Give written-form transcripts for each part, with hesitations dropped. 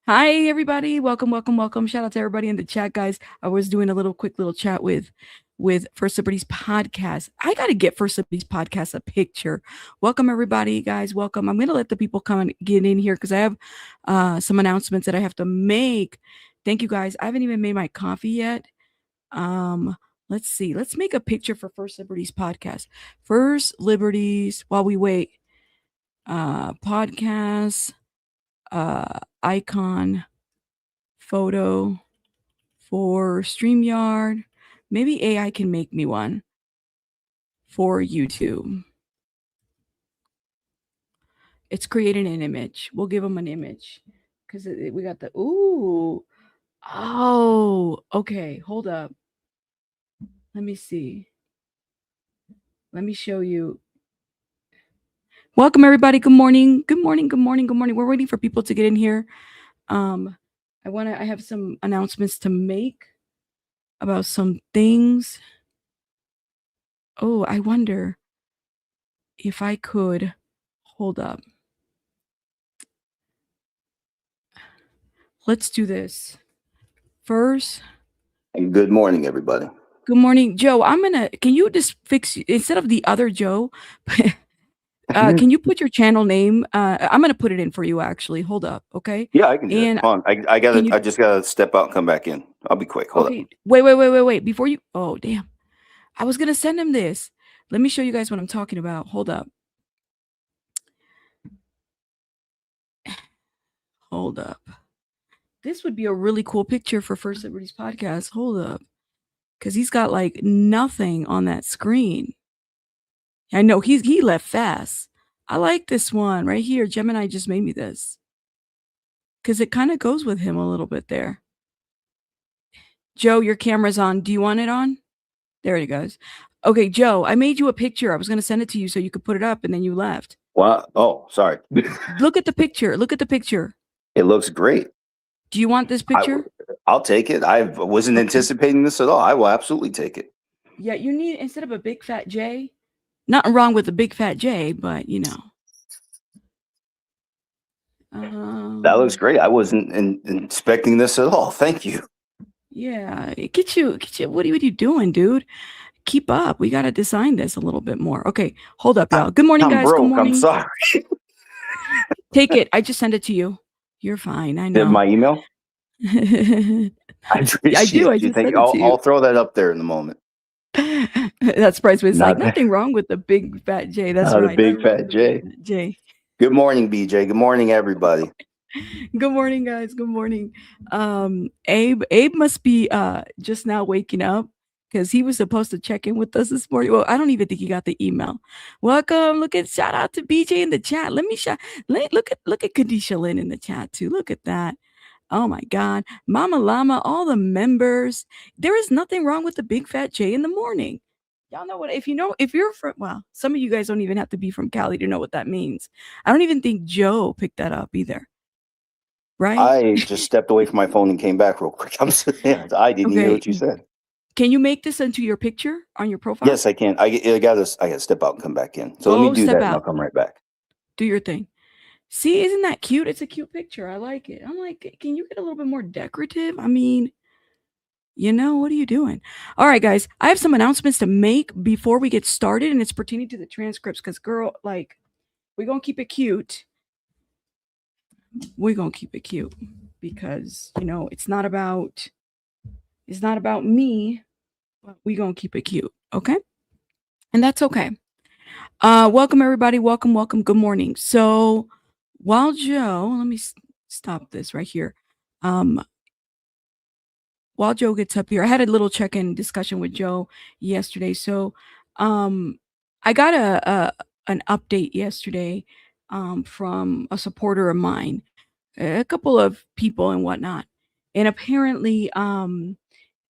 Hi, everybody. Welcome, welcome, welcome. Shout out to everybody in the chat, guys. I was doing a quick little chat with First Liberty's podcast. I got to get First Liberty's podcast a picture. Welcome, everybody, guys. Welcome. I'm going to let the people come and get in here because I have some announcements that I have to make. Thank you, guys. I haven't even made my coffee yet. Let's see. Let's make a picture for First Liberty's podcast. First Liberty's, while we wait, podcast, icon, photo for StreamYard. Maybe AI can make me one for YouTube. It's creating an image. We'll give them an image because we got the, ooh. Oh, okay. Hold up. Let me see. Let me show you. Welcome, everybody. Good morning. Good morning. Good morning. Good morning. We're waiting for people to get in here. I have some announcements to make about some things. Oh, I wonder if I could hold up. Let's do this first. Good morning, everybody. Good morning, Joe. Can you just fix, instead of the other Joe, can you put your channel name? I'm going to put it in for you, actually. Hold up, okay? Yeah, I can do it. Hold on. I just got to step out and come back in. I'll be quick. Hold up. Wait. Before you, oh, damn. I was going to send him this. Let me show you guys what I'm talking about. Hold up. Hold up. This would be a really cool picture for First Liberty's podcast. Hold up. Because he's got like nothing on that screen. I know he left fast. I like this one right here. Gemini just made me this. Because it kind of goes with him a little bit there. Joe, your camera's on. Do you want it on? There it goes. Okay, Joe, I made you a picture. I was going to send it to you so you could put it up, and then you left. What? Oh, sorry. Look at the picture. Look at the picture. It looks great. Do you want this picture? I'll take it. I wasn't anticipating this at all. I will absolutely take it. Yeah, you need, instead of a big fat J, nothing wrong with a big fat J, but you know. That looks great. I wasn't expecting this at all. Thank you. Yeah, get you. What are you doing, dude? Keep up. We got to design this a little bit more. Okay, hold up, y'all. Good morning, guys. Broke. Good morning. I'm sorry. Take it. I just sent it to you. You're fine. I know. You have my email? I appreciate I do. Thank you. I'll throw that up there in a moment. That's Bryce was like, nothing wrong with the big fat J. That's right. The big fat J. Good morning, BJ. Good morning, everybody. Good morning, guys. Good morning. Abe must be just now waking up because he was supposed to check in with us this morning. Well, I don't even think he got the email. Welcome. Shout out to BJ in the chat. Look at Kadisha Lynn in the chat too. Look at that. Oh my God. Mama Llama, all the members. There is nothing wrong with the big fat J in the morning. Y'all know what, if you're from, well, some of you guys don't even have to be from Cali to know what that means. I don't even think Joe picked that up either. Right? I just stepped away from my phone and came back real quick. I didn't hear what you said. Can you make this into your picture on your profile? Yes, I can. I got to step out and come back in. So let me do that and I'll come right back. Do your thing. See, isn't that cute? It's a cute picture. I like it. I'm like, can you get a little bit more decorative? I mean, what are you doing? All right, guys, I have some announcements to make before we get started, and it's pertaining to the transcripts because, girl, like, we're going to keep it cute. We're going to keep it cute because, it's not about me, but we're going to keep it cute, okay? And that's okay. Welcome, everybody. Welcome. Good morning. So while Joe, let me stop this right here. While Joe gets up here, I had a little check-in discussion with Joe yesterday. So I got an update yesterday from a supporter of mine, a couple of people and whatnot. And apparently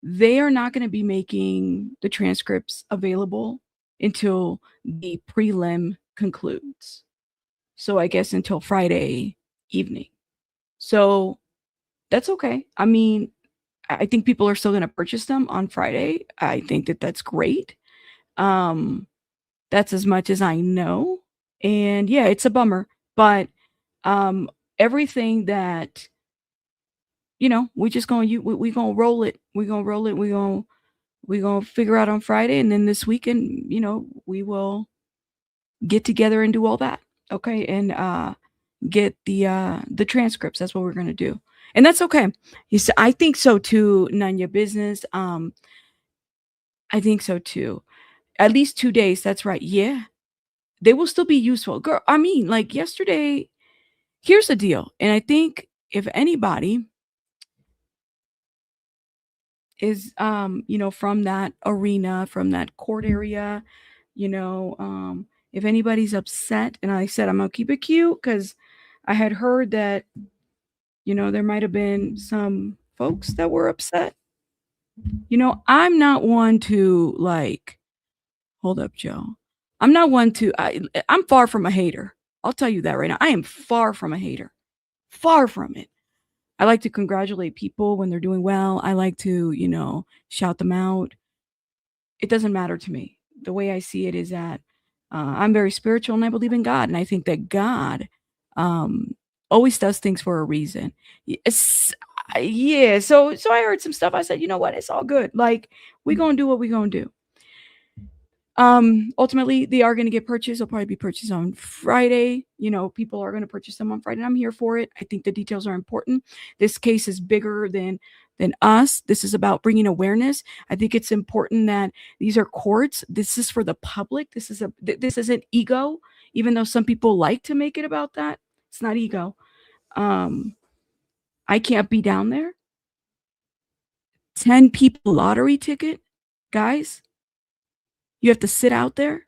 they are not going to be making the transcripts available until the prelim concludes. So I guess until Friday evening. So that's okay. I mean, I think people are still going to purchase them on Friday. I think that's great. That's as much as I know. And yeah, it's a bummer, but everything that we just we gonna roll it. We gonna roll it. We gonna figure out on Friday, and then this weekend, we will get together and do all that. Okay, and get the transcripts. That's what we're gonna do, and that's okay. I think so too, Nanya Business. I think so too. At least 2 days. That's right. Yeah, they will still be useful, girl. I mean, like yesterday. Here's the deal, and I think if anybody is from that arena, from that court area, if anybody's upset, and I said I'm gonna keep it cute because I had heard that there might have been some folks that were upset. I'm not one to like hold up, Joe. I'm not one to I'm far from a hater. I'll tell you that right now. I am far from a hater. Far from it. I like to congratulate people when they're doing well. I like to, shout them out. It doesn't matter to me. The way I see it is that I'm very spiritual and I believe in God. And I think that God always does things for a reason. Yeah. So I heard some stuff. I said, you know what? It's all good. Like, we're going to do what we're going to do. Ultimately, they are going to get purchased. They'll probably be purchased on Friday. People are going to purchase them on Friday. And I'm here for it. I think the details are important. This case is bigger than us. This is about bringing awareness. I think it's important that these are courts. This is for the public. This isn't ego, even though some people like to make it about that. It's not ego. I can't be down there. 10 people lottery ticket, guys. You have to sit out there.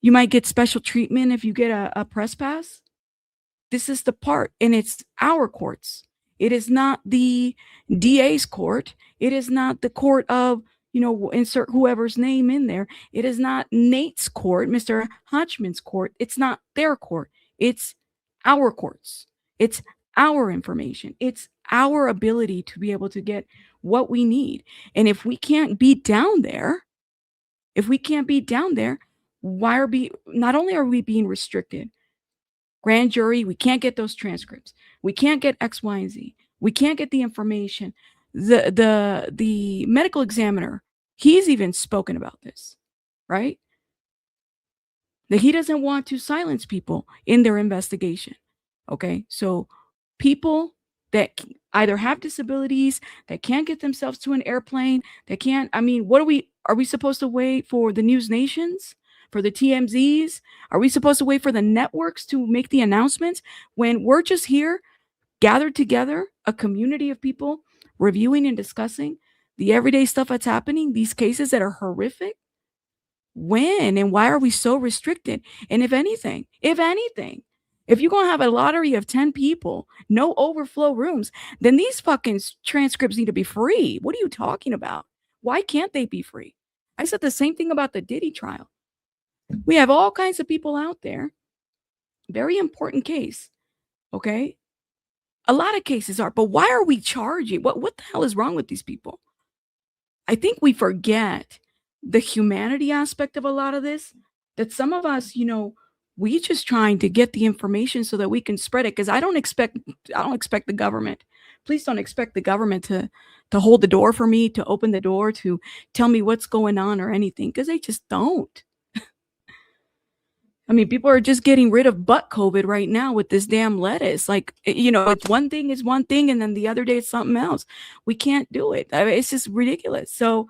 You might get special treatment if you get a press pass. This is the part, and it's our courts. It is not the DA's court. It is not the court of, insert whoever's name in there. It is not Nate's court, Mr. Hodgman's court. It's not their court. It's our courts. It's our information. It's our ability to be able to get what we need. And if we can't be down there, not only are we being restricted, grand jury, we can't get those transcripts. We can't get X, Y, and Z. We can't get the information. The medical examiner, he's even spoken about this, right? That he doesn't want to silence people in their investigation. Okay, so people that either have disabilities, that can't get themselves to an airplane, that can't, are we supposed to wait for the News Nations, for the TMZs? Are we supposed to wait for the networks to make the announcements when we're just here gathered together, a community of people reviewing and discussing the everyday stuff that's happening, these cases that are horrific? When and why are we so restricted? And if anything, if you're going to have a lottery of 10 people, no overflow rooms, then these fucking transcripts need to be free. What are you talking about? Why can't they be free? I said the same thing about the Diddy trial. We have all kinds of people out there. Very important case. Okay? A lot of cases are, but why are we charging? What the hell is wrong with these people? I think we forget the humanity aspect of a lot of this, that some of us, we just trying to get the information so that we can spread it. Because I don't expect the government. Please don't expect the government to hold the door for me, to open the door, to tell me what's going on or anything, because they just don't. I mean, people are just getting rid of butt COVID right now with this damn lettuce. Like, it's one thing is one thing, and then the other day it's something else. We can't do it. I mean, it's just ridiculous. So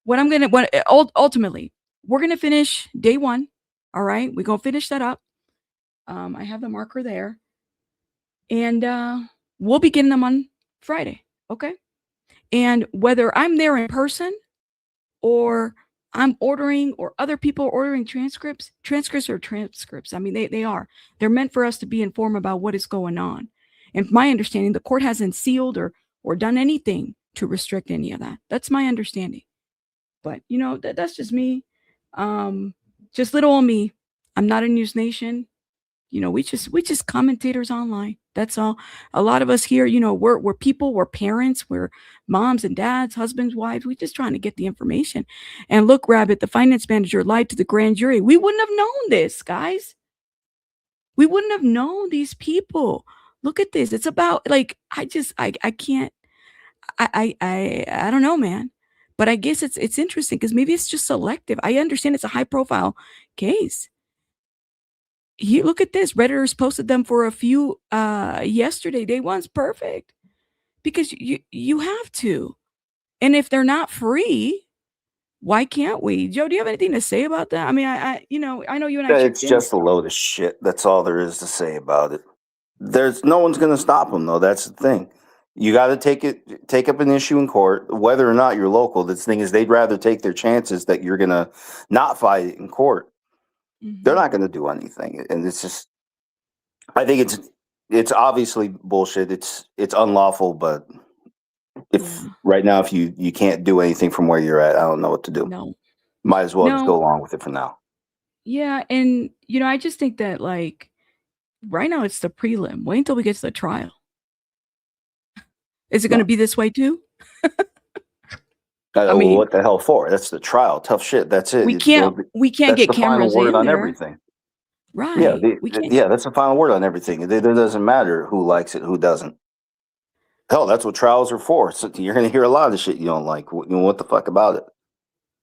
ultimately, we're going to finish day one. All right. We're going to finish that up. I have the marker there. And we'll be getting them on Friday. Okay. And whether I'm there in person or I'm ordering or other people are ordering transcripts are transcripts. I mean, they are. They're meant for us to be informed about what is going on. And my understanding, the court hasn't sealed or done anything to restrict any of that. That's my understanding. But, that's just me. Just little old me. I'm not a News Nation. We just commentators online. That's all. A lot of us here, we're people, we're parents, we're moms and dads, husbands, wives. We're just trying to get the information. And look, Rabbit, the finance manager lied to the grand jury. We wouldn't have known this, guys. We wouldn't have known these people. Look at this. It's about, like, I can't. I don't know, man. But I guess it's interesting because maybe it's just selective. I understand it's a high profile case. You look at this. Redditors posted them for a few yesterday. Day one's perfect because you have to. And if they're not free, why can't we? Joe, do you have anything to say about that? I mean, I know you and I It's checked in. just a load of shit. That's all there is to say about it. There's no one's going to stop them, though. That's the thing. You got to take up an issue in court, whether or not you're local. The thing is, they'd rather take their chances that you're going to not fight it in court. They're not going to do anything, and it's just. I think it's obviously bullshit. It's unlawful, but if right now, if you can't do anything from where you're at, I don't know what to do. No. Might as well just go along with it for now. Yeah, and I just think that like right now it's the prelim. Wait until we get to the trial. Is it going to be this way too? I mean, what the hell for? That's the trial. Tough shit. That's it. We can't get the cameras final word in on there. Everything. Right. Yeah, that's the final word on everything. It doesn't matter who likes it, who doesn't. Hell, that's what trials are for. So you're going to hear a lot of shit you don't like. What the fuck about it?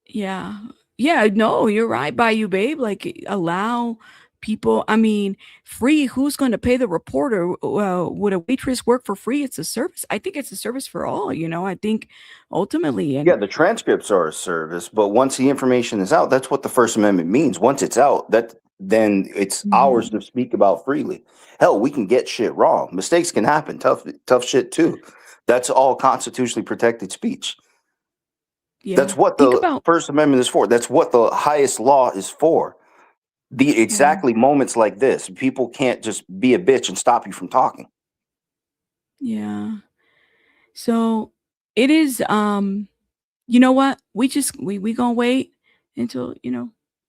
Yeah. Yeah, no, you're right, Bayou Babe. Like, allow people, I mean, free, who's going to pay the reporter? Would a waitress work for free? It's a service. I think it's a service for all, I think ultimately. And yeah, the transcripts are a service, but once the information is out, that's what the First Amendment means. Once it's out, then it's ours to speak about freely. Hell, we can get shit wrong. Mistakes can happen. Tough shit too. That's all constitutionally protected speech. Yeah. That's what the First Amendment is for. That's what the highest law is for. Exactly moments like this, people can't just be a bitch and stop you from talking. Yeah. So it is, you know what? We gonna wait until,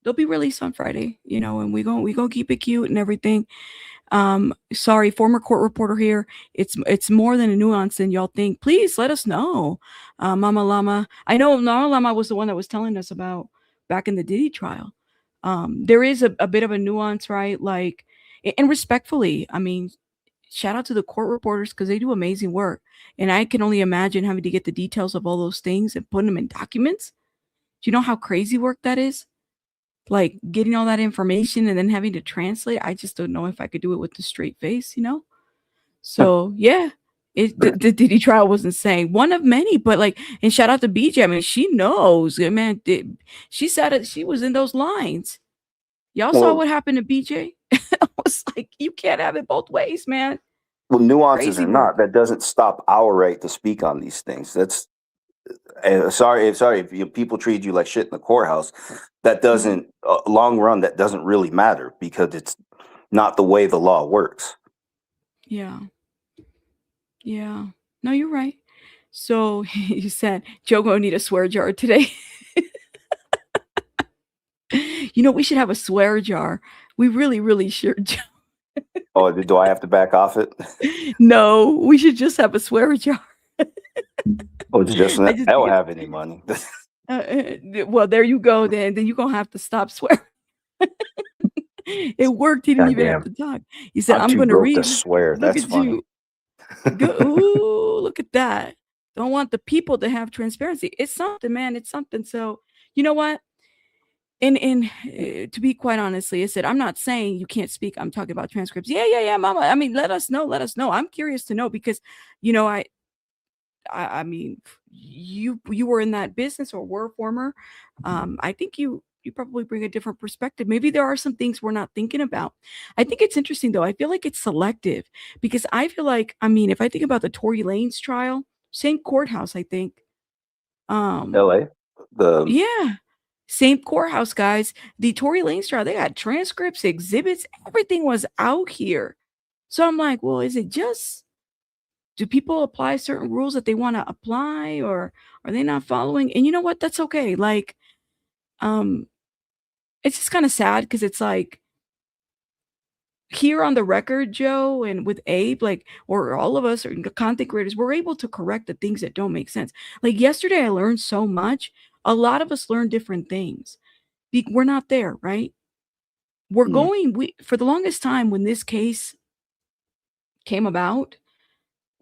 they'll be released on Friday, and we gonna keep it cute and everything. Sorry, former court reporter here. It's more than a nuance than y'all think. Please let us know. Mama Llama. I know Mama Llama was the one that was telling us about back in the Diddy trial. There is a bit of a nuance, right? Like, and respectfully, I mean, shout out to the court reporters because they do amazing work. And I can only imagine having to get the details of all those things and putting them in documents. Do you know how crazy work that is? Like getting all that information and then having to translate. I just don't know if I could do it with a straight face, So yeah, the Diddy trial was insane. One of many, but like, and shout out to BJ. I mean, she knows, man. She said it. She was in those lines. Y'all saw what happened to BJ. I was like, you can't have it both ways, man. Well, nuances or not, that doesn't stop our right to speak on these things. That's sorry if people treat you like shit in the courthouse. That doesn't long run. That doesn't really matter because it's not the way the law works. Yeah. No, you're right. So you said Joe gonna need a swear jar today. We should have a swear jar. We really should. Oh, do I have to back off it? No, we should just have a swear jar. Oh, it's just I don't have any money. Well, there you go. Then you're gonna have to stop swearing. It worked. He didn't even have to talk. He said, "I'm gonna read." To swear. That's funny. Ooh, look at that. Don't want the people to have transparency. It's something, man. It's something. So you know what? And to be quite honestly, I said, I'm not saying you can't speak. I'm talking about transcripts. Yeah, mama. I mean, let us know. I'm curious to know because, I mean, you were in that business or were former. I think you probably bring a different perspective. Maybe there are some things we're not thinking about. I think it's interesting though. I feel like it's selective because I feel like, I mean, if I think about the Tory Lanez trial, same courthouse, I think. LA. Yeah. Same courthouse, guys. The Tory Lanez trial, they got transcripts, exhibits, everything was out here. So I'm like, well, is it just, do people apply certain rules that they want to apply or are they not following? And you know what? That's okay. Like, it's just kind of sad because it's like here on the record, Joe, and with Abe, like, or all of us or content creators, we're able to correct the things that don't make sense. Like yesterday, I learned so much. A lot of us learn different things. We're not there, right? We're going, for the longest time when this case came about,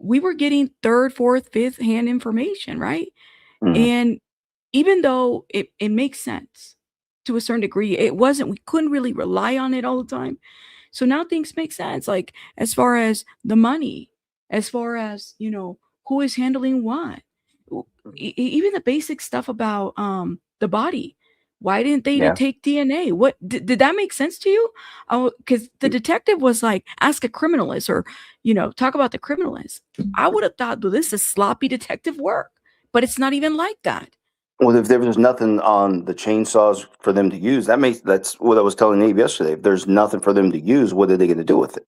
we were getting third, fourth, fifth hand information, right? Mhm. And even though it makes sense to a certain degree, we couldn't really rely on it all the time. So now things make sense, like as far as the money, as far as, who is handling what. Even the basic stuff about the body. Why didn't they Yeah. take DNA? What did that make sense to you? Oh, because the detective was like, ask a criminalist, or talk about the criminalist. I would have thought, well, this is sloppy detective work, but it's not even like that. Well, if there was nothing on the chainsaws for them to use, that's what I was telling Abe yesterday. If there's nothing for them to use, what are they going to do with it?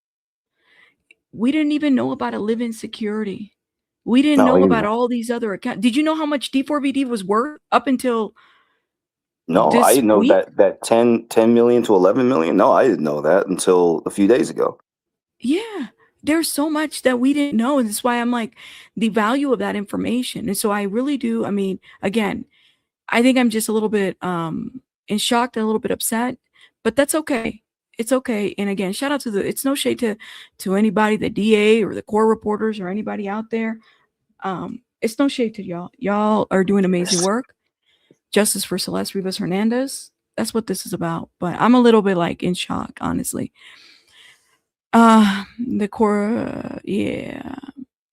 We didn't even know about a live-in security. We didn't No, know about all these other accounts. Did you know how much D4vd was worth up until no, I this didn't know week? that 10 million to 11 million. No, I didn't know that until a few days ago. Yeah, there's so much that we didn't know, and that's why I'm like, the value of that information. And so I really do. I mean, again, I think I'm just a little bit in shock and a little bit upset, but that's okay. It's okay. And again, shout out to it's no shade to anybody, the DA or the court reporters or anybody out there. It's no shade to y'all. Y'all are doing amazing work. Justice for Celeste Rivas Hernandez. That's what this is about. But I'm a little bit like in shock, honestly. The core, yeah.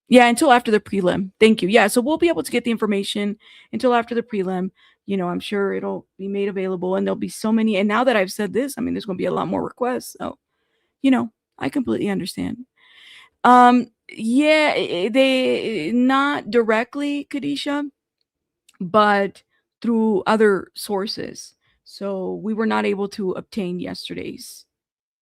Yeah, until after the prelim. Thank you. Yeah, so we'll be able to get the information until after the prelim. I'm sure it'll be made available, and there'll be so many. And now that I've said this, I mean, there's going to be a lot more requests. So, I completely understand. Yeah, they not directly, Kadisha, but through other sources. So we were not able to obtain yesterday's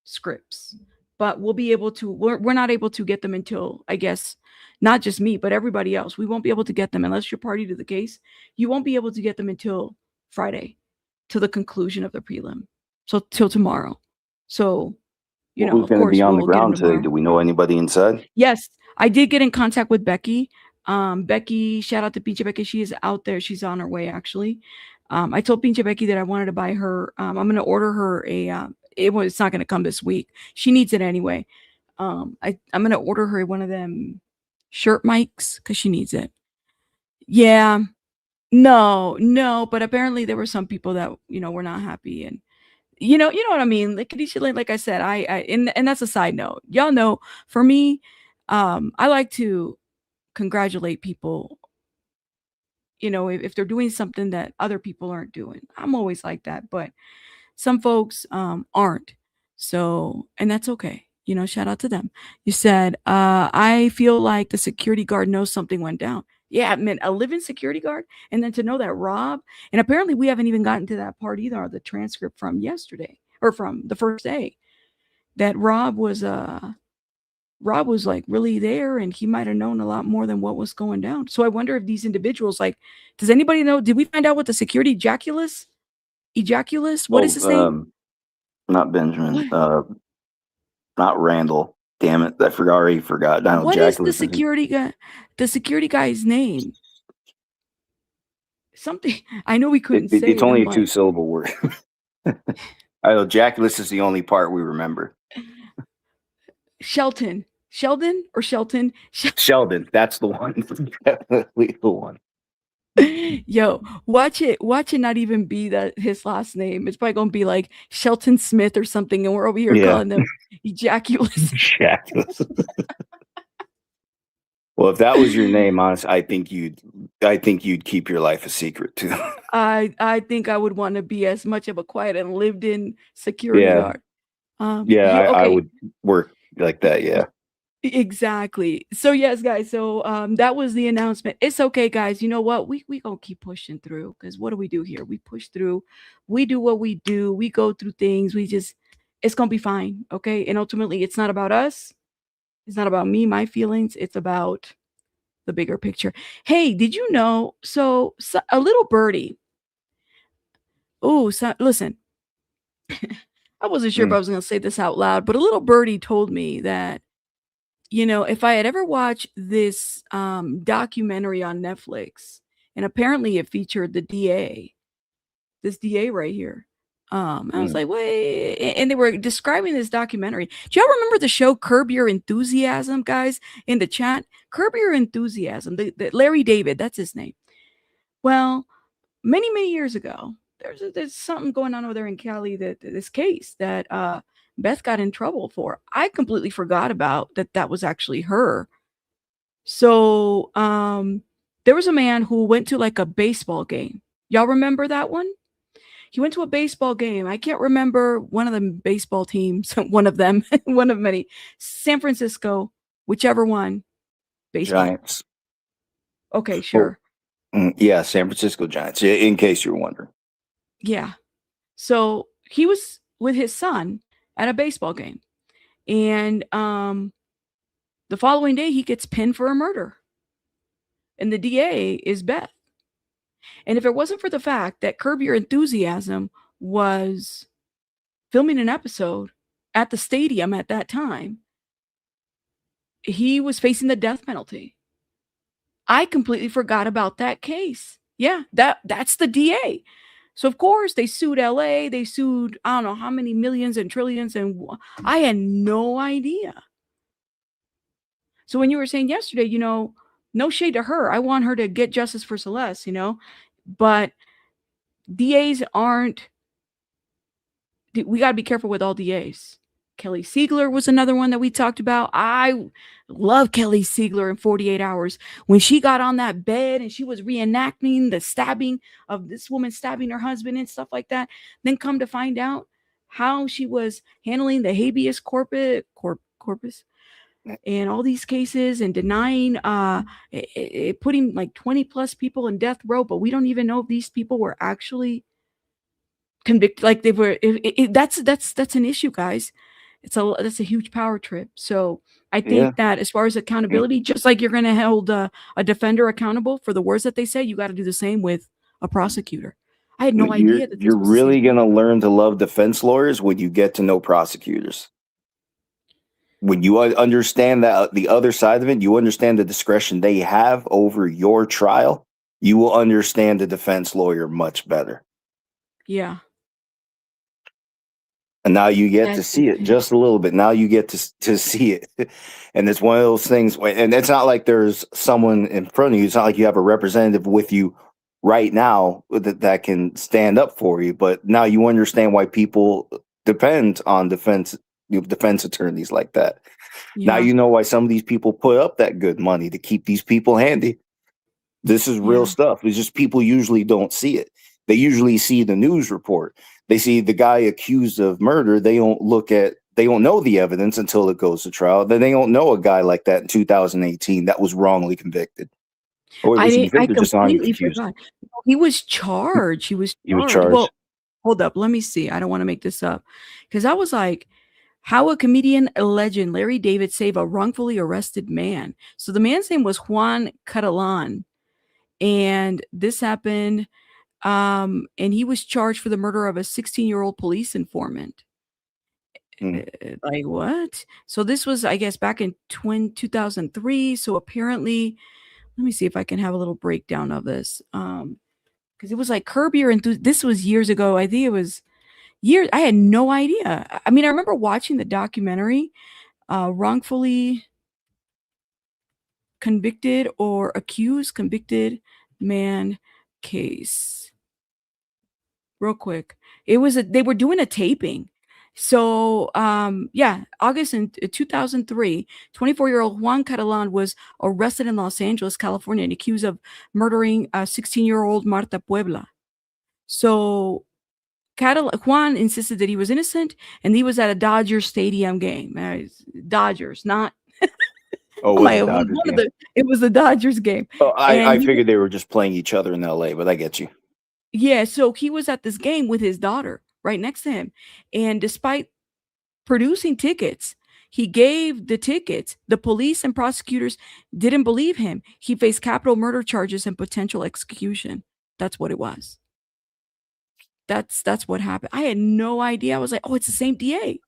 scripts, but we'll be able to. We're not able to get them until, I guess, not just me, but everybody else. We won't be able to get them unless you're party to the case. You won't be able to get them until Friday, to the conclusion of the prelim. So till tomorrow. So, Well, who's of going to be course, on the we'll get them ground today? tomorrow. Do we know anybody inside? Yes, I did get in contact with Becky. Becky, shout out to Pinche Becky. She is out there. She's on her way, actually. I told Pinche Becky that I wanted to buy her. I'm going to order her it's not going to come this week. She needs it anyway. I'm going to order her one of them shirt mics because she needs it. Yeah. No, but apparently there were some people that, were not happy, and you know what I mean? Like I said, and that's a side note. Y'all know, for me, I like to congratulate people, if they're doing something that other people aren't doing. I'm always like that, but some folks aren't. So, and that's okay. Shout out to them. You said, I feel like the security guard knows something went down. Yeah, man, a living security guard. And then to know that Rob, and apparently we haven't even gotten to that part either, or the transcript from yesterday or from the first day, that Rob was like really there, and he might have known a lot more than what was going down. So I wonder if these individuals, like, does anybody know? Did we find out what the security ejaculus? What is his name? Not Benjamin. What? Not Randall. Damn it! I already forgot. Now What is the Jacqueline. security guy? The security guy's name? Something. I know we couldn't say It's it. only I'm a like, 2-syllable word. I know Jacqueline is the only part we remember. Sheldon or Shelton. Sheldon, that's the one. Definitely the one. Yo, watch it not even be that his last name. It's probably gonna be like Shelton Smith or something, and we're over here Yeah. calling them ejaculus. Jacqueline. Well, if that was your name, honestly, I think you'd keep your life a secret too. I think I would want to be as much of a quiet and lived in security Yeah. guard. Yeah, I Okay. would work like that. Yeah. Exactly. So yes, guys. So that was the announcement. It's okay, guys. You know what? We gonna keep pushing through, because what do we do here? We push through. We do what we do. We go through things. It's gonna be fine. Okay. And ultimately, it's not about us. It's not about me, my feelings. It's about the bigger picture. Hey, did you know? So a little birdie. Oh, so, listen. I wasn't sure if I was gonna say this out loud, but a little birdie told me that, if I had ever watched this documentary on Netflix, and apparently it featured the DA, this DA right here. I was like, wait, and they were describing this documentary. Do y'all remember the show Curb Your Enthusiasm, guys, in the chat? Curb Your Enthusiasm, the Larry David, that's his name. Well, many, many years ago, there's something going on over there in Cali, that this case that Beth got in trouble for. I completely forgot about that was actually her. So there was a man who went to like a baseball game. Y'all remember that one? He went to a baseball game. I can't remember one of the baseball teams, one of them, one of many. San Francisco, whichever one. Baseball. Giants. Okay, sure. Yeah, San Francisco Giants, in case you're wondering. Yeah. So he was with his son at a baseball game. And the following day, he gets pinned for a murder. And the DA is Beth. And if it wasn't for the fact that Curb Your Enthusiasm was filming an episode at the stadium at that time, he was facing the death penalty. I completely forgot about that case. Yeah, that's the DA. So of course they sued LA, they sued I don't know how many millions and trillions, and I had no idea. So when you were saying yesterday, no shade to her. I want her to get justice for Celeste, but DAs aren't, we got to be careful with all DAs. Kelly Siegler was another one that we talked about. I love Kelly Siegler in 48 Hours. When she got on that bed and she was reenacting the stabbing of this woman stabbing her husband and stuff like that, then come to find out how she was handling the habeas corpus and all these cases and denying, putting like 20 plus people in death row, but we don't even know if these people were actually convicted. Like they were. That's an issue, guys. That's a huge power trip. So I think that as far as accountability, just like you're going to hold a defender accountable for the words that they say, you got to do the same with a prosecutor. I had no idea that you're really going to learn to love defense lawyers when you get to know prosecutors. When you understand that the other side of it, you understand the discretion they have over your trial, you will understand the defense lawyer much better. Yeah. And now you get to see it just a little bit. Now you get to see it. And it's one of those things, and it's not like there's someone in front of you. It's not like you have a representative with you right now that can stand up for you. But now you understand why people depend on defense attorneys like that. Yeah. Now you know why some of these people put up that good money to keep these people handy. This is real stuff. It's just people usually don't see it. They usually see the news report. They see the guy accused of murder. They don't know the evidence until it goes to trial. Then they don't know a guy like that in 2018 that was wrongly convicted. I completely forgot. He was charged. He was charged. Well, hold up. Let me see. I don't want to make this up. Because I was like, how a comedian, a legend, Larry David, save a wrongfully arrested man. So the man's name was Juan Catalan. And this happened. And he was charged for the murder of a 16-year-old police informant. Like what? So this was, I guess, back in 2003. So apparently, let me see if I can have a little breakdown of this. Because it was like Curb Your Enthusiasm. This was years ago. I think it was years. I had no idea. I mean, I remember watching the documentary, wrongfully convicted or accused convicted man case. Real quick. They were doing a taping. So, August in 2003, 24-year-old Juan Catalan was arrested in Los Angeles, California, and accused of murdering 16-year-old Marta Puebla. So, Juan insisted that he was innocent, and he was at a Dodgers stadium game. Dodgers, not. It was the Dodgers game. Oh, I figured they were just playing each other in LA, but I get you. Yeah, so he was at this game with his daughter right next to him. And despite producing tickets, he gave the tickets. The police and prosecutors didn't believe him. He faced capital murder charges and potential execution. That's what it was. That's what happened. I had no idea. I was like, oh, it's the same DA.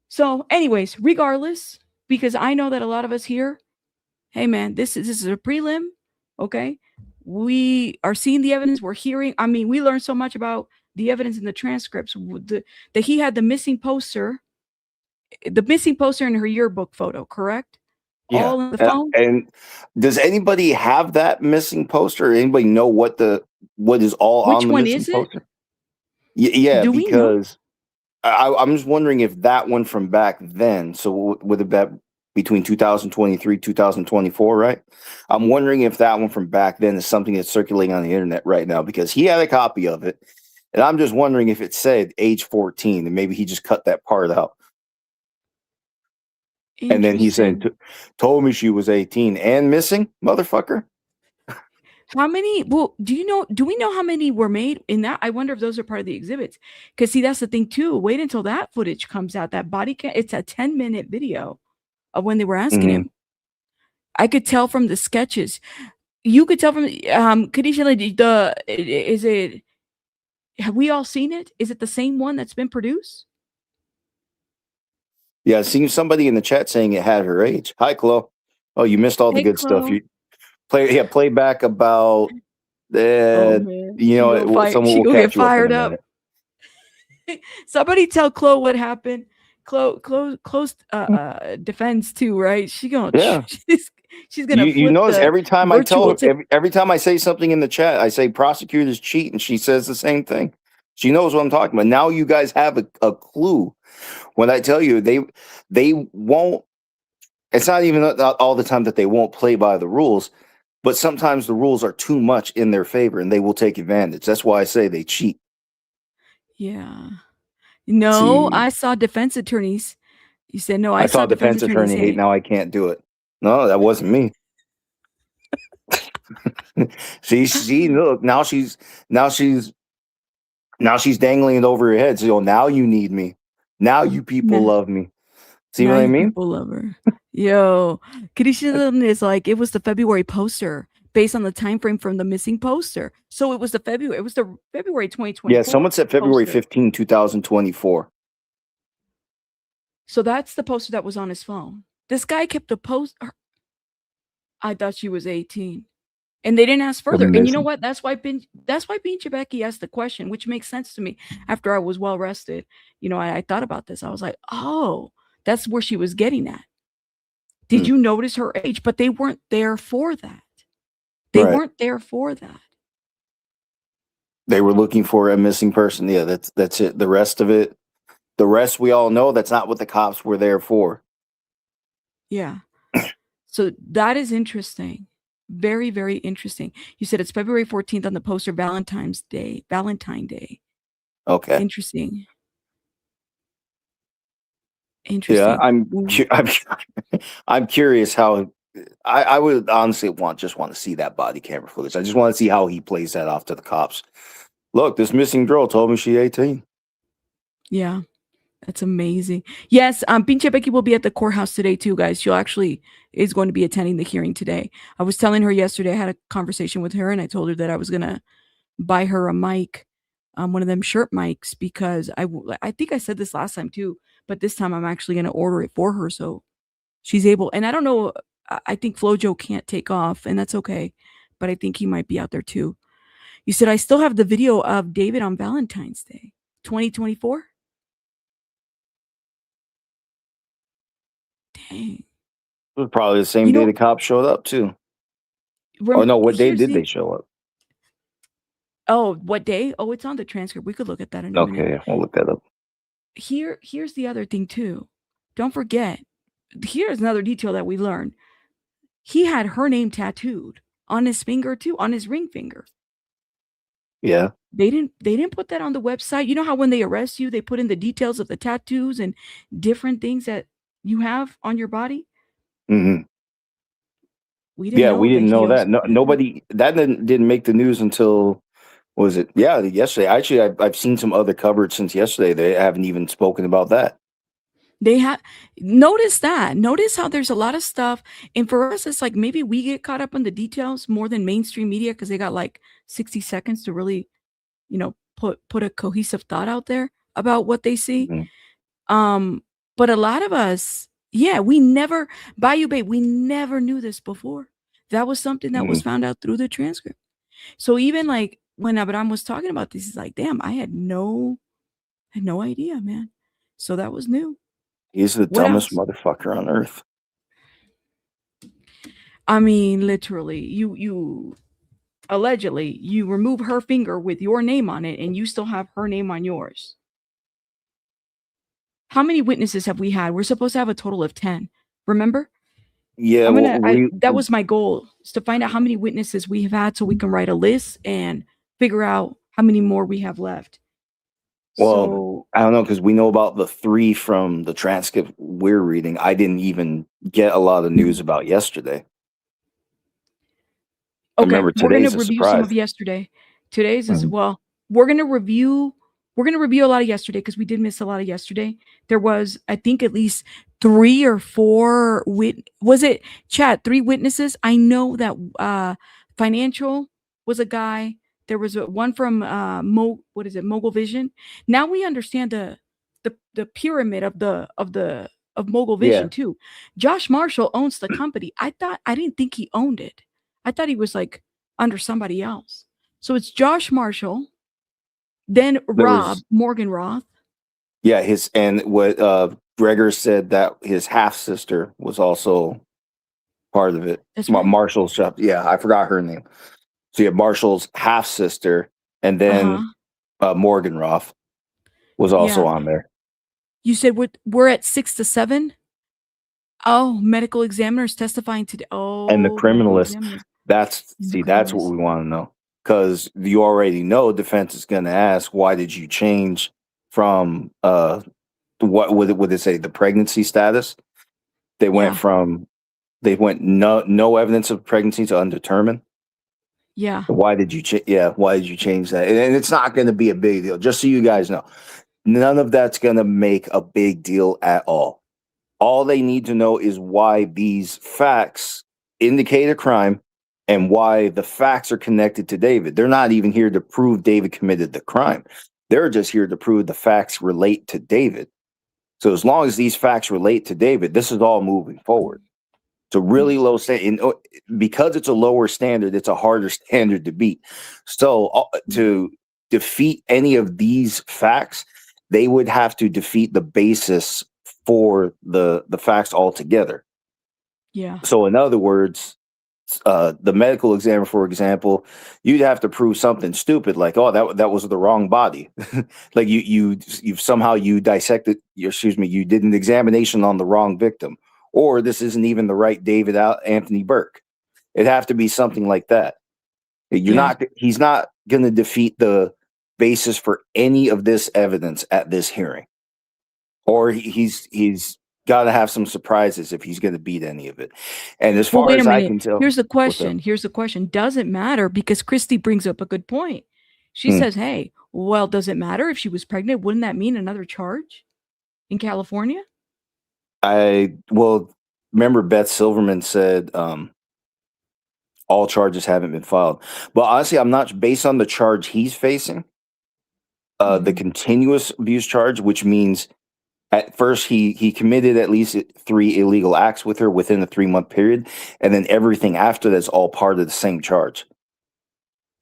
So anyways, regardless, because I know that a lot of us here, hey man, this is a prelim, okay? We are seeing the evidence. We're hearing. I mean, we learned so much about the evidence in the transcripts that he had the missing poster in her yearbook photo, correct? Yeah. All in the phone. And does anybody have that missing poster? Or anybody know what is all Which on the one missing is it? poster? Yeah, Do we know? because I'm just wondering if that one from back then. So would it be between 2023, 2024, right? I'm wondering if that one from back then is something that's circulating on the internet right now, because he had a copy of it, and I'm just wondering if it said age 14, and maybe he just cut that part out. And then he's saying, told me she was 18 and missing, motherfucker. How many? Well, do we know how many were made in that? I wonder if those are part of the exhibits. Because see, that's the thing too. Wait until that footage comes out. That body cam. It's a 10-minute video of when they were asking him. I could tell from the sketches. You could tell from Kadisha, is it? Have we all seen it? Is it the same one that's been produced? Yeah, I seen somebody in the chat saying it had her age. Hi, Chloe. Oh, you missed all the good stuff. You play back about someone will catch you up in a minute. Somebody tell Chloe what happened. Chloe's defense too, right? She's gonna you notice every time I tell her, every time I say something in the chat, I say prosecutors cheat, and she says the same thing. She knows what I'm talking about. Now you guys have a clue. When I tell you they won't, it's not even all the time that they won't play by the rules, but sometimes the rules are too much in their favor and they will take advantage. That's why I say they cheat. Yeah. No, I saw defense attorneys. You said no, I saw defense attorney hate. Now I can't do it. No, that wasn't me. See, look, now she's dangling it over your head. So now you need me. Now you people love me. See what I mean? People love her. Yo, Kadisha is like, it was the February poster based on the time frame from the missing poster. So it was the February 2024. Yeah, someone said February 15, 2024. So that's the poster that was on his phone. This guy kept the poster. I thought she was 18. And they didn't ask further. And you know what? That's why Pinche Becky asked the question, which makes sense to me. After I was well rested, I thought about this. I was like, oh, that's where she was getting at. Did you notice her age? But they weren't there for that. They weren't there for that. They were looking for a missing person. Yeah, that's it. The rest we all know that's not what the cops were there for. Yeah. So that is interesting. Very, very interesting. You said it's February 14th on the poster, Valentine Day. Okay. Interesting. Yeah, I'm curious how. I would honestly just want to see that body camera footage. I just want to see how he plays that off to the cops. Look, this missing girl told me she's 18. Yeah, that's amazing. Yes, Pinche Becky will be at the courthouse today too, guys. She actually is going to be attending the hearing today. I was telling her yesterday, I had a conversation with her, and I told her that I was gonna buy her a mic, one of them shirt mics, because I think I said this last time too, but this time I'm actually gonna order it for her so she's able. And I don't know. I think Flojo can't take off, and that's okay. But I think he might be out there too. You said I still have the video of David on Valentine's Day, 2024. Dang. It was probably the same day the cops showed up too. Oh no, what day did they show up? Oh, what day? Oh, it's on the transcript. We could look at that in a minute. Okay, we'll look that up. Here's the other thing too. Don't forget. Here's another detail that we learned. He had her name tattooed on his finger too, on his ring finger. Yeah. They didn't put that on the website. You know how when they arrest you, they put in the details of the tattoos and different things that you have on your body? Mm-hmm. We didn't know that. No, nobody that didn't make the news until was it? Yeah, yesterday. Actually, I've seen some other coverage since yesterday. They haven't even spoken about that. They have notice how there's a lot of stuff. And for us, it's like maybe we get caught up on the details more than mainstream media because they got like 60 seconds to really, put a cohesive thought out there about what they see. Mm-hmm. But a lot of us, we never, Bayou Babe, we never knew this before. That was something that was found out through the transcript. So even like when Abraham was talking about this, he's like, damn, I had no idea, man. So that was new. He's the What dumbest else? motherfucker on earth. I mean, literally, you allegedly you remove her finger with your name on it, and you still have her name on yours. How many witnesses have we had? We're supposed to have a total of 10. Remember? Yeah, That was my goal, is to find out how many witnesses we have had so we can write a list and figure out how many more we have left. well, So I don't know, because we know about the 3 from the transcript we're reading. I didn't even get a lot of news about yesterday. I okay, remember we're gonna today's a review some of surprise. yesterday. Today's is Mhm. well, we're gonna review a lot of yesterday because we did miss a lot of yesterday. There was, I think, at least 3 or 4 was it Chad, 3 witnesses? I know that financial was a guy. There was one from what is it, Mogul Vision. Now we understand the pyramid of Mogul Yeah, Vision too. Josh Marshall owns the company. I didn't think he owned it. I thought he was like under somebody else. So it's Josh Marshall, then there Rob was Morganroth. yeah, and what Gregor said, that his half sister was also part of it. That's right. Marshall's shop. Yeah, I forgot her name. So you have Marshall's half sister, and Uh-huh. then Morganroth was also Yeah. on there, You said we're at 6 to 7? Oh, medical examiners testifying today. and the Oh, medical criminalist. examiners and the That's what criminalists. we want to know, because you already know defense is going to ask, why did you change from what would it say, the pregnancy status? They went Yeah. from no evidence of pregnancy to undetermined. Yeah. Why did you why did you change that? And it's not going to be a big deal, just so you guys know. None of that's going to make a big deal at all. All they need to know is why these facts indicate a crime and why the facts are connected to David. They're not even here to prove David committed the crime. They're just here to prove the facts relate to David. So as long as these facts relate to David, this is all moving forward. It's a really low standard. Because it's a lower standard, it's a harder standard to beat. So to defeat any of these facts, they would have to defeat the basis for the facts altogether. Yeah. So in other words, the medical examiner, for example, you'd have to prove something stupid like, oh, that was the wrong body. Like you've somehow you dissected, you did an examination on the wrong victim, or this isn't even the right Anthony Burke. It'd have to be something like that. Yeah. He's not going to defeat the basis for any of this evidence at this hearing, or he's got to have some surprises if he's going to beat any of it. And as Well, far wait a as I minute. can tell, Here's the what's up? question. Here's the question. Does it matter? Because Christy brings up a good point. She Hmm. says, hey, well, does it matter if she was pregnant? Wouldn't that mean another charge in California? Remember Beth Silverman said all charges haven't been filed. But honestly, I'm not, based on the charge he's facing, the continuous abuse charge, which means at first he committed at least 3 illegal acts with her within a 3-month period, and then everything after that's all part of the same charge.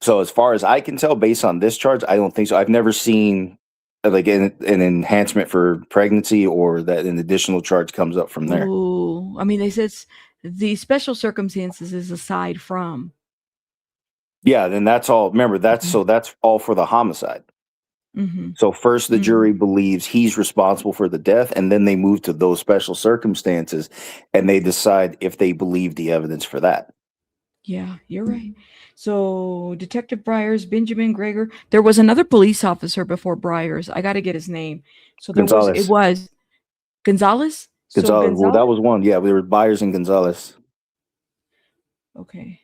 So as far as I can tell, based on this charge, I don't think so. I've never seen like an enhancement for pregnancy, or that an additional charge comes up from there. Oh, I mean, they said the special circumstances is aside from. Yeah, then that's all. Remember, that's all for the homicide. Mm-hmm. So first the jury believes he's responsible for the death, and then they move to those special circumstances and they decide if they believe the evidence for that. Yeah, you're right. So Detective Briers, Benjamin Gregor. There was another police officer before Briers. I got to get his name. So it Gonzalez. was Gonzalez. So Well, that Gonzalez. was one. Yeah, we were Byers and Gonzalez. Okay.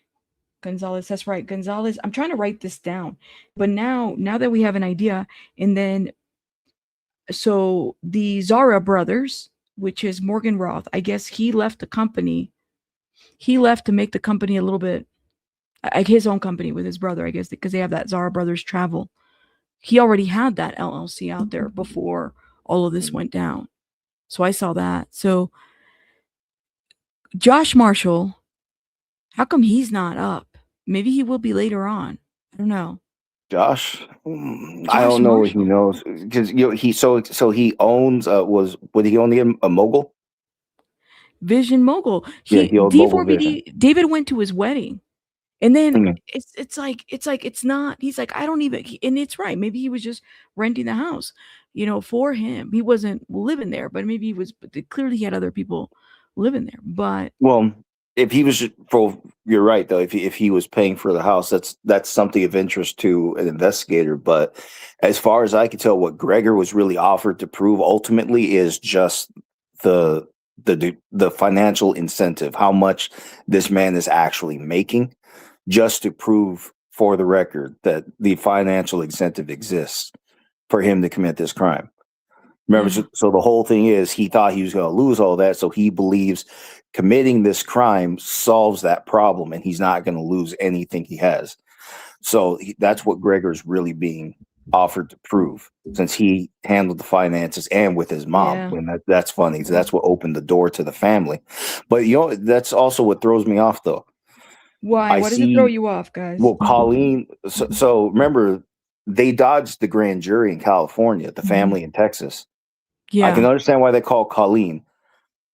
Gonzalez, that's right. Gonzalez. I'm trying to write this down. But now that we have an idea, and then so the Zara brothers, which is Morganroth, I guess he left the company. He left to make the company a little bit like his own company with his brother, I guess, because they have that Zara Brothers Travel. He already had that LLC out there before all of this went down. So I saw that. So Josh Marshall, how come he's not up? Maybe he will be later on. I don't know. Josh, I Josh don't know what he Marshall. knows because he owns would he own a Mogul? Vision Mogul. Yeah, He he owns Mogul Vision. D4vd David went to his wedding. And then Mhm. it's not, he's like, I don't even, and it's right. Maybe he was just renting the house, for him. He wasn't living there, but maybe he was, but clearly he had other people living there. But Well, if he was for you're right though. If he was paying for the house, that's something of interest to an investigator. But as far as I can tell, what Gregor was really offered to prove ultimately is just the the financial incentive, how much this man is actually making, just to prove for the record that the financial incentive exists for him to commit this crime. Remember, yeah, so the whole thing is he thought he was going to lose all that, so he believes committing this crime solves that problem, and he's not going to lose anything he has. So that's what Gregor's really being offered to prove, since he handled the finances and with his mom. yeah. And that's funny. So that's what opened the door to the family. But that's also what throws me off, though. Why? I Why does it throw see. you off, guys? Well, Colleen. So remember, they dodged the grand jury in California, the Mhm. family in Texas. I can Yeah. understand why they call Colleen.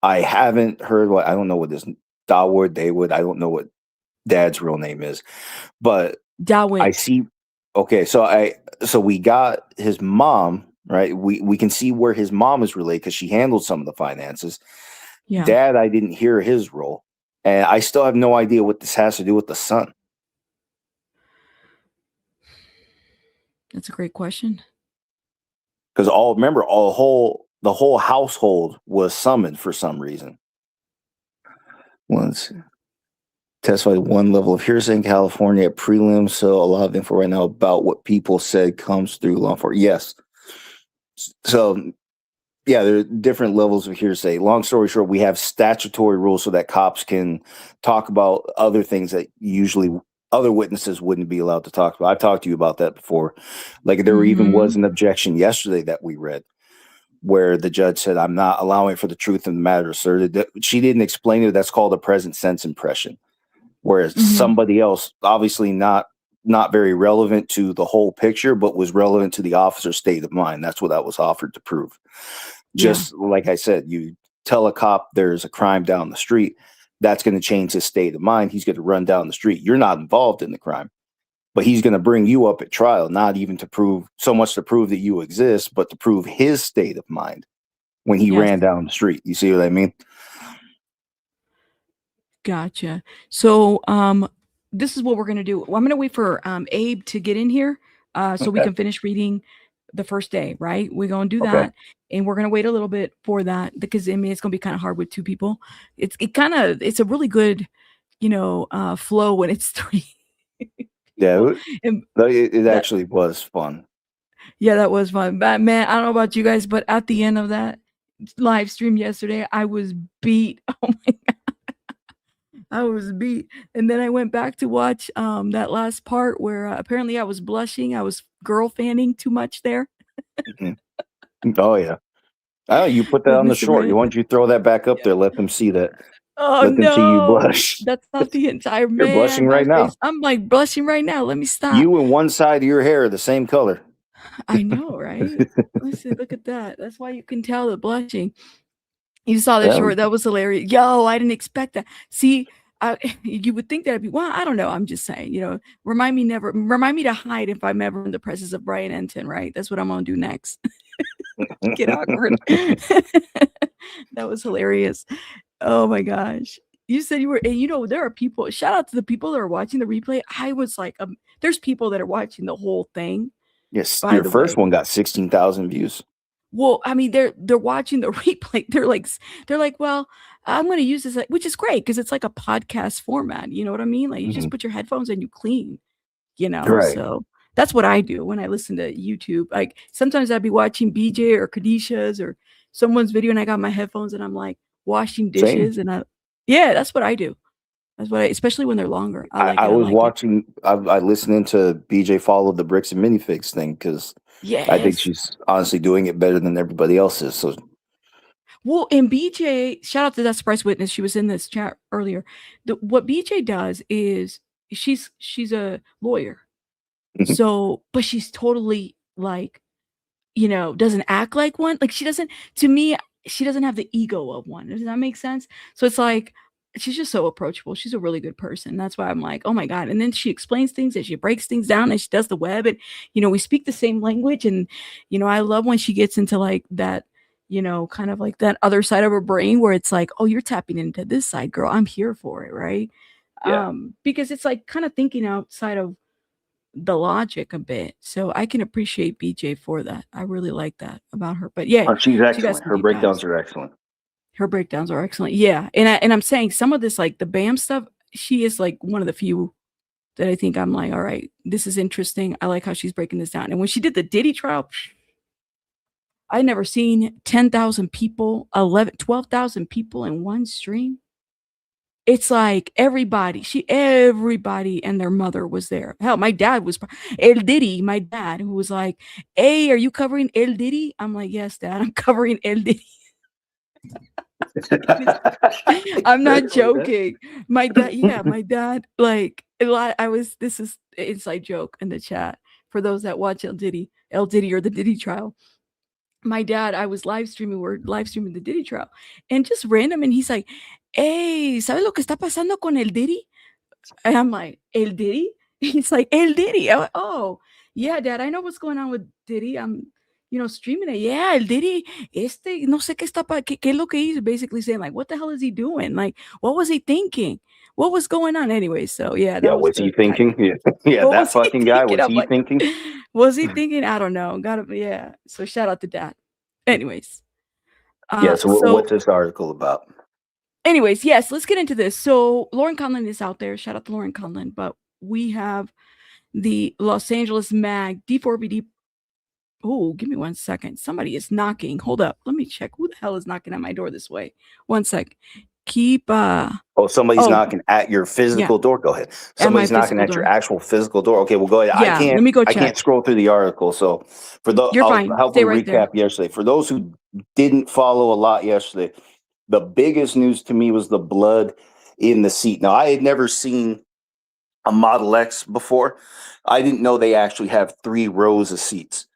I haven't heard I don't know what this Dawood, Daywood, I don't know what dad's real name is, but I Dawit. see. Okay, so we got his mom, right? We can see where his mom is related because she handled some of the finances. Yeah. Dad, I didn't hear his role, and I still have no idea what this has to do with the son. That's a great question. Because remember, the whole household was summoned for some reason. Once testified one level of hearsay in California at prelims, so a lot of info right now about what people said comes through law enforcement. Yes. So yeah, there are different levels of hearsay. Long story short, we have statutory rules so that cops can talk about other things that usually other witnesses wouldn't be allowed to talk about. I've talked to you about that before. Like there even was Mhm. an objection yesterday that we read where the judge said, I'm not allowing for the truth of the matter asserted. She didn't explain it. That's called a present sense impression. Whereas Mhm. somebody else, obviously not very relevant to the whole picture, but was relevant to the officer's state of mind. That's what that was offered to prove. Yeah. Just like I said, you tell a cop there's a crime down the street, that's going to change his state of mind. He's going to run down the street. You're not involved in the crime, but he's going to bring you up at trial, not even to prove so much to prove that you exist, but to prove his state of mind when he Yes. ran down the street. You see what I mean? Gotcha. So, this is what we're gonna do. Well, I'm gonna wait for Abe to get in here, so we Okay. can finish reading the first day, right? We're gonna do Okay. that, and we're gonna wait a little bit for that because I mean it's gonna be kind of hard with two people. It's a really good, flow when it's three Yeah. people. And It that actually was fun. yeah, that was fun. But man, I don't know about you guys, but at the end of that live stream yesterday, I was beat. Oh my I was beat. And then I went back to watch that last part where apparently I was blushing. I was girl fanning too much there Mhm. Oh yeah. Oh, you put that with on the Mr. short. You Ray. Why don't you throw that back up Yeah. there? Let them see that. Oh Let them see you no, blush. that's not the entire You're blushing man. My right now. face. I'm like blushing right now. Let me stop. You and one side of your hair are the same color. I know, right? Listen, look at that. That's why you can tell the blushing. You saw the Yeah. short. That was hilarious. Yo, I didn't expect that. See, you would think that I'd be, well, I don't know. I'm just saying, remind me to hide if I'm ever in the presence of Brian Enton, right? That's what I'm gonna do next. Get awkward. That was hilarious. Oh my gosh. You said you were, and there are people, shout out to the people that are watching the replay. I was like, there's people that are watching the whole thing, Yes, by your the first way. one got 16,000 views. Well, I mean, they're watching the replay. They're like, well, I'm going to use this, which is great because it's like a podcast format. You know what I mean? Like you just Mhm. put your headphones and you clean. Right. So that's what I do when I listen to YouTube. Like sometimes I'd be watching BJ or Kadisha's or someone's video, and I got my headphones and I'm like washing Same. dishes, yeah, that's what I do. Especially when they're longer. I like I it. I was like it. watching. I listening to BJ follow the bricks and minifigs thing because I think Yes. she's honestly doing it better than everybody else is. So Well, and BJ, shout out to that surprise witness. She was in this chat earlier. What BJ does is she's a lawyer. So, but she's totally like, doesn't act like one. Like to me, she doesn't have the ego of one. Does that make sense? So it's like, she's just so approachable. She's a really good person. That's why I'm like, oh my God. And then she explains things and she breaks things down and she does the web and, we speak the same language. And, I love when she gets into like that, kind of like that other side of her brain where it's like, oh, you're tapping into this side, girl. I'm here for it. Right. Yeah. Because it's like kind of thinking outside of the logic a bit. So I can appreciate BJ for that. I really like that about her. But yeah, She's she got excellent. some Her deep breakdowns dives. are excellent. Her breakdowns are excellent. Yeah. And I'm saying some of this, like the BAM stuff, she is like one of the few that I think I'm like, all right, this is interesting. I like how she's breaking this down. And when she did the Diddy trial, I never seen 10,000 people, 12,000 people in one stream. It's like everybody and their mother was there. Hell, my dad was El Diddy, my dad, who was like, hey, are you covering El Diddy? I'm like, yes, Dad, I'm covering El Diddy. I'm not joking. My dad, like, this is an inside joke in the chat for those that watch El Diddy or the Diddy trial. My dad, we're live streaming the Diddy trial, and just random, and he's like, hey, ¿sabes lo que está pasando con El Diddy? And I'm like, El Diddy? He's like, El Diddy. I'm like, oh, yeah, Dad, I know what's going on with Diddy. I'm, streaming it. Yeah, El Diddy, no sé qué está, qué es lo que he's basically saying, like, what the hell is he doing? Like, what was he thinking? What was going on anyway? So, yeah, that was was he thinking? Yeah, what that was he fucking guy, thinking? was I'm he like, thinking? was he thinking? I don't know. Yeah. So, shout out to Dad. Anyways. Yeah, so what's this article about? Anyways, yes, let's get into this. So Lauren Conlon is out there. Shout out to Lauren Conlon. But we have the Los Angeles Mag D4vd. Oh, give me 1 second. Somebody is knocking. Hold up. Let me check. Who the hell is knocking at my door this way? 1 sec. Somebody's knocking at your physical door. Go ahead. Somebody's knocking at your actual physical door. Okay, well, go ahead. Yeah, let me go check. I can't scroll through the article. So You're fine. I'll help Stay you right recap yesterday. For those who didn't follow a lot yesterday, the biggest news to me was the blood in the seat. Now, I had never seen a Model X before. I didn't know they actually have 3 rows of seats.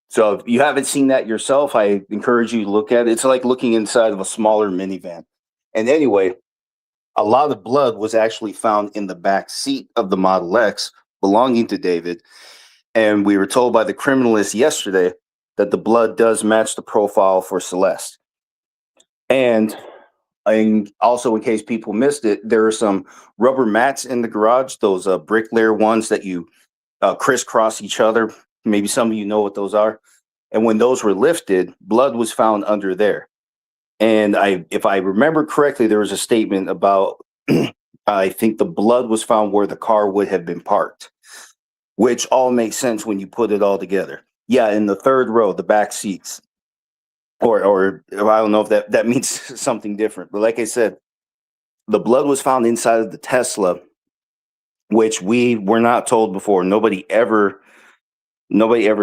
So if you haven't seen that yourself, I encourage you to look at it. It's like looking inside of a smaller minivan. And anyway, a lot of blood was actually found in the back seat of the Model X belonging to David. And we were told by the criminalist yesterday that the blood does match the profile for Celeste. And also, in case people missed it, there are some rubber mats in the garage, those bricklayer ones that you crisscross each other. Maybe some of you know what those are. And when those were lifted, blood was found under there. And if I remember correctly, there was a statement about, I think the blood was found where the car would have been parked, which all makes sense when you put it all together. Yeah, in the 3rd row, the back seats. Or I don't know if that means something different. But like I said, the blood was found inside of the Tesla, which we were not told before. Nobody ever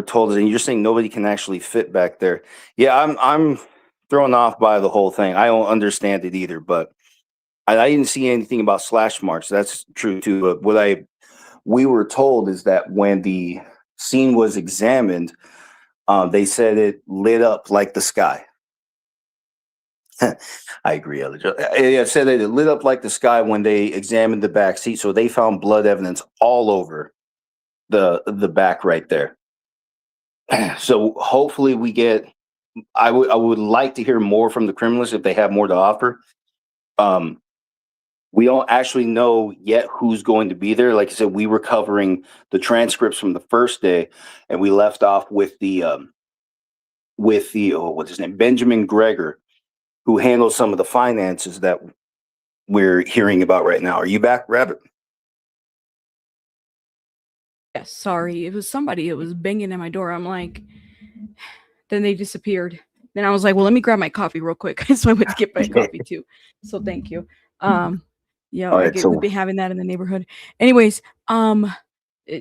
told us. And you're saying nobody can actually fit back there. Yeah, I'm thrown off by the whole thing. I don't understand it either, but I didn't see anything about slash marks. That's true too. But what we were told is that when the scene was examined, they said it lit up like the sky. I agree. It said that it lit up like the sky when they examined the back seat. So they found blood evidence all over the back right there. So hopefully we get. I would like to hear more from the criminalists if they have more to offer. We don't actually know yet who's going to be there. Like I said, we were covering the transcripts from the first day, and we left off with the what's his name, Benjamin Gregor, who handles some of the finances that we're hearing about right now. Are you back, Rabbit? Yes, sorry. It was somebody. It was banging at my door. I'm like, then they disappeared. Then I was like, well, let me grab my coffee real quick. So I went to get my coffee too. So thank you. We've been having that in the neighborhood. Anyways,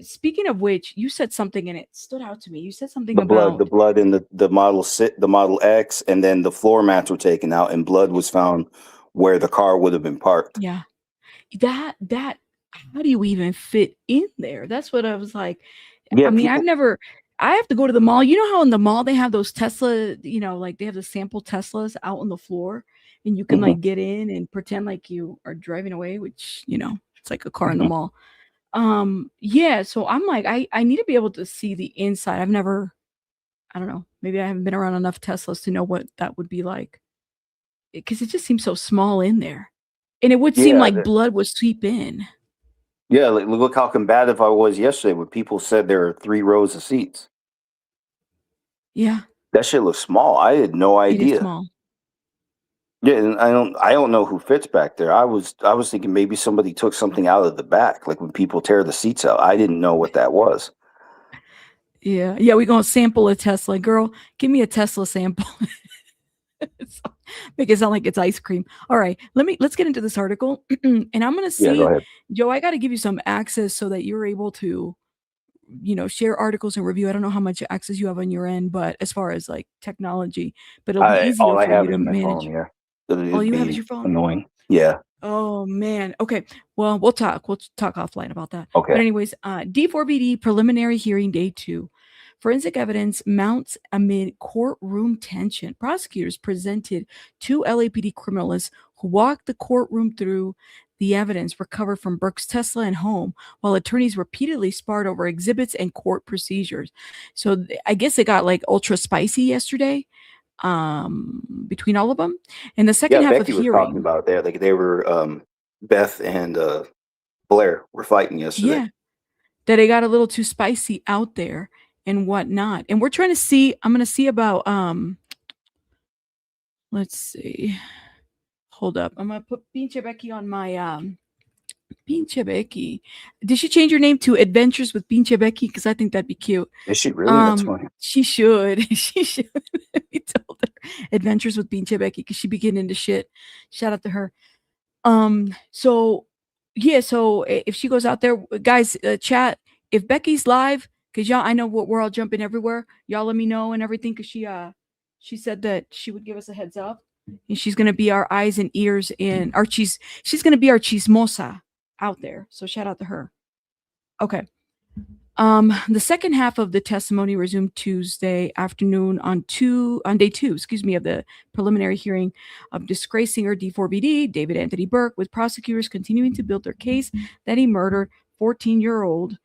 speaking of which, you said something and it stood out to me. You said something about the blood in the Model X, and then the floor mats were taken out, and blood was found where the car would have been parked. Yeah, that how do you even fit in there? That's what I was like. Yeah, I mean, people. I have to go to the mall. You know how in the mall they have those Tesla, like they have the sample Teslas out on the floor and you can Mhm. like get in and pretend like you are driving away, which, it's like a car in the mall. Yeah, so I'm like, I need to be able to see the inside. I don't know, maybe I haven't been around enough Teslas to know what that would be like. Because it just seems so small in there. And it would seem Yeah, like blood would sweep in. yeah. Like, look how combative I was yesterday when people said there are 3 rows of seats. Yeah, That shit looks small. I had no it is idea. small. Yeah, and I don't know who fits back there. I was thinking maybe somebody took something out of the back, like when people tear the seats out. I didn't know what that was. Yeah, yeah, we're gonna sample a Tesla. Girl, give me a Tesla sample. So, make it sound like it's ice cream. All right, let's get into this article. And I'm gonna Yeah, go see, ahead. Joe, I gotta give you some access so that you're able to, share articles and review. I don't know how much access you have on your end, but as far as like technology, but it'll be All easier I for you have to is my phone manage. here. All It'd you have is be your phone? annoying. Yeah. Oh man. Okay. Well, we'll talk. We'll talk offline about that. But Okay. anyways, D4vd preliminary hearing day 2. Forensic evidence mounts amid courtroom tension. Prosecutors presented 2 LAPD criminalists who walked the courtroom through the evidence recovered from Burke's Tesla and home, while attorneys repeatedly sparred over exhibits and court procedures. So I guess it got like ultra spicy yesterday, between all of them. In the second Yeah, half of Becky was talking hearing, about it there. Like they were Beth and Blair were fighting yesterday. yeah, that it got a little too spicy out there and whatnot. And we're trying to see, I'm gonna see about let's see. Hold up. I'm gonna put Pinche Becky on my Pinche Becky. Did she change her name to Adventures with Pinche Becky? Because I think that'd be cute. Is she really? That's funny. She should. She should. We told her Adventures with Pinche Becky because she be getting into shit. Shout out to her. So yeah, so if she goes out there, guys, chat. If Becky's live, cause y'all, I know we're all jumping everywhere. Y'all let me know and everything, cause she said that she would give us a heads up, and she's gonna be our eyes and ears and our cheese. She's gonna be our chismosa out there. So shout out to her. Okay. The second half of the testimony resumed Tuesday afternoon on day 2, of the preliminary hearing of disgraced singer D4vd David Anthony Burke, with prosecutors continuing to build their case that he murdered 14-year-old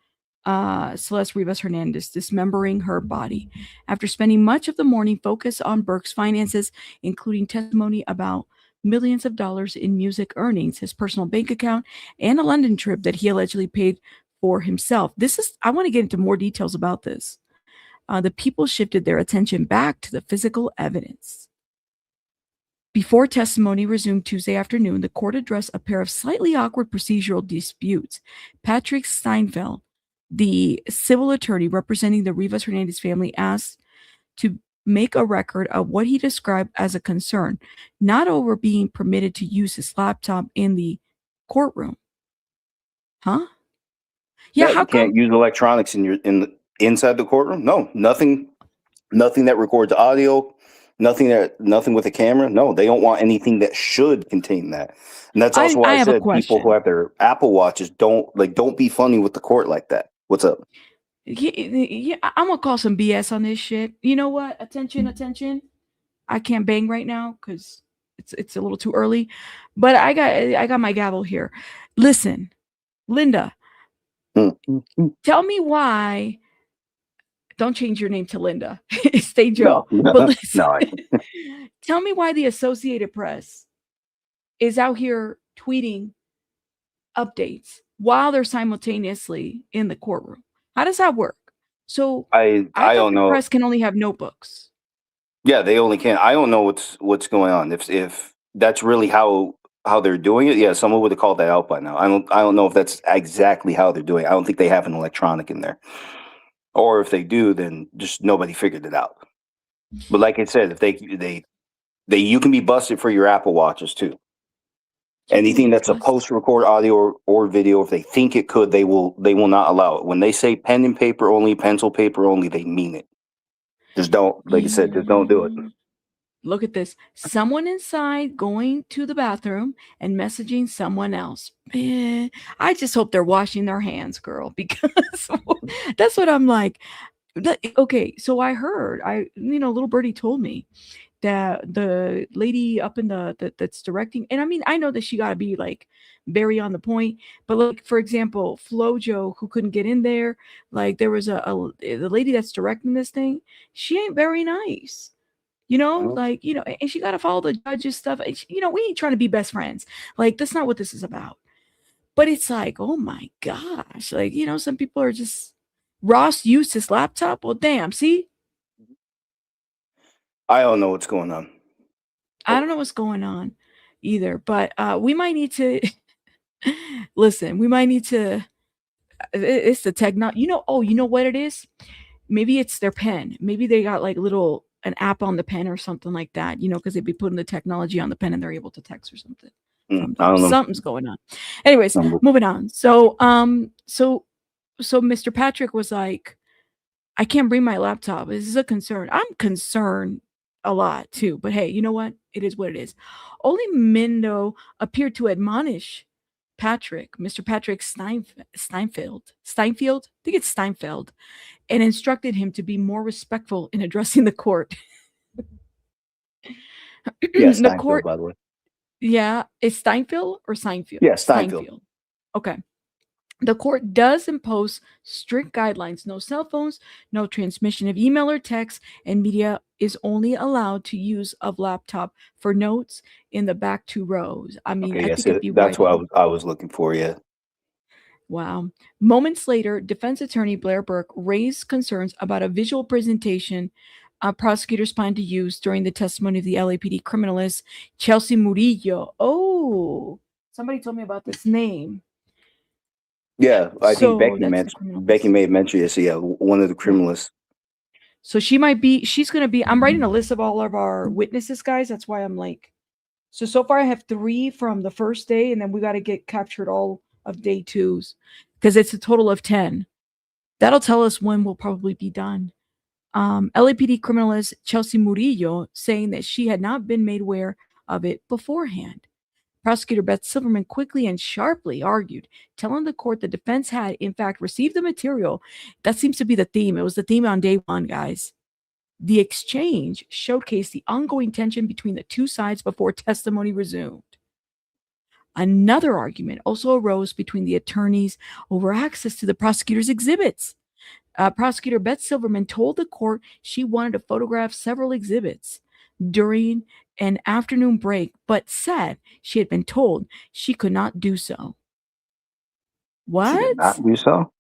Celeste Rivas Hernandez, dismembering her body. After spending much of the morning focused on Burke's finances, including testimony about millions of dollars in music earnings, his personal bank account, and a London trip that he allegedly paid for himself. I want to get into more details about this. The people shifted their attention back to the physical evidence. Before testimony resumed Tuesday afternoon, the court addressed a pair of slightly awkward procedural disputes. Patrick Steinfeld, the civil attorney representing the Rivas Hernandez family, asked to make a record of what he described as a concern, not over being permitted to use his laptop in the courtroom. Huh? Yeah, Yeah, how you come? can't use electronics inside the courtroom. No, nothing that records audio, nothing with a camera. No, they don't want anything that should contain that. And that's also why I I have a said people who question. have their Apple Watches don't be funny with the court like that. What's up? Yeah, I'm gonna call some BS on this shit. You know what? Attention, attention. I can't bang right now because it's a little too early. But I got my gavel here. Listen, Linda, Mm. tell me why. Don't change your name to Linda. Stay No, Joe. But listen, no. tell me why the Associated Press is out here tweeting updates while they're simultaneously in the courtroom. How does that work? So I I thought don't the know. press can only have notebooks. Yeah, they only can. I don't know what's going on. If that's really how they're doing it, yeah, someone would have called that out by now. I don't know if that's exactly how they're doing it. I don't think they have an electronic in there. Or if they do, then just nobody figured it out. But like I said, if they you can be busted for your Apple Watches too. You can Anything be that's supposed busted. to record audio or video, if they think it could, they will not allow it. When they say pen and paper only, pencil paper only, they mean it. Just don't, like I said, just don't do it. Yeah. Look at this. Someone inside going to the bathroom and messaging someone else. Man, I just hope they're washing their hands, girl, because that's what I'm like. Okay, so I heard, little birdie told me that the lady up in that's directing, and I mean, I know that she got to be like very on the point, but like for example, Flojo, who couldn't get in there, like there was the lady that's directing this thing, she ain't very nice. Like, and she got to follow the judge's stuff. We ain't trying to be best friends. Like, that's not what this is about. But it's like, oh my gosh. Like, some people are just, Ross used his laptop. Well, damn, see? I don't know what's going on. I don't know what's going on either. But we might need to, listen, we might need to, it's the technology. You know what it is? Maybe it's their pen. Maybe they got like an app on the pen or something like that, because they'd be putting the technology on the pen and they're able to text or something. I don't know. Something's going on. Anyways, moving on. So Mr. Patrick was like, I can't bring my laptop. This is a concern. I'm concerned a lot too, but hey, you know what? It is what it is. Only Mindo appeared to admonish Mr. Patrick Steinfeld. I think it's Steinfeld, and instructed him to be more respectful in addressing the court. Yeah, Steinfeld, by the way. Yeah, is Steinfeld or Seinfeld? Yeah, Steinfeld. Okay. The court does impose strict guidelines. No cell phones, no transmission of email or text, and media is only allowed to use of laptop for notes in the back 2 rows. I mean, okay, I think that's what I was looking for, yeah. Wow. Moments later, defense attorney Blair Burke raised concerns about a visual presentation prosecutors plan to use during the testimony of the LAPD criminalist Chelsea Murillo. Oh, somebody told me about this name. Yeah, I think Becky may have mentioned this. Yeah, one of the criminalists. So she's going to be, I'm writing a list of all of our witnesses, guys. That's why I'm like, so far I have 3 from the first day, and then we got to get captured all of day 2's because it's a total of 10. That'll tell us when we'll probably be done. LAPD criminalist Chelsea Murillo saying that she had not been made aware of it beforehand. Prosecutor Beth Silverman quickly and sharply argued, telling the court the defense had, in fact, received the material. That seems to be the theme. It was the theme on day 1, guys. The exchange showcased the ongoing tension between the 2 sides before testimony resumed. Another argument also arose between the attorneys over access to the prosecutor's exhibits. Prosecutor Beth Silverman told the court she wanted to photograph several exhibits during an afternoon break, but said she had been told she could not do so. What? She could not do so?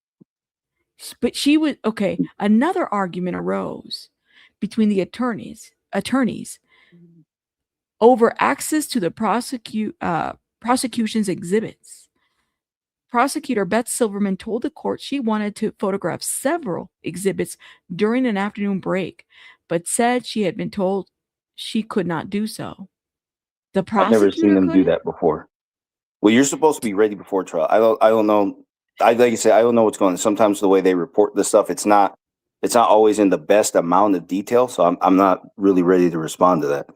But she was, okay, another argument arose between the attorneys over access to the prosecution's exhibits. Prosecutor Beth Silverman told the court she wanted to photograph several exhibits during an afternoon break, but said she had been told she could not do so. The prosecutor I've never seen them do that before. Well, you're supposed to be ready before trial. I don't know. Like you said, I don't know what's going on. Sometimes the way they report the stuff, it's not always in the best amount of detail. So I'm not really ready to respond to that.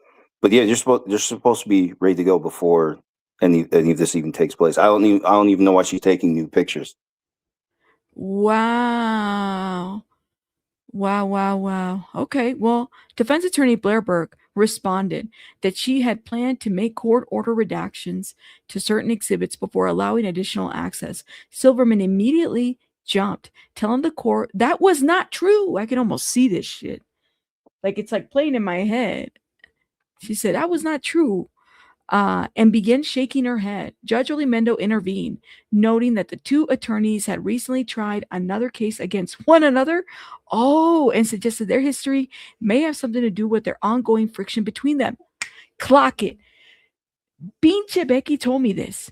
But yeah, you're supposed to be ready to go before any of this even takes place. I don't even know why she's taking new pictures. Wow. Okay, well, defense attorney Blair Burke responded that she had planned to make court order redactions to certain exhibits before allowing additional access. Silverman immediately jumped, telling the court that was not true. I can almost see this shit. Like it's like playing in my head. She said, that was not true. And began shaking her head. Judge Olimendo intervened, noting that the 2 attorneys had recently tried another case against one another. Oh, and suggested their history may have something to do with their ongoing friction between them. Clock it. Pinche Becky told me this.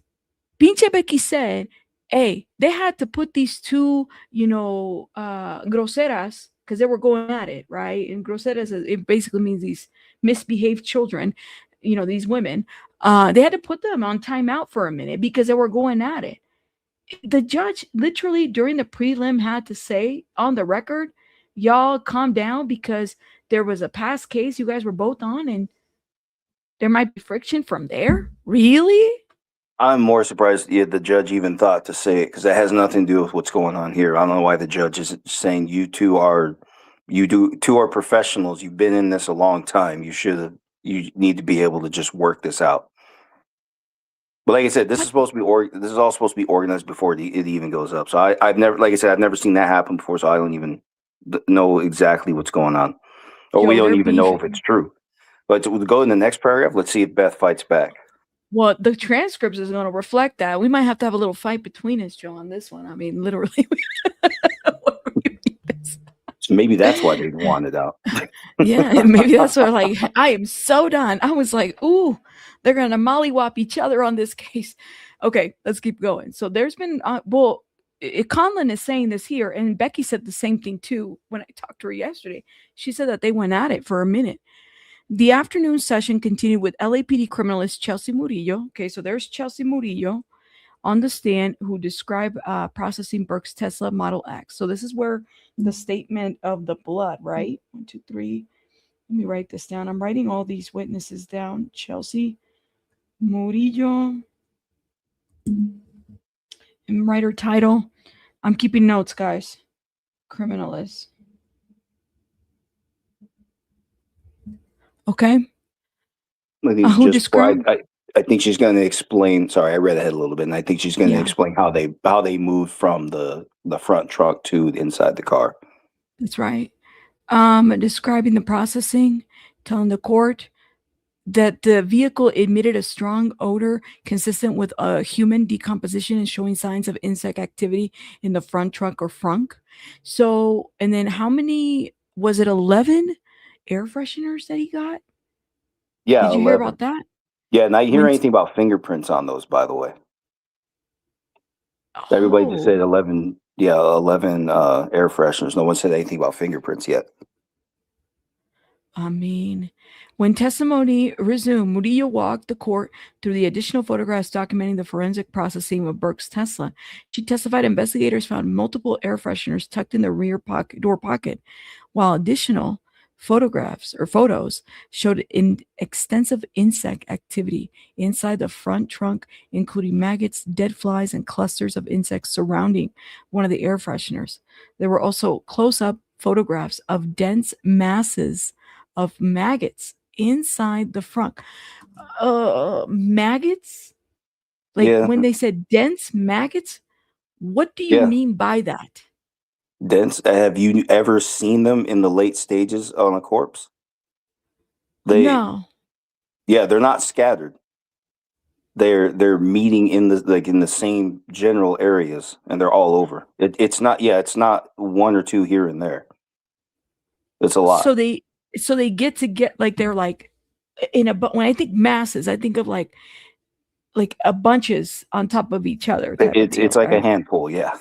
Pinche Becky said, hey, they had to put these 2, groseras, because they were going at it, right? And groseras, it basically means these misbehaved children, these women, they had to put them on timeout for a minute because they were going at it. The judge literally during the prelim had to say on the record, y'all calm down because there was a past case you guys were both on and there might be friction from there. Really? I'm more surprised the judge even thought to say it because it has nothing to do with what's going on here. I don't know why the judge isn't saying you two are professionals. You've been in this a long time. You need to be able to just work this out. But like I said, this is supposed to be this is all supposed to be organized before it even goes up. So I've never, like I said, I've never seen that happen before. So I don't even know exactly what's going on, or we Yo, don't they're even know if beefing. it's true. But to go in the next paragraph, let's see if Beth fights back. Well, the transcripts is going to reflect that. We might have to have a little fight between us, Joe, on this one. I mean, literally. So maybe that's why they want it out. Yeah, maybe that's what, like, I am so done. I was like, ooh, they're going to mollywop each other on this case. Okay, let's keep going. So there's been, Conlon is saying this here, and Becky said the same thing too when I talked to her yesterday. She said that they went at it for a minute. The afternoon session continued with LAPD criminalist Chelsea Murillo. Okay, so there's Chelsea Murillo on the stand who described processing Burke's Tesla Model X. So this is where the statement of the blood, right? 1, 2, 3. Let me write this down. I'm writing all these witnesses down. Chelsea Murillo. And write her title. I'm keeping notes, guys. Criminalist. Okay. Who described? I think she's going to explain. Sorry, I read ahead a little bit, and I think she's going to explain how they moved from the front trunk to inside the car. That's right. Describing the processing, telling the court that the vehicle emitted a strong odor consistent with human decomposition and showing signs of insect activity in the front trunk or frunk. So, and then how many was it? 11 air fresheners that he got? Yeah, did you 11. hear about that? Yeah, and I hear anything about fingerprints on those, by the way. Everybody just said 11. Yeah, 11 air fresheners. No one said anything about fingerprints yet. I mean, when testimony resumed, Murillo walked the court through the additional photographs documenting the forensic processing of Burke's Tesla. She testified investigators found multiple air fresheners tucked in the rear door pocket, while additional photos showed extensive insect activity inside the front trunk, including maggots, dead flies, and clusters of insects surrounding one of the air fresheners. There were also close-up photographs of dense masses of maggots inside the front. Maggots? Like when they said dense maggots, what do you mean by that? Dense? Have you ever seen them in the late stages on a corpse? No. Yeah, they're not scattered. They're meeting in the same general areas, and they're all over. It's not one or two here and there. It's a lot. So they get like they're like but when I think masses, I think of like a bunches on top of each other. It's like a handful, yeah.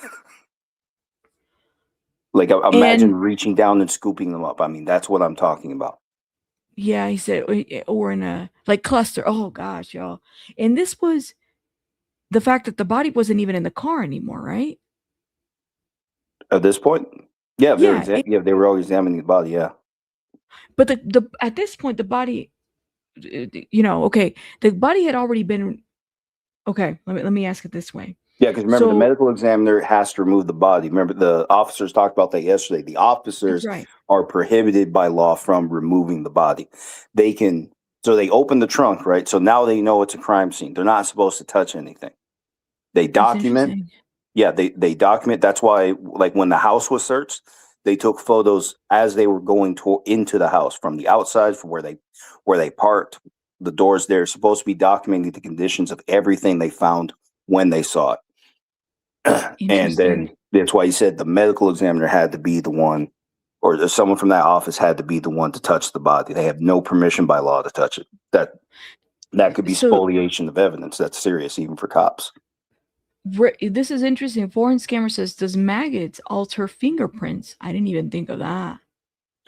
Like imagine reaching down and scooping them up. I mean, that's what I'm talking about. Yeah, he said, or in a like cluster. Oh gosh, y'all. And this was the fact that the body wasn't even in the car anymore, right? At this point, yeah, they were all examining the body, yeah. But the at this point, the body, okay, the body had already been. Okay, let me ask it this way. Yeah, because remember, the medical examiner has to remove the body. Remember, the officers talked about that yesterday. The officers are prohibited by law from removing the body. So they open the trunk, right? So now they know it's a crime scene. They're not supposed to touch anything. They document. Yeah, they document. That's why, like when the house was searched, they took photos as they were going into the house from the outside, from where they parked. The doors. They're supposed to be documenting the conditions of everything they found when they saw it. And then that's why he said the medical examiner had to be the one, or someone from that office had to be the one to touch the body. They have no permission by law to touch it. That could be spoliation of evidence. That's serious, even for cops. This is interesting. Foreign Scammer says, does maggots alter fingerprints? I didn't even think of that.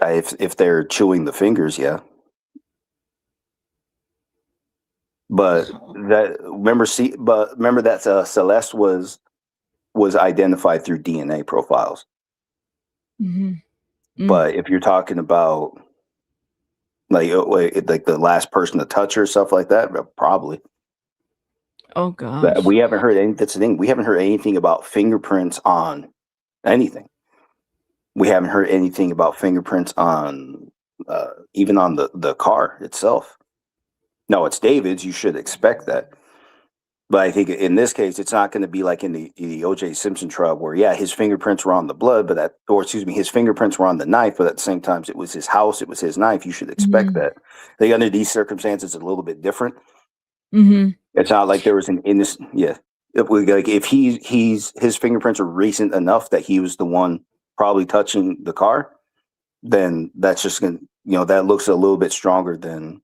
If they're chewing the fingers, yeah. But remember that Celeste was identified through DNA profiles. Mm-hmm. But if you're talking about Like the last person to touch her, stuff like that. Probably. Oh But gosh. we haven't heard any. That's the thing. We haven't heard anything about fingerprints on anything. We haven't heard anything about fingerprints on even on the car itself. No, it's David's. You should expect that. But I think in this case, it's not going to be like in the O.J. Simpson trial where, yeah, his fingerprints were on the blood, his fingerprints were on the knife, but at the same time, it was his house, it was his knife. You should expect Mm-hmm. that. I think under these circumstances, it's a little bit different. Mm-hmm. It's not like there was an innocent, yeah. If his fingerprints are recent enough that he was the one probably touching the car, then that's just gonna, that looks a little bit stronger than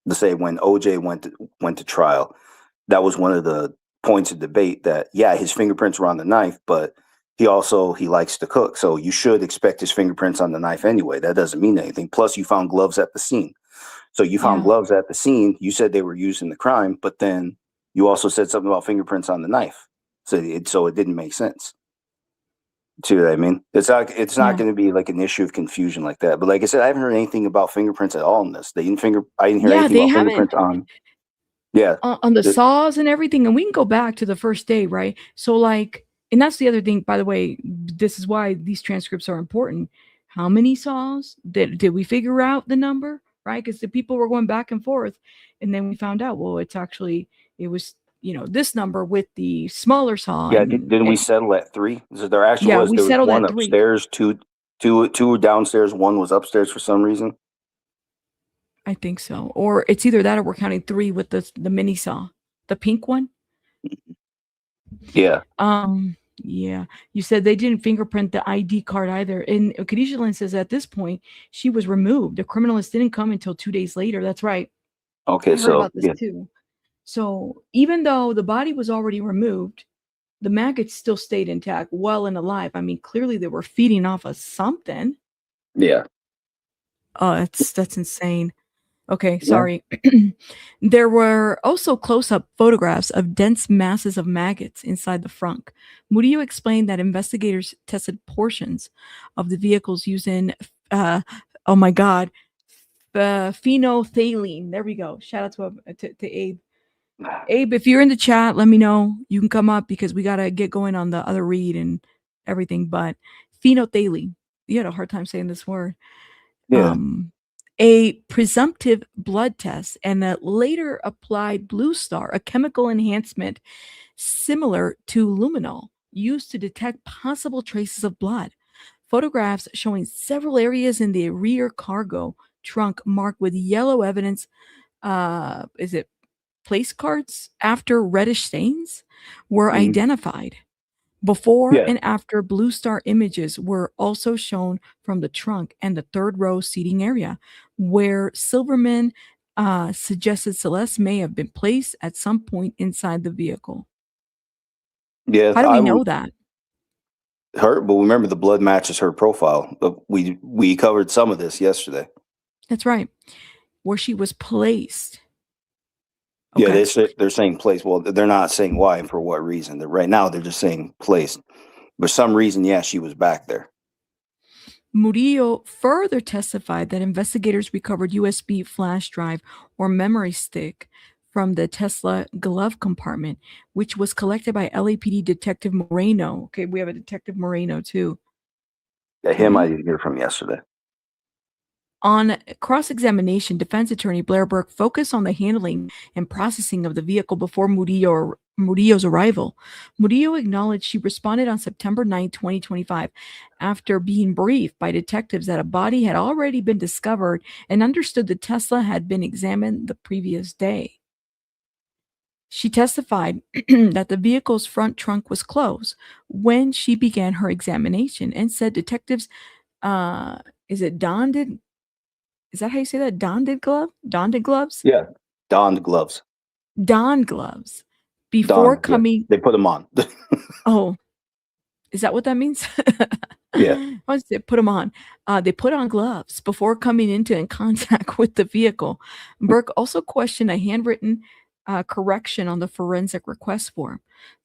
to say when OJ went to trial. That was one of the points of debate that, yeah, his fingerprints were on the knife, but he likes to cook. So you should expect his fingerprints on the knife anyway. That doesn't mean anything. Plus you found gloves at the scene. So you found Yeah. gloves at the scene. You said they were used in the crime, but then you also said something about fingerprints on the knife. So it didn't make sense. See what I mean? It's not Yeah. going to be like an issue of confusion like that. But like I said, I haven't heard anything about fingerprints at all in this. I didn't hear Yeah, anything they about haven't fingerprints on. Yeah. on the saws and everything, and we can go back to the first day, right? So like, and that's the other thing, by the way, this is why these transcripts are important. How many saws did we figure out the number, right? Because the people were going back and forth, and then we found out, well, it was this number with the smaller saw, Yeah, and, didn't we settle at 3? So yeah, we there was settled one at 3. upstairs, two downstairs, one was upstairs for some reason. I think so, or it's either that or we're counting 3 with the mini saw, the pink one. Yeah. Yeah. You said they didn't fingerprint the ID card either. And Khadijah Lynn says at this point, she was removed. The criminalist didn't come until 2 days later. That's right. Okay, I heard so about this yeah, too. So even though the body was already removed, the maggots still stayed intact, well and alive. I mean, clearly they were feeding off of something. yeah, Oh, that's insane. Okay, yeah. sorry. There were also close-up photographs of dense masses of maggots inside the frunk. Murillo explained that investigators tested portions of the vehicles using, oh my God, phenolphthalein. There we go. Shout out to Abe. Abe, if you're in the chat, let me know. You can come up because we got to get going on the other read and everything. But phenolphthalein, you had a hard time saying this word. Yeah. A presumptive blood test and a later applied Blue Star, a chemical enhancement similar to luminol used to detect possible traces of blood. Photographs showing several areas in the rear cargo trunk marked with yellow evidence, is it place cards after reddish stains, were Mhm. identified. Before Yeah. and after Blue Star images were also shown from the trunk and the third row seating area, where Silverman suggested Celeste may have been placed at some point inside the vehicle. Yeah, How do we know that? her, but remember the blood matches her profile. We covered some of this yesterday. That's right. Where she was placed. Yeah, Okay. they're saying place. Well, they're not saying why and for what reason. Right now, they're just saying place. For some reason, yeah, she was back there. Murillo further testified that investigators recovered USB flash drive or memory stick from the Tesla glove compartment, which was collected by LAPD Detective Moreno. Okay, we have a Detective Moreno too. Yeah, him I Okay. didn't hear from yesterday. On cross-examination, defense attorney Blair Burke focused on the handling and processing of the vehicle before Murillo's arrival. Murillo acknowledged she responded on September 9, 2025, after being briefed by detectives that a body had already been discovered and understood the Tesla had been examined the previous day. She testified that the vehicle's front trunk was closed when she began her examination and said detectives, is it donned? Is that how you say that? Donned glove? Donned gloves? Yeah, donned gloves. Don gloves. Before Donned. Yeah, coming. they put them on. Oh, is that what that means? Yeah. Once they put them on, they put on gloves before coming in contact with the vehicle. Burke also questioned a handwritten correction on the forensic request form.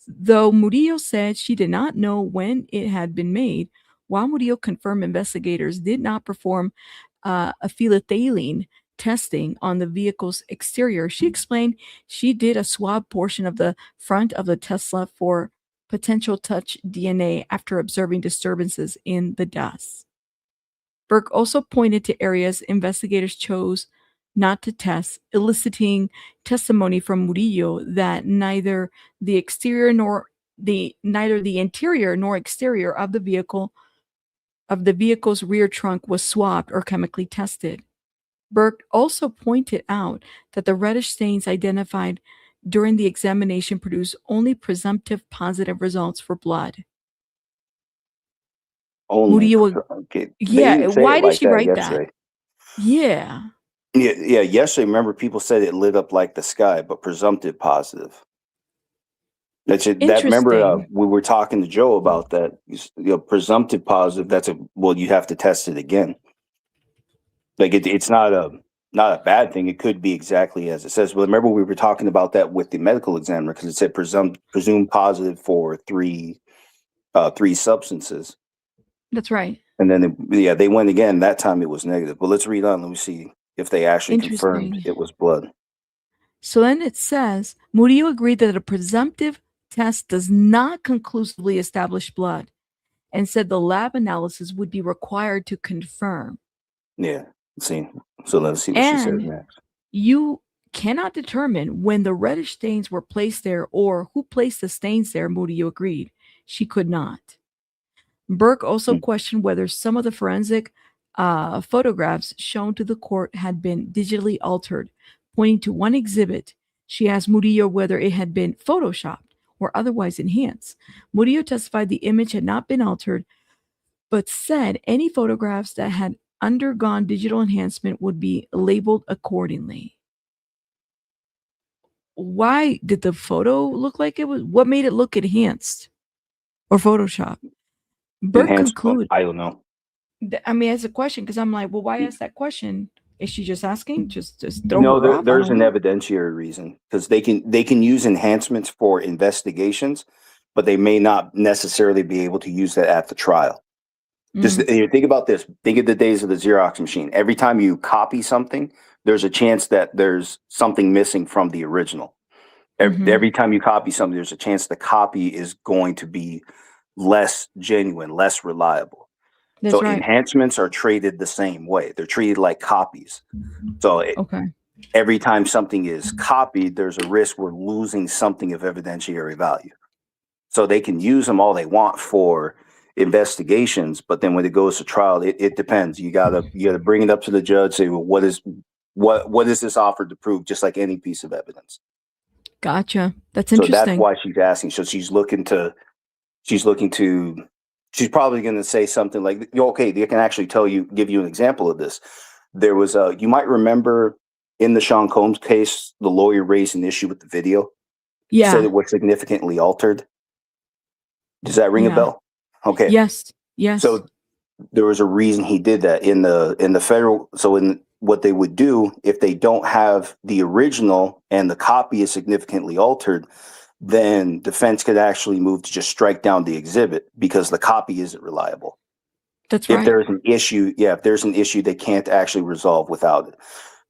Though Murillo said she did not know when it had been made, while Murillo confirmed investigators did not perform a phenolphthalein testing on the vehicle's exterior. She explained she did a swab portion of the front of the Tesla for potential touch DNA after observing disturbances in the dust. Burke also pointed to areas investigators chose not to test, eliciting testimony from Murillo that neither the interior nor exterior of the vehicle's rear trunk was swabbed or chemically tested. Burke also pointed out that the reddish stains identified during the examination produced only presumptive positive results for blood. Only. Murillo, Okay. They yeah, didn't say why it did like she that write that? yesterday. Yeah. Yeah. Yesterday, remember people said it lit up like the sky, but presumptive positive. That's it. That remember Interesting. we were talking to Joe about that. Presumptive positive. You have to test it again. Like it's not a bad thing. It could be exactly as it says. But remember we were talking about that with the medical examiner because it said presumed positive for three substances. That's right. And then they went again. That time it was negative. But let's read on. Let me see if they actually confirmed Interesting. it was blood. So then it says Murillo agreed that a presumptive test does not conclusively establish blood and said the lab analysis would be required to confirm. Yeah. Let's see. So let's see what she says And next. you cannot determine when the reddish stains were placed there or who placed the stains there, Murillo agreed. She could not. Burke also questioned whether some of the forensic photographs shown to the court had been digitally altered, pointing to one exhibit. She asked Murillo whether it had been photoshopped or otherwise enhanced. Murillo testified the image had not been altered, but said any photographs that had undergone digital enhancement would be labeled accordingly. Why did the photo look like it was? What made it look enhanced or Photoshop? Burke concluded. I don't know. I mean, it's a question because I'm like, well, why ask that question? Is she just asking? Just throw No, her off? there's an evidentiary reason because they can use enhancements for investigations, but they may not necessarily be able to use that at the trial. Just think about this. Think of the days of the Xerox machine. Every time you copy something, there's a chance that there's something missing from the original. Every time you copy something, there's a chance the copy is going to be less genuine, less reliable. That's so right. enhancements are treated the same way. They're treated like copies. So every time something is copied, there's a risk we're losing something of evidentiary value. So they can use them all they want for investigations, but then when it goes to trial, it depends. You gotta bring it up to the judge, say, well, what is this offered to prove, just like any piece of evidence. Gotcha. That's interesting. So that's why she's asking. So she's probably going to say something like, okay, they can actually give you an example of this. There was you might remember in the Sean Combs case, the lawyer raised an issue with the video. Yeah. Said it was significantly altered. Does that ring a bell? Okay. Yes. So there was a reason he did that in the federal. So in what they would do if they don't have the original and the copy is significantly altered, then defense could actually move to just strike down the exhibit because the copy isn't reliable. That's right. If there's an issue, they can't actually resolve without it.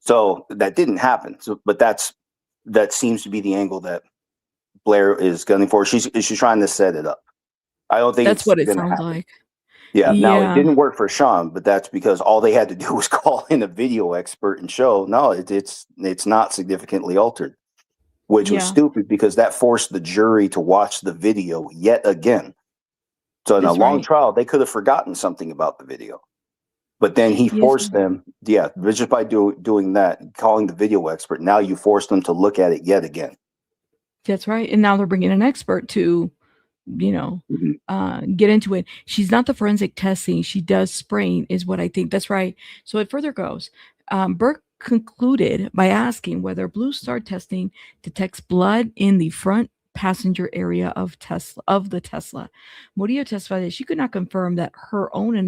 So that didn't happen. So, but that seems to be the angle that Blair is gunning for. She's trying to set it up. I don't think that's what it sounds happen. like. Yeah. Now it didn't work for Sean, but that's because all they had to do was call in a video expert and show no, it's not significantly altered. Which was stupid because that forced the jury to watch the video yet again. So in a long trial, they could have forgotten something about the video. But then he forced them, just by doing that, calling the video expert, now you force them to look at it yet again. That's right. And now they're bringing an expert to, get into it. She's not the forensic testing. She does spraying is what I think. That's right. So it further goes. Burke concluded by asking whether Blue Star testing detects blood in the front passenger area of the Tesla. Murillo testified that she could not confirm that from her own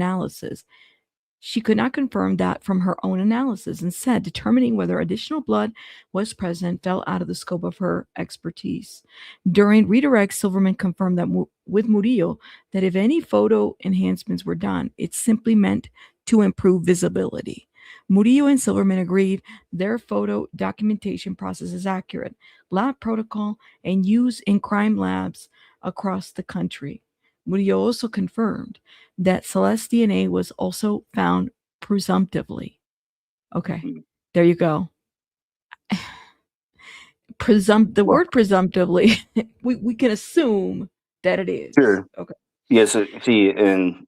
analysis and said determining whether additional blood was present fell out of the scope of her expertise. During redirect, Silverman confirmed that with Murillo that if any photo enhancements were done, it simply meant to improve visibility. Murillo and Silverman agreed their photo documentation process is accurate, lab protocol, and used in crime labs across the country. Murillo also confirmed that Celeste DNA was also found presumptively. Okay, there you go. The Well, word presumptively, we can assume that it is. sure. Okay. Yes. See, and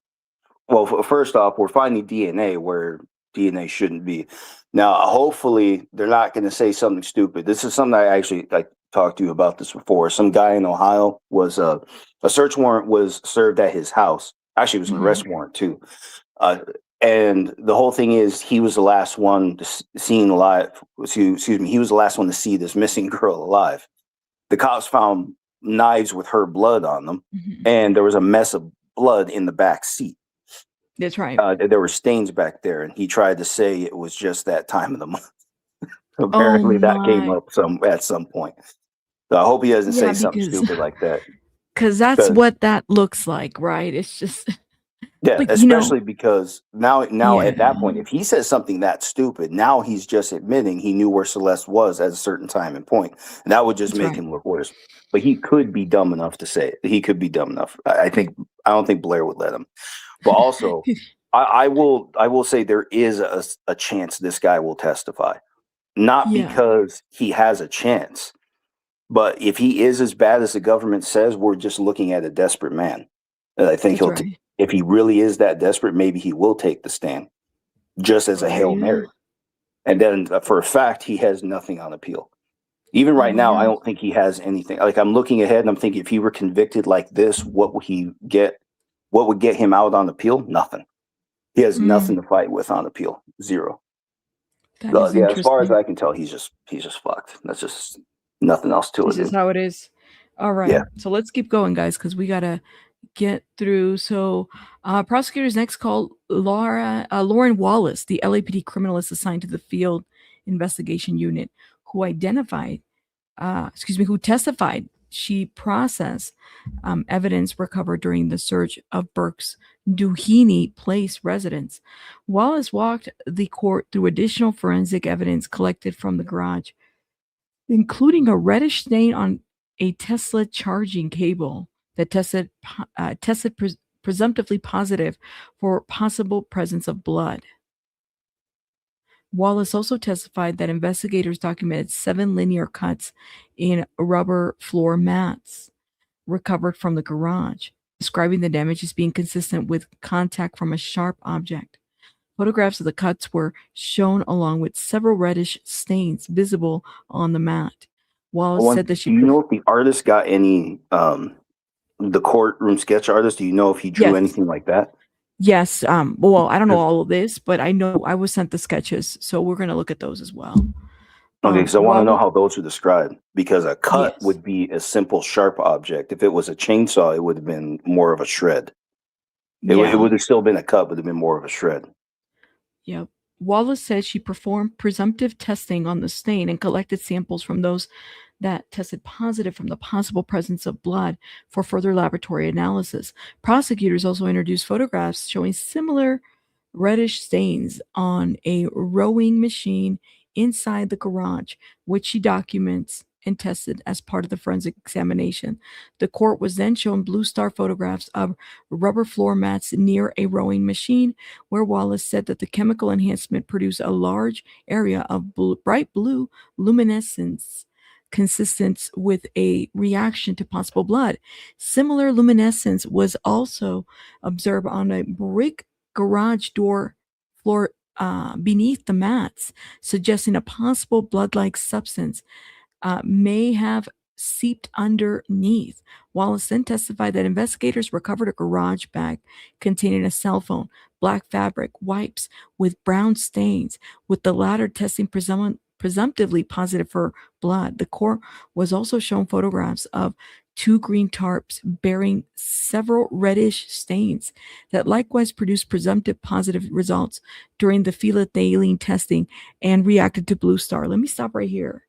well, first off, we're finding DNA where DNA shouldn't be. Now, hopefully, they're not going to say something stupid. This is something I talked to you about this before. Some guy in Ohio was a search warrant was served at his house. Actually, it was an arrest warrant too. And the whole thing is, he was the last one seen alive. Excuse me. He was the last one to see this missing girl alive. The cops found knives with her blood on them, and there was a mess of blood in the back seat. That's right. There were stains back there, and he tried to say it was just that time of the month. Apparently, that came up at some point. So I hope he doesn't say something stupid like that. Because that's what that looks like, right? It's just yeah, especially because now at that point, if he says something that stupid, now he's just admitting he knew where Celeste was at a certain time and point, and that would just make him look worse. But he could be dumb enough to say it. He could be dumb enough. I don't think Blair would let him. But also, I will say there is a chance this guy will testify, not because he has a chance, but if he is as bad as the government says, we're just looking at a desperate man. And I think if he really is that desperate, maybe he will take the stand, just as a Hail Mary. And then for a fact, he has nothing on appeal. Even right now, I don't think he has anything. Like, I'm looking ahead and I'm thinking, if he were convicted like this, what would he get? What would get him out on appeal? Nothing. He has nothing to fight with on appeal. Zero. As far as I can tell, he's just fucked. That's just nothing else to it. This is how it is. All right. Yeah. So let's keep going, guys, because we gotta get through. So prosecutors next called Lauren Wallace, the LAPD criminalist assigned to the field investigation unit, who testified she processed evidence recovered during the search of Burke's Doheny Place residence. Wallace walked the court through additional forensic evidence collected from the garage, including a reddish stain on a Tesla charging cable that tested presumptively positive for possible presence of blood. Wallace also testified that investigators documented 7 linear cuts in rubber floor mats recovered from the garage, describing the damage as being consistent with contact from a sharp object. Photographs of the cuts were shown along with several reddish stains visible on the mat. Wallace said that she... Do you know if the artist got any, the courtroom sketch artist, do you know if he drew anything like that? Yes. Well, I don't know all of this, but I know I was sent the sketches, so we're going to look at those as well. Okay, because I want to know how those are described, because a cut would be a simple sharp object. If it was a chainsaw, it would have been more of a shred. It would have still been a cut, but it would have been more of a shred. Yep. Wallace said she performed presumptive testing on the stain and collected samples from those that tested positive from the possible presence of blood for further laboratory analysis. Prosecutors also introduced photographs showing similar reddish stains on a rowing machine inside the garage, which she documents and tested as part of the forensic examination. The court was then shown Blue Star photographs of rubber floor mats near a rowing machine, where Wallace said that the chemical enhancement produced a large area of bright blue luminescence consistent with a reaction to possible blood. Similar luminescence was also observed on a brick garage door floor beneath the mats, suggesting a possible blood-like substance may have seeped underneath. Wallace then testified that investigators recovered a garage bag containing a cell phone, black fabric, wipes with brown stains, with the latter testing presumptively positive for blood. The court was also shown photographs of 2 green tarps bearing several reddish stains that likewise produced presumptive positive results during the phenolphthalein testing and reacted to Blue Star. Let me stop right here.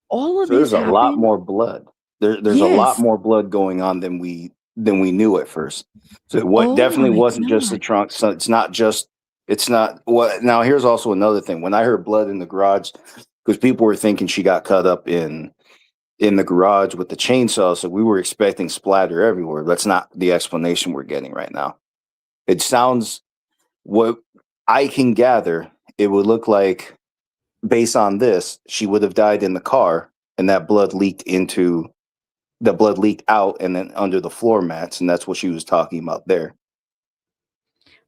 All of this there's a lot more blood. There's a lot more blood going on than we knew at first. So what definitely wasn't just the trunk. So it's not just It's not what now here's also another thing. When I heard blood in the garage, because people were thinking she got cut up in the garage with the chainsaw, so we were expecting splatter everywhere. That's not the explanation we're getting right now. It sounds what I can gather, it would look like based on this, she would have died in the car and that blood leaked out and then under the floor mats, and that's what she was talking about there.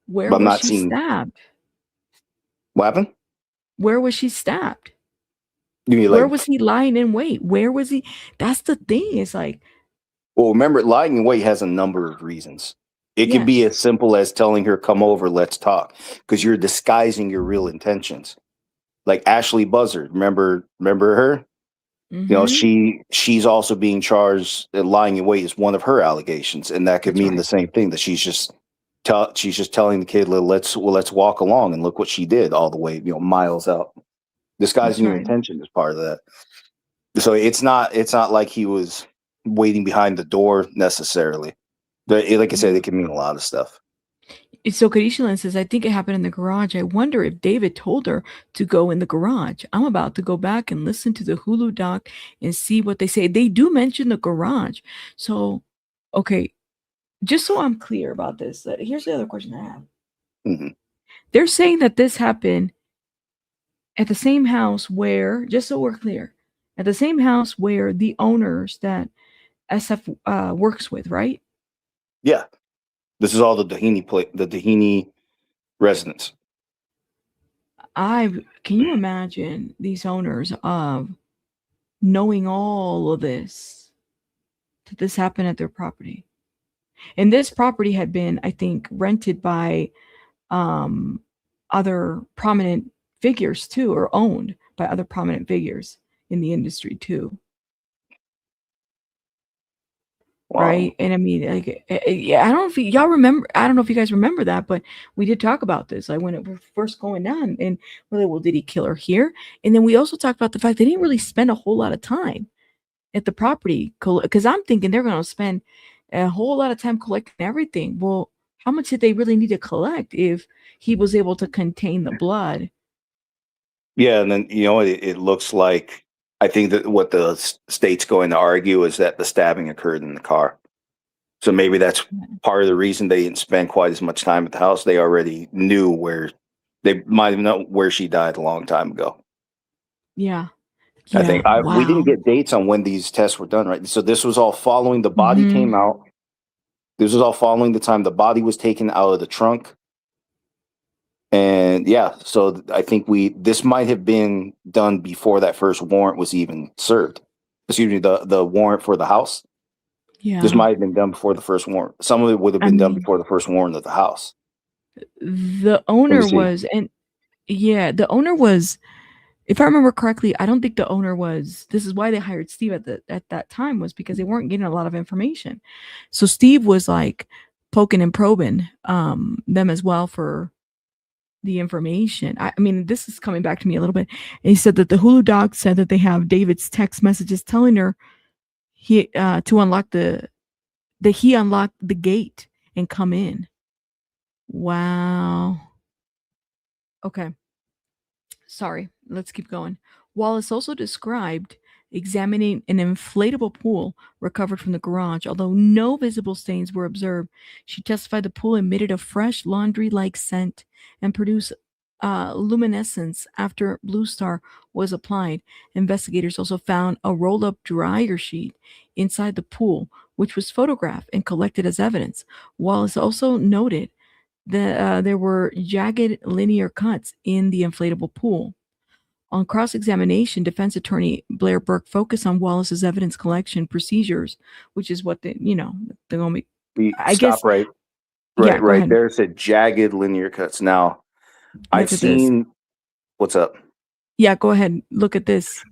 Where But I'm was not she seeing stabbed? what happened. Where was she stabbed? You mean Where like, was he lying in wait? Where was he? That's the thing. It's like, well, remember, lying in wait has a number of reasons. It could be yes. as simple as telling her, come over, let's talk, because you're disguising your real intentions. Like Ashley Buzzard, remember her? You know, Mm-hmm. she's also being charged that lying in wait is one of her allegations, and that could That's mean the right. same thing, that she's just telling the kid, let's walk along, and look what she did all the way, miles out. That's Disguising your right. intention is part of that. So it's not like he was waiting behind the door necessarily. But like I said, Yeah. it can mean a lot of stuff. So Kadishalan says, I think it happened in the garage. I wonder if David told her to go in the garage. I'm about to go back and listen to the Hulu doc and see what they say. They do mention the garage. So, okay, just so I'm clear about this, here's the other question I have. Mm-hmm. They're saying that this happened at the same house where, just so we're clear, at the same house where the owners that SF works with, right? Yeah, this is all the Doheny residents. Can you imagine these owners of knowing all of this, that this happened at their property? And this property had been, I think, rented by um, other prominent figures too, or owned by other prominent figures in the industry too. Wow. Right. And I mean, like, yeah, I don't know if y'all remember, I don't know if you guys remember that, but we did talk about this, like when it was first going down, and we're like, well, did he kill her here? And then we also talked about the fact they didn't really spend a whole lot of time at the property, because I'm thinking they're going to spend a whole lot of time collecting everything. Well, how much did they really need to collect if he was able to contain the blood? Yeah, and then it looks like, I think that what the state's going to argue is that the stabbing occurred in the car. So maybe that's part of the reason they didn't spend quite as much time at the house. They already knew where they might have known where she died a long time ago. Yeah. I Yeah. think we didn't Wow. get dates on when these tests were done, right? So this was all following the body Hmm. came out. This was all following the time the body was taken out of the trunk. And yeah, so I think this might have been done before that first warrant was even served. Excuse me, the warrant for the house. This Yeah. might have been done before the first warrant. Some of it would have I been done mean, before the first warrant of the house. the Let me owner see. was, and yeah, the owner was, if I remember correctly, I don't think the owner was. This is why they hired Steve at that time, was because they weren't getting a lot of information. So Steve was like poking and probing them as well for the information. I mean, this is coming back to me a little bit. And he said that the Hulu doc said that they have David's text messages telling her he to unlock that he unlocked the gate and come in. Wow. Okay. Sorry, let's keep going. Wallace also described examining an inflatable pool recovered from the garage. Although no visible stains were observed, she testified the pool emitted a fresh laundry like scent and produced luminescence after Blue Star was applied. Investigators also found a roll up dryer sheet inside the pool, which was photographed and collected as evidence. Wallace also noted there were jagged linear cuts in the inflatable pool. On cross-examination, defense attorney Blair Burke focused on Wallace's evidence collection procedures, which is what they're going to be. We I stop guess, right, yeah, go right ahead. there. It said jagged linear cuts. Now, I've Look at this. seen. What's up? Yeah, go ahead. Look at this.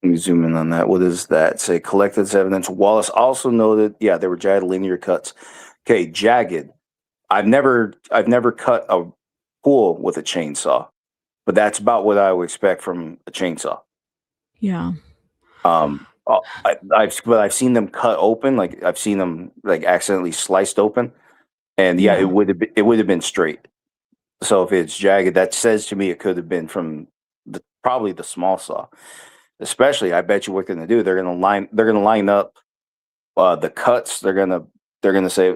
Let me zoom in on that. What does that say? Collected as evidence. Wallace also noted, yeah, there were jagged linear cuts. Okay, jagged. I've never cut a pool with a chainsaw, but that's about what I would expect from a chainsaw. Yeah. I've seen them cut open, like I've seen them like accidentally sliced open, and yeah, Yeah. it would have been straight. So if it's jagged, that says to me it could have been from probably the small saw. Especially, I bet you what they're going to do. They're going to line up the cuts. They're going to say,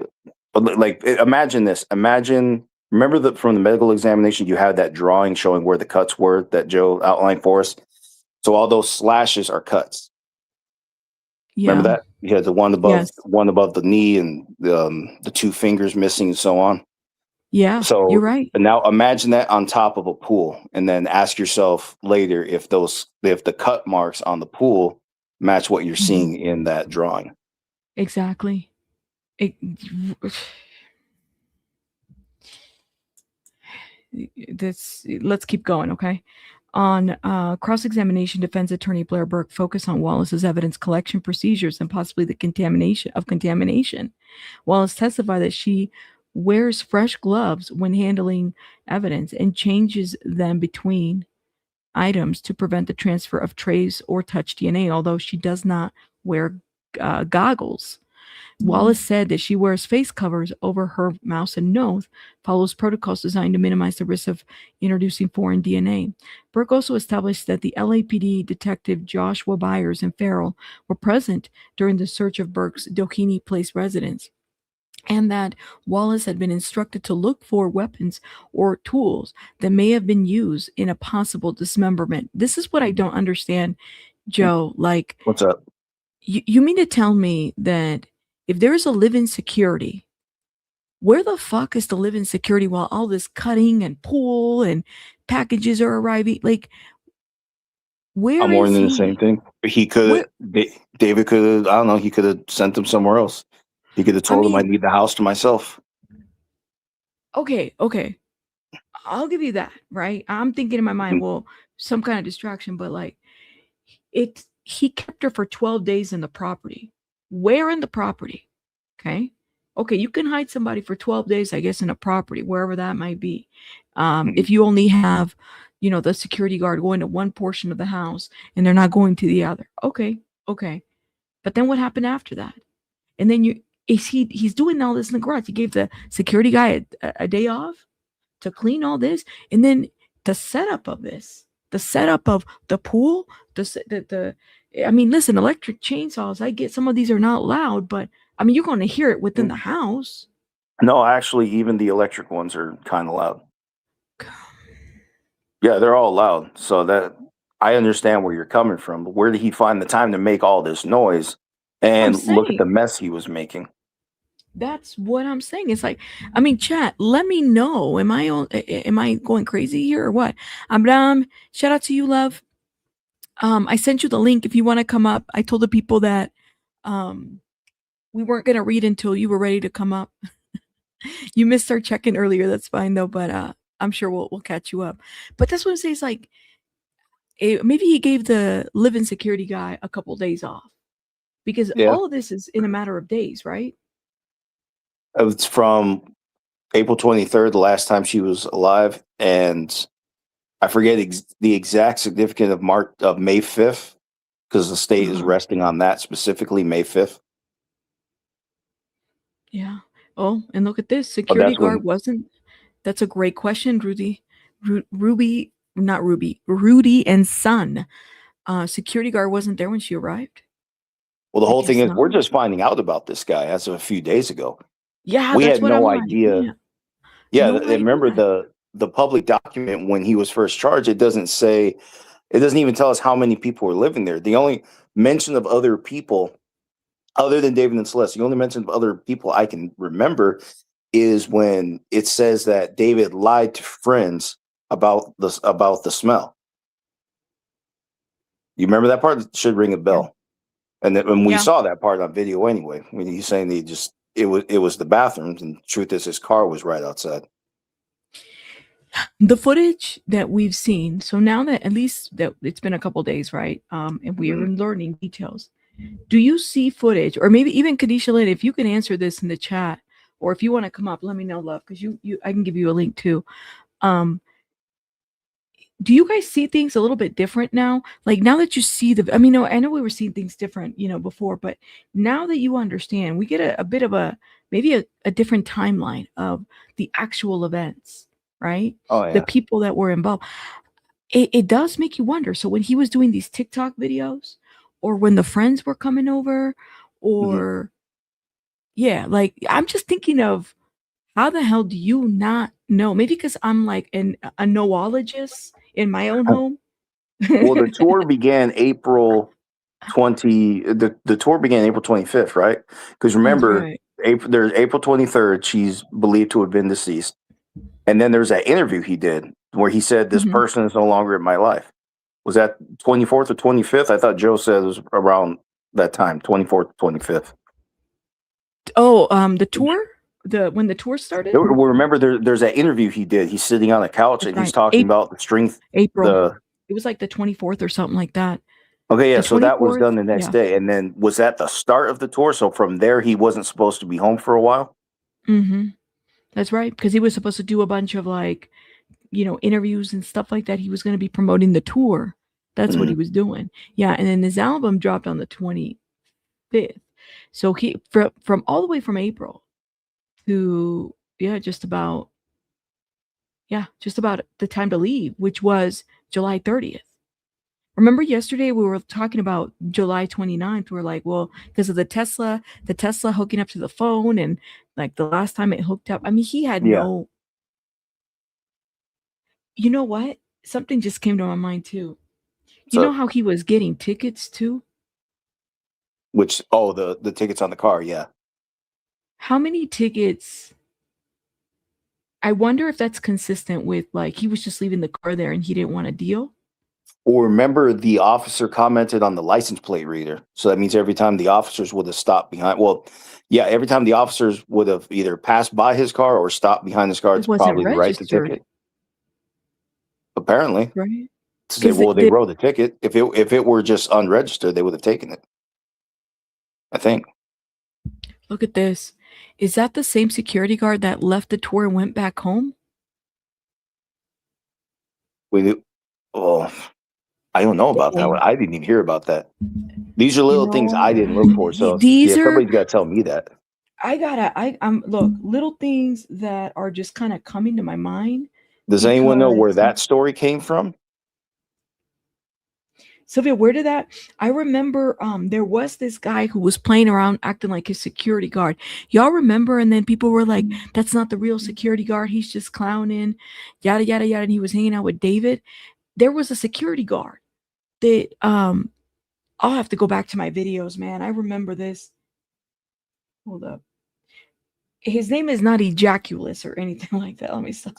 like, imagine this. Remember that from the medical examination, you had that drawing showing where the cuts were that Joe outlined for us. So all those slashes are cuts. Remember Yeah. that? You had the one above Yes. the knee and the two fingers missing and so on. Yeah. You're So right. now imagine that on top of a pool, and then ask yourself later if the cut marks on the pool match what you're Mhm. seeing in that drawing. Exactly. It, let's keep going, okay? On cross-examination, defense attorney Blair Burke focused on Wallace's evidence collection procedures and possibly the contamination. Wallace testified that she wears fresh gloves when handling evidence and changes them between items to prevent the transfer of trace or touch DNA, although she does not wear goggles. Wallace said that she wears face covers over her mouth and nose, follows protocols designed to minimize the risk of introducing foreign DNA. Burke also established that the LAPD detective Joshua Byers and Farrell were present during the search of Burke's Doheny Place residence, and that Wallace had been instructed to look for weapons or tools that may have been used in a possible dismemberment. This is what I don't understand, Joe. Like, What's up? you mean to tell me that if there's a live-in security, where the fuck is the live-in security while all this cutting and pull and packages are arriving? Like, where I'm is wondering the same he? thing. He could Where? David could have, I don't know, he could have sent him somewhere else. He could have I told him I mean, need the house to myself. okay. I'll give you that, right? I'm thinking in my mind, well, some kind of distraction, but like, he kept her for 12 days in the property. Where in the property? Okay. Okay, you can hide somebody for 12 days, I guess, in a property, wherever that might be. If you only have, the security guard going to one portion of the house and they're not going to the other. Okay. But then what happened after that? And then he's doing all this in the garage. He gave the security guy a day off to clean all this, and then the setup of the pool, the I mean, listen, electric chainsaws, I get some of these are not loud, but I mean, you're going to hear it within the house. No, actually, even the electric ones are kind of loud. Yeah, they're all loud. So that I understand where you're coming from, but where did he find the time to make all this noise I'm and look at the saying mess he was making? that's what I'm saying. It's like, I mean, chat, let me know. Am I going crazy here or what? Abram, shout out to you, love. I sent you the link if you want to come up. I told the people that we weren't going to read until you were ready to come up. You missed our check-in earlier. That's fine though, but I'm sure we'll catch you up. But that's what I'm saying. It's like maybe he gave the live-in security guy a couple days off because Yeah. all of this is in a matter of days, right? It's from April 23rd, the last time she was alive, and I forget the exact significance of May 5th because the state is Uh-huh. resting on that specifically, May 5th. Yeah. Oh, and look at this. But Security that's guard when wasn't. That's a great question, Rudy. Ruby, not Ruby. Rudy and Son. Security guard wasn't there when she arrived. well, the I whole thing guess is not. we're just finding out about this guy as of a few days ago. Yeah, We that's had what I'm no like. idea. Yeah, Yeah, no remember idea. the public document when he was first charged, it doesn't even tell us how many people were living there. The only mention of other people other than David and Celeste, the only mention of other people I can remember is when it says that David lied to friends about the smell. You remember that part? It should ring a Yeah. bell. And then when we Yeah. saw that part on video anyway, when he's saying it was the bathrooms, and the truth is his car was right outside. The footage that we've seen, so now that at least that it's been a couple days, right? And we are learning details. Do you see footage, or maybe even Kadisha Lynn, if you can answer this in the chat, or if you want to come up, let me know, love, because I can give you a link too. Do you guys see things a little bit different now? Like now that you see I mean, no, I know we were seeing things different, before, but now that you understand, we get a bit of maybe a different timeline of the actual events. right? Oh yeah. The people that were involved. It does make you wonder. So when he was doing these TikTok videos, or when the friends were coming over, or yeah, like I'm just thinking of how the hell do you not know? Maybe because I'm like a noologist in my own home. Well, the tour began April 20. The tour began April 25th, right? Because That's remember, right. There's April 23rd. She's believed to have been deceased, and then there's that interview he did where he said this Mhm. person is no longer in my life. Was that 24th or 25th? I thought Joe said it was around that time, 24th, 25th. Oh, the tour, when the tour started. Well, remember there's that interview he did. He's sitting on a couch That's and he's right. talking about the strength. April. It was like the 24th or something like that. Okay, yeah. The So that was 24th. done the next Yeah. day, and then was that the start of the tour? So from there, he wasn't supposed to be home for a while. Mm-hmm. That's right, because he was supposed to do a bunch of like, interviews and stuff like that. He was going to be promoting the tour. That's what he was doing. Yeah, and then his album dropped on the 25th. So he from all the way from April to just about the time to leave, which was July 30th. Remember yesterday we were talking about July 29th. We're like, well, because of the Tesla hooking up to the phone, and like the last time it hooked up. I mean, he had no. You know what? Something just came to my mind too. You know So, how he was getting tickets too? the tickets on the car, yeah. How many tickets? I wonder if that's consistent with like he was just leaving the car there and he didn't want a deal. Or remember, the officer commented on the license plate reader. So that means every time the officers would have stopped behind, every time the officers would have either passed by his car or stopped behind his car, It it's wasn't probably to write the registered, ticket. Apparently, right? to say, Because well, they wrote the ticket. If it were just unregistered, they would have taken it. I think. look at this. Is that the same security guard that left the tour and went back home? Oh, I don't know about that one. I didn't even hear about that. These are little things I didn't look for. So these are. somebody's got to tell me that. I'm look, little things that are just kind of coming to my mind. Does anyone know where that story came from? Sylvia, where did that? I remember there was this guy who was playing around acting like his security guard. Y'all remember? And then people were like, that's not the real security guard. He's just clowning, yada, yada, yada. And he was hanging out with David. There was a security guard that I'll have to go back to my videos, man. I remember this. Hold up. His name is not Ejaculus or anything like that. Let me stop.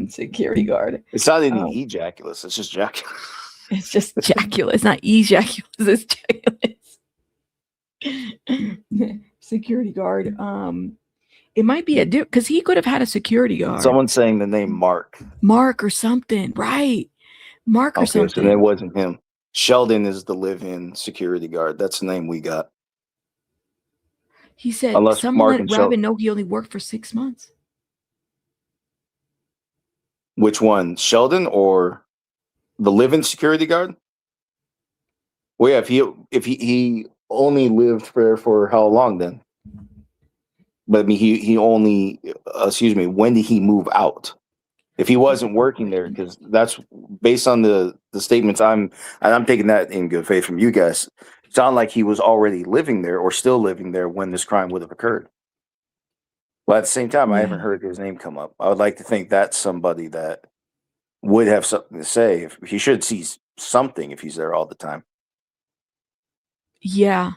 Security guard. It's not even ejaculus. It's just Jaculus. It's just Jaculus. It's not Ejaculus. It's Jaculus. Security guard. It might be because he could have had a security guard. Someone's saying the name Mark. Mark or something, right? Mark or something. So that wasn't him. Sheldon is the live-in security guard. That's the name we got. He said someone let Robin know he only worked for 6 months. Which one? Sheldon or the live-in security guard? Well, yeah, if he only lived there for how long then? But I mean, he only, when did he move out? If he wasn't working there, because that's based on the statements I'm taking that in good faith from you guys. It sounded like he was already living there or still living there when this crime would have occurred. But at the same time, I haven't heard his name come up. I would like to think that's somebody that would have something to say. If he should see something if he's there all the time. Yeah.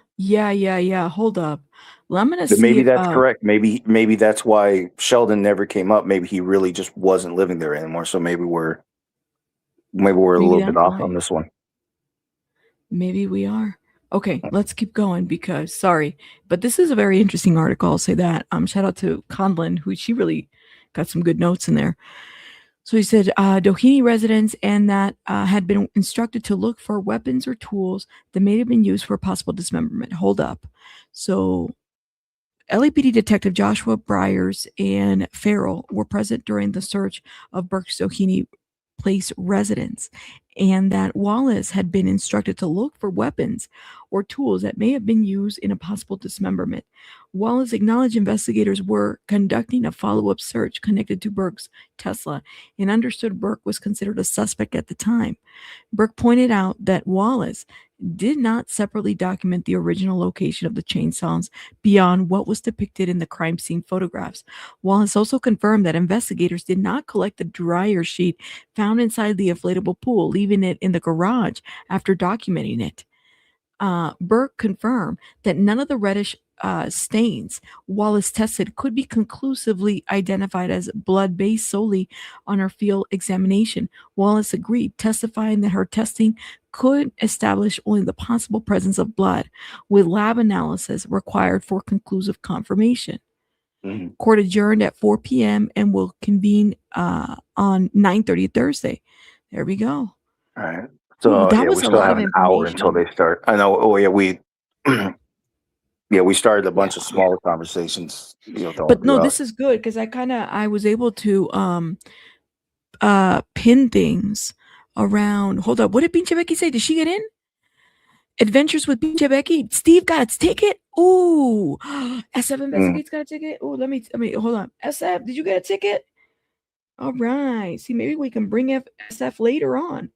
Hold up. Well, I'm gonna see. Maybe that's correct. Maybe that's why Sheldon never came up. Maybe he really just wasn't living there anymore. So maybe we're a little bit off on this one. Maybe we are. Okay, let's keep going because sorry, but this is a very interesting article. I'll say that. Shout out to Conlon, who she really got some good notes in there. So he said Doheny residents and that had been instructed to look for weapons or tools that may have been used for possible dismemberment. Hold up. So LAPD Detective Joshua Byers and Farrell were present during the search of Burke's Doheny Place residence, and that Wallace had been instructed to look for weapons or tools that may have been used in a possible dismemberment. Wallace acknowledged investigators were conducting a follow-up search connected to Burke's Tesla and understood Burke was considered a suspect at the time. Burke pointed out that Wallace did not separately document the original location of the chainsaws beyond what was depicted in the crime scene photographs. Wallace also confirmed that investigators did not collect the dryer sheet found inside the inflatable pool, leaving it in the garage after documenting it. Burke confirmed that none of the reddish stains Wallace tested could be conclusively identified as blood based solely on her field examination. Wallace agreed, testifying that her testing could establish only the possible presence of blood, with lab analysis required for conclusive confirmation. Court adjourned at 4 p.m. and will convene on 9:30 Thursday. There we go. All right. So that yeah, was we a still lot have of an hour information. until they start. I know. Oh yeah, we we started a bunch of smaller conversations. But no, this is good because I was able to pin things around. Hold up, what did Pinche Becky say? Did she get in? Adventures with Pinche Becky. Steve got its ticket. Ooh, SF Investigates got a ticket. Ooh, let me hold on. SF, did you get a ticket? All right. See, maybe we can bring SF later on.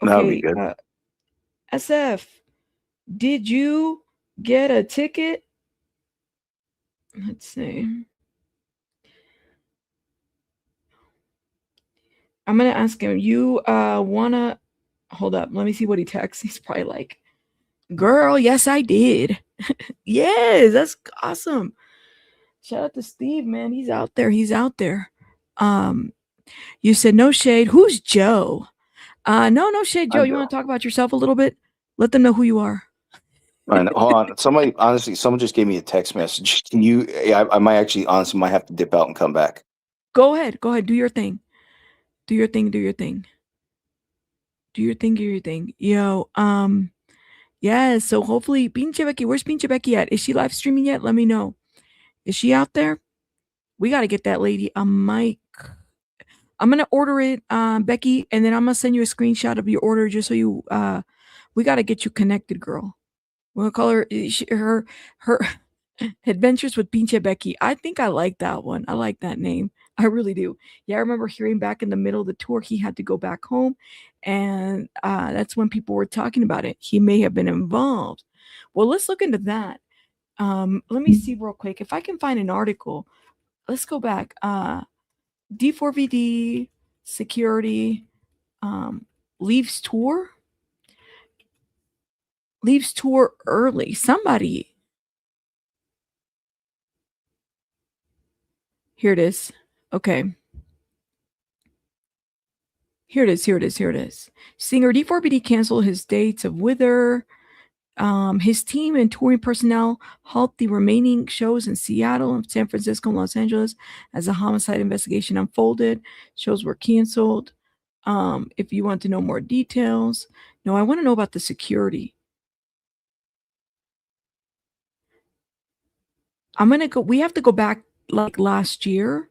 Okay. That'll be good. SF, did you get a ticket? Let's see. I'm gonna ask him. You wanna hold up? Let me see what he texts. He's probably like, "Girl, yes, I did." Yes, that's awesome. Shout out to Steve, man. He's out there. He's out there. You said no shade. Who's Joe? No shade, Joe. You want to talk about yourself a little bit? Let them know who you are. Hold on. Someone just gave me a text message. Can you? I might actually, honestly, might have to dip out and come back. Go ahead. Do your thing. Do your thing. Yo, yeah, so hopefully, Pinche Becky, where's Pinche Becky at? Is she live streaming yet? Let me know. Is she out there? We got to get that lady a mic. I'm going to order it, Becky, and then I'm going to send you a screenshot of your order just so you, we got to get you connected, girl. We'll call her, her Adventures with Pinche Becky. I think I like that one. I like that name. I really do. Yeah, I remember hearing back in the middle of the tour, he had to go back home. And that's when people were talking about it. He may have been involved. Well, let's look into that. Let me see real quick. If I can find an article, let's go back. D4vd security leaves tour early. Somebody. Here it is. Okay. Here it is. Singer D4vd canceled his dates of Wither. His team and touring personnel halt the remaining shows in Seattle, San Francisco, and Los Angeles as the homicide investigation unfolded. Shows were canceled. If you want to know more details. No, I want to know about the security. I'm going to go. We have to go back like last year.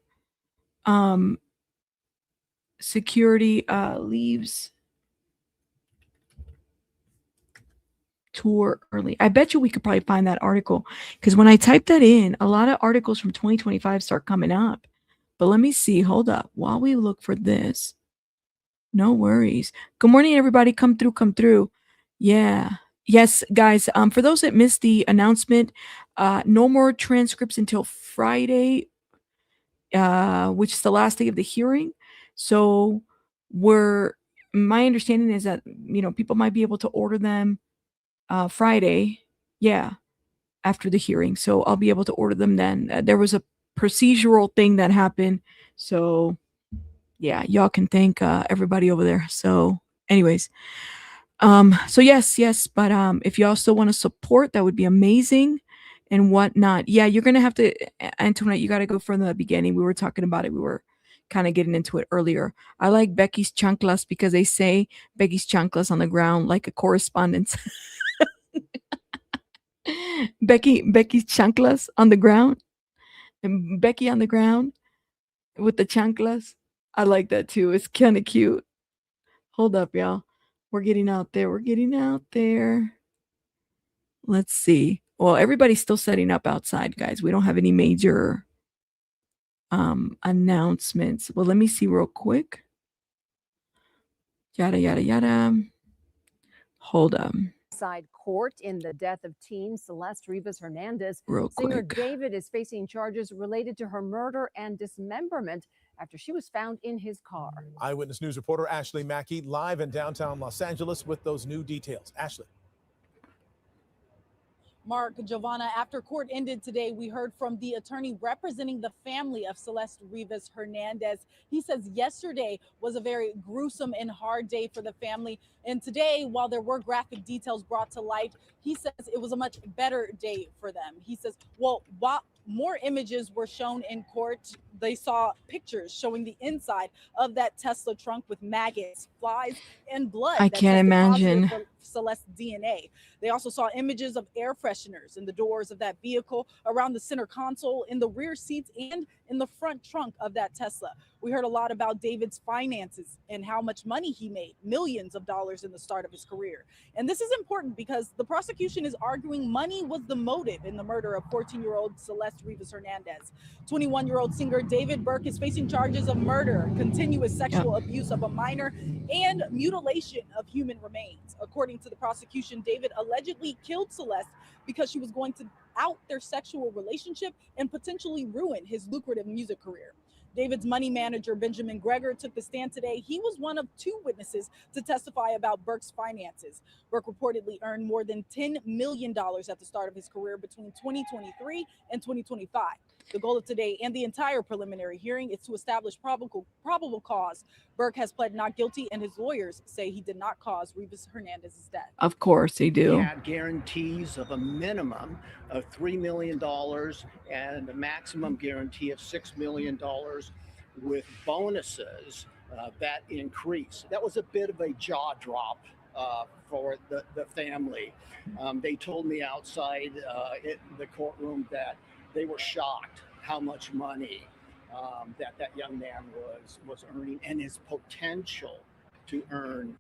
Security leaves tour early. I bet you we could probably find that article because when I type that in, a lot of articles from 2025 start coming up. But let me see. Hold up. While we look for this. No worries. Good morning, everybody. Come through. Yeah. Yes, guys. For those that missed the announcement, no more transcripts until Friday, which is the last day of the hearing. So my understanding is that, people might be able to order them Friday. Yeah. After the hearing. So I'll be able to order them then. There was a procedural thing that happened. So yeah, y'all can thank everybody over there. So anyways, so yes, but if y'all still want to support, that would be amazing and whatnot. Yeah, you're gonna have to, Antoinette, you got to go from the beginning. We were talking about it. We were kind of getting into it earlier. I like Becky's chanclas because they say Becky's chanclas on the ground like a correspondence. Becky's chanclas on the ground, and Becky on the ground with the chanclas. I like that too. It's kind of cute. Hold up, y'all. We're getting out there. Let's see. Well, everybody's still setting up outside, guys. We don't have any major announcements. Well, let me see real quick. Yada, yada, yada. Hold on. Side court in the death of teen Celeste Rivas Hernandez. Real Singer quick. David is facing charges related to her murder and dismemberment after she was found in his car. Eyewitness News reporter Ashley Mackey live in downtown Los Angeles with those new details. Ashley. Mark, Giovanna, after court ended today, we heard from the attorney representing the family of Celeste Rivas Hernandez. He says yesterday was a very gruesome and hard day for the family. And today, while there were graphic details brought to light, he says it was a much better day for them. He says, well, while more images were shown in court, they saw pictures showing the inside of that Tesla trunk with maggots, flies, and blood. I can't imagine. For Celeste DNA. They also saw images of air fresheners in the doors of that vehicle, around the center console, in the rear seats, and in the front trunk of that Tesla. We heard a lot about David's finances and how much money he made, millions of dollars in the start of his career. And this is important because the prosecution is arguing money was the motive in the murder of 14-year-old Celeste Rivas Hernandez. 21-year-old singer David Burke is facing charges of murder, continuous sexual abuse of a minor, and mutilation of human remains. According to the prosecution, David allegedly killed Celeste because she was going to out their sexual relationship and potentially ruin his lucrative music career. David's money manager, Benjamin Gregor, took the stand today. He was one of two witnesses to testify about Burke's finances. Burke reportedly earned more than $10 million at the start of his career between 2023 and 2025. The goal of today and the entire preliminary hearing is to establish probable cause. Burke has pled not guilty, and his lawyers say he did not cause Rivas Hernandez's death. Of course they do. He had guarantees of a minimum of $3 million and a maximum guarantee of $6 million with bonuses that increase. That was a bit of a jaw drop for the family. They told me outside in the courtroom that they were shocked how much money that young man was earning and his potential to earn.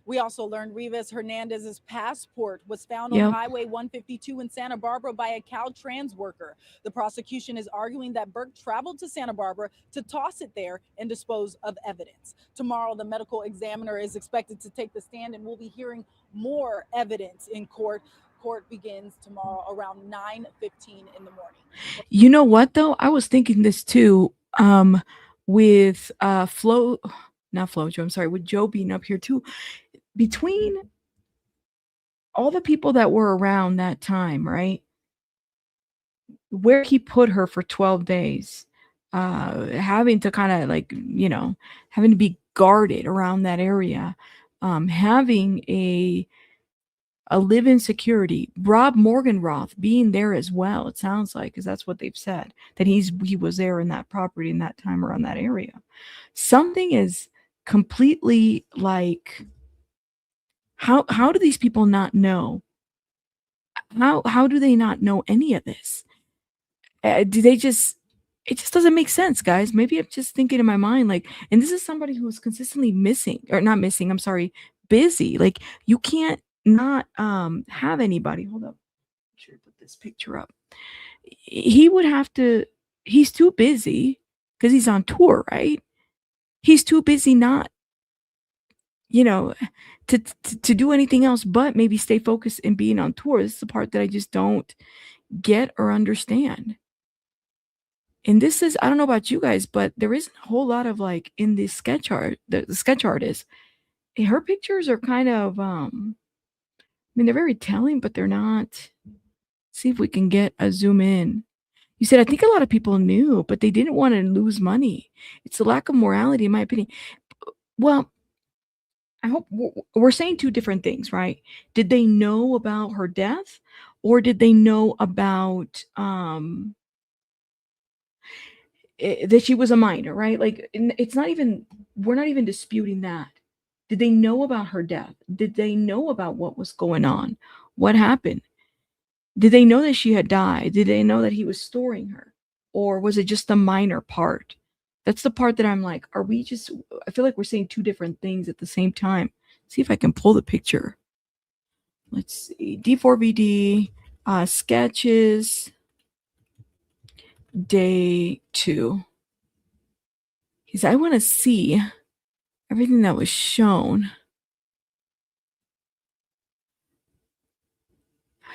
We also learned Rivas Hernandez's passport was found on Highway 152 in Santa Barbara by a Caltrans worker. The prosecution is arguing that Burke traveled to Santa Barbara to toss it there and dispose of evidence. Tomorrow, the medical examiner is expected to take the stand, and we'll be hearing more evidence in court. Court begins tomorrow around 9:15 in the morning. You know what, though? I was thinking this too, with with Joe being up here too. Between all the people that were around that time, right? Where he put her for 12 days, having to kind of having to be guarded around that area, having a live-in security, Rob Morganroth being there as well, it sounds like, because that's what they've said, that he was there in that property in that time around that area. Something is completely like, how do these people not know? How do they not know any of this? It just doesn't make sense, guys. Maybe I'm just thinking in my mind, like, and this is somebody who is consistently busy. Like, you can't not have anybody. Hold up. I should put this picture up. He would have to, he's too busy because he's on tour, right? He's too busy not, to do anything else but maybe stay focused in being on tour. This is the part that I just don't get or understand. And this is, I don't know about you guys, but there isn't a whole lot of like in this sketch art, the sketch artist, her pictures are kind of, they're very telling, but they're not. See if we can get a zoom in. You said, I think a lot of people knew, but they didn't want to lose money. It's a lack of morality, in my opinion. Well, I hope we're saying two different things, right? Did they know about her death, or did they know about that she was a minor, right? Like, it's not even, we're not even disputing that. Did they know about her death? Did they know about what was going on? What happened? Did they know that she had died? Did they know that he was storing her? Or was it just a minor part? That's the part that I'm like, I feel like we're saying two different things at the same time. See if I can pull the picture. Let's see. D4vd sketches day 2. Because I want to see everything that was shown.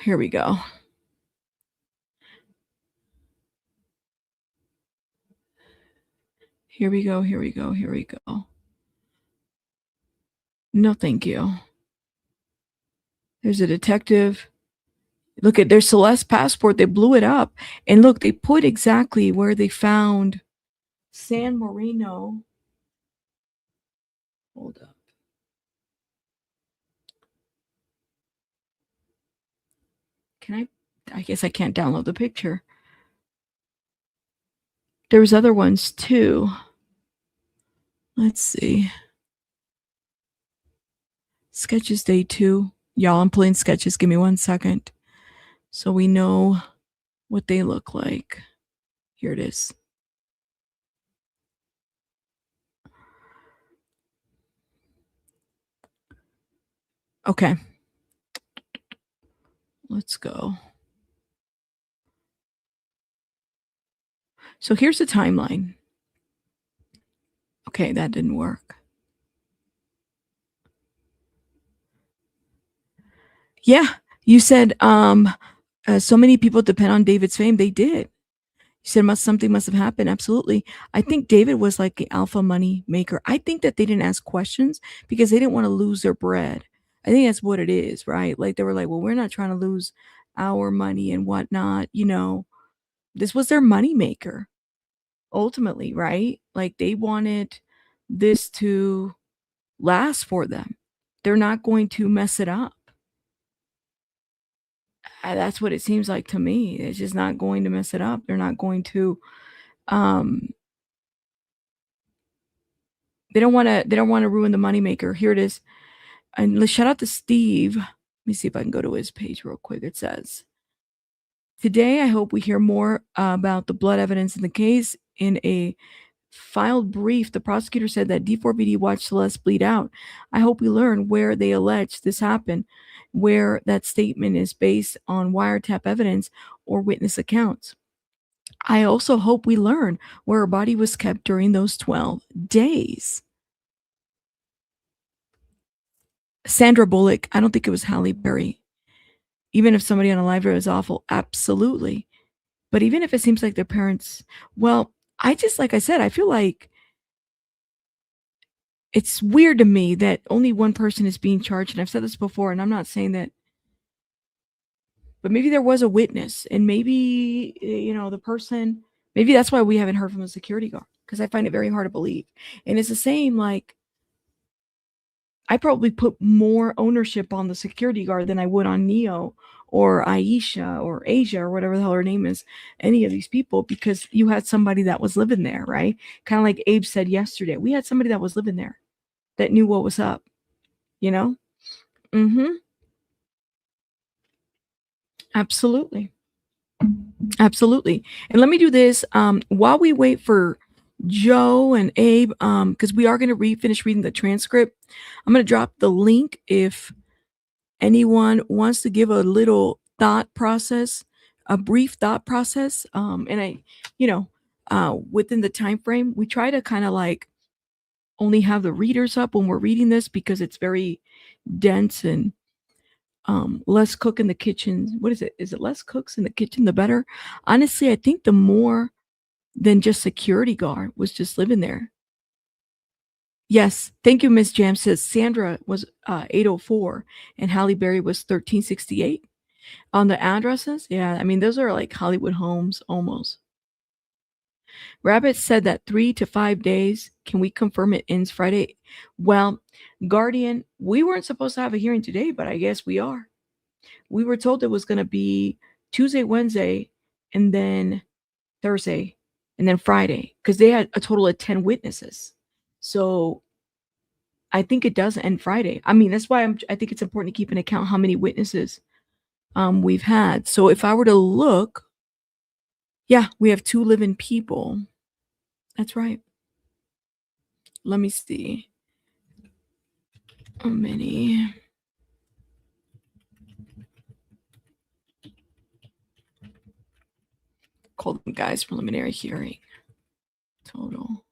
Here we go. Here we go. Here we go. Here we go. No, thank you. There's a detective. Look at their Celeste passport. They blew it up. And look, they put exactly where they found San Marino. Hold up. I guess I can't download the picture. There was other ones too. Let's see. Sketches day 2. Y'all, I'm pulling sketches. Give me 1 second. So we know what they look like. Here it is. Okay. Let's go. So here's the timeline. Okay, that didn't work. Yeah, you said so many people depend on David's fame. They did. You said something must have happened. Absolutely. I think David was like the alpha money maker. I think that they didn't ask questions because they didn't want to lose their bread. I think that's what it is, right? Like they were like, well, we're not trying to lose our money and whatnot. You know, this was their money maker ultimately, right? Like they wanted this to last for them. They're not going to mess it up. That's what it seems like to me. It's just not going to mess it up. They're not going to they don't want to ruin the moneymaker. Here it is. And let's shout out to Steve. Let me see if I can go to his page real quick. It says, today, I hope we hear more about the blood evidence in the case. In a filed brief, the prosecutor said that D4vd watched Celeste bleed out. I hope we learn where they allege this happened, where that statement is based on wiretap evidence or witness accounts. I also hope we learn where her body was kept during those 12 days. Sandra Bullock, I don't think it was Halle Berry. Even if somebody on a live video is awful, absolutely. But even if it seems like their parents, well, like I said, I feel like it's weird to me that only one person is being charged. And I've said this before, and I'm not saying that, but maybe there was a witness and maybe, the person, maybe that's why we haven't heard from the security guard, because I find it very hard to believe. And it's the same, like, I probably put more ownership on the security guard than I would on Neo or Aisha or Asia or whatever the hell her name is, any of these people, because you had somebody that was living there, right? Kind of like Abe said yesterday. We had somebody that was living there that knew what was up, you know? Absolutely. Absolutely. And let me do this while we wait for Joe and Abe, because we are going to finish reading the transcript. I'm going to drop the link if anyone wants to give a little thought process, a brief thought process. And I, within the time frame, we try to kind of like only have the readers up when we're reading this because it's very dense and less cook in the kitchen. What is it? Is it less cooks in the kitchen, the better? Honestly, I think the more than just security guard was just living there. Yes. Thank you, Miss Jam says Sandra was 804 and Halle Berry was 1368 on the addresses. Yeah. I mean, those are like Hollywood homes almost. Rabbit said that 3 to 5 days. Can we confirm it ends Friday? Well, Guardian, we weren't supposed to have a hearing today, but I guess we are. We were told it was going to be Tuesday, Wednesday, and then Thursday, and then Friday, because they had a total of 10 witnesses. So I think it does end Friday. I mean, that's why I think it's important to keep an account how many witnesses we've had. So if I were to look, yeah, we have 2 living people. That's right. Let me see. How many? Hold on, guys. Preliminary hearing. Total.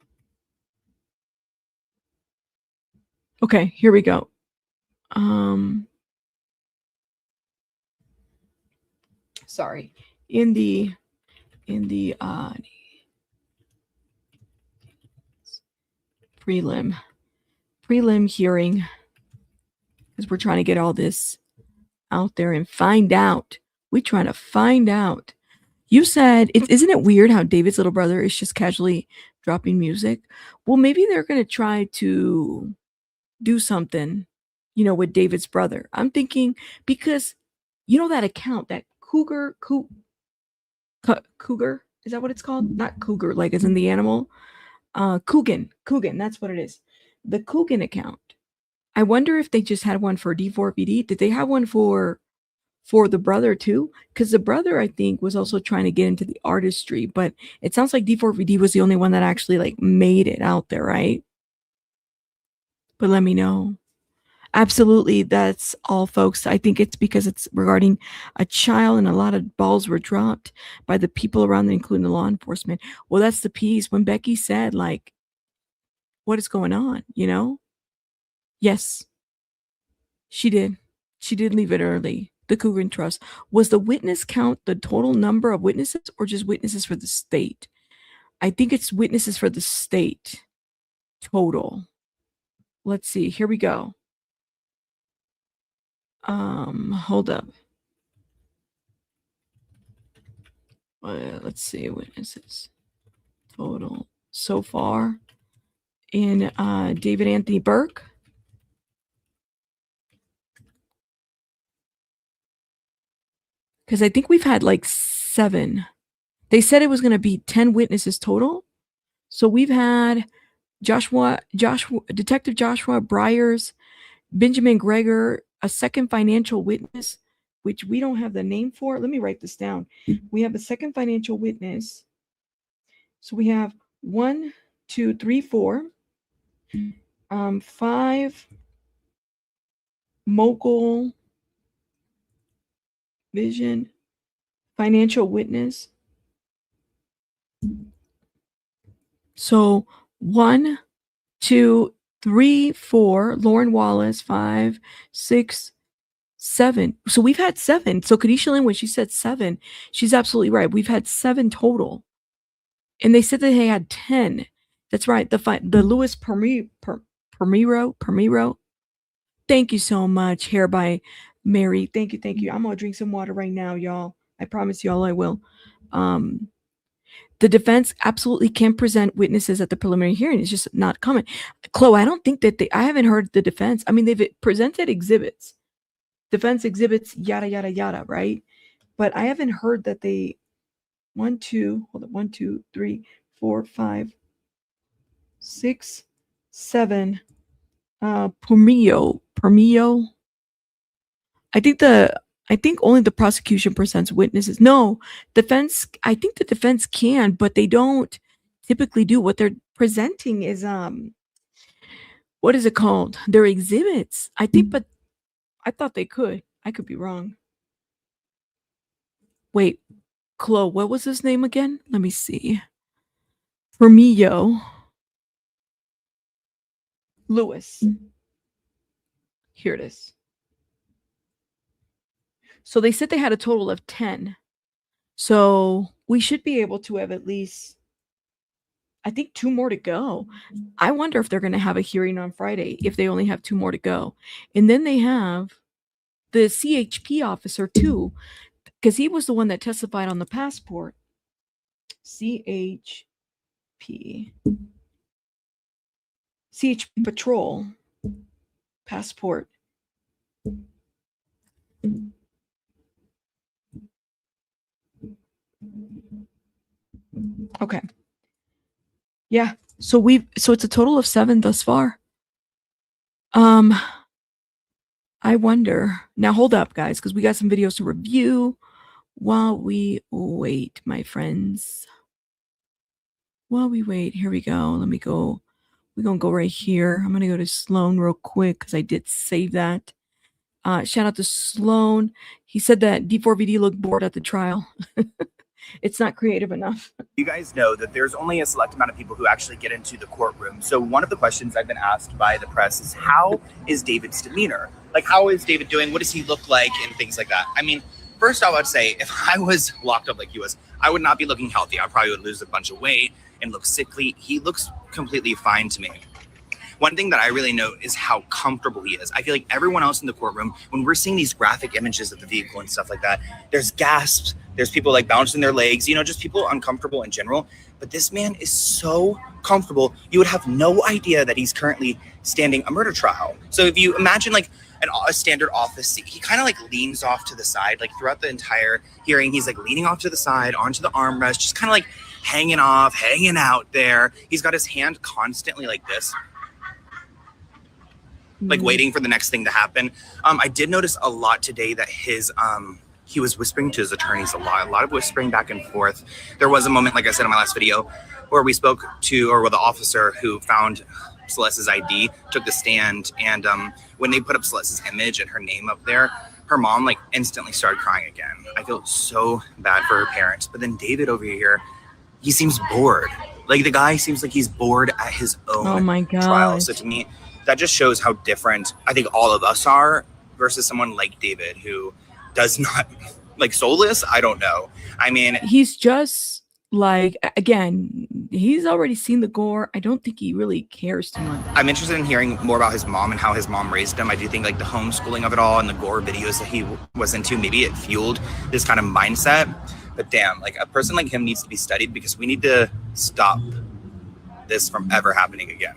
Okay, here we go. Sorry. In the prelim hearing, because we're trying to get all this out there and find out. We're trying to find out. You said, isn't it weird how David's little brother is just casually dropping music? Well, maybe they're going to try to do something, with David's brother. I'm thinking, because that account, that Cougar, is that what it's called? Not cougar, like as in the animal. Coogan, that's what it is. The Coogan account. I wonder if they just had one for D4vd. Did they have one for the brother too? Because the brother, I think, was also trying to get into the artistry, but it sounds like D4vd was the only one that actually made it out there, right? But let me know. Absolutely, that's all, folks. I think it's because it's regarding a child, and a lot of balls were dropped by the people around them, including the law enforcement. Well, that's the piece when Becky said, what is going on, Yes, she did. She did leave it early. The Coogan Trust. Was the witness count the total number of witnesses or just witnesses for the state? I think it's witnesses for the state total. Let's see. Here we go. Hold up. Let's see. Witnesses total so far in David Anthony Burke. Because I think we've had 7. They said it was going to be 10 witnesses total. So we've had Detective Joshua Briers, Benjamin Gregor, a second financial witness, which we don't have the name for. Let me write this down. We have a second financial witness. So we have 1, 2, 3, 4, 5 Mogul Vision financial witness. So 1, 2, 3, 4, Lauren Wallace, 5, 6, 7. So we've had 7. So Kadisha Lynn, when she said 7, she's absolutely right. We've had 7 total. And they said that they had 10. That's right. The Louis Permiro. Thank you so much. Hair by Mary. Thank you. I'm gonna drink some water right now, y'all. I promise y'all I will. The defense absolutely can present witnesses at the preliminary hearing. It's just not common. Chloe, I don't think that I haven't heard the defense. I mean, they've presented exhibits, defense exhibits, yada, yada, yada, right? But I haven't heard that they 1, 2, 3, 4, 5, 6, 7. Permio. I think only the prosecution presents witnesses. No, defense. I think the defense can, but they don't typically do. What they're presenting is what is it called? They're exhibits. I think, but I thought they could. I could be wrong. Wait, Chloe, what was his name again? Let me see. Permio. Lewis. Here it is. So they said they had a total of 10. So we should be able to have at least, I think, 2 more to go. I wonder if they're going to have a hearing on Friday if they only have 2 more to go. And then they have the CHP officer too, because he was the one that testified on the passport. CHP patrol passport. Okay. Yeah. So it's a total of 7 thus far. I wonder. Now hold up, guys, because we got some videos to review while we wait, my friends. While we wait, here we go. Let me go. We're going to go right here. I'm going to go to Sloan real quick because I did save that. Shout out to Sloan. He said that D4vd looked bored at the trial. It's not creative enough. You guys know that there's only a select amount of people who actually get into the courtroom. So one of the questions I've been asked by the press is, how is David's demeanor? Like, how is David doing? What does he look like? And things like that. I mean, first I would say, if I was locked up like he was, I would not be looking healthy. I probably would lose a bunch of weight and look sickly. He looks completely fine to me. One thing that I really note is how comfortable he is. I feel like everyone else in the courtroom, when we're seeing these graphic images of the vehicle and stuff like that, there's gasps, there's people like bouncing their legs, you know, just people uncomfortable in general. But this man is so comfortable, you would have no idea that he's currently standing a murder trial. So if you imagine like a standard office seat, he kind of like leans off to the side, like throughout the entire hearing, he's like leaning off to the side, onto the armrest, just kind of like hanging out there. He's got his hand constantly like this, like waiting for the next thing to happen. I did notice a lot today that he was whispering to his attorneys a lot of whispering back and forth. There was a moment, like I said in my last video, where we spoke to, or where the officer who found Celeste's ID took the stand, and when they put up Celeste's image and her name up there, her mom like instantly started crying again. I feel so bad for her parents. But then David over here, he seems bored. Like the guy seems like he's bored at his own trial. So to me, that just shows how different I think all of us are versus someone like David, who does not, like, soulless. I don't know. I mean, he's just like, again, he's already seen the gore. I don't think he really cares too much. I'm interested in hearing more about his mom and how his mom raised him. I do think like the homeschooling of it all and the gore videos that he was into, maybe it fueled this kind of mindset. But damn, like a person like him needs to be studied, because we need to stop this from ever happening again.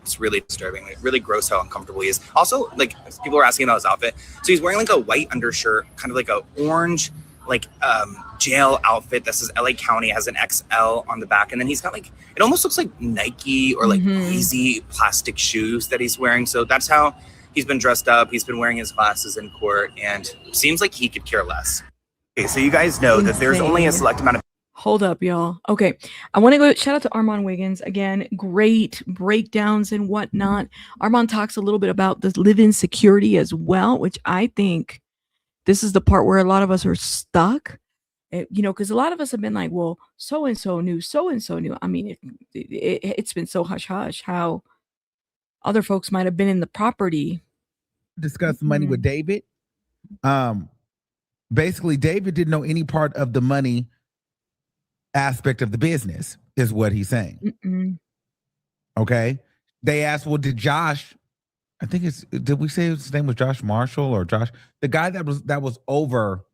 It's really disturbing. Like, really gross how uncomfortable he is. Also, like, people are asking about his outfit. So he's wearing like a white undershirt, kind of like a orange, like jail outfit that says LA County, has an XL on the back. And then he's got like, it almost looks like Nike or like easy plastic shoes that he's wearing. So that's how he's been dressed up. He's been wearing his glasses in court, and seems like he could care less. Okay, so you guys know that there's only a select amount of. Hold up, y'all. Okay, I want to go shout out to Armand Wiggins again. Great breakdowns and whatnot. Armand talks a little bit about the live-in security as well, which I think this is the part where a lot of us are stuck. You know, because a lot of us have been like, well, so and so knew. I mean, it's been so hush hush how other folks might have been in the property. Discuss money with David. Basically, David didn't know any part of the money aspect of the business, is what he's saying. Okay. They asked, well, did Josh, I think it's, did we say his name was Josh Marshall or Josh, the guy that was over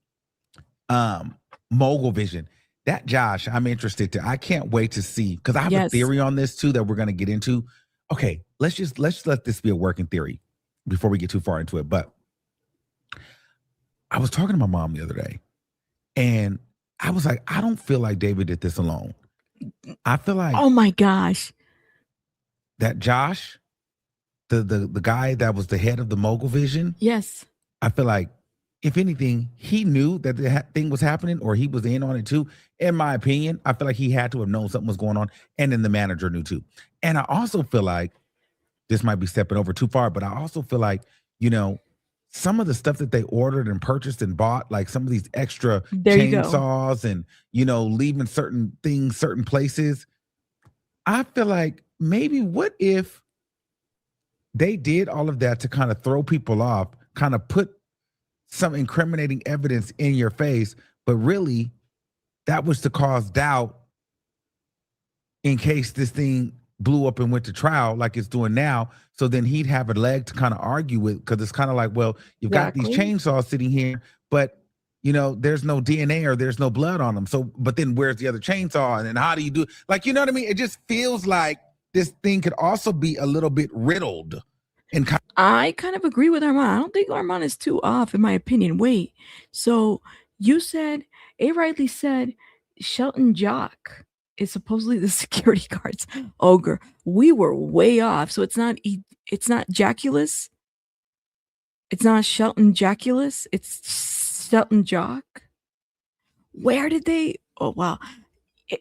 Mogul Vision? That Josh, I'm interested to, I can't wait to see, because I have a theory on this too that we're going to get into. Okay, let's let this be a working theory before we get too far into it. But I was talking to my mom the other day, and I was like, I don't feel like David did this alone. I feel like, oh my gosh, that Josh, the guy that was the head of the Mogul Vision. Yes. I feel like, if anything, he knew that the thing was happening, or he was in on it too. In my opinion, I feel like he had to have known something was going on, and then the manager knew too. And I also feel like, this might be stepping over too far, but I also feel like, you know, some of the stuff that they ordered and purchased and bought, like some of these extra chainsaws and, you know, leaving certain things, certain places. I feel like maybe what if they did all of that to kind of throw people off, kind of put some incriminating evidence in your face, but really that was to cause doubt in case this thing blew up and went to trial like it's doing now. So then he'd have a leg to kind of argue with, because it's kind of like, well, you've got these chainsaws sitting here, but you know, there's no DNA or there's no blood on them. So, but then where's the other chainsaw? And then how do you do, like, you know what I mean? It just feels like this thing could also be a little bit riddled. And I kind of agree with Armand. I don't think Armand is too off, in my opinion. Wait, so you said, A. Riley said Shelton Jock is supposedly the security guard's ogre. We were way off. So it's not Jaculus. It's not Shelton Jaculus. It's Shelton Jock. Where did they? Oh, wow.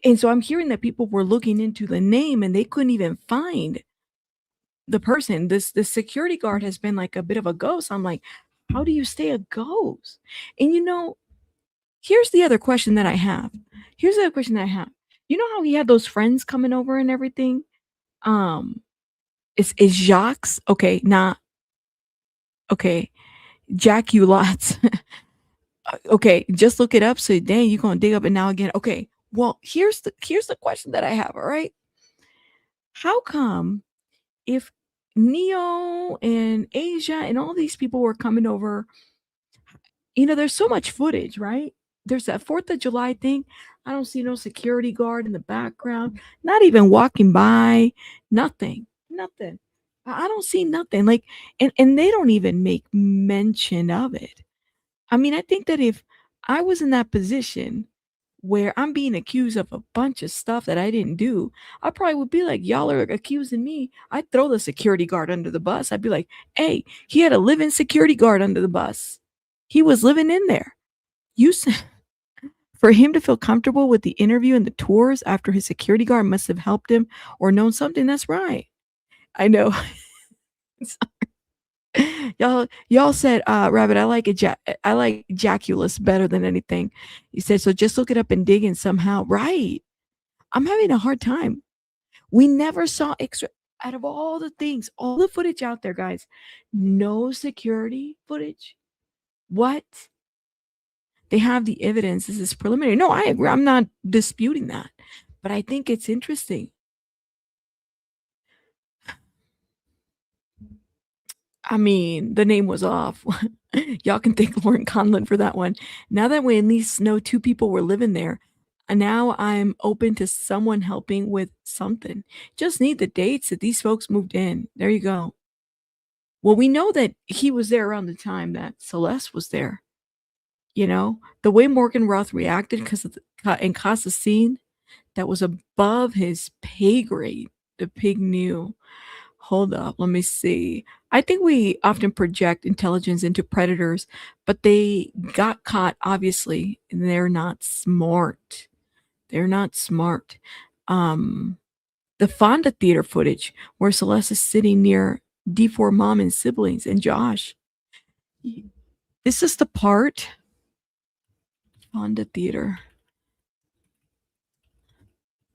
And so I'm hearing that people were looking into the name and they couldn't even find the person. The security guard has been like a bit of a ghost. I'm like, how do you stay a ghost? And you know, Here's the other question that I have. You know how he had those friends coming over and everything? Is Jacques okay? Not okay. Jack you lots. Okay, just look it up. So dang, you're gonna dig up it now again. Okay. Well, here's the question that I have. All right. How come if Neo and Asia and all these people were coming over, there's so much footage, right? There's that 4th of July thing. I don't see no security guard in the background, not even walking by, nothing. I don't see nothing. Like, and they don't even make mention of it. I mean, I think that if I was in that position where I'm being accused of a bunch of stuff that I didn't do, I probably would be like, y'all are accusing me. I'd throw the security guard under the bus. I'd be like, hey, he had a living security guard under the bus. He was living in there. You said for him to feel comfortable with the interview and the tours after his security guard must have helped him or known something. That's right. I know. Y'all said, Rabbit, I like ejaculus better than anything. You said, so just look it up and dig in somehow. Right. I'm having a hard time. We never saw extra out of all the things, all the footage out there, guys. No security footage. What? They have the evidence. This is preliminary. No, I agree. I'm not disputing that. But I think it's interesting. I mean, the name was off. Y'all can thank Lauren Conlon for that one. Now that we at least know 2 people were living there, and now I'm open to someone helping with something. Just need the dates that these folks moved in. There you go. Well, we know that he was there around the time that Celeste was there. The way Morganroth reacted and caused a scene that was above his pay grade. The pig knew. Hold up, let me see. I think we often project intelligence into predators, but they got caught, obviously, and they're not smart. The Fonda Theater footage where Celeste is sitting near D4 mom and siblings and Josh. This is the part. Fonda Theater.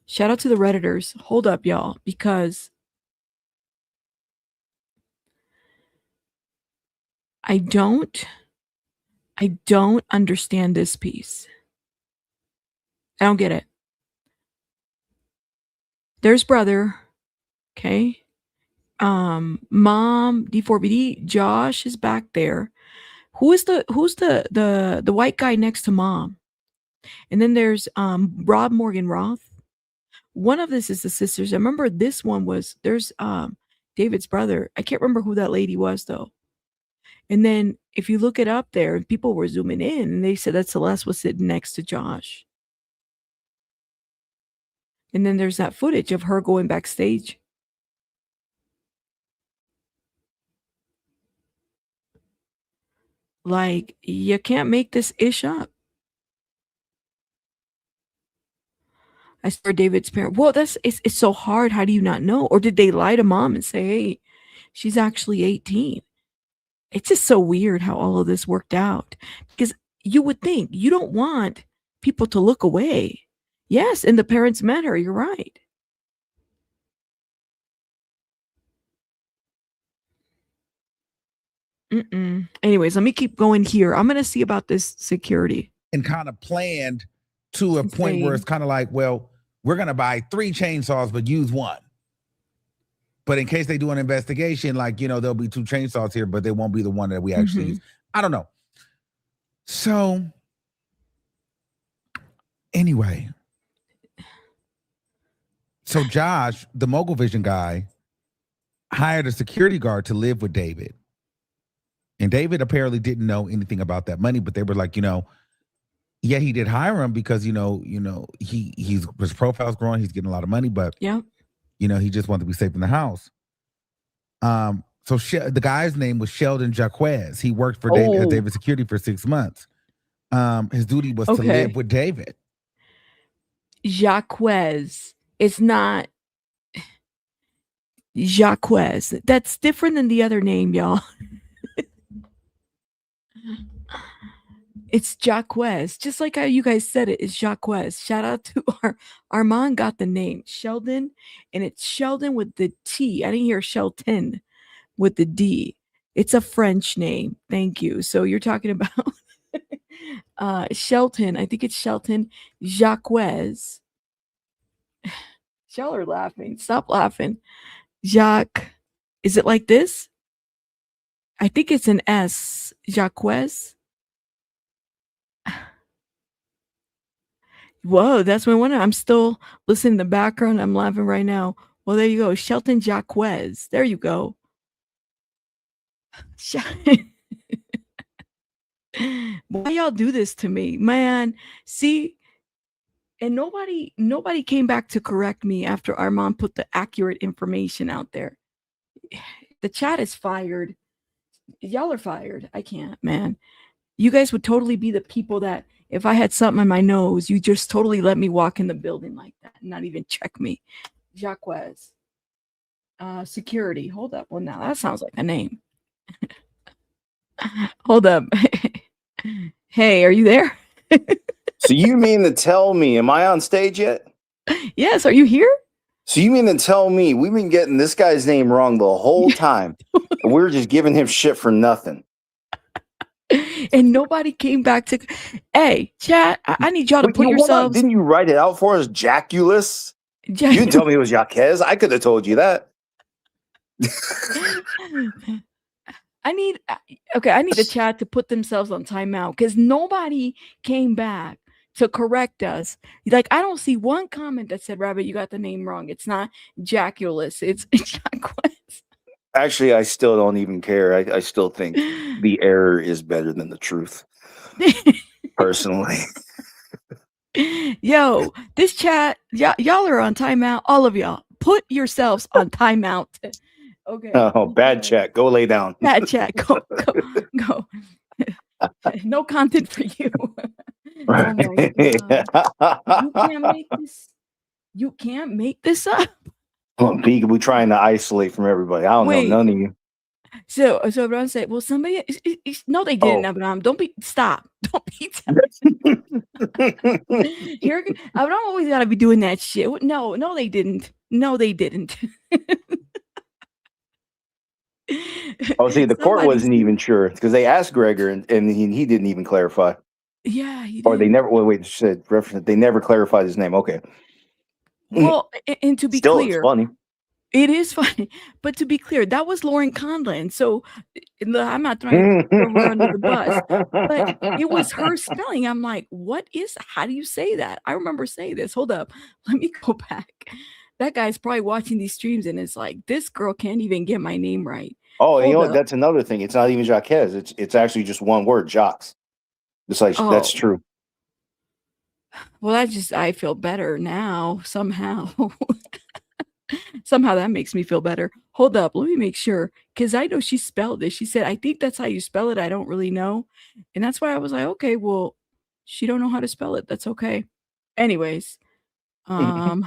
Shout out to the Redditors. Hold up, y'all, because I don't understand this piece. I don't get it. There's brother. Okay. Mom, D4vd, Josh is back there. Who's the white guy next to mom? And then there's Rob Morganroth. One of this is the sisters. I remember this one there's David's brother. I can't remember who that lady was though. And then if you look it up there, people were zooming in and they said that Celeste was sitting next to Josh. And then there's that footage of her going backstage. Like, you can't make this ish up. I saw David's parent. Well, it's so hard. How do you not know? Or did they lie to mom and say, hey, she's actually 18? It's just so weird how all of this worked out. Because you would think you don't want people to look away. Yes, and the parents met her. You're right. Anyways, let me keep going here. I'm going to see about this security. And kind of planned to a point where it's kind of like, well, we're going to buy 3 chainsaws, but use 1. But in case they do an investigation, like, there'll be 2 chainsaws here, but they won't be the one that we actually use. I don't know. So anyway, so Josh, the Mogul Vision guy, hired a security guard to live with David. And David apparently didn't know anything about that money, but they were like, yeah, he did hire him because, his profile's growing, he's getting a lot of money, but he just wanted to be safe in the house. So the guy's name was Sheldon Jaquez. He worked for David Security for 6 months. His duty was to live with David. Jaquez. It's not Jaquez. That's different than the other name, y'all. It's Jacquez. Just like how you guys said it, it's Jacquez. Shout out to Armand got the name Sheldon, and it's Sheldon with the T. I didn't hear Shelton with the D. It's a French name. Thank you. So you're talking about Shelton. I think it's Shelton Jacquez. Y'all are laughing. Stop laughing. Jacques. Is it like this? I think it's an S. Jacquez. Whoa, that's my one. I'm still listening in the background. I'm laughing right now. Well, there you go. Shelton Jacquez. There you go. Why y'all do this to me, man? See, and nobody came back to correct me after Armand put the accurate information out there. The chat is fired. Y'all are fired. I can't, man. You guys would totally be the people that if I had something in my nose, you just totally let me walk in the building like that, and not even check me. Jacquez. Security. Hold up. Well, now that sounds like a name. Hold up. Hey, are you there? So you mean to tell me, am I on stage yet? Yes, are you here? So you mean to tell me we've been getting this guy's name wrong the whole time? And we're just giving him shit for nothing. And nobody came back to. Hey, chat, I need y'all to put yourselves. Didn't you write it out for us, Jaculus? You didn't tell me it was Jaquez. I could have told you that. I need the chat to put themselves on timeout because nobody came back to correct us. Like, I don't see one comment that said, Rabbit, you got the name wrong. It's not Jaculus. It's Jaquez. Actually, I still don't even care. I still think the error is better than the truth. Personally. Yo, this chat, y'all are on timeout. All of y'all, put yourselves on timeout. Okay. Oh, bad chat. Go lay down. Bad chat. Go. No content for you. Right. Oh my God. You can't make this up. Well, we're trying to isolate from everybody. I don't know none of you. So Abraham said, well, somebody no, they didn't, Abraham. Don't be stop. Don't be here. Abraham always gotta be doing that shit. No, they didn't. No, they didn't. Oh, see, the court wasn't even sure because they asked Gregor and he didn't even clarify. Yeah, he did. Or they never. Wait, said reference. They never clarified his name. Okay. Well, and to be Still, clear, it's funny. It is funny, but to be clear, that was Lauren Conlon. So I'm not trying to throw her under the bus, but it was her spelling. I'm like, how do you say that? I remember saying this. Hold up. Let me go back. That guy's probably watching these streams and it's like, this girl can't even get my name right. Oh, you know what? That's another thing. It's not even Jaquez. It's actually just one word, Jacques. It's like, that's true. Well, I feel better now somehow. Somehow that makes me feel better. Hold up. Let me make sure. Because I know she spelled it. She said, I think that's how you spell it. I don't really know. And that's why I was like, okay, well, she don't know how to spell it. That's okay. Anyways. Why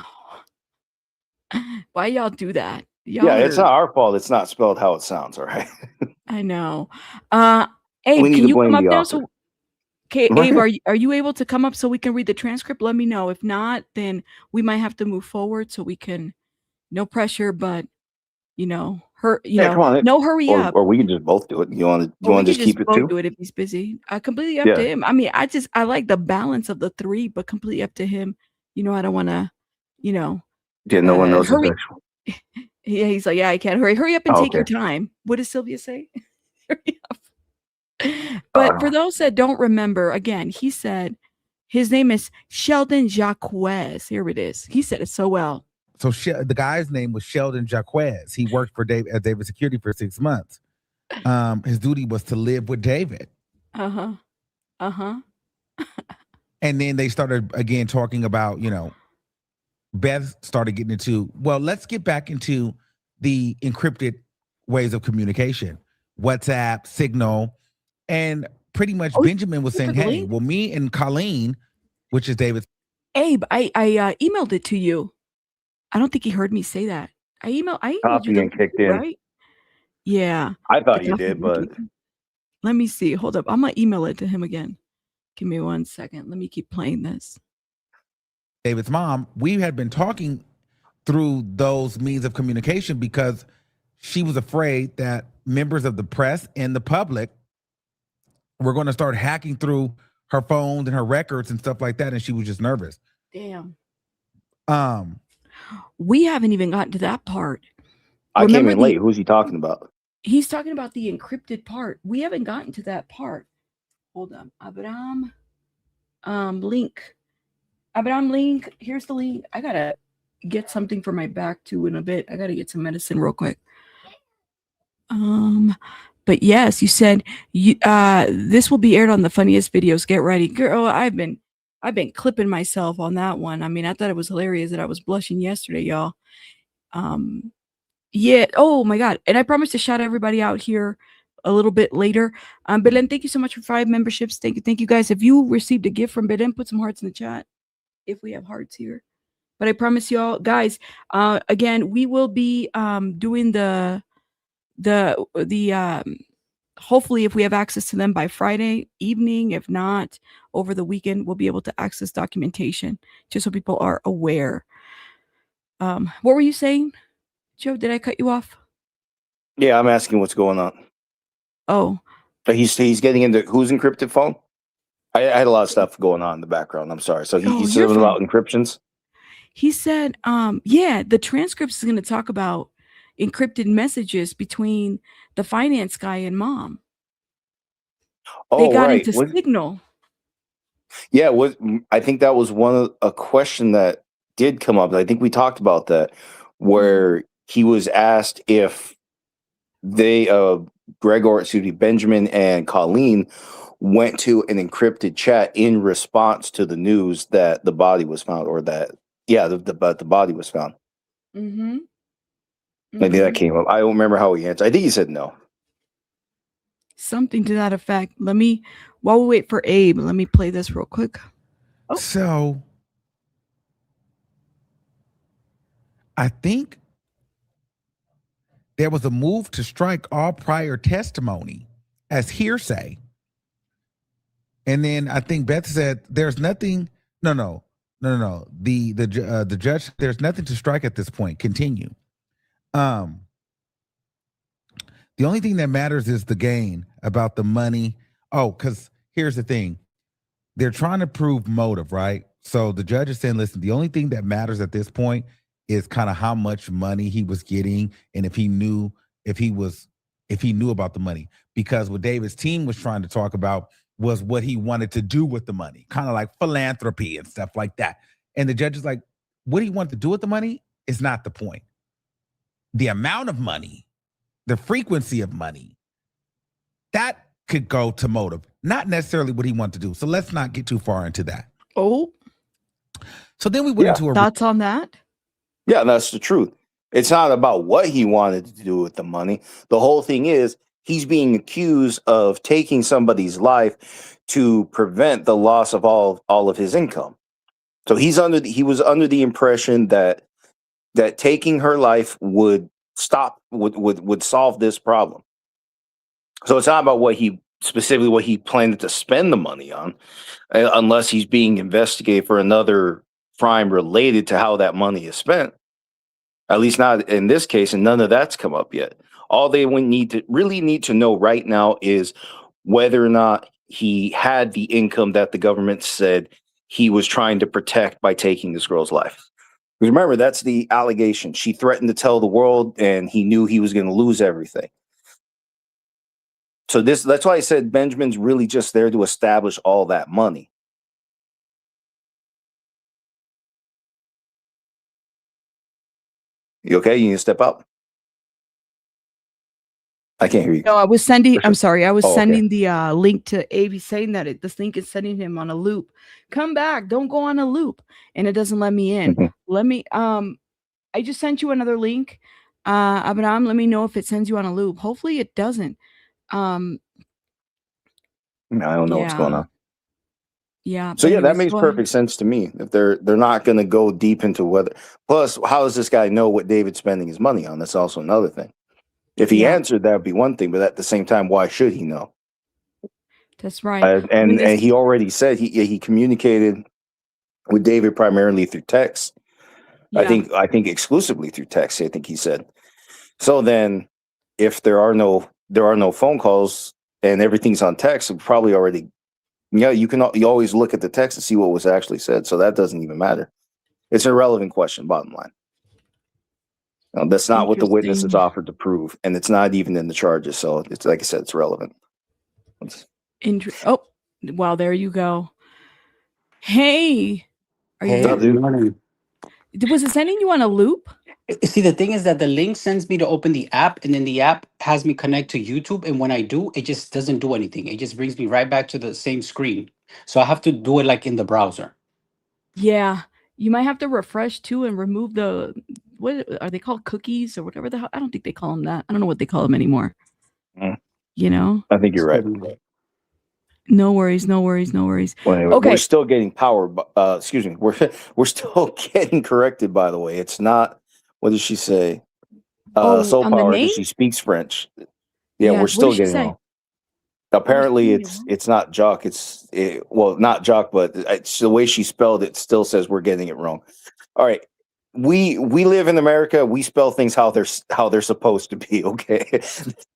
y'all do that? It's not our fault. It's not spelled how it sounds. All right. I know. Abe, can you come up now? So, okay, Abe, are you able to come up so we can read the transcript? Let me know. If not, then we might have to move forward so we can. No pressure, but no hurry up. Or we can just both do it. You want to just keep it too? Do it if he's busy. Completely up to him. I mean, I like the balance of the three, but completely up to him. I don't want to, Yeah, no one knows. Hurry. Yeah, he's like, yeah, I can't hurry up and take your time. What does Sylvia say? Hurry up. But for those that don't remember, again, he said his name is Sheldon Jacquez. Here it is. He said it so well. So the guy's name was Sheldon Jacquez. He worked for David Security for 6 months. His duty was to live with David. And then they started again talking about, Beth started getting into, well, let's get back into the encrypted ways of communication, WhatsApp, Signal, and pretty much Benjamin was saying, hey, well, me and Colleen, which is David's. Abe, I emailed it to you. I don't think he heard me say that. I emailed you and kicked in. Right? Yeah. I thought you did, but let me see. Hold up. I'm gonna email it to him again. Give me 1 second. Let me keep playing this. David's mom, we had been talking through those means of communication because she was afraid that members of the press and the public were going to start hacking through her phones and her records and stuff like that, and she was just nervous. Damn. We haven't even gotten to that part. I came in late. Who's he talking about? He's talking about the encrypted part. We haven't gotten to that part. Hold on. Abraham link. Abraham link. Here's the link. I gotta get something for my back too in a bit. I gotta get some medicine real quick. But yes, you said this will be aired on the funniest videos. Get ready. Girl, I've been clipping myself on that one. I mean, I thought it was hilarious that I was blushing yesterday, y'all. Yeah. Oh my God. And I promised to shout everybody out here a little bit later. Belen, thank you so much for 5 memberships. Thank you guys. If you received a gift from Belen, put some hearts in the chat if we have hearts here. But I promise y'all, guys, again, we will be doing the hopefully if we have access to them by Friday evening. If not, over the weekend, we'll be able to access documentation just so people are aware. What were you saying, Joe? Did I cut you off? Yeah, I'm asking what's going on. Oh, he's getting into whose encrypted phone? I had a lot of stuff going on in the background. I'm sorry. So he said something about encryptions. He said, yeah, the transcripts is going to talk about encrypted messages between the finance guy and mom. Oh, they got right. into Signal. Yeah, I think that was a question that did come up. I think we talked about that, where he was asked if they, Gregor, Benjamin and Colleen went to an encrypted chat in response to the news that the body was found, or that, yeah, the body was found. Mm-hmm. Maybe that came up. I don't remember how he answered. I think he said no. Something to that effect. While we wait for Abe, let me play this real quick. Oh. So I think there was a move to strike all prior testimony as hearsay. And then I think Beth said there's nothing. No. The judge, there's nothing to strike at this point. Continue. The only thing that matters is the gain about the money. Oh, because here's the thing. They're trying to prove motive, right? So the judge is saying, listen, the only thing that matters at this point is kind of how much money he was getting and if he knew about the money. Because what David's team was trying to talk about was what he wanted to do with the money, kind of like philanthropy and stuff like that. And the judge is like, what he wanted to do with the money is not the point. The amount of money, the frequency of money, that could go to motive, not necessarily what he wanted to do. So let's not get too far into that. Oh. So then we went into thoughts on that? Yeah, that's the truth. It's not about what he wanted to do with the money. The whole thing is he's being accused of taking somebody's life to prevent the loss of all of his income. So he was under the impression that taking her life would solve this problem. So it's not about what he planned to spend the money on, unless he's being investigated for another crime related to how that money is spent. At least not in this case, and none of that's come up yet. All they would need to know right now is whether or not he had the income that the government said he was trying to protect by taking this girl's life. Because remember, that's the allegation. She threatened to tell the world, and he knew he was going to lose everything. So that's why I said Benjamin's really just there to establish all that money. You okay? You need to step up? I can't hear you. No, I was sending Okay. the link to Abe saying that this link is sending him on a loop. Come back, don't go on a loop. And it doesn't let me in. I just sent you another link. Abraham, let me know if it sends you on a loop. Hopefully it doesn't. I don't know what's going on. Yeah. So yeah, that makes perfect sense to me. If they're not going to go deep into whether. Plus, how does this guy know what David's spending his money on? That's also another thing. If he answered, that would be one thing. But at the same time, why should he know? That's right. And he already said he communicated with David primarily through text. Yeah. I think exclusively through text. I think he said. So then, if there are no phone calls and everything's on text, it probably already. Yeah, you always look at the text and see what was actually said. So that doesn't even matter. It's an irrelevant question. Bottom line. That's not what the witness is offered to prove, and it's not even in the charges. So it's like I said, it's relevant. Oh, well, there you go. Hey, are you Hey, there? Good morning. Was it sending you on a loop? See, the thing is that the link sends me to open the app, and then the app has me connect to YouTube. And when I do, it just doesn't do anything. It just brings me right back to the same screen. So I have to do it like in the browser. Yeah, you might have to refresh too and remove the, what are they called, cookies or whatever the hell? I don't think they call them that. I don't know what they call them anymore. You know? I think you're right. No worries, no worries, no worries. Well, anyway, Okay. we're still getting power. Excuse me. We're still getting corrected. By the way, it's not. What did she say? Soul on the power. name? She speaks French. Yeah, Yes, we're what still did she getting say? wrong. Apparently, getting it it's not Jock. Well, not Jock, but it's the way she spelled it. Still says we're getting it wrong. All right. We live in America. We spell things how they're supposed to be. Okay,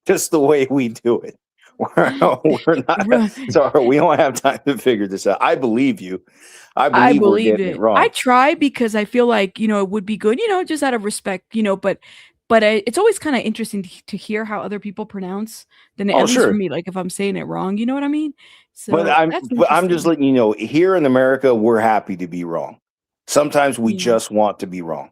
just the way we do it. We're not sorry. We don't have time to figure this out. I believe you. I believe we're getting it wrong. I try because I feel like, it would be good, just out of respect, but it's always kind of interesting to hear how other people pronounce. Then at least for me, like if I'm saying it wrong, you know what I mean? So but I'm just letting you know, here in America, we're happy to be wrong. Sometimes we just want to be wrong.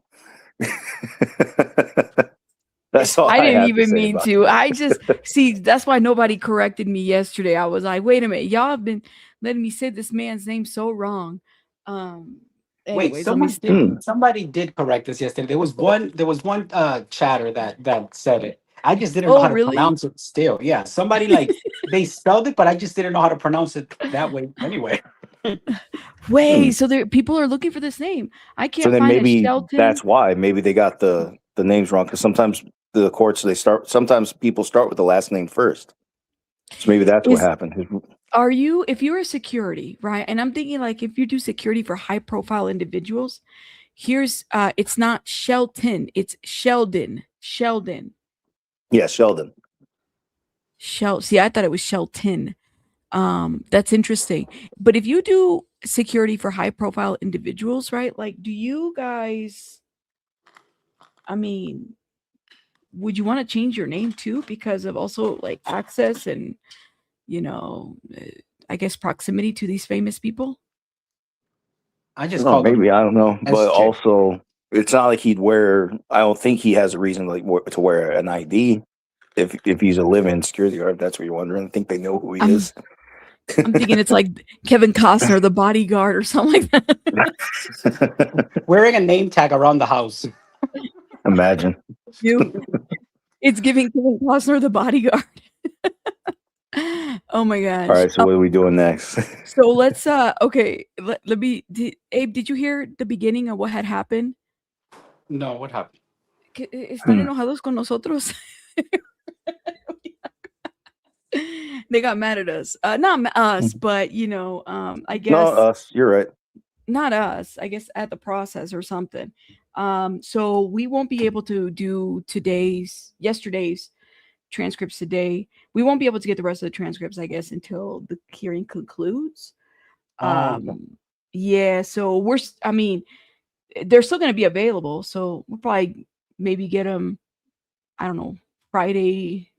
That's all I didn't have even say mean about to. that. I just see, that's why nobody corrected me yesterday. I was like, wait a minute, y'all have been letting me say this man's name so wrong. Wait, Anyways, somebody did correct us yesterday. There was one chatter that said it. I just didn't know how to pronounce it still. Yeah, somebody they spelled it, but I just didn't know how to pronounce it that way anyway. Wait, so people are looking for this name. I can't So then find maybe a Shelton. that's why. Maybe they got the names wrong, because sometimes the courts sometimes people start with the last name first. So maybe that's what happened. If you're a security, right? And I'm thinking like if you do security for high profile individuals, here's it's not Shelton, it's Sheldon. Yeah, Sheldon. See, I thought it was Shelton. That's interesting. But if you do security for high profile individuals, right? Like, do you guys, I mean, would you want to change your name too because of also like access and, I guess proximity to these famous people? I just called them. Maybe, I don't know. But SJ. also, it's not like I don't think he has a reason to wear an ID if he's a live-in security guard. If that's what you're wondering. I think they know who he is. I'm thinking it's like Kevin Costner, the bodyguard or something like that. Wearing a name tag around the house. Imagine. It's giving Kevin Costner, the bodyguard. Oh my gosh. All right, so what are we doing next? So let's okay, let me Abe, did you hear the beginning of what had happened? No, what happened? Están enojados con nosotros. They got mad at us. Not us, but I guess not us. You're right. Not us. I guess at the process or something. So we won't be able to do yesterday's transcripts today. We won't be able to get the rest of the transcripts, I guess, until the hearing concludes. Yeah. So they're still going to be available. So we'll probably maybe get them, I don't know, Friday,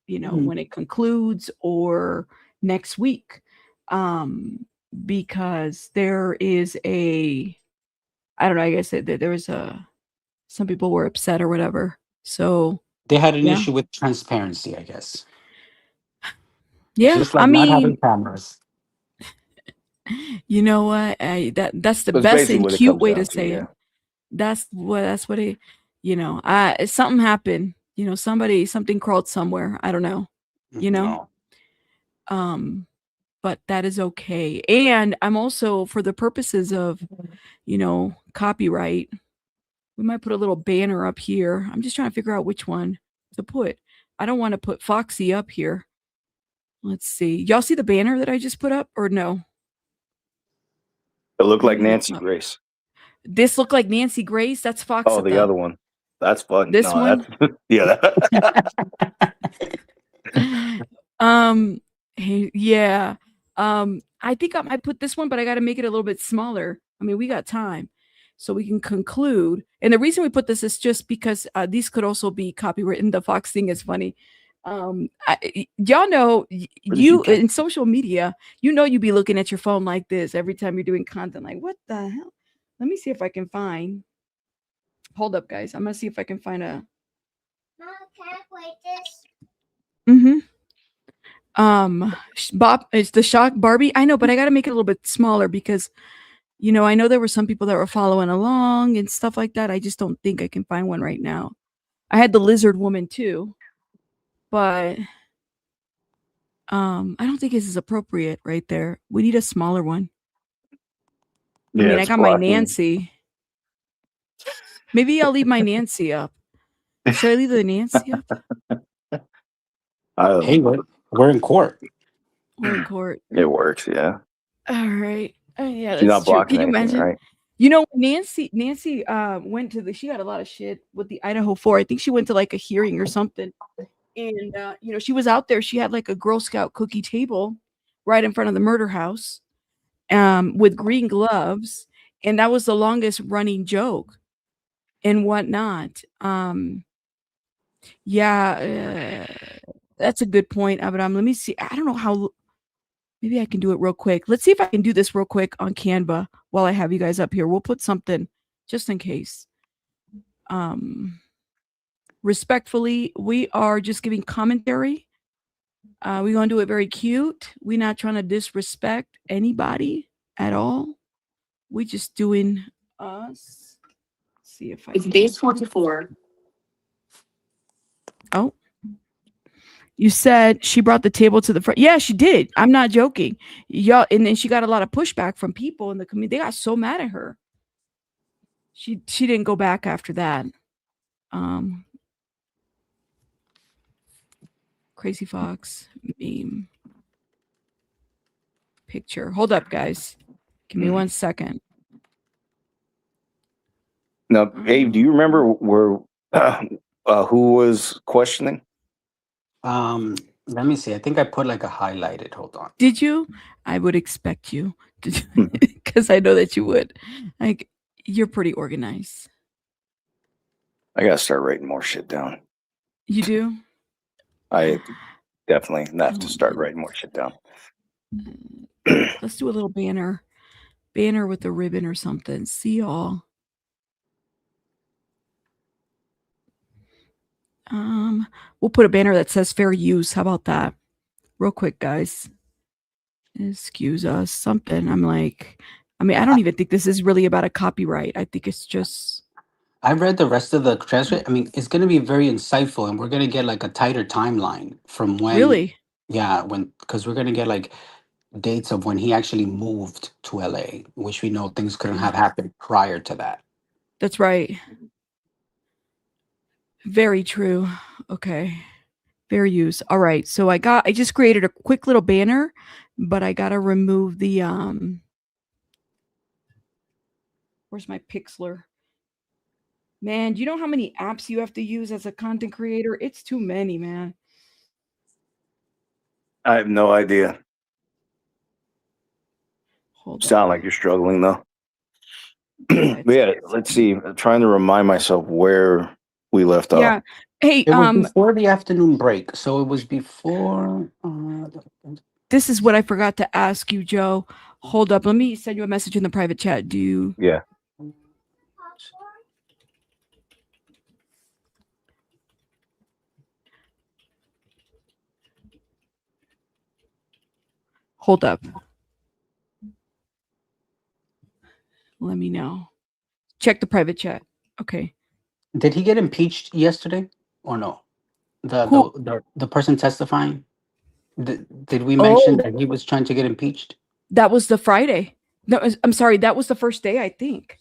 when it concludes, or next week. Because there is I don't know, I guess there was some people were upset or whatever. So they had an issue with transparency, I guess. Yeah. Just like not having cameras. You know what? That's the best and cute way to say it. That's what it, something happened, something crawled somewhere. I don't know, but that is okay. And I'm also, for the purposes of, copyright, we might put a little banner up here. I'm just trying to figure out which one to put. I don't want to put Foxy up here. Let's see. Y'all see the banner that I just put up or no? It looked like Let me look Nancy up. Grace. This looked like Nancy Grace. That's Fox. Oh, the other one. That's fun. This No, one? that's Yeah. I think I might put this one, but I got to make it a little bit smaller. I mean, we got time, so we can conclude. And the reason we put this is just because these could also be copywritten. The Fox thing is funny. Y'all know you in social media, you be looking at your phone like this every time you're doing content. Like, what the hell? Let me see if I can find. Hold up, guys. I'm gonna see if I can find a. Mom, can I play this? Bob, it's the Shock Barbie. I know, but I got to make it a little bit smaller because, I know there were some people that were following along and stuff like that. I just don't think I can find one right now. I had the Lizard Woman too, but I don't think this is appropriate right there. We need a smaller one. Yeah, I mean, I got my Nancy. Maybe I'll leave my Nancy up. Should I leave the Nancy up? Hey, we're in court. We're in court. It works, yeah. All right. Yeah, She's not that's true. blocking Can you anything, imagine? right? Nancy went to she got a lot of shit with the Idaho 4. I think she went to like a hearing or something. And she was out there. She had like a Girl Scout cookie table right in front of the murder house with green gloves. And that was the longest running joke and whatnot. Yeah, that's a good point, Abraham. Let me see. I don't know how. Maybe I can do it real quick. Let's see if I can do this real quick on Canva while I have you guys up here. We'll put something just in case. Respectfully, we are just giving commentary. We're going to do it very cute. We're not trying to disrespect anybody at all. We're just doing us. Let's see if I It's base 44. Oh. You said she brought the table to the front. Yeah, she did. I'm not joking. Y'all, and then she got a lot of pushback from people in the community. They got so mad at her. She didn't go back after that. Crazy Fox meme picture. Hold up, guys. Give me 1 second. Now, Abe, do you remember where who was questioning? Let me see. I think I put like a highlighted. Hold on. Did you? I would expect you because I know that you would. Like, you're pretty organized. I gotta start writing more shit down. You do? I definitely have to start writing more shit down. Let's do a little banner with a ribbon or something. See y'all. We'll put a banner that says fair use. How about that? Real quick, guys. Excuse us. Something. I don't even think this is really about a copyright. I think it's just. I read the rest of the transcript. I mean, it's going to be very insightful, and we're going to get like a tighter timeline from when. Really? Yeah, because we're going to get like dates of when he actually moved to LA, which we know things couldn't have happened prior to that. That's right. Very true. Okay. Fair use. All right. So I just created a quick little banner, but I got to remove the, where's my Pixlr? Man, do you know how many apps you have to use as a content creator? It's too many, man. I have no idea. Sound like you're struggling though. Yeah, let's see. I'm trying to remind myself where we left off. Yeah. Hey, it was before the afternoon break, so it was before. This is what I forgot to ask you, Joe. Hold up, let me send you a message in the private chat. Do you? Yeah. Hold up. Let me know. Check the private chat. Okay. Did he get impeached yesterday or no? The person testifying. Did we mention that he was trying to get impeached? That was the Friday. No, I'm sorry. That was the first day, I think.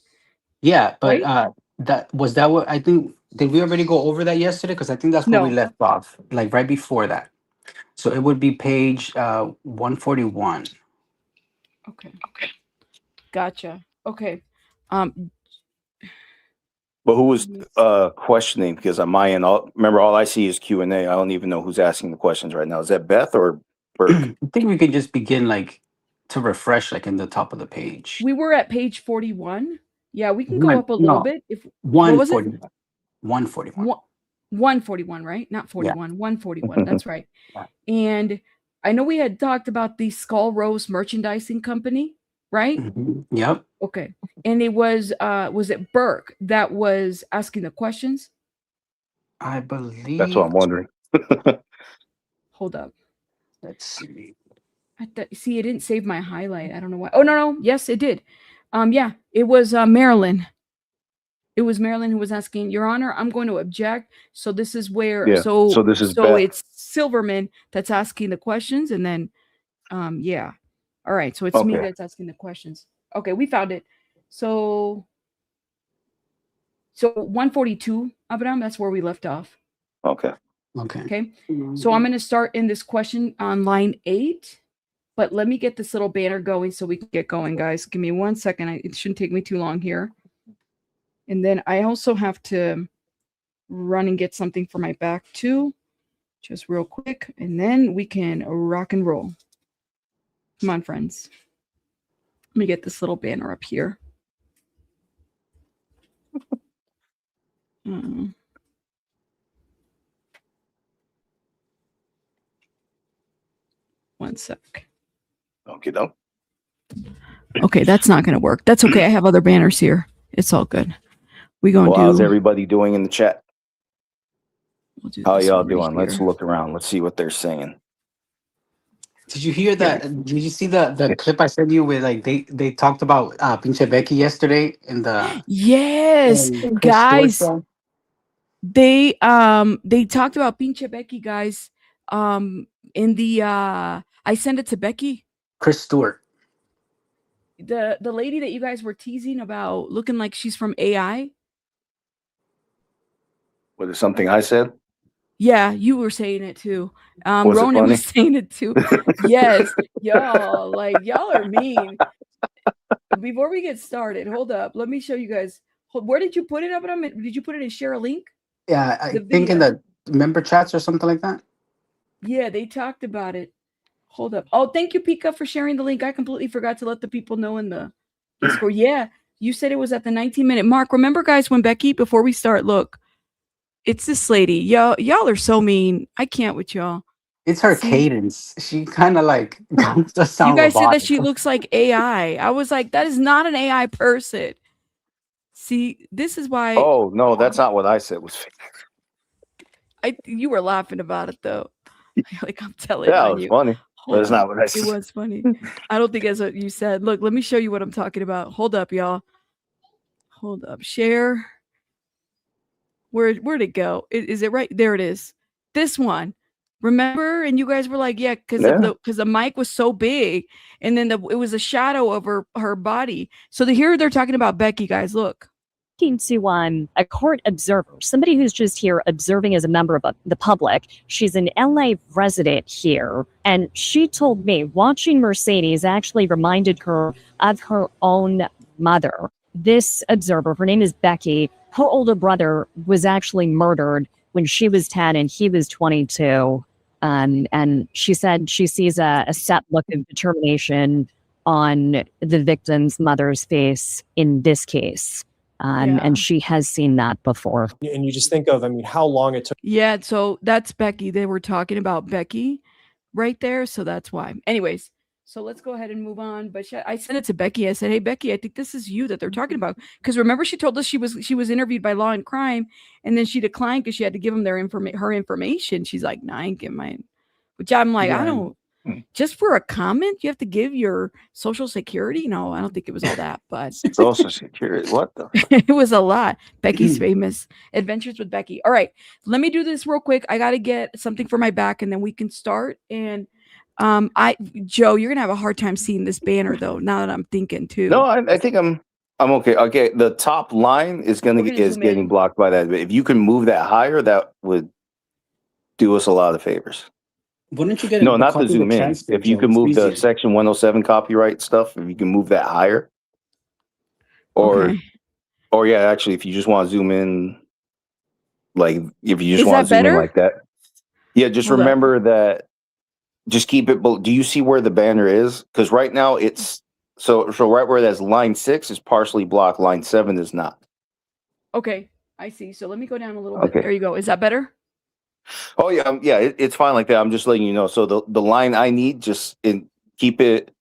Yeah, but right? that what I think. Did we already go over that yesterday? Because I think that's where we left off, like right before that. So it would be page 141. Okay. Gotcha. Okay. Um, But who was questioning? Because on my end, remember, all I see is Q&A. I don't even know who's asking the questions right now. Is that Beth or Burke? I think we could just begin to refresh in the top of the page. we were at page 41. Yeah, we can go up a little bit. If what was it? 141. 141, right? Not 41. Yeah. 141. That's right. Yeah. And I know we had talked about the Skull Rose Merchandising Company, right? Mm-hmm. Yep. Okay. And it was it Burke that was asking the questions? I believe that's what I'm wondering. Hold up. Let's see. See, it didn't save my highlight. I don't know why. Oh no. Yes, it did. Yeah, it was Marilyn. It was Marilyn who was asking, Your Honor, I'm going to object. So this is where so this is Beth. It's Silverman that's asking the questions, and then yeah. All right, so it's me that's asking the questions. Okay, we found it. So 142, Abraham, that's where we left off. Okay. So I'm going to start in this question on line 8, but let me get this little banner going so we can get going, guys. Give me 1 second. It shouldn't take me too long here. And then I also have to run and get something for my back too, just real quick. And then we can rock and roll. Come on, friends. Let me get this little banner up here. 1 sec. Okay, that's not going to work. That's okay. I have other banners here. It's all good. How's everybody doing in the chat? How y'all doing? Here. Let's look around. Let's see what they're saying. Did you hear that? Did you see the clip I sent you with they talked about Pinche Becky yesterday in the guys? They talked about Pinche Becky, guys. In the I sent it to Becky. Chris Stewart. The lady that you guys were teasing about looking like she's from AI. Was it something I said? Yeah, you were saying it too. Ronan was saying it too. Yes, y'all are mean. Before we get started, hold up. Let me show you guys. Where did you put it up? Did you put it in share a link? Yeah, I think in the member chats or something like that. Yeah, they talked about it. Hold up. Oh, thank you, Pika, for sharing the link. I completely forgot to let the people know in the Discord. Yeah, you said it was at the 19-minute mark. Remember, guys, when Becky, before we start, look, it's this lady. Y'all are so mean. I can't with y'all. It's her cadence. She kind of does sound You guys robotic. said that she looks like AI. I was like, that is not an AI person. See, this is why. Oh, no, that's not what I said was fake. You were laughing about it, though. I'm telling you. Yeah, it was funny. But it's not what I said. It was funny. I don't think that's what you said. Look, let me show you what I'm talking about. Hold up, y'all. Hold up. Share. Where'd it go? Is it right? There it is. This one. Remember? And you guys were like, yeah, because the mic was so big, and then it was a shadow over her body. So here they're talking about Becky, guys. Look. To a court observer, somebody who's just here observing as a member of the public. She's an LA resident here, and she told me watching Mercedes actually reminded her of her own mother. This observer, her name is Becky, her older brother was actually murdered when she was 10 and he was 22. And she said she sees a set look of determination on the victim's mother's face in this case. And she has seen that before. And you just think of, how long it took. Yeah, so that's Becky. They were talking about Becky right there. So that's why. Anyways, so let's go ahead and move on. But I sent it to Becky. I said, hey, Becky, I think this is you that they're talking about. Because remember, she told us she was interviewed by Law and Crime, and then she declined because she had to give them her information. She's like, no, I ain't give mine. Which I'm like, I don't. Just for a comment, you have to give your social security? No, I don't think it was all that, but social security, what the? It was a lot. Becky's famous adventures with Becky. All right, let me do this real quick. I got to get something for my back, and then we can start. And Joe, you're gonna have a hard time seeing this banner though. Now that I'm thinking too. No, I think I'm okay. Okay, the top line is getting blocked by that. If you can move that higher, that would do us a lot of favors. Wouldn't you get No, a not to copy of the zoom in. transcript, If you Joe? can It's move the easier. section 107 copyright stuff, if you can move that higher, Okay. or yeah, actually, if you just want to zoom in, like if you just Is want that to zoom in better? like that, yeah, just Hold up. remember that. Just keep it. Do you see where the banner is? Because right now it's so right where that's line 6 is partially blocked. Line 7 is not. Okay, I see. So let me go down a little bit. Okay. There you go. Is that better? Oh yeah, yeah, it's fine like that. I'm just letting you know. So the line I need, just keep it.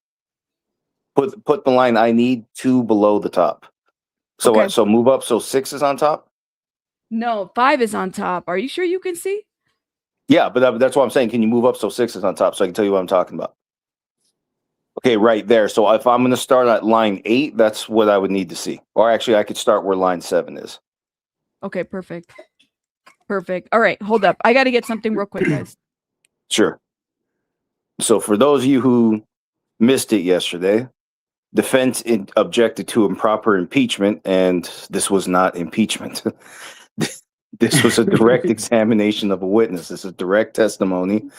Put the line I need 2 below the top. So Okay. so move up. So 6 is on top. No, 5 is on top. Are you sure you can see? Yeah, but that's what I'm saying. Can you move up so 6 is on top so I can tell you what I'm talking about? Okay, right there. So if I'm going to start at line 8, that's what I would need to see. Or actually, I could start where line 7 is. Okay, perfect. Perfect. All right, hold up. I got to get something real quick, guys. Sure. So for those of you who missed it yesterday, defense objected to improper impeachment, and this was not impeachment. This was a direct examination of a witness. This is direct testimony.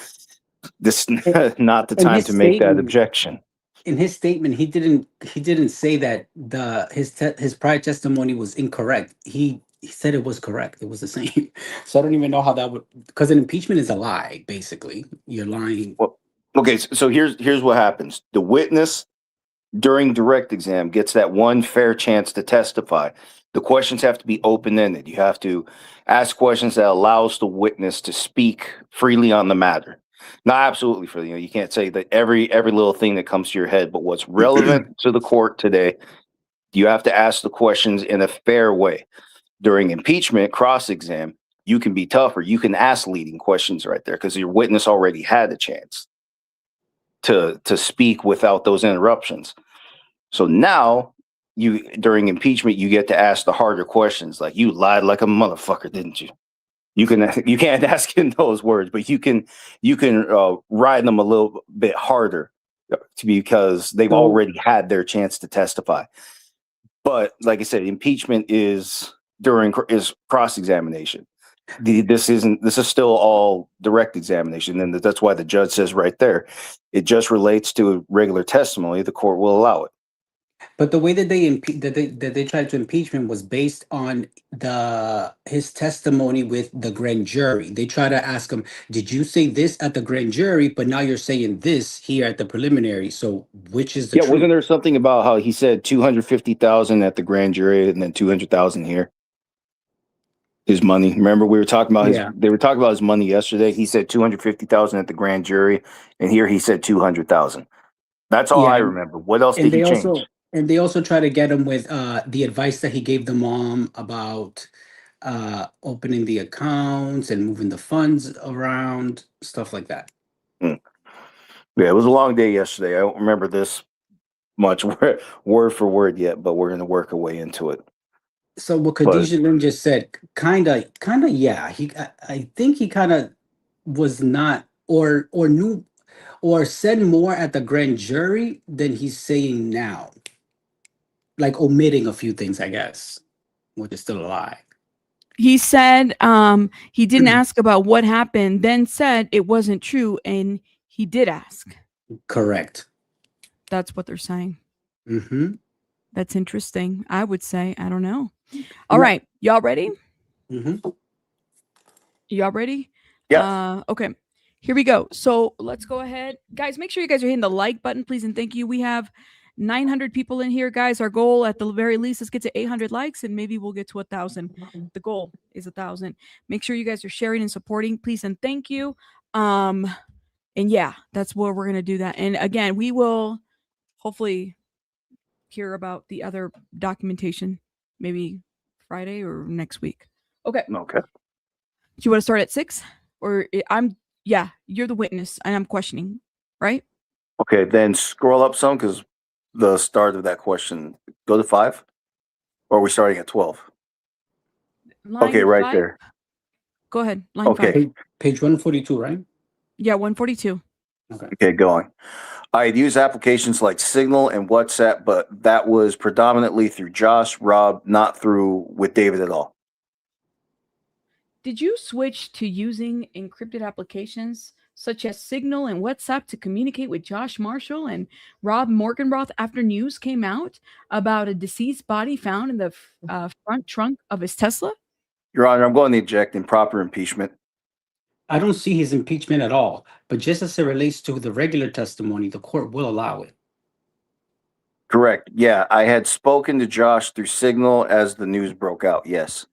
This is not the In time his to make that statement- objection. In his statement, he didn't say that his prior testimony was incorrect. He said it was correct. It was the same. So I don't even know how that would, because an impeachment is a lie. Basically, you're lying. Well, okay, so here's what happens. The witness during direct exam gets that one fair chance to testify. The questions have to be open-ended. You have to ask questions that allows the witness to speak freely on the matter. Not absolutely freely. You can't say that every little thing that comes to your head, but what's relevant to the court today, you have to ask the questions in a fair way. During impeachment, cross-exam, you can be tougher. You can ask leading questions right there because your witness already had a chance to speak without those interruptions. So now during impeachment, you get to ask the harder questions, like you lied like a motherfucker, didn't you? You can't ask in those words, but you can ride them a little bit harder because they've already had their chance to testify. But like I said, impeachment is cross-examination. This is still all direct examination, and that's why the judge says right there, it just relates to regular testimony. The court will allow it. But the way that they tried to impeach him was based on his testimony with the grand jury. They try to ask him, "Did you say this at the grand jury? But now you're saying this here at the preliminary. So which is the truth?" Wasn't there something about how he said 250,000 at the grand jury and then 200,000 here? His money. Remember, we were talking about they were talking about his money yesterday. He said 250,000 at the grand jury, and here he said 200,000. That's all I remember. What else did he change? And they also try to get him with the advice that he gave the mom about opening the accounts and moving the funds around, stuff like that. Yeah, it was a long day yesterday. I don't remember this much word for word yet, but we're going to work our way into it. So what Khadijah Lynn just said, kind of, yeah. I think he kind of was not, or knew, or said more at the grand jury than he's saying now. Like omitting a few things, I guess, which is still a lie. He said he didn't ask about what happened, then said it wasn't true, and he did ask. Correct. That's what they're saying. Mm-hmm. That's interesting. I would say, I don't know. All right, y'all ready? Mm-hmm. Y'all ready? Yeah. Okay. Here we go. So let's go ahead. Guys, make sure you guys are hitting the like button, please, and thank you. We have 900 people in here, guys. Our goal at the very least is get to 800 likes, and maybe we'll get to 1,000. The goal is 1,000. Make sure you guys are sharing and supporting, please, and thank you. And yeah, that's where we're going to do that. And again, we will hopefully hear about the other documentation maybe Friday or next week. Okay. Okay. Do you want to start at 6? Or you're the witness and I'm questioning, right? Okay, then scroll up some because the start of that question, go to 5, or are we starting at 12? Okay, right 5? there. Go ahead. Line 5. Page 142, right? Yeah, 142. Okay, going. I'd use applications like Signal and WhatsApp, but that was predominantly through Josh, Rob, not through with David at all. Did you switch to using encrypted applications such as Signal and WhatsApp, to communicate with Josh Marshall and Rob Morganroth after news came out about a deceased body found in the front trunk of his Tesla? Your Honor, I'm going to eject improper impeachment. I don't see his impeachment at all, but just as it relates to the regular testimony, the court will allow it. Correct. Yeah, I had spoken to Josh through Signal as the news broke out. Yes.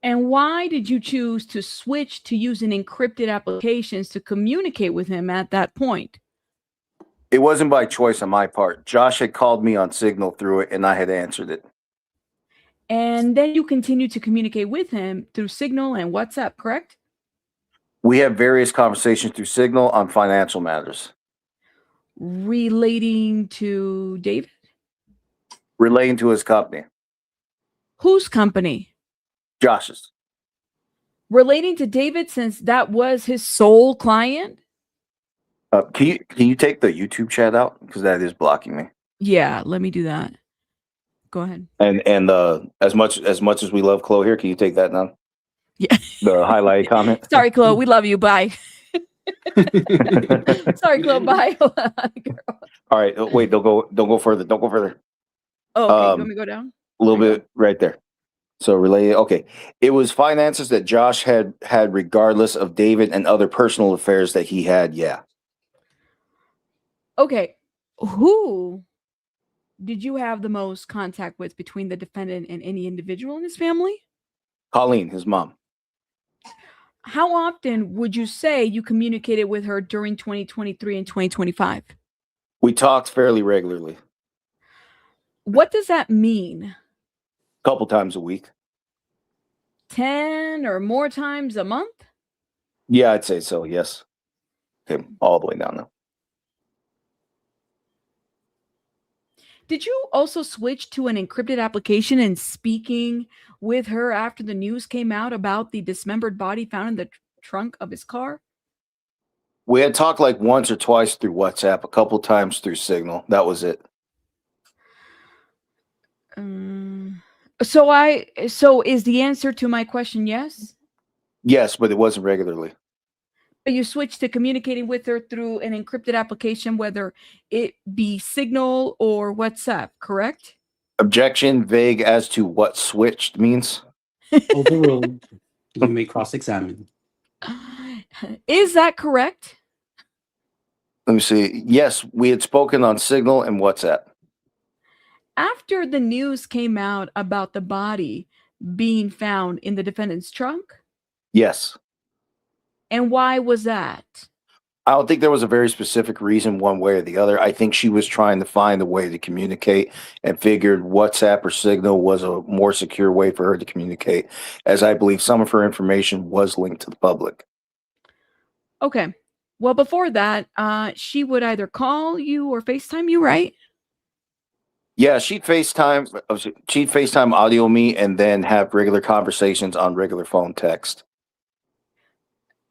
And why did you choose to switch to using encrypted applications to communicate with him at that point? It wasn't by choice on my part. Josh had called me on Signal through it, and I had answered it. And then you continued to communicate with him through Signal and WhatsApp, correct? We have various conversations through Signal on financial matters. Relating to David? Relating to his company. Whose company? Josh's. Relating to David, since that was his sole client? Can you take the YouTube chat out? Because that is blocking me. Yeah, let me do that. Go ahead. And as much as we love Chloe here, can you take that down? Yeah. The highlighted comment. Sorry, Chloe, we love you. Bye. Sorry, Chloe. Bye. All right. Wait. Don't go further. Don't go further. Oh, okay. You want me to go down? A little bit right there. So related. Okay. It was finances that Josh had regardless of David and other personal affairs that he had. Yeah. Okay. Who did you have the most contact with between the defendant and any individual in his family? Colleen, his mom. How often would you say you communicated with her during 2023 and 2025? We talked fairly regularly. What does that mean? A couple times a week. 10 or more times a month? Yeah, I'd say so. Yes. Okay. All the way down now. Did you also switch to an encrypted application and speaking with her after the news came out about the dismembered body found in the trunk of his car? We had talked like once or twice through WhatsApp, a couple times through Signal. That was it. So is the answer to my question yes? Yes, but it wasn't regularly. But you switched to communicating with her through an encrypted application, whether it be Signal or WhatsApp, correct? Objection, vague as to what switched means. Overruled. You may cross-examine. Is that correct? Let me see. Yes, we had spoken on Signal and WhatsApp. After the news came out about the body being found in the defendant's trunk? Yes. And why was that? I don't think there was a very specific reason one way or the other. I think she was trying to find a way to communicate and figured WhatsApp or Signal was a more secure way for her to communicate, as I believe some of her information was linked to the public. Okay. Well, before that, she would either call you or FaceTime you, right? Yeah, she'd FaceTime audio me and then have regular conversations on regular phone text.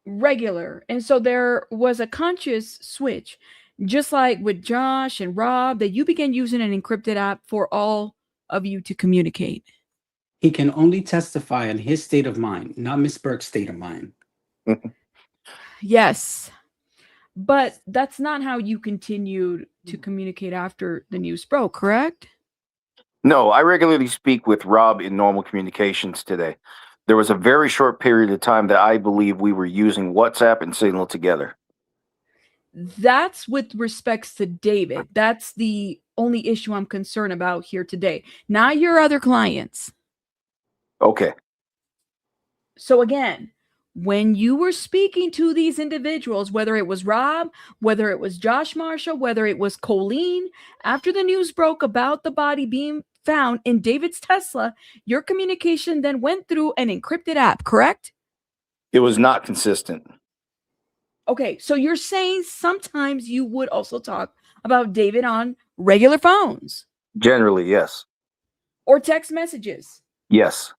Regular. And so there was a conscious switch, just like with Josh and Rob, that you began using an encrypted app for all of you to communicate. He can only testify on his state of mind, not Miss Burke's state of mind. Yes. But that's not how you continued to communicate after the news broke, correct? No, I regularly speak with Rob in normal communications today. There was a very short period of time that I believe we were using WhatsApp and Signal together. That's with respects to David. That's the only issue I'm concerned about here today, not your other clients. Okay. So again, when you were speaking to these individuals, whether it was Rob, whether it was Josh Marshall, whether it was Colleen, after the news broke about the body being found in David's Tesla, your communication then went through an encrypted app, correct? It was not consistent. Okay, so you're saying sometimes you would also talk about David on regular phones? Generally, yes. Or text messages? Yes.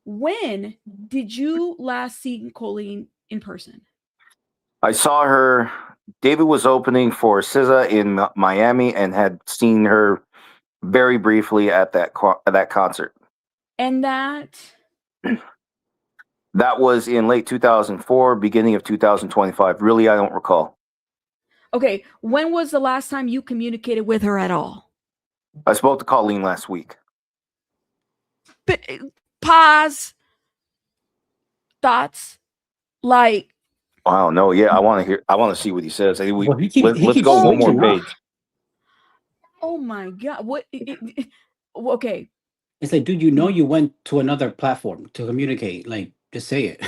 When did you last see Colleen in person? I saw her. David was opening for SZA in Miami and had seen her very briefly at that concert. And that That was in late 2004, beginning of 2025. Really, I don't recall. Okay, when was the last time you communicated with her at all? I spoke to Colleen last week. But pause. Thoughts? Like, I don't know. Yeah, I want to see what he says. I think Well, he let's keeps go one more switching up. page. oh my God. What? Okay. It's like, dude, you know you went to another platform to communicate. Like, just say it.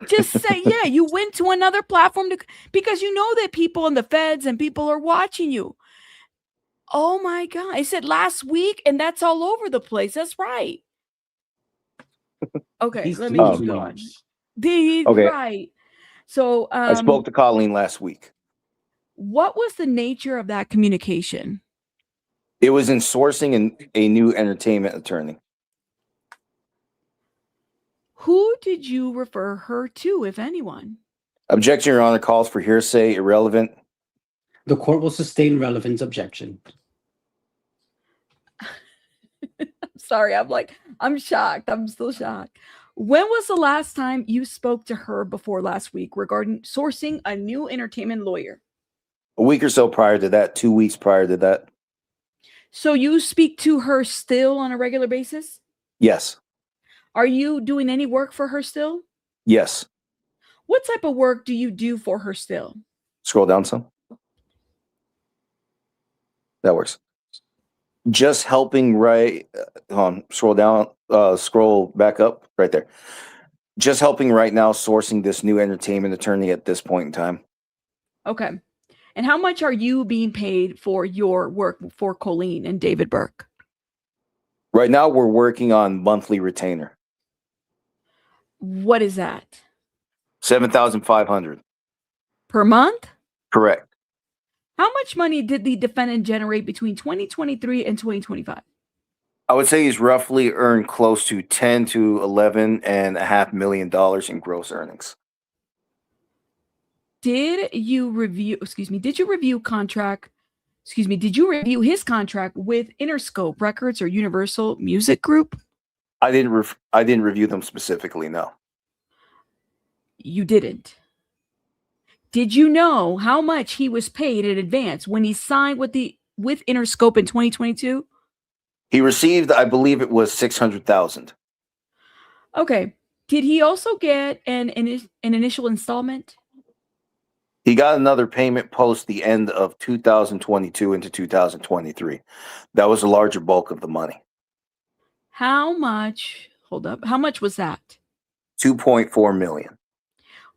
Just say, yeah, you went to another platform because you know that people in the feds and people are watching you. Oh my God. I said last week, and that's all over the place. That's right. Okay, He's let me doing keep too going. much. Okay. Right. So, I spoke to Colleen last week. what was the nature of that communication? It was in sourcing a new entertainment attorney. Who did you refer her to, if anyone? Objection, Your Honor, calls for hearsay, irrelevant. The court will sustain relevance objection. Sorry, I'm shocked. I'm still shocked. When was the last time you spoke to her before last week regarding sourcing a new entertainment lawyer? A week or so prior to that, 2 weeks prior to that. So you speak to her still on a regular basis? Yes. Are you doing any work for her still? Yes. What type of work do you do for her still? Scroll down some. That works. Just helping write, scroll down, scroll back up right there. Just helping right now sourcing this new entertainment attorney at this point in time. Okay. And how much are you being paid for your work for Colleen and David Burke? Right now, we're working on monthly retainer. What is that? $7,500 Per month? Correct. How much money did the defendant generate between 2023 and 2025? I would say he's roughly earned close to 10 to 11.5 million dollars in gross earnings. Did you review his contract with Interscope Records or Universal Music Group? I didn't review them specifically, no. You didn't. Did you know how much he was paid in advance when he signed with Interscope in 2022? He received, I believe it was $600,000. Okay. Did he also get an initial installment? He got another payment post the end of 2022 into 2023. That was a larger bulk of the money. How much? Hold up. How much was that? $2.4 million.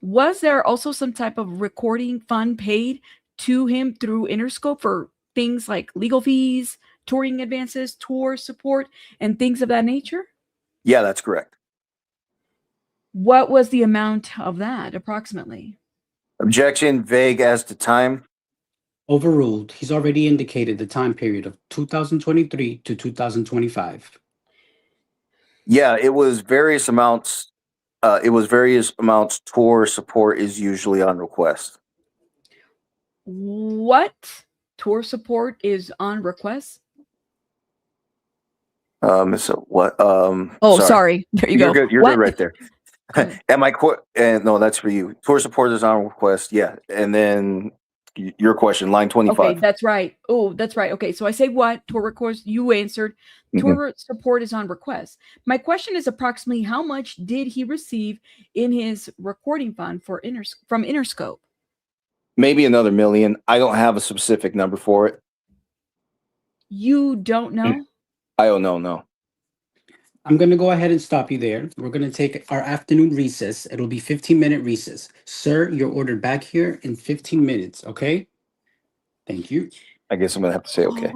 Was there also some type of recording fund paid to him through Interscope for things like legal fees, touring advances, tour support, and things of that nature? Yeah, that's correct. What was the amount of that approximately? Objection, vague as to time. Overruled. He's already indicated the time period of 2023 to 2025. Yeah, it was various amounts. Tour support is usually on request. What tour support is on request? So what? Sorry. There you You're go. good. You're What? good right there. Am I no, that's for you. Tour support is on request. Yeah. And then your question, line 25. Okay, that's right. Oh, that's right. Okay, so I say what? Tour request. You answered. Tour support is on request. My question is approximately how much did he receive in his recording fund from Interscope? Maybe another $1 million. I don't have a specific number for it. You don't know? I don't know. No. I'm going to go ahead and stop you there. We're going to take our afternoon recess. It'll be 15-minute recess. Sir, you're ordered back here in 15 minutes, okay? Thank you. I guess I'm going to have to say okay.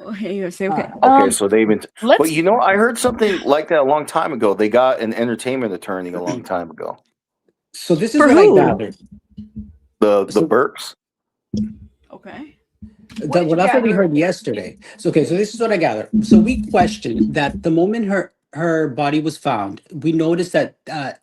Okay, you say okay. Okay, so they've been. Let's. But you know, I heard something like that a long time ago. They got an entertainment attorney a long time ago. So this is For what who? I gathered. The Burks. Okay. That's what we heard yesterday. So this is what I gathered. So we questioned that the moment her body was found, we noticed that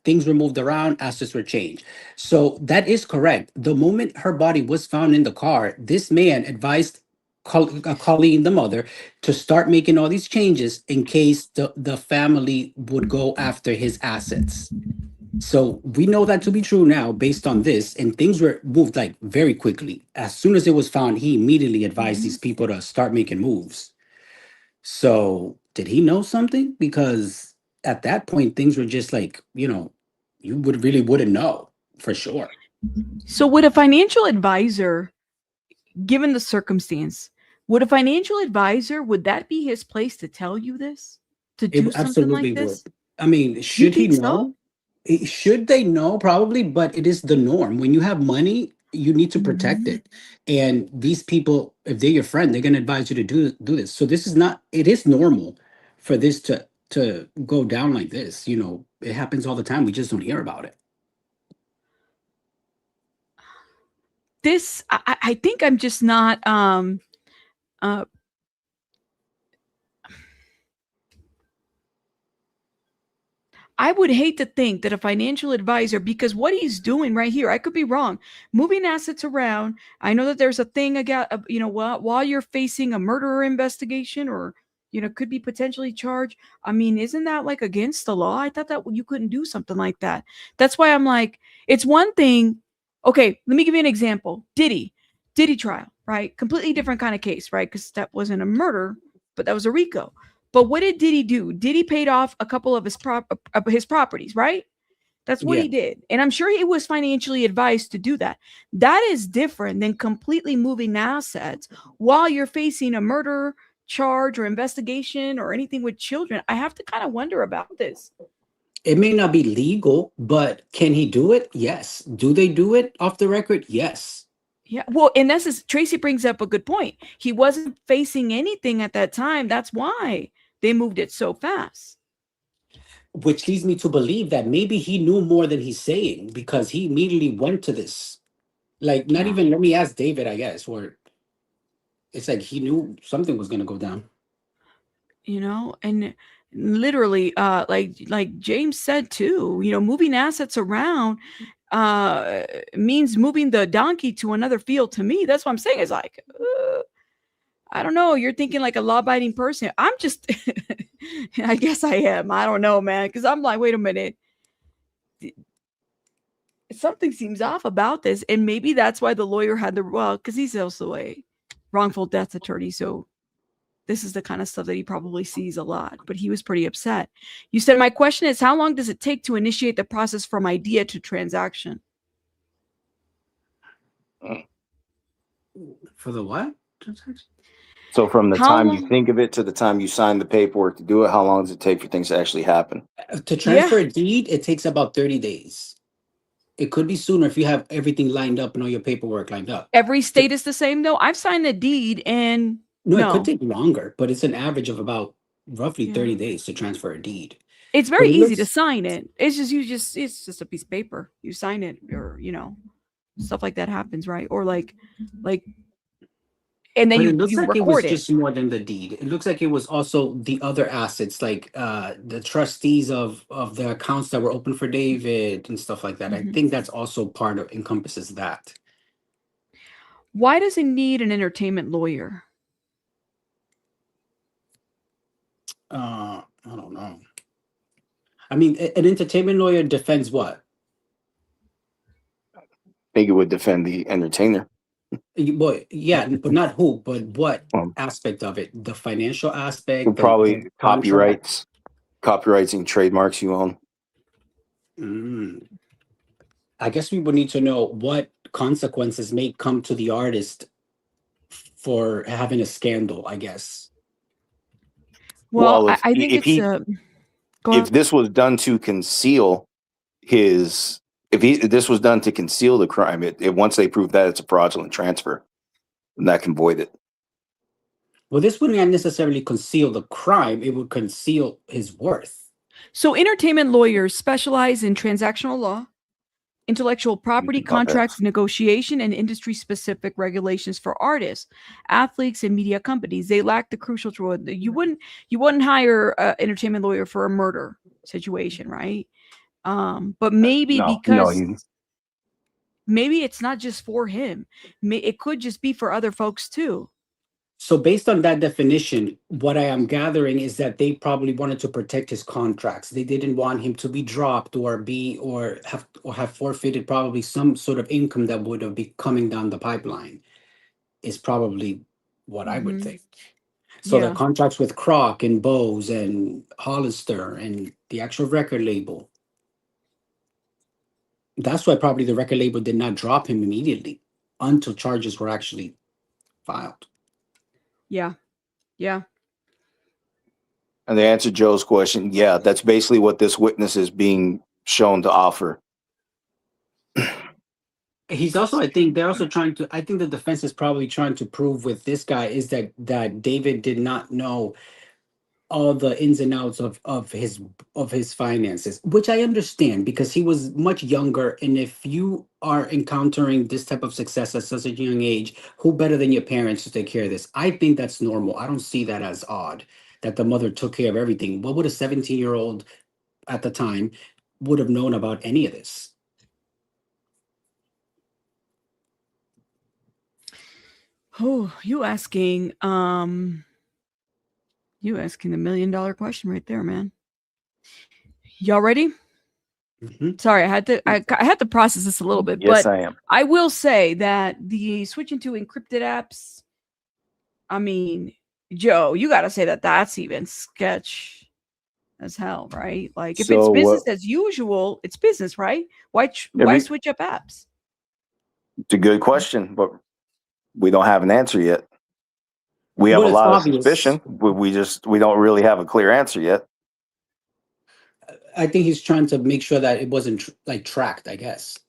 things were moved around, assets were changed. So that is correct. The moment her body was found in the car, this man advised Colleen, the mother, to start making all these changes in case the family would go after his assets. So we know that to be true now based on this, and things were moved like very quickly. As soon as it was found, he immediately advised these people to start making moves. So did he know something? Because at that point, things were just like, you wouldn't know for sure. So would a financial advisor, given the circumstance, would that be his place to tell you this? To do It something absolutely like this? would. I mean, should he think know? Should they know? Probably, but it is the norm. When you have money, you need to protect it. And these people, if they're your friend, they're going to advise you to do this. So this is not. It is normal for this to go down like this. It happens all the time. We just don't hear about it. This, I think I'm just not. I would hate to think that a financial advisor, because what he's doing right here, I could be wrong, moving assets around. I know that there's a thing while you're facing a murder investigation or, could be potentially charged. I mean, isn't that like against the law? I thought that you couldn't do something like that. That's why I'm like, it's one thing. Okay, let me give you an example. Diddy trial, right? Completely different kind of case, right? Because that wasn't a murder, but that was a RICO. But what did Diddy do? Diddy paid off a couple of his properties, right? That's what he did. And I'm sure he was financially advised to do that. That is different than completely moving assets while you're facing a murder charge or investigation or anything with children. I have to kind of wonder about this. It may not be legal, but can he do it? Yes. Do they do it off the record? Yes. Yeah, well, and Tracy brings up a good point. He wasn't facing anything at that time. That's why they moved it so fast. Which leads me to believe that maybe he knew more than he's saying, because he immediately went to this. Like, not even, let me ask David, I guess, or it's like he knew something was going to go down. And literally, like James said too, moving assets around means moving the donkey to another field. To me, that's what I'm saying. Is like, I don't know. You're thinking like a law-abiding person. I'm just, I guess I am. I don't know, man. Because I'm like, wait a minute. Something seems off about this. And maybe that's why the lawyer had because he's also a wrongful death attorney. So this is the kind of stuff that he probably sees a lot. But he was pretty upset. You said, my question is, how long does it take to initiate the process from idea to transaction? For the what? So from the time you think of it to the time you sign the paperwork to do it, how long does it take for things to actually happen? To transfer a deed, it takes about 30 days. It could be sooner if you have everything lined up and all your paperwork lined up. Every state is the same, though. I've signed the deed and No, it could take longer, but it's an average of about roughly 30 days to transfer a deed. It's very easy to sign it. It's just a piece of paper. You sign it, or stuff like that happens, right? Or like, and then it looks like it was record just more than the deed. It looks like it was also the other assets, like the trustees of the accounts that were open for David and stuff like that. I think that's also encompasses that. Why does he need an entertainment lawyer? I don't know. I mean, an entertainment lawyer defends what? I think it would defend the entertainer. Boy, yeah, but not who, but what aspect of it? The financial aspect? Probably copyrights and trademarks you own. I guess we would need to know what consequences may come to the artist for having a scandal, I guess. Well, I think if this was done to conceal this was done to conceal the crime, once they prove that it's a fraudulent transfer, then that can void it. Well, this wouldn't necessarily conceal the crime; it would conceal his worth. So, entertainment lawyers specialize in transactional law, intellectual property, contracts, negotiation, and industry-specific regulations for artists, athletes, and media companies. They lack the crucial tool. You wouldn't hire an entertainment lawyer for a murder situation, right? But maybe maybe it's not just for him. It could just be for other folks too. So based on that definition, what I am gathering is that they probably wanted to protect his contracts. They didn't want him to be dropped or have forfeited probably some sort of income that would have been coming down the pipeline. Is probably what I would think. So the Yeah. contracts with Kroc and Bose and Hollister and the actual record label. That's why probably the record label did not drop him immediately until charges were actually filed. Yeah. Yeah. And to answer Joe's question, yeah, that's basically what this witness is being shown to offer. He's also, I think they're also trying to, I think the defense is probably trying to prove with this guy is that David did not know all the ins and outs of his finances, which I understand because he was much younger. And if you are encountering this type of success at such a young age, who better than your parents to take care of this? I think that's normal. I don't see that as odd that the mother took care of everything. What would a 17-year-old at the time would have known about any of this? Oh, you asking the $1 million question right there, man. Y'all ready? Sorry, I had to process this a little bit. Yes, but I am. I will say that the switching to encrypted apps, I mean, Joe, you got to say that that's even sketch as hell, right? Like, if it's business as usual, it's business, right? Why switch up apps? It's a good question, but we don't have an answer yet. We have a lot of suspicion, but we don't really have a clear answer yet. I think he's trying to make sure that it wasn't tracked, I guess.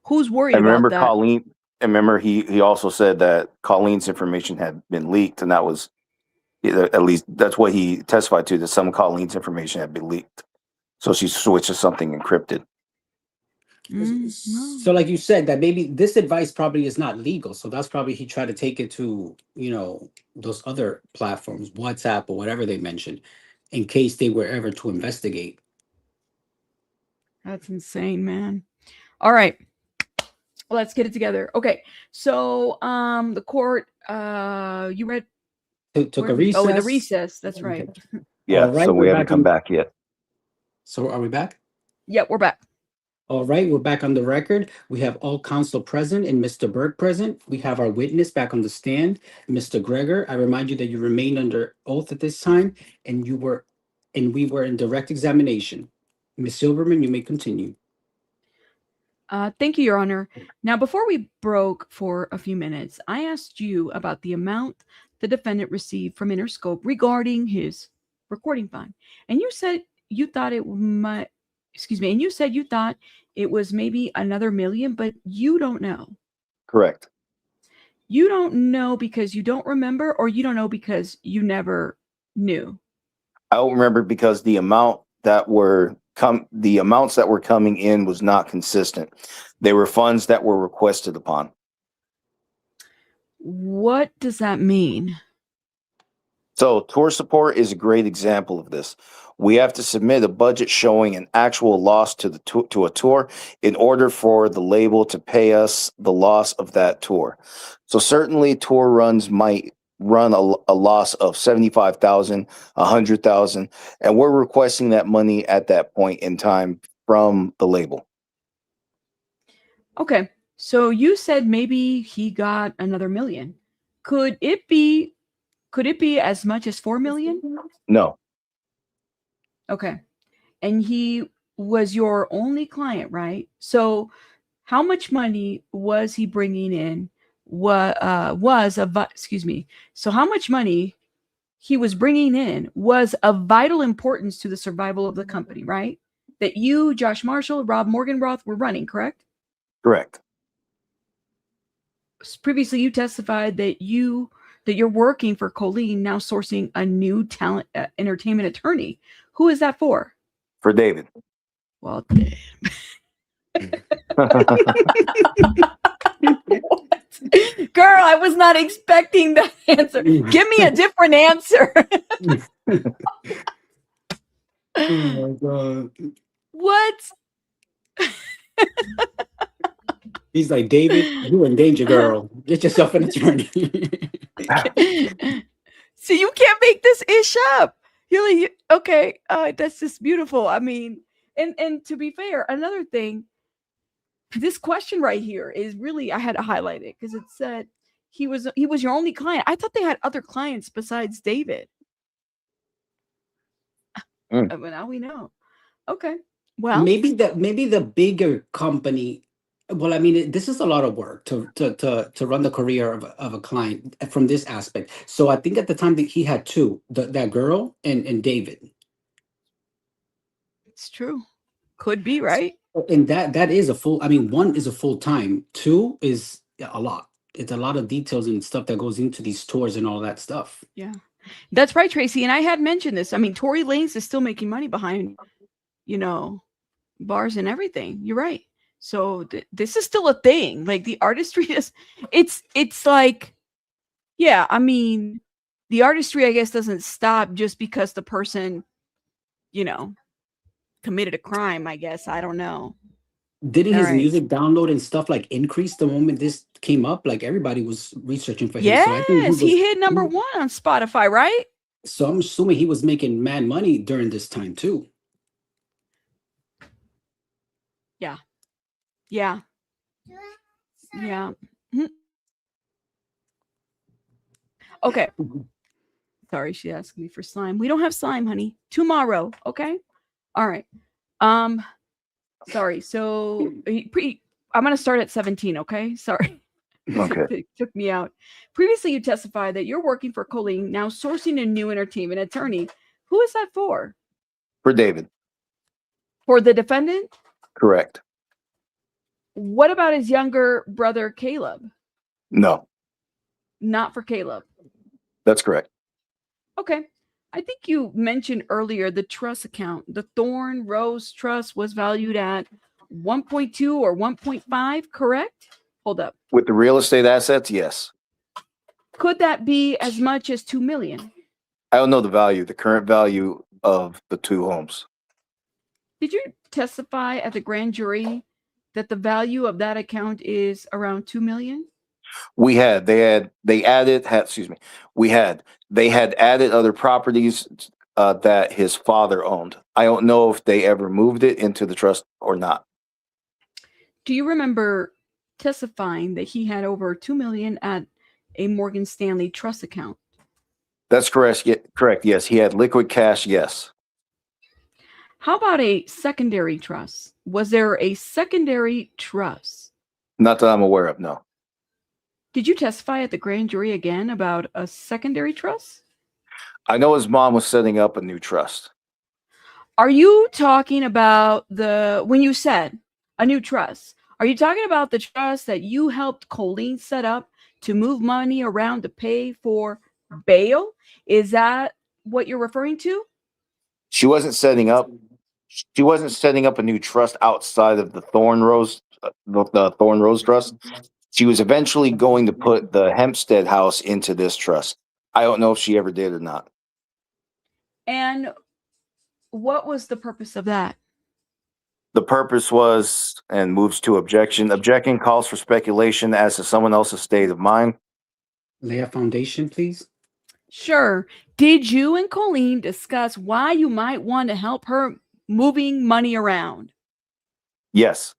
Who's worried about that? Colleen, and remember he also said that Colleen's information had been leaked, and that was, at least that's what he testified to, that some of Colleen's information had been leaked. So she switched to something encrypted. So like you said, that maybe this advice probably is not legal. So that's probably he tried to take it to, those other platforms, WhatsApp or whatever they mentioned, in case they were ever to investigate. That's insane, man. All right. Let's get it together. Okay. So the court, you read took a recess. Oh, the recess. That's right. Yeah, right, so we haven't come back yet. So are we back? Yeah, we're back. All right, we're back on the record. We have all counsel present and Mr. Burke present. We have our witness back on the stand, Mr. Gregor. I remind you that you remained under oath at this time, and we were in direct examination. Ms. Silverman, you may continue. Thank you, Your Honor. Now, before we broke for a few minutes, I asked you about the amount the defendant received from Interscope regarding his recording fund, and you said you thought it might. Excuse me, and you said you thought it was maybe another $1 million, but you don't know. Correct. You don't know because you don't remember, or you don't know because you never knew? I don't remember because the amounts that were coming in was not consistent. They were funds that were requested upon. What does that mean? So tour support is a great example of this. We have to submit a budget showing an actual loss to a tour in order for the label to pay us the loss of that tour. So certainly tour runs might run a loss of $75,000, $100,000, and we're requesting that money at that point in time from the label. Okay, so you said maybe he got another $1 million. Could it be as much as $4 million? No. Okay. And he was your only client, right? So how much money was he bringing in? So how much money he was bringing in was of vital importance to the survival of the company, right? That you, Josh Marshall, Rob Morganroth were running, correct? Correct. Previously, you testified that you're working for Colleen, now sourcing a new talent entertainment attorney. Who is that for? For David. Well, damn. Girl, I was not expecting that answer. Give me a different answer. Oh my God. What? He's like, David, you in danger, girl. Get yourself an attorney. See, you can't make this ish up. You're like, okay, that's just beautiful. I mean, and to be fair, another thing, this question right here is really, I had to highlight it because it said he was your only client. I thought they had other clients besides David. But now we know. Okay. Well, maybe the bigger company. Well, I mean, this is a lot of work to run the career of a client from this aspect. So I think at the time that he had two, that girl and David. it's true. Could be, right? And that is a full. I mean, one is a full time. Two is a lot. It's a lot of details and stuff that goes into these tours and all that stuff. Yeah, that's right, Tracy. And I had mentioned this. I mean, Tory Lanez is still making money behind, bars and everything. You're right. So this is still a thing. Like the artistry is, it's like, yeah, I mean, the artistry, I guess, doesn't stop just because the person, committed a crime, I guess. I don't know. Didn't his music download and stuff like increase the moment this came up? Like everybody was researching for him. Yes, So I think he hit number one on Spotify, right? So I'm assuming he was making mad money during this time too. Yeah. Yeah. Yeah. Okay. Sorry, she asked me for slime. We don't have slime, honey. Tomorrow, okay? All right. Sorry. So I'm gonna start at 17, okay? Sorry. Okay. It took me out. Previously, you testified that you're working for Colleen, now sourcing a new entertainment attorney. Who is that for? For David. For the defendant? Correct. What about his younger brother, Caleb? No, Not for Caleb. that's correct. Okay. I think you mentioned earlier the trust account. The Thorn Rose Trust was valued at 1.2 or 1.5, correct? Hold up. With the real estate assets, yes. Could that be as much as 2 million? I don't know the current value of the two homes. Did you testify at the grand jury that the value of that account is around 2 million? They had added other properties that his father owned. I don't know if they ever moved it into the trust or not. Do you remember testifying that he had over 2 million at a Morgan Stanley trust account? That's correct. Correct. Yes. He had liquid cash. Yes. How about a secondary trust? Was there a secondary trust? Not that I'm aware of. No. Did you testify at the grand jury again about a secondary trust? I know his mom was setting up a new trust. Are you talking about when you said a new trust, are you talking about the trust that you helped Colleen set up to move money around to pay for bail? Is that what you're referring to? She wasn't setting up a new trust outside of the Thorn Rose Trust. She was eventually going to put the Hempstead house into this trust. I don't know if she ever did or not. And what was the purpose of that? The purpose was, and moves to objection. Objection calls for speculation as to someone else's state of mind. Lay a foundation, please. Sure. Did you and Colleen discuss why you might want to help her moving money around? Yes.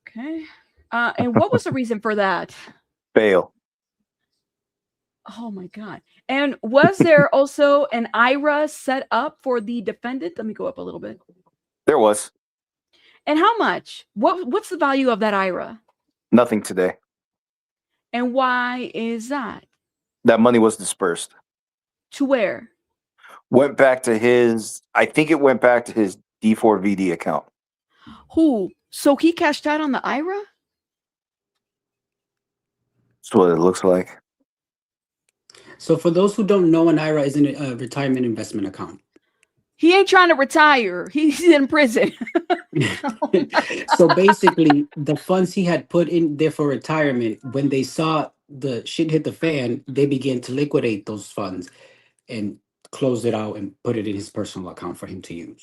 Okay. And what was the reason for that? Bail. Oh my God. And was there also an IRA set up for the defendant? Let me go up a little bit. There was. And how much? What's the value of that IRA? Nothing today. And why is that? That money was dispersed. To where? I think it went back to his D4vd account. Who? So he cashed out on the IRA? That's what it looks like. So for those who don't know, an IRA is a retirement investment account. He ain't trying to retire. He's in prison. So basically, the funds he had put in there for retirement, when they saw the shit hit the fan, they began to liquidate those funds and close it out and put it in his personal account for him to use.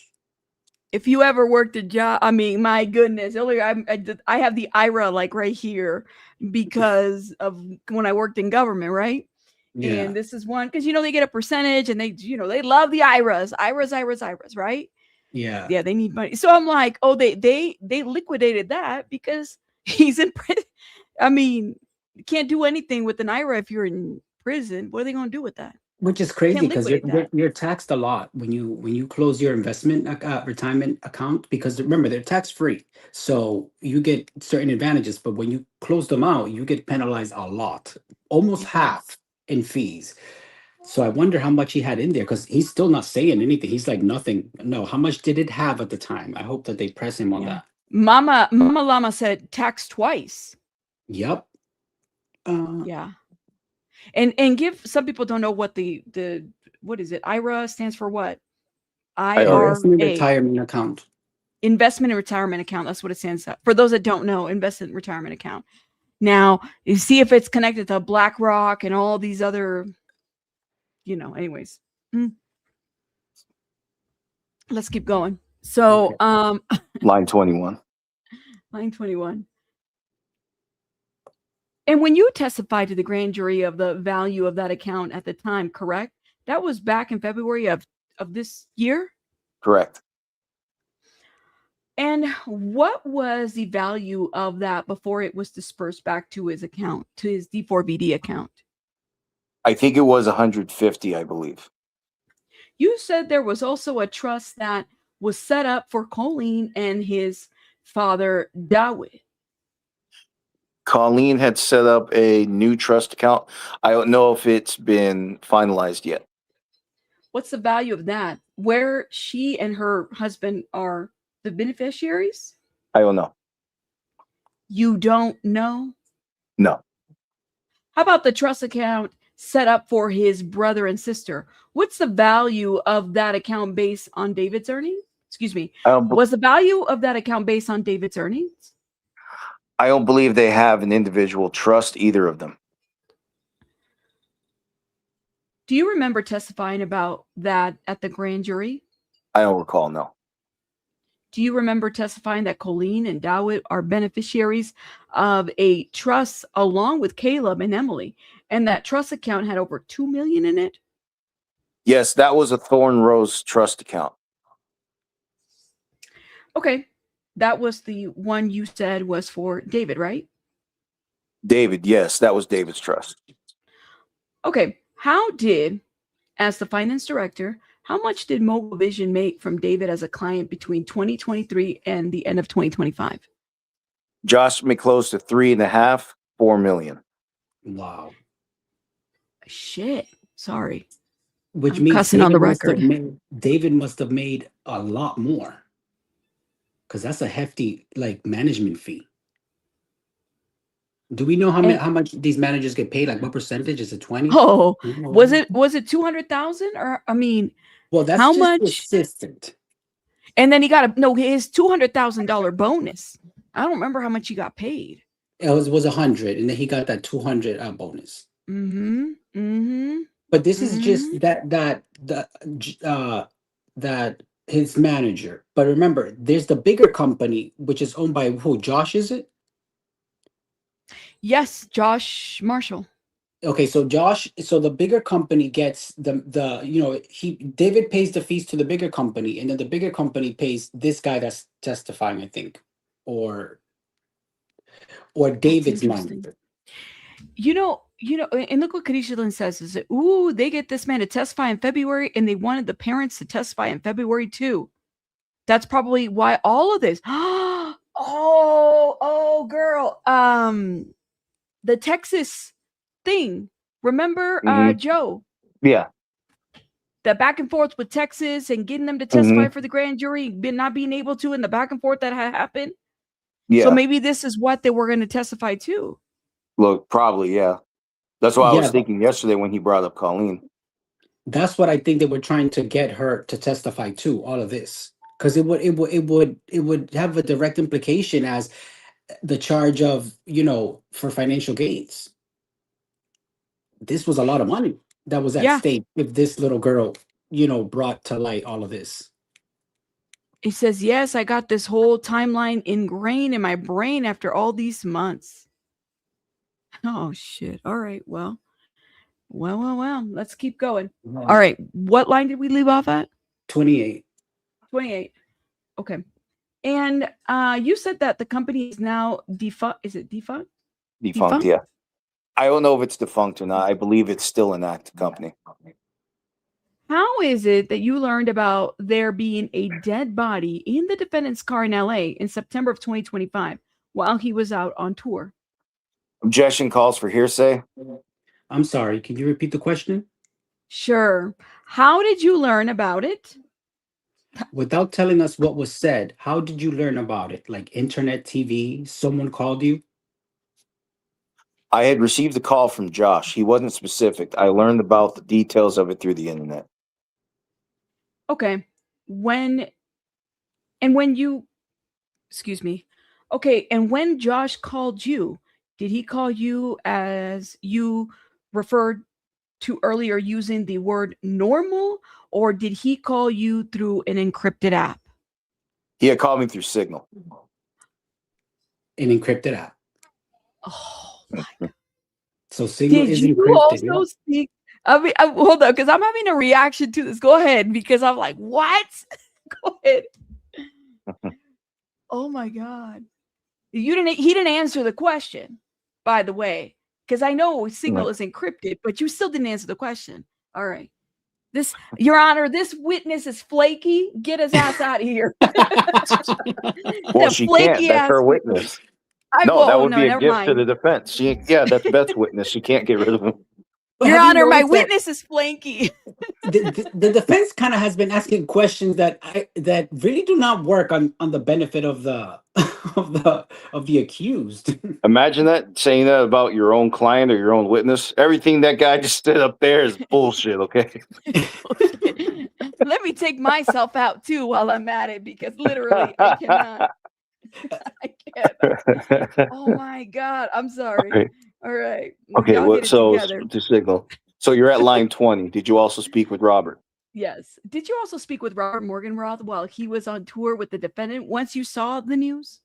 if you ever worked a job, I mean, my goodness, earlier I have the IRA like right here because of when I worked in government, right? Yeah. And this is one because they get a percentage and they love the IRAs, right? Yeah. Yeah, they need money. So I'm like, oh, they liquidated that because he's in prison. I mean, you can't do anything with an IRA if you're in prison. What are they going to do with that? Which is crazy Can't because liquidate that. you're taxed a lot when you close your investment retirement account, because remember they're tax free, so you get certain advantages. But when you close them out, you get penalized a lot, almost half in fees. So I wonder how much he had in there, because he's still not saying anything. He's like nothing. No, how much did it have at the time? I hope that they press him on that. Mama Llama said tax twice. Yep. Yeah. And give some people don't know what the what is it? IRA stands for what? Investment IRA. retirement account. Investment and retirement account. That's what it stands for. For those that don't know, investment retirement account. Now, you see if it's connected to BlackRock and all these other, anyways. Let's keep going. So, line 21. Line 21. And when you testified to the grand jury of the value of that account at the time, correct? That was back in February of this year? Correct. And what was the value of that before it was dispersed back to his account, to his D4vd account? I think it was 150, I believe. You said there was also a trust that was set up for Colleen and his father, Dawood. Colleen had set up a new trust account. I don't know if it's been finalized yet. What's the value of that? Where she and her husband are the beneficiaries? I don't know. You don't know? No. How about the trust account set up for his brother and sister? What's the value of that account based on David's earnings? Excuse me. Was the value of that account based on David's earnings? I don't believe they have an individual trust, either of them. Do you remember testifying about that at the grand jury? I don't recall, no. Do you remember testifying that Colleen and Dawood are beneficiaries of a trust along with Caleb and Emily, and that trust account had over $2 million in it? Yes, that was a Thorn Rose trust account. Okay. That was the one you said was for David, right? David, yes, that was David's trust. Okay. As the finance director, how much did Mogul Vision make from David as a client between 2023 and the end of 2025? Josh me close to 3.5, 4 million. Wow. Shit. Sorry. Which I'm means cussing on the record. David must have made a lot more, because that's a hefty management fee. Do we know how much these managers get paid? Like what percentage? Is it 20? Oh, was it 200,000 or I mean, well, that's how just much? Assistant. And then he got his $200,000 bonus. I don't remember how much he got paid. It was 100, and then he got that 200 bonus. But this is just that his manager. But remember, there's the bigger company, which is owned by who? Josh, is it? Yes, Josh Marshall. Okay, so the bigger company gets David pays the fees to the bigger company, and then the bigger company pays this guy that's testifying, I think, or David's manager. And look what Khadijah Lynn says is that, ooh, they get this man to testify in February, and they wanted the parents to testify in February too. That's probably why all of this. Oh, girl. The Texas thing. Remember, Joe? Yeah. The back and forth with Texas and getting them to testify for the grand jury, not being able to, and the back and forth that had happened. Yeah. So maybe this is what they were going to testify to. Look, probably, yeah. That's what I was thinking yesterday when he brought up Colleen. That's what I think they were trying to get her to testify to, all of this, because it would have a direct implication as the charge of for financial gains. This was a lot of money that was at stake if this little girl brought to light all of this. He says, yes, I got this whole timeline ingrained in my brain after all these months. Oh, shit. All right. Well. Let's keep going. All right. What line did we leave off at? 28. 28. Okay. And you said that the company is now defunct. Is it defunct? Defunct, yeah. I don't know if it's defunct or not. I believe it's still an active company. How is it that you learned about there being a dead body in the defendant's car in LA in September of 2025 while he was out on tour? Objection calls for hearsay. I'm sorry. Can you repeat the question? Sure. How did you learn about it? Without telling us what was said, how did you learn about it? Like internet, TV, someone called you? I had received a call from Josh. He wasn't specific. I learned about the details of it through the internet. Okay. When Josh called you, did he call you as you referred to earlier using the word normal, or did he call you through an encrypted app? He had called me through Signal. An encrypted app. Oh my God. So Signal is Did you encrypted. also speak? I mean, hold on, because I'm having a reaction to this. Go ahead, because I'm like, what? Go ahead. Oh my God. He didn't answer the question, by the way, because I know Signal is encrypted, but you still didn't answer the question. All right. Your Honor, this witness is flaky. Get his ass out of here. Well, she can't. That's her witness. That would be a gift to the defense. That's Beth's witness. She can't get rid of him. Your Honor, my witness is flaky. the defense kind of has been asking questions that really do not work on the benefit of the of the accused. Imagine that, saying that about your own client or your own witness. Everything that guy just stood up there is bullshit, okay? Let me take myself out too while I'm at it, because literally I cannot. I can't. Oh my God. I'm sorry. All right. Okay, so to Signal. So you're at line 20. Did you also speak with Robert? Yes. Did you also speak with Robert Morganroth while he was on tour with the defendant once you saw the news?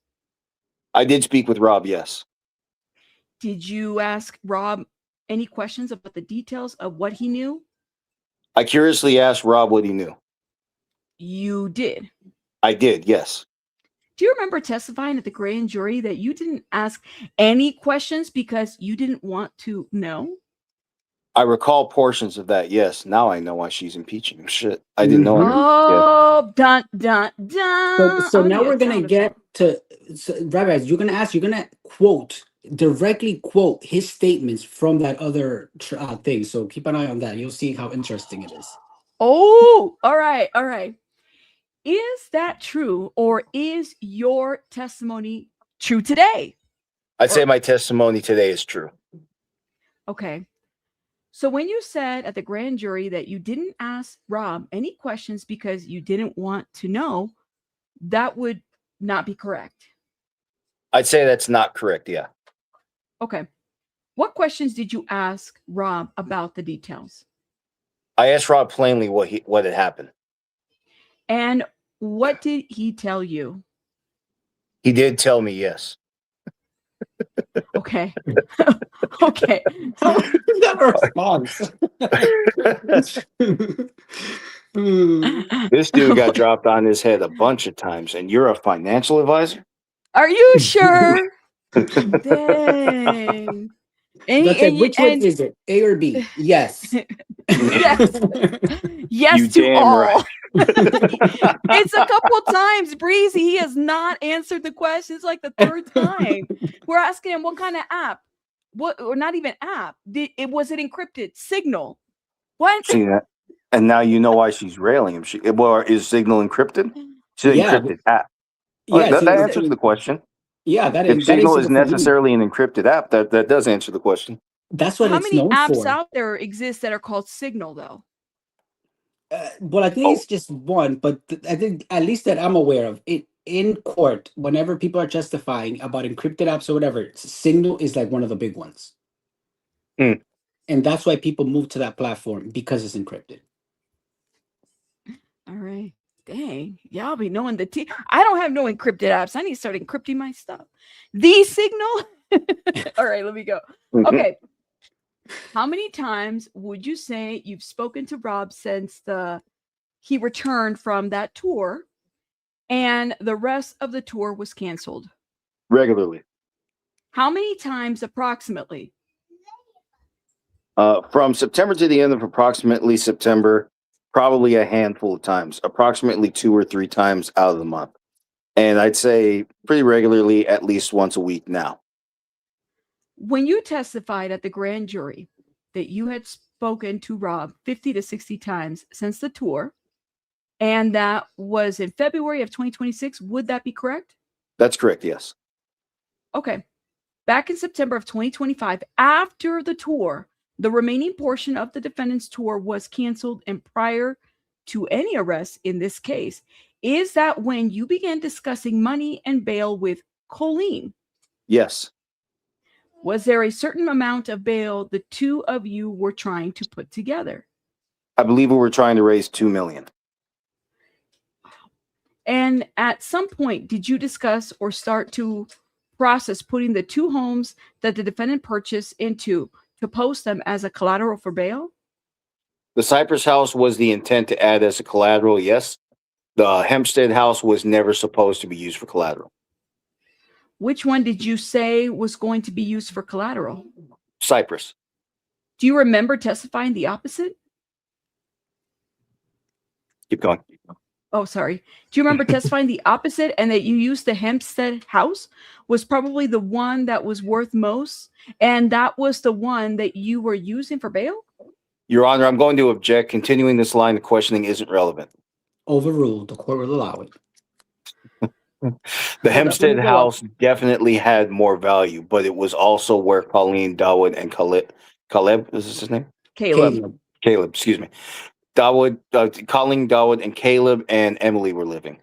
I did speak with Rob, yes. Did you ask Rob any questions about the details of what he knew? I curiously asked Rob what he knew. You did? I did, yes. Do you remember testifying at the grand jury that you didn't ask any questions because you didn't want to know? I recall portions of that, yes. Now I know why she's impeaching him. Shit, I didn't know. Oh, dun, dun, dun. So now we're going to get to, Rabbi, you're going to directly quote his statements from that other thing. So keep an eye on that. You'll see how interesting it is. Oh, all right. All right. Is that true, or is your testimony true today? I'd say my testimony today is true. Okay. So when you said at the grand jury that you didn't ask Rob any questions because you didn't want to know, that would not be correct. I'd say that's not correct, yeah. Okay. What questions did you ask Rob about the details? I asked Rob plainly what had happened. And what did he tell you? He did tell me, yes. Okay. Okay. That response. This dude got dropped on his head a bunch of times, and you're a financial advisor? Are you sure? Dang. Which one is it? A or B? Yes. Yes. Yes to all. Right. It's a couple times, Breezy. He has not answered the question. It's like the third time. We're asking him what kind of app. What, or not even app. Was it encrypted? Signal. What? See that? And now you know why she's railing him. Is Signal encrypted? It's an encrypted app. Yeah, that answers the question. Yeah, if Signal is necessarily an encrypted app, that does answer the question. That's what How it's many known apps for. out there exist that are called Signal, though? Well, I think it's just one, but I think at least that I'm aware of it in court. Whenever people are testifying about encrypted apps or whatever, Signal is like one of the big ones, and that's why people move to that platform, because it's encrypted. All right, Dang, y'all be knowing the T. I don't have no encrypted apps. I need to start encrypting my stuff. The signal. All right, let me go. Okay. How many times would you say you've spoken to Rob since he returned from that tour and the rest of the tour was canceled? Regularly. How many times approximately? From September to the end of approximately September, probably a handful of times, approximately 2 or 3 times out of the month. And I'd say pretty regularly, at least once a week now. When you testified at the grand jury that you had spoken to Rob 50 to 60 times since the tour, and that was in February of 2026, would that be correct? That's correct, yes. Okay. Back in September of 2025, after the tour, the remaining portion of the defendant's tour was canceled, and prior to any arrest in this case, is that when you began discussing money and bail with Colleen? Yes. Was there a certain amount of bail the two of you were trying to put together? I believe we were trying to raise $2 million. And at some point, did you discuss or start to process putting the 2 homes that the defendant purchased into to post them as a collateral for bail? The Cypress house was the intent to add as a collateral, yes. The Hempstead house was never supposed to be used for collateral. Which one did you say was going to be used for collateral? Cypress. Do you remember testifying the opposite? Keep going. Oh, sorry. Do you remember testifying the opposite and that you used the Hempstead house was probably the one that was worth most, and that was the one that you were using for bail? Your Honor, I'm going to object. Continuing this line of questioning isn't relevant. Overruled. The court will allow it. The Hempstead house definitely had more value, but it was also where Colleen, Dawood, and Caleb, is this his name? Caleb, excuse me. Colleen, Dawood, and Caleb and Emily were living.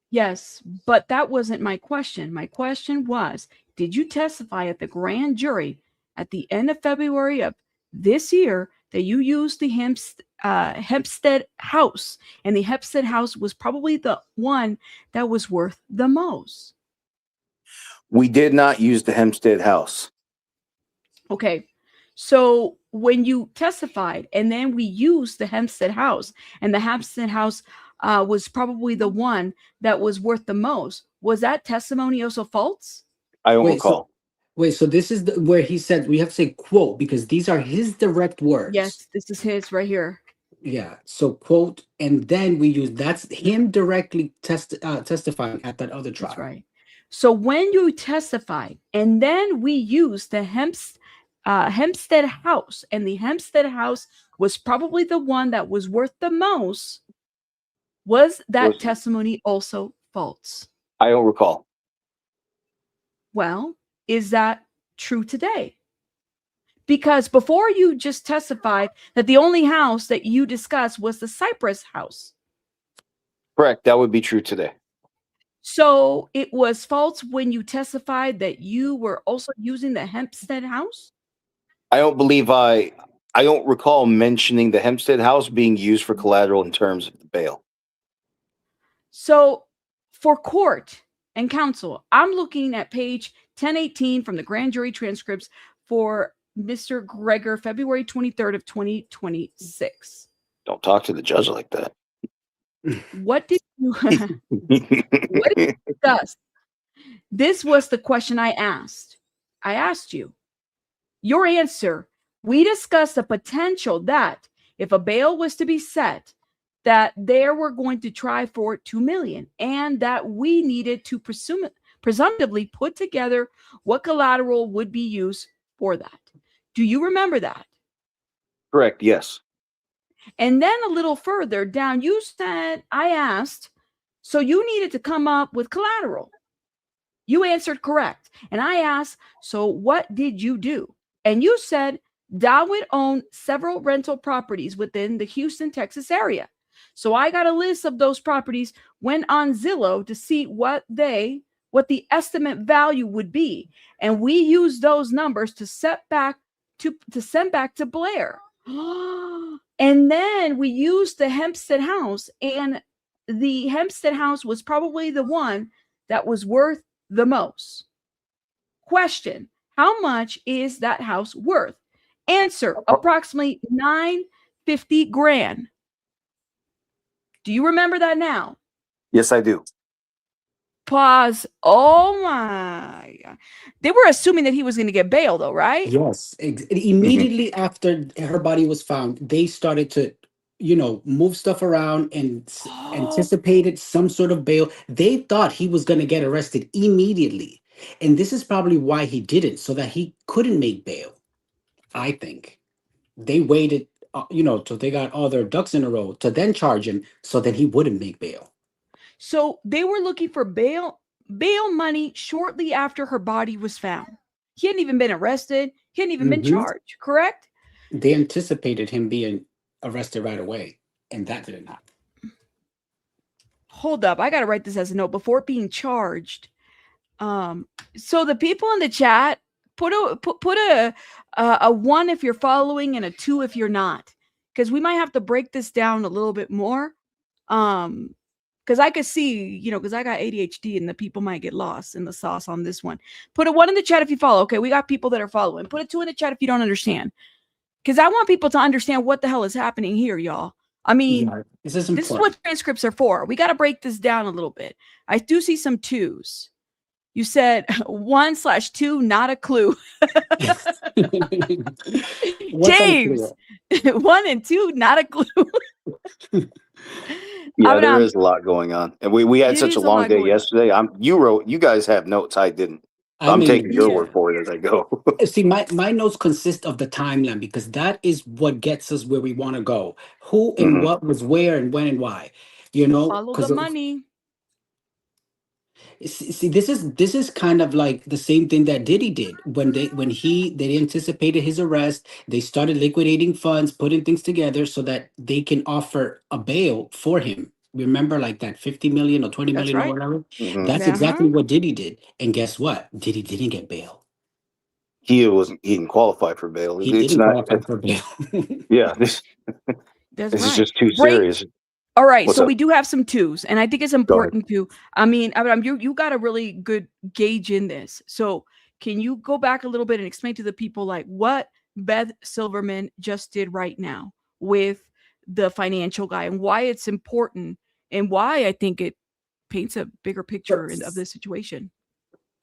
Yes, but that wasn't my question. My question was, did you testify at the grand jury at the end of February of this year that you used the Hempstead house, and the Hempstead house was probably the one that was worth the most? We did not use the Hempstead house. Okay, so when you testified and then we used the Hempstead house, and the Hempstead house was probably the one that was worth the most, was that testimony also false? I don't recall. So this is where he said we have to say quote, because these are his direct words. Yes, this is his right here. Yeah. So quote, and then we use that's him directly testifying at that other trial. That's right. So when you testified and then we used the Hempstead house, and the Hempstead house was probably the one that was worth the most, was that testimony also false? I don't recall. Well, is that true today? Because before you just testified that the only house that you discussed was the Cypress house. Correct. That would be true today. So it was false when you testified that you were also using the Hempstead house? I don't believe I don't recall mentioning the Hempstead house being used for collateral in terms of the bail. So for court and counsel, I'm looking at page 1018 from the grand jury transcripts for Mr. Gregor, February 23rd of 2026. Don't talk to the judge like that. What did you what did you discuss? This was the question I asked. I asked you. Your answer, we discussed the potential that if a bail was to be set, that they were going to try for $2 million, and that we needed to presumptively put together what collateral would be used for that. Do you remember that? Correct, yes. And then a little further down, you said, I asked, so you needed to come up with collateral. You answered correct. And I asked, so what did you do? And you said, Dawood owned several rental properties within the Houston, Texas area. So I got a list of those properties, went on Zillow to see what the estimate value would be. And we used those numbers to send back to Blair. And then we used the Hempstead house, and the Hempstead house was probably the one that was worth the most. Question: how much is that house worth? Answer: approximately $950,000. Do you remember that now? Yes, I do. Pause. Oh my God. They were assuming that he was going to get bail, though, right? Yes. Immediately after her body was found, they started to, move stuff around and anticipated some sort of bail. They thought he was going to get arrested immediately. And this is probably why he didn't, so that he couldn't make bail. I think they waited, till they got all their ducks in a row to then charge him, so that he wouldn't make bail. So they were looking for bail money shortly after her body was found. He hadn't even been arrested. He hadn't even been charged, correct? They anticipated him being arrested right away, and that didn't happen. Hold up. I got to write this as a note before being charged. So the people in the chat, put a 1 if you're following and a 2 if you're not, because we might have to break this down a little bit more. Because I could see, because I got ADHD and the people might get lost in the sauce on this one. Put a 1 in the chat if you follow. Okay, we got people that are following. Put a 2 in the chat if you don't understand. Because I want people to understand what the hell is happening here, y'all. I mean, this is what transcripts are for. We got to break this down a little bit. I do see some 2s. You said 1/2, not a clue. James, 1 and 2, not a clue. Yeah, there is a lot going on, and we had such a long day yesterday. You guys have notes, I didn't. I'm taking your word for it as I go. See, my notes consist of the timeline, because that is what gets us where we want to go. Who and what was where and when and why. Follow the money. See, this is kind of like the same thing that Diddy did when they anticipated his arrest. They started liquidating funds, putting things together so that they can offer a bail for him. Remember, like that 50 million or 20 million or whatever. That's exactly what Diddy did. And guess what? Diddy didn't get bail. He didn't qualify for bail. He didn't qualify for bail. Yeah, this is just too serious. All right, so we do have some 2s, and I think it's important to. I mean, you got a really good gauge in this. So can you go back a little bit and explain to the people like what Beth Silverman just did right now with the financial guy, and why it's important, and why I think it paints a bigger picture of this situation?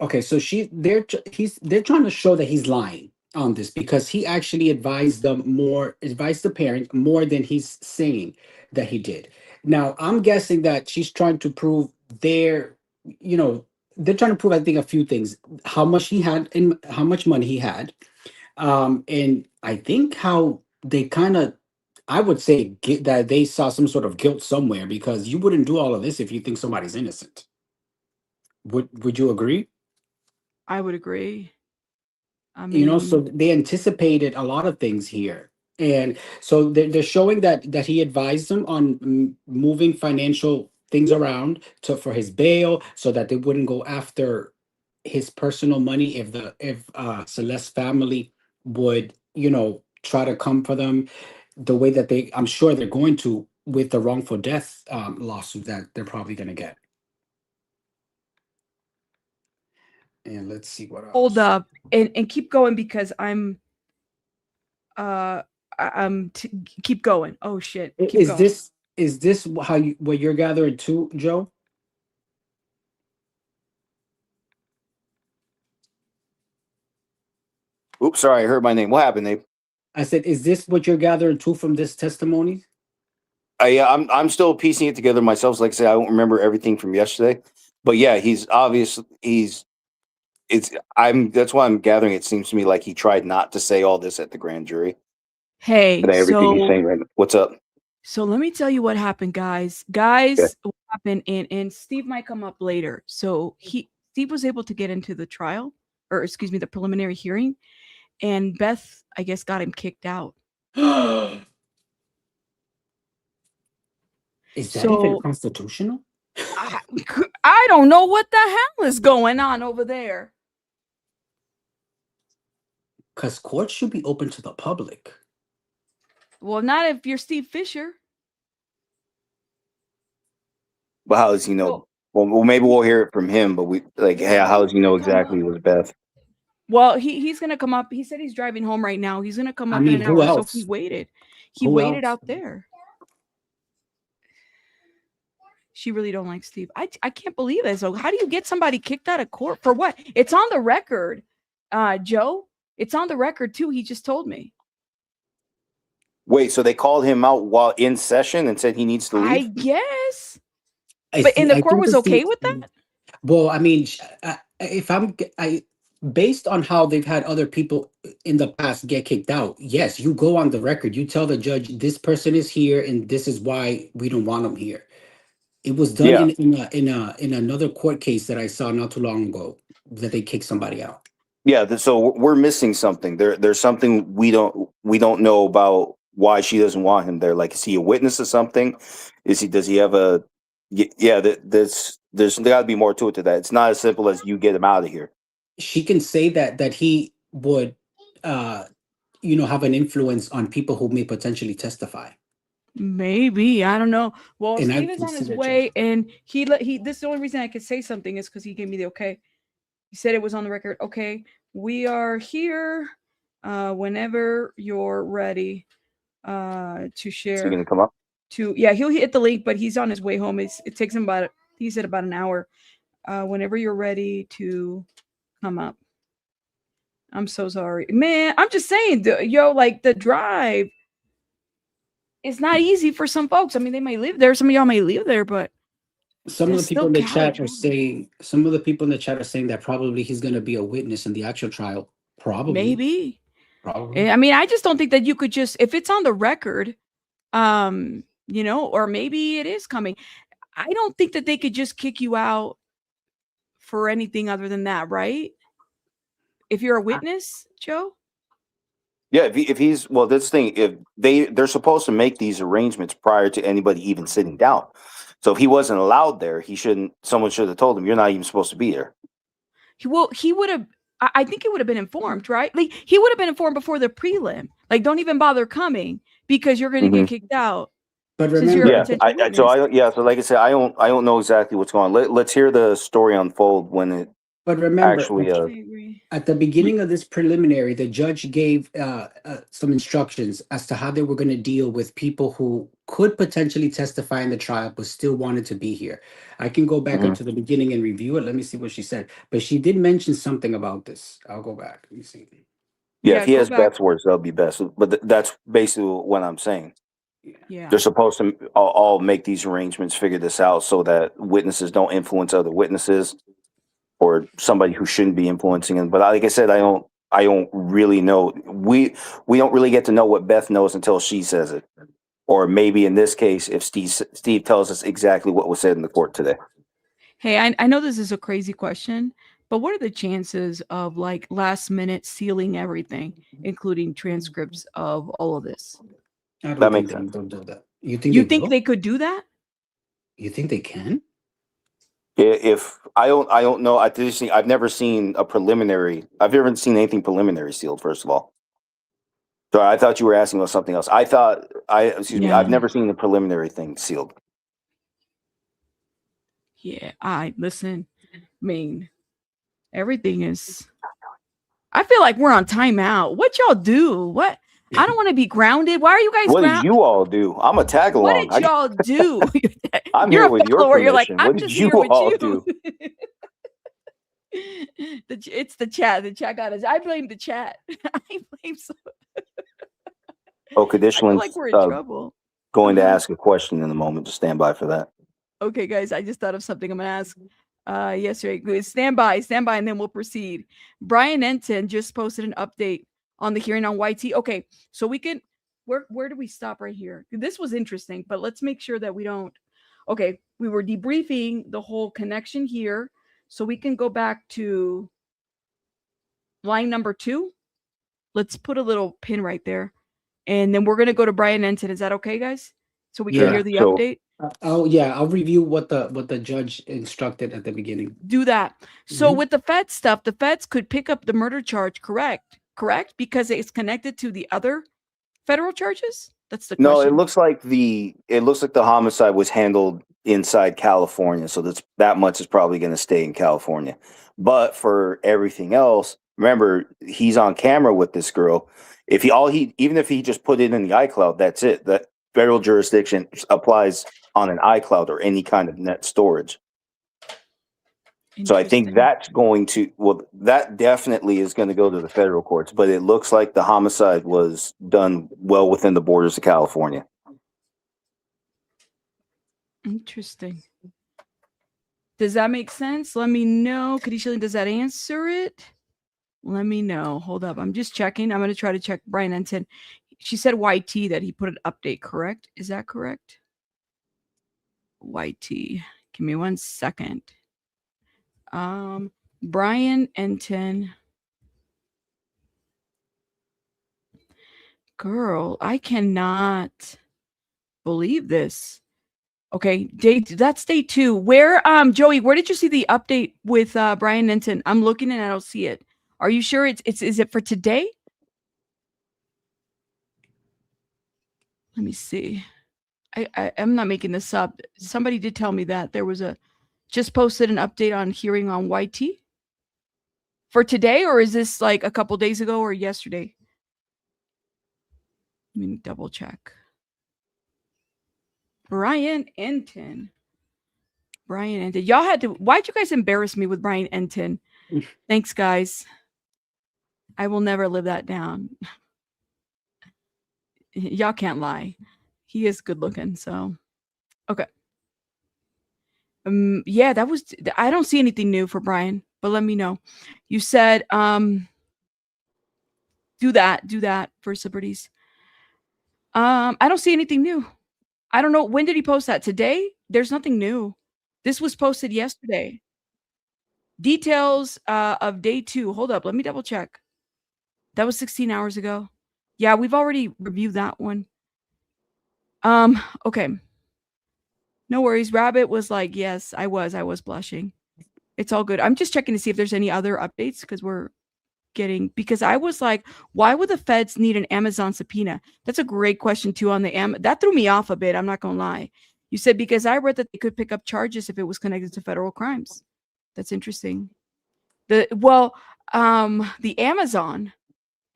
Okay, so they're trying to show that he's lying on this, because he actually advised the parent more than he's saying that he did. Now, I'm guessing that she's trying to prove they're trying to prove, I think, a few things: how much he had and how much money he had, and I think how they kind of, I would say, that they saw some sort of guilt somewhere, because you wouldn't do all of this if you think somebody's innocent. Would you agree? I would agree. I mean, so they anticipated a lot of things here. And so they're showing that he advised them on moving financial things around for his bail, so that they wouldn't go after his personal money if Celeste's family would, try to come for them the way that I'm sure they're going to, with the wrongful death lawsuit that they're probably going to get. And let's see what else. Hold up and keep going, because keep going. Oh shit. Is this what you're gathering too, Joe? Oops, sorry, I heard my name. What happened, Abe? I said, is this what you're gathering too from this testimony? Yeah, I'm still piecing it together myself. Like I said, I don't remember everything from yesterday, but yeah, that's why I'm gathering. It seems to me like he tried not to say all this at the grand jury. Hey, and everything he's saying right now. What's up? So let me tell you what happened, guys. What happened, and Steve might come up later. So Steve was able to get into the trial, or excuse me, the preliminary hearing, and Beth, I guess, got him kicked out. Is that even constitutional? I don't know what the hell is going on over there. Because courts should be open to the public. Well, not if you're Steve Fisher. But how does he know? Well, maybe we'll hear it from him. But how does he know exactly it was Beth? Well, he's gonna come up. He said he's driving home right now. He's gonna come up in an who hour. else? So he waited. He Who waited else? out there. She really don't like Steve. I can't believe it. So how do you get somebody kicked out of court for what? It's on the record, Joe. It's on the record too. He just told me. Wait, so they called him out while in session and said he needs to leave? I guess. But the court was okay with that? Well, I mean, based on how they've had other people in the past get kicked out, yes, you go on the record. You tell the judge, this person is here and this is why we don't want them here. It was done in another court case that I saw not too long ago that they kicked somebody out. Yeah, so we're missing something. There's something we don't know about why she doesn't want him there. Like, is he a witness of something? Does he have a? Yeah, there's got to be more to it to that. It's not as simple as you get him out of here. She can say that he would, have an influence on people who may potentially testify. Maybe, I don't know. Well, And Steve is on his way, and he this is the only reason I could say something is because he gave me the okay. He said it was on the record. Okay, we are here whenever you're ready to share. Is he gonna come up? He'll hit the link, but he's on his way home. It takes him about an hour. Whenever you're ready to come up. I'm so sorry, man. I'm just saying, like the drive. It's not easy for some folks. I mean, they may live there. Some of y'all may live there, but some of the people in the chat are saying that probably he's going to be a witness in the actual trial. Probably. Maybe. Probably. I mean, I just don't think that you could just, if it's on the record, or maybe it is coming. I don't think that they could just kick you out for anything other than that, right? If you're a witness, Joe? Yeah, if he's this thing, if they're supposed to make these arrangements prior to anybody even sitting down. So if he wasn't allowed there, someone should have told him you're not even supposed to be there. He would have. I think he would have been informed, right? Like he would have been informed before the prelim. Like, don't even bother coming because you're going to get kicked out. But remember, so like I said, I don't know exactly what's going on. Let's hear the story unfold when it. But remember, actually, at the beginning of this preliminary, the judge gave some instructions as to how they were going to deal with people who could potentially testify in the trial but still wanted to be here. I can go back up to the beginning and review it. Let me see what she said. But she did mention something about this. I'll go back. Let me see. Yeah, if he has Beth's words, that'll be best. But that's basically what I'm saying. Yeah, they're supposed to all make these arrangements, figure this out so that witnesses don't influence other witnesses. Or somebody who shouldn't be influencing him. But like I said, I don't really know. We don't really get to know what Beth knows until she says it. Or maybe in this case, if Steve tells us exactly what was said in the court today. Hey, I know this is a crazy question, but what are the chances of like last minute sealing everything, including transcripts of all of this? That makes sense. Don't do that. You think they could do that? You think they can? If I don't know. I've never seen a preliminary. I've never seen anything preliminary sealed. First of all, so I thought you were asking about something else. I've never seen the preliminary thing sealed. Yeah, listen. I mean, everything is. I feel like we're on timeout. What y'all do? What? I don't want to be grounded. Why are you guys? What did you all do? I'm a tag along. What did y'all do? I'm You're here with your permission. You're like, I'm what did just you here with all you. do? It's the chat. The chat got us. I blame the chat. I blame. Conditionally, like we're in trouble. Going to ask a question in a moment. Just stand by for that. Okay, guys. I just thought of something I'm gonna ask. Yesterday, stand by, and then we'll proceed. Brian Enton just posted an update on the hearing on YT. Okay, so we can. Where do we stop right here? This was interesting, but let's make sure that we don't. Okay, we were debriefing the whole connection here, so we can go back to line number 2. Let's put a little pin right there, and then we're gonna go to Brian Enton. Is that okay, guys? So we can hear the update. I'll review what the judge instructed at the beginning. Do that. So with the Fed stuff, the Feds could pick up the murder charge, correct? Because it's connected to the other federal charges? That's the No, question. it looks like the homicide was handled inside California, so that much is probably going to stay in California. But for everything else, remember he's on camera with this girl. Even if he just put it in the iCloud, that's it. That federal jurisdiction applies on an iCloud or any kind of net storage. So I think that definitely is going to go to the federal courts, but it looks like the homicide was done well within the borders of California. Interesting. Does that make sense? Let me know. Kadisha, does that answer it? Let me know. Hold up. I'm just checking. I'm going to try to check Brian Enton. She said YT that he put an update, correct? Is that correct? YT. Give me 1 second. Brian Enton. Girl, I cannot believe this. Okay, that's day 2. Where, Joey, where did you see the update with Brian Enton? I'm looking and I don't see it. Are you sure is it for today? Let me see. I'm not making this up. Somebody did tell me that there was just posted an update on hearing on YT for today, or is this like a couple days ago or yesterday? Let me double check. Brian Enton. Y'all why'd you guys embarrass me with Brian Enton? Thanks, guys. I will never live that down. Y'all can't lie. He is good looking, so okay. Yeah, I don't see anything new for Brian, but let me know. You said do that for celebrities. I don't see anything new. I don't know, when did he post that? Today? There's nothing new. This was posted yesterday. Details of day 2. Hold up, let me double check. That was 16 hours ago. Yeah, we've already reviewed that one. Okay. No worries. Rabbit was like, yes, I was blushing. It's all good. I'm just checking to see if there's any other updates because I was like, why would the feds need an Amazon subpoena? That's a great question too on that threw me off a bit. I'm not going to lie. You said, because I read that they could pick up charges if it was connected to federal crimes. That's interesting. The Amazon,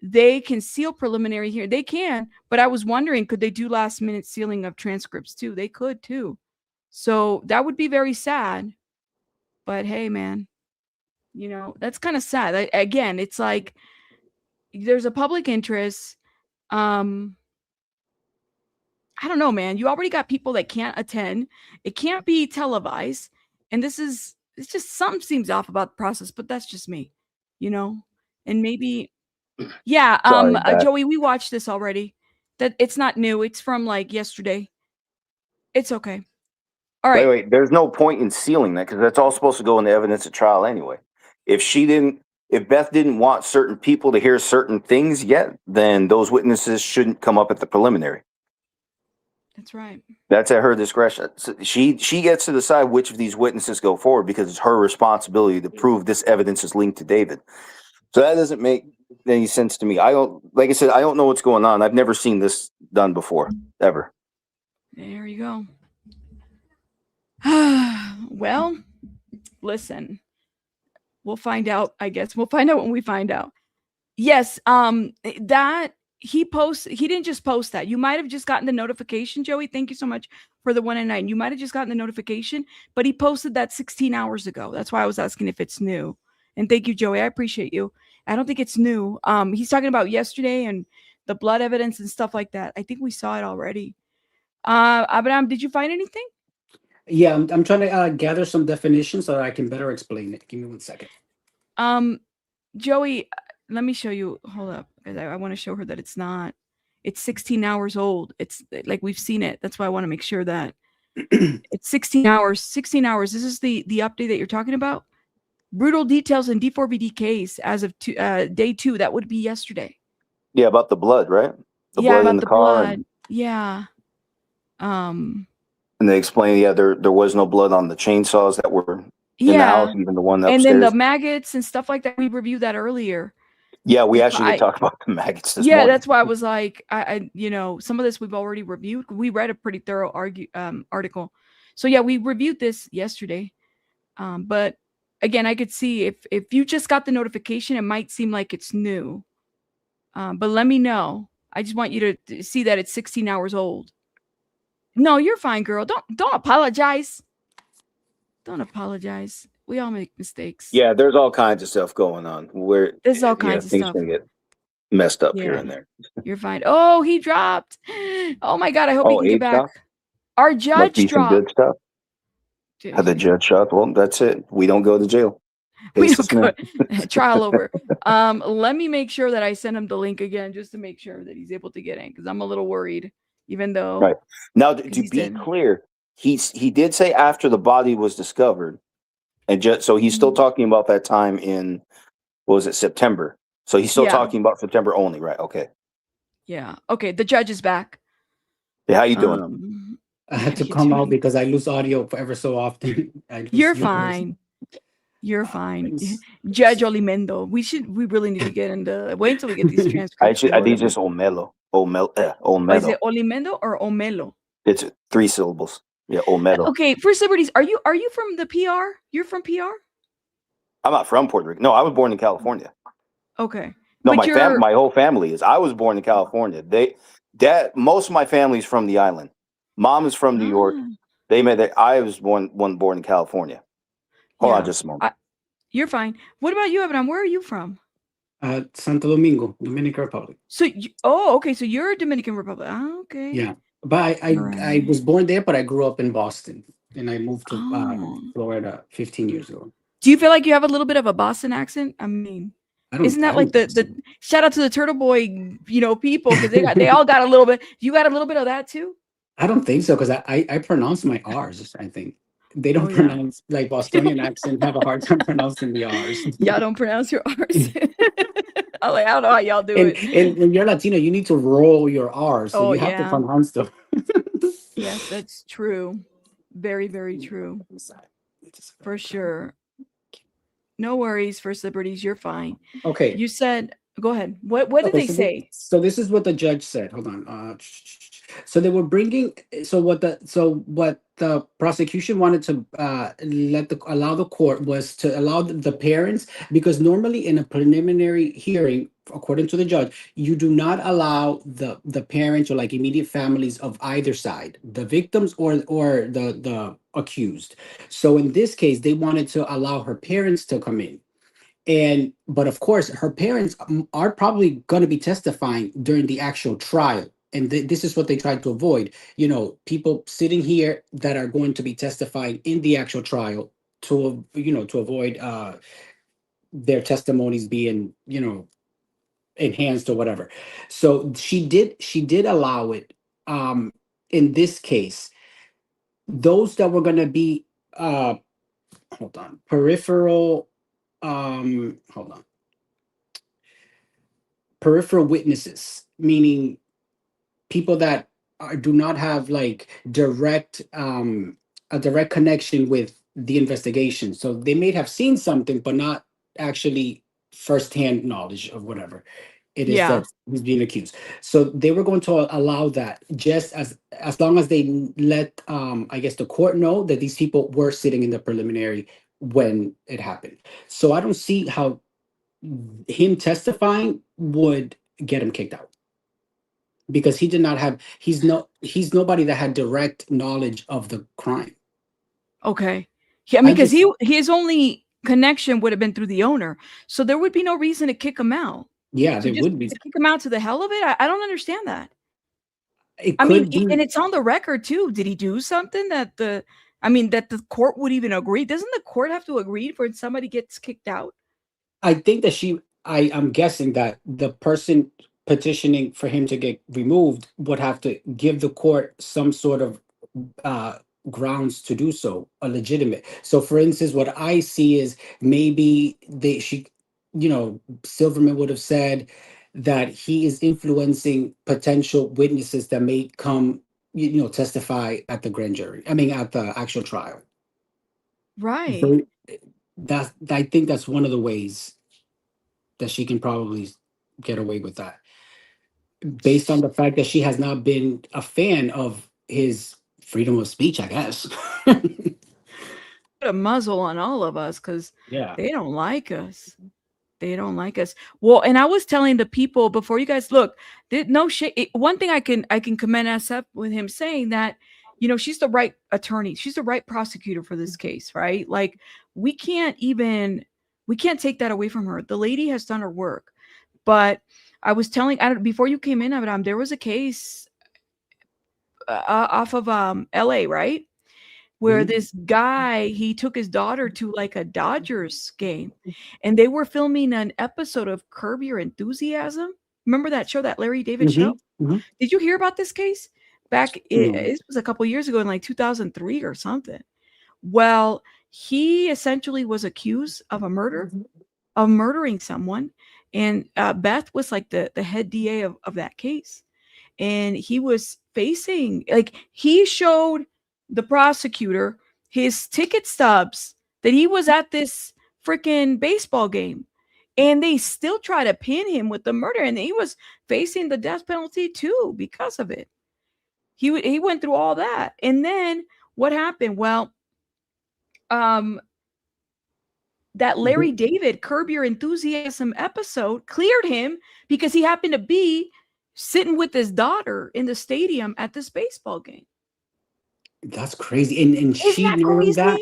they can seal preliminary here. They can, but I was wondering, could they do last minute sealing of transcripts too? They could too. So that would be very sad. But hey, man, that's kind of sad. Again, it's like there's a public interest. I don't know, man. You already got people that can't attend. It can't be televised. And it's just something seems off about the process, but that's just me, and maybe, yeah. Joey, we watched this already. That it's not new. It's from like yesterday. It's okay. All right. Wait. There's no point in sealing that because that's all supposed to go in the evidence at trial anyway. If Beth didn't want certain people to hear certain things yet, then those witnesses shouldn't come up at the preliminary. That's right. That's at her discretion. So she gets to decide which of these witnesses go forward because it's her responsibility to prove this evidence is linked to David. So that doesn't make any sense to me. Like I said, I don't know what's going on. I've never seen this done before, ever. There you go. Well, listen, we'll find out, I guess. We'll find out when we find out. Yes, that he didn't just post that. You might have just gotten the notification, Joey. Thank you so much for the 1 and 9. You might have just gotten the notification, but he posted that 16 hours ago. That's why I was asking if it's new. And thank you, Joey. I appreciate you. I don't think it's new. He's talking about yesterday and the blood evidence and stuff like that. I think we saw it already. Abraham, did you find anything? Yeah, I'm trying to gather some definitions so that I can better explain it. Give me 1 second. Joey, let me show you. Hold up, because I want to show her that it's 16 hours old. It's like we've seen it. That's why I want to make sure that it's 16 hours. 16 hours. This is the update that you're talking about. Brutal details in D4vd case as of day 2. That would be yesterday. Yeah, about the blood, right? The blood in the car. Blood. Yeah. And they explain, there was no blood on the chainsaws that were in the house, even the one upstairs. And then the maggots and stuff like that. We reviewed that earlier. Yeah, we That's actually why did talk about the maggots this yeah, morning. that's why I was like, some of this we've already reviewed. We read a pretty thorough article. So yeah, we reviewed this yesterday. But again, I could see if you just got the notification, it might seem like it's new. But let me know. I just want you to see that it's 16 hours old. No, you're fine, girl. Don't apologize. Don't apologize. We all make mistakes. Yeah, there's all kinds of stuff going on where There's all kinds of things stuff. can get messed up here Yeah. and there. You're fine. Oh, he dropped. Oh my God. I hope he can get back. dropped? Our Must judge be some good dropped. stuff. Had the judge shot? Well, that's it. We don't go to jail. We Case don't dismissed. trial over. Let me make sure that I send him the link again just to make sure that he's able to get in because I'm a little worried, even though. Right. Now, to he's be in. clear, he did say after the body was discovered, and just so he's still talking about that time in, what was it, September? So he's still Yeah. talking about September only, right? Okay. Yeah. Okay. The judge is back. Yeah, how you doing? I had to you come out doing? because I lose audio ever so often. You're fine. You're fine. Judge Olimendo. We really need to get into. Wait until we get these transcripts. I think it's just Omelo. Oh, is Olmedo. it Olimendo or Omelo? It's 3 syllables. Yeah, Olmedo. Okay, First Liberties, are you from the PR? You're from PR? I'm not from Puerto Rico. No, I was born in California. Okay. No, But my whole family is. I was born in California. Most of my family's from the island. Mom is from New York. I was born in California. Hold on just a moment. You're fine. What about you, Abraham? Where are you from? Santo Domingo, Dominican Republic. So, okay. So you're a Dominican Republic. Oh, okay. Yeah, but I was born there, but I grew up in Boston, and I moved to Florida 15 years ago. Do you feel like you have a little bit of a Boston accent? I mean, isn't that like the shout out to the Turtle Boy, people because they all got a little bit. You got a little bit of that too. I don't think so because I pronounce my R's. I think they don't pronounce like Bostonian accent. Have a hard time pronouncing the R's. Y'all don't pronounce your R's. I don't know how y'all do it. And when you're Latino, you need to roll your R's, so you have to pronounce them. Yes, that's true. Very, very true. For sure. No worries, First Liberties. You're fine. Okay. You said, go ahead. What did they say? So this is what the judge said. Hold on. So they were bringing. So what the prosecution wanted to allow the court was to allow the parents, because normally in a preliminary hearing, according to the judge, you do not allow the parents or like immediate families of either side, the victims or the accused. So in this case, they wanted to allow her parents to come in. But of course, her parents are probably going to be testifying during the actual trial. And this is what they tried to avoid, people sitting here that are going to be testifying in the actual trial to avoid their testimonies being, enhanced or whatever. So she did allow it. In this case, those that were going to be, peripheral witnesses, meaning people that do not have like a direct connection with the investigation. So they may have seen something, but not actually firsthand knowledge of whatever it is that he's being accused. So they were going to allow that just as long as they let I guess the court know that these people were sitting in the preliminary when it happened. So I don't see how him testifying would get him kicked out, because he did not have he's nobody that had direct knowledge of the crime. Okay. Yeah, I mean, because his only connection would have been through the owner, so there would be no reason to kick him out. Yeah, so there would be. To kick him out to the hell of it. I don't understand that. I mean, and it's on the record too. Did he do something that the court would even agree? Doesn't the court have to agree for somebody gets kicked out? I think that I'm guessing that the person petitioning for him to get removed would have to give the court some sort of grounds to do so, a legitimate. So for instance, what I see is maybe Silverman would have said that he is influencing potential witnesses that may come, testify at the grand jury. I mean, at the actual trial. Right. So I think that's one of the ways. that she can probably get away with that, based on the fact that she has not been a fan of his freedom of speech, I guess. Put a muzzle on all of us because Yeah. they don't like us. They don't like us. Well, and I was telling the people before, you guys look, no shit. One thing I can commend SF with him saying that, you know, she's the right attorney. She's the right prosecutor for this case, right? Like we can't take that away from her. The lady has done her work. But I was telling, before you came in, Abraham, there was a case off of LA, right? Where this guy, he took his daughter to like a Dodgers game and they were filming an episode of Curb Your Enthusiasm. Remember that show, that Larry David show? Did you hear about this case? It was a couple years ago in like 2003 or something. Well, he essentially was accused of a murder, of murdering someone. And Beth was like the head DA of that case. And he was facing, like, he showed the prosecutor his ticket stubs that he was at this freaking baseball game. And they still try to pin him with the murder. And he was facing the death penalty too because of it. He went through all that. And then what happened? Well, that Larry David Curb Your Enthusiasm episode cleared him because he happened to be sitting with his daughter in the stadium at this baseball game. That's crazy. And she knew that.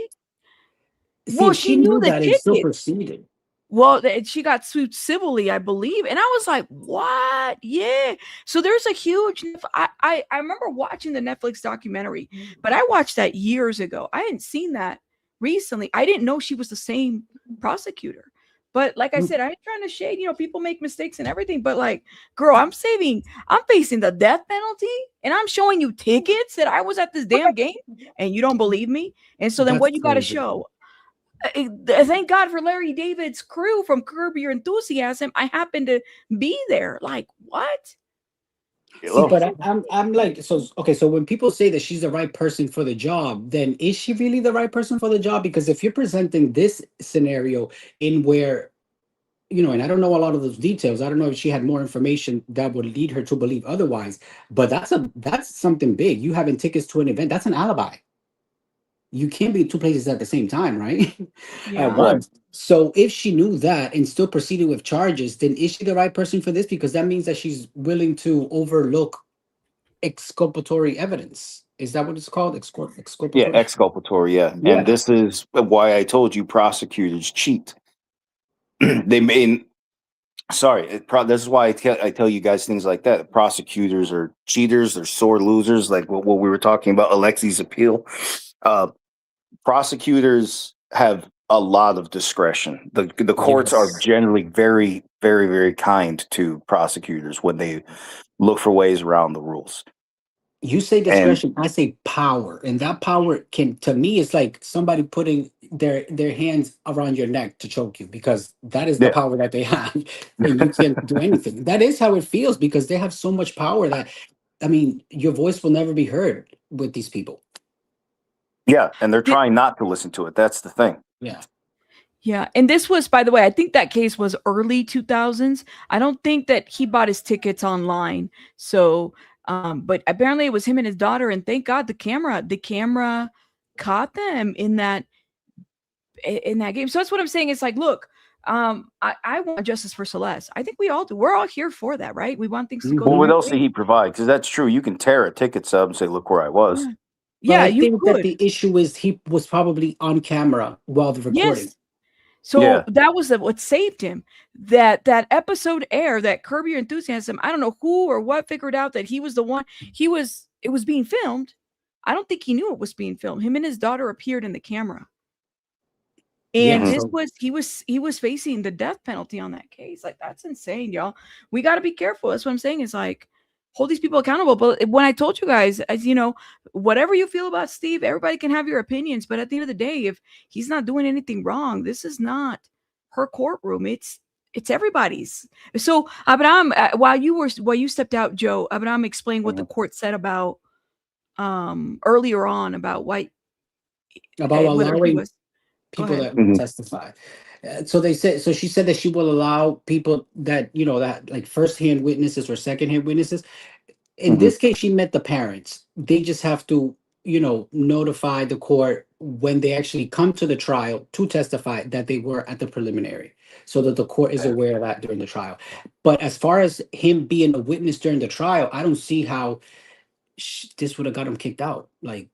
Well, she knew the that ticket. It still proceeded. Well, she got sued civilly, I believe. And I was like, what? Yeah. So there's a huge, I remember watching the Netflix documentary, but I watched that years ago. I hadn't seen that recently. I didn't know she was the same prosecutor. But like I said, I ain't trying to shade, you know, people make mistakes and everything. But like, girl, I'm facing the death penalty and I'm showing you tickets that I was at this damn game and you don't believe me. And so then what you got to show? Thank God for Larry David's crew from Curb Your Enthusiasm. I happened to be there. Like, what? See, but I'm like, so okay, so when people say that she's the right person for the job, then is she really the right person for the job? Because if you're presenting this scenario in where, you know, and I don't know a lot of those details, I don't know if she had more information that would lead her to believe otherwise, but that's something big. You having tickets to an event, that's an alibi. You can't be at two places at the same time, right? Yeah. At once. So if she knew that and still proceeded with charges, then is she the right person for this? Because that means that she's willing to overlook exculpatory evidence. Is that what it's called? Exculpatory? Yeah, exculpatory, yeah. And this is why I told you prosecutors cheat. This is why I tell you guys things like that. Prosecutors are cheaters, they're sore losers, like what we were talking about, Alexi's appeal. Prosecutors have a lot of discretion. The courts are generally very, very, very kind to prosecutors when they look for ways around the rules. You say discretion, I say power. And that power can, to me, it's like somebody putting their hands around your neck to choke you, because that is the power that they have. And you can't do anything. That is how it feels, because they have so much power that, I mean, your voice will never be heard with these people. Yeah, and they're trying not to listen to it. That's the thing. Yeah. Yeah. And this was, by the way, I think that case was early 2000s. I don't think that he bought his tickets online. So, but apparently it was him and his daughter. And thank God the camera caught them in that game. So that's what I'm saying. It's like, look, I want justice for Celeste. I think we all do. We're all here for that, right? We want things to go. Well, what else did he provide? Because that's true. You can tear a ticket stub and say, look where I was. Yeah, I think that the issue is he was probably on camera while the recording. Yes. So that was what saved him. That episode aired, that Curb Your Enthusiasm. I don't know who or what figured out that he was the one. It was being filmed. I don't think he knew it was being filmed. Him and his daughter appeared in the camera. And he was facing the death penalty on that case. Like, that's insane, y'all. We got to be careful. That's what I'm saying. Is like, hold these people accountable. But when I told you guys, as you know, whatever you feel about Steve, everybody can have your opinions. But at the end of the day, if he's not doing anything wrong, this is not her courtroom. It's everybody's. So Abraham, while you stepped out, Joe, Abraham explained what the court said about earlier on about allowing people that testify. So she said that she will allow people that, that like first-hand witnesses or second-hand witnesses. In this case, she met the parents. They just have to, notify the court when they actually come to the trial to testify that they were at the preliminary, so that the court is aware of that during the trial. But as far as him being a witness during the trial, I don't see how this would have got him kicked out. Like,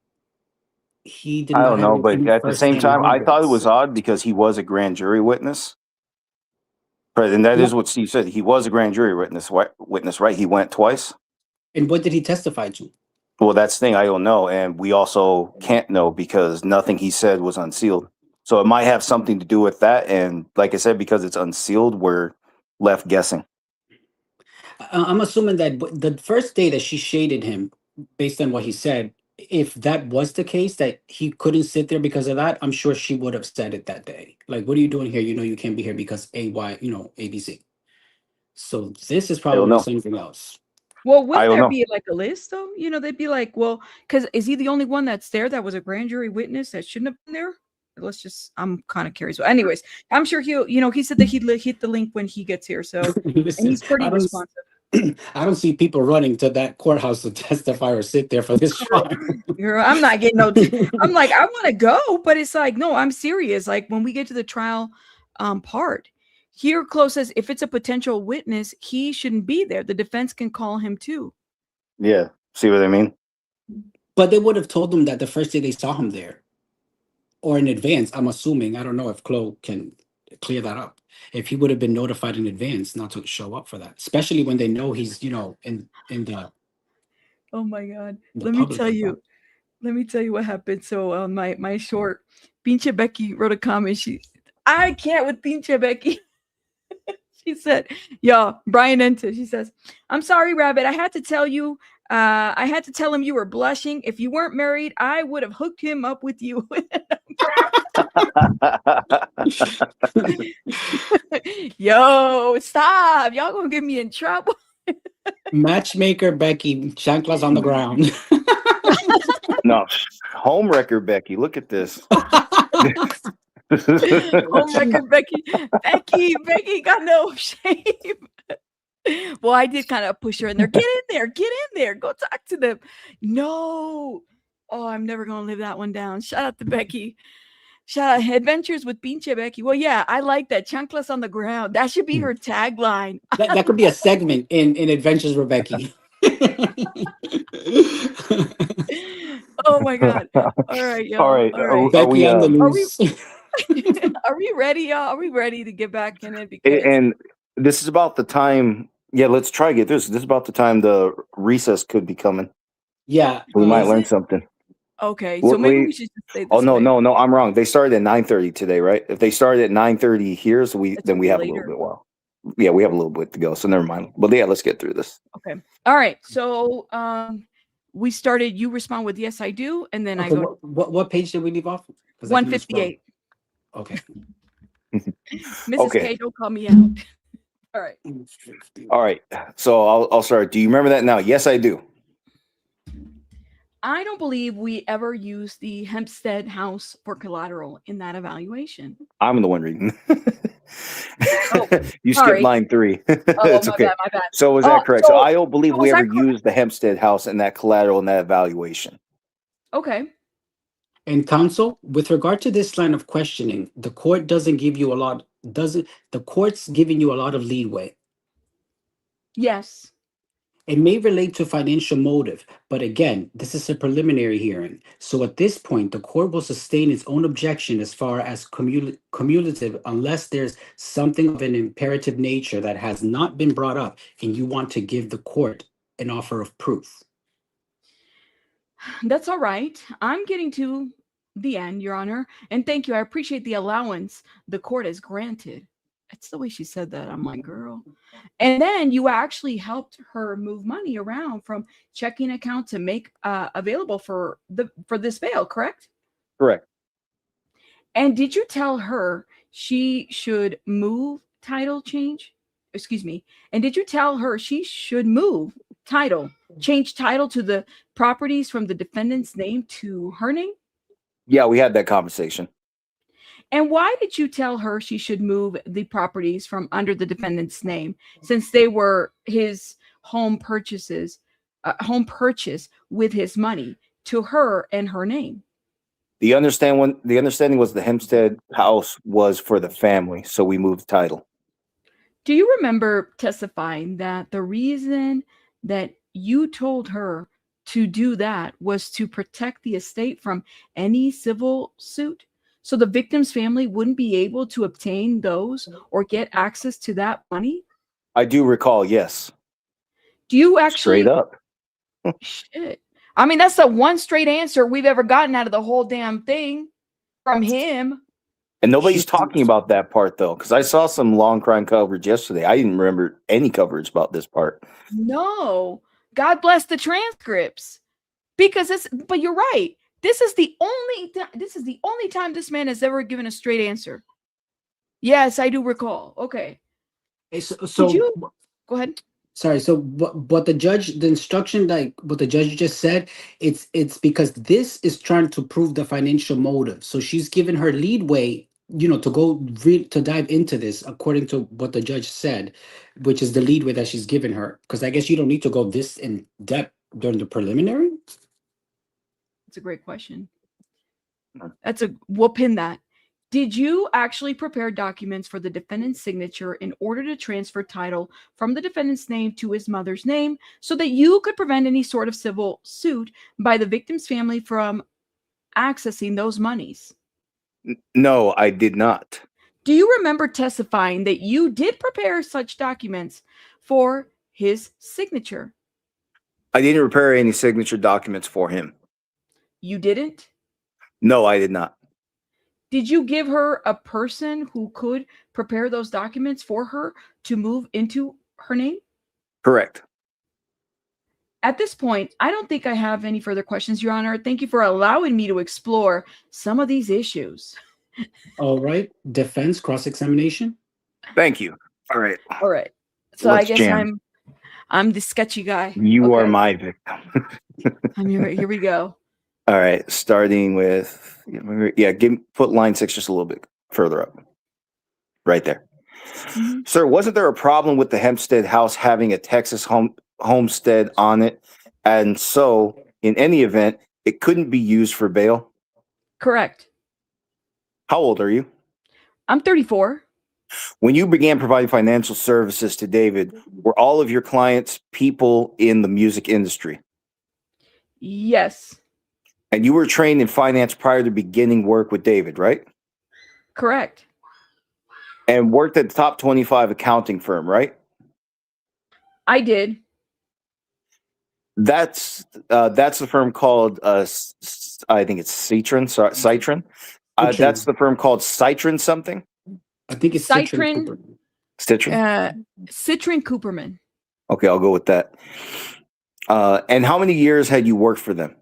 he did I not don't have know, but any at the same first-hand time, I thought it was knowledge. odd because he was a grand jury witness. Right, and that is what Steve said. He was a grand jury witness, right? He went twice. And what did he testify to? Well, that's the thing, I don't know, and we also can't know because nothing he said was unsealed. So it might have something to do with that. And like I said, because it's unsealed, we're left guessing. I'm assuming that the first day that she shaded him, based on what he said, if that was the case, that he couldn't sit there because of that, I'm sure she would have said it that day. Like, what are you doing here? You can't be here because ABC. So this is probably something else. Well, wouldn't there be like a list though? They'd be like, well, because is he the only one that's there that was a grand jury witness that shouldn't have been there? I'm kind of curious. But anyways, I'm sure he said that he'd hit the link when he gets here. So Listen, and he's pretty responsive. I don't see people running to that courthouse to testify or sit there for this trial. Girl, I'm not getting no. I'm like, I want to go, but it's like, no, I'm serious. Like when we get to the trial part, here Chloe says if it's a potential witness, he shouldn't be there. The defense can call him too. Yeah, see what I mean? But they would have told him that the first day they saw him there, or in advance. I'm assuming. I don't know if Chloe can clear that up. If he would have been notified in advance not to show up for that, especially when they know he's, in the. Oh my God! Let me tell you what happened. So my short, Pinche Becky wrote a comment. I can't with Pinche Becky. She said, "Yo, Brian Enta." She says, "I'm sorry, Rabbit. I had to tell you. I had to tell him you were blushing. If you weren't married, I would have hooked him up with you." Yo, stop. Y'all gonna get me in trouble. Matchmaker Becky, chanclas on the ground. No, home wrecker Becky. Look at this. Home wrecker Becky. Becky got no shame. Well, I did kind of push her in there. Get in there. Go talk to them. No. Oh, I'm never gonna live that one down. Shout out to Becky. Shout out Adventures with Pinche Becky. Well, yeah, I like that. Chanclas on the ground. That should be her tagline. That could be a segment in Adventures with Becky. Oh my God. All right, y'all. All right. Becky on the loose. Are we ready, y'all? Are we ready to get back in it? Because and this is about the time. Yeah, let's try to get this. This is about the time the recess could be coming. Yeah. We might learn something. Okay, so maybe we should just say this. No, I'm wrong. They started at 9:30 today, right? If they started at 9:30 here, so we have a little bit while. Yeah, we have a little bit to go, so never mind. But yeah, let's get through this. Okay. All right. So we started. You respond with yes, I do, and then I go. What page did we leave off? 158. Okay. Mrs. K, don't call me out. All right. All right. So I'll start. Do you remember that now? Yes, I do. I don't believe we ever used the Hempstead house for collateral in that evaluation. I'm the one reading. You skipped line 3. It's okay. My bad. So was that correct? So I don't believe we ever used the Hempstead house and that collateral in that evaluation. Okay. And counsel, with regard to this line of questioning, the court doesn't give you a lot. The court's giving you a lot of leeway. Yes. It may relate to financial motive, but again, this is a preliminary hearing. So at this point, the court will sustain its own objection as far as cumulative unless there's something of an imperative nature that has not been brought up and you want to give the court an offer of proof. That's all right. I'm getting to the end, Your Honor. And thank you. I appreciate the allowance the court has granted. It's the way she said that. I'm like, girl. And then you actually helped her move money around from checking account to make available for this bail, correct? Correct. And did you tell her she should move title change? Excuse me. And did you tell her she should move title, change title to the properties from the defendant's name to her name? Yeah, we had that conversation. And why did you tell her she should move the properties from under the defendant's name, since they were his home purchase with his money, to her and her name? The understanding was the Hempstead house was for the family, so we moved the title. Do you remember testifying that the reason that you told her to do that was to protect the estate from any civil suit, so the victim's family wouldn't be able to obtain those or get access to that money? I do recall, yes. Do you actually? Straight up. Shit. I mean, that's the one straight answer we've ever gotten out of the whole damn thing from him. And nobody's talking about that part, though, because I saw some long crime coverage yesterday. I didn't remember any coverage about this part. No. God bless the transcripts. Because but you're right. This is the only time this man has ever given a straight answer. Yes, I do recall. Okay. So go ahead. Sorry. So what the instruction, like what the judge just said, it's because this is trying to prove the financial motive. So she's given her leadway, to go to dive into this according to what the judge said, which is the leadway that she's given her. Because I guess you don't need to go this in depth during the preliminary. That's a great question. We'll pin that. Did you actually prepare documents for the defendant's signature in order to transfer title from the defendant's name to his mother's name so that you could prevent any sort of civil suit by the victim's family from accessing those monies? No, I did not. Do you remember testifying that you did prepare such documents for his signature? I didn't prepare any signature documents for him. You didn't? No, I did not. Did you give her a person who could prepare those documents for her to move into her name? Correct. At this point, I don't think I have any further questions, Your Honor. Thank you for allowing me to explore some of these issues. All right. Defense cross-examination. Thank you. All right. All right. So Let's I guess jam. I'm the sketchy guy. You are my victim. Here we go. All right, starting with put line 6 just a little bit further up. Right there. Mm-hmm. Sir, wasn't there a problem with the Hempstead house having a Texas homestead on it? And so, in any event, it couldn't be used for bail? Correct. How old are you? I'm 34. When you began providing financial services to David, were all of your clients people in the music industry? Yes. And you were trained in finance prior to beginning work with David, right? Correct. And worked at the top 25 accounting firm, right? I did. That's the firm called I think it's Citron. That's the firm called Citron something. I think it's Citron. Citron Cooperman. Okay, I'll go with that. And how many years had you worked for them?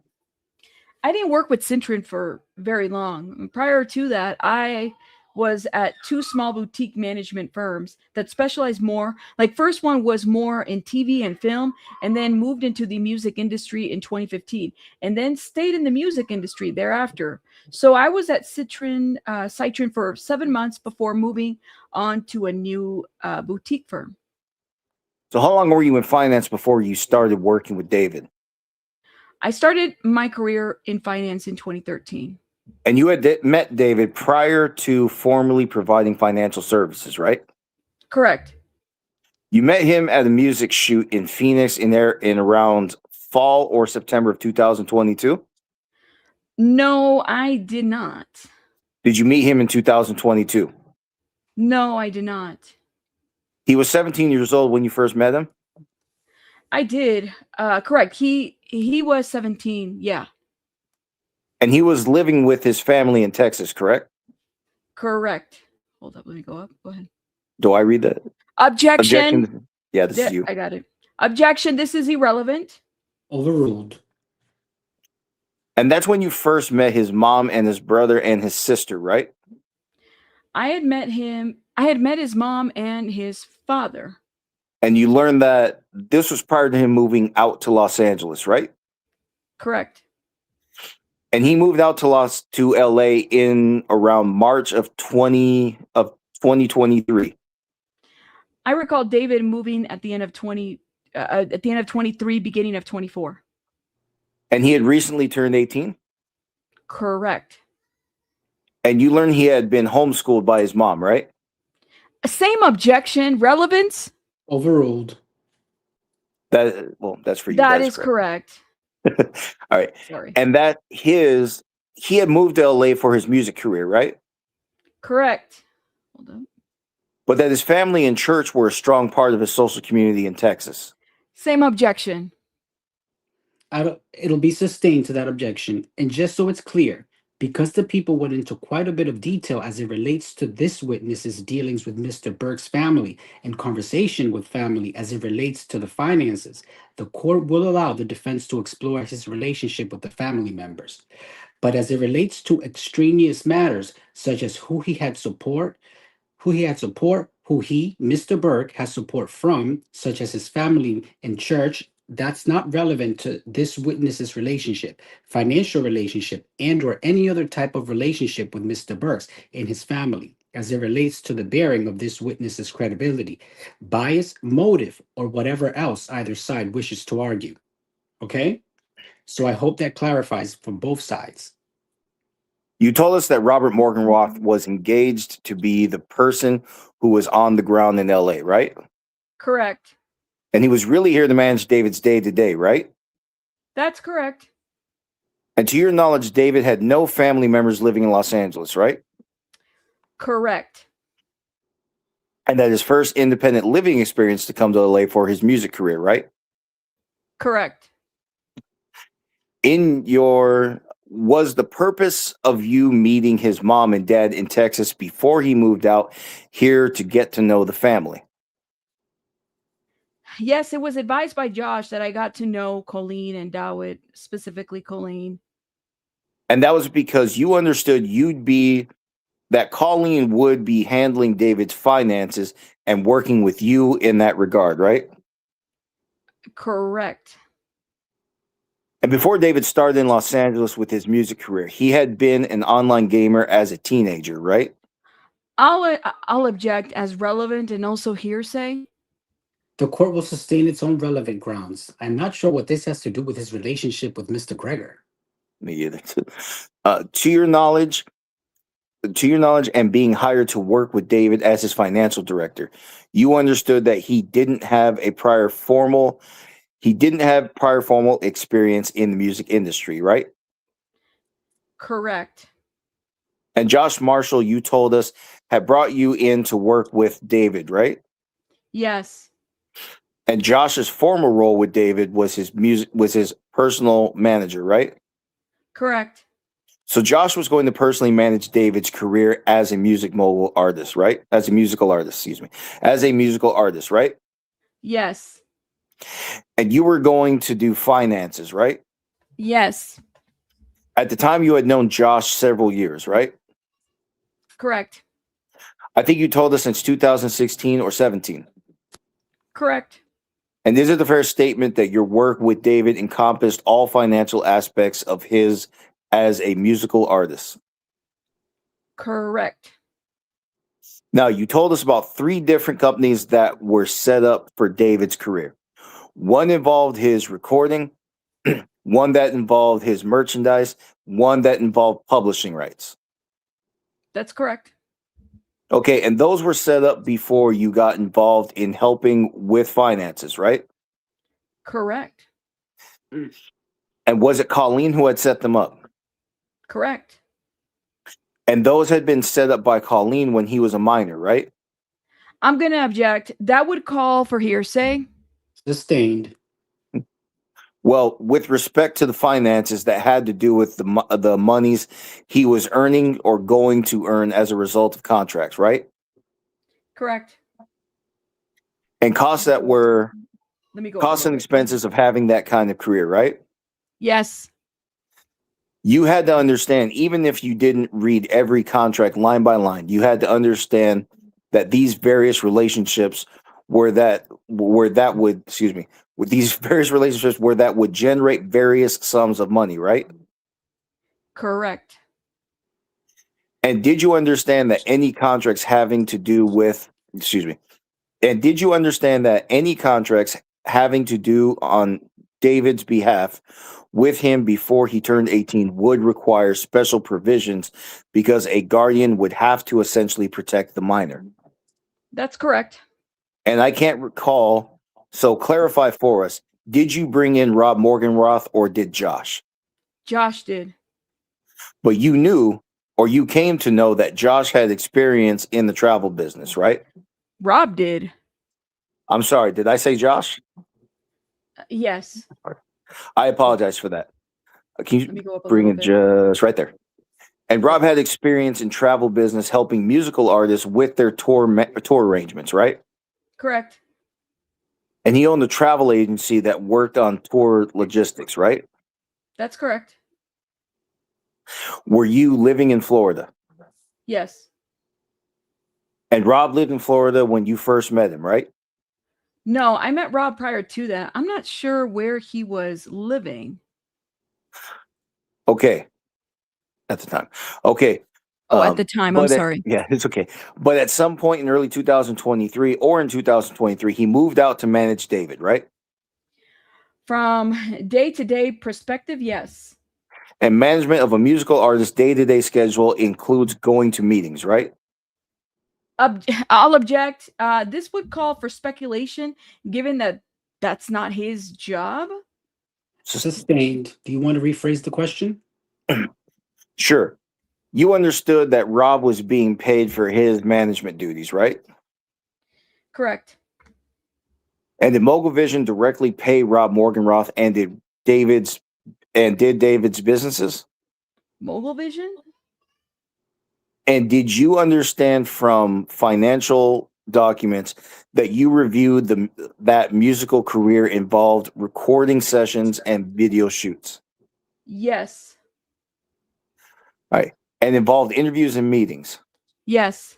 I didn't work with Citron for very long. Prior to that, I was at 2 small boutique management firms that specialized more. Like, first one was more in TV and film, and then moved into the music industry in 2015, and then stayed in the music industry thereafter. So I was at Citron for 7 months before moving on to a new boutique firm. So how long were you in finance before you started working with David? I started my career in finance in 2013. And you had met David prior to formally providing financial services, right? Correct. You met him at a music shoot in Phoenix in around fall or September of 2022? No, I did not. Did you meet him in 2022? No, I did not. He was 17 years old when you first met him? I did. Correct. He was 17. Yeah. And he was living with his family in Texas, correct? Correct. Hold up. Let me go up. Go ahead. Do I read that? Objection. Yeah, this is you. I got it. Objection. This is irrelevant. Overruled. And that's when you first met his mom and his brother and his sister, right? I had met his mom and his father. And you learned that this was prior to him moving out to Los Angeles, right? Correct. And he moved out to LA in around March of 2023. I recall David moving at the end of 23, beginning of 24. And he had recently turned 18. Correct. And you learned he had been homeschooled by his mom, right? Same objection. Relevance? Overruled. That's for you. That That's is correct. All right. Sorry. And he had moved to LA for his music career, right? Correct. Hold on. But that his family and church were a strong part of his social community in Texas. Same objection. It'll be sustained to that objection. And just so it's clear, because the people went into quite a bit of detail as it relates to this witness's dealings with Mr. Burke's family and conversation with family as it relates to the finances, the court will allow the defense to explore his relationship with the family members. But as it relates to extraneous matters, such as who he, Mr. Burke, has support from, such as his family and church, that's not relevant to this witness's relationship, financial relationship, and or any other type of relationship with Mr. Burke's and his family, as it relates to the bearing of this witness's credibility, bias, motive, or whatever else either side wishes to argue. Okay? So I hope that clarifies from both sides. You told us that Robert Morganroth was engaged to be the person who was on the ground in LA, right? Correct. And he was really here to manage David's day-to-day, right? That's correct. And to your knowledge, David had no family members living in Los Angeles, right? Correct. And that his first independent living experience to come to LA for his music career, right? Correct. Was the purpose of you meeting his mom and dad in Texas before he moved out here to get to know the family? Yes, it was advised by Josh that I got to know Colleen and Dawit, specifically Colleen. And that was because you understood that Colleen would be handling David's finances and working with you in that regard, right? Correct. And before David started in Los Angeles with his music career, he had been an online gamer as a teenager, right? I'll object as relevant and also hearsay. The court will sustain its own relevant grounds. I'm not sure what this has to do with his relationship with Mr. Gregor. Me either. To your knowledge, and being hired to work with David as his financial director, you understood that he didn't have prior formal experience in the music industry, right? Correct. And Josh Marshall, you told us, had brought you in to work with David, right? Yes. And Josh's former role with David was his personal manager, right? Correct. So Josh was going to personally manage David's career as a musical artist, right? As a musical artist, right? Yes. And you were going to do finances, right? Yes. At the time, you had known Josh several years, right? Correct. I think you told us since 2016 or 17. Correct. And is it a fair statement that your work with David encompassed all financial aspects of his as a musical artist? Correct. Now, you told us about 3 different companies that were set up for David's career. One involved his recording, one that involved his merchandise, one that involved publishing rights. That's correct. Okay, and those were set up before you got involved in helping with finances, right? Correct. And was it Colleen who had set them up? Correct. And those had been set up by Colleen when he was a minor, right? I'm going to object. That would call for hearsay. Sustained. Well, with respect to the finances that had to do with the monies he was earning or going to earn as a result of contracts, right? Correct. And costs that were costs and expenses of having that kind of career, right? Yes. You had to understand, even if you didn't read every contract line by line, you had to understand that these various relationships that would generate various sums of money, right? Correct. And did you understand that any contracts having to do with, and did you understand that any contracts having to do on David's behalf with him before he turned 18 would require special provisions because a guardian would have to essentially protect the minor? That's correct. And I can't recall, so clarify for us, did you bring in Rob Morganroth or did Josh? Josh did. But you knew, or you came to know, that Josh had experience in the travel business, right? Rob did. I'm sorry, did I say Josh? Yes. I apologize for that. Can Let me you go up a bring little it bit. just right there? And Rob had experience in travel business helping musical artists with their tour arrangements, right? Correct. And he owned a travel agency that worked on tour logistics, right? That's correct. Were you living in Florida? Yes. And Rob lived in Florida when you first met him, right? No, I met Rob prior to that. I'm not sure where he was living. Okay. At the time. Okay. Oh, at the time. I'm sorry. Yeah, it's okay. But at some point in early 2023 or in 2023, he moved out to manage David, right? From day-to-day perspective, yes. And management of a musical artist's day-to-day schedule includes going to meetings, right? I'll object. This would call for speculation, given that that's not his job. Sustained. Do you want to rephrase the question? Sure. You understood that Rob was being paid for his management duties, right? Correct. And did Mogul Vision directly pay Rob Morganroth and did David's businesses? Mogul Vision? And did you understand from financial documents that you reviewed that musical career involved recording sessions and video shoots? Yes. All right. And involved interviews and meetings? Yes.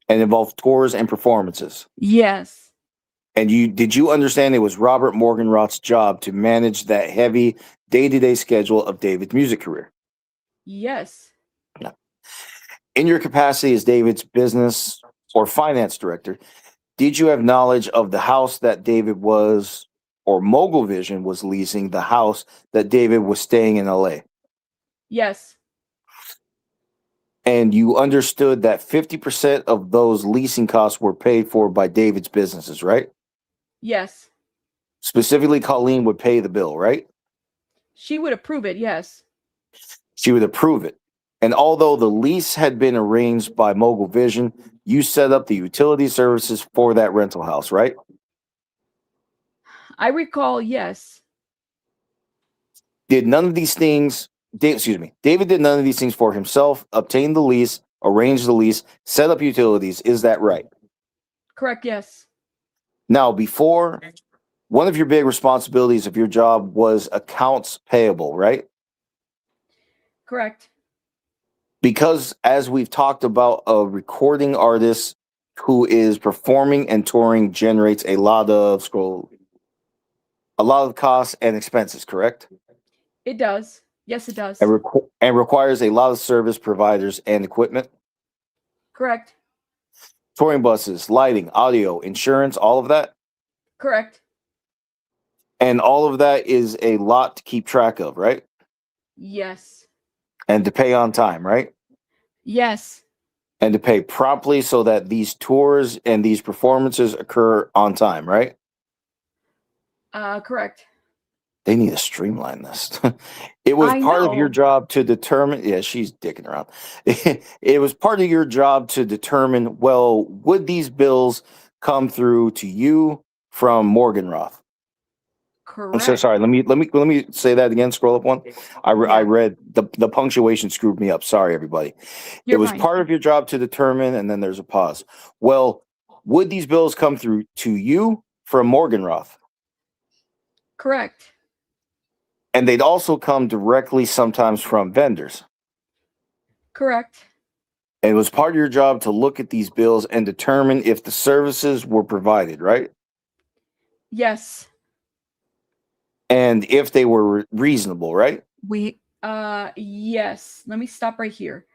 And involved tours and performances? Yes. And did you understand it was Robert Morganroth's job to manage that heavy day-to-day schedule of David's music career? Yes. Yeah. In your capacity as David's business or finance director, did you have knowledge of the house that David was, or Mogul Vision was leasing the house that David was staying in LA? Yes. And you understood that 50% of those leasing costs were paid for by David's businesses, right? Yes. Specifically, Colleen would pay the bill, right? She would approve it, yes. She would approve it. And although the lease had been arranged by Mogul Vision, you set up the utility services for that rental house, right? I recall, yes. Did none of these things, David did none of these things for himself, obtained the lease, arranged the lease, set up utilities. Is that right? Correct, yes. Now, before, one of your big responsibilities of your job was accounts payable, right? Correct. Because as we've talked about, a recording artist who is performing and touring generates a lot of costs and expenses, correct? It does. Yes, it does. And requires a lot of service providers and equipment. Correct. Touring buses, lighting, audio, insurance, all of that. Correct. And all of that is a lot to keep track of, right? Yes. And to pay on time, right? Yes. And to pay promptly so that these tours and these performances occur on time, right? Correct. They need to streamline this. It was part of your job to determine. Yeah, she's dicking around. It was part of your job to determine, well, would these bills come through to you from Morganroth? Correct. I'm so sorry. Let me say that again. Scroll up one. I read the punctuation screwed me up. Sorry, everybody. It was part of your job to determine, and then there's a pause. Well, would these bills come through to you from Morganroth? Correct. And they'd also come directly sometimes from vendors. Correct. And it was part of your job to look at these bills and determine if the services were provided, right? Yes. And if they were reasonable, right? Yes. Let me stop right here.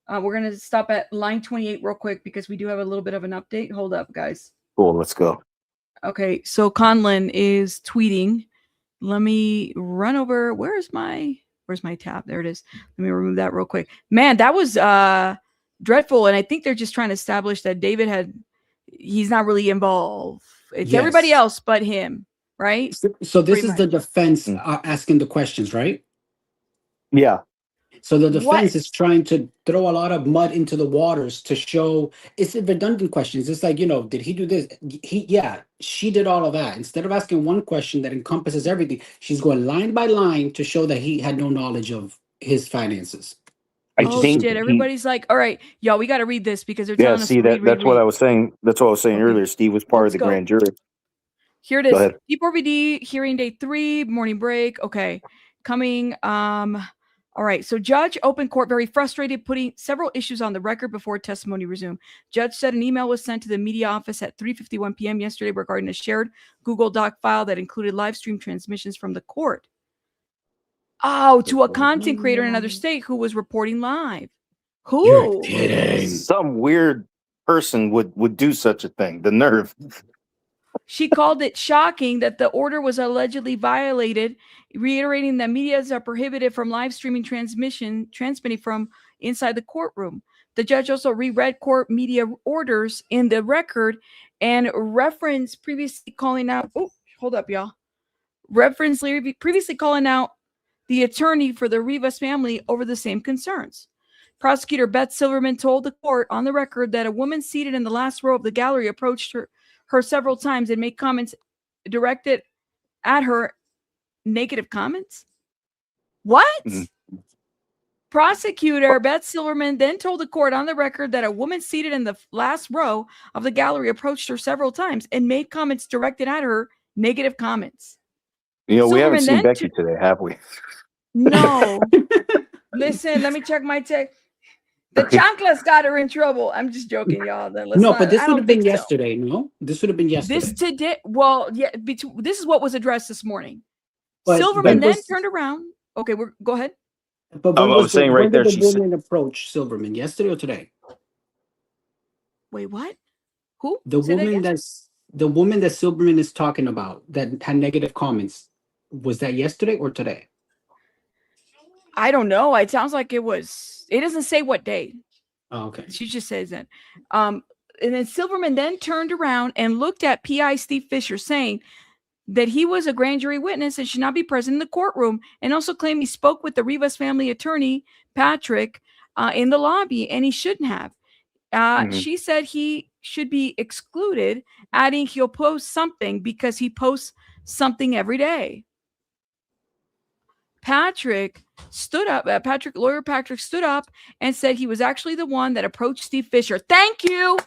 We're going to stop at line 28 real quick because we do have a little bit of an update. Hold up, guys. Cool, let's go. Okay, so Conlon is tweeting. Let me run over. Where's my tab? There it is. Let me remove that real quick. Man, that was dreadful. And I think they're just trying to establish that he's not really involved. It's everybody else but him, right? So this is the defense asking the questions, right? Yeah. So the defense is trying to throw a lot of mud into the waters to show it's redundant questions. It's like, did he do this? She did all of that. Instead of asking one question that encompasses everything, she's going line by line to show that he had no knowledge of his finances. Shit. Everybody's like, all right, y'all, we got to read this because they're telling us to read. That's what I was saying. That's what I was saying earlier. Steve was part of the grand jury. Here it is. D4vd hearing day 3, morning break. Okay. Coming. All right. So judge opened court very frustrated, putting several issues on the record before testimony resumed. Judge said an email was sent to the media office at 3:51 p.m. yesterday regarding a shared Google Doc file that included live stream transmissions from the court. Oh, to a content creator in another state who was reporting live. Who? You're kidding. Some weird person would do such a thing. The nerve. She called it shocking that the order was allegedly violated, reiterating that medias are prohibited from live streaming transmitting from inside the courtroom. The judge also reread court media orders in the record and referenced previously calling out. Oh, hold up, y'all. Previously calling out the attorney for the Rivas family over the same concerns. Prosecutor Beth Silverman told the court on the record that a woman seated in the last row of the gallery approached her several times and made comments directed at her, negative comments. What? Mm-hmm. Prosecutor Beth Silverman then told the court on the record that a woman seated in the last row of the gallery approached her several times and made comments directed at her, negative comments. We haven't seen Becky today, have we? No. Listen, let me check my text. The chanclas got her in trouble. I'm just joking, y'all. But this would have been yesterday, no? This would have been yesterday. This today, well, yeah, this is what was addressed this morning. But Silverman then turned around. Okay, go ahead. But I was saying right there, the woman approached Silverman, yesterday or today? Wait, what? Who? The woman that Silverman is talking about that had negative comments. Was that yesterday or today? I don't know. It sounds like it was. It doesn't say what day. Oh, okay. She just says that. And then Silverman then turned around and looked at PI Steve Fisher, saying that he was a grand jury witness and should not be present in the courtroom, and also claimed he spoke with the Rivas family attorney, Patrick, in the lobby, and he shouldn't have. She said he should be excluded, adding he'll post something because he posts something every day. Lawyer Patrick stood up and said he was actually the one that approached Steve Fisher. Thank you.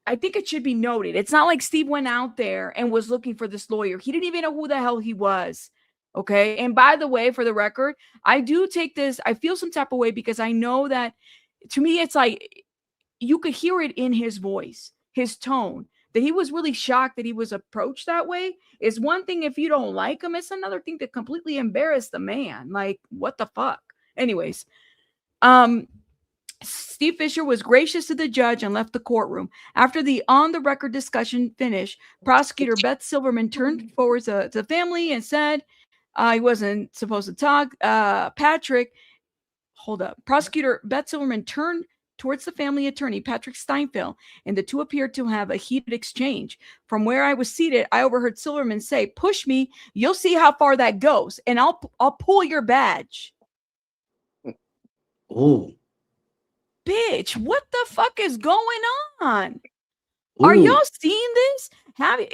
I think it should be noted. It's not like Steve went out there and was looking for this lawyer. He didn't even know who the hell he was. Okay. And by the way, for the record, I do take this. I feel some type of way because I know that to me, it's like you could hear it in his voice, his tone. That he was really shocked that he was approached that way is one thing. If you don't like him, it's another thing to completely embarrass the man. Like, what the fuck? Anyways, Steve Fisher was gracious to the judge and left the courtroom. After the on-the-record discussion finished, prosecutor Beth Silverman turned forward to the family and said he wasn't supposed to talk. Prosecutor Beth Silverman turned towards the family attorney, Patrick Steinfeld, and the two appeared to have a heated exchange. From where I was seated, I overheard Silverman say, "Push me, you'll see how far that goes, and I'll pull your badge." Oh. Bitch, what the fuck is going on? Ooh. Are y'all seeing this?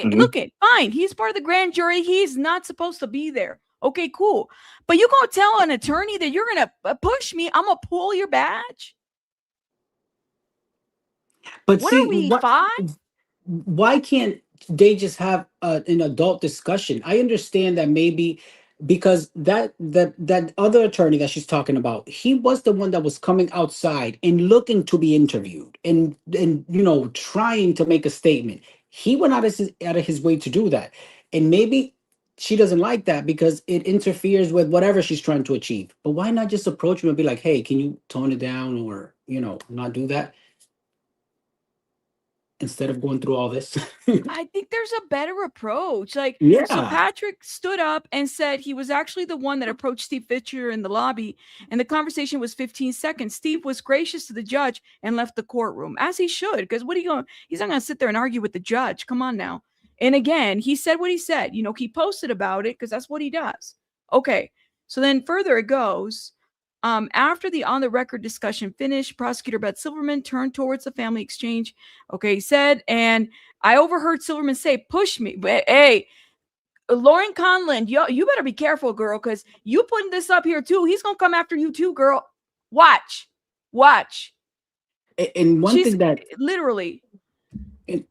Look it, fine. He's part of the grand jury. He's not supposed to be there. Okay, cool. But you gonna tell an attorney that you're gonna push me? I'm gonna pull your badge? But what are we, 5? Why can't they just have an adult discussion? I understand that maybe because that other attorney that she's talking about, he was the one that was coming outside and looking to be interviewed and trying to make a statement. He went out of his way to do that. And maybe she doesn't like that because it interferes with whatever she's trying to achieve. But why not just approach him and be like, hey, can you tone it down, or, not do that instead of going through all this? I think there's a better approach. So Yeah. Patrick stood up and said he was actually the one that approached Steve Fisher in the lobby, and the conversation was 15 seconds. Steve was gracious to the judge and left the courtroom, as he should, because he's not going to sit there and argue with the judge. Come on now. And again, he said what he said. He posted about it because that's what he does. Okay. So then further it goes. After the on-the-record discussion finished, Prosecutor Beth Silverman turned towards the family exchange. Okay, he said, and I overheard Silverman say, push me. But hey, Lauren Conlon, you better be careful, girl, because you putting this up here too. He's going to come after you too, girl. Watch. And one thing that literally...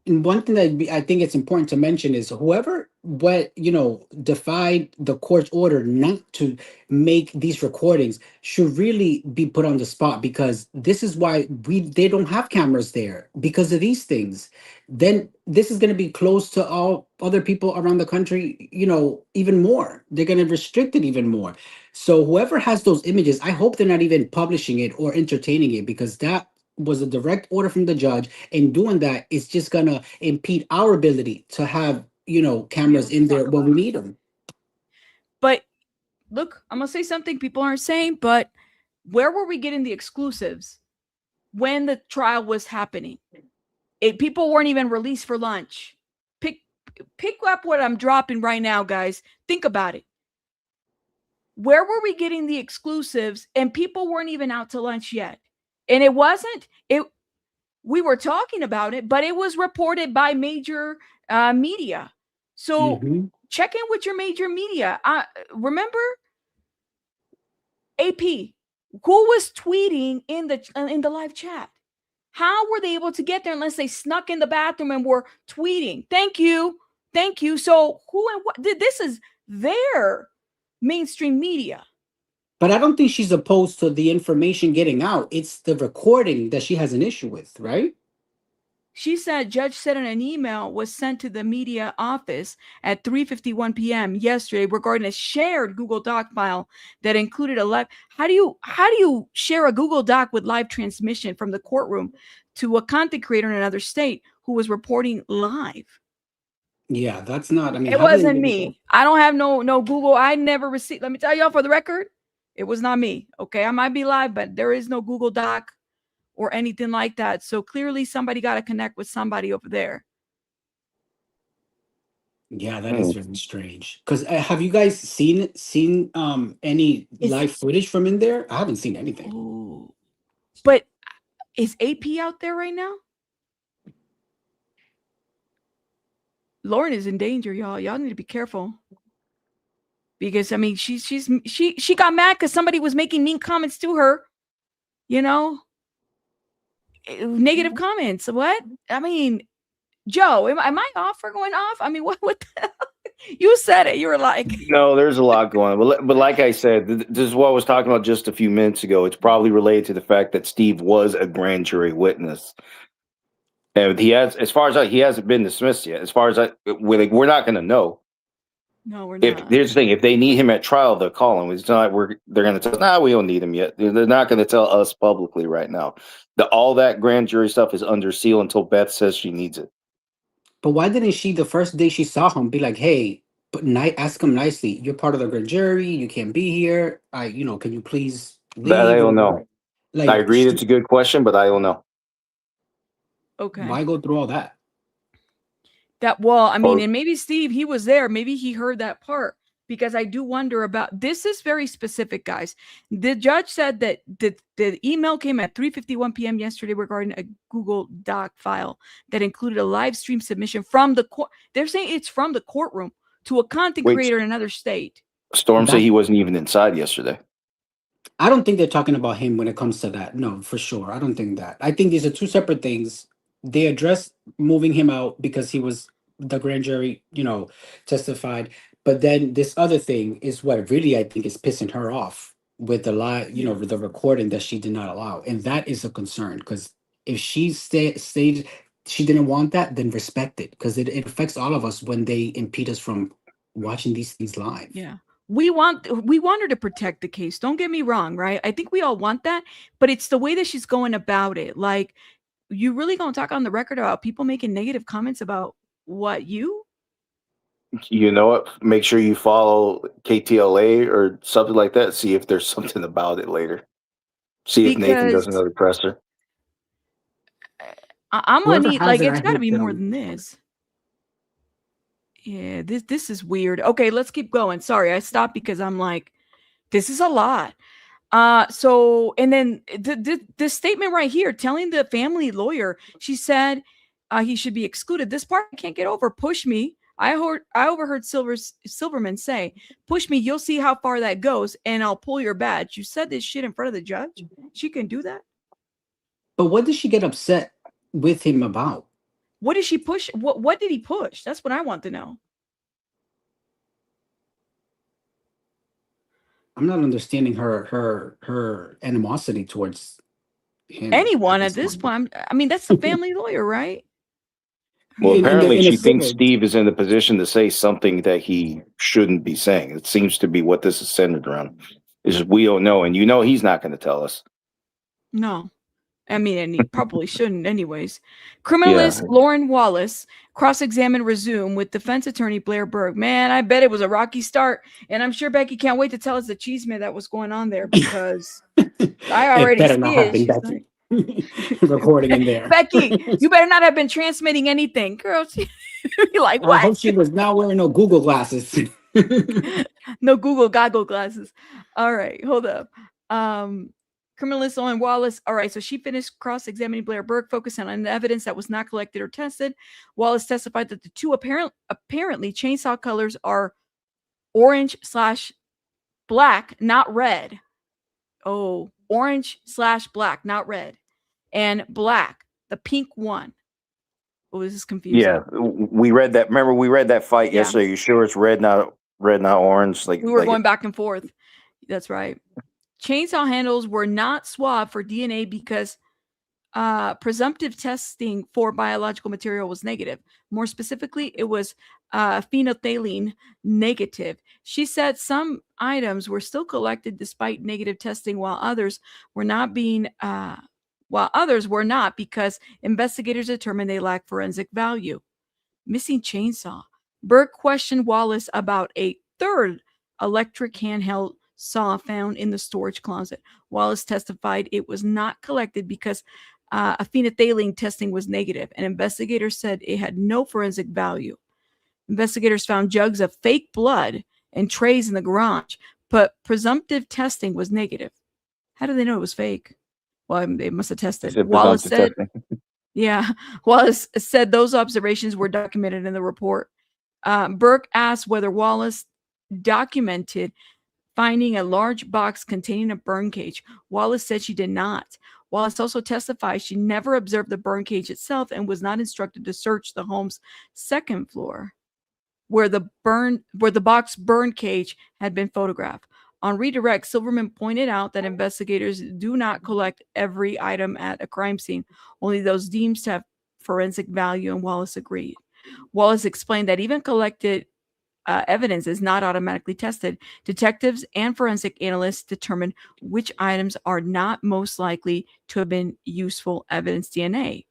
And one thing that I think it's important to mention is whoever defied the court's order not to make these recordings should really be put on the spot, because this is why they don't have cameras there, because of these things. Then this is going to be closed to all other people around the country, even more. They're going to restrict it even more. So whoever has those images, I hope they're not even publishing it or entertaining it, because that was a direct order from the judge, and doing that is just gonna impede our ability to have cameras in there when we need them. But look, I'm gonna say something people aren't saying, but where were we getting the exclusives when the trial was happening? People weren't even released for lunch. Pick up what I'm dropping right now, guys. Think about it. Where were we getting the exclusives and people weren't even out to lunch yet? And we were talking about it, but it was reported by major media. So check in with your major media. Remember AP, who was tweeting in the live chat? How were they able to get there unless they snuck in the bathroom and were tweeting? Thank you. So who and what did this? Is their mainstream media. But I don't think she's opposed to the information getting out. It's the recording that she has an issue with, right? She said, judge said in an email was sent to the media office at 3:51 p.m. yesterday regarding a shared Google Doc file that included a live. How do you share a Google Doc with live transmission from the courtroom to a content creator in another state who was reporting live? Yeah, that's not. I mean, it wasn't me. I don't have no Google. I never received. Let me tell y'all for the record. It was not me. Okay. I might be live, but there is no Google Doc or anything like that. So clearly somebody got to connect with somebody over there. Yeah, that is very strange. Because have you guys seen any live footage from in there? I haven't seen anything. Ooh. But is AP out there right now? Lauren is in danger, y'all. Y'all need to be careful. Because I mean, she got mad because somebody was making mean comments to her, negative comments. What? I mean, Joe, am I off for going off? I mean, what the hell? You said it. You were like, no, there's a lot going on. But like I said, this is what I was talking about just a few minutes ago. It's probably related to the fact that Steve was a grand jury witness. And he hasn't been dismissed yet. As far as we're not going to know. No, we're not. Here's the thing: if they need him at trial, they'll call him. It's not they're going to tell us, nah, we don't need him yet. They're not going to tell us publicly right now. All that grand jury stuff is under seal until Beth says she needs it. But why didn't she, the first day she saw him, be like, hey, ask him nicely. You're part of the grand jury. You can't be here. Can you please leave? That I don't know. I agree it's a good question, but I don't know. Okay. Why go through all that? And maybe Steve, he was there. Maybe he heard that part, because I do wonder about, this is very specific, guys. The judge said that the email came at 3:51 p.m. yesterday regarding a Google Doc file that included a live stream submission from the court. They're saying it's from the courtroom to a content creator in another state. Storm said he wasn't even inside yesterday. I don't think they're talking about him when it comes to that. No, for sure. I don't think that. I think these are two separate things. They addressed moving him out because he was the grand jury, testified. But then this other thing is what really I think is pissing her off with the live, with the recording that she did not allow. And that is a concern, because if she stayed, she didn't want that, then respect it, because it affects all of us when they impede us from watching these things live. Yeah. We want her to protect the case. Don't get me wrong, right? I think we all want that, but it's the way that she's going about it. Like, you really gonna talk on the record about people making negative comments about what you? You know what? Make sure you follow KTLA or something like that. See if there's something about it later. See if Nathan does Because another presser. I'm gonna Whoever need, has like, it, it's I got to hope be they more don't- than this. Yeah, this is weird. Okay, let's keep going. Sorry, I stopped because I'm like, this is a lot. So, and then this statement right here, telling the family lawyer, she said he should be excluded. This part I can't get over. Push me. I overheard Silverman say, "Push me. You'll see how far that goes, and I'll pull your badge." You said this shit in front of the judge. She can do that. But what did she get upset with him about? What did she push? What did he push? That's what I want to know. I'm not understanding her animosity towards him. Anyone at this point. I mean, that's the family lawyer, right? Well, apparently in she a thinks civil- Steve is in the position to say something that he shouldn't be saying. It seems to be what this is centered around. Is we don't know, and he's not going to tell us. No. I mean, and he probably shouldn't anyways. Criminalist Lauren Wallace cross-examined resume with defense attorney Blair Burke. Man, I bet it was a rocky start. And I'm sure Becky can't wait to tell us the cheeseman that was going on there, because I already better see not it. happen, She's Becky. like, Recording in there. Becky, you better not have been transmitting anything. Girl, you're like, I hope what? she was not wearing no Google glasses. No Google goggle glasses. All right, hold up. Criminalist Lauren Wallace. All right, so she finished cross-examining Blair Burke, focusing on evidence that was not collected or tested. Wallace testified that the two apparently chainsaw colors are orange/black, not red. Oh, orange/black, not red. And black, the pink one. Oh, this is confusing. Yeah, we read that. Remember, we read that fight Yeah. yesterday. You sure it's red, not orange? Like We were like going back and forth. That's right. Chainsaw handles were not swabbed for DNA because presumptive testing for biological material was negative. More specifically, it was phenolphthalein negative. She said some items were still collected despite negative testing, while others were not because investigators determined they lacked forensic value. Missing chainsaw. Burke questioned Wallace about a third electric handheld saw found in the storage closet. Wallace testified it was not collected because a phenolphthalein testing was negative, and investigators said it had no forensic value. Investigators found jugs of fake blood and trays in the garage, but presumptive testing was negative. How do they know it was fake? Well, they must have tested. Wallace said, yeah, Wallace said those observations were documented in the report. Burke asked whether Wallace documented finding a large box containing a burn cage. Wallace said she did not. Wallace also testified she never observed the burn cage itself and was not instructed to search the home's second floor, where the box burn cage had been photographed. On redirect, Silverman pointed out that investigators do not collect every item at a crime scene, only those deemed to have forensic value, and Wallace agreed. Wallace explained that even collected evidence is not automatically tested. Detectives and forensic analysts determine which items are not most likely to have been useful evidence DNA.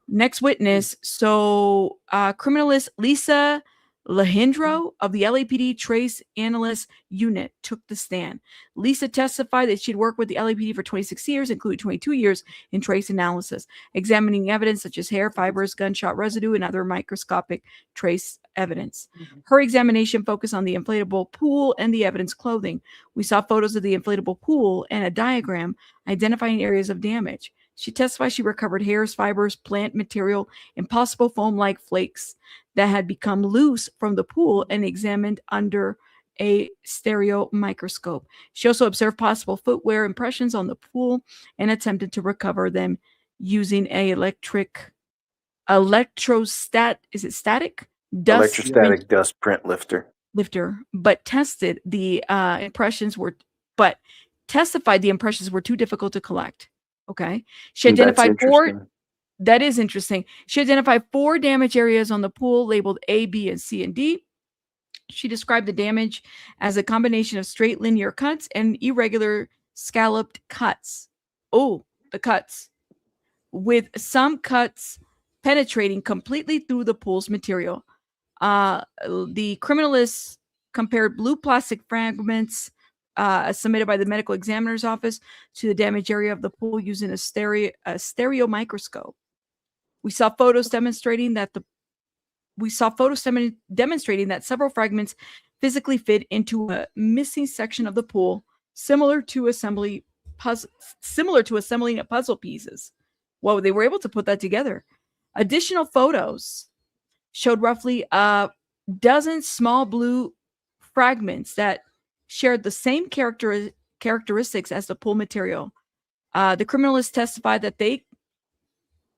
Next witness. So criminalist Lisa Lahindro of the LAPD Trace Analyst Unit took the stand. Lisa testified that she'd worked with the LAPD for 26 years, including 22 years in trace analysis, examining evidence such as hair, fibers, gunshot residue, and other microscopic trace evidence. Her examination focused on the inflatable pool and the evidence clothing. We saw photos of the inflatable pool and a diagram identifying areas of damage. She testified she recovered hairs, fibers, plant material, and possible foam-like flakes that had become loose from the pool and examined under a stereo microscope. She also observed possible footwear impressions on the pool and attempted to recover them using a electrostatic dust print lifter, but testified the impressions were too difficult to collect. Okay. She identified four. That is interesting. She identified 4 damage areas on the pool labeled A, B, and C, and D. She described the damage as a combination of straight linear cuts and irregular scalloped cuts. Oh, the cuts. With some cuts penetrating completely through the pool's material. The criminalists compared blue plastic fragments submitted by the medical examiner's office to the damage area of the pool using a stereo microscope. We saw photos demonstrating that several fragments physically fit into a missing section of the pool, similar to assembling puzzle pieces. Well, they were able to put that together. Additional photos showed roughly a dozen small blue fragments that shared the same characteristics as the pool material. The criminalists testified that they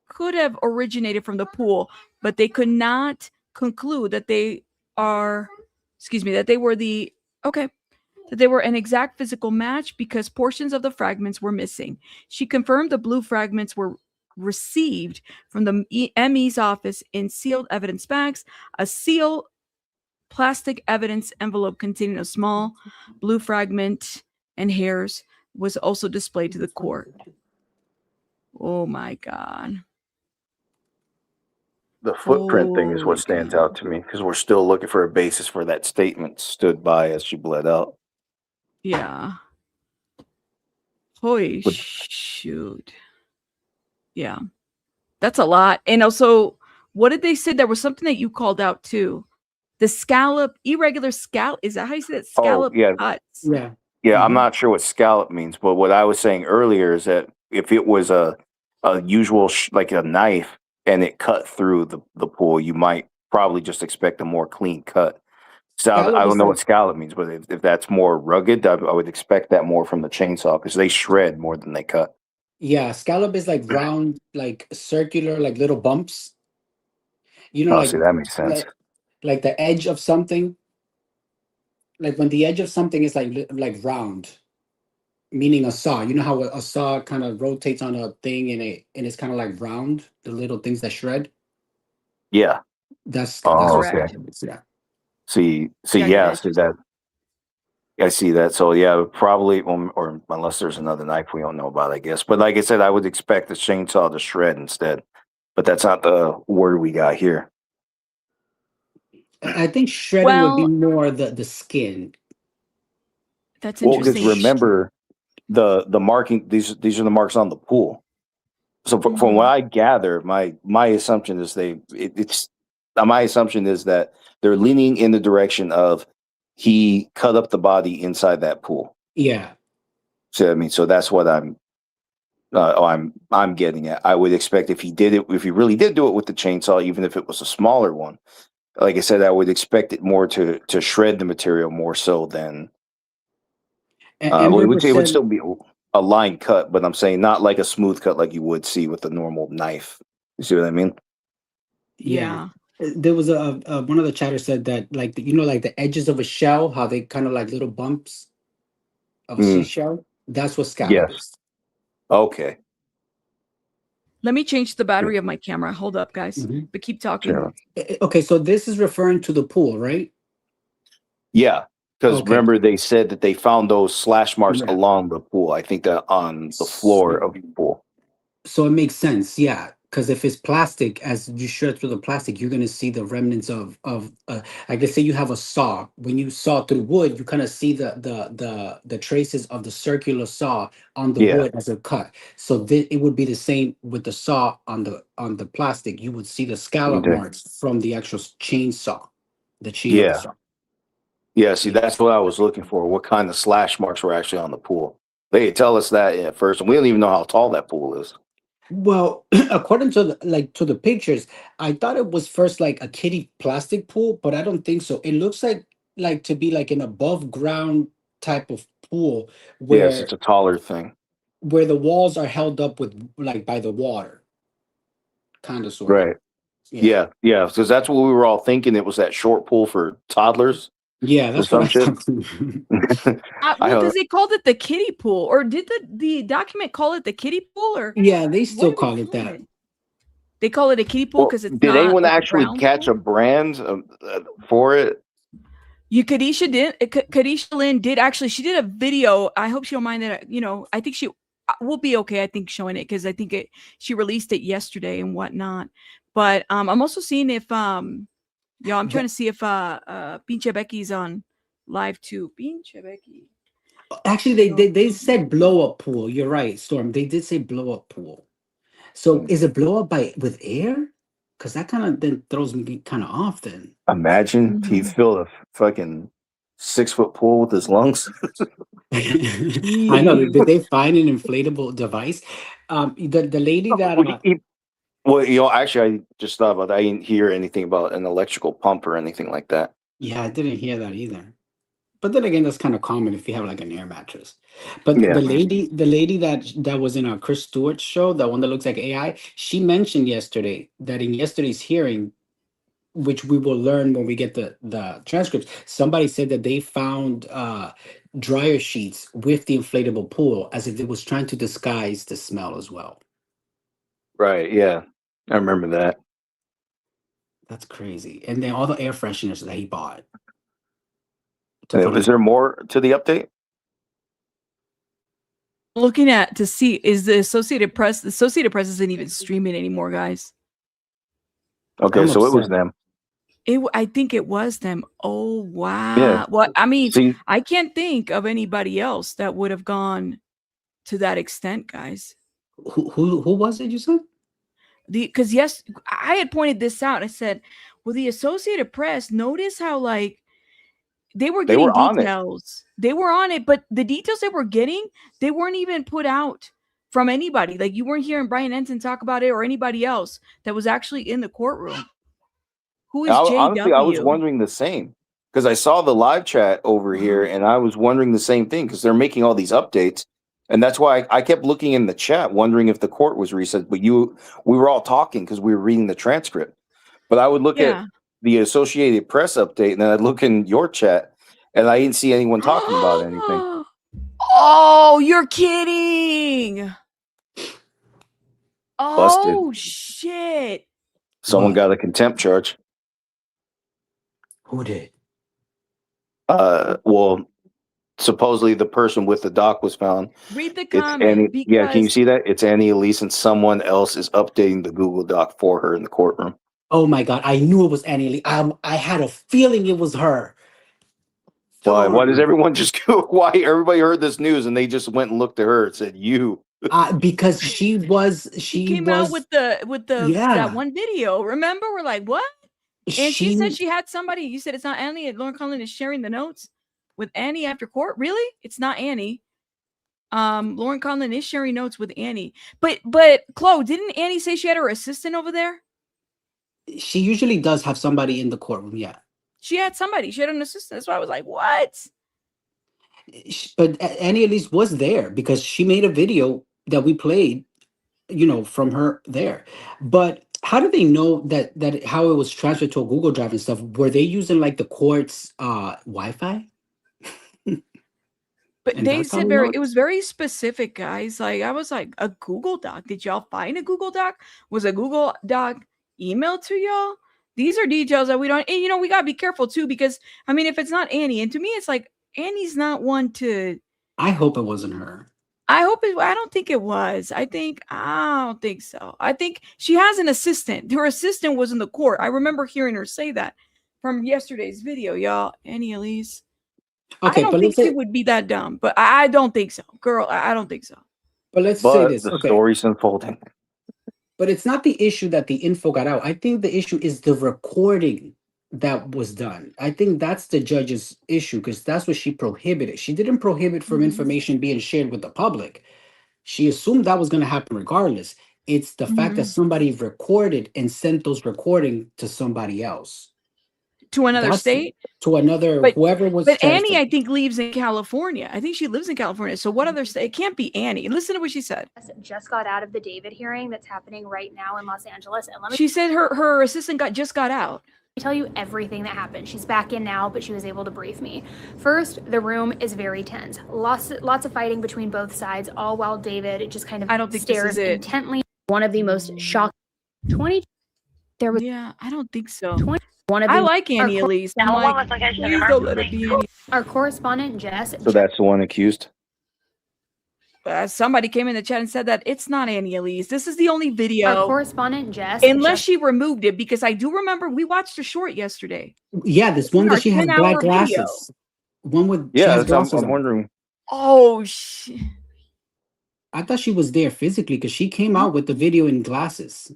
could have originated from the pool, but they could not conclude that they were an exact physical match because portions of the fragments were missing. She confirmed the blue fragments were received from the ME's office in sealed evidence bags. A sealed plastic evidence envelope containing a small blue fragment and hairs was also displayed to the court. Oh my God. The footprint thing is what stands out to me because we're still looking for a basis for that statement stood by as she bled out. Yeah. Holy shoot. Yeah. That's a lot. And also, what did they say? There was something that you called out too. The irregular scallop. Is that how you say that? Scallop cuts. Yeah. Yeah, I'm not sure what scallop means, but what I was saying earlier is that if it was a usual, like a knife, and it cut through the pool, you might probably just expect a more clean cut. So I don't know what scallop means, but if that's more rugged, I would expect that more from the chainsaw because they shred more than they cut. Yeah, scallop is like round, like circular, like little bumps. You know, Oh, like see, that makes sense. like the edge of something. Like when the edge of something is like round, meaning a saw. You know how a saw kind of rotates on a thing and it's kind of like round, the little things that shred. Yeah. That's okay. Yeah. See, that. I see that. So yeah, probably, or unless there's another knife we don't know about, I guess. But like I said, I would expect the chainsaw to shred instead. But that's not the word we got here. I think shredding would be more the skin. That's Well, interesting. because remember the marking. These are the marks on the pool. So from what I gather, my assumption is my assumption is that they're leaning in the direction of he cut up the body inside that pool. Yeah. So I mean, so that's what I'm getting at. I would expect if he really did do it with the chainsaw, even if it was a smaller one, like I said, I would expect it more to shred the material more so than. It would still be a line cut, but I'm saying not like a smooth cut like you would see with a normal knife. You see what I mean? Yeah. There was one of the chatters said that like like the edges of a shell, how they kind of like little bumps of a seashell. That's what scallop is. Okay. Let me change the battery of my camera. Hold up, guys. But keep talking. Sure. Okay, so this is referring to the pool, right? Yeah, because remember they said that they found those slash marks along the pool. I think that on the floor of the pool. So it makes sense, yeah. Because if it's plastic, as you shred through the plastic, you're gonna see the remnants of like let's say you have a saw. When you saw through wood, you kind of see the traces of the circular saw on the wood as a cut. So it would be the same with the saw on the plastic. You would see the scallop marks from the actual chainsaw, the chain of the saw. Yeah, see, that's what I was looking for. What kind of slash marks were actually on the pool? They tell us that at first, and we don't even know how tall that pool is. Well, according to the pictures, I thought it was first like a kiddie plastic pool, but I don't think so. It looks like to be like an above ground type of pool where it's a taller thing. Where the walls are held up with like by the water. Kind of sort of. Right. Yeah, because that's what we were all thinking. It was that short pool for toddlers. Yeah, that's what I thought. Because they called it the kiddie pool, or did the document call it the kiddie pool? Or yeah, they still call it that. They call it a kiddie pool because it's. Did anyone actually catch a brand for it? Kadisha Lynn did actually. She did a video. I hope she don't mind that. I think she will be okay. I think showing it because I think she released it yesterday and whatnot. But I'm also seeing if I'm trying to see if Pinche Becky's on live too. Pinche Becky. Actually, they said blow up pool. You're right, Storm. They did say blow up pool. So is it blow up with air? Because that kind of then throws me kind of off. Then imagine he filled a fucking 6-foot pool with his lungs. I know. Did they find an inflatable device? The lady that well, actually, I just thought about that. I didn't hear anything about an electrical pump or anything like that. Yeah, I didn't hear that either. But then again, that's kind of common if you have like an air mattress. But Yeah. the lady that was in our Chris Stewart show, the one that looks like AI, she mentioned yesterday that in yesterday's hearing, which we will learn when we get the transcripts, somebody said that they found dryer sheets with the inflatable pool as if it was trying to disguise the smell as well. Right. Yeah. I remember that. That's crazy. And then all the air fresheners that he bought. Is there more to the update? Looking at to see is the Associated Press. The Associated Press isn't even streaming anymore, guys. Okay, so it was them. I think it was them. Oh wow. Yeah. Well, I mean, I can't think of anybody else that would have gone to that extent, guys. Who was it you said? Because yes, I had pointed this out. I said, well, the Associated Press, notice how like they were getting details. They were on it, but the details they were getting, they weren't even put out from anybody. Like you weren't hearing Brian Ensign talk about it or anybody else that was actually in the courtroom. Who is JW? Honestly, I was wondering the same because I saw the live chat over here and I was wondering the same thing because they're making all these updates. And that's why I kept looking in the chat, wondering if the court was reset. But we were all talking because we were reading the transcript. But I would look at the Associated Press update and then I'd look in your chat and I didn't see anyone talking about anything. Oh, you're kidding. Oh, shit. Someone got a contempt charge. Who did? Well, supposedly the person with the doc was found. Read the comment. Yeah, can you see that? It's Annie Elise and someone else is updating the Google Doc for her in the courtroom. Oh my God, I knew it was Annie Lee. I had a feeling it was her. Why does everyone just go? Why everybody heard this news and they just went and looked at her and said, "You"? Because she came out with the that one video. Remember, we're like, what? And she said she had somebody. You said it's not Annie. Lauren Conlon is sharing the notes with Annie after court. Really? It's not Annie. Lauren Conlon is sharing notes with Annie. But Chloe, didn't Annie say she had her assistant over there? She usually does have somebody in the courtroom. Yeah. She had somebody. She had an assistant. That's why I was like, what? But Annie Elise was there because she made a video that we played, from her there. But how do they know that how it was transferred to a Google Drive and stuff? Were they using like the court's Wi-Fi? But they said it was very specific, guys. Like I was like, a Google Doc. Did y'all find a Google Doc? Was a Google Doc emailed to y'all? These are details that we don't, and we gotta be careful too, because I mean, if it's not Annie, and to me, it's like Annie's not one to. I hope it wasn't her. I don't think it was. I don't think so. I think she has an assistant. Her assistant was in the court. I remember hearing her say that from yesterday's video, y'all. Annie Elise. Okay, I don't think she would be that dumb, but I don't think so, girl. I don't think so. But let's say this. The story's unfolding. But it's not the issue that the info got out. I think the issue is the recording that was done. I think that's the judge's issue because that's what she prohibited. She didn't prohibit from information being shared with the public. She assumed that was going to happen regardless. It's the fact that somebody recorded and sent those recordings to somebody else. To another state? To another, whoever was. But Annie, I think, lives in California. I think she lives in California. So what other state? It can't be Annie. Listen to what she said. Just got out of the David hearing that's happening right now in Los Angeles. And she said her assistant just got out. Let me tell you everything that happened. She's back in now, but she was able to brief me. First, the room is very tense. Lots of fighting between both sides, all while David just kind of stares intently. One of the most shocking. I don't think so. I like Annie Elise. I'm like, please don't let it be Annie. Our correspondent Jess. So that's the one accused. Somebody came in the chat and said that it's not Annie Elise. This is the only video. Our correspondent Jess. Unless she removed it, because I do remember we watched a short yesterday. Yeah, this one that she has 10-hour black video. glasses. One with she Yeah, has I'm glasses on. wondering. Oh shit. I thought she was there physically because she came out with the video in glasses.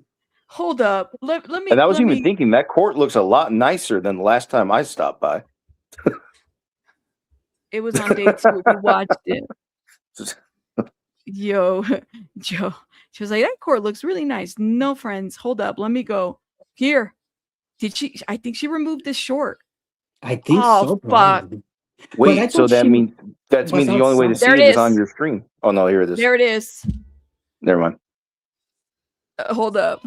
Hold up. Let me. And I was let even me- thinking that court looks a lot nicer than the last time I stopped by. It was on day 2. We watched it. Yo, Joe. She was like, that court looks really nice. No, friends. Hold up. Let me go. Here. Did she? I think she removed this short. I think Oh, so. fuck. Probably. Wait, I so thought that she means was the only way to see There it it is on is. your screen. Oh no, here it is. There it is. Never mind. Hold up.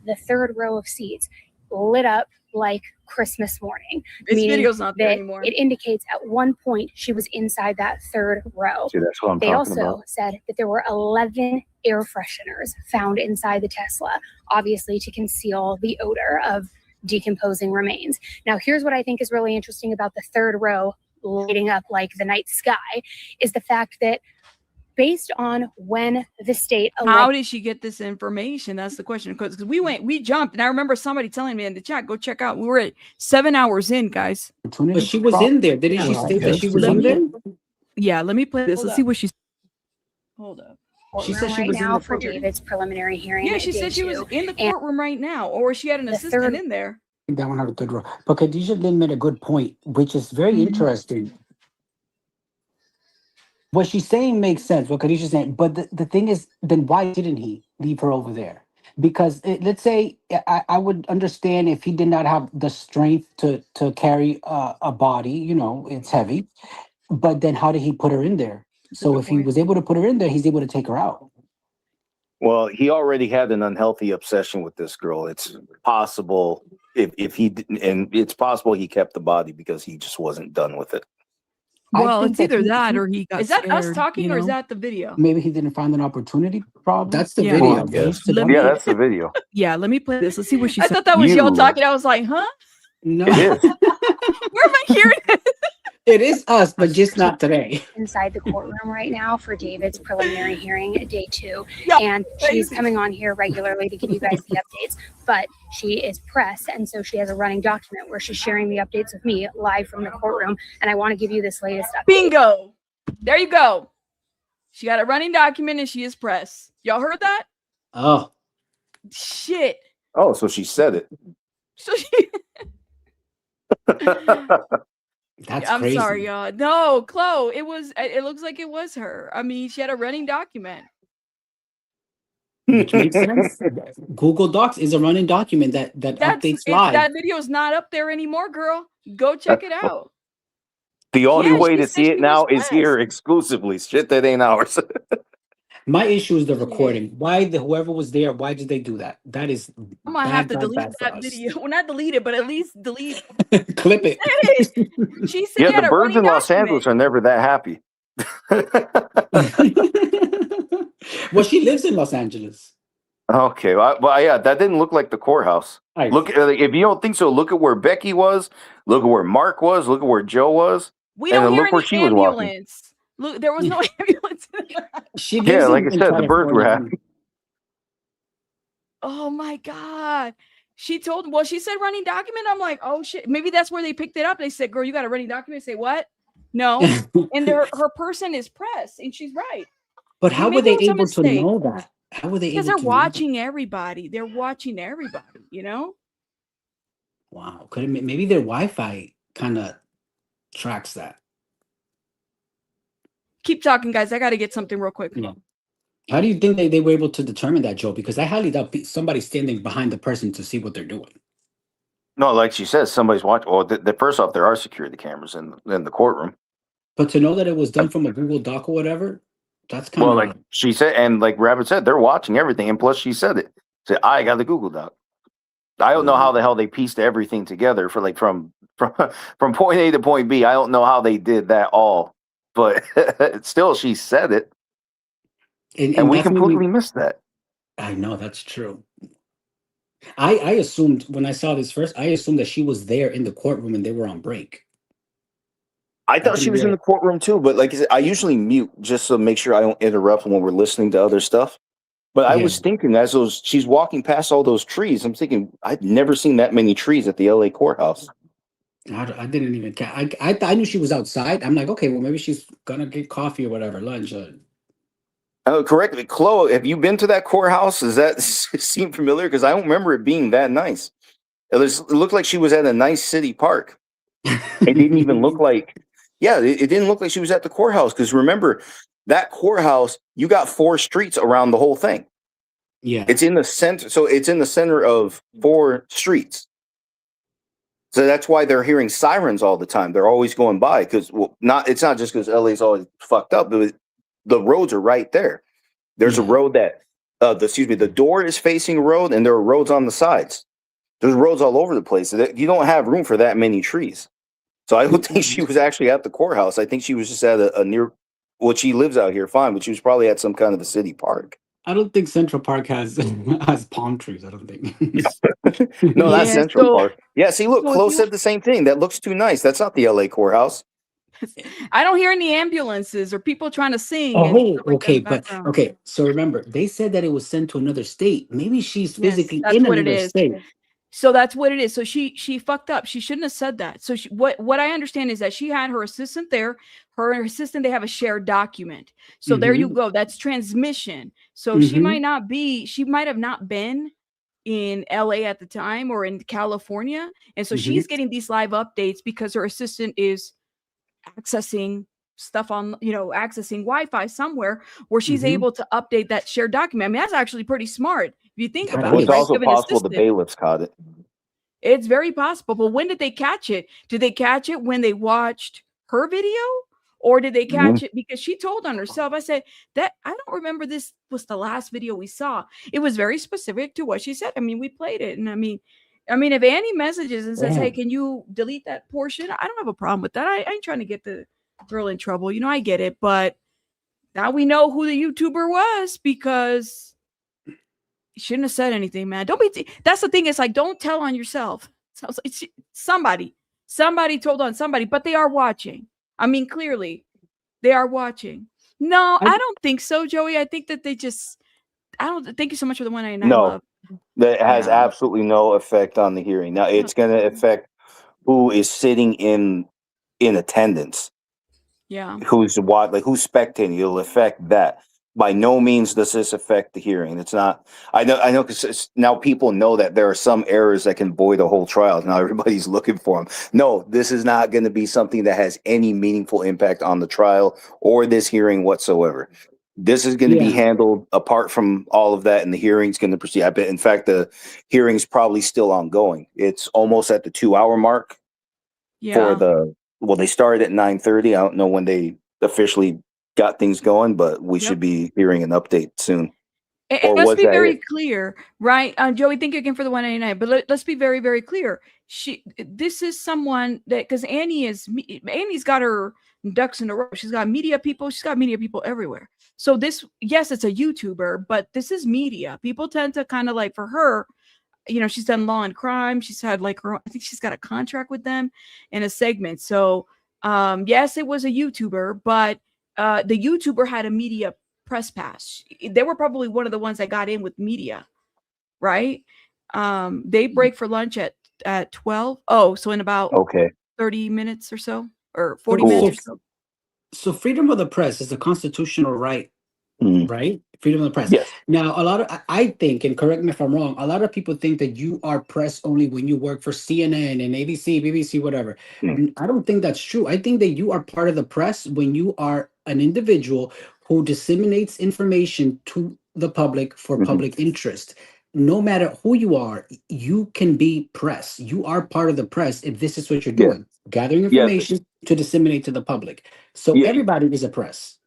The third row of seats lit up like Christmas morning. This meaning video's not there that anymore. It indicates at one point she was inside that third row. See, that's what I'm They talking also about. said that there were 11 air fresheners found inside the Tesla, obviously to conceal the odor of decomposing remains. Now, here's what I think is really interesting about the third row lighting up like the night sky is the fact that based on when the state How did she get this information? That's the question. Because we jumped, and I remember somebody telling me in the chat, go check out. We were at 7 hours in, guys. But she was in there. Didn't she state that she was in there? Yeah, let me play this. Hold Let's up. see what she's. Hold up. She said she right was in now the for courtroom. David's preliminary hearing. Yeah, at she day said she was 2. in the And courtroom right now, or she had an assistant in there. That one had a good role. But Khadijah Lynn made a good point, which is very interesting. What she's saying makes sense, what Khadijah's saying. But the thing is, then why didn't he leave her over there? Because let's say I would understand if he did not have the strength to carry a body, you know, it's heavy. But then how did he put her in there? So if he was able to put her in there, he's able to take her out. Well, he already had an unhealthy obsession with this girl. It's possible if he didn't, and it's possible he kept the body because he just wasn't done with it. Well, it's that either he- that or he got Is that us scared, talking you or is know? that the video? Maybe he didn't find an opportunity. Probably. That's the Yeah. video. Well, yes. He's Let the- Yeah, me- that's the video. Yeah, let me play this. Let's see what she I said. thought that was y'all You- talking. I was like, huh? No, It is. Where am I hearing it? it is us, but just not today. inside the courtroom right now for David's preliminary hearing at day 2. Yeah, And she's coming on here regularly to give you guys the updates, but she is press. And so she has a running document where she's sharing the updates with me live from the courtroom. And I want to give you this latest update. Bingo. There you go. She got a running document and she is press. Y'all heard that? Oh, Shit. Oh, so she said it. So she, that's I'm crazy. sorry, y'all. No, Chloe, it looks like it was her. I mean, she had a running document. Which makes sense. Google Docs is a running document that updates live. That video is not up there anymore, girl. Go check it out. The only Yeah, way she to said see she it now was is here exclusively. Shit, that ain't ours. My issue is the recording. Why whoever was there? Why did they do that? That is. I'm gonna have to delete that video. Well, not delete it, but at least delete. Clip it. She said Yeah, she had the a birds in running Los document. Angeles are never that happy. Well, she lives in Los Angeles. Okay, well, yeah, that didn't look like the courthouse. Right. Look, if you don't think so, look at where Becky was. Look at where Mark was. Look at where Joe was. We and don't then hear look where any she was walking. ambulance. Look, there was no ambulance. She lives Yeah, like in I said, the birds were California. happy. Oh my god. She said running document. I'm like, oh shit. Maybe that's where they picked it up. They said, girl, you got a running document. Say what? No. And her person is press, and she's right. But how Maybe were they it was a able to mistake. know that? How were they able Because they're to know watching everybody. They're watching everybody, you know? that? Wow. Could it maybe their Wi-Fi kind of tracks that? Keep talking, guys. I got to get something real quick. Yeah. How do you think they were able to determine that, Joe? Because I highly doubt somebody's standing behind the person to see what they're doing. No, like she says, somebody's watching. Well, first off, there are security cameras in the courtroom. But to know that it was done from a Google Doc or whatever, that's kind Well, of like she said, and like Rabbit said, they're watching everything. And plus, she said it. Said, I got the Google Doc. I don't know how the hell they pieced everything together for like from point A to point B. I don't know how they did that all, but still, she said it, and we definitely- completely missed that. I know that's true. I assumed when I saw this first, I assumed that she was there in the courtroom and they were on break. I thought she was in the courtroom too, but like I said, I usually mute just to make sure I don't interrupt when we're listening to other stuff. But I was thinking as she's walking past all those trees, I'm thinking I've never seen that many trees at the LA courthouse. I didn't even I knew she was outside. I'm like, okay, well maybe she's gonna get coffee or whatever, lunch. Oh, correctly, Chloe, have you been to that courthouse? Does that seem familiar? Because I don't remember it being that nice. It looked like she was at a nice city park. It didn't even look like, it didn't look like she was at the courthouse. Because remember, that courthouse, you got 4 streets around the whole thing. Yeah. It's in the center. So it's in the center of 4 streets. So that's why they're hearing sirens all the time. They're always going by because it's not just because LA's always fucked up, but the roads are right there. There's a road that the door is facing a road, and there are roads on the sides. There's roads all over the place. You don't have room for that many trees. So I don't think she was actually at the courthouse. I think she was just at a near. Well, she lives out here, fine, but she was probably at some kind of a city park. I don't think Central Park has palm trees. I don't think. No, that's Central Park. Yeah, see, look, Chloe said the same thing. That looks too nice. That's not the LA courthouse. I don't hear any ambulances or people trying to sing. Oh, okay. So remember, they said that it was sent to another state. Maybe she's physically in another state. So that's what it is. So she fucked up. She shouldn't have said that. So what I understand is that she had her assistant there. Her assistant, they have a shared document. So there you go. That's transmission. So she might have not been in LA at the time or in California. And so she's getting these live updates because her assistant is accessing stuff on, accessing Wi-Fi somewhere where she's able to update that shared document. I mean, that's actually pretty smart if you think about it. It's also possible the bailiffs caught it. It's very possible. But when did they catch it? Did they catch it when they watched her video? Or did they catch it because she told on herself? I said that I don't remember this was the last video we saw. It was very specific to what she said. I mean, we played it. And I mean, if Annie messages and says, hey, can you delete that portion? I don't have a problem with that. I ain't trying to get the girl in trouble. I get it. But now we know who the YouTuber was because you shouldn't have said anything, man. That's the thing. It's like, don't tell on yourself. So it's somebody told on somebody, but they are watching. I mean, clearly they are watching. No, I don't think so, Joey. I think that thank you so much for the 199. No, that has absolutely no effect on the hearing. Now it's going to affect who is sitting in attendance. Yeah. Who's spectating. It'll affect that. By no means does this affect the hearing. It's not. I know because now people know that there are some errors that can void a whole trial. Now everybody's looking for them. No, this is not going to be something that has any meaningful impact on the trial or this hearing whatsoever. This is going to be handled apart from all of that, and the hearing's going to proceed. I bet. In fact, the hearing's probably still ongoing. It's almost at the 2-hour mark. Yeah. They started at 9:30. I don't know when they officially got things going, but we should be hearing an update soon. And let's be very clear, right? Joey, thank you again for the 199. But let's be very, very clear. This is someone that, because Annie's got her ducks in a row. She's got media people. She's got media people everywhere. So this, yes, it's a YouTuber, but this is media. People tend to kind of like, for her, she's done Law and Crime. She's had I think she's got a contract with them in a segment. So yes, it was a YouTuber, but the YouTuber had a media press pass. They were probably one of the ones that got in with media, right? They break for lunch at 12. Oh, so in about 30 minutes or so, or 40 minutes or so. So freedom of the press is a constitutional right, right? Freedom of the press. Yes. Now, I think, and correct me if I'm wrong, a lot of people think that you are press only when you work for CNN and ABC, BBC, whatever. I don't think that's true. I think that you are part of the press when you are an individual who disseminates information to the public for public interest. No matter who you are, you can be press. You are part of the press if this is what you're doing, gathering information to disseminate to the public. So everybody is a press.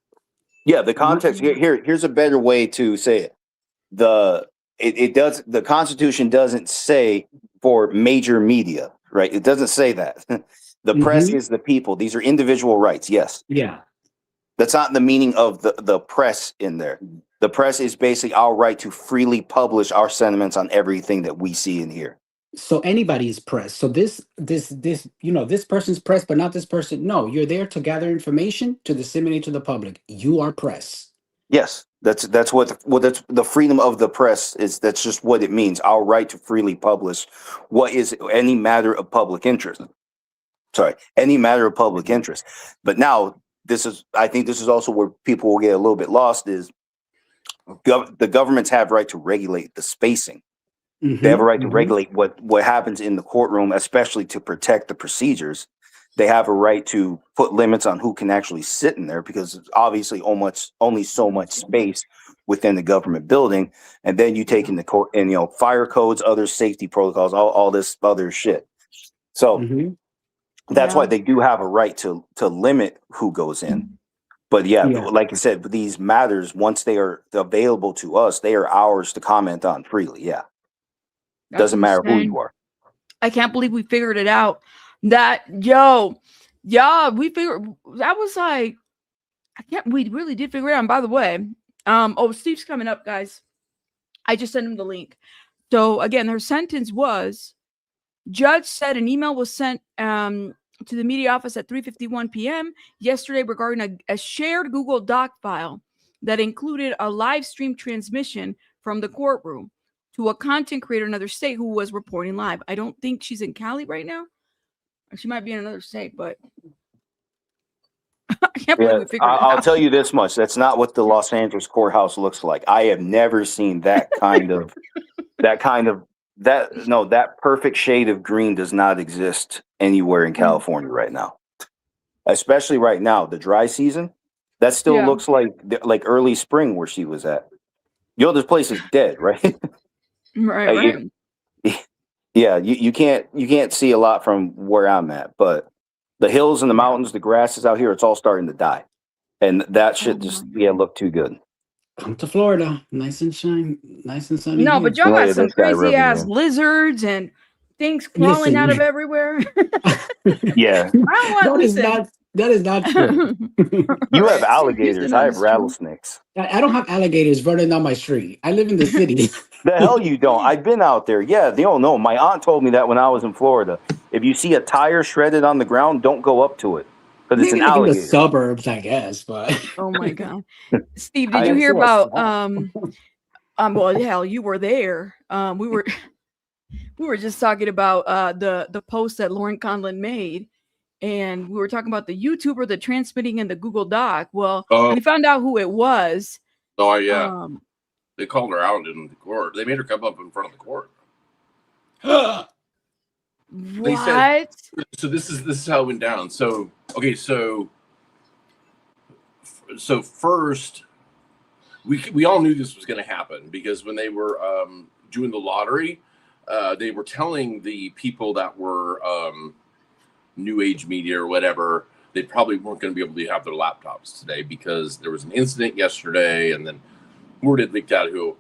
Yeah, the context here's a better way to say it. The Constitution doesn't say for major media, right? It doesn't say that. The press is the people. These are individual rights. Yes. Yeah. That's not the meaning of the press in there. The press is basically our right to freely publish our sentiments on everything that we see and hear. So anybody's press. So this, this person's press, but not this person. No, you're there to gather information to disseminate to the public. You are press. Yes, that's that's the freedom of the press is. That's just what it means. Our right to freely publish what is any matter of public interest. Sorry, any matter of public interest. But now I think this is also where people will get a little bit lost is the governments have right to regulate the spacing. They have a right to regulate what happens in the courtroom, especially to protect the procedures. They have a right to put limits on who can actually sit in there because it's obviously only so much space within the government building. And then you take in the court and, fire codes, other safety protocols, all this other shit. So that's why they do have a right to limit who goes in. But like I said, these matters, once they are available to us, they are ours to comment on freely. Yeah. That's Doesn't matter who insane. you are. I can't believe we figured it out. We figured that was like, we really did figure it out. And by the way, Steve's coming up, guys. I just sent him the link. So again, her sentence was, judge said an email was sent to the media office at 3:51 p.m. yesterday regarding a shared Google Doc file that included a live stream transmission from the courtroom to a content creator in another state who was reporting live. I don't think she's in Cali right now. Or she might be in another state, but I can't believe we figured it out. I'll tell you this much. That's not what the Los Angeles courthouse looks like. I have never seen that kind of, that perfect shade of green does not exist anywhere in California right now. Especially right now, the dry season, that still looks like early spring where she was at. This place is dead, right? Right. Yeah, you can't see a lot from where I'm at, but the hills and the mountains, the grasses out here, it's all starting to die. And that shit just look too good. Come to Florida. Nice and sunny. No, here. but y'all got some crazy ass lizards and things crawling out of everywhere. Yeah. That is not true. You have alligators. I have rattlesnakes. I don't have alligators running down my street. I live in the city. The hell you don't. I've been out there. Yeah, they don't know. My aunt told me that when I was in Florida. If you see a tire shredded on the ground, don't go up to it because it's an alligator. In the suburbs, I guess. But oh my god, Steve, did you hear about? Well, hell, you were there. We were just talking about the post that Lauren Conlon made. And we were talking about the YouTuber, the transmitting in the Google Doc. Well, we found out who it was. Oh, yeah. They called her out in the court. They made her come up in front of the court. What? They said, so this is how it went down. So, okay, so first, we all knew this was going to happen because when they were doing the lottery, they were telling the people that were new age media or whatever, they probably weren't going to be able to have their laptops today because there was an incident yesterday, and then word had leaked out who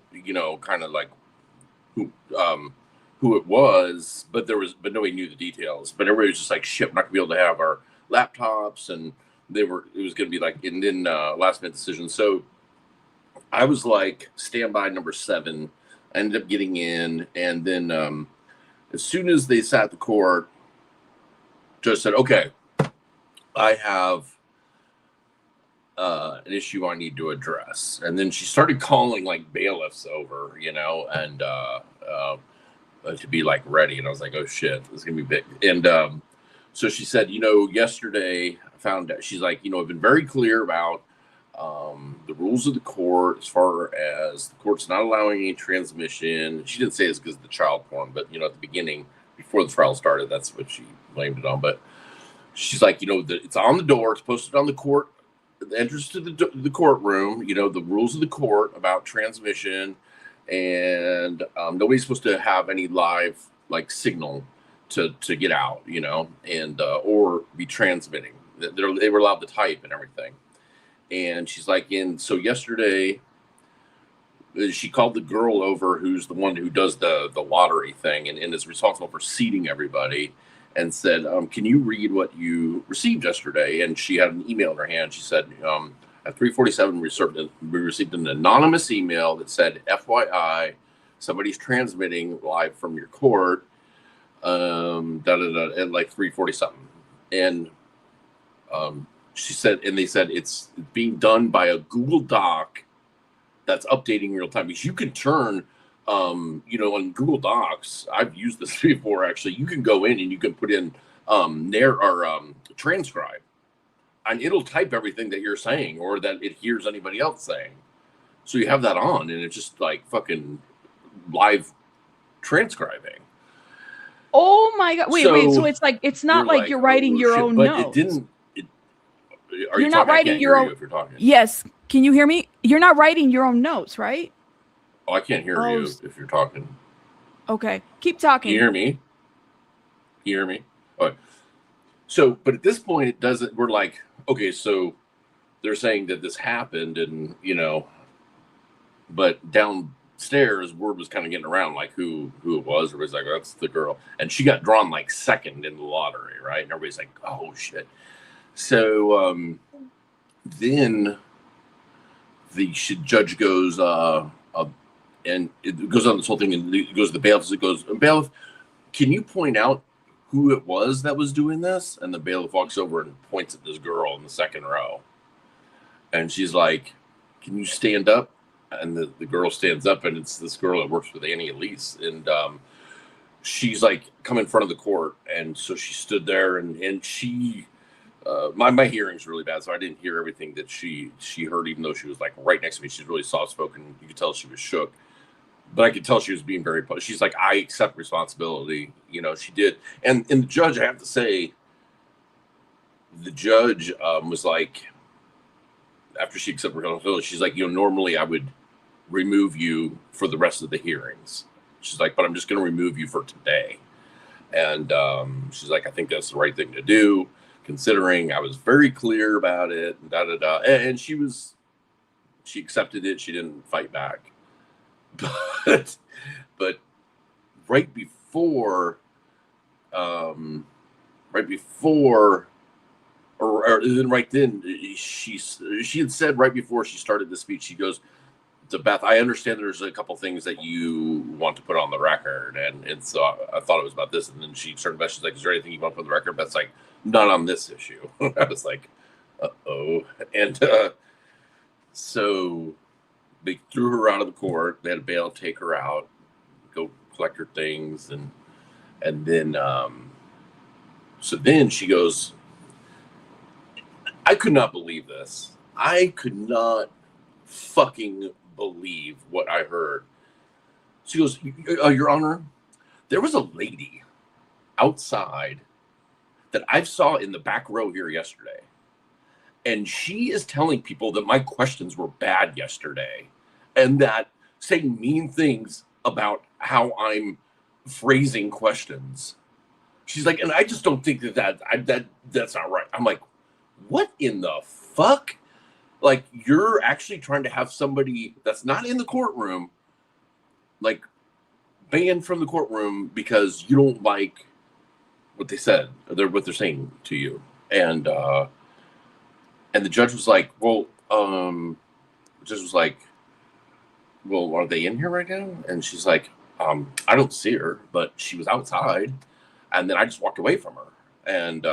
it was, but nobody knew the details. But everybody was just like, shit, we're not gonna be able to have our laptops, and it was gonna be like, and then last minute decision. So I was like standby number 7. I ended up getting in, and then as soon as they sat the court, judge said, okay, I have an issue I need to address. And then she started calling like bailiffs over, and to be like ready. And I was like, oh shit, this is gonna be big. And so she said, yesterday I found out, she's like, I've been very clear about the rules of the court as far as the court's not allowing any transmission. She didn't say it's because of the child porn, but at the beginning, before the trial started, that's what she blamed it on. But she's like, it's on the door, it's posted on the court, the entrance to the courtroom, the rules of the court about transmission, and nobody's supposed to have any live signal to get out, and or be transmitting. They were allowed to type and everything. And she's like, so yesterday she called the girl over who's the one who does the lottery thing and is responsible for seating everybody, and said, can you read what you received yesterday? And she had an email in her hand. She said, At 3:47, we received an anonymous email that said, FYI, somebody's transmitting live from your court at like 3:40 and she said, and they said it's being done by a Google Doc that's updating real time, because you can turn on Google Docs, I've used this before actually, you can go in and you can put in transcribe, and it'll type everything that you're saying or that it hears anybody else saying. So you have that on and it's just like fucking live transcribing. Oh my God. Wait. So it's like, it's not like you're writing your own notes. You're not writing your own. If you're talking. Yes. Can you hear me? You're not writing your own notes, right? Oh, I can't hear you if you're talking. Okay. Keep talking. Can you hear me? Can you hear me? All right. So, but at this point, it doesn't, we're like, okay, so they're saying that this happened and, but downstairs, word was kind of getting around like who it was. Everybody's like, that's the girl. And she got drawn like second in the lottery, right? And everybody's like, oh, shit. So then the judge goes, and it goes on this whole thing, and it goes to the bailiff. It goes, bailiff, can you point out who it was that was doing this? And the bailiff walks over and points at this girl in the second row. And she's like, can you stand up? And the girl stands up, and it's this girl that works with Annie Elise. And she's like, come in front of the court. And so she stood there, and she, my hearing's really bad, so I didn't hear everything that she heard, even though she was like right next to me. She's really soft-spoken. You could tell she was shook. But I could tell she was being very, she's like, I accept responsibility. She did. And the judge, I have to say, the judge was like, after she accepted responsibility, she's like, normally I would remove you for the rest of the hearings. She's like, but I'm just going to remove you for today. And she's like, I think that's the right thing to do, considering I was very clear about it, and she accepted it. She didn't fight back. But right before, or then right then, she had said right before she started the speech, she goes to Beth, I understand there's a couple things that you want to put on the record, and so I thought it was about this, and then she started messaging, like, is there anything you want to put on the record? Beth's like, not on this issue. I was like, uh-oh. And so they threw her out of the court. They had a bail take her out, go collect her things, and then so then she goes, I could not believe this. I could not fucking believe what I heard. She goes, Your Honor, there was a lady outside that I saw in the back row here yesterday, and she is telling people that my questions were bad yesterday, and that saying mean things about how I'm phrasing questions. She's like, and I just don't think that's not right. I'm like, what in the fuck? Like, you're actually trying to have somebody that's not in the courtroom, like, banned from the courtroom because you don't like what they said, or what they're saying to you. And the judge was like, well, are they in here right now? And she's like, I don't see her, but she was outside. And then I just walked away from her. And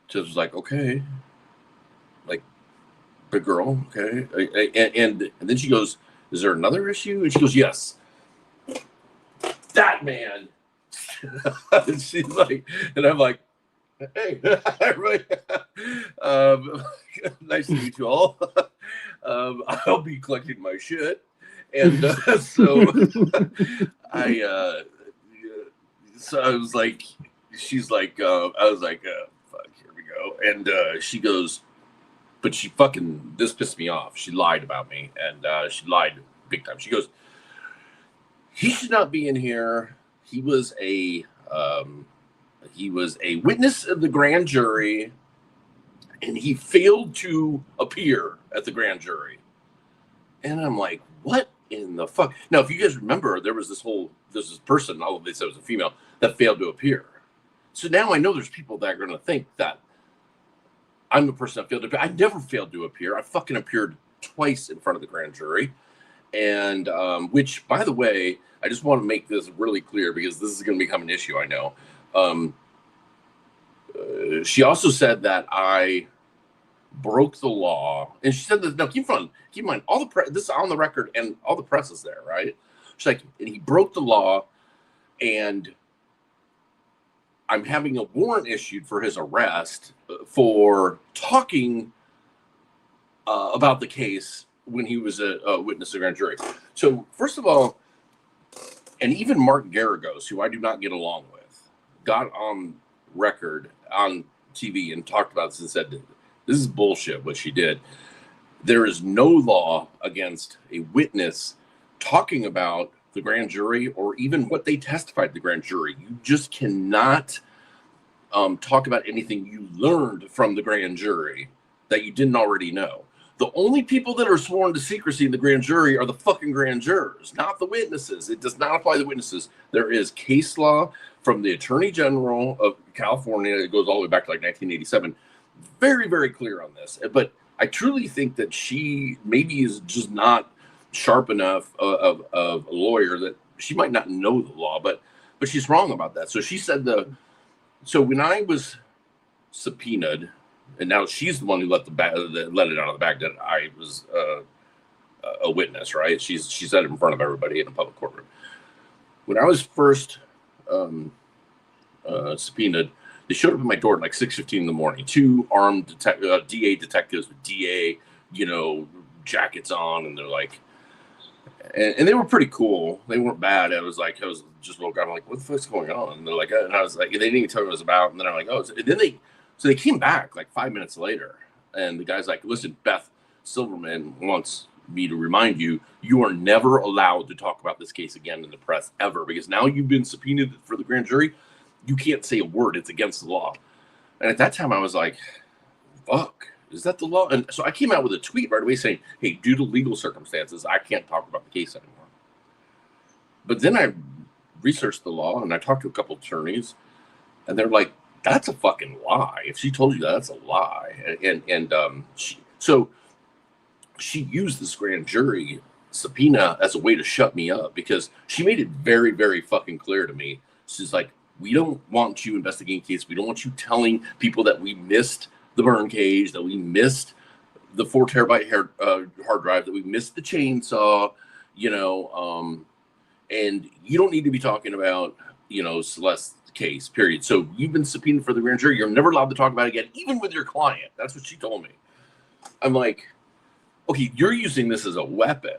judge was like, okay, like, big girl, okay. And then she goes, is there another issue? And she goes, yes. That man. And she's like, and I'm like, hey, nice to meet you all. I'll be collecting my shit. And so I was like, she's like, I was like, fuck, here we go. And she goes, but she fucking, this pissed me off. She lied about me, and she lied big time. She goes, he should not be in here. He was a witness of the grand jury, and he failed to appear at the grand jury. And I'm like, what in the fuck? Now, if you guys remember, there's this person, although they said it was a female, that failed to appear. So now I know there's people that are going to think that I'm the person that failed to appear. I never failed to appear. I fucking appeared twice in front of the grand jury. And which, by the way, I just want to make this really clear because this is going to become an issue, I know. She also said that I broke the law. And she said that, no, keep in mind, all the press, this is on the record and all the press is there, right? She's like, and he broke the law and I'm having a warrant issued for his arrest for talking about the case when he was a witness to the grand jury. So first of all, and even Mark Garagos, who I do not get along with, got on record on TV and talked about this and said, this is bullshit what she did. There is no law against a witness talking about the grand jury or even what they testified to the grand jury. You just cannot talk about anything you learned from the grand jury that you didn't already know. The only people that are sworn to secrecy in the grand jury are the fucking grand jurors, not the witnesses. It does not apply to the witnesses. There is case law from the Attorney General of California. It goes all the way back to like 1987. Very, very clear on this. But I truly think that she maybe is just not sharp enough of a lawyer that she might not know the law, but she's wrong about that. So she said so when I was subpoenaed, and now she's the one who let it out of the bag that I was a witness, right? She said it in front of everybody in a public courtroom. When I was first subpoenaed, they showed up at my door at like 6:15 in the morning. 2 armed DA detectives with DA, jackets on, and they're like, and they were pretty cool. They weren't bad. I was just woke up. I'm like, what the fuck's going on? And they're like, and I was like, they didn't even tell me what it was about. And then I'm like, oh, and then they came back like 5 minutes later, and the guy's like, listen, Beth Silverman wants me to remind you, you are never allowed to talk about this case again in the press ever, because now you've been subpoenaed for the grand jury. You can't say a word. It's against the law. And at that time, I was like, fuck, is that the law? And so I came out with a tweet right away saying, hey, due to legal circumstances, I can't talk about the case anymore. But then I researched the law, and I talked to a couple attorneys, and they're like, that's a fucking lie. If she told you that, that's a lie. And she used this grand jury subpoena as a way to shut me up, because she made it very, very fucking clear to me. She's like, we don't want you investigating case. We don't want you telling people that we missed the burn cage, that we missed the 4 terabyte hard drive, that we missed the chainsaw, and you don't need to be talking about, Celeste's case, period. So you've been subpoenaed for the grand jury. You're never allowed to talk about it again, even with your client. That's what she told me. I'm like, okay, you're using this as a weapon.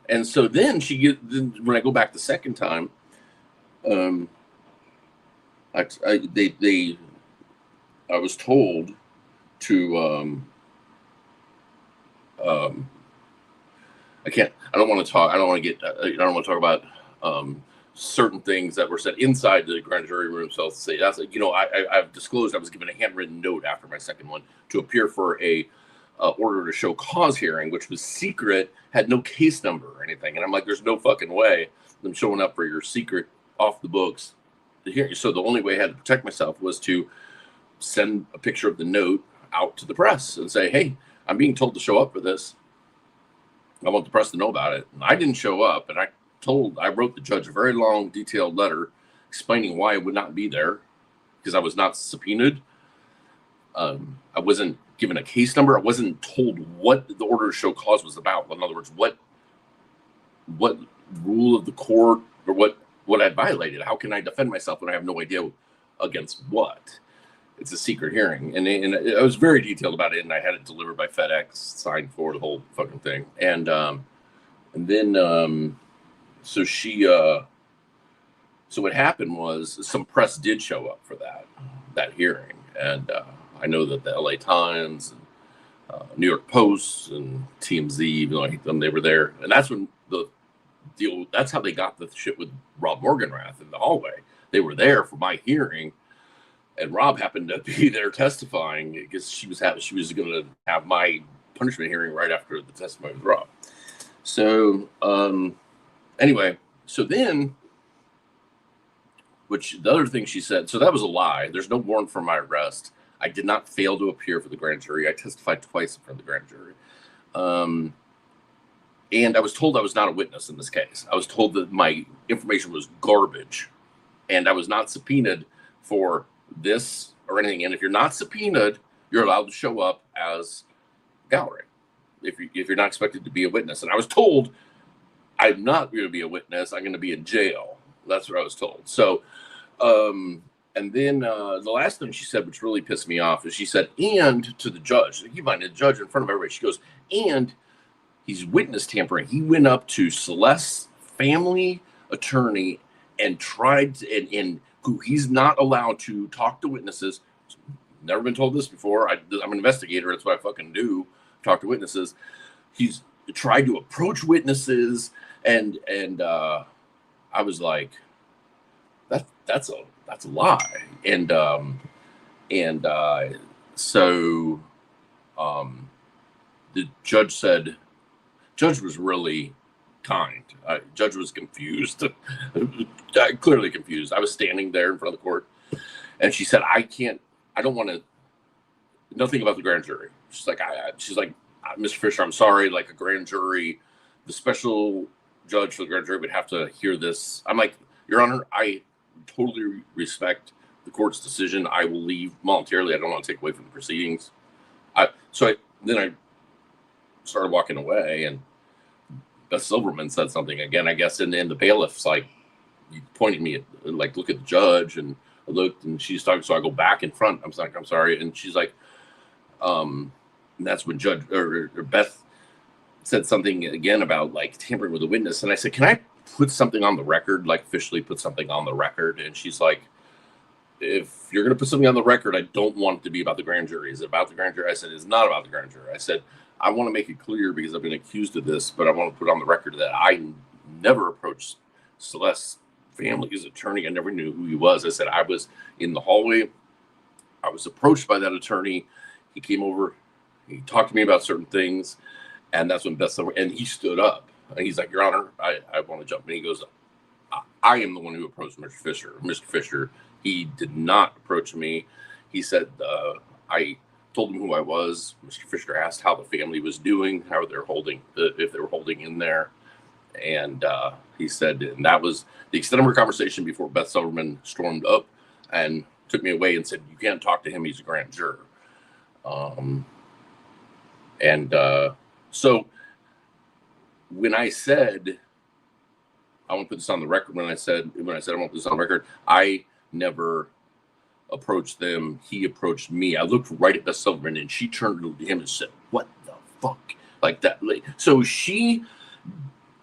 And so then when I go back the second time, I was told to I don't want to talk about certain things that were said inside the grand jury room. So I'll say that's I've disclosed I was given a handwritten note after my second one to appear for a order to show cause hearing, which was secret, had no case number or anything. And I'm like, there's no fucking way I'm showing up for your secret off the books hearing. So the only way I had to protect myself was to send a picture of the note out to the press and say, hey, I'm being told to show up for this. I want the press to know about it. And I didn't show up, and I wrote the judge a very long, detailed letter explaining why I would not be there, because I was not subpoenaed. I wasn't given a case number. I wasn't told what the order to show cause was about. In other words, what rule of the court or what I'd violated. How can I defend myself when I have no idea against what? It's a secret hearing. And I was very detailed about it, and I had it delivered by FedEx, signed for the whole fucking thing. And then so what happened was some press did show up for that hearing. And I know that the LA Times and New York Post and TMZ, even though I hate them, they were there. And that's when that's how they got the shit with Rob Morganroth in the hallway. They were there for my hearing, and Rob happened to be there testifying because she was going to have my punishment hearing right after the testimony with Rob. So anyway, so then, which the other thing she said, so that was a lie. There's no warrant for my arrest. I did not fail to appear for the grand jury. I testified twice in front of the grand jury. And I was told I was not a witness in this case. I was told that my information was garbage, and I was not subpoenaed for this or anything. And if you're not subpoenaed, you're allowed to show up as gallery if you're not expected to be a witness. And I was told I'm not going to be a witness. I'm going to be in jail. That's what I was told. So, and then the last thing she said, which really pissed me off, is she said, and to the judge, keep in mind, the judge in front of everybody, she goes, and he's witness tampering. He went up to Celeste's family attorney and tried to, and who he's not allowed to talk to witnesses. Never been told this before. I'm an investigator. That's what I fucking do. Talk to witnesses. He's tried to approach witnesses, and I was like, that's a lie. And so the judge said, judge was really kind. Judge was confused, clearly confused. I was standing there in front of the court, and she said, I don't want to, nothing about the grand jury. She's like, Mr. Fisher, I'm sorry, like a grand jury, the special judge for the grand jury would have to hear this. I'm like, Your Honor, I totally respect the court's decision. I will leave voluntarily. I don't want to take away from the proceedings. Then I started walking away, and Beth Silverman said something again, I guess, and then the bailiff's like, he pointed me at, like, look at the judge, and I looked, and she's talking, so I go back in front. I'm like, I'm sorry, and she's like, and that's when Beth said something again about like tampering with a witness, and I said, can I put something on the record, like officially put something on the record? And she's like, if you're going to put something on the record, I don't want it to be about the grand jury. Is it about the grand jury? I said, it's not about the grand jury. I said, I want to make it clear because I've been accused of this, but I want to put on the record that I never approached Celeste's family's attorney. I never knew who he was. I said, I was in the hallway. I was approached by that attorney. He came over. He talked to me about certain things. And that's when Beth Silverman, and he stood up. And he's like, Your Honor, I want to jump in. He goes, I am the one who approached Mr. Fisher. Mr. Fisher, he did not approach me. He said, I told him who I was. Mr. Fisher asked how the family was doing, how they're holding, if they were holding in there. And he said, and that was the extent of our conversation before Beth Silverman stormed up and took me away and said, you can't talk to him. He's a grand juror. So when I said, I want to put this on the record, when I said I want to put this on the record, I never approached them. He approached me. I looked right at Beth Silverman, and she turned to him and said, what the fuck? Like that. So she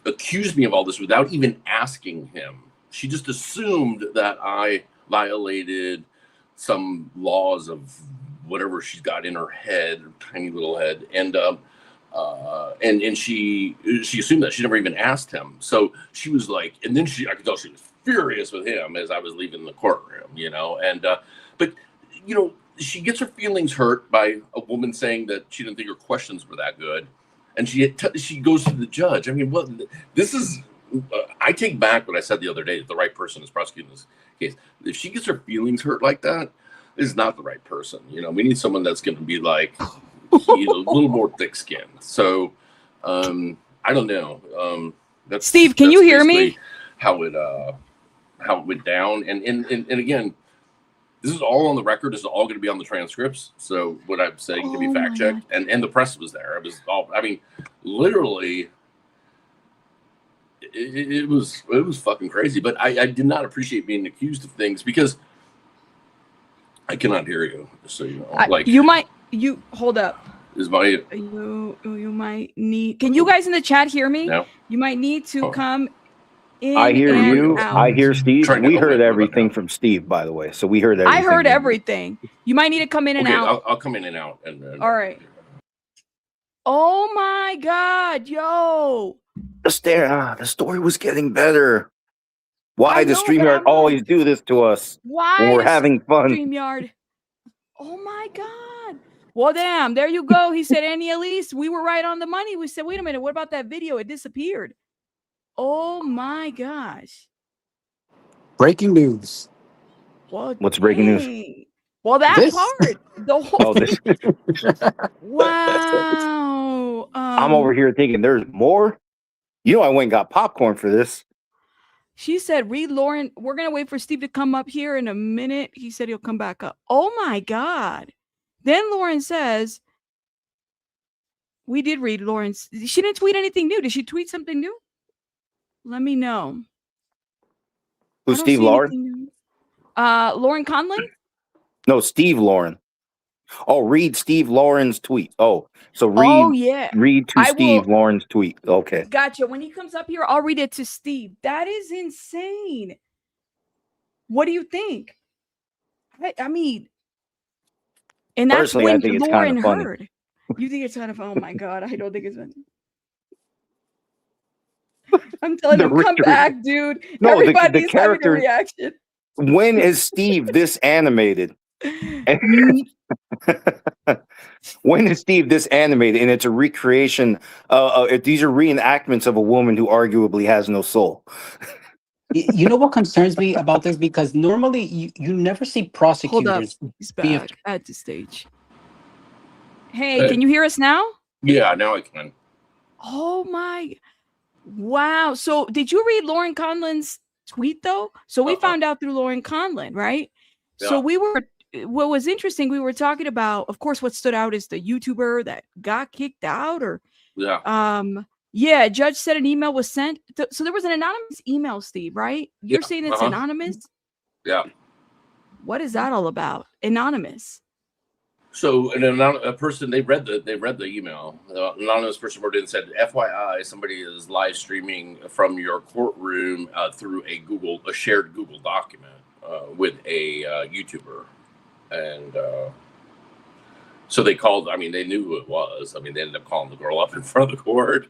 accused me of all this without even asking him. She just assumed that I violated some laws of whatever she's got in her head, her tiny little head. And she assumed that. She never even asked him. So she was like, and then I could tell she was furious with him as I was leaving the courtroom, but she gets her feelings hurt by a woman saying that she didn't think her questions were that good. And she goes to the judge. I mean, I take back what I said the other day, that the right person is prosecuting this case. If she gets her feelings hurt like that, this is not the right person. We need someone that's going to be like, a little more thick-skinned. So, I don't know. Steve, can you hear me? How it went down, and again, this is all on the record. This is all going to be on the transcripts. So what I'm saying can be fact checked, and the press was there. It was all. I mean, literally, it was fucking crazy. But I did not appreciate being accused of things because I cannot hear you. So you hold up. Is my you might need? Can you guys in the chat hear me? No. You might need to come in. I hear and you. out. I hear Steve. We heard everything from Steve, by the way. So we heard everything. I heard everything. You might need to come in and out. I'll come in and out. All right. Oh my God, yo! The story was getting better. Why does StreamYard always do this to us? Why when we're having fun? StreamYard. Oh my God. Well, damn, there you go. He said, Annie Elise, we were right on the money. We said, wait a minute, what about that video? It disappeared. Oh my gosh. Breaking news. What's breaking news? Well, that This- part, the whole Oh, this, wow. I'm over here thinking there's more. You know, I went and got popcorn for this. She said, read Lauren. We're going to wait for Steve to come up here in a minute. He said he'll come back up. Oh my God. Then Lauren says, we did read Lauren's. She didn't tweet anything new. Did she tweet something new? Let me know. Who's Steve Lauren? Lauren Conlon? No, Steve Lauren. Oh, read Steve Lauren's tweet. Oh, so read. Oh, yeah. Read to Steve Lauren's tweet. Okay. Gotcha. When he comes up here, I'll read it to Steve. That is insane. What do you think? I mean, and that's Personally, I when think it's Lauren kind of funny. heard. You think it's kind of, oh my God, I don't think it's funny. I'm telling you, come back, dude. No, Everybody's the character. having a reaction. When is Steve this animated? When is Steve this animated? And it's a recreation. These are reenactments of a woman who arguably has no soul. You know what concerns me about this? Because normally you never see prosecutors. Hold up. He's back at the stage. Hey, can you hear us now? Yeah, now I can. Oh my. Wow. So did you read Lauren Conlon's tweet though? So we found out through Lauren Conlon, right? Yeah. So what was interesting, we were talking about, of course, what stood out is the YouTuber that got kicked out yeah, judge said an email was sent. So there was an anonymous email, Steve, right? You're saying it's anonymous? Yeah. What is that all about? Anonymous. So a person, they read the email. The anonymous person wrote in and said, FYI, somebody is live streaming from your courtroom through a shared Google document with a YouTuber. And so they called, I mean, they knew who it was. I mean, they ended up calling the girl up in front of the court.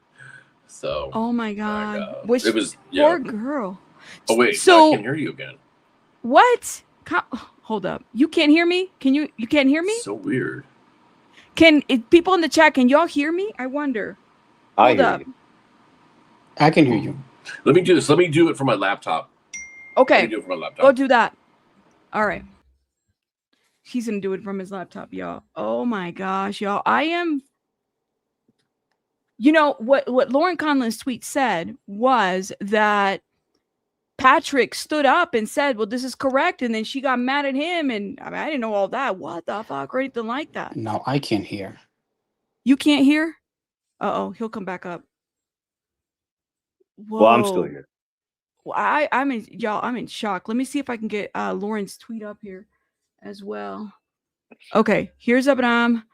So oh my God. it was poor girl. Oh wait, so I can hear you again. What? Hold up. You can't hear me? You can't hear me? So weird. People in the chat, can y'all hear me? I wonder. Hold up. You. I can hear you. Let me do this. Let me do it from my laptop. Okay. Let me do it from my laptop. Go do that. All right. He's gonna do it from his laptop, y'all. Oh my gosh, y'all. You know what Lauren Conlon's tweet said was that Patrick stood up and said, well, this is correct. And then she got mad at him. And I mean, I didn't know all that. What the fuck? Or anything like that. No, I can't hear. You can't hear? Uh-oh, he'll come back up. Whoa. Well, I'm still here. Well, I'm in shock. Let me see if I can get Lauren's tweet up here as well. Okay, here's Abraham.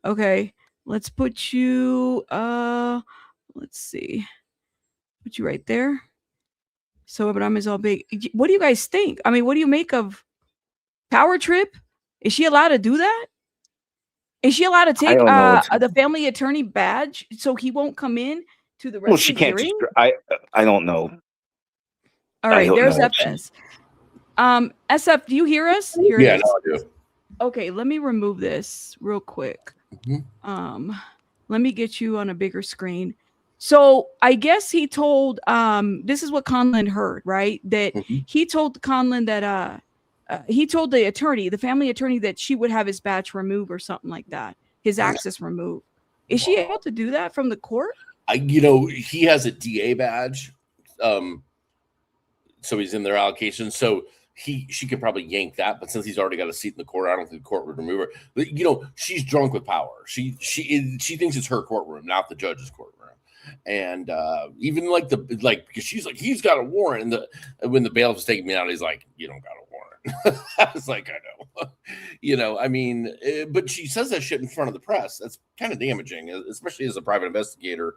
Okay, let's put you, let's see. Put you right there. So Abraham is all big. What do you guys think? I mean, what do you make of Power Trip? Is she allowed to do that? Is she allowed to take the family attorney badge so he won't come in to the rest Well, she of the can't. hearing? I don't know. All right, there's FS. SF, do you hear us? Here it is. No, I do. Okay, let me remove this real quick. Mm-hmm. Let me get you on a bigger screen. So I guess he told, this is what Conlon heard, right? That he told Conlon that, he told the attorney, the family attorney, that she would have his badge removed or something like that. His access removed. Is she able to do that from the court? He has a DA badge. So he's in their allocation. So she could probably yank that, but since he's already got a seat in the court, I don't think the court would remove her. But she's drunk with power. She thinks it's her courtroom, not the judge's courtroom. And even because she's like, he's got a warrant. And when the bailiff was taking me out, he's like, you don't got a warrant. I was like, I know. I mean, but she says that shit in front of the press. That's kind of damaging, especially as a private investigator.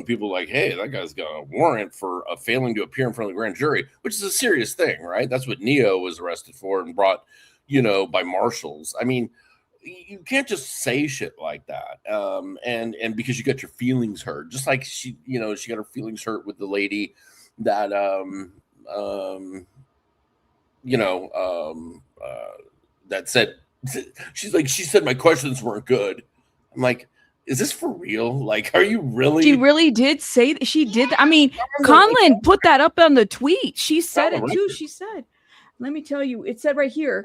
People like, hey, that guy's got a warrant for failing to appear in front of the grand jury, which is a serious thing, right? That's what Neo was arrested for and brought, by marshals. I mean, you can't just say shit like that. And because you got your feelings hurt, just like she got her feelings hurt with the lady that, that said, she said my questions weren't good. I'm like, is this for real? Like, are you really? She really did say that. She did. I mean, Conlon put that up on the tweet. She said it too. She said, let me tell you, it said right here.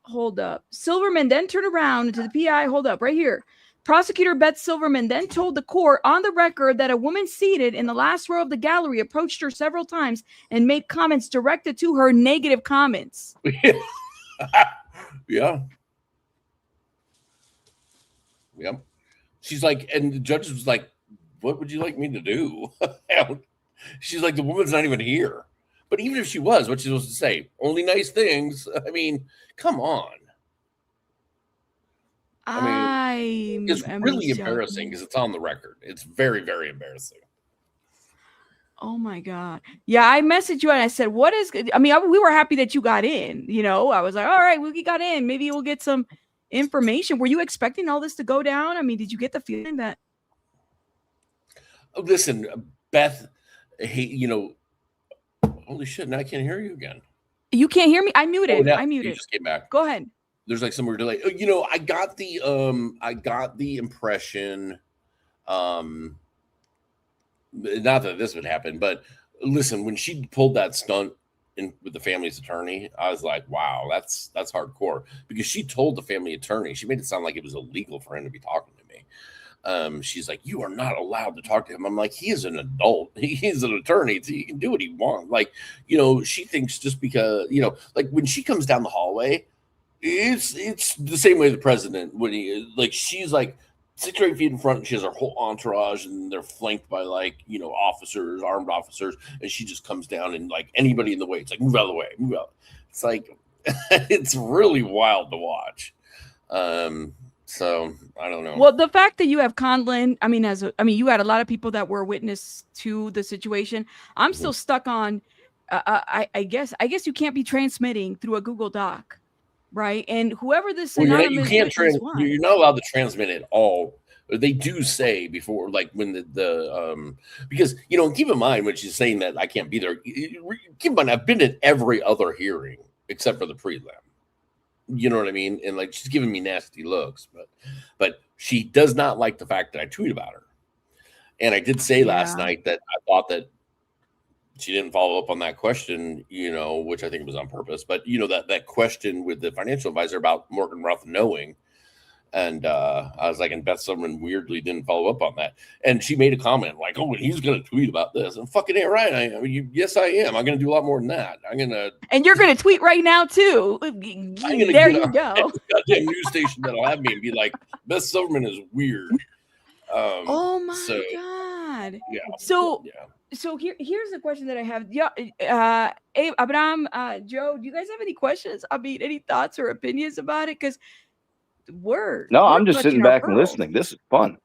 hold up. Silverman then turned around to the PI. Hold up, right here. Prosecutor Beth Silverman then told the court on the record that a woman seated in the last row of the gallery approached her several times and made comments directed to her, negative comments. Yeah. She's like, and the judge was like, what would you like me to do? She's like, the woman's not even here. But even if she was, what's she supposed to say? Only nice things. I mean, come on. It's really embarrassing because it's on the record. It's very, very embarrassing. Oh my God. Yeah, I messaged you and I said, what is, I mean, we were happy that you got in, you know, I was like, all right, we got in. Maybe we'll get some information. Were you expecting all this to go down? I mean, did you get the feeling that? Oh, listen, Beth, hey, you know, holy shit, now I can't hear you again. You can't hear me? I muted. I muted. You just came back. Go ahead. There's like some weird delay. You know, I got the impression, not that this would happen, but listen, when she pulled that stunt in with the family's attorney, I was like, wow, that's hardcore, because she told the family attorney, she made it sound like it was illegal for him to be talking to me. She's like, you are not allowed to talk to him. I'm like, he is an adult. He's an attorney. So he can do what he wants. Like, you know, she thinks just because, you know, like when she comes down the hallway, it's the same way the president, when he, like, she's like 6 or 8 feet in front, and she has her whole entourage, and they're flanked by, like, you know, officers, armed officers, and she just comes down, and like anybody in the way, it's like, move out of the way, move out. It's like, it's really wild to watch. So I don't know. Well, the fact that you have Conlon, I mean, you had a lot of people that were witness to the situation. I'm still stuck on, I guess you can't be transmitting through a Google Doc, right? And whoever this you're anonymous you're not allowed to transmit at all. They do say before, like when the because, you know, keep in mind when she's saying that I can't be there. Keep in mind, I've been at every other hearing except for the prelim. You know what I mean? And like, she's giving me nasty looks, but she does not like the fact that I tweet about her. And I did say last night that I thought that she didn't follow up on that question, you know, which I think was on purpose. But, you know, that question with the financial advisor about Morganroth knowing. And I was like, and Beth Silverman weirdly didn't follow up on that. And she made a comment like, oh, he's going to tweet about this. And fucking ain't right. Yes, I am. I'm going to do a lot more than that. And you're going to tweet right now, too. There you go. Goddamn news station that'll have me and be like, Beth Silverman is weird. Oh, my God. Yeah. So here's the question that I have. Yeah, Abe, Abraham, Joe, do you guys have any questions? I mean, any thoughts or opinions about it? Because No, I'm just sitting back and listening. This is fun.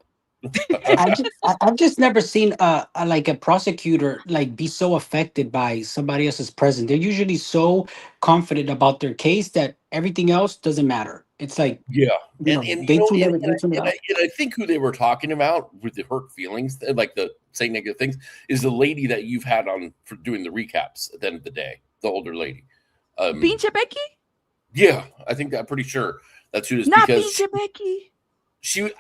I've just never seen like a prosecutor like be so affected by somebody else's presence. They're usually so confident about their case that everything else doesn't matter. It's like, yeah, and I think who they were talking about with the hurt feelings, like the saying negative things, is the lady that you've had on for doing the recaps at the end of the day, the older lady. Pinche Becky? Yeah, I think I'm pretty sure that's who it is. Not because Pinche Becky.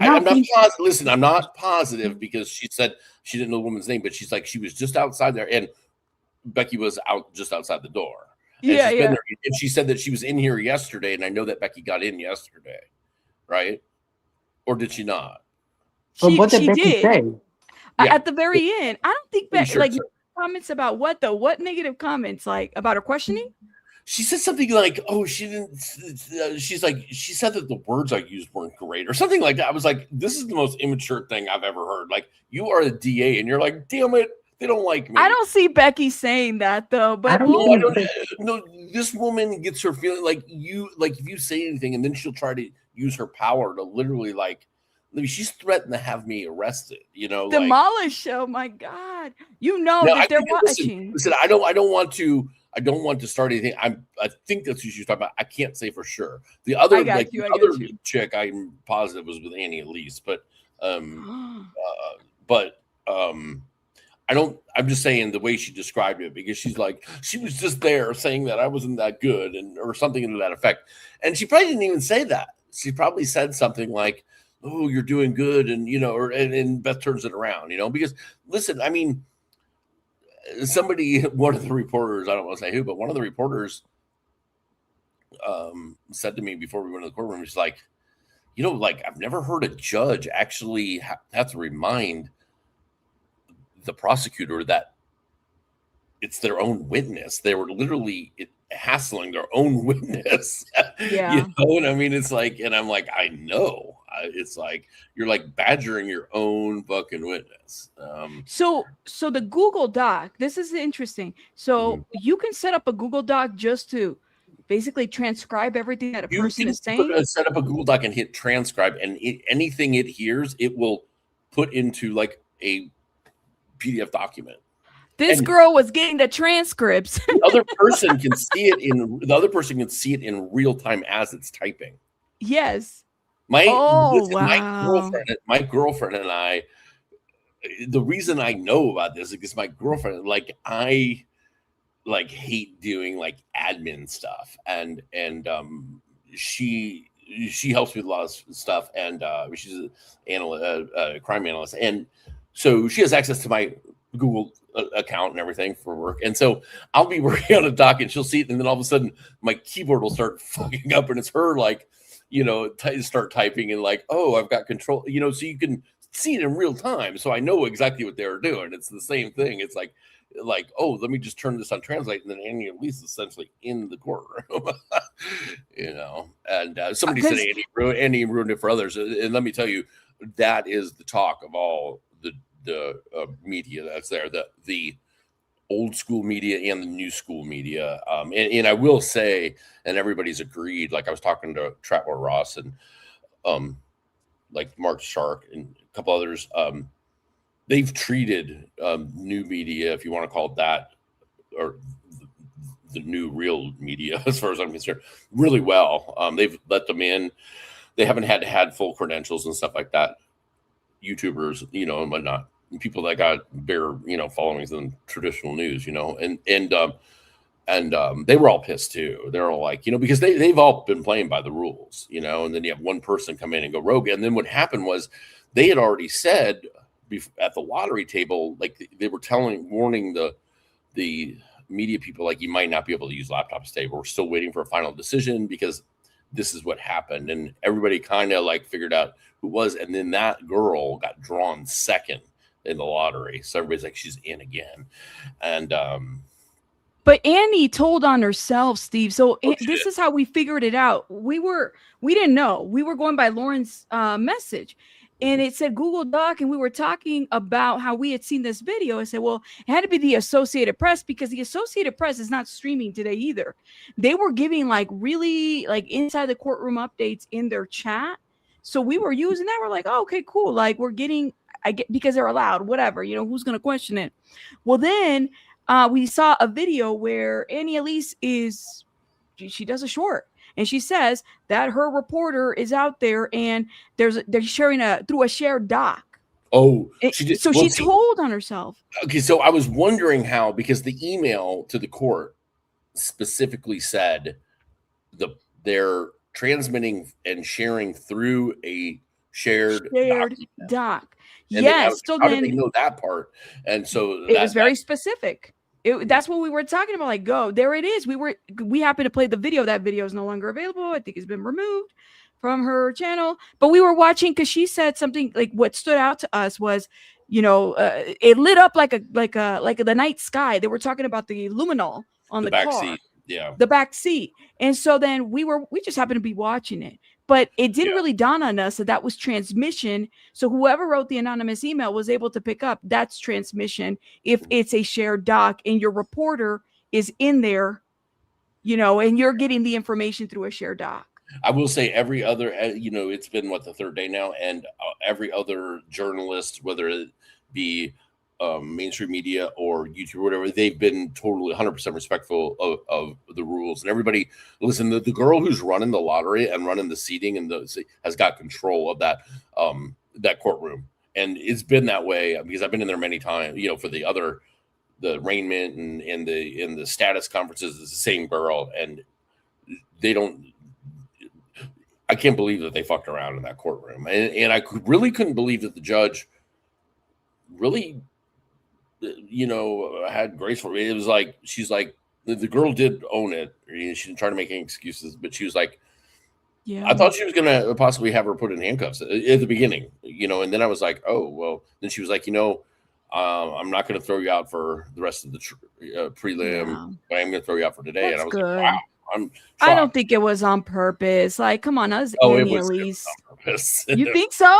I'm not positive. Listen, I'm not positive because she said she didn't know the woman's name, but she's like, she was just outside there, and Becky was out just outside the door. And yeah. And she said that she was in here yesterday, and I know that Becky got in yesterday, right? Or did she not? She did. Yeah. At the very end. I don't think Becky, like, comments about what though? What negative comments? Like about her questioning? She said something like, oh, she didn't. She's like, she said that the words I used weren't great or something like that. I was like, this is the most immature thing I've ever heard. Like, you are a DA and you're like, damn it, they don't like me. I don't see Becky saying that though. But no, this woman gets her feeling like if you say anything and then she'll try to use her power to literally like, she's threatened to have me arrested, you know, demolish. Oh my God. You know that they're watching. Listen, I don't want to start anything. I think that's who she's talking about. I can't say for sure. The other chick I'm positive was with Annie Elise, but I'm just saying the way she described it, because she's like, she was just there saying that I wasn't that good or something to that effect. And she probably didn't even say that. She probably said something like, oh, you're doing good. And, you know, and Beth turns it around, you know, because listen, I mean, one of the reporters, I don't want to say who, but one of the reporters said to me before we went to the courtroom, she's like, you know, like I've never heard a judge actually have to remind the prosecutor that it's their own witness. They were literally hassling their own witness. Yeah. You know, and I mean, it's like, and I'm like, I know. It's like you're like badgering your own fucking witness. So the Google Doc, this is interesting. So you can set up a Google Doc just to basically transcribe everything that a person is saying. Set up a Google Doc and hit transcribe, and anything it hears, it will put into like a PDF document. This girl was getting the transcripts. The other person can see it in real time as it's typing. Yes. My Wow. girlfriend and I, the reason I know about this is because my girlfriend, like, I like hate doing like admin stuff, and she helps me with a lot of stuff, and she's a crime analyst, and so she has access to my Google account and everything for work. And so I'll be working on a doc and she'll see it, and then all of a sudden my keyboard will start fucking up, and it's her, like, you know, start typing, and like, oh, I've got control, you know, so you can see it in real time. So I know exactly what they're doing. It's the same thing. It's like, oh, let me just turn this on translate, and then Annie at least is essentially in the courtroom. You know, and somebody said Annie ruined it for others. And let me tell you, that is the talk of all the media that's there, the old school media and the new school media. And I will say, and everybody's agreed, like I was talking to Trapmore Ross and like Mark Shark and a couple others, they've treated new media, if you want to call it that, or the new real media, as far as I'm concerned, really well. They've let them in. They haven't had full credentials and stuff like that. YouTubers, you know, and whatnot, and people that got bigger, you know, followings than traditional news, you know, and they were all pissed too. They're all like, you know, because they've all been playing by the rules, you know, and then you have one person come in and go rogue. And then what happened was they had already said at the lottery table, like they were warning the media people, like, you might not be able to use laptops today. We're still waiting for a final decision because this is what happened. And everybody kind of like figured out who it was. And then that girl got drawn second in the lottery. So everybody's like, she's in again. And, but Annie told on herself, Steve. So this is how we figured it out. We didn't know. We were going by Lauren's message, and it said Google Doc, and we were talking about how we had seen this video. I said, well, it had to be the Associated Press, because the Associated Press is not streaming today either. They were giving like really like inside the courtroom updates in their chat. So we were using that. We're like, oh, okay, cool. Like we're getting, because they're allowed, whatever, you know, who's going to question it? Well, then we saw a video where Annie Elise she does a short, and she says that her reporter is out there, and they're sharing through a shared doc. Oh, she did. So she told on herself. Okay, so I was wondering how, because the email to the court specifically said they're transmitting and sharing through a shared doc. And yes. How did they know that part? And so it was very specific. That's what we were talking about. Like, go, there it is. We happened to play the video. That video is no longer available. I think it's been removed from her channel. But we were watching because she said something like, what stood out to us was, you know, it lit up like the night sky. They were talking about the luminol on the back car. seat. Yeah, the back seat. And so then we just happened to be watching it, but it didn't really dawn on us that was transmission. So whoever wrote the anonymous email was able to pick up that's transmission if it's a shared doc and your reporter is in there, you know, and you're getting the information through a shared doc. I will say every other, you know, it's been the third day now, and every other journalist, whether it be mainstream media or YouTube or whatever, they've been totally 100% respectful of the rules. And everybody, listen, the girl who's running the lottery and running the seating and has got control of that courtroom. And it's been that way because I've been in there many times, you know, for the arraignment and the status conferences. It's the same girl, and I can't believe that they fucked around in that courtroom. And I really couldn't believe that the judge really, you know, had grace for it. It was like, she's like, the girl did own it. She didn't try to make any excuses, but she was like, Yeah. I thought she was going to possibly have her put in handcuffs at the beginning, and then I was like, oh, well, then she was like, I'm not going to throw you out for the rest of the prelim, but I'm going to throw you out for today. That's and I was good. like, wow, I'm I shocked. don't think it was on purpose. Like, come on, us Oh, Annie it was Elise. on purpose. You think so?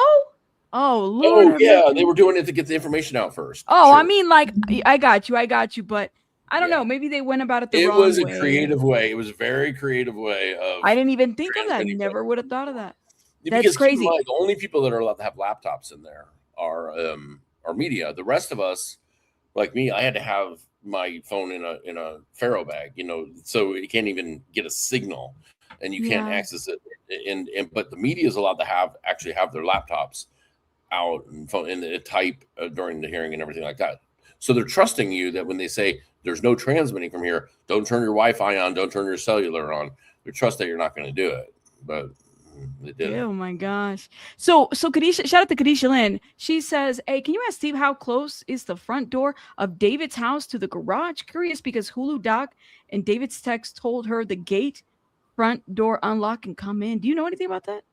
Oh, Lord. Oh, yeah, they were doing it to get the information out first. Oh, Sure. I mean, like, I got you, but I don't know. Maybe they went about it the wrong way. It was a creative way. It was a very creative way of. I didn't even think of that. Never would have thought of that. Because That's crazy. keep in mind, the only people that are allowed to have laptops in there are media. The rest of us, like me, I had to have my phone in a Faro bag, so you can't even get a signal, and you can't access it. But the media is allowed to actually have their laptops out and phone and type during the hearing and everything like that. So they're trusting you that when they say there's no transmitting from here, don't turn your Wi-Fi on, don't turn your cellular on. They trust that you're not going to do it, but they did. Oh my gosh. So Kadisha, shout out to Kadisha Lynn. She says, hey, can you ask Steve how close is the front door of David's house to the garage? Curious because Hulu Doc and David's text told her the gate front door unlock and come in. Do you know anything about that?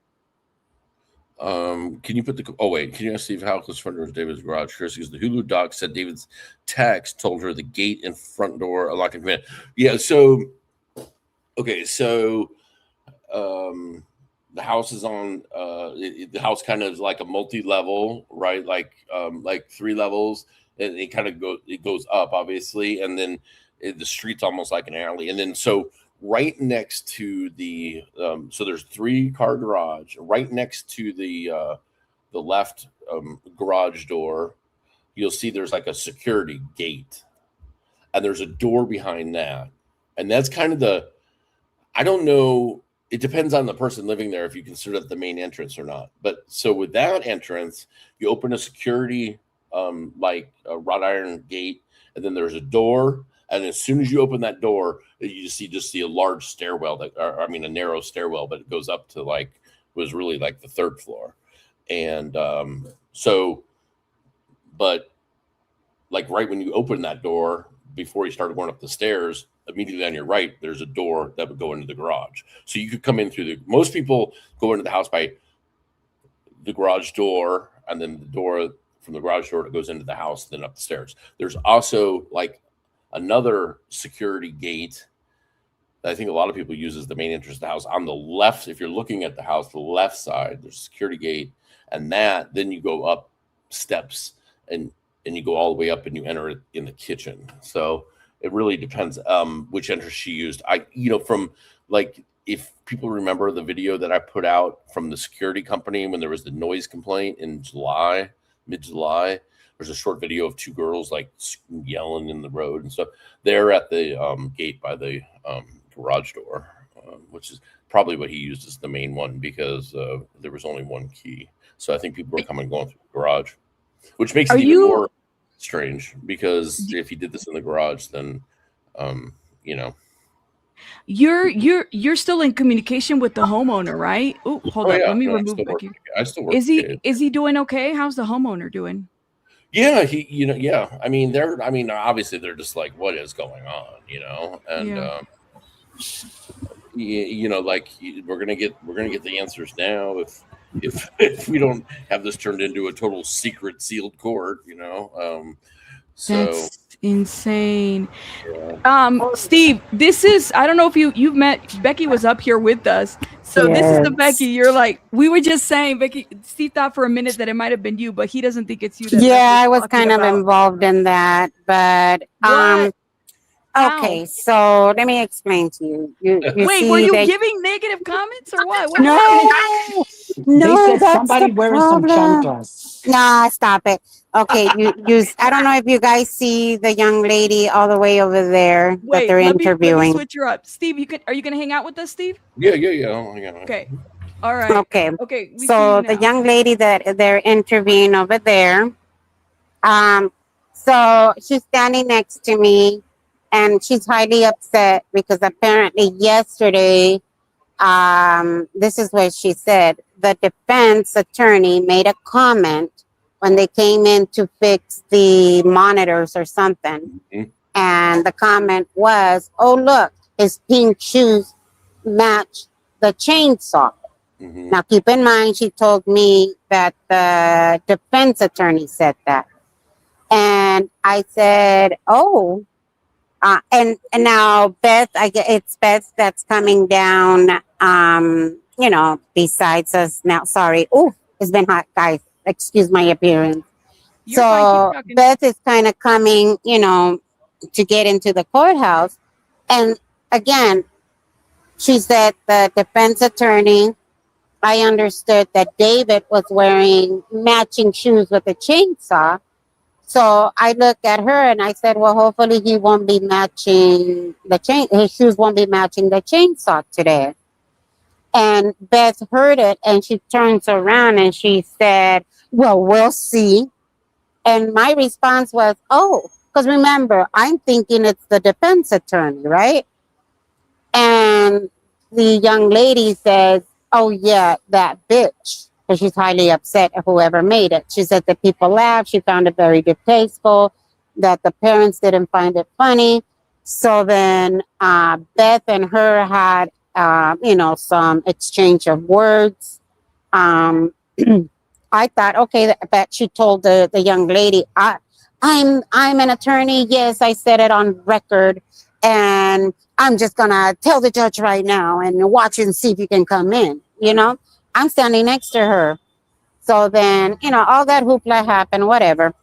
Can you put can you ask Steve how close front door is David's garage? Chris, because the Hulu Doc said David's text told her the gate and front door unlock and come in. Yeah, so the house is on the house kind of is like a multi-level, right? Like 3 levels, and it goes up obviously, and then the street's almost like an alley, and then so right next to the so there's 3-car garage right next to the left garage door. You'll see there's like a security gate, and there's a door behind that, and that's kind of I don't know. It depends on the person living there if you consider that the main entrance or not. But so with that entrance, you open a security like a wrought iron gate, and then there's a door. And as soon as you open that door, you just see a large stairwell a narrow stairwell, but it goes up to was really like the 3rd floor. And but like right when you open that door, before you started going up the stairs, immediately on your right, there's a door that would go into the garage. So you could come in through most people go into the house by the garage door, and then the door from the garage door that goes into the house, then up the stairs. There's also like another security gate that I think a lot of people use as the main entrance of the house. On the left, if you're looking at the house, the left side, there's a security gate, and then you go up steps and you go all the way up and you enter it in the kitchen. So it really depends which entrance she used. From if people remember the video that I put out from the security company when there was the noise complaint in mid-July, there's a short video of 2 girls like yelling in the road and stuff. They're at the gate by the garage door, which is probably what he used as the main one because there was only 1 key. So I think people were coming and going through the garage, which makes it even more strange because if he did this in the garage, then you're still in communication with the homeowner, right? Oh, hold up. Let me remove Becky. I still work. Is he doing okay? How's the homeowner doing? Yeah, obviously they're just like, what is going on, and we're gonna get the answers now if we don't have this turned into a total secret sealed court, That's insane. Steve, this is, I don't know if you've met, Becky was up here with us. So this is the Becky, you're like, we were just saying, Becky, Steve thought for a minute that it might have been you, but he doesn't think it's you. I was kind of involved in that, but okay, so let me explain to you. Wait, were you giving negative comments or what? No, they said that's somebody wearing some chanclas. Nah, stop it. Okay, I don't know if you guys see the young lady all the way over there that they're interviewing. Let me switch her up. Steve, are you going to hang out with us, Steve? Yeah. Okay. All right. Okay. Okay. So the young lady that they're interviewing over there, so she's standing next to me, and she's highly upset because apparently yesterday, this is what she said. The defense attorney made a comment when they came in to fix the monitors or something. Mm-hmm. And the comment was, oh, look, his pink shoes match the chainsaw. Now, keep in mind, she told me that the defense attorney said that. And I said, oh, and now Beth, it's Beth that's coming down, besides us now. Sorry. Oh, it's been hot, guys. Excuse my appearance. You're fine, keep So talking. Beth is kind of coming, to get into the courthouse. And again, she said the defense attorney, I understood that David was wearing matching shoes with a chainsaw. So I looked at her and I said, well, hopefully he won't be matching his shoes won't be matching the chainsaw today. And Beth heard it and she turns around and she said, well, we'll see. And my response was, oh, because remember, I'm thinking it's the defense attorney, right? And the young lady says, oh, yeah, that bitch. And she's highly upset at whoever made it. She said that people laughed. She found it very distasteful, that the parents didn't find it funny. So then Beth and her had, some exchange of words. I thought, okay, but she told the young lady, I'm an attorney. Yes, I said it on record. And I'm just going to tell the judge right now and watch and see if you can come in, I'm standing next to her. So then, all that hoopla happened, whatever.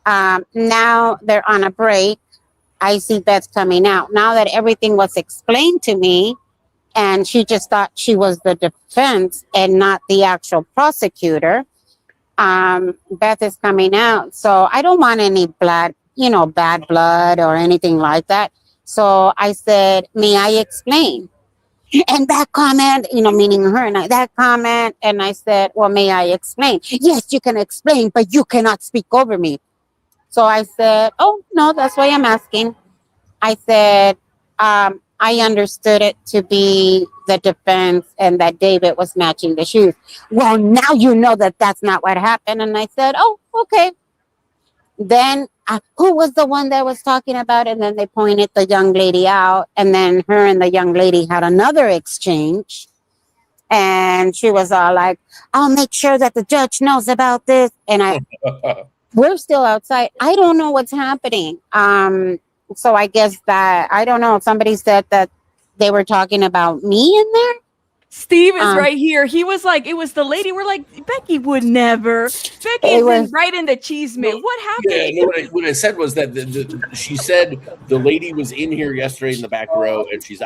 Now they're on a break. I see Beth coming out. Now that everything was explained to me, and she just thought she was the defense and not the actual prosecutor, Beth is coming out. So I don't want any blood, bad blood or anything like that. So I said, may I explain? And that comment, meaning her, and that comment, and I said, well, may I explain? Yes, you can explain, but you cannot speak over me. So I said, oh, no, that's why I'm asking. I said, I understood it to be the defense and that David was matching the shoes. Well, now you know that that's not what happened. And I said, oh, okay. Then who was the one that was talking about it? And then they pointed the young lady out. And then her and the young lady had another exchange. And she was all like, I'll make sure that the judge knows about this. And we're still outside. I don't know what's happening. So I guess that, I don't know. Somebody said that they were talking about me in there. Steve is right here. He was like, it was the lady. We're like, Becky would never. Becky's right in the cheese man. What happened? Yeah, no, what I said was that she said the lady was in here yesterday in the back row, and she's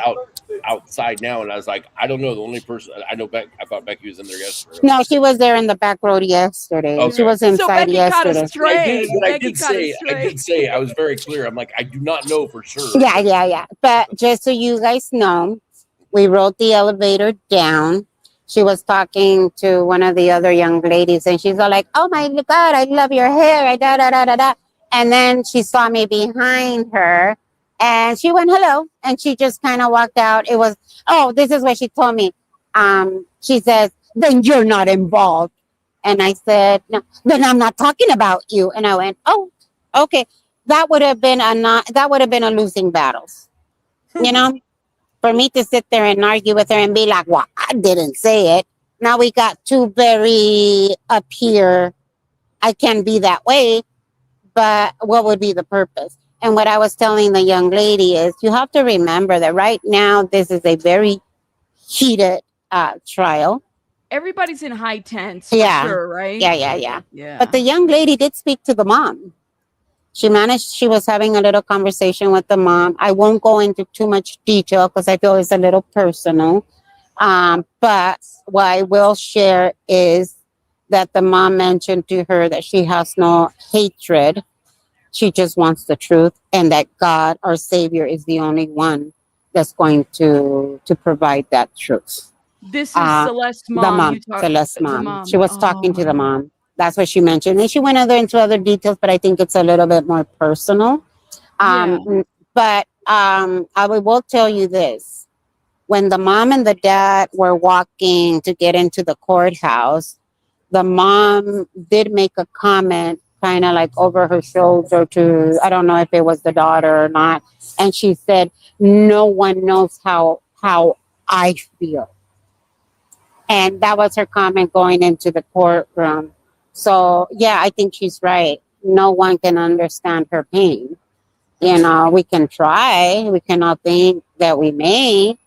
outside now. And I was like, I don't know. The only person I know, I thought Becky was in there yesterday. No, she was there in the back row yesterday. Okay. She was inside yesterday. I did say, I was very clear. I'm like, I do not know for sure. Yeah. But just so you guys know, we rode the elevator down. She was talking to one of the other young ladies, and she's all like, oh my God, I love your hair. And then she saw me behind her, and she went, hello. And she just kind of walked out. It was, this is what she told me. She says, then you're not involved. And I said, no, then I'm not talking about you. And I went, oh, okay. That would have been a losing battle, For me to sit there and argue with her and be like, well, I didn't say it. Now we got two very up here. I can be that way, but what would be the purpose? And what I was telling the young lady is you have to remember that right now, this is a very heated trial. Everybody's in high tense, for sure, right? Yeah. But the young lady did speak to the mom. She was having a little conversation with the mom. I won't go into too much detail because I feel it's a little personal. But what I will share is that the mom mentioned to her that she has no hatred. She just wants the truth, and that God, our Savior, is the only one that's going to provide that truth. This is Celeste's mom. Celeste's mom. She was talking to the mom. That's what she mentioned. And she went into other details, but I think it's a little bit more personal. But I will tell you this. When the mom and the dad were walking to get into the courthouse, the mom did make a comment kind of like over her shoulder to, I don't know if it was the daughter or not. And she said, no one knows how I feel. And that was her comment going into the courtroom. So, yeah, I think she's right. No one can understand her pain. You know, we can try. We cannot think that we may.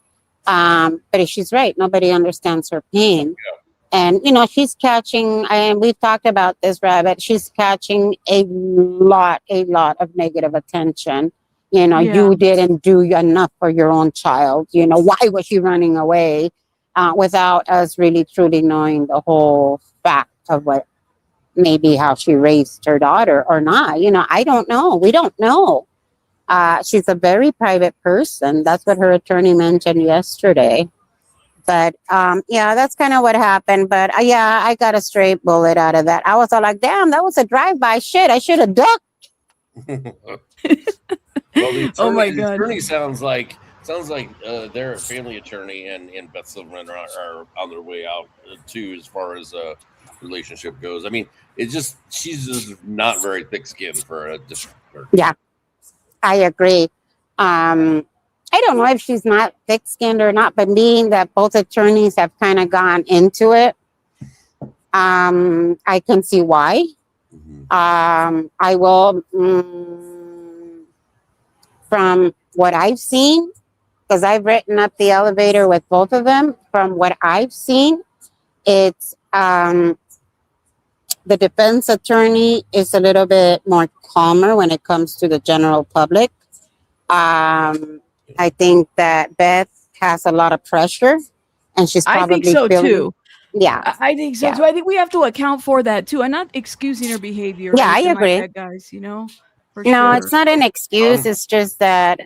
But she's right. Nobody understands her pain. And, you know, she's catching, and we've talked about this, Rabbit, she's catching a lot of negative attention. You know, you didn't do enough for your own child. You know, why was she running away without us really truly knowing the whole fact of what maybe how she raised her daughter or not. You know, I don't know. We don't know. She's a very private person. That's what her attorney mentioned yesterday. But yeah, that's kind of what happened. But yeah, I got a straight bullet out of that. I was all like, damn, that was a drive-by shit. I should have ducked. Well, the attorney, Oh my the God. attorney sounds like they're a family attorney, and Beth Silverman are on their way out too, as far as relationship goes. I mean, she's just not very thick-skinned for a district court. Yeah, I agree. I don't know if she's not thick-skinned or not, but being that both attorneys have kind of gone into it, I can see why. I will, from what I've seen, because I've written up the elevator with both of them, from what I've seen, it's the defense attorney is a little bit more calmer when it comes to the general public. I think that Beth has a lot of pressure, and she's probably I think so feeling, too. Yeah, I think so yeah. too. I think we have to account for that too, and not excusing her behavior. or Yeah, I anything like agree. that, guys. You know, for No, sure. it's not an excuse. It's just that,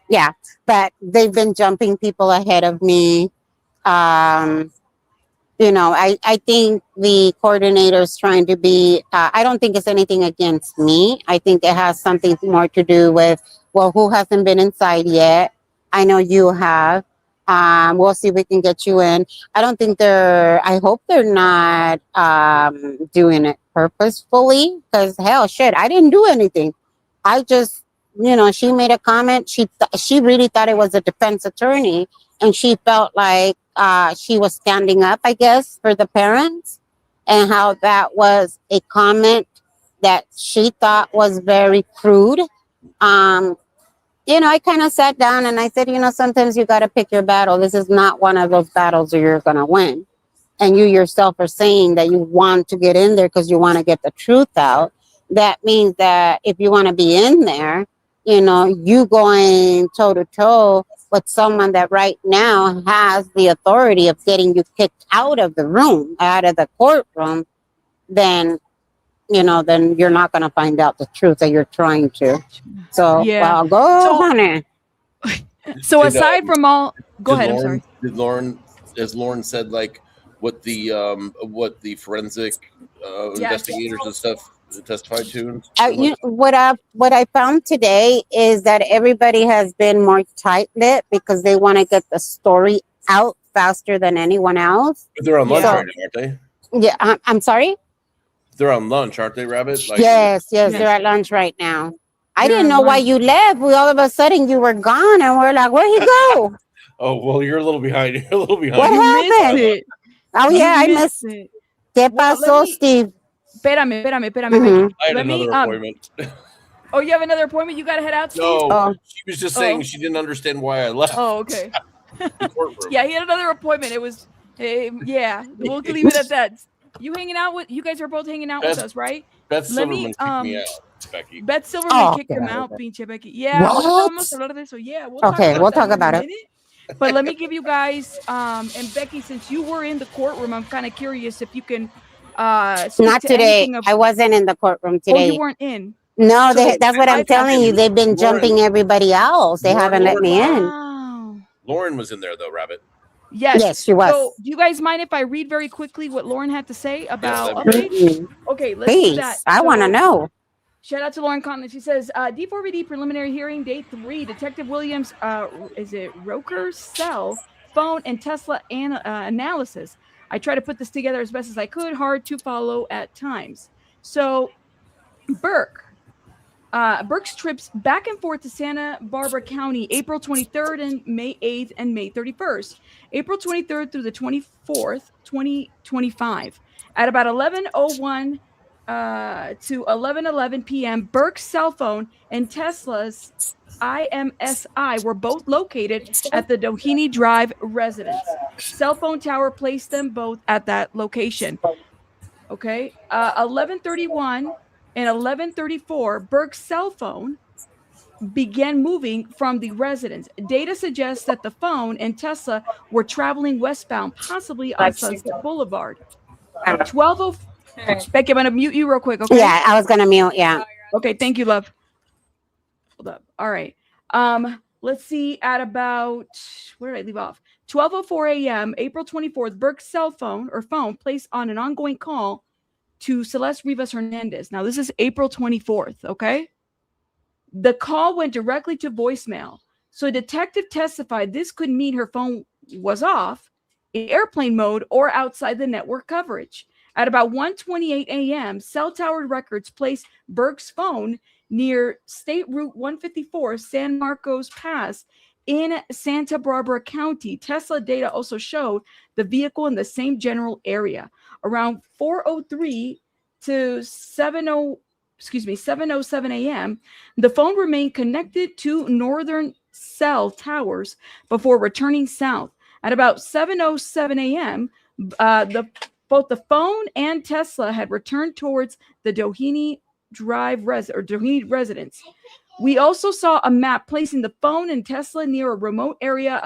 yeah, but they've been jumping people ahead of me. You know, I think the coordinator is trying to be, I don't think it's anything against me. I think it has something more to do with, well, who hasn't been inside yet? I know you have. We'll see if we can get you in. I don't think I hope they're not doing it purposefully, because hell, shit, I didn't do anything. I just, you know, she made a comment. She really thought it was a defense attorney, and she felt like she was standing up, I guess, for the parents, and how that was a comment that she thought was very crude. You know, I kind of sat down and I said, you know, sometimes you got to pick your battle. This is not one of those battles that you're going to win. And you yourself are saying that you want to get in there because you want to get the truth out. That means that if you want to be in there, you know, you going toe to toe with someone that right now has the authority of getting you kicked out of the room, out of the courtroom, then, you know, then you're not going to find out the truth that you're trying to. So, Yeah. well, go on it. So aside from all, go ahead. I'm sorry. Did Lauren, as Lauren said, like what the forensic investigators and stuff testified to? You know, what I found today is that everybody has been more tight-lipped because they want to get the story out faster than anyone else. But they're on lunch right now, aren't they? Yeah, I'm sorry? They're on lunch, aren't they, Rabbit? Like, Yes, they're at lunch right now. I didn't know why you left. All of a sudden you were gone, and we're like, where'd you go? Oh, well, you're a little behind. You're a little behind. What happened? Oh, yeah, I missed it. ¿Qué pasó, Steve? Espérame. Mhm. I had another appointment. Oh, you have another appointment? You got to head out, Steve? No, she was just saying she didn't understand why I left. Oh, okay. Yeah, he had another appointment. It was, yeah, we'll leave it at that. You guys are both hanging out with us, right? Beth Silverman kicked me out, Becky. Beth Silverman kicked him out, pinche Becky. Yeah, vamos a hablar de eso. Yeah, we'll talk about it. But let me give you guys, and Becky, since you were in the courtroom, I'm kind of curious if you can Not today. I wasn't in the courtroom today. Oh, you weren't in? No, that's what I'm telling you. They've been jumping everybody else. They haven't let me in. Lauren was in there, though, Rabbit. Yes, she was. So, do you guys mind if I read very quickly what Lauren had to say about updates? Mhm. Okay, let's Please, do that. I want to know. Shout out to Lauren Conlon. She says, D4vd preliminary hearing, day 3, Detective Williams, is it Roker's cell, phone, and Tesla analysis. I tried to put this together as best as I could, hard to follow at times. So Burke's trips back and forth to Santa Barbara County, April 23rd and May 8th and May 31st. April 23rd through the 24th, 2025. At about 11:01 to 11:11 p.m., Burke's cell phone and Tesla's IMSI were both located at the Doheny Drive residence. Cell phone tower placed them both at that location. Okay, 11:31 and 11:34, Burke's cell phone began moving from the residence. Data suggests that the phone and Tesla were traveling westbound, possibly on Sunset Boulevard. 12:04. Becky, I'm gonna mute you real quick, okay? Yeah, I was gonna mute. Yeah. Okay, thank you, love. Hold up. All right. Let's see. At about, where did I leave off? 12:04 a.m., April 24th, Burke's cell phone or phone placed on an ongoing call to Celeste Rivas Hernandez. Now, this is April 24th, okay? The call went directly to voicemail. So a detective testified this could mean her phone was off, in airplane mode, or outside the network coverage. At about 1:28 a.m., cell tower records placed Burke's phone near State Route 154, San Marcos Pass in Santa Barbara County. Tesla data also showed the vehicle in the same general area. Around 4:03 to 7:07 a.m., the phone remained connected to northern cell towers before returning south. At about 7:07 a.m., both the phone and Tesla had returned towards the Doheny Drive Doheny residence. We also saw a map placing the phone and Tesla near a remote area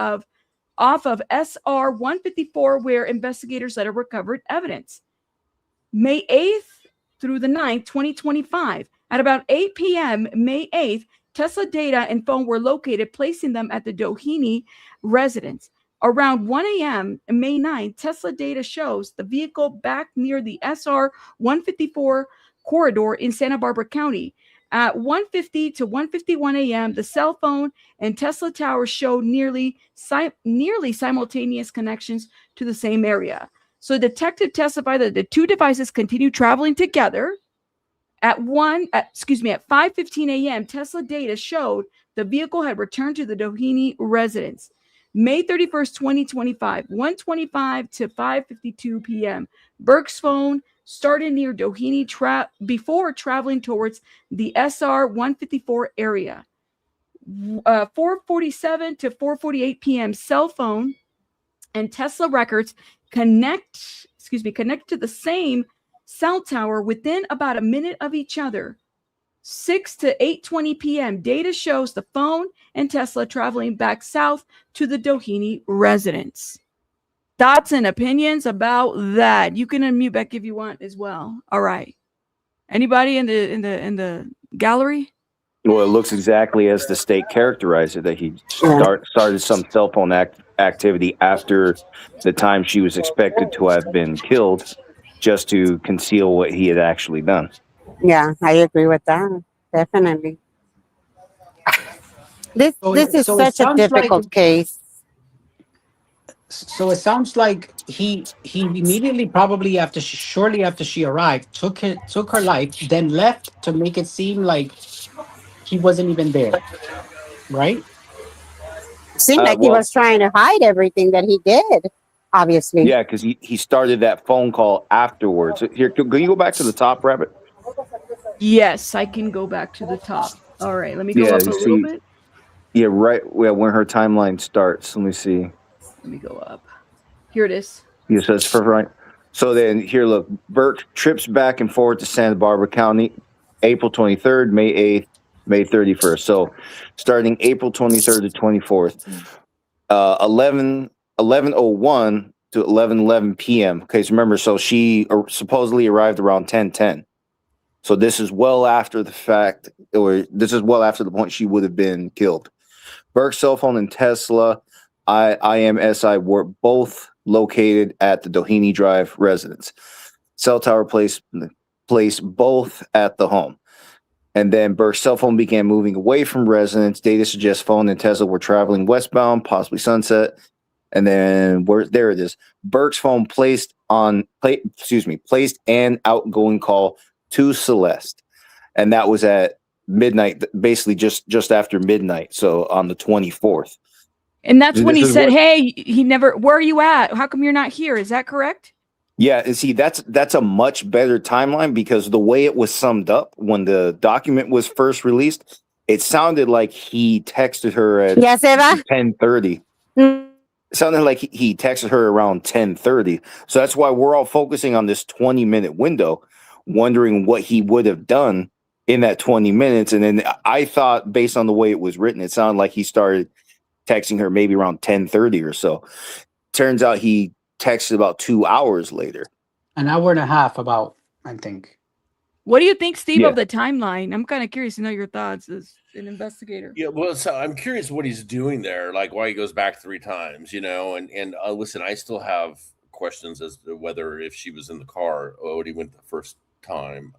off of SR 154, where investigators later recovered evidence. May 8th through the 9th, 2025. At about 8 p.m., May 8th, Tesla data and phone were located, placing them at the Doheny residence. Around 1 a.m., May 9th, Tesla data shows the vehicle back near the SR 154 corridor in Santa Barbara County. At 1:50 to 1:51 a.m., the cell phone and Tesla towers showed nearly simultaneous connections to the same area. So the detective testified that the two devices continued traveling together. At 5:15 a.m., Tesla data showed the vehicle had returned to the Doheny residence. May 31st, 2025, 1:25 to 5:52 p.m. Burke's phone started near Doheny before traveling towards the SR 154 area. 4:47 to 4:48 p.m. cell phone and Tesla records connect to the same cell tower within about a minute of each other. 6 to 8:20 p.m. data shows the phone and Tesla traveling back south to the Doheny residence. Thoughts and opinions about that? You can unmute back if you want as well. All right. Anybody in the gallery? Well, it looks exactly as the state characterized it, that he started some cell phone activity after the time she was expected to have been killed, just to conceal what he had actually done. Yeah, I agree with that. Definitely. This is such a difficult case. So it sounds like he immediately, probably shortly after she arrived, took her life, then left to make it seem like he wasn't even there, right? Seemed like he was trying to hide everything that he did, obviously. Yeah, because he started that phone call afterwards. Here, can you go back to the top, Rabbit? Yes, I can go back to the top. All right, let me go up a little bit. Yeah, right. Yeah, when her timeline starts. Let me see. Let me go up. Here it is. Yeah, so it's for right. So then here, look, Burke trips back and forth to Santa Barbara County, April 23rd, May 8th, May 31st. So starting April 23rd to 24th, 11:01 to 11:11 p.m. Okay, so remember, so she supposedly arrived around 10:10. So this is well after the fact, or this is well after the point she would have been killed. Burke's cell phone and Tesla IMSI were both located at the Doheny Drive residence. Cell tower placed both at the home. And then Burke's cell phone began moving away from residence. Data suggests phone and Tesla were traveling westbound, possibly Sunset. And then there it is. Burke's phone placed an outgoing call to Celeste, and that was at midnight, basically just after midnight. So on the 24th. And that's when This he is said, what- "Hey, he never. Where are you at? How come you're not here? Is that correct?" Yeah, and see, that's a much better timeline, because the way it was summed up when the document was first released, it sounded like he texted her at Yes, Eva? 10:30. Mm. It sounded like he texted her around 10:30. So that's why we're all focusing on this 20-minute window, wondering what he would have done in that 20 minutes. And then I thought, based on the way it was written, it sounded like he started texting her maybe around 10:30 or so. Turns out he texted about 2 hours later. An hour and a half, about, I think. What do you think, Steve, Yeah. of the timeline? I'm kind of curious to know your thoughts as an investigator. Yeah, well, so I'm curious what he's doing there, like why he goes back 3 times, you know. And listen, I still have questions as to whether, if she was in the car, when he went the first time,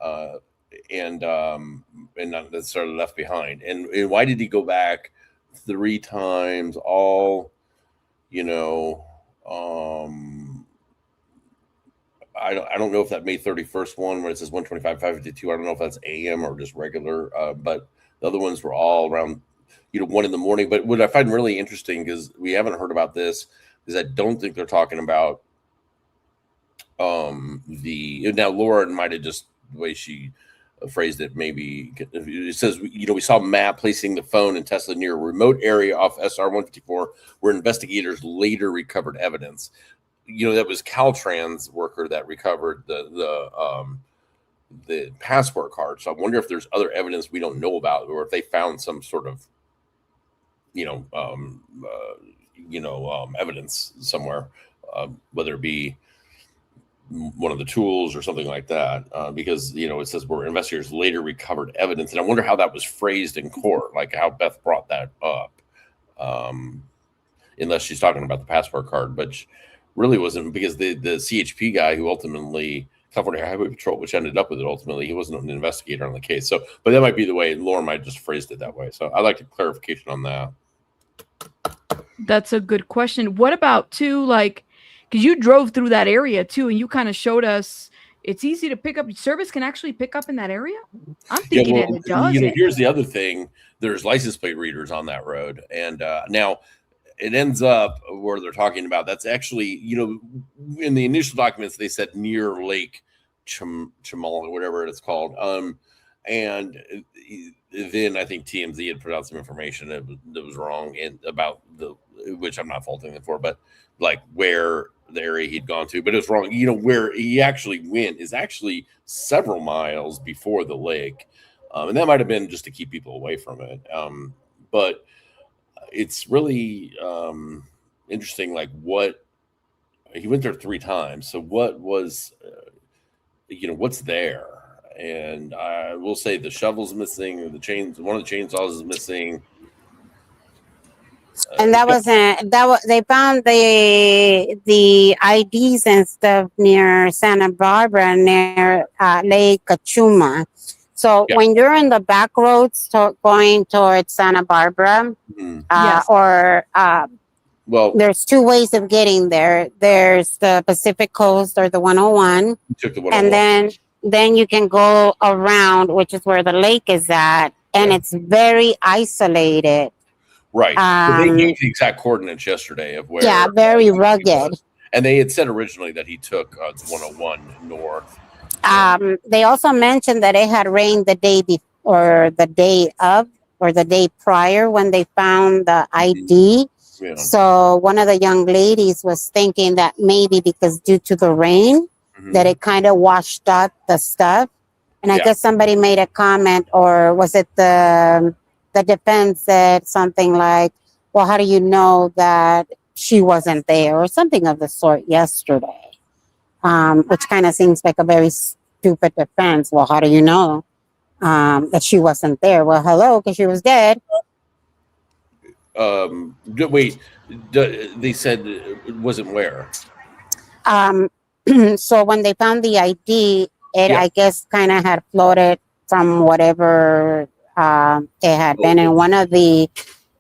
and not necessarily left behind. And why did he go back 3 times? All, you know, I don't know if that May 31st one where it says 125, 552. I don't know if that's AM or just regular, but the other ones were all around, 1 in the morning. But what I find really interesting, because we haven't heard about this, is I don't think they're talking about now Laura might have just, the way she phrased it, maybe it says, we saw Matt placing the phone in Tesla near a remote area off SR 154 where investigators later recovered evidence. That was Caltrans worker that recovered the passport card. So I wonder if there's other evidence we don't know about, or if they found some sort of, evidence somewhere, whether it be one of the tools or something like that, because it says where investigators later recovered evidence, and I wonder how that was phrased in court, like how Beth brought that up, unless she's talking about the passport card, but really wasn't, because the CHP guy who ultimately, California Highway Patrol, which ended up with it ultimately, he wasn't an investigator on the case. So, but that might be the way Laura might have just phrased it that way. So I'd like a clarification on that. That's a good question. What about too, like, because you drove through that area too, and you kind of showed us it's easy to pick up. Service can actually pick up in that area. I'm thinking Yeah, well, it does. here's the other thing: there's license plate readers on that road, and now it ends up where they're talking about that's actually, in the initial documents they said near Lake Chamal, whatever it's called, and then I think TMZ had put out some information that was wrong, and about which I'm not faulting them for, but like where the area he'd gone to, but it was wrong. Where he actually went is actually several miles before the lake, and that might have been just to keep people away from it. But it's really interesting, like what he went there 3 times. So what was, what's there? And I will say the shovel's missing, or one of the chainsaws is missing. And that they found the IDs and stuff near Santa Barbara, near Lake Cachuma. So when you're in the back roads going towards Santa Barbara, well, there's 2 ways of getting there. There's the Pacific Coast or the 101, took the 101. and then you can go around, which is where the lake is at, and it's very isolated. Right. But they gave the exact coordinates yesterday of where. Yeah, very rugged. And they had said originally that he took the 101 north. They also mentioned that it had rained the day before, the day of, or the day prior when they found the ID. Yeah. So one of the young ladies was thinking that maybe because due to the rain, that it kind of washed out the stuff. And I guess somebody made a comment, or was it the defense said something like, well, how do you know that she wasn't there, or something of the sort yesterday, which kind of seems like a very stupid defense. Well, how do you know that she wasn't there? Well, hello, because she was dead. Wait, they said it wasn't where? So when they found the ID, I guess kind of had floated from whatever it had been in one of the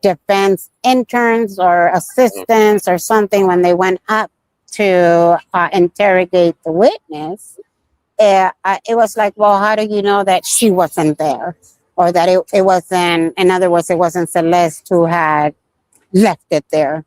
defense interns or assistants or something. When they went up to interrogate the witness, it was like, well, how do you know that she wasn't there? Or that it wasn't, in other words, it wasn't Celeste who had left it there?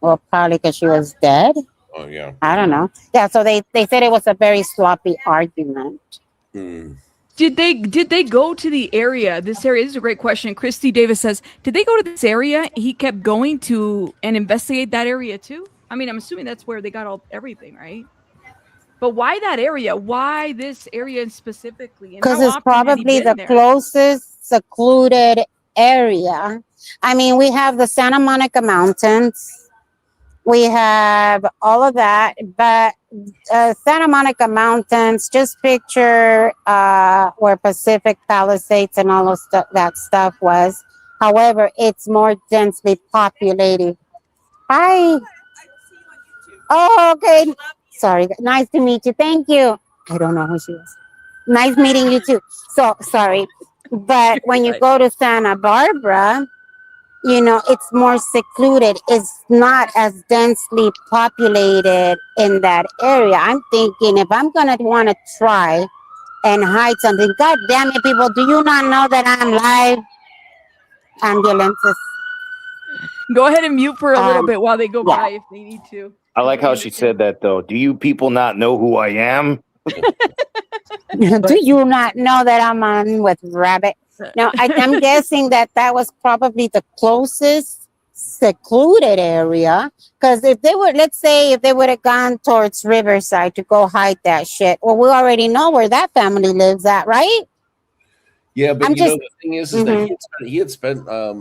Well, probably because she was dead. Oh yeah. I don't know. Yeah, so they said it was a very sloppy argument. Did they go to the area? This area, this is a great question. Christy Davis says, did they go to this area? He kept going to and investigate that area too? I mean, I'm assuming that's where they got everything, right? But why that area? Why this area specifically? Because it's probably the closest secluded area. I mean, we have the Santa Monica Mountains. We have all of that, but Santa Monica Mountains, just picture where Pacific Palisades and all of that stuff was. However, it's more densely populated. Hi. Oh, okay. Sorry. Nice to meet you. Thank you. I don't know who she is. Nice meeting you too. So, sorry. But when you go to Santa Barbara, you know, it's more secluded. It's not as densely populated in that area. I'm thinking if I'm going to want to try and hide something, God damn it, people, do you not know that I'm live? Ambulances. Go ahead and mute for a little bit while they go by if they need to. I like how she said that, though. Do you people not know who I am? Do you not know that I'm on with Rabbit? Now, I'm guessing that was probably the closest secluded area. Because if they would, let's say, if they would have gone towards Riverside to go hide that shit, well, we already know where that family lives at, right? Yeah, but the thing is that he had spent a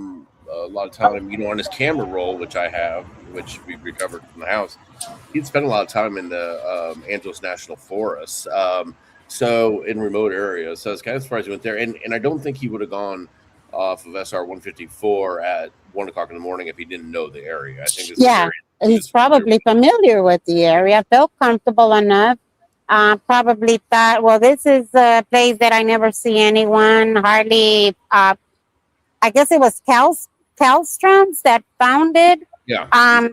lot of time, on his camera roll, which I have, which we recovered from the house. He'd spent a lot of time in the Angeles National Forest. So in remote areas. So I was kind of surprised he went there. And I don't think he would have gone off of SR 154 at 1 o'clock in the morning if he didn't know the area. I think he's probably familiar with the area, felt comfortable enough. Probably thought, well, this is a place that I never see anyone, hardly. I guess it was Calstrom's that found it. Yeah.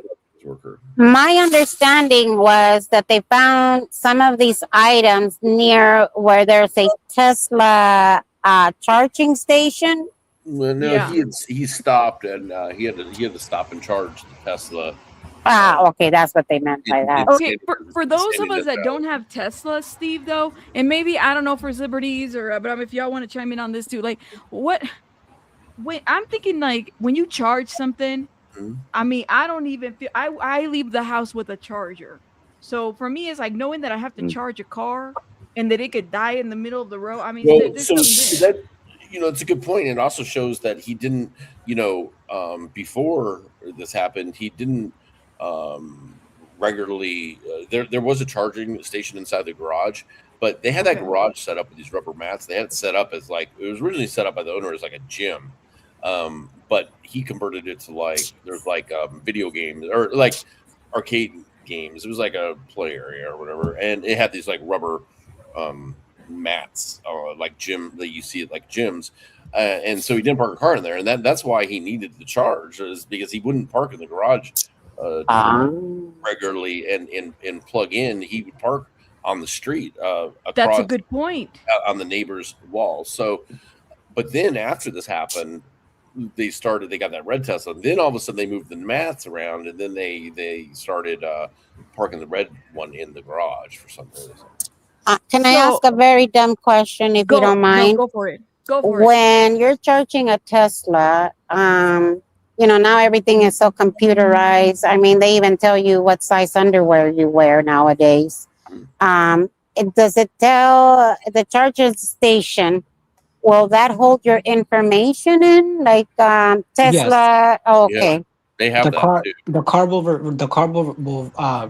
My understanding was that they found some of these items near where there's a Tesla charging station. Well, no, he stopped and he had to stop and charge the Tesla. Okay, that's what they meant by that. Okay, for those of us that don't have Tesla, Steve, though, and maybe I don't know for Liberties or, but if y'all want to chime in on this too, like I'm thinking, like when you charge something. I mean, I don't even feel I leave the house with a charger. So for me, it's like knowing that I have to charge a car and that it could die in the middle of the road. I mean, it's a good point. It also shows that he didn't, before this happened, he didn't regularly. There was a charging station inside the garage, but they had that garage set up with these rubber mats. They had it set up as it was originally set up by the owner as like a gym. But he converted it to there's video games or like arcade games. It was like a play area or whatever. And it had these like rubber mats like gym that you see at like gyms. And so he didn't park a car in there. And that's why he needed the charge, is because he wouldn't park in the garage regularly and plug in. He would park on the street. That's a good point. On the neighbor's wall. So, but then after this happened, they got that red Tesla. Then all of a sudden they moved the mats around, and then they started parking the red one in the garage for some reason. Can I ask a very dumb question, if you don't mind? No, go for it. Go for it. When you're charging a Tesla, now everything is so computerized. I mean, they even tell you what size underwear you wear nowadays. Does it tell the charging station? Will that hold your information in, like Tesla? Yes. Oh, okay. Yeah, they have the car will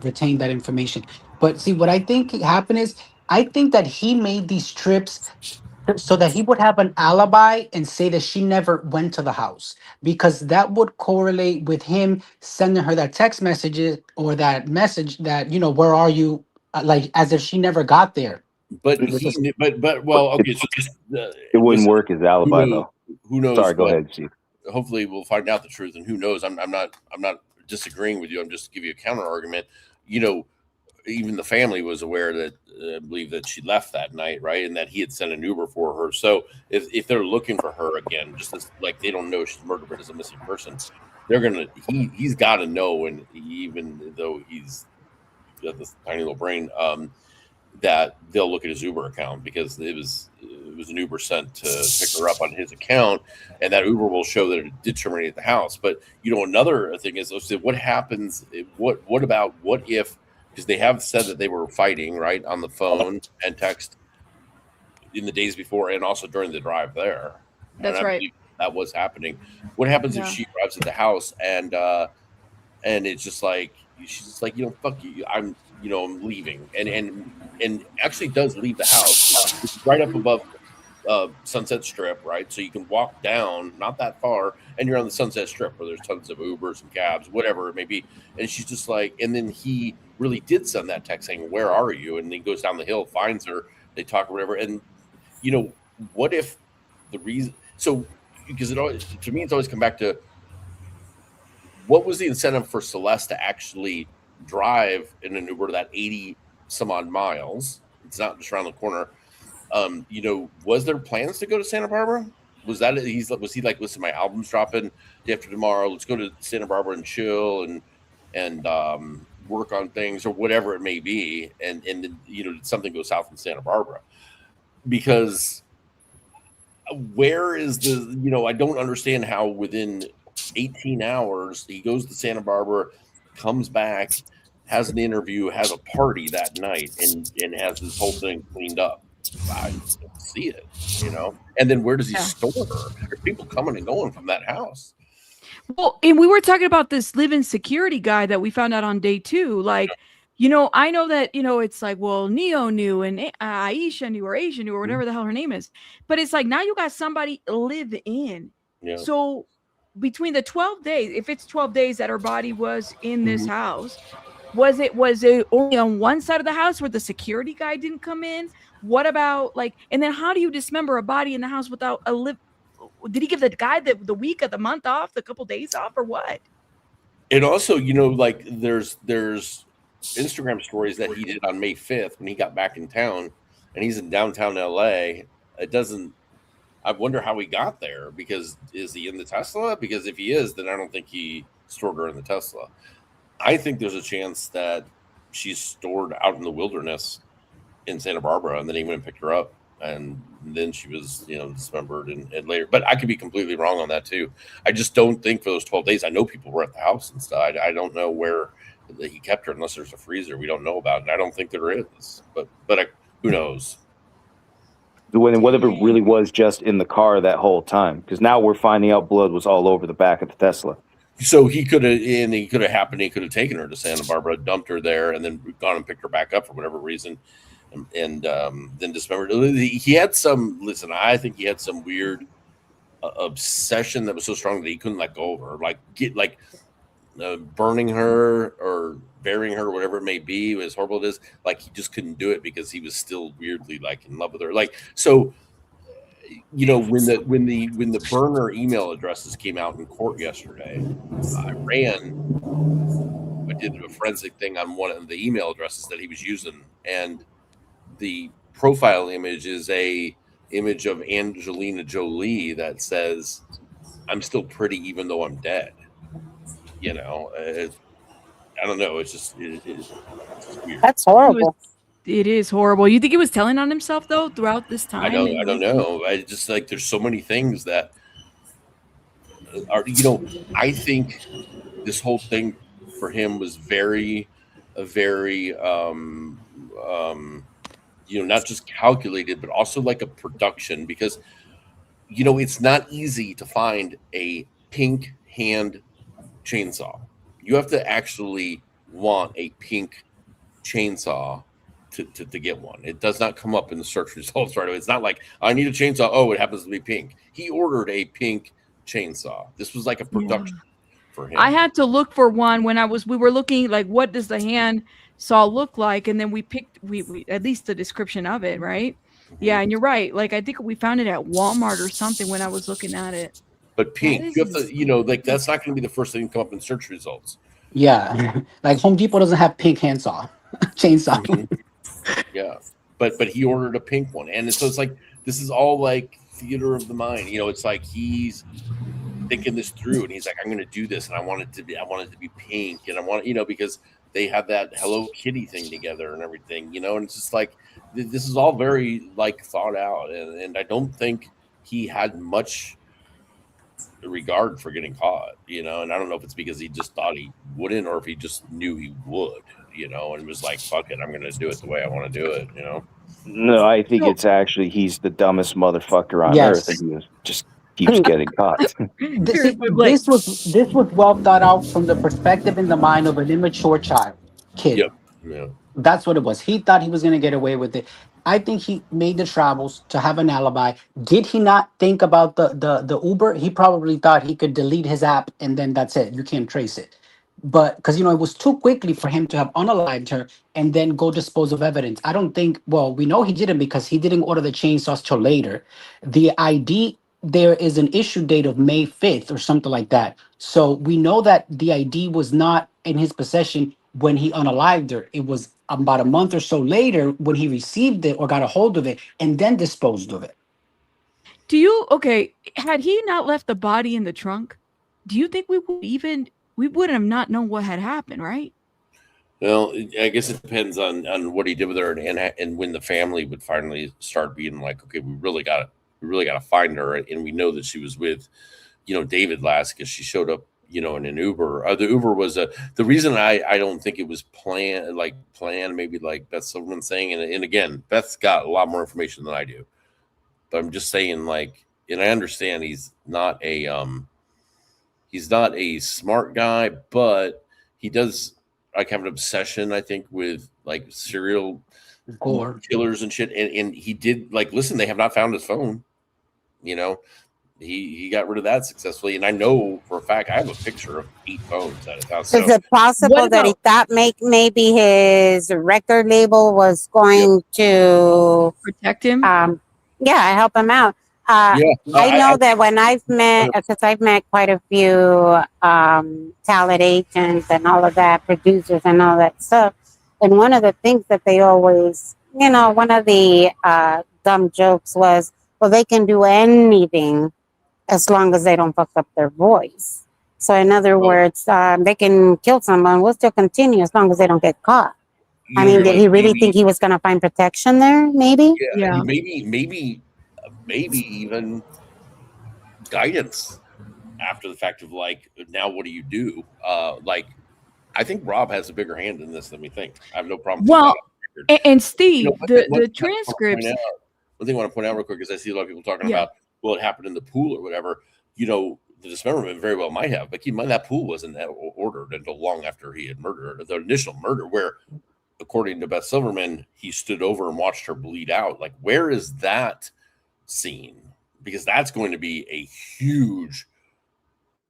retain that information. But see, what I think happened is, I think that he made these trips so that he would have an alibi and say that she never went to the house, because that would correlate with him sending her that text messages or that message that, where are you? Like as if she never got there. But well, okay. So it wouldn't work as alibi though. Who knows? Sorry, go ahead, Steve. Hopefully, we'll find out the truth, and who knows? I'm not disagreeing with you. I'm just giving you a counter argument. even the family was aware that I believe that she left that night, right, and that he had sent an Uber for her. So if they're looking for her again, just as, like they don't know she's murdered but as a missing person, they're gonna he's got to know, and even though he's got this tiny little brain, that they'll look at his Uber account because it was an Uber sent to pick her up on his account, and that Uber will show that it did terminate at the house. But another thing is, what happens? What if? Because they have said that they were fighting right on the phone and text in the days before, and also during the drive there. That's right. That was happening. What happens if she arrives at the house and it's just like she's just like, fuck you, I'm leaving, and actually does leave the house. It's right up above Sunset Strip, right? So you can walk down, not that far, and you're on the Sunset Strip where there's tons of Ubers and cabs, whatever it may be. And she's just like, and then he really did send that text saying, "Where are you?" And he goes down the hill, finds her, they talk or whatever. And what if the reason? So because it always, to me, it's always come back to what was the incentive for Celeste to actually drive in an Uber that 80 some odd miles? It's not just around the corner. Was there plans to go to Santa Barbara? Was he like, listen, my album's dropping day after tomorrow, let's go to Santa Barbara and chill and work on things or whatever it may be, and did something go south in Santa Barbara? Because where is the I don't understand how within 18 hours he goes to Santa Barbara, comes back, has an interview, has a party that night, and has this whole thing cleaned up. I don't see it, And then where does he store her? There's people coming and going from that house. Well, and we were talking about this live-in security guy that we found out on day 2. Like, I know that, it's like, well, Neo knew and Aisha knew or Asia knew or whatever the hell her name is. But it's like, now you got somebody live in. Yeah. So between the 12 days, if it's 12 days that her body was in this house, was it only on one side of the house where the security guy didn't come in? What about and then how do you dismember a body in the house without a live? Did he give the guy the week of the month off, the couple days off, or what? And also, there's Instagram stories that he did on May 5th when he got back in town, and he's in downtown LA. I wonder how he got there, because is he in the Tesla? Because if he is, then I don't think he stored her in the Tesla. I think there's a chance that she's stored out in the wilderness in Santa Barbara, and then he went and picked her up, and then she was, dismembered and later. But I could be completely wrong on that too. I just don't think for those 12 days. I know people were at the house and stuff. I don't know where he kept her unless there's a freezer we don't know about, and I don't think there is. But who knows? What if it really was just in the car that whole time? Because now we're finding out blood was all over the back of the Tesla. So he could have taken her to Santa Barbara, dumped her there, and then gone and picked her back up for whatever reason, and then dismembered. He had some. Listen, I think he had some weird obsession that was so strong that he couldn't let go of her. Burning her or burying her, whatever it may be, as horrible it is. Like, he just couldn't do it because he was still weirdly in love with her. When the burner email addresses came out in court yesterday, I did a forensic thing on one of the email addresses that he was using, and the profile image is a image of Angelina Jolie that says, "I'm still pretty even though I'm dead." I don't know. It's just it's weird. That's horrible. It is horrible. You think he was telling on himself though throughout this time? I don't know. I just there's so many things that are, I think this whole thing for him was very not just calculated, but also like a production, because it's not easy to find a pink hand chainsaw. You have to actually want a pink chainsaw to get one. It does not come up in the search results right away. It's not like, I need a chainsaw. Oh, it happens to be pink. He ordered a pink chainsaw. This was like a production for him. I had to look for one when we were looking what does the hand saw look like, and then we picked we at least the description of it, right? Mm-hmm. Yeah, and you're right. I think we found it at Walmart or something when I was looking at it. But pink, you have to, that's not going to be the first thing to come up in search results. Yeah, Home Depot doesn't have pink handsaw. chainsaw. Yeah, but he ordered a pink one, and so it's like this is all like theater of the mind. You know, it's like he's thinking this through, and he's like, I'm going to do this, and I want it to be pink, and I want, you know, because they have that Hello Kitty thing together and everything, you know, and it's just like this is all very like thought out, and I don't think he had much regard for getting caught, you know, and I don't know if it's because he just thought he wouldn't or if he just knew he would, you know, and was like, fuck it, I'm going to do it the way I want to do it, you know. No, I think it's actually he's the dumbest motherfucker on earth, and he just keeps getting caught. This was well thought out from the perspective in the mind of an immature kid. Yep. Yeah. That's what it was. He thought he was going to get away with it. I think he made the travels to have an alibi. Did he not think about the Uber? He probably thought he could delete his app and then that's it. You can't trace it. But because, you know, it was too quickly for him to have unalived her and then go dispose of evidence. I don't think, well, we know he didn't because he didn't order the chainsaws till later. The ID, there is an issue date of May 5th or something like that. So we know that the ID was not in his possession when he unalived her. It was about a month or so later when he received it or got a hold of it and then disposed of it. Had he not left the body in the trunk, do you think we wouldn't have not known what had happened, right? Well, I guess it depends on what he did with her and when the family would finally start being like, okay, we really got to find her, and we know that she was with, you know, David last because she showed up, you know, in an Uber. The Uber was the reason I don't think it was planned, maybe like Beth Silverman saying, and again, Beth's got a lot more information than I do, but I'm just saying, like, and I understand he's not a smart guy, but he does like have an obsession, I think, with like serial killers and shit. And he did like, listen, they have not found his phone. You know, he got rid of that successfully. And I know for a fact, I have a picture of 8 phones at his house. Is it possible that he thought maybe his record label was going to protect him? Help him out. I know that when I've met, because I've met quite a few talent agents and all of that, producers and all that stuff, and one of the things that they always, you know, one of the dumb jokes was, well, they can do anything as long as they don't fuck up their voice. So in other words, they can kill someone, we'll still continue as long as they don't get caught. I mean, did he really think he was going to find protection there? Maybe? Yeah. Maybe even guidance after the fact of like, now what do you do? Like, I think Rob has a bigger hand in this than we think. I have no problem. Well, and Steve, the transcripts. One thing I want to point out real quick is I see a lot of people talking about, well, it happened in the pool or whatever. You know, the dismemberment very well might have, but keep in mind that pool wasn't ordered until long after he had murdered her. The initial murder, where, according to Beth Silverman, he stood over and watched her bleed out. Like, where is that scene? Because that's going to be a huge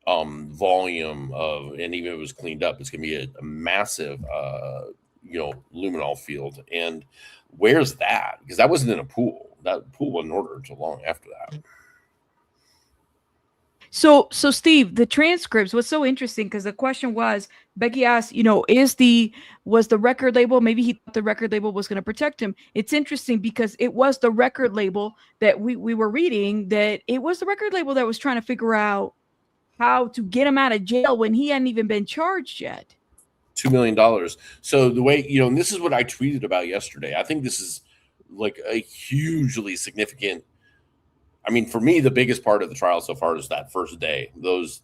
volume of, and even if it was cleaned up, it's going to be a massive luminol field. And where's that? Because that wasn't in a pool. That pool wasn't ordered until long after that. So Steve, the transcripts was so interesting because the question was, Becky asked, you know, was the record label, maybe he thought the record label was going to protect him. It's interesting because it was the record label that we were reading, that it was the record label that was trying to figure out how to get him out of jail when he hadn't even been charged yet. $2 million. So the way, you know, and this is what I tweeted about yesterday. I think this is like a hugely significant. I mean, for me, the biggest part of the trial so far is that first day. There's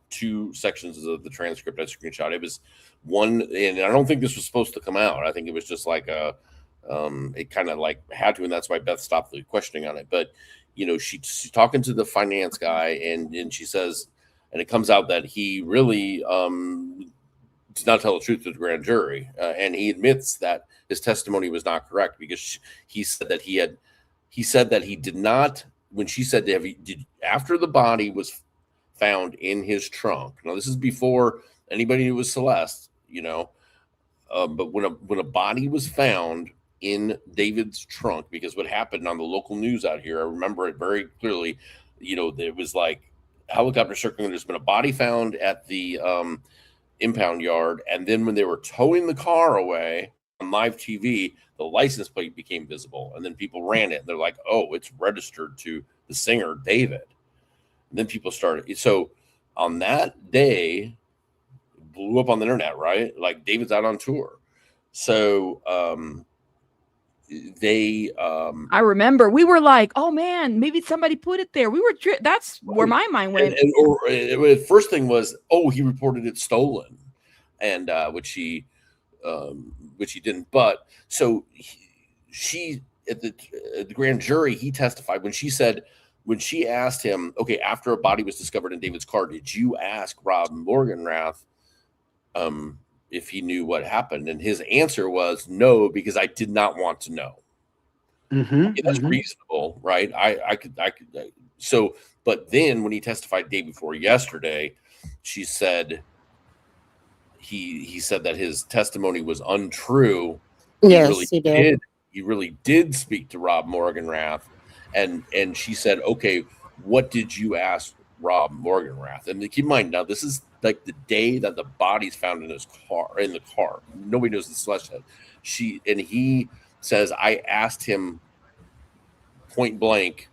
2 sections of the transcript I screenshot. It was one, and I don't think this was supposed to come out. I think it was just like it kind of like had to, and that's why Beth stopped the questioning on it. But, you know, she's talking to the finance guy, and she says, and it comes out that he really did not tell the truth to the grand jury, and he admits that his testimony was not correct because he said that he did not. When she said after the body was found in his trunk. Now this is before anybody knew it was Celeste, you know. But when a body was found in David's trunk, because what happened on the local news out here, I remember it very clearly. You know, it was like helicopter circling. There's been a body found at the impound yard, and then when they were towing the car away, on live TV, the license plate became visible, and then people ran it. And they're like, "Oh, it's registered to the singer David." And then people started. So on that day, it blew up on the internet, right? Like David's out on tour. So I remember we were like, "Oh man, maybe somebody put it there." We were that's where my mind went. The first thing was, oh, he reported it stolen, and which he didn't. But so she at the grand jury, he testified when she asked him, okay, after a body was discovered in David's car, did you ask Rob Morganroth if he knew what happened? And his answer was no, because I did not want to know. Okay, that's reasonable, right? I could. So, but then when he testified day before yesterday, she said he said that his testimony was untrue. Yes, he did. He really did speak to Rob Morganroth, and she said, okay, what did you ask Rob Morganroth? And keep in mind, now this is like the day that the body's found in the car. Nobody knows the Celeste head. He says, I asked him point blank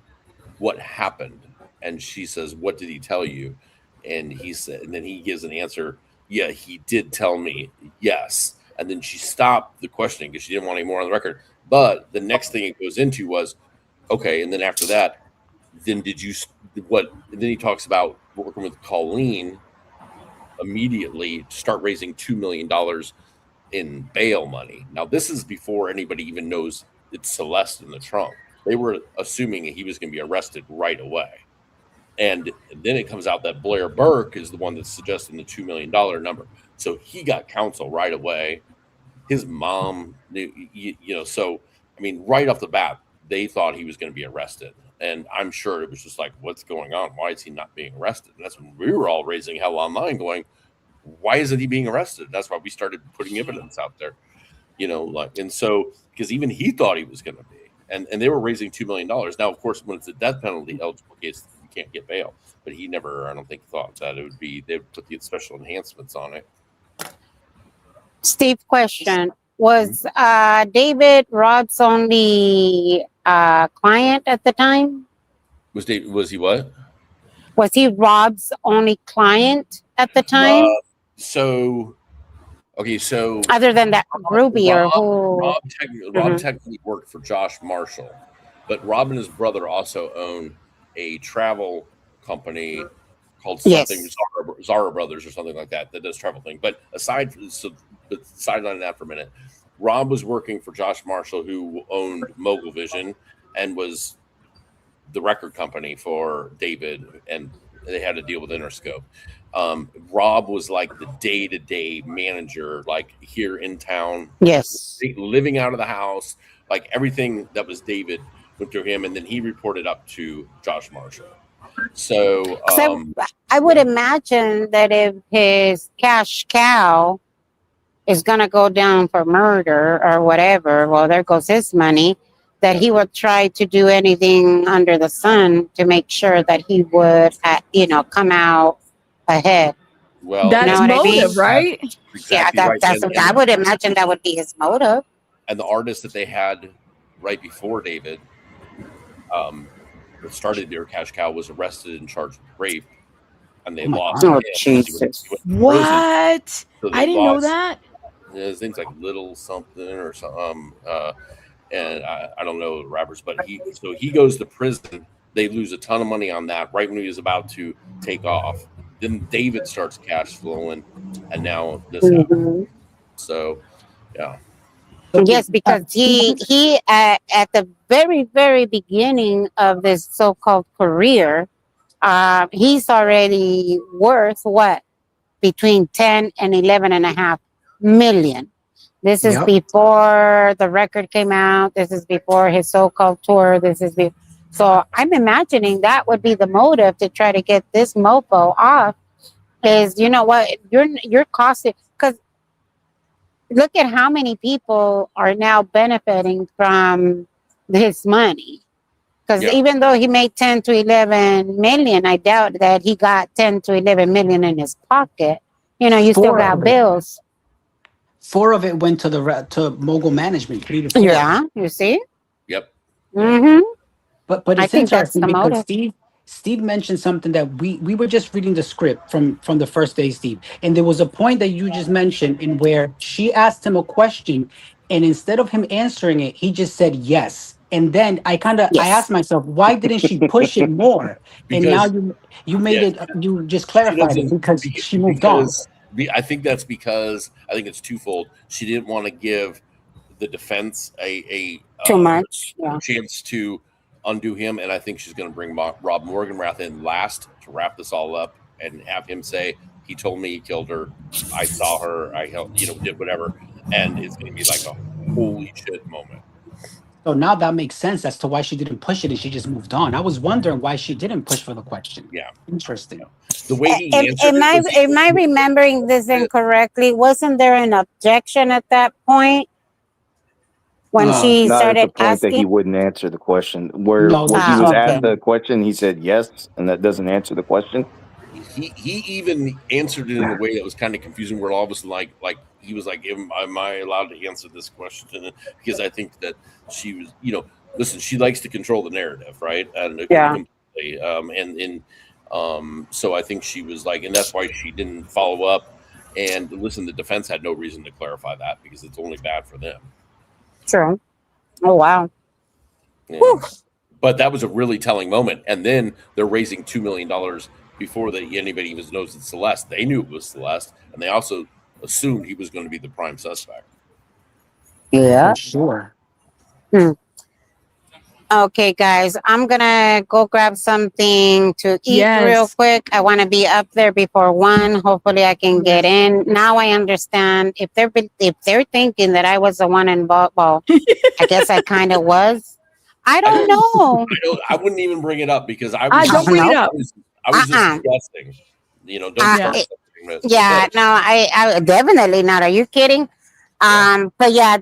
what happened, and she says, what did he tell you? And he said, and then he gives an answer, yeah, he did tell me, yes. And then she stopped the questioning because she didn't want any more on the record. But the next thing it goes into was, okay, and then after that, then did you what? And then he talks about working with Colleen immediately to start raising $2 million in bail money. Now, this is before anybody even knows it's Celeste in the trunk. They were assuming he was going to be arrested right away. And then it comes out that Blair Burke is the one that's suggesting the $2 million number. So he got counsel right away. His mom knew, so, I mean, right off the bat, they thought he was going to be arrested. And I'm sure it was just like, what's going on? Why is he not being arrested? And that's when we were all raising hell online going, why isn't he being arrested? That's why we started putting evidence out there, and so, because even he thought he was going to be, and they were raising $2 million. Now, of course, when it's a death penalty eligible case, you can't get bail, but he never, I don't think, thought that it would be, they would put the special enhancements on it. Steve, question. Was David Rob's only client at the time? Was he what? Was he Rob's only client at the time? So other than that Ruby Rob technically worked for Josh Marshall, but Rob and his brother also own a travel company called something Zara Brothers or something like that does travel thing. But aside on that for a minute, Rob was working for Josh Marshall, who owned Mogul Vision and was the record company for David, and they had to deal with Interscope. Rob was like the day-to-day manager, like here in town, living out of the house, like everything that was David went through him, and then he reported up to Josh Marshall. So I would imagine that if his cash cow is going to go down for murder or whatever, well, there goes his money, that he would try to do anything under the sun to make sure that he would, come out ahead. Well, that's motive, right? Exactly that's right. I would imagine that would be his motive. And the artist that they had right before David that started their cash cow was arrested and charged with rape, and they lost him. Jesus. What? So I didn't know that. Yeah, his name's like Little something or something. And I don't know the rappers, but he goes to prison. They lose a ton of money on that right when he was about to take off. Then David starts cash flowing, and now this happens. So, yeah. Yes, because he at the very, very beginning of this so-called career, he's already worth what? Between 10 and 11.5 million. This is before the record came out. This is before his so-called tour. So I'm imagining that would be the motive to try to get this mofo off. Is, you know what, you're costing, because look at how many people are now benefiting from this money. Because even though he made 10 to 11 million, I doubt that he got 10 to 11 million in his pocket. You still got bills. 4 of it went to to Mogul management. 3 to 4. Yeah, you see. Yep. Mm-hmm. But I it's think that's interesting the because motive. Steve mentioned something that we were just reading the script from the first day, Steve, and there was a point that you just mentioned in where she asked him a question, and instead of him answering it, he just said yes. And then I Yes. asked myself, why didn't she push it more? And now Because you made yeah, it, you just she clarified it doesn't because she moved on. I think that's because I think it's twofold. She didn't want to give the defense a Too much. Yeah. chance to undo him, and I think she's going to bring Rob Morganroth in last to wrap this all up and have him say he told me he killed her, I saw her, I helped, did whatever, and it's going to be like a holy shit moment. So now that makes sense as to why she didn't push it and she just moved on. I was wondering why she didn't push for the question. Yeah, interesting. The way he answered Am I remembering this incorrectly? Wasn't there an objection at that point when she Not at the started point that he asking? wouldn't answer the question. Where No, he was okay. asked the question, he said yes, and that doesn't answer the question. He even answered it in a way that was kind of confusing, where all of a sudden, like he was like, am I allowed to answer this question? Because I think that she was, listen, she likes to control the narrative, right? And completely. So I think she was like, and that's why she didn't follow up. And listen, the defense had no reason to clarify that because it's only bad for them. True. Oh wow. Yeah. But that was a really telling moment. And then they're raising $2 million before anybody even knows it's Celeste. They knew it was Celeste, and they also assumed he was going to be the prime suspect. Yeah. For sure. Okay, guys, I'm gonna go grab something to eat real quick. I want to be up there before 1. Hopefully, I can get in. Now I understand if they're thinking that I was the one involved. Well, I guess I kind of was. I don't know. I wouldn't even bring it up because I was. Don't bring it up. I was just guessing. Don't start something this. Yeah, no, I definitely not. Are you kidding? But yeah,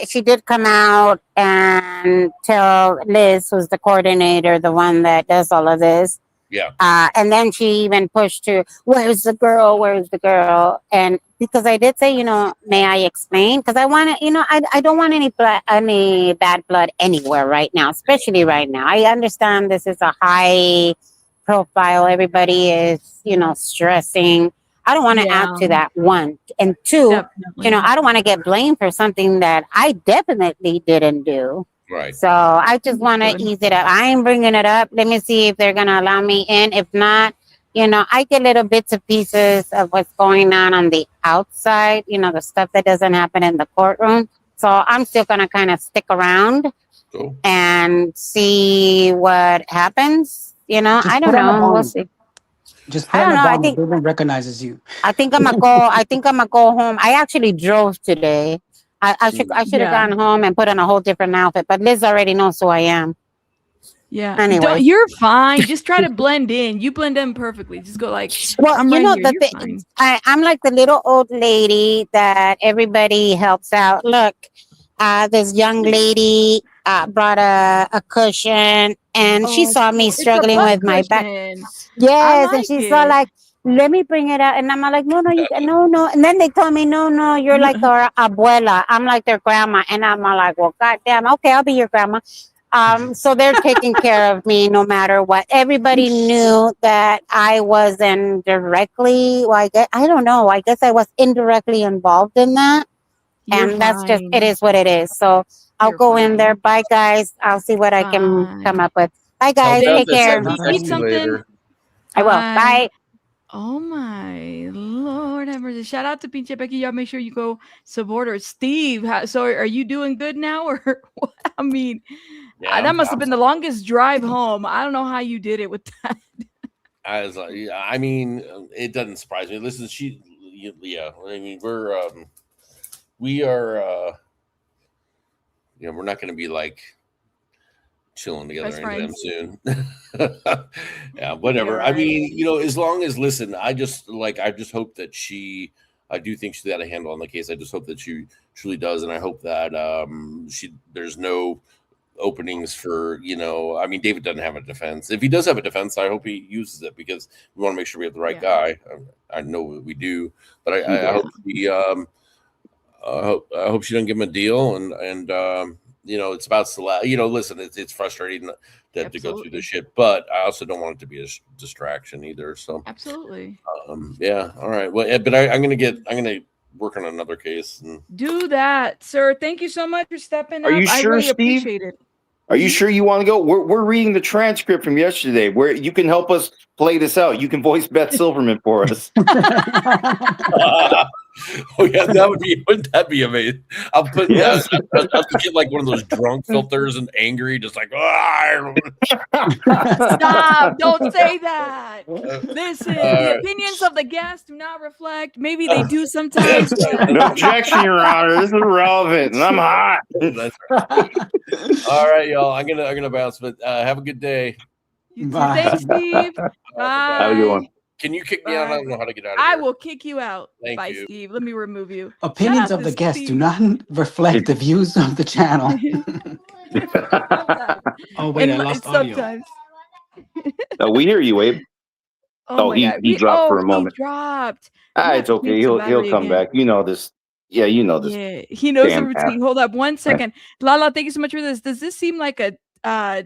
she did come out and tell Liz, who's the coordinator, the one that does all of this. Yeah. And then she even pushed to, where's the girl? Where's the girl? And because I did say, may I explain? Because I want to, I don't want any bad blood anywhere right now, especially right now. I understand this is a high profile. Everybody is, stressing. I don't want to add to that, 1. And 2, Definitely. I don't want to get blamed for something that I definitely didn't do. Right. So I just want to ease it up. I ain't bringing it up. Let me see if they're going to allow me in. If not, I get little bits and pieces of what's going on the outside, the stuff that doesn't happen in the courtroom. So I'm still going to kind of stick around and see what happens. I don't know. We'll see. Just put on a bond. Everyone recognizes you. I think I'm gonna go home. I actually drove today. I should have gone home and put on a whole different outfit. But Liz already knows who I am. Yeah. Anyway, you're fine. Just try to blend in. You blend in perfectly. Just go like, well, I'm right here. You're fine. I'm like the little old lady that everybody helps out. Look, this young lady brought a cushion, and she saw me struggling with my back. Yes, and she saw like, let me bring it out, and I'm like, no, no. And then they told me, no, you're like our abuela. I'm like their grandma, and I'm like, well, goddamn, okay, I'll be your grandma. So they're taking care of me no matter what. Everybody knew that I wasn't directly. Well, I don't know. I guess I was indirectly involved in that. And that's just, it is what it is. So I'll go in there. Bye, guys. I'll see what I can come up with. Bye, guys. Take care. Eat something. I will. Bye. Oh my Lord have mercy. Shout out to Pinche Becky. Y'all make sure you go support her. Steve, so are you doing good now? Or what? I mean, that must have been the longest drive home. I don't know how you did it with that. I mean, it doesn't surprise me. Listen, I mean, we are, we're not going to be like chilling together anytime soon. Yeah, whatever. Yeah, right. I mean, as long as, listen, I just hope that I do think she's got a handle on the case. I just hope that she truly does. And I hope that there's no openings for, I mean, David doesn't have a defense. If he does have a defense, I hope he uses it because we want to make sure we have the right guy. I know we do, but I hope I hope she doesn't give him a deal, and you know, it's about Celeste. You know, listen, it's frustrating to go through this shit, but I also don't want it to be a distraction either. So absolutely, yeah, all right. Well, but I'm gonna work on another case. And do that, sir. Thank you so much for stepping Are up. you I sure, really Steve? appreciate it. Are you sure you want to go? We're reading the transcript from yesterday where you can help us play this out. You can voice Beth Silverman for us. Oh yeah, wouldn't that be amazing? I'll put Yes. I'll have to get like one of those drunk filters and angry, just like Stop! Don't say that. Listen, the opinions of the guests do not reflect. Maybe they do sometimes. No objection, Your Honor. This is irrelevant, and I'm hot. That's right. All right, y'all. I'm gonna bounce, but have a good day. Thanks, Steve. Bye. Have a good one. Can you kick me out? I don't know how to get out of I here. will kick you out. Thank Bye, you. Steve. Let me remove you. Opinions Shout out of the to guests do Steve. not reflect the views of the channel. Oh wait, I lost audio. Sometimes. Oh, we hear you, Abe. Oh, he dropped for a moment. He dropped. It's okay. He'll come back. You know this. Yeah, you know this. Yeah, he knows the damn routine. app. Hold up 1 second. Lala, thank you so much for this. Does this seem like a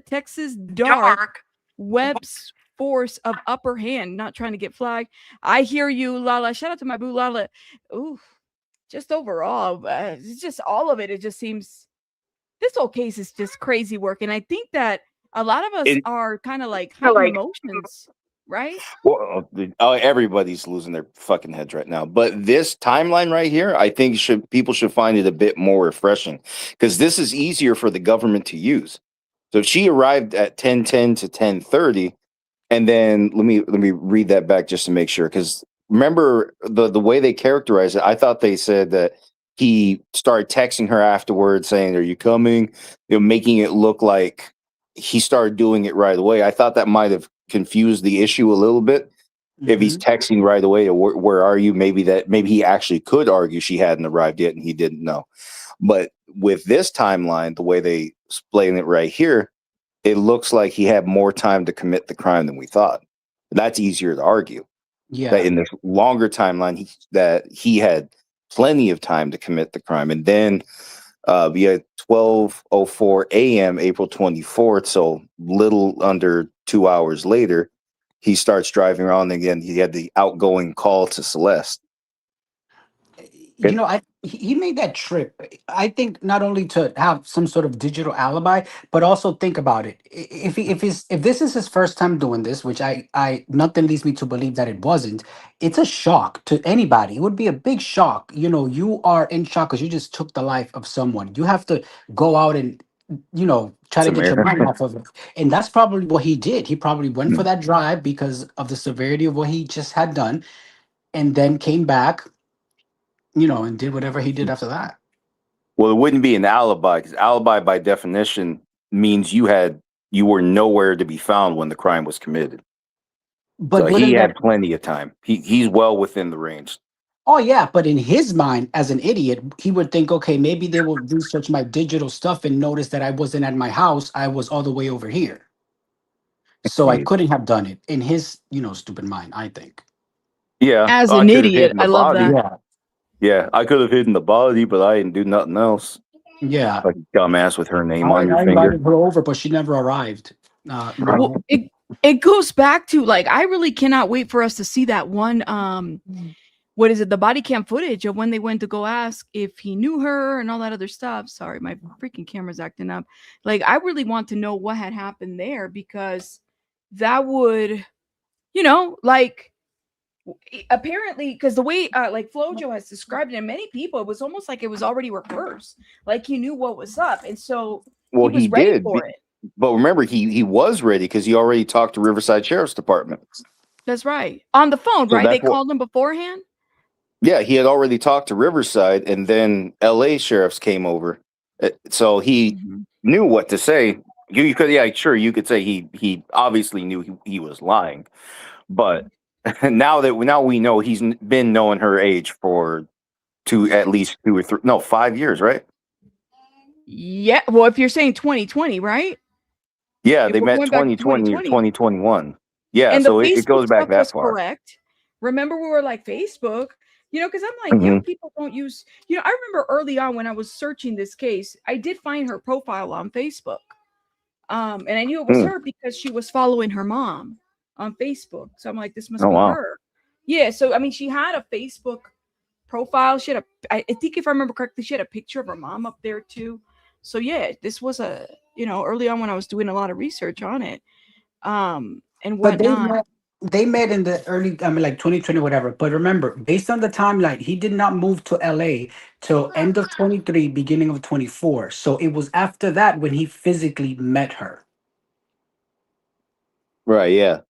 Texas dark web's force of upper hand? Not trying to get flagged. I hear you, Lala. Shout out to my boo, Lala. Ooh, just overall, it's just all of it. It just seems this whole case is just crazy work, and I think that a lot of us are kind of like heightened emotions, right? Well, everybody's losing their fucking heads right now. But this timeline right here, I think people should find it a bit more refreshing because this is easier for the government to use. So if she arrived at 10:10 to 10:30, and then let me read that back just to make sure, because remember the way they characterized it, I thought they said that he started texting her afterwards saying, "Are you coming?" You know, making it look like he started doing it right away. I thought that might have confused the issue a little bit. If he's texting right away, or where are you? Maybe he actually could argue she hadn't arrived yet and he didn't know. But with this timeline, the way they explain it right here, it looks like he had more time to commit the crime than we thought. That's easier to argue. Yeah. That in this longer timeline, that he had plenty of time to commit the crime. And then via 12:04 a.m. April 24th, so little under 2 hours later, he starts driving around again. He had the outgoing call to Celeste. You know, he made that trip, I think, not only to have some sort of digital alibi, but also think about it. If this is his first time doing this, which I nothing leads me to believe that it wasn't, it's a shock to anybody. It would be a big shock. You know, you are in shock because you just took the life of someone. You have to go out and, you know, try to get your mind off of it. And that's probably what he did. He probably went for that drive because of the severity of what he just had done, and then came back, you know, and did whatever he did after that. Well, it wouldn't be an alibi, because alibi by definition means you were nowhere to be found when the crime was committed. But so he had plenty of time. He's well within the range. Oh yeah, but in his mind, as an idiot, he would think, okay, maybe they will research my digital stuff and notice that I wasn't at my house. I was all the way over here. So I couldn't have done it in his, you know, stupid mind, I think. Yeah. As an idiot, I love that. Yeah. Yeah, I could have hidden the body, but I didn't do nothing else. Yeah. Like a dumbass with her name on your I finger. invited her over, but she never arrived. Well, it goes back to, like, I really cannot wait for us to see that one what is it, the body cam footage of when they went to go ask if he knew her and all that other stuff. Sorry, my freaking camera's acting up. Like, I really want to know what had happened there, because that would, you know, like, apparently, because the way like Flojo has described it, and many people, it was almost like it was already rehearsed, like he knew what was up, and so he was ready for it. But remember, he was ready because he already talked to Riverside Sheriff's Department. That's right, on the phone, So right? They that's called him beforehand. Yeah, he had already talked to Riverside, and then LA sheriffs came over, so he knew what to say. You could, yeah, sure, you could say he obviously knew he was lying, but now we know he's been knowing her age for at least 2 or 3, no, 5 years, right? Yeah, well, if you're saying 2020, right? Yeah, If they we're met going back to 2020 or 2021. Yeah, and so the it goes Facebook back stuff that was far. correct. Remember, we were like, Facebook, You know, because I'm like, young people don't use, you know, I remember early on when I was searching this case, I did find her profile on Facebook. And I knew it was her because she was following her mom on Facebook. So I'm like, this must Oh, be wow. her. Yeah. So, I mean, she had a Facebook profile. She had I think if I remember correctly, she had a picture of her mom up there too. So yeah, this was a, you know, early on when I was doing a lot of research on it. And But whatnot. they met in the early, I mean, like 2020, whatever. But remember, based on the timeline, he did not move to LA till end of 23, beginning of 24. So it was after that when he physically met her. Right. Yeah.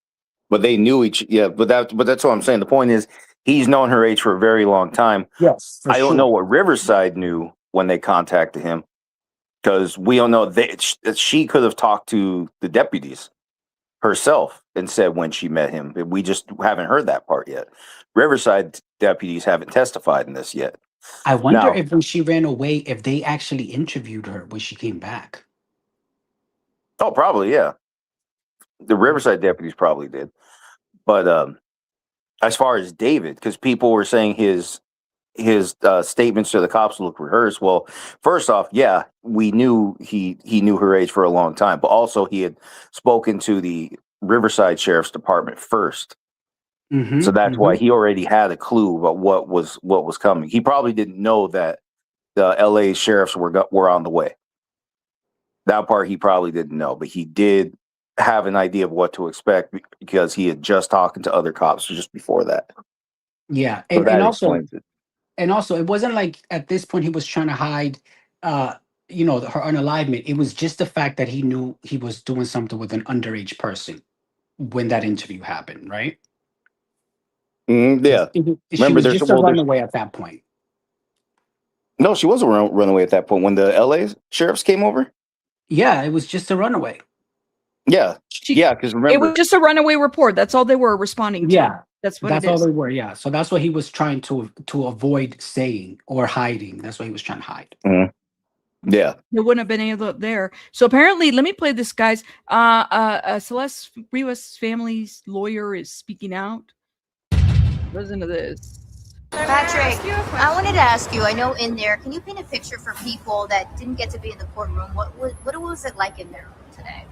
But they knew each. Yeah. But that's what I'm saying. The point is, he's known her age for a very long time. Yes, for I don't sure. know what Riverside knew when they contacted him, because we don't know. She could have talked to the deputies herself and said when she met him. We just haven't heard that part yet. Riverside deputies haven't testified in this yet. I wonder Now, if when she ran away, if they actually interviewed her when she came back. oh, probably, yeah. The Riverside deputies probably did. But as far as David, because people were saying his statements to the cops look rehearsed. Well, first off, yeah, we knew he knew her age for a long time, but also he had spoken to the Riverside Sheriff's Department first. So that's why he already had a clue about what was coming. He probably didn't know that the LA sheriffs were on the way. That part he probably didn't know, but he did have an idea of what to expect because he had just talked to other cops just before that. Yeah, So and that also, explains it. and also, it wasn't like at this point he was trying to hide, you know, her unalivement. It was just the fact that he knew he was doing something with an underage person when that interview happened, right? Yeah. She Remember, was just a runaway at that point. No, she was a runaway at that point when the LA sheriffs came over. Yeah, it was just a runaway. Yeah, because It remember, was just a runaway report. That's all they were responding to. Yeah, That's what that's it all is. they were. Yeah, so that's what he was trying to avoid saying or hiding. That's what he was trying to hide. Yeah, They wouldn't have been able to there. So apparently, let me play this, guys. Celeste Rivas' family's lawyer is speaking out. Listen to this. Patrick, I wanted to ask you, I know in there, can you paint a picture for people that didn't get to be in the courtroom? What was it like in there today?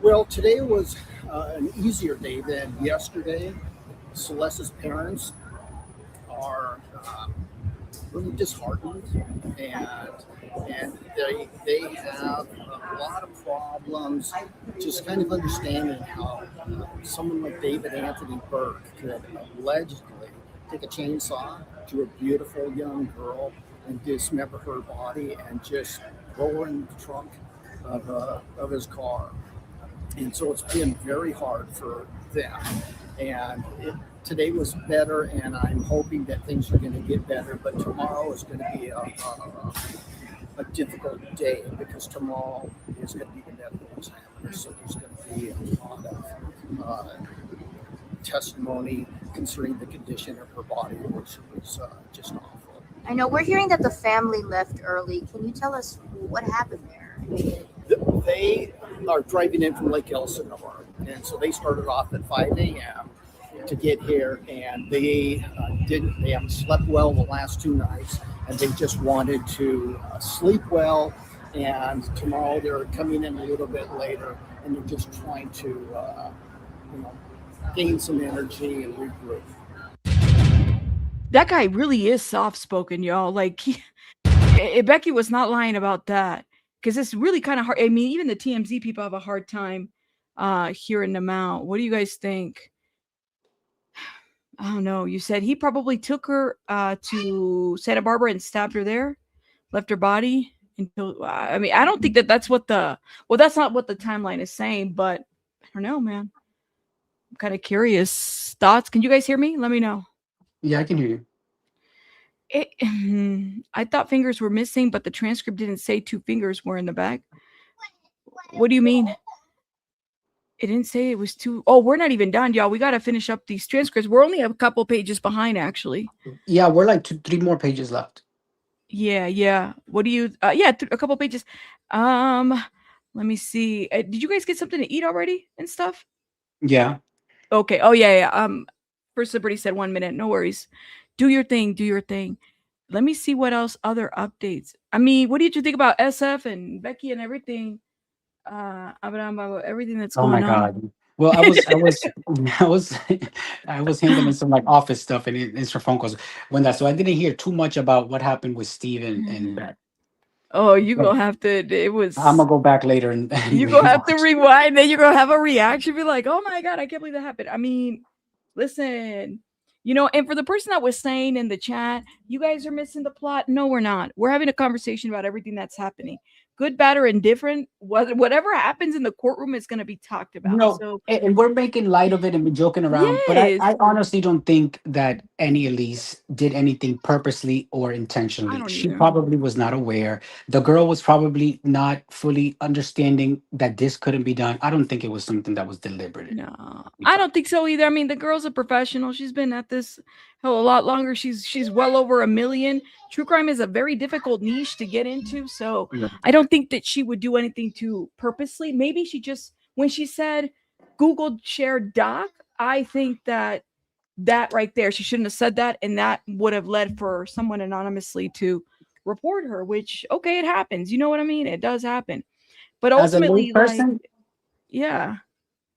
Well, today was an easier day than yesterday. Celeste's parents are really disheartened, and they have a lot of problems just kind of understanding how someone like David Anthony Burke could allegedly take a chainsaw to a beautiful young girl and dismember her body and just throw her in the trunk of his car. And so it's been very hard for them. And today was better, and I'm hoping that things are going to get better. But tomorrow is going to be a difficult day because tomorrow is going to be the medical examiner. So there's going to be a lot of testimony concerning the condition of her body, which was just awful. I know we're hearing that the family left early. Can you tell us what happened there? They are driving in from Lake Elsinore, and so they started off at 5 a.m. to get here, and they haven't slept well the last 2 nights, and they just wanted to sleep well. And tomorrow they're coming in a little bit later, and they're just trying to gain some energy and regroup. That guy really is soft-spoken, y'all. Like, Becky was not lying about that. Because it's really kind of hard. I mean, even the TMZ people have a hard time hearing them out. What do you guys think? I don't know. You said he probably took her to Santa Barbara and stabbed her there, left her body until. I mean, I don't think that's what that's not what the timeline is saying. But I don't know, man. I'm kind of curious. Thoughts? Can you guys hear me? Let me know. Yeah, I can hear you. I thought fingers were missing, but the transcript didn't say 2 fingers were in the bag. What do you mean? It didn't say it was 2. Oh, we're not even done, y'all. We got to finish up these transcripts. We're only a couple pages behind, actually. Yeah, we're like 3 more pages left. Yeah. What do you? A couple pages. Let me see. Did you guys get something to eat already and stuff? Yeah. Okay. Oh yeah. First Liberty said 1 minute. No worries. Do your thing. Do your thing. Let me see what else other updates. I mean, what did you think about SF and Becky and everything? Abraham, about everything that's Oh my going on. God. Well, I was, I was handling some like office stuff and answer phone calls when that. So I didn't hear too much about what happened with Steve and Beth. Oh, you But gonna have to. It was. I'm gonna go back later and You gonna have to rewind. Then you're gonna have a reaction. Be like, oh my God, I can't believe that happened. I mean, listen, and for the person that was saying in the chat, you guys are missing the plot. No, we're not. We're having a conversation about everything that's happening. Good, bad, or indifferent. Whatever happens in the courtroom is gonna be talked about. So and we're making light of it and we're joking around. But yes, I honestly don't think that any Elise did anything purposely or intentionally. don't She either. probably was not aware. The girl was probably not fully understanding that this couldn't be done. I don't think it was something that was deliberate. No, I don't think so either. I mean, the girl's a professional. She's been at this hell a lot longer. She's well over 1 million. True crime is a very difficult niche to get into. So I don't think that she would do anything to purposely. Maybe she just, when she said Google shared doc, I think that right there, she shouldn't have said that. And that would have led for someone anonymously to report her, which, okay, it happens. You know what I mean? It does happen. But As a ultimately, layperson, yeah.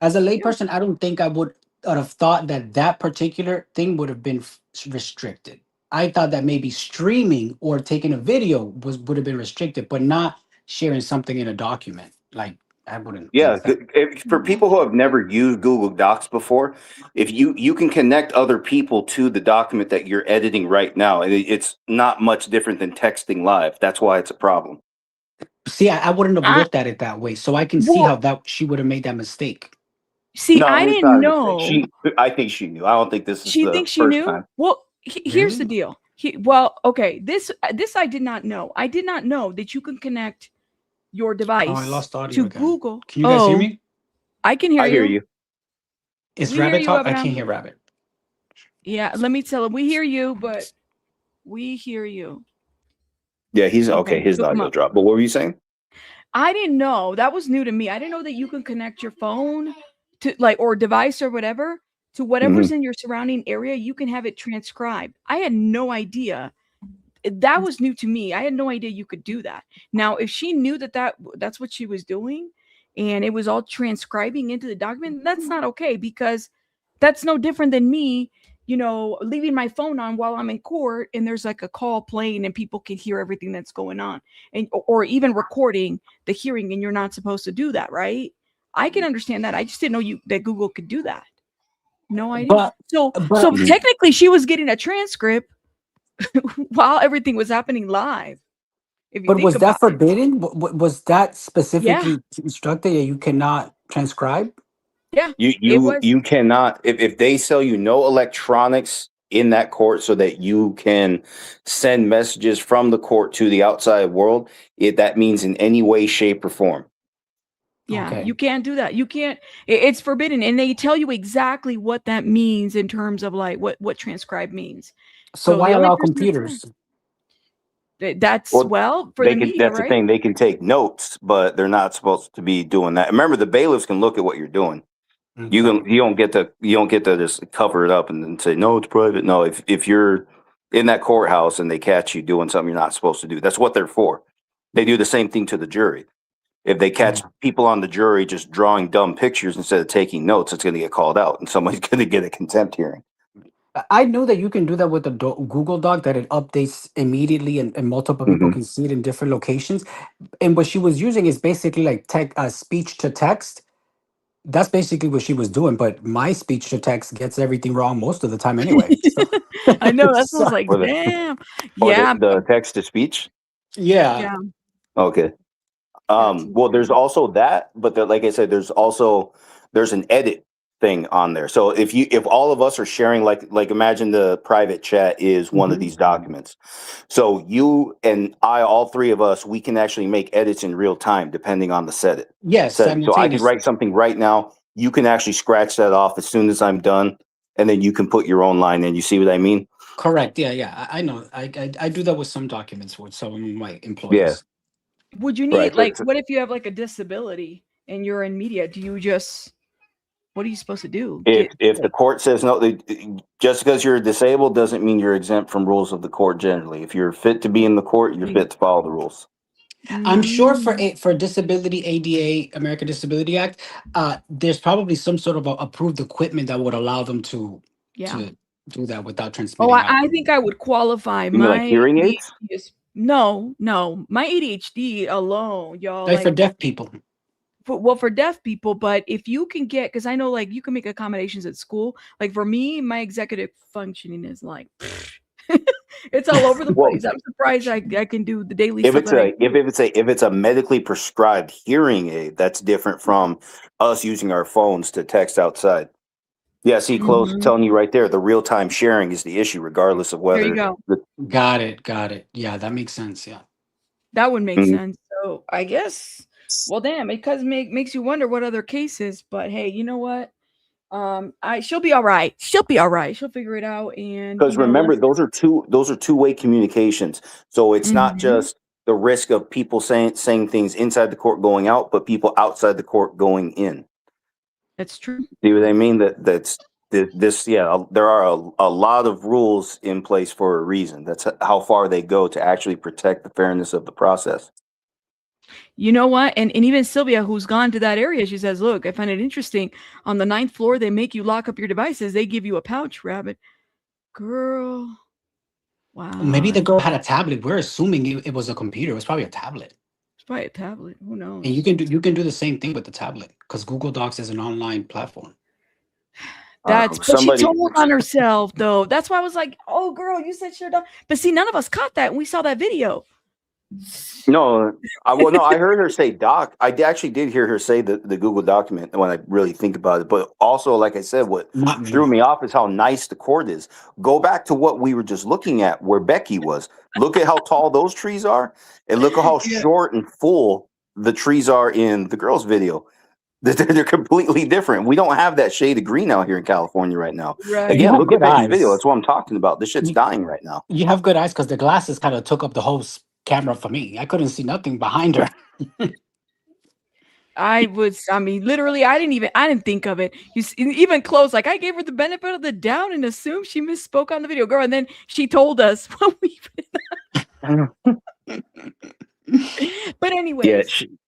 As a layperson, I don't think I would have thought that particular thing would have been restricted. I thought that maybe streaming or taking a video would have been restricted, but not sharing something in a document. Like I wouldn't. Yeah, think that. for people who have never used Google Docs before, if you can connect other people to the document that you're editing right now, and it's not much different than texting live. That's why it's a problem. See, I wouldn't have looked at it that way, so I can see how that she would have made that mistake. See, No, I it's didn't not a mistake. know. I think she knew. I don't think this is She the thinks she first knew. time. Well, here's the deal. Okay. This I did not know. I did not know that you can connect your device I lost audio to again. Google. Can you guys hear me? I can hear I hear you. Is We hear Rabbit you, talk? I Abraham. can't hear Rabbit. Yeah, let me tell him. We hear you, but we hear you. Yeah, he's okay. His took him audio up. dropped. But what were you saying? I didn't know. That was new to me. I didn't know that you can connect your phone to or device or whatever to whatever's in your surrounding area. You can have it transcribed. I had no idea. That was new to me. I had no idea you could do that. Now, if she knew that's what she was doing and it was all transcribing into the document, that's not okay, because that's no different than me, leaving my phone on while I'm in court and there's like a call playing and people can hear everything that's going on, and or even recording the hearing, and you're not supposed to do that, right? I can understand that. I just didn't know that Google could do that. No idea. So technically she was getting a transcript while everything was happening live. If you But think was about that forbidden? Was that specifically instructed that you cannot transcribe? Yeah. You cannot, if they sell you no electronics in that court so that you can send messages from the court to the outside world, that means in any way, shape, or form. Yeah, you can't do that. You can't. It's forbidden, and they tell you exactly what that means in terms of like what transcribe means. So why the only allow person computers? That's for they the can, media, that's right? the thing. They can take notes, but they're not supposed to be doing that. Remember, the bailiffs can look at what you're doing. You don't get to just cover it up and then say no, it's private. No, if you're in that courthouse and they catch you doing something you're not supposed to do, that's what they're for. They do the same thing to the jury. If they catch people on the jury just drawing dumb pictures instead of taking notes, it's going to get called out and somebody's going to get a contempt hearing. I know that you can do that with the Google Doc, that it updates immediately and multiple people can see it in different locations. And what she was using is basically like speech to text. That's basically what she was doing. But my speech to text gets everything wrong most of the time anyway. I know. That's So- like, Or the- damn. Or Yeah. the text to speech. Yeah. Okay. Well, there's also that, but like I said, there's an edit thing on there. So if all of us are sharing, like imagine the private chat is one of these documents. So you and I, all three of us, we can actually make edits in real time depending on the setting. Yes, So I can simultaneously. write something right now. You can actually scratch that off as soon as I'm done, and then you can put your own line in. You see what I mean? Correct. Yeah. I know. I do that with some documents with some of my employees. Yeah. Would you need Right, like but- what if you have like a disability and you're in media? Do you just What are you supposed to do? If the court says no, just because you're disabled doesn't mean you're exempt from rules of the court generally. If you're fit to be in the court, you're fit to follow the rules. I'm sure Mm. for disability ADA, American Disability Act, there's probably some sort of approved equipment that would allow them to Yeah. do that without Oh, transmitting out. I think I would qualify. You mean like My hearing aids? ADHD is no. My ADHD alone, y'all, Like for like deaf people. for deaf people, but if you can get, because I know like you can make accommodations at school. Like for me, my executive functioning is like it's all over the Well, place. I'm surprised I can do the daily if stuff it's that I a if it's a medically prescribed hearing aid, that's different from us using our phones to text outside. Yeah, see, close Mhm. telling you right there, the real time sharing is the issue, regardless of There you whether. go. Got it. Yeah, that makes sense. Yeah. That would make Mhm. sense. So I guess, well, damn, it makes you wonder what other cases. But hey, you know what? She'll be all right. She'll be all right. She'll figure it out. And Because remember, those are two-way communications. So it's not Mhm. just the risk of people saying things inside the court going out, but people outside the court going in. That's true. See what I mean? Yeah, there are a lot of rules in place for a reason. That's how far they go to actually protect the fairness of the process. You know what? And even Sylvia, who's gone to that area, she says, "Look, I find it interesting. On the 9th floor, they make you lock up your devices. They give you a pouch, rabbit." Girl, Maybe wow. the girl had a tablet. We're assuming it was a computer. It was probably a tablet. It's probably a tablet. Who knows? And you can do the same thing with the tablet because Google Docs is an online platform. But she told on herself though. That's why I was like, "Oh, girl, you said sure." But see, none of us caught that. And we saw that video. No, I heard her say doc. Actually did hear her say the Google document when I really think about it. But also, like I said, what threw me off is how nice the court is. Go back to what we were just looking at where Becky was. Look at how tall those trees are, and look at how short and full the trees are in the girls' video. They're completely different. We don't have that shade of green out here in California right now. Right. Again, look at Becky's video. That's what I'm talking about. This shit's dying right now. You have good eyes because the glasses kind of took up the whole camera for me. I couldn't see nothing behind her. I mean, literally, I didn't think of it. Even close, like I gave her the benefit of the doubt and assumed she misspoke on the video, girl. And then she told us when we. But anyway, yeah,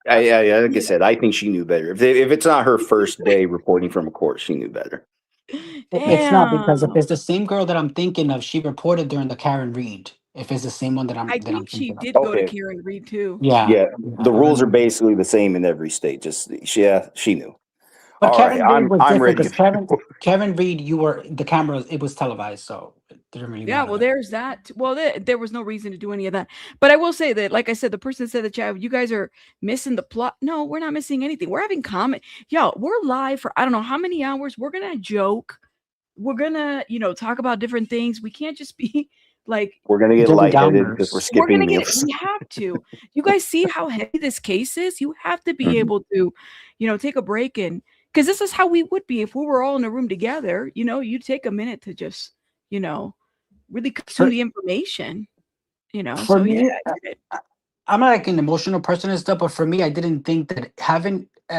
like I said, I think she knew better. If it's not her first day reporting from a court, she knew better. It's not because if it's the same girl that I'm thinking of, she reported during the Karen Reed. If it's the same one that I'm I that I'm think she thinking of. did go to Karen Reed too. Yeah. The rules are basically the same in every state. Just she knew. But All Karen right, Reed was I'm different ready because Karen Reed, the camera, it was televised, so it didn't really Yeah, matter. well, there's that. Well, there was no reason to do any of that. But I will say that, like I said, the person said that, chat, you guys are missing the plot. No, we're not missing anything. We're having comment. Yo, we're live for I don't know how many hours. We're gonna joke. We're gonna, talk about different things. We can't just be like we're gonna get lightheaded because we're skipping meals. We have to. You guys see how heavy this case is? You have to be able to, take a break and because this is how we would be if we were all in a room together. You take a minute to just, really consume the information. For So me, yeah, I did it. I'm like an emotional person and stuff, but for me, I didn't think that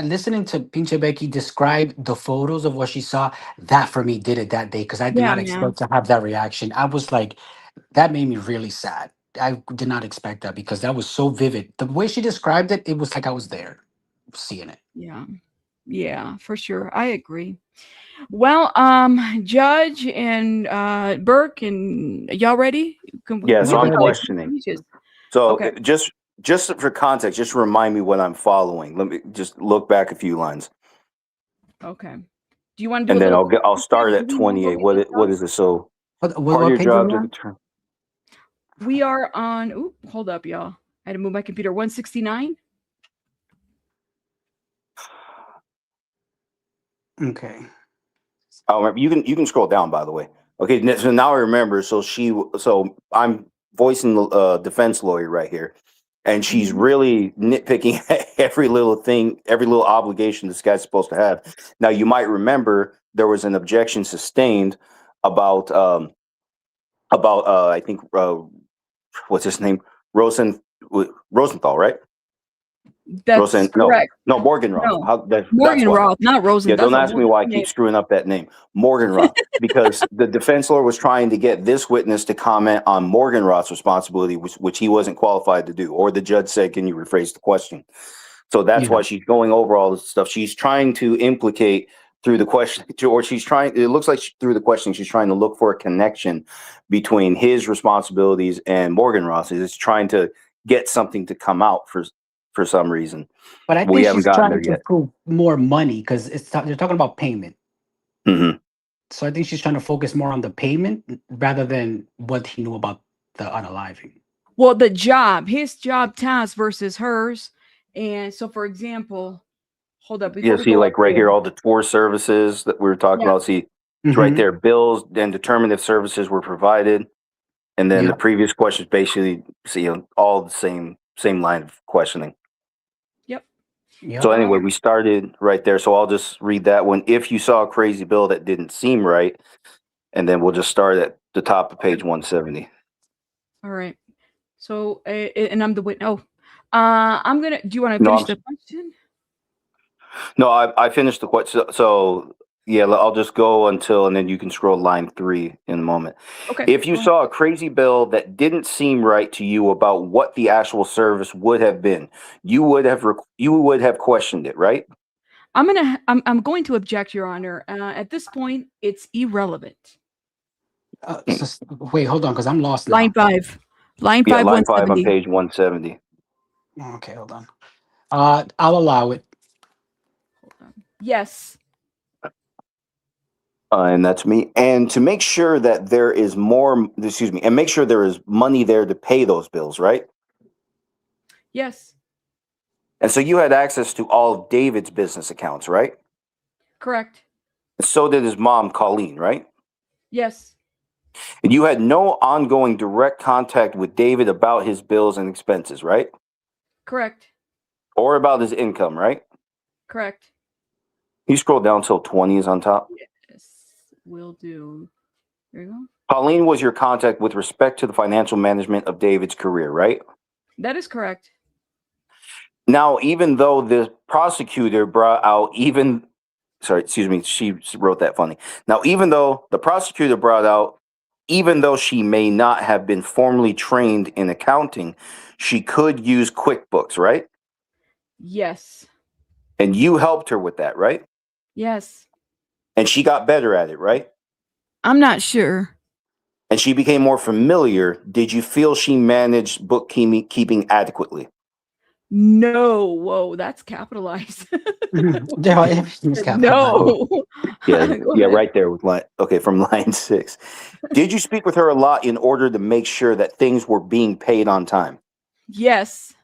listening to Pinche Becky describe the photos of what she saw, that for me did it that day because I did not expect to have that reaction. I was like, that made me really sad. I did not expect that because that was so vivid. The way she described it, it was like I was there seeing it. Yeah, for sure. I agree. Well, Judge and Burke, and y'all ready? So I'm questioning. So Okay. just for context, just remind me what I'm following. Let me just look back a few lines. Okay. Do you want to do? And then little I'll start at 28. What is it? So part of your page job are we to on? determine. We are on. Ooh, hold up, y'all. I had to move my computer. 169. Okay. Oh, you can scroll down, by the way. Okay, so now I remember. So I'm voicing the defense lawyer right here, and she's really nitpicking at every little thing, every little obligation this guy's supposed to have. Now, you might remember there was an objection sustained about I think what's his name, Rosenthal, right? That's correct. No, Morganroth. No, That's Morganroth, not Rosen. Yeah, That's don't a ask me why I name. keep screwing up that name. Morganroth. Because the defense lawyer was trying to get this witness to comment on Morganroth's responsibility, which he wasn't qualified to do. Or the judge said, can you rephrase the question? So that's why she's going over all this stuff. She's trying to implicate through the question, or it looks like through the question, she's trying to look for a connection between his responsibilities and Morganroth's. Is trying to get something to come out for some reason. But I We think haven't she's gotten trying there to yet. prove more money because they're talking about payment. Mm-hmm. So I think she's trying to focus more on the payment rather than what he knew about the unaliving. Well, his job task versus hers. And so, for example, hold up. Yeah, see, like right here, all the tour services that we were talking about. See, it's right there. Bills, then determine if services were provided. And then the previous questions basically see all the same line of questioning. Yep. So anyway, we started right there. So I'll just read that one. If you saw a crazy bill that didn't seem right, and then we'll just start at the top of page 170. All right. So, and I'm the witness. Oh, I'm gonna. Do you want to finish the question? No, I finished the question. So yeah, I'll just go until, and then you can scroll line 3 in a moment. Okay. If you saw a crazy bill that didn't seem right to you about what the actual service would have been, you would have questioned it, right? I'm going to object, Your Honor. At this point, it's irrelevant. Wait, hold on, because I'm lost now. Line 5. Line 5, Yeah, line 5 on 170. page 170. Okay, hold on. I'll allow it. Yes. And that's me. And to make sure that there is and make sure there is money there to pay those bills, right? Yes. And so you had access to all of David's business accounts, right? Correct. And so did his mom, Colleen, right? Yes. And you had no ongoing direct contact with David about his bills and expenses, right? Correct. Or about his income, right? Correct. You scroll down till 20 is on top. Yes. Will do. There you go. Colleen was your contact with respect to the financial management of David's career, right? That is correct. Now, even though the prosecutor brought out she wrote that funny. Now, even though the prosecutor brought out, even though she may not have been formally trained in accounting, she could use QuickBooks, right? Yes. And you helped her with that, right? Yes. And she got better at it, right? I'm not sure. And she became more familiar. Did you feel she managed bookkeeping adequately? No. Whoa, that's capitalized. Everything's capitalized. No. Yeah, right there with from line 6. Did you speak with her a lot in order to make sure that things were being paid on time? Yes.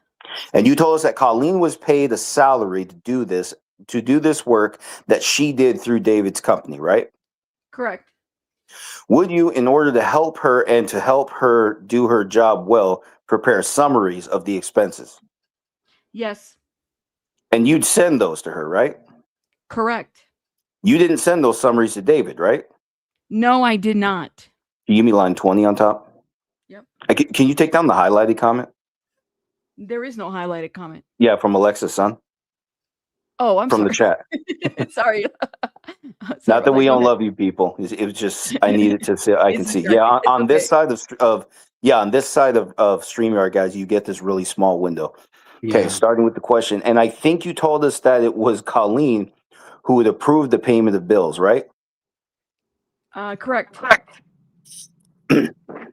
And you told us that Colleen was paid a salary to do this work that she did through David's company, right? Correct. Would you, in order to help her and to help her do her job well, prepare summaries of the expenses? Yes. And you'd send those to her, right? Correct. You didn't send those summaries to David, right? No, I did not. Can you give me line 20 on top? Yep. Can you take down the highlighted comment? There is no highlighted comment. Yeah, from Alexa's son. Oh, I'm from sorry. the chat. Sorry. Not that we don't love you people. It was just I needed to see. I can see. Yeah, on this side of StreamYard, guys, you get this really small window. Okay, starting with the question, and I think you told us that it was Colleen who would approve the payment of bills, right? Correct.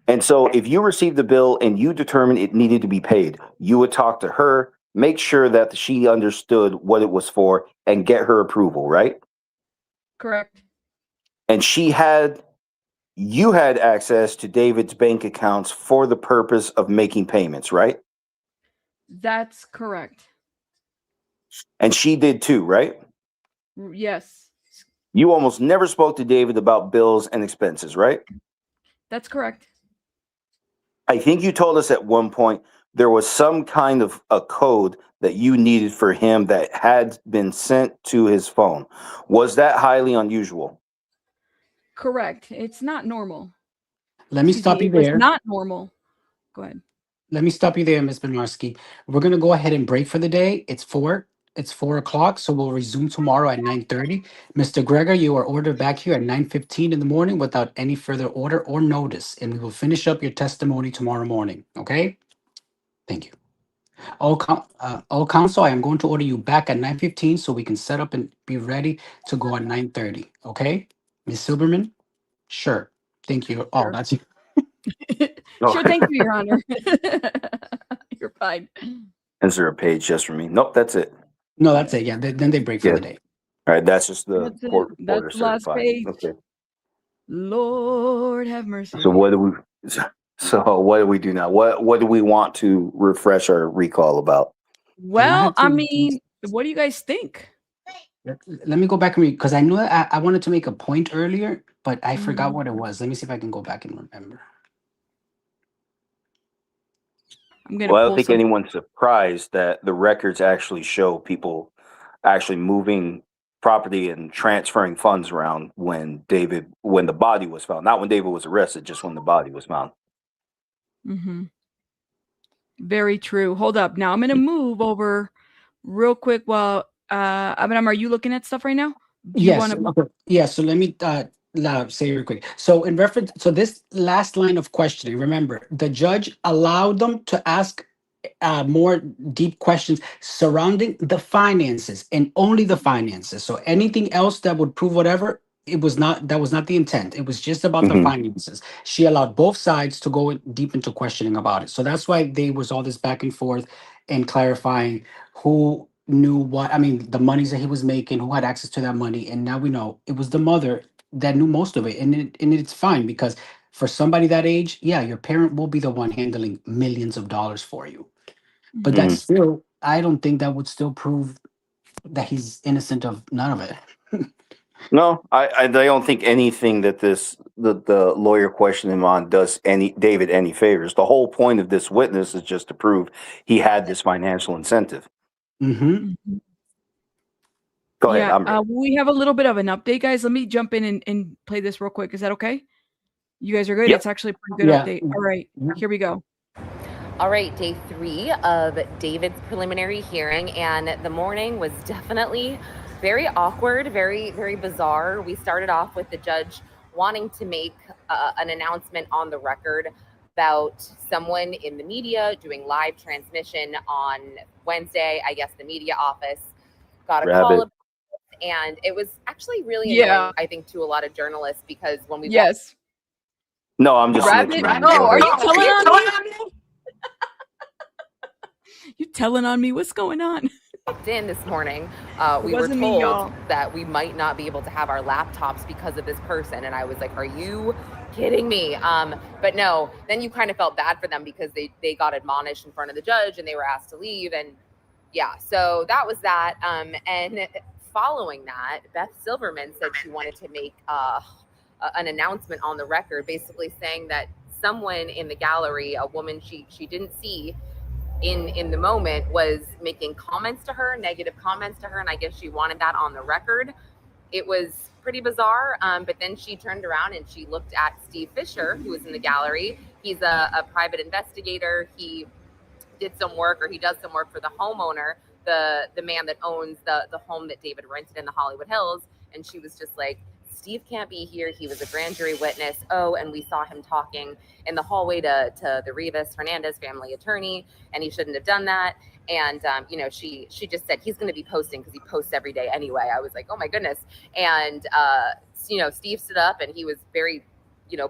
And so if you received the bill and you determined it needed to be paid, you would talk to her, make sure that she understood what it was for, and get her approval, right? Correct. And you had access to David's bank accounts for the purpose of making payments, right? That's correct. And she did too, right? Yes. You almost never spoke to David about bills and expenses, right? That's correct. I think you told us at one point there was some kind of a code that you needed for him that had been sent to his phone. Was that highly unusual? Correct. It's not normal. Let me stop you there. It's not normal. Go ahead. let me stop you there, Ms. Benarski. We're gonna go ahead and break for the day. It's 4 o'clock, so we'll resume tomorrow at 9:30. Mr. Gregor, you are ordered back here at 9:15 in the morning without any further order or notice, and we will finish up your testimony tomorrow morning. Okay? Thank you. All counsel, I am going to order you back at 9:15 so we can set up and be ready to go at 9:30. Okay? Ms. Silverman? Sure. Thank you. Oh, Sure. that's you. Sure, thank you, Your Honor. You're fine. Is there a page just for me? Nope, that's it. No, that's it. Yeah, then they break for Yeah. the day. All right, that's just the That's it. court That's reporter the last certified. page. Okay. Lord have mercy. So what do we do now? What do we want to refresh our recall about? Well, I mean, what do you guys think? Let me go back and read because I knew I wanted to make a point earlier, but I forgot Mhm. what it was. Let me see if I can go back and remember. I'm gonna Well, I pull don't think some. anyone's surprised that the records actually show people actually moving property and transferring funds around when the body was found. Not when David was arrested, just when the body was found. Mm-hmm. Very true. Hold up. Now I'm gonna move over real quick while Abraham, are you looking at stuff right now? Do you Yes. want to? Okay. Yeah. So let me say real quick. So in reference, so this last line of questioning, remember, the judge allowed them to ask more deep questions surrounding the finances and only the finances. So anything else that would prove whatever, that was not the intent. It was just about the finances. She allowed both sides to go deep into questioning about it. So that's why there was all this back and forth and clarifying who knew what. I mean, the monies that he was making, who had access to that money. And now we know it was the mother that knew most of it. And it's fine because for somebody that age, yeah, your parent will be the one handling millions of dollars for you. But that's still, I don't think that would still prove that he's innocent of none of it. No, I don't think anything that the lawyer questioning him on does David any favors. The whole point of this witness is just to prove he had this financial incentive. Mm-hmm. Go ahead. Yeah, I'm ready. we have a little bit of an update, guys. Let me jump in and play this real quick. Is that okay? You guys are good? Yep. It's actually a pretty good update. All right, here we go. All right, day 3 of David's preliminary hearing, and the morning was definitely very awkward, very, very bizarre. We started off with the judge wanting to make an announcement on the record about someone in the media doing live transmission on Wednesday. I guess the media office got a call about it, and it was actually really annoying, I think, to a lot of journalists because when we No, I'm just Rabbit? snitching on you. Oh, Go are ahead. you telling on me? You telling on me? What's going on? Walked in this morning, we were wasn't me, told y'all. that we might not be able to have our laptops because of this person, and I was like, are you kidding me? But no, then you kind of felt bad for them because they got admonished in front of the judge and they were asked to leave, and yeah, so that was that. And following that, Beth Silverman said she wanted to make an announcement on the record, basically saying that someone in the gallery, a woman she didn't see in the moment, was making comments to her, negative comments to her, and I guess she wanted that on the record. It was pretty bizarre, but then she turned around and she looked at Steve Fisher, who was in the gallery. He's a private investigator. He did some work, or he does some work for the homeowner, the man that owns the home that David rented in the Hollywood Hills, and she was just like, Steve can't be here. He was a grand jury witness. Oh, and we saw him talking in the hallway to the Rivas Hernandez family attorney, and he shouldn't have done that. And, she just said he's going to be posting because he posts every day anyway. I was like, oh my goodness. And, Steve stood up and he was very,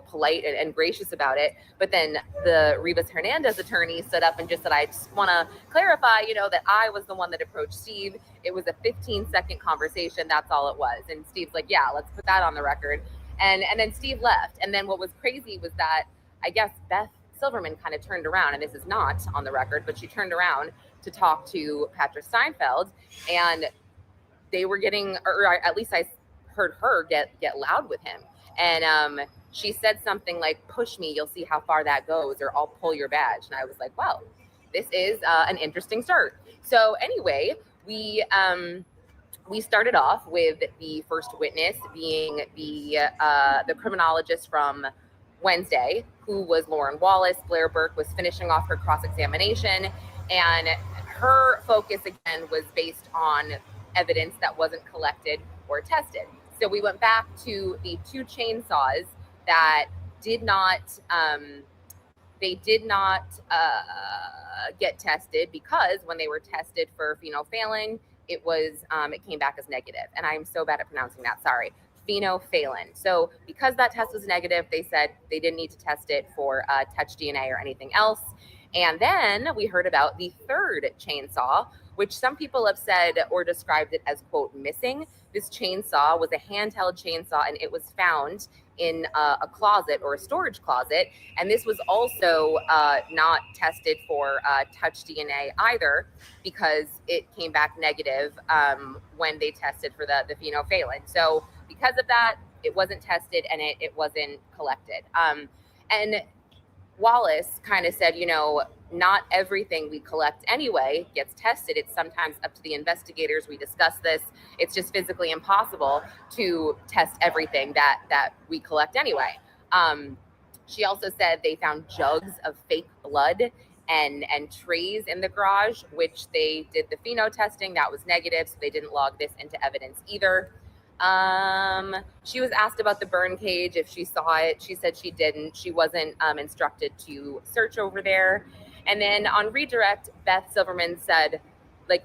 polite and gracious about it. But then the Rivas Hernandez attorney stood up and just said, I just want to clarify, that I was the one that approached Steve. It was a 15-second conversation. That's all it was. And Steve's like, yeah, let's put that on the record. And then Steve left. And then what was crazy was that I guess Beth Silverman kind of turned around, and this is not on the record, but she turned around to talk to Patrick Steinfeld, and they were getting, or at least I heard her get loud with him. And she said something like, push me, you'll see how far that goes, or I'll pull your badge. And I was like, well, this is an interesting start. So anyway, we started off with the first witness being the criminologist from Wednesday, who was Lauren Wallace. Blair Burke was finishing off her cross-examination, and her focus again was based on evidence that wasn't collected or tested. So we went back to the 2 chainsaws that did not get tested, because when they were tested for phenolphthalein, it came back as negative. And I'm so bad at pronouncing that, sorry. Phenolphthalein. So because that test was negative, they said they didn't need to test it for touch DNA or anything else. And then we heard about the 3rd chainsaw, which some people have said or described it as, quote, missing. This chainsaw was a handheld chainsaw, and it was found in a closet or a storage closet. And this was also not tested for touch DNA either, because it came back negative when they tested for the phenolphthalein. So because of that, it wasn't tested and it wasn't collected. And Wallace kind of said, not everything we collect anyway gets tested. It's sometimes up to the investigators. We discussed this. It's just physically impossible to test everything that we collect anyway. She also said they found jugs of fake blood and trays in the garage, which they did the pheno testing. That was negative, so they didn't log this into evidence either. She was asked about the burn cage, if she saw it. She said she didn't. She wasn't instructed to search over there. And then on redirect, Beth Silverman said,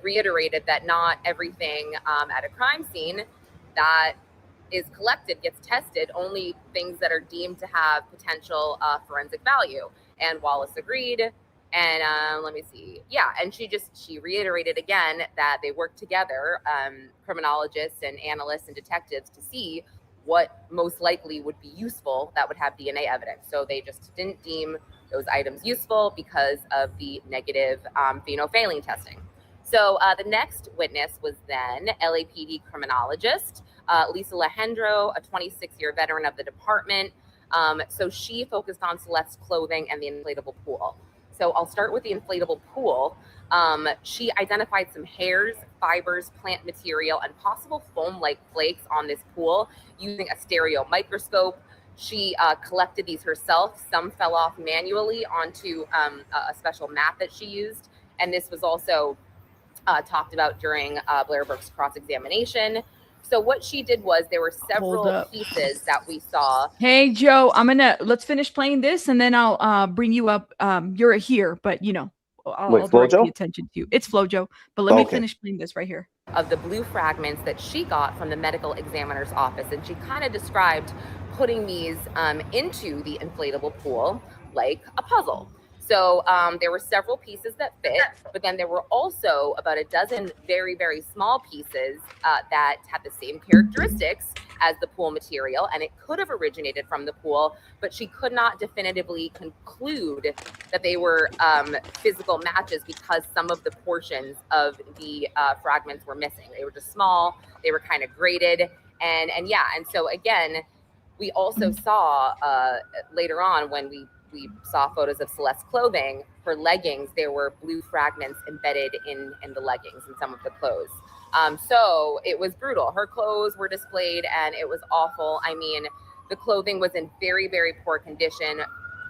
reiterated that not everything at a crime scene that is collected gets tested, only things that are deemed to have potential forensic value. And Wallace agreed. And let me see. Yeah. And she reiterated again that they work together, criminologists and analysts and detectives, to see what most likely would be useful that would have DNA evidence. So they just didn't deem those items useful because of the negative phenolphthalein testing. So the next witness was then LAPD criminologist, Lisa Lehendro, a 26-year veteran of the department. So she focused on Celeste's clothing and the inflatable pool. So I'll start with the inflatable pool. She identified some hairs, fibers, plant material, and possible foam-like flakes on this pool using a stereo microscope. She collected these herself. Some fell off manually onto a special mat that she used. And this was also talked about during Blair Burke's cross-examination. So what she did was, there were several pieces that we saw. Hey, Joe, let's finish playing this and then I'll bring you up. You're here, but I'll direct the attention to you. It's Flojo, but let me finish playing this right here. Of the blue fragments that she got from the medical examiner's office. And she kind of described putting these into the inflatable pool like a puzzle. So there were several pieces that fit, but then there were also about a dozen very, very small pieces that had the same characteristics as the pool material, and it could have originated from the pool, but she could not definitively conclude that they were physical matches because some of the portions of the fragments were missing. They were just small, they were kind of graded, and so again, we also saw later on when we saw photos of Celeste's clothing, her leggings, there were blue fragments embedded in the leggings and some of the clothes. So it was brutal. Her clothes were displayed and it was awful. I mean, the clothing was in very, very poor condition,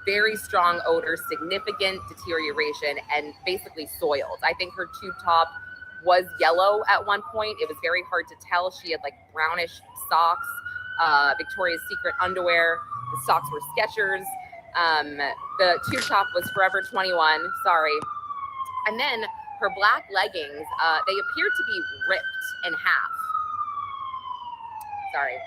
very strong odor, significant deterioration, and basically soiled. I think her tube top was yellow at one point. It was very hard to tell. She had brownish socks, Victoria's Secret underwear. The socks were Skechers. The tube top was Forever 21, sorry. And then her black leggings, they appeared to be ripped in half. Sorry.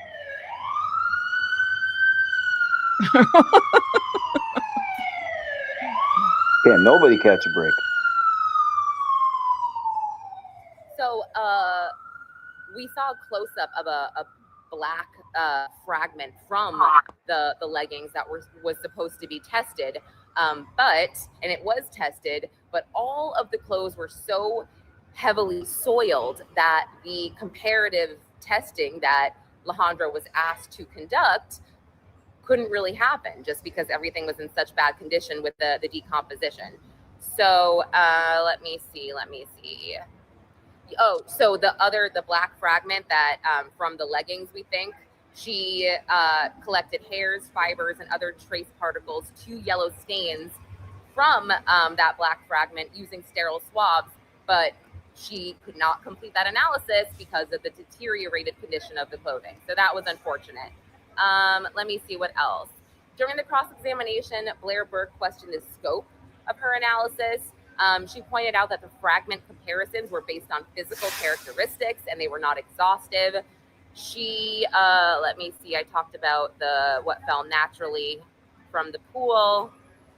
Can't nobody catch a break. So we saw a close-up of a black fragment from the leggings that was supposed to be tested, and it was tested, but all of the clothes were so heavily soiled that the comparative testing that Lehendro was asked to conduct couldn't really happen, just because everything was in such bad condition with the decomposition. So let me see. Oh, so the black fragment that from the leggings, we think She collected hairs, fibers, and other trace particles, 2 yellow stains from that black fragment using sterile swabs, but she could not complete that analysis because of the deteriorated condition of the clothing. So that was unfortunate. Let me see what else. During the cross-examination, Blair Burke questioned the scope of her analysis. She pointed out that the fragment comparisons were based on physical characteristics and they were not exhaustive. She, let me see, I talked about what fell naturally from the pool.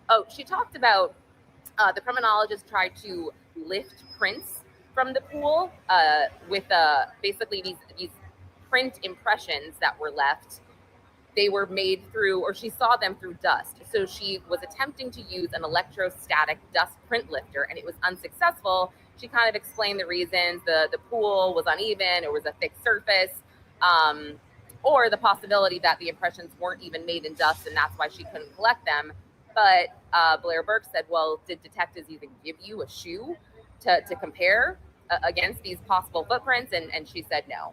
Oh, she talked about the criminologist tried to lift prints from the pool with basically these print impressions that were left. They were made through, or she saw them through dust. So she was attempting to use an electrostatic dust print lifter and it was unsuccessful. She kind of explained the reasons. The pool was uneven, it was a thick surface, or the possibility that the impressions weren't even made in dust and that's why she couldn't collect them. But Blair Burke said, well, did detectives even give you a shoe to compare against these possible footprints? And she said no.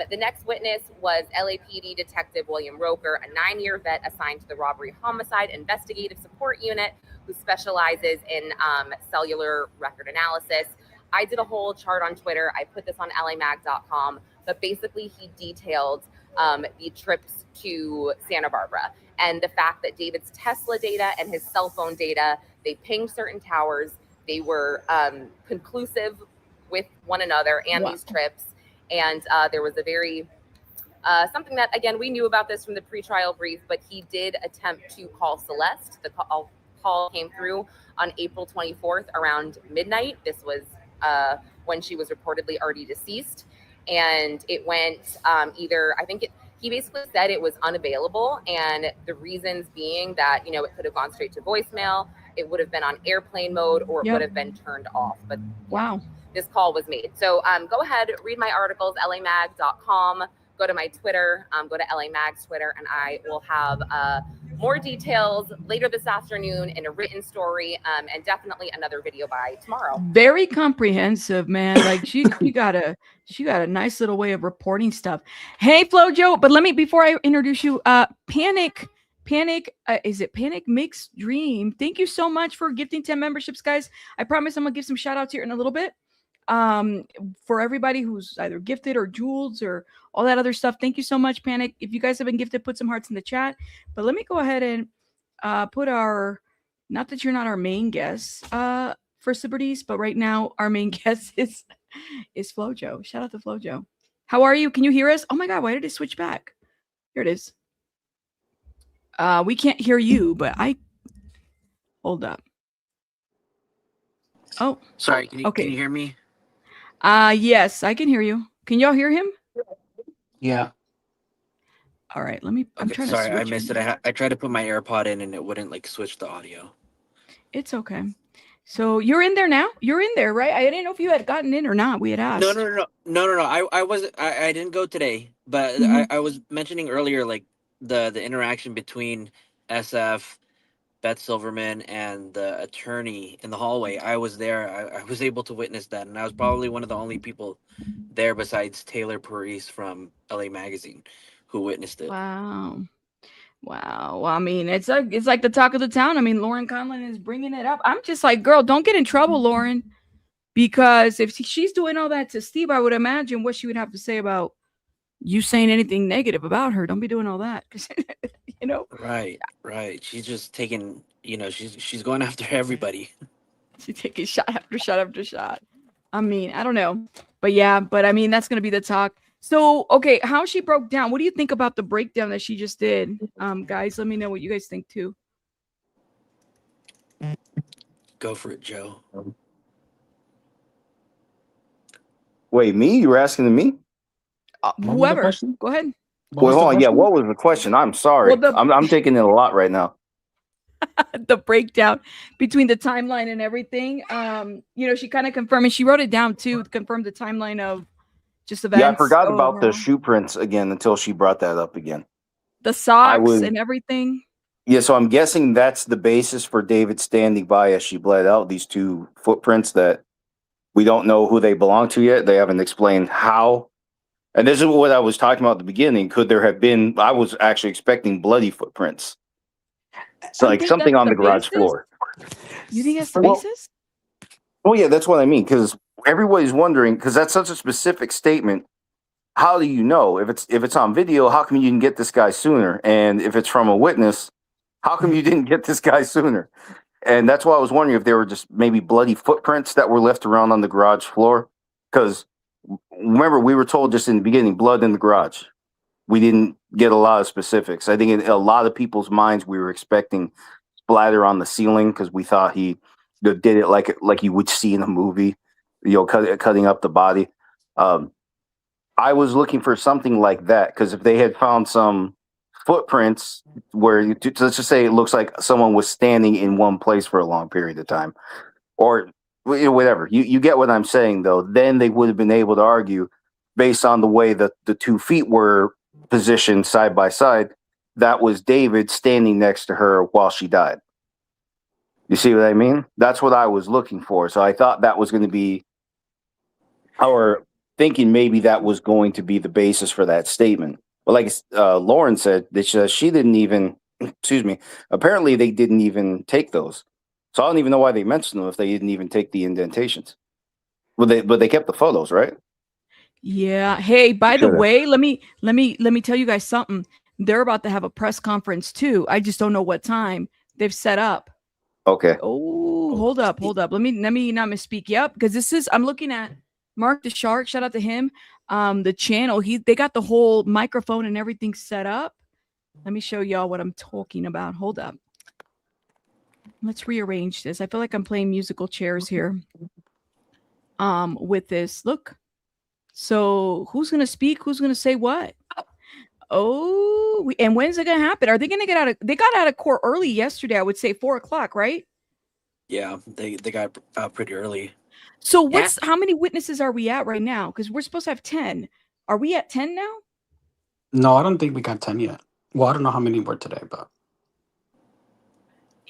The next witness was LAPD Detective William Roker, a 9-year vet assigned to the Robbery Homicide Investigative Support Unit who specializes in cellular record analysis. I did a whole chart on Twitter. I put this on lamag.com, but basically he detailed the trips to Santa Barbara and the fact that David's Tesla data and his cell phone data, they pinged certain towers. They were conclusive with one another and these trips. And there was a very, something that, again, we knew about this from the pretrial brief, but he did attempt to call Celeste. The call came through on April 24th around midnight. This was when she was reportedly already deceased. And it went he basically said it was unavailable. And the reasons being that, it could have gone straight to voicemail. It would have been on airplane mode or it would have been turned off. But wow. This call was made. So go ahead, read my articles, lamag.com, go to my Twitter, go to LAMag's Twitter, and I will have more details later this afternoon in a written story and definitely another video by tomorrow. Very comprehensive, man. Like she got a nice little way of reporting stuff. Hey, Flojo, but before I introduce you, Panic, is it Panic Mix Dream? Thank you so much for gifting 10 memberships, guys. I promise I'm gonna give some shout outs here in a little bit. For everybody who's either gifted or jewels or all that other stuff, thank you so much, Panic. If you guys have been gifted, put some hearts in the chat. But let me go ahead and put not that you're not our main guest for celebrities, but right now our main guest is Flojo. Shout out to Flojo. How are you? Can you hear us? Oh my god, why did it switch back? Here it is. We can't hear you, but hold up. Oh, sorry. Can you hear me? Yes, I can hear you. Can y'all hear him? Yeah. All right, I'm trying to Sorry, switch I missed it. I tried to put my AirPod in and it wouldn't switch the audio. It's okay. So you're in there now? You're in there, right? I didn't know if you had gotten in or not. We had asked. No. I wasn't. I didn't go today, but I was mentioning earlier the interaction between SF, Beth Silverman, and the attorney in the hallway. I was there. I was able to witness that, and I was probably one of the only people there besides Taylor Parise from LA Magazine who witnessed it. Wow. Well, I mean, it's like the talk of the town. I mean, Lauren Conlon is bringing it up. I'm just like, girl, don't get in trouble, Lauren, because if she's doing all that to Steve, I would imagine what she would have to say about you saying anything negative about her. Don't be doing all that, because Right. She's just taking. She's going after everybody. She's taking shot after shot after shot. I mean, I don't know, but I mean, that's gonna be the talk. So, okay, how she broke down. What do you think about the breakdown that she just did? Guys, let me know what you guys think too. Go for it, Joe. Wait, me? You were asking to me? Whoever. Go ahead. Wait, hold on. Yeah, what was the question? I'm sorry. Well, I'm taking it a lot right now. The breakdown between the timeline and everything. She kind of confirmed, and she wrote it down too, confirmed the timeline of just events. Yeah, I forgot about the shoe prints again until she brought that up again. The socks and everything. Yeah, so I'm guessing that's the basis for David standing by as she bled out these 2 footprints that we don't know who they belong to yet. They haven't explained how And this is what I was talking about at the beginning. Could there have been? I was actually expecting bloody footprints. So You like think something that's on the the garage basis? floor. You think that's the Well, basis? Oh yeah, that's what I mean. Because everybody's wondering, because that's such a specific statement. How do you know if it's on video? How come you didn't get this guy sooner? And if it's from a witness, how come you didn't get this guy sooner? And that's why I was wondering if there were just maybe bloody footprints that were left around on the garage floor. Because remember, we were told just in the beginning, blood in the garage. We didn't get a lot of specifics. I think in a lot of people's minds, we were expecting splatter on the ceiling because we thought he did it like you would see in a movie, cutting up the body. I was looking for something like that because if they had found some footprints where let's just say it looks like someone was standing in one place for a long period of time, or whatever, you get what I'm saying though. Then they would have been able to argue based on the way that the 2 feet were positioned side by side, that was David standing next to her while she died. You see what I mean? That's what I was looking for. So I thought that was going to be, or thinking maybe that was going to be the basis for that statement. But like Lauren said, that she didn't even, excuse me, apparently they didn't even take those. So I don't even know why they mentioned them if they didn't even take the indentations. But they kept the photos, right? Yeah. Hey, by the Should've. way, let me tell you guys something. They're about to have a press conference too. I just don't know what time they've set up. Okay. Oh, hold up. Let me not misspeak. Yep, because this is, I'm looking at Mark the Shark. Shout out to him. The channel. They got the whole microphone and everything set up. Let me show y'all what I'm talking about. Hold up. Let's rearrange this. I feel like I'm playing musical chairs here. With this. Look. So who's gonna speak? Who's gonna say what? Oh, and when's it gonna happen? Are they gonna get out of? They got out of court early yesterday. I would say 4 o'clock, right? Yeah, they got out pretty early. So how many witnesses are we at right now? Because we're supposed to have 10. Are we at 10 now? No, I don't think we got 10 yet. Well, I don't know how many were today, but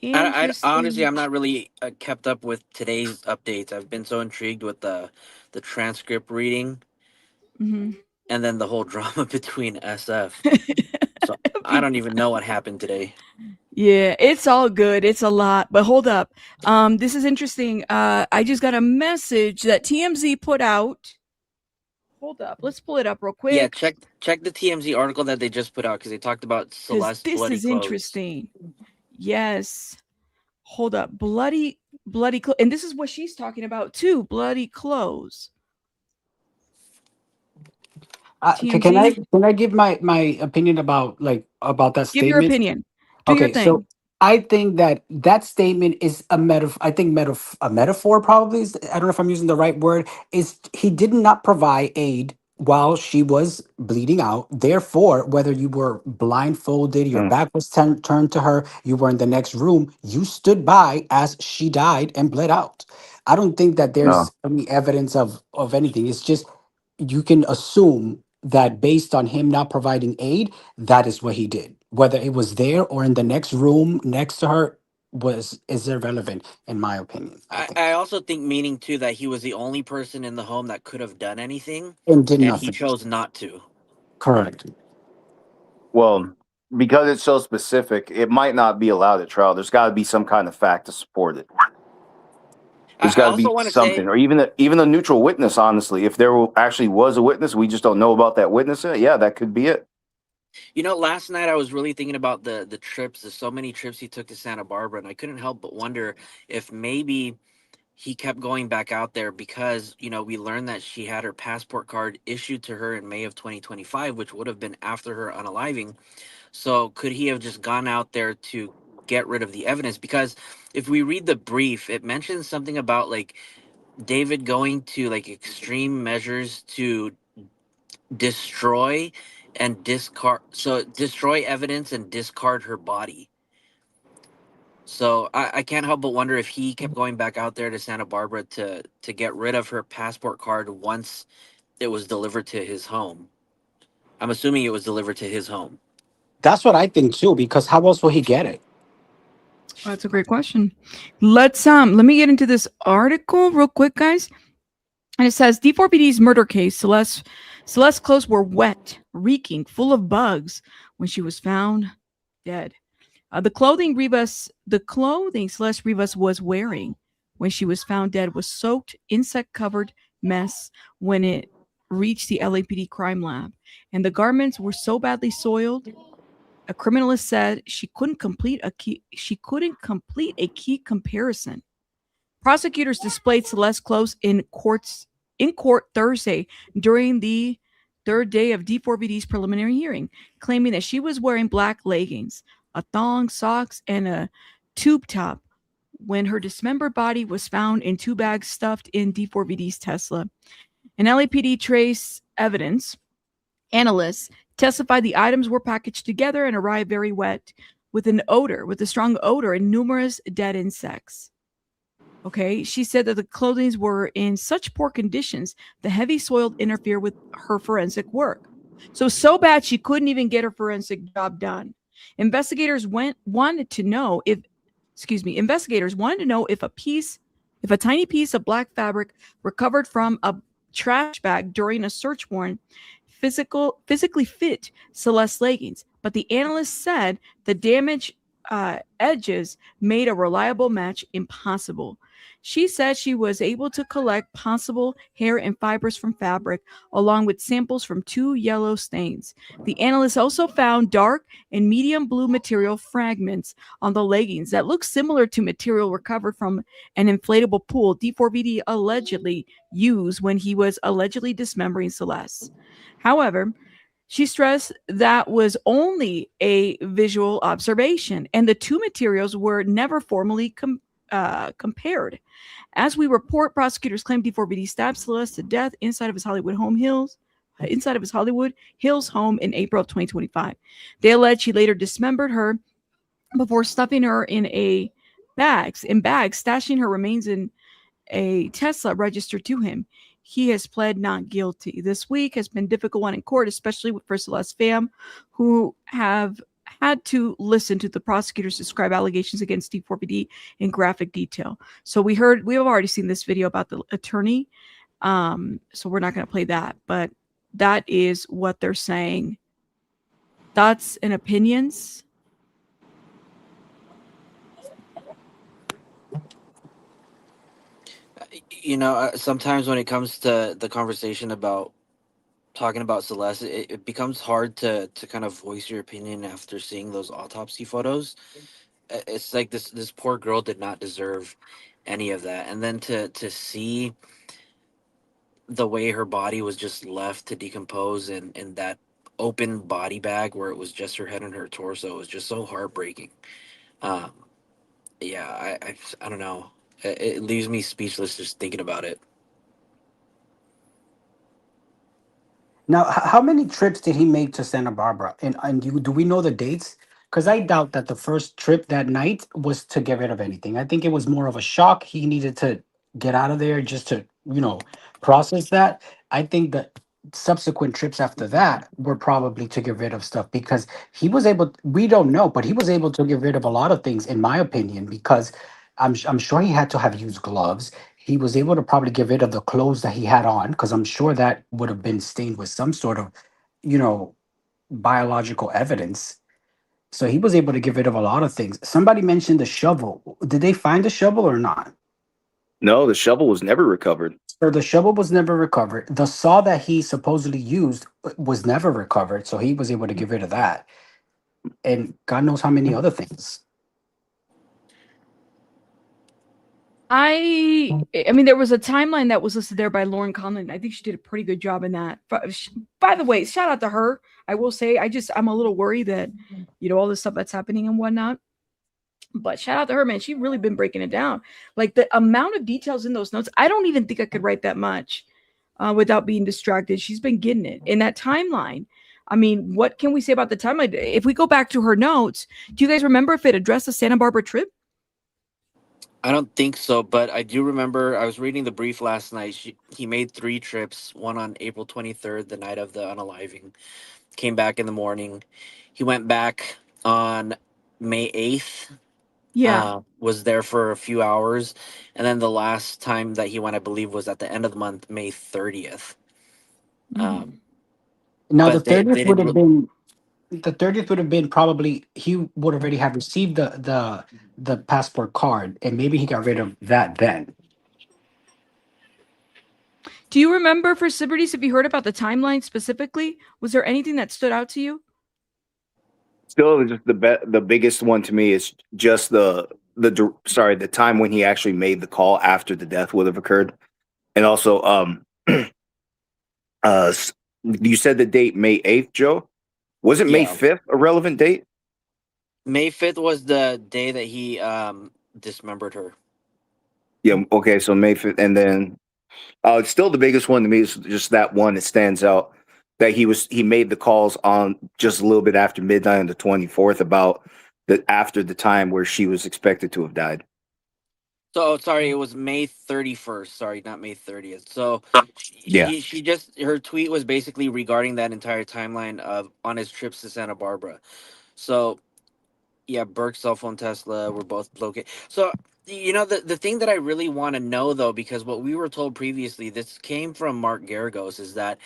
I honestly, I'm not really kept up with today's updates. I've been so intrigued with the transcript reading, Mhm. and then the whole drama between SF. So I don't even know what happened today. Yeah, it's all good. It's a lot. But hold up. This is interesting. I just got a message that TMZ put out. Hold up. Let's pull it up real quick. Yeah, check the TMZ article that they just put out because they talked about Celeste This bloody is clothes. interesting. Yes. Hold up. Bloody clothes. And this is what she's talking about too. Bloody clothes. can I give my opinion about that Give statement? your opinion. Do your thing. So I think that statement is a metaphor. I think a metaphor probably is, I don't know if I'm using the right word. Is he did not provide aid while she was bleeding out. Therefore, whether you were blindfolded, your back was turned to her, you were in the next room, you stood by as she died and bled out. I don't think that there's any evidence of anything. It's just you can assume that based on him not providing aid, that is what he did. Whether it was there or in the next room next to her is irrelevant, in my opinion. I also think meaning too that he was the only person in the home that could have done anything, And did he nothing. chose not to. Correct. Well, because it's so specific, it might not be allowed at trial. There's got to be some kind of fact to support it. There's got to be something, or even a neutral witness. Honestly, if there actually was a witness, we just don't know about that witness. Yeah, that could be it. You know, last night I was really thinking about the trips. There's so many trips he took to Santa Barbara, and I couldn't help but wonder if maybe he kept going back out there because, you know, we learned that she had her passport card issued to her in May of 2025, which would have been after her unaliving. So could he have just gone out there to get rid of the evidence? Because if we read the brief, it mentions something about like David going to like extreme measures to destroy and discard, so destroy evidence and discard her body. So I can't help but wonder if he kept going back out there to Santa Barbara to get rid of her passport card once it was delivered to his home. I'm assuming it was delivered to his home. That's what I think too, because how else will he get it? That's a great question. Let me get into this article real quick, guys. And it says D4vd's murder case. Celeste Celeste's clothes were wet, reeking, full of bugs when she was found dead. The clothing Celeste Rivas was wearing when she was found dead was soaked, insect-covered mess when it reached the LAPD crime lab, and the garments were so badly soiled. A criminalist said she couldn't complete a key comparison. Prosecutors displayed Celeste's clothes in court Thursday during the third day of D4vd's preliminary hearing, claiming that she was wearing black leggings, a thong, socks, and a tube top when her dismembered body was found in 2 bags stuffed in D4vd's Tesla. An LAPD trace evidence analysts testified the items were packaged together and arrived very wet with a strong odor and numerous dead insects. Okay, she said that the clothing were in such poor conditions, the heavy soil interfered with her forensic work. So bad she couldn't even get her forensic job done. Investigators wanted to know if a tiny piece of black fabric recovered from a trash bag during a search warrant physically fit Celeste's leggings, but the analyst said the damaged edges made a reliable match impossible. She said she was able to collect possible hair and fibers from fabric, along with samples from 2 yellow stains. The analyst also found dark and medium blue material fragments on the leggings that look similar to material recovered from an inflatable pool D4vd allegedly used when he was allegedly dismembering Celeste. However, she stressed that was only a visual observation, and the 2 materials were never formally compared. As we report, prosecutors claim D4vd stabbed Celeste to death inside of his Hollywood Hills home in April of 2025. They allege he later dismembered her before stuffing her in bags, stashing her remains in a Tesla registered to him. He has pled not guilty. This week has been a difficult one in court, especially for Celeste's fam, who have had to listen to the prosecutors describe allegations against D4vd in graphic detail. So we have already seen this video about the attorney. So we're not going to play that, but that is what they're saying. Thoughts and opinions? Sometimes when it comes to the conversation about talking about Celeste, it becomes hard to kind of voice your opinion after seeing those autopsy photos. It's like this poor girl did not deserve any of that, and then to see the way her body was just left to decompose in that open body bag where it was just her head and her torso was just so heartbreaking. Yeah, I don't know. It leaves me speechless just thinking about it. Now, how many trips did he make to Santa Barbara? And do we know the dates? Because I doubt that the first trip that night was to get rid of anything. I think it was more of a shock. He needed to get out of there just to, process that. I think that subsequent trips after that were probably to get rid of stuff because he was able, we don't know, but he was able to get rid of a lot of things, in my opinion, because I'm sure he had to have used gloves. He was able to probably get rid of the clothes that he had on because I'm sure that would have been stained with some sort of, biological evidence. So he was able to get rid of a lot of things. Somebody mentioned the shovel. Did they find the shovel or not? No, the shovel was never recovered. So the shovel was never recovered. The saw that he supposedly used was never recovered. So he was able to get rid of that. And God knows how many other things. I mean, there was a timeline that was listed there by Lauren Conlon. I think she did a pretty good job in that. By the way, shout out to her. I will say, I'm a little worried that, all this stuff that's happening and whatnot. But shout out to her, man. She's really been breaking it down. Like the amount of details in those notes, I don't even think I could write that much without being distracted. She's been getting it in that timeline. I mean, what can we say about the timeline? If we go back to her notes, do you guys remember if it addressed the Santa Barbara trip? I don't think so, but I do remember I was reading the brief last night. He made 3 trips, one on April 23rd, the night of the unaliving, came back in the morning. He went back on May 8th. Yeah. Was there for a few hours. And then the last time that he went, I believe, was at the end of the month, May 30th. Now the but they 30th would didn't. have been the 30th would have been probably he would already have received the passport card, and maybe he got rid of that then. Do you remember for Celebrities, if you heard about the timeline specifically? Was there anything that stood out to you? Still, just the biggest one to me is just the time when he actually made the call after the death would have occurred, and also you said the date May 8th, Joe. Wasn't May Yeah. 5th a relevant date? May 5th was the day that he dismembered her. Yeah. Okay. So May 5th, and then it's still the biggest one to me is just that one that stands out. That he made the calls on just a little bit after midnight on the 24th about after the time where she was expected to have died. So sorry, it was May 31st. Sorry, not May 30th. So Yeah. she just her tweet was basically regarding that entire timeline of on his trips to Santa Barbara. So yeah, Burke's cell phone, Tesla were both located. So the thing that I really want to know though, because what we were told previously, this came from Mark Garagos, is that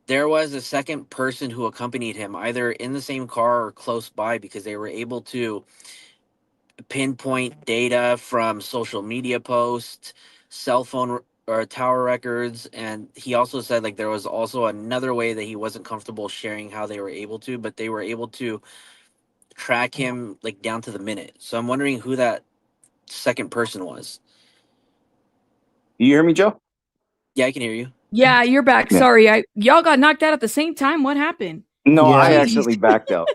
there was a second person who accompanied him, either in the same car or close by, because they were able to pinpoint data from social media posts, cell phone or tower records. And he also said like there was also another way that he wasn't comfortable sharing how they were able to, but they were able to track him like down to the minute. So I'm wondering who that second person was. You hear me, Joe? Yeah, I can hear you. Yeah, you're back. Yeah. Sorry, y'all got knocked out at the same time. What happened? No, Yeah. I Jeez. accidentally backed out.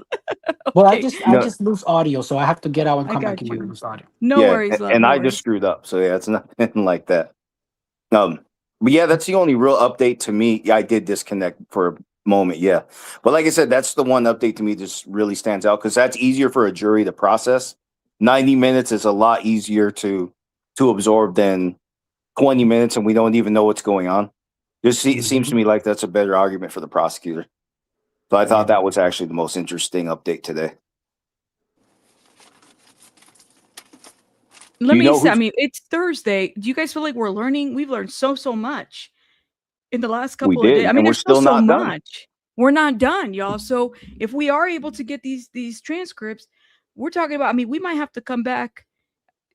Well, I Okay. just lose audio, so I have to get out and I come got back in when I you. lose audio. No Yeah, worries, love. and No I worries. just screwed up. So yeah, it's nothing like that. But yeah, that's the only real update to me. Yeah, I did disconnect for a moment. Yeah, but like I said, that's the one update to me that just really stands out because that's easier for a jury to process. 90 minutes is a lot easier to absorb than 20 minutes, and we don't even know what's going on. It seems to me like that's a better argument for the prosecutor. So I thought that was actually the most interesting update today. Let You me know say, I who's- mean, it's Thursday. Do you guys feel like we're learning? We've learned so much in the last We couple of did, days. I and mean, we're there's still still so not done. much. We're not done, y'all. So if we are able to get these transcripts, we're talking about, I mean, we might have to come back.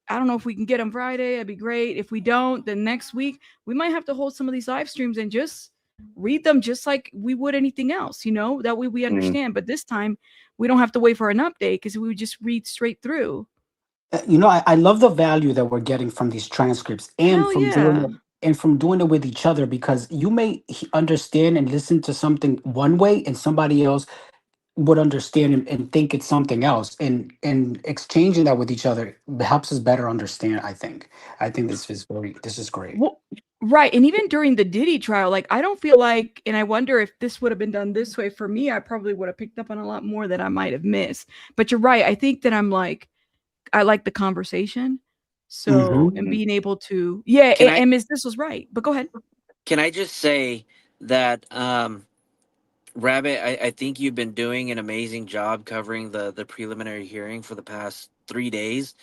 I don't know if we can get them Friday. That'd be great. If we don't, then next week we might have to hold some of these live streams and just read them just like we would anything else, that way we understand. But this time we don't have to wait for an update because we would just read straight through. I love the value that we're getting from these transcripts and Hell from doing it with each other, because you may understand and listen to something one way and somebody else would understand and think it's something else, and exchanging that with each other helps us better understand. I think this is great. Well, right. And even during the Diddy trial, like I don't feel like, and I wonder if this would have been done this way for me, I probably would have picked up on a lot more that I might have missed. But you're right. I think that I like the conversation. So, and being able to, and Ms. This was right, but go ahead. Can I just say that Rabbit, I think you've been doing an amazing job covering the preliminary hearing for the past 3 days.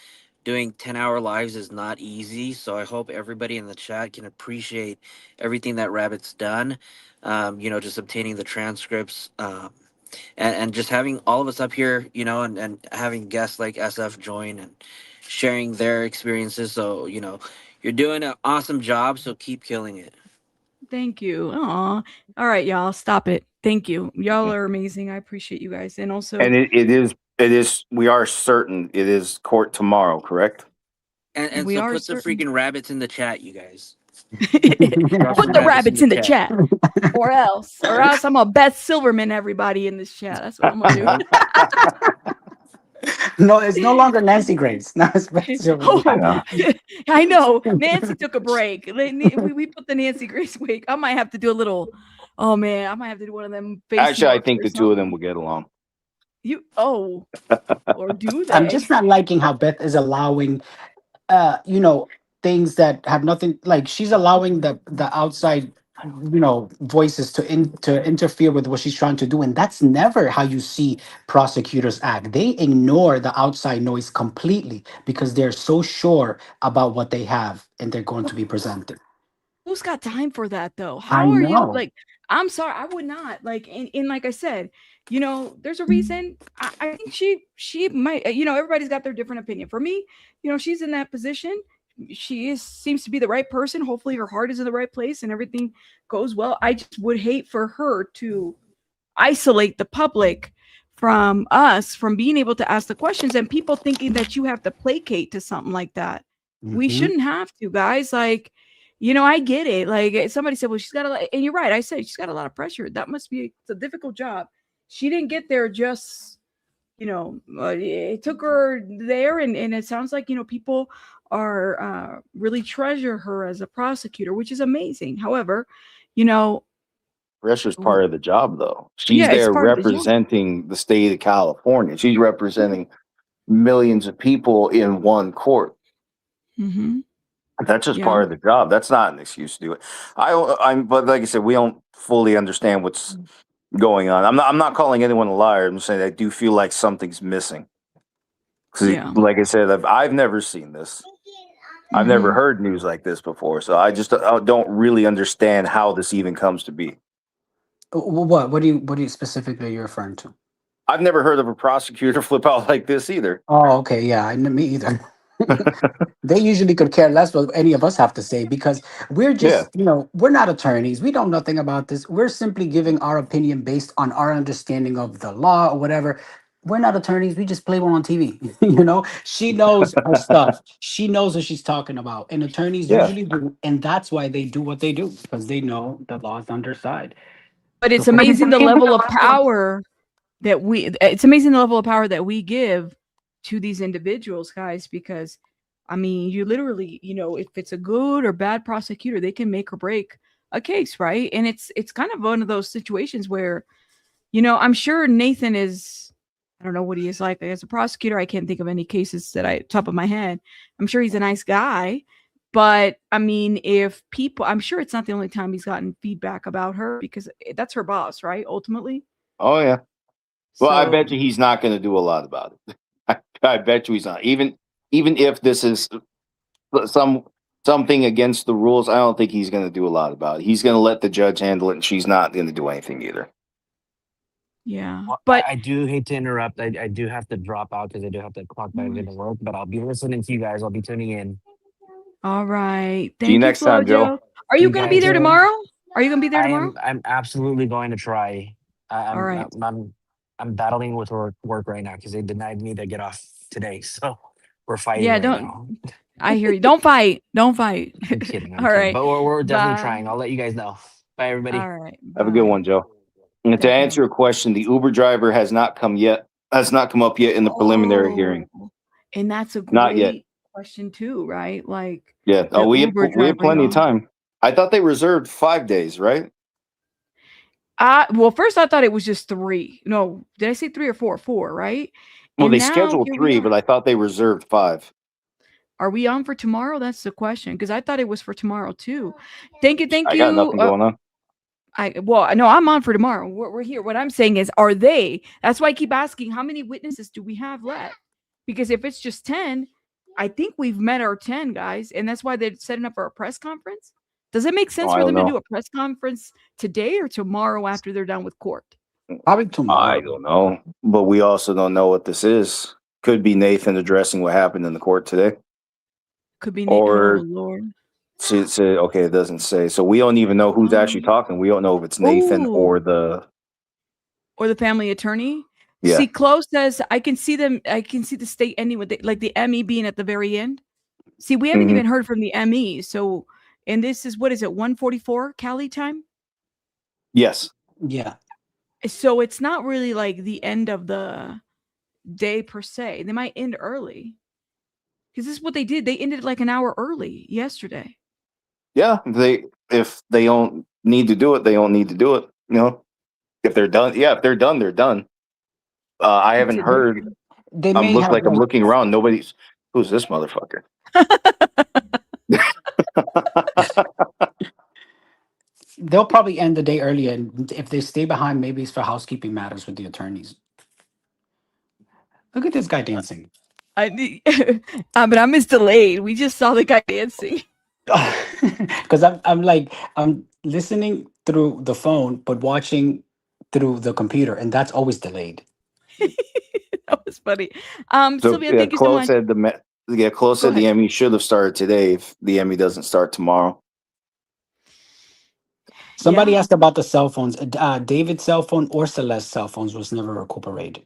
Doing 10-hour lives is not easy, so I hope everybody in the chat can appreciate everything that Rabbit's done. Just obtaining the transcripts, and just having all of us up here, and having guests like SF join and sharing their experiences. So, you're doing an awesome job, so keep killing it. Thank you. Aw. All right, y'all. Stop it. Thank you. Y'all are amazing. I appreciate you guys. And also, And it is, we are certain it is court tomorrow, correct? And We so are put the certain. freaking rabbits in the chat, you guys. put the rabbits in the chat. or else I'm a Beth Silverman everybody in this chat. That's what I'm gonna do. No, it's no longer Nancy Grace. Now it's Beth Silverman. I know. Nancy took a break. We put the Nancy Grace wig. I might have to do a little. Oh man, I might have to do one of them. Actually, I marks think or the two of them something. will get along. Or do they? I'm just not liking how Beth is allowing, things that have nothing. Like she's allowing the outside, voices to interfere with what she's trying to do, and that's never how you see prosecutors act. They ignore the outside noise completely because they're so sure about what they have and they're going to be presented. Who's got time for that though? I How are you know. like? I'm sorry, I would not like. And like I said, you know, there's a reason. I think she might. You know, everybody's got their different opinion. For me, you know, she's in that position. Seems to be the right person. Hopefully, her heart is in the right place and everything goes well. I just would hate for her to isolate the public from us, from being able to ask the questions, and people thinking that you have to placate to something like that. We shouldn't have to, guys. Like, you know, I get it. Like somebody said, well, she's got a lot, and you're right. I said she's got a lot of pressure. That must be, it's a difficult job. She didn't get there just, you know, it took her there, and it sounds like, you know, people are really treasure her as a prosecutor, which is amazing. However, you know, Pressure's part of the job, though. She's yeah, it's there part of the job. representing the state of California. She's representing millions of people in one court. Mm-hmm. That's just part of the job. That's not an excuse to do it. But like I said, we don't fully understand what's going on. I'm not calling anyone a liar. I'm saying I do feel like something's missing. Because, like I said, I've never seen this. I've never heard news like this before. So I don't really understand how this even comes to be. What do you specifically are you referring to? I've never heard of a prosecutor flip out like this either. Oh, okay, yeah, me either. They usually could care less what any of us have to say because we're just, you know, we're not attorneys. We know nothing about this. We're simply giving our opinion based on our understanding of the law or whatever. We're not attorneys. We just play one on TV. You know, she knows her stuff. She knows what she's talking about. And attorneys usually do. And that's why they do what they do, because they know the law's on their side. But it's amazing the level of power that we give to these individuals, guys, because I mean, you literally, you know, if it's a good or bad prosecutor, they can make or break a case, right? And it's kind of one of those situations where, you know, I'm sure Nathan is, I don't know what he is like as a prosecutor. I can't think of any cases that top of my head. I'm sure he's a nice guy, but I mean, I'm sure it's not the only time he's gotten feedback about her, because that's her boss, right? Ultimately. Oh yeah. Well, I bet you he's not going to do a lot about it. I bet you he's not. Even if this is something against the rules, I don't think he's going to do a lot about it. He's going to let the judge handle it, and she's not going to do anything either. Yeah, Well, but I do hate to interrupt. I do have to drop out because I do have to clock back into work, but I'll be listening to you guys. I'll be tuning in. All right. Thank See you next time, Joe. Are you going to be there tomorrow? Are you going to be there tomorrow? I'm absolutely going to try. All right. I'm battling with work right now because they denied me to get off today. So we're fighting. Yeah, right don't. now. I hear you. Don't fight. Don't fight. I'm kidding. All right. But we're definitely Bye. trying. I'll let you guys know. Bye, everybody. All right. Have a good one, Joe. And to answer your question, the Uber driver has not come up yet in the preliminary hearing. And that's a Not yet. great question too, right? Like, Yeah. Oh, we have driver, plenty of time. I thought they reserved 5 days, right? Well, first I thought it was just 3. No, did I say 3 or 4? 4, right? Well, And they now scheduled here we 3, are. but I thought they reserved 5. Are we on for tomorrow? That's the question, because I thought it was for tomorrow too. Thank you. I got nothing going on. No, I'm on for tomorrow. We're here. What I'm saying is, are they? That's why I keep asking, how many witnesses do we have left? Because if it's just 10, I think we've met our 10 guys, and that's why they're setting up for a press conference. Does it make sense I for them don't to know. do a press conference today or tomorrow after they're done with court? Probably tomorrow. I don't know, but we also don't know what this is. Could be Nathan addressing what happened in the court today. Could be Nathan. Or Oh, Lord. okay, it doesn't say. So we don't even know who's actually talking. We don't know if it's Nathan or the family attorney. Yeah. See, Chloe says I can see them. I can see the state ending with like the ME being at the very end. See, we haven't even heard from the ME. So, and this is, what is it, 1:44 Cali time? Yes. Yeah. So it's not really like the end of the day per se. They might end early, because this is what they did. They ended like an hour early yesterday. Yeah, if they don't need to do it, they don't need to do it. You know, if they're done, if they're done, they're done. I haven't heard. They I'm may have looking around. Nobody's. Who's this motherfucker? They'll probably end the day early, and if they stay behind, maybe it's for housekeeping matters with the attorneys. Look at this guy dancing. But I'm delayed. We just saw the guy dancing. Because I'm listening through the phone, but watching through the computer, and that's always delayed. That was funny. So Sylvia, thank you so Chloe much. said Chloe Go said the ahead. Emmy should have started today if the Emmy doesn't start tomorrow. Somebody Yeah. asked about the cell phones. David's cell phone or Celeste's cell phones was never recuperated.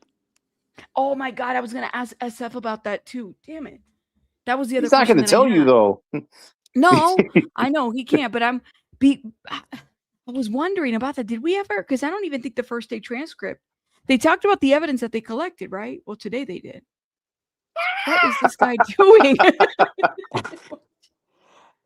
Oh my God, I was gonna ask SF about that too. Damn it. That was the other He's not question going to that I tell you had. though. No, I know he can't, but I was wondering about that. Did we ever? Because I don't even think the first day transcript. They talked about the evidence that they collected, right? Well, today they did. What is this guy doing?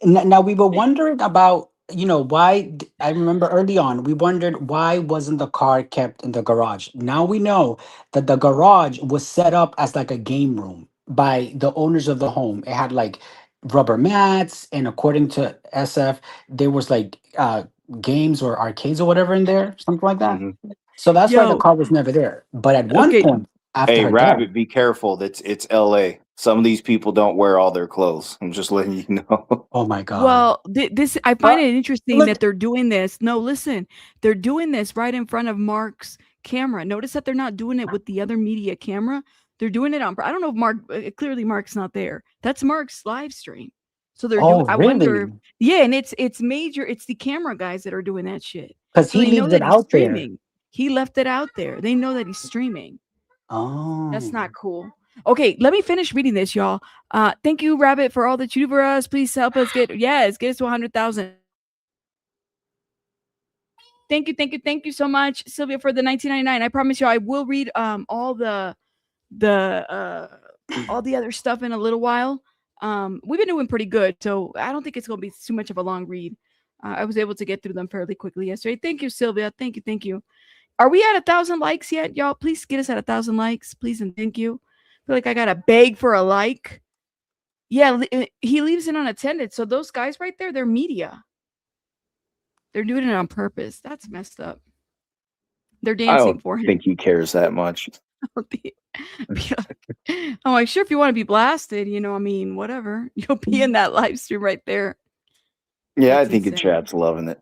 Now we were wondering about, why. I remember early on we wondered why wasn't the car kept in the garage. Now we know that the garage was set up as like a game room by the owners of the home. It had like rubber mats, and according to SF, there was like games or arcades or whatever in there, something like that. So that's why the Yo. car was never there. But at one Okay. point after Hey, her death, Rabbit, be careful. It's LA. Some of these people don't wear all their clothes. I'm just letting you know. oh my God. Well, this I find it interesting look- that they're doing this. No, listen, they're doing this right in front of Mark's camera. Notice that they're not doing it with the other media camera. They're doing it on. I don't know if Mark. Clearly, Mark's not there. That's Mark's live stream. So they're Oh, doing. I wonder. really? Yeah, and it's major. It's the camera guys that are doing that shit. Because So he they know leaves that it he's out there. streaming. He left it out there. They know that he's streaming. Oh. That's not cool. Okay, let me finish reading this, y'all. Thank you, Rabbit, for all that you do for us. Please help us get us to 100,000. Thank you so much, Sylvia, for the 1999. I promise you, I will read all the other stuff in a little while. We've been doing pretty good, so I don't think it's gonna be too much of a long read. I was able to get through them fairly quickly yesterday. Thank you, Sylvia. Thank you. Are we at 1,000 likes yet, y'all? Please get us at 1,000 likes, please, and thank you. I feel like I gotta beg for a like. Yeah, he leaves it unattended. So those guys right there, they're media. They're doing it on purpose. That's messed up. They're I dancing don't for him. think he cares that much. I'm like, sure, if you want to be blasted, I mean, whatever. You'll be in that live stream right there. Yeah, That's I think the insane. chat's loving it.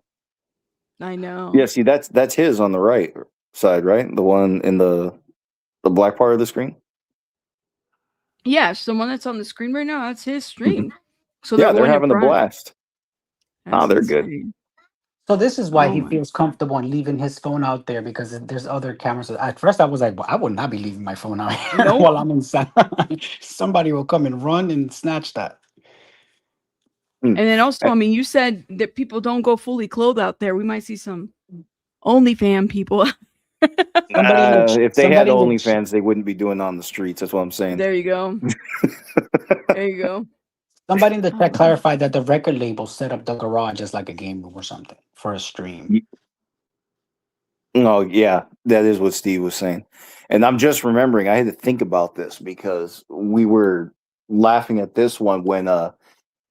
I know. Yeah, see, that's his on the right side, right? The one in the black part of the screen. Yes, the one that's on the screen right now, that's his stream. So Yeah, they're going in having a front. blast. That's They're good. insane. So this is why Oh he my. feels comfortable in leaving his phone out there, because there's other cameras. At first, I was like, well, I would not be leaving my phone out here Nope. while I'm inside. Somebody will come and run and snatch that. And then also, I mean, you said that people don't go fully clothed out there. We might see some OnlyFans people. If they had somebody in the OnlyFans, they wouldn't be doing it on the streets. That's what I'm saying. There you go. There you go. Somebody in the chat clarified that the record label set up the garage as like a game room or something for a stream. Oh, yeah, that is what Steve was saying. And I'm just remembering, I had to think about this because we were laughing at this one when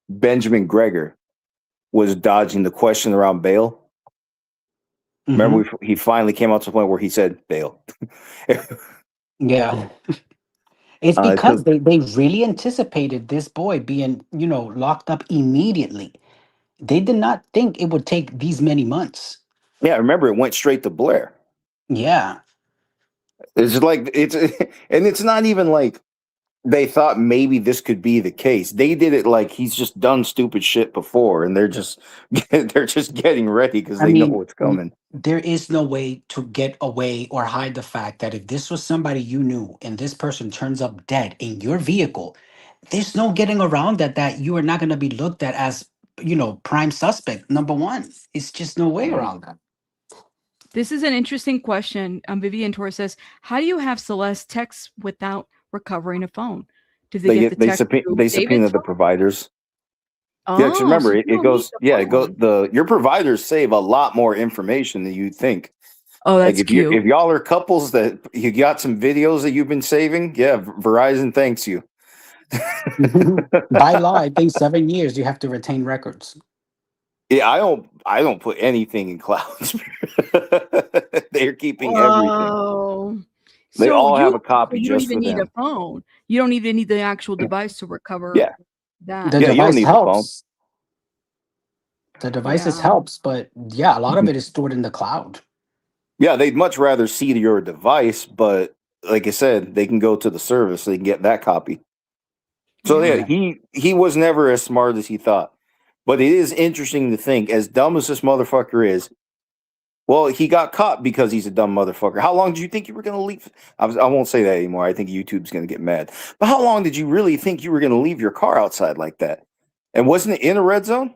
Benjamin Gregor was dodging the question around bail. Remember, he finally came out to the point where he said bail. Yeah. It's because they really anticipated this boy being, locked up immediately. They did not think it would take these many months. Yeah, remember, it went straight to Blair. Yeah. It's like, and it's not even like they thought maybe this could be the case. They did it like he's just done stupid shit before, and they're just getting ready because they know what's coming. There is no way to get away or hide the fact that if this was somebody you knew and this person turns up dead in your vehicle, there's no getting around that you are not going to be looked at as, prime suspect number one. It's just no way around that. This is an interesting question. Vivian Torres says, how do you have Celeste text without recovering a phone? Did they get the text through They David's subpoena the phone? providers. Oh, Yeah, 'cause remember, so you it don't goes. need the phone. Your providers save a lot more information than you think. Oh, that's if cute. if y'all are couples that you got some videos that you've been saving, yeah, Verizon thanks you. By law, I think 7 years you have to retain records. Yeah, I don't put anything in clouds. They're keeping everything. Oh, They all have a so copy you don't just even for need a them. phone. You don't even need the actual device to recover Yeah. that. The Yeah, you don't device need the phone. helps. The devices Yeah. helps, but yeah, a lot of it is stored in the cloud. Yeah, they'd much rather see your device, but like I said, they can go to the service, they can get that copy. So yeah, he was never as smart as he thought. But it is interesting to think, as dumb as this motherfucker is, well, he got caught because he's a dumb motherfucker. How long did you think you were going to leave? I won't say that anymore. I think YouTube's going to get mad. But how long did you really think you were going to leave your car outside like that? And wasn't it in a red zone?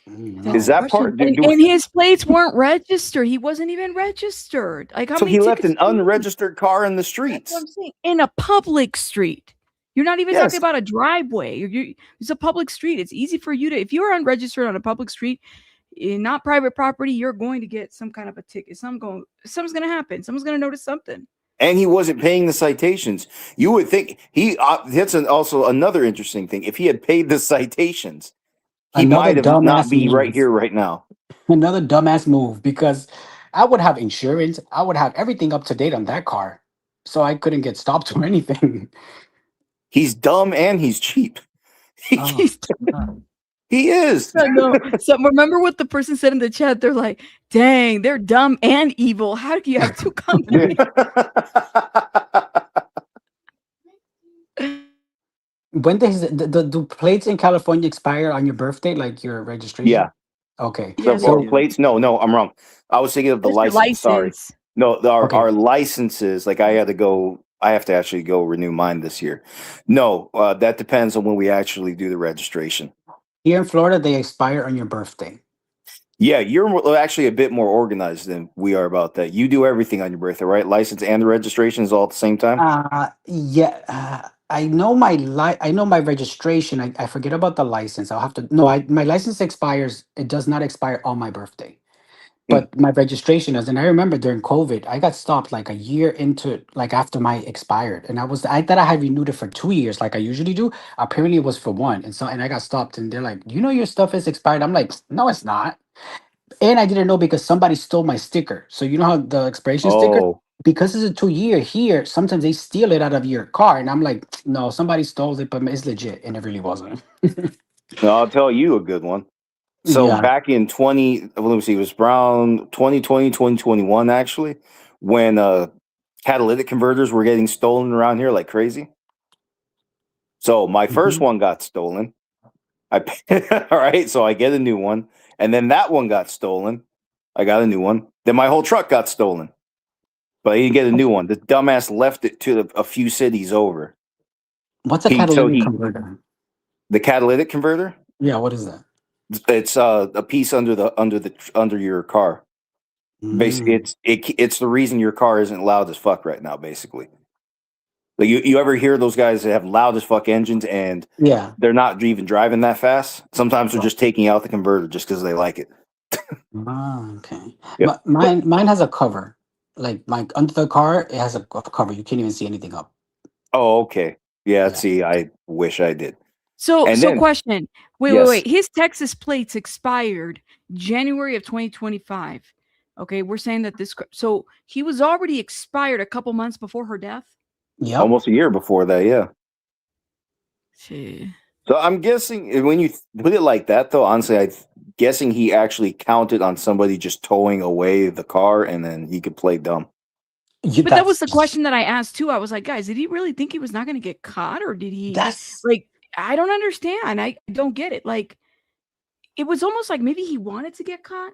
Is that part? And his plates weren't registered. He wasn't even registered. Like, how So many he left tickets an do you need? unregistered car in the That's streets. what I'm saying. In a public street. You're not even Yes. talking about a driveway. It's a public street. It's easy for you to, if you're unregistered on a public street, not private property, you're going to get some kind of a ticket. Something's going to happen. Someone's going to notice something. And he wasn't paying the citations. You would think that's also another interesting thing. If he had paid the citations, he might have not be right here right now. Another dumbass move, because I would have insurance. I would have everything up to date on that car. So I couldn't get stopped or anything. He's dumb and he's cheap. He's He is. No. So remember what the person said in the chat? They're like, dang, they're dumb and evil. How do you have two companies? When does the plates in California expire on your birthday, like your registration? Yeah. Okay. So plates? No, I'm wrong. I was thinking of the Just your license. Sorry. license. No, our licenses. Like I have to actually go renew mine this year. No, that depends on when we actually do the registration. Here in Florida, they expire on your birthday. Yeah, you're actually a bit more organized than we are about that. You do everything on your birthday, right? License and the registration is all at the same time. I know my registration. I forget about the license. I'll have to. No, my license expires. It does not expire on my birthday, but my registration does. And I remember during COVID, I got stopped like a year into, like after my expired, and I thought I had renewed it for 2 years, like I usually do. Apparently, it was for 1, and I got stopped, and they're like, "You know, your stuff is expired." I'm like, "No, it's not." And I didn't know because somebody stole my sticker. So you know how the expiration sticker, because it's a 2-year here, sometimes they steal it out of your car. And I'm like, no, somebody stole it, but it's legit. And it really wasn't. No, I'll tell you a good one. So back in let me see, it was around 2020, 2021, actually, when catalytic converters were getting stolen around here like crazy. So my first one got stolen. All right, so I get a new one. And then that one got stolen. I got a new one. Then my whole truck got stolen. But I didn't get a new one. The dumbass left it to a few cities over. What's a catalytic converter? The catalytic converter? Yeah, what is that? It's a piece under your car. Basically, it's the reason your car isn't loud as fuck right now. Basically, like you ever hear those guys that have loud as fuck engines and they're not even driving that fast? Sometimes they're just taking out the converter just because they like it. Okay. Yep. Mine has a cover. Like under the car, it has a cover. You can't even see anything up. Oh, okay. Yeah. See, I wish I did. So question. Wait. His Texas plates expired January of 2025. Okay, we're saying that so he was already expired a couple months before her death. Yeah, almost a year before that. Yeah. See. So I'm guessing when you put it like that, though, honestly, I'm guessing he actually counted on somebody just towing away the car, and then he could play dumb. But that was the question that I asked too. I was like, guys, did he really think he was not going to get caught, or did he? Like, I don't understand. I don't get it. Like, it was almost like maybe he wanted to get caught.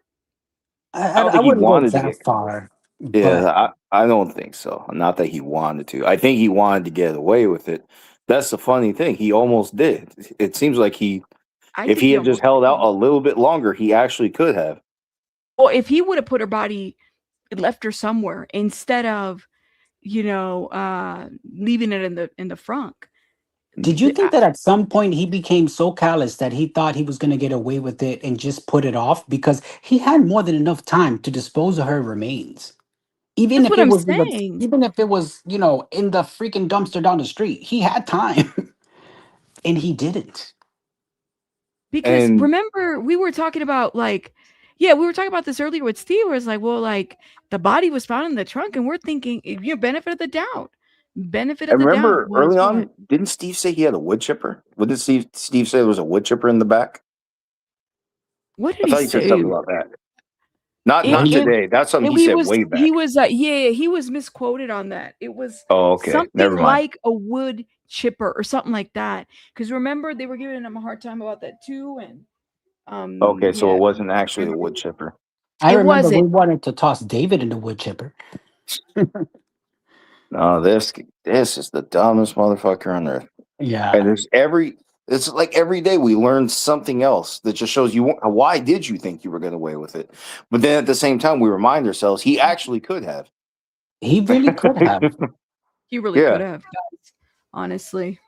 I wouldn't go that far. Yeah, I don't think so. Not that he wanted to. I think he wanted to get away with it. That's the funny thing. He almost did. It seems like if he had just held out a little bit longer, he actually could have. Well, if he would have put her body, left her somewhere instead of, leaving it in the front. Did you think that at some point he became so callous that he thought he was going to get away with it and just put it off? Because he had more than enough time to dispose of her remains. Even if it was, in the freaking dumpster down the street, he had time, and he didn't. Because remember, we were talking about we were talking about this earlier with Steve, where it's like, well, the body was found in the trunk, and we're thinking, benefit of the doubt. Benefit of the doubt. I remember early on, didn't Steve say he had a wood chipper? What did Steve say there was a wood chipper in the back? What I did he thought you said say? something about that. Not It, it, today. That's something he he said was way back. he was he was misquoted on that. It was Oh, okay. something Never mind. like a wood chipper or something like that. Because remember they were giving him a hard time about that too, and Okay, so yeah, it wasn't actually a wood chipper. I it remember we wasn't. wanted to toss David in the wood chipper. No, this is the dumbest motherfucker on earth. Yeah. And it's like every day we learn something else that just shows you why did you think you were getting away with it? But then at the same time, we remind ourselves he actually could have. He really could have. He really Yeah. could have, guys. Honestly.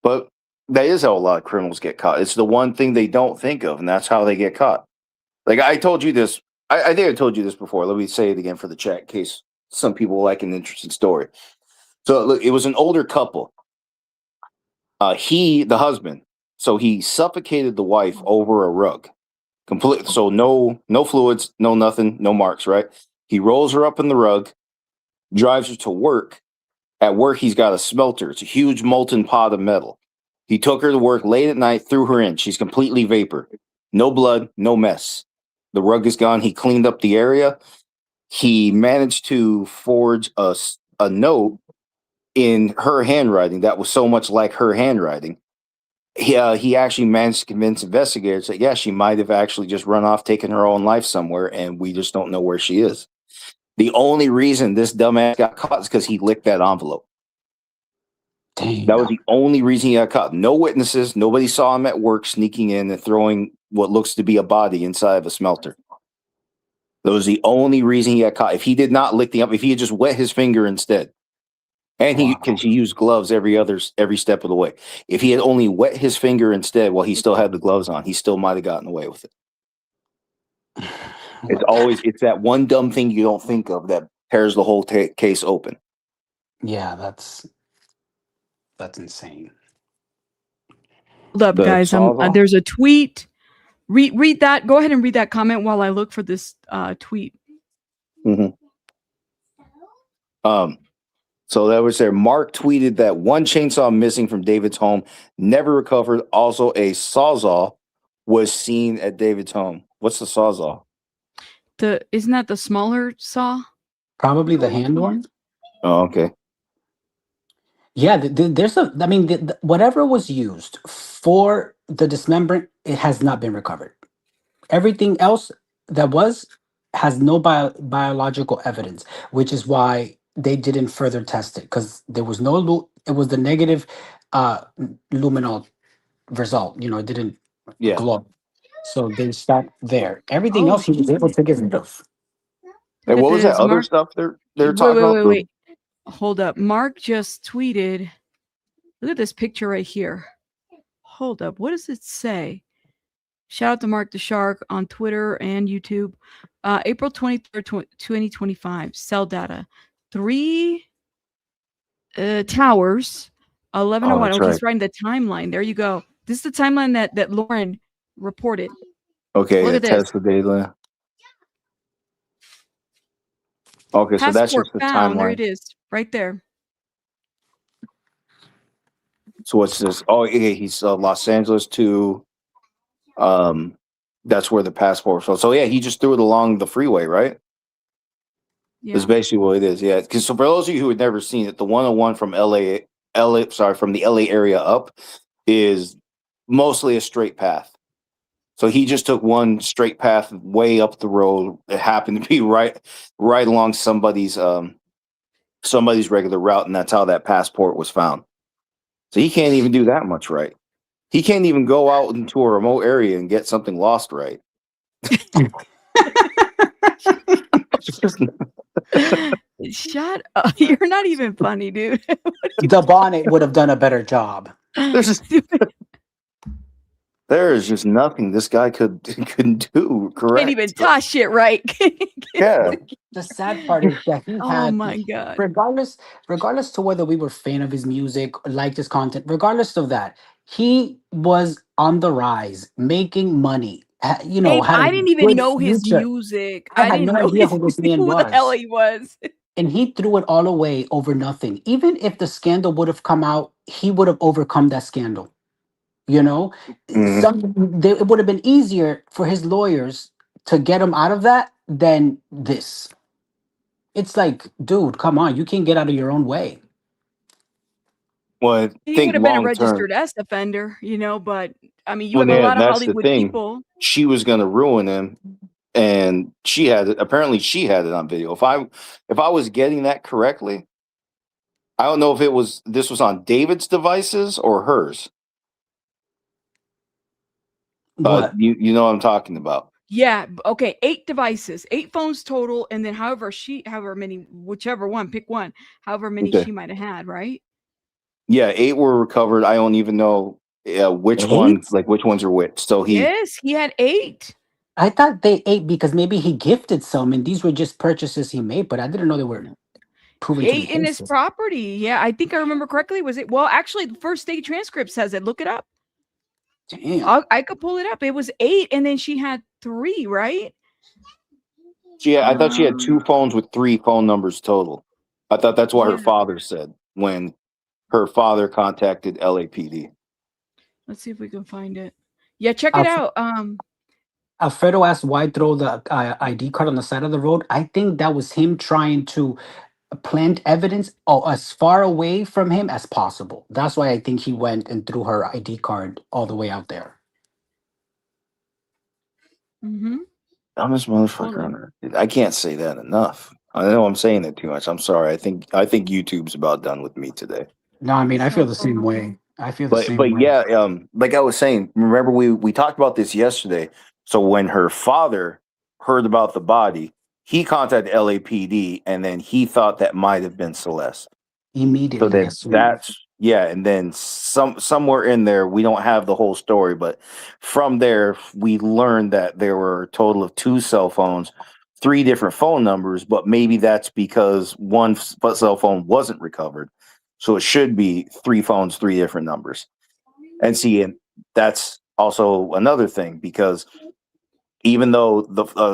But that is how a lot of criminals get caught. It's the one thing they don't think of, and that's how they get caught. Like I told you this, I think I told you this before. Let me say it again for the chat in case some people like an interesting story. So look, it was an older couple. The husband, so he suffocated the wife over a rug. Complete. So no fluids, no nothing, no marks, right? He rolls her up in the rug, drives her to work. At work, he's got a smelter. It's a huge molten pot of metal. He took her to work late at night, threw her in. She's completely vapor. No blood, no mess. The rug is gone. He cleaned up the area. He managed to forge a note in her handwriting that was so much like her handwriting. He actually managed to convince investigators that, yeah, she might have actually just run off, taken her own life somewhere, and we just don't know where she is. The only reason this dumbass got caught is because he licked that envelope. Damn. That was the only reason he got caught. No witnesses. Nobody saw him at work sneaking in and throwing what looks to be a body inside of a smelter. That was the only reason he got caught. If he did not lick if he had just wet his finger instead, and he used gloves every step of the way. If he had only wet his finger instead while he still had the gloves on, he still might have gotten away with it. It's that one dumb thing you don't think of that tears the whole case open. Yeah, that's insane. Hold up, guys. There's a tweet. Read that. Go ahead and read that comment while I look for this tweet. Mm-hmm. So that was there. Mark tweeted that one chainsaw missing from David's home, never recovered. Also, a sawzall was seen at David's home. What's the sawzall? Isn't that the smaller saw? Probably the hand one. Oh, okay. Yeah, there's whatever was used for the dismemberment, it has not been recovered. Everything else that has no biological evidence, which is why they didn't further test it, because there was it was the negative luminol result. It didn't glow. So they stopped there. Everything else he was able to get rid of. Hey, what was that other stuff they're talking about? Wait. Hold up. Mark just tweeted. Look at this picture right here. Hold up. What does it say? Shout out to Mark the Shark on Twitter and YouTube. April 23rd, 2025. Cell data. 3 towers. 1101. Oh, he's writing the timeline. There you go. This is the timeline that Lauren reported. Okay, Look at this. Tesla data. Okay, so that's just the timeline. There it is, right there. So what's this? Oh, yeah, he's Los Angeles to, that's where the passport was. So yeah, he just threw it along the freeway, right? Yeah. That's basically what it is. Yeah, because so for those of you who had never seen it, the 101 from from the LA area up is mostly a straight path. So he just took one straight path way up the road. It happened to be right along somebody's regular route, and that's how that passport was found. So he can't even do that much right. He can't even go out into a remote area and get something lost right. Shut up. You're not even funny, dude. The bonnet would have done a better job. There is just nothing this guy couldn't do correct. Can't even toss shit right. Yeah. The sad part is that he had, oh my God. Regardless to whether we were fan of his music, liked his content, regardless of that, he was on the rise, making money. Hey, I didn't even know his music. I had no idea who this man was. Who the hell he was. And he threw it all away over nothing. Even if the scandal would have come out, he would have overcome that scandal. You know, it would have been easier for his lawyers to get him out of that than this. It's like, dude, come on, you can't get out of your own way. Well, I He think would have been a long term. registered S offender, you know, but I mean, you Well, have a yeah, lot of that's the Hollywood thing. people. She was going to ruin him, and she had it. Apparently, she had it on video. If I was getting that correctly, I don't know if this was on David's devices or hers. What? You know what I'm talking about. Yeah. Okay. 8 devices, 8 phones total, and then however many, whichever one, pick one, however many Okay. she might have had, right? Yeah, 8 were recovered. I don't even know which ones are which. So Yes, he had 8. I thought they 8 because maybe he gifted some, and these were just purchases he made, but I didn't know they were proven to be 8 in his cases. property. Yeah, I think I remember correctly. Was it? Well, actually, the first state transcript says it. Look it up. Damn. I could pull it up. It was 8, and then she had 3, right? I thought she had 2 phones with 3 phone numbers total. I thought that's what her father said when her father contacted LAPD. Let's see if we can find it. Yeah, check it out. Alfredo asked why throw the ID card on the side of the road. I think that was him trying to plant evidence as far away from him as possible. That's why I think he went and threw her ID card all the way out there. Dumbest motherfucker on earth. I can't say that enough. I know I'm saying it too much. I'm sorry. I think YouTube's about done with me today. No, I mean, I feel the same way. I feel the same way. Yeah, like I was saying, remember we talked about this yesterday. So when her father heard about the body, he contacted LAPD, and then he thought that might have been Celeste. Immediately. So and then somewhere in there, we don't have the whole story, but from there we learned that there were a total of 2 cell phones, 3 different phone numbers, but maybe that's because one cell phone wasn't recovered. So it should be 3 phones, 3 different numbers. And that's also another thing, because even though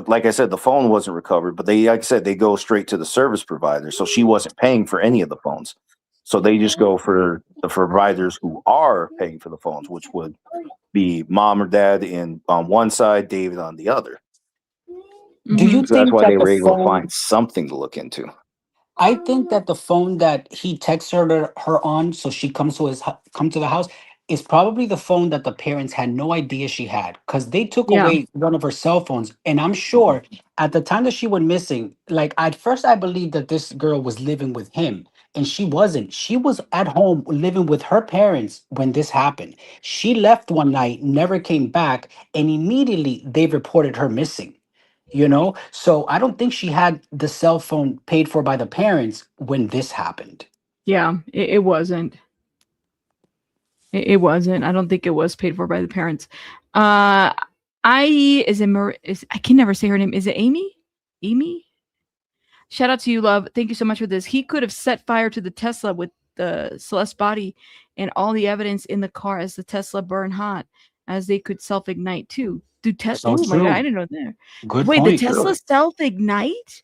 like I said, the phone wasn't recovered, but they go straight to the service provider. So she wasn't paying for any of the phones. So they just go for the providers who are paying for the phones, which would be mom or dad on one side, David on the other. Do you think that's why that they were the able to phone- find something to look into? I think that the phone that he texted her on, so she come to the house, is probably the phone that the parents had no idea she had, because they took away one of her cell phones. And I'm sure at the time that she went missing, like at first I believed that this girl was living with him, and she wasn't. She was at home living with her parents when this happened. She left one night, never came back, and immediately they reported her missing. You know, so I don't think she had the cell phone paid for by the parents when this happened. Yeah, it wasn't. It wasn't. I don't think it was paid for by the parents. I can never say her name. Is it Amy? Amy? Shout out to you, love. Thank you so much for this. He could have set fire to the Tesla with the Celeste body and all the evidence in the car as the Tesla burned hot, as they could self-ignite too. So oh my God, true. I didn't know that. Good Wait, point. the Tesla self-ignite?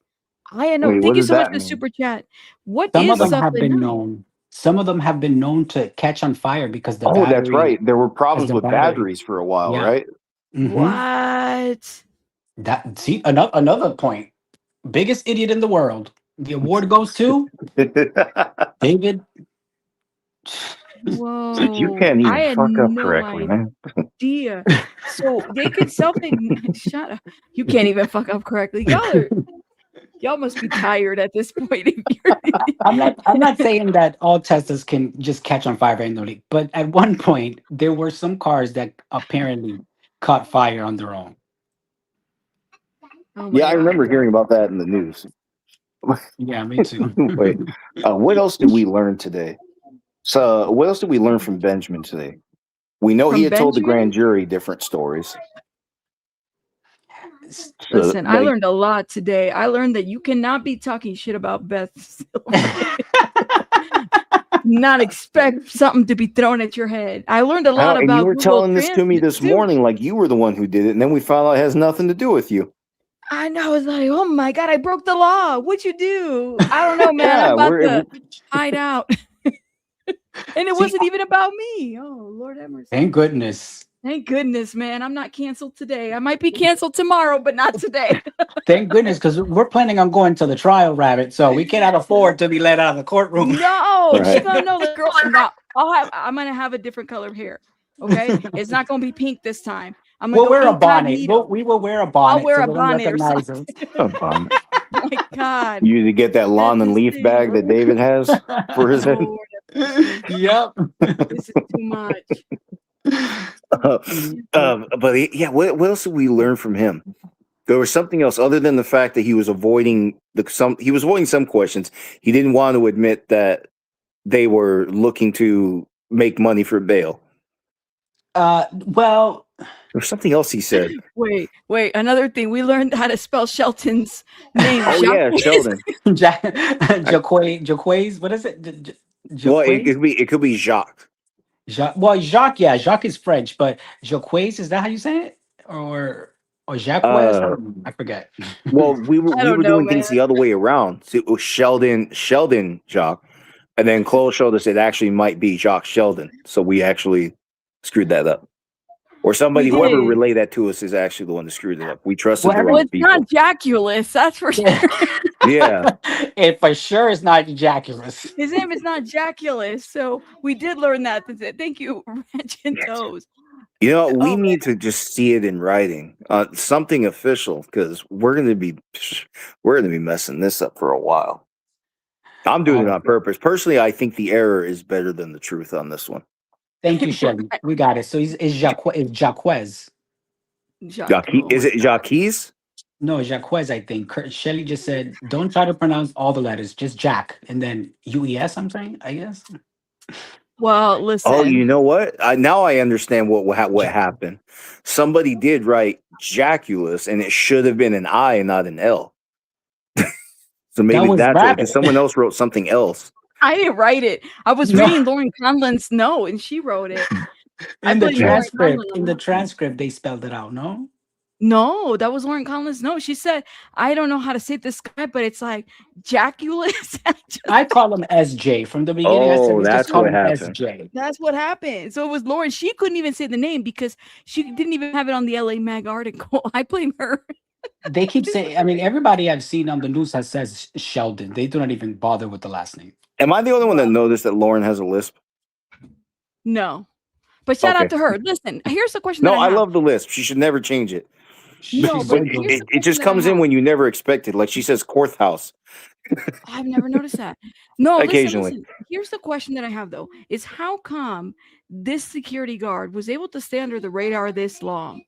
I know. Wait, Thank what you does so much that for the mean? super chat. What Some is of them have been self-ignite? known. Some of them have been known to catch on fire because the battery. That's right. There were problems the with battery- batteries for a while, Yeah. right? Mhm. What? That see another point. Biggest idiot in the world. The award goes to David. Whoa. You can't even I had fuck up no correctly, man. idea. So they could self-ignite. Shut up. You can't even fuck up correctly. Y'all must be tired at this point. I'm not saying that all Teslas can just catch on fire randomly, but at one point there were some cars that apparently caught fire on their own. Oh my Yeah, I God. remember hearing about that in the news. Yeah, me too. Wait, what else did we learn today? So, what else did we learn from Benjamin today? We know he From had told the Benjamin? grand jury different stories. Listen, I learned a lot today. I learned that you cannot be talking shit about Beth Silverman. Not expect something to be thrown at your head. I learned a lot And about you were Google telling this to me Translate, this too. morning like you were the one who did it, and then we found out it has nothing to do with you. I know. I was like, oh my God, I broke the law. What'd you do? I don't know, man. Yeah, I'm about to hide out. And it See, wasn't even about me. Oh, Lord have mercy. thank goodness. Thank goodness, man. I'm not canceled today. I might be canceled tomorrow, but not today. Thank goodness, because we're planning on going to the trial, Rabbit. So we cannot afford to be let out of the courtroom. No, she Right. gonna know the girl. No, I'm gonna have a different color hair. Okay, it's not gonna be pink this time. I'm gonna We'll go wear a bonnet. incognito. We will wear a bonnet. I'll wear so a they don't bonnet or recognize something. us. A bonnet. Oh my God, You to get that lawn and leaf bag that David has for his head. Lord have mercy. Yep. This is too much. But yeah, what else did we learn from him? There was something else other than the fact that he was avoiding some questions. He didn't want to admit that they were looking to make money for bail. Well, There was something else he said. Wait. Another thing, we learned how to spell Shelton's name. Oh yeah, Sheldon. Jaquays. What is it? Well, it could be Jacques. Jacques. Yeah, Jacques is French, but Jaquays, is that how you say it? Or Jacques? I forget. Well, we were I don't know, doing things man. the other way around. So it was Sheldon, Jacques, and then Chloe showed us it actually might be Jacques Sheldon. So we actually screwed that up. Or somebody, We whoever did. relayed that to us is actually the one that screwed it up. We trusted the Well, wrong it's people. not Jaculus, that's for sure. Yeah. It for sure is not Jaculus. His name is not Jaculus, so we did learn that. Thank you, Rangentos. You know, we need to just see it in writing, something official, because we're gonna be messing this up for a while. I'm doing it on purpose. Personally, I think the error is better than the truth on this one. Thank you, Shelly. We got it. So it's Jacques. Is it Jacques? No, Jacques, I think. Shelly just said, don't try to pronounce all the letters, just Jack. And then UES, I'm saying, I guess. Well, listen. Oh, you know what? Now I understand what happened. Somebody did write Jaculus, and it should have been an I and not an L. So maybe that's it, because someone else wrote something else. I didn't write it. I was reading Lauren Conlon's note, and she wrote it. In the transcript, they spelled it out, no? No, that was Lauren Conlon's note. She said, I don't know how to say this guy, but it's like Jaculus. I call him SJ from the beginning. I said, that's call what him happened. SJ. That's what happened. So it was Lauren. She couldn't even say the name because she didn't even have it on the LA Mag article. I blame her. They keep saying, I mean, everybody I've seen on the news has says Sheldon. They do not even bother with the last name. Am I the only one that noticed that Lauren has a lisp? No. But shout out to her. Listen, here's the question. No, I love the lisp. She should never change it. No, but it just comes in when you never expect it. Like she says, courthouse. I've never noticed that. No, occasionally. Listen. Here's the question that I have though: is how come this security guard was able to stay under the radar this long?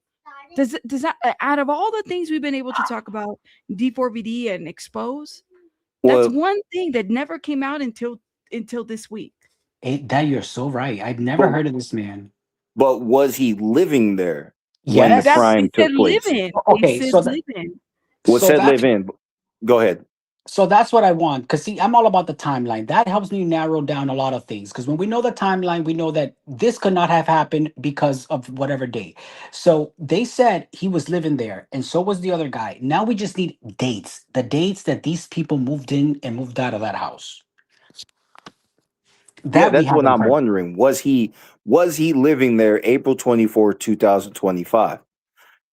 Does that out of all the things we've been able to talk about, D4vd and expose, that's one thing that never came out until this week. That you're so right. I've never heard of this man. But was he living there when the crime took place? Okay, so live in. Go ahead. So that's what I want. Because see, I'm all about the timeline. That helps me narrow down a lot of things. Because when we know the timeline, we know that this could not have happened because of whatever date. So they said he was living there, and so was the other guy. Now we just need dates. The dates that these people moved in and moved out of that house. That's what I'm wondering. Was he living there April 24, 2025?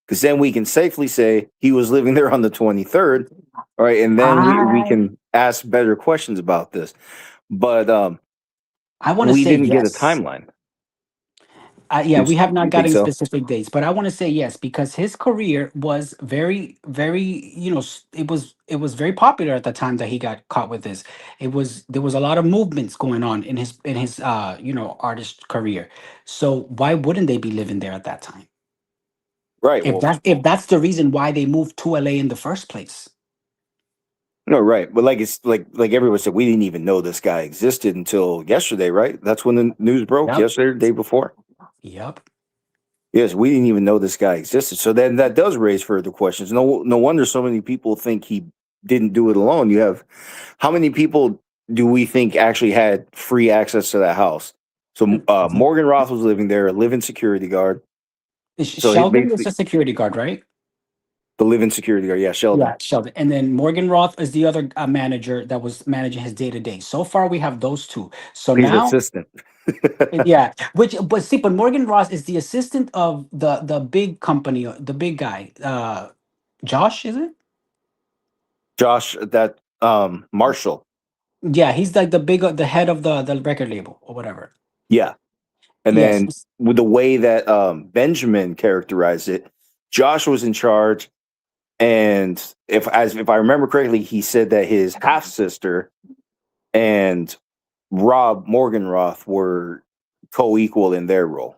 Because then we can safely say he was living there on the 23rd. All right. And then we can ask better questions about this. But we didn't get a timeline. We have not gotten specific dates, but I want to say yes, because his career was very, very, it was very popular at the time that he got caught with this. There was a lot of movements going on in his artist career. So why wouldn't they be living there at that time? Right. If that's the reason why they moved to LA in the first place. No, right. But like everyone said, we didn't even know this guy existed until yesterday, right? That's when the news broke yesterday, the day before. Yep. Yes, we didn't even know this guy existed. So then that does raise further questions. No wonder so many people think he didn't do it alone. You have, how many people do we think actually had free access to that house? So Morganroth was living there, a live-in security guard. Sheldon is a security guard, right? The live-in security guard, yeah, Sheldon. Yeah, Sheldon. And then Morganroth is the other manager that was managing his day-to-day. So far, we have those two. So He's now, assistant. yeah, but Morganroth is the assistant of the big company, the big guy. Josh, is it? Josh, that Marshall. Yeah, he's like the head of the record label or whatever. Yeah. And Yes. then with the way that Benjamin characterized it, Josh was in charge. And if I remember correctly, he said that his half sister and Rob Morganroth were co-equal in their role.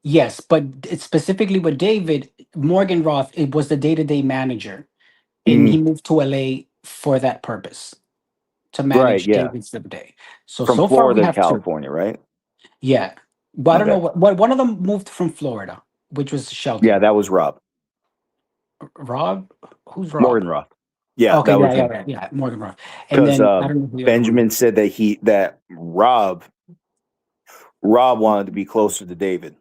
Yes, but it's specifically with David Morganroth, it was the day-to-day manager, and he moved to LA for that purpose to manage Right, yeah. David's day. So From so far we Florida to have two. California, right? Yeah, but I don't Okay. know what one of them moved from Florida, which was Sheldon. Yeah, that was Rob. Rob, who's Rob? Morganroth. Yeah, Okay, that was him. yeah, Morganroth. And Because then I don't know who the other one Benjamin was. said that Rob wanted to be closer to David.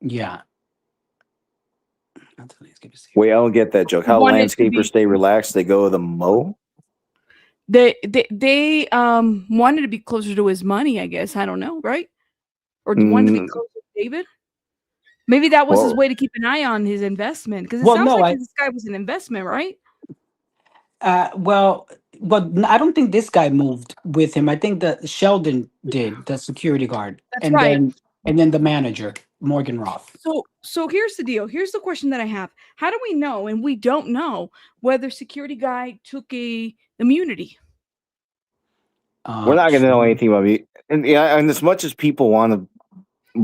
Yeah. Wait, I don't get that joke. How Wanted to landscapers be- stay relaxed, they go to the mow? They wanted to be closer to his money, I guess. I don't know, right? Or wanted to be closer to David. Maybe that was his Well- way to keep an eye on his investment, because it Well, sounds no, like this guy was an investment, right? Well, I don't think this guy moved with him. I think that Sheldon did, the security guard, That's and right. then the manager, Morganroth. So here's the deal. Here's the question that I have. How do we know, and we don't know, whether security guy took a immunity? We're not going to know anything about it. And as much as people want to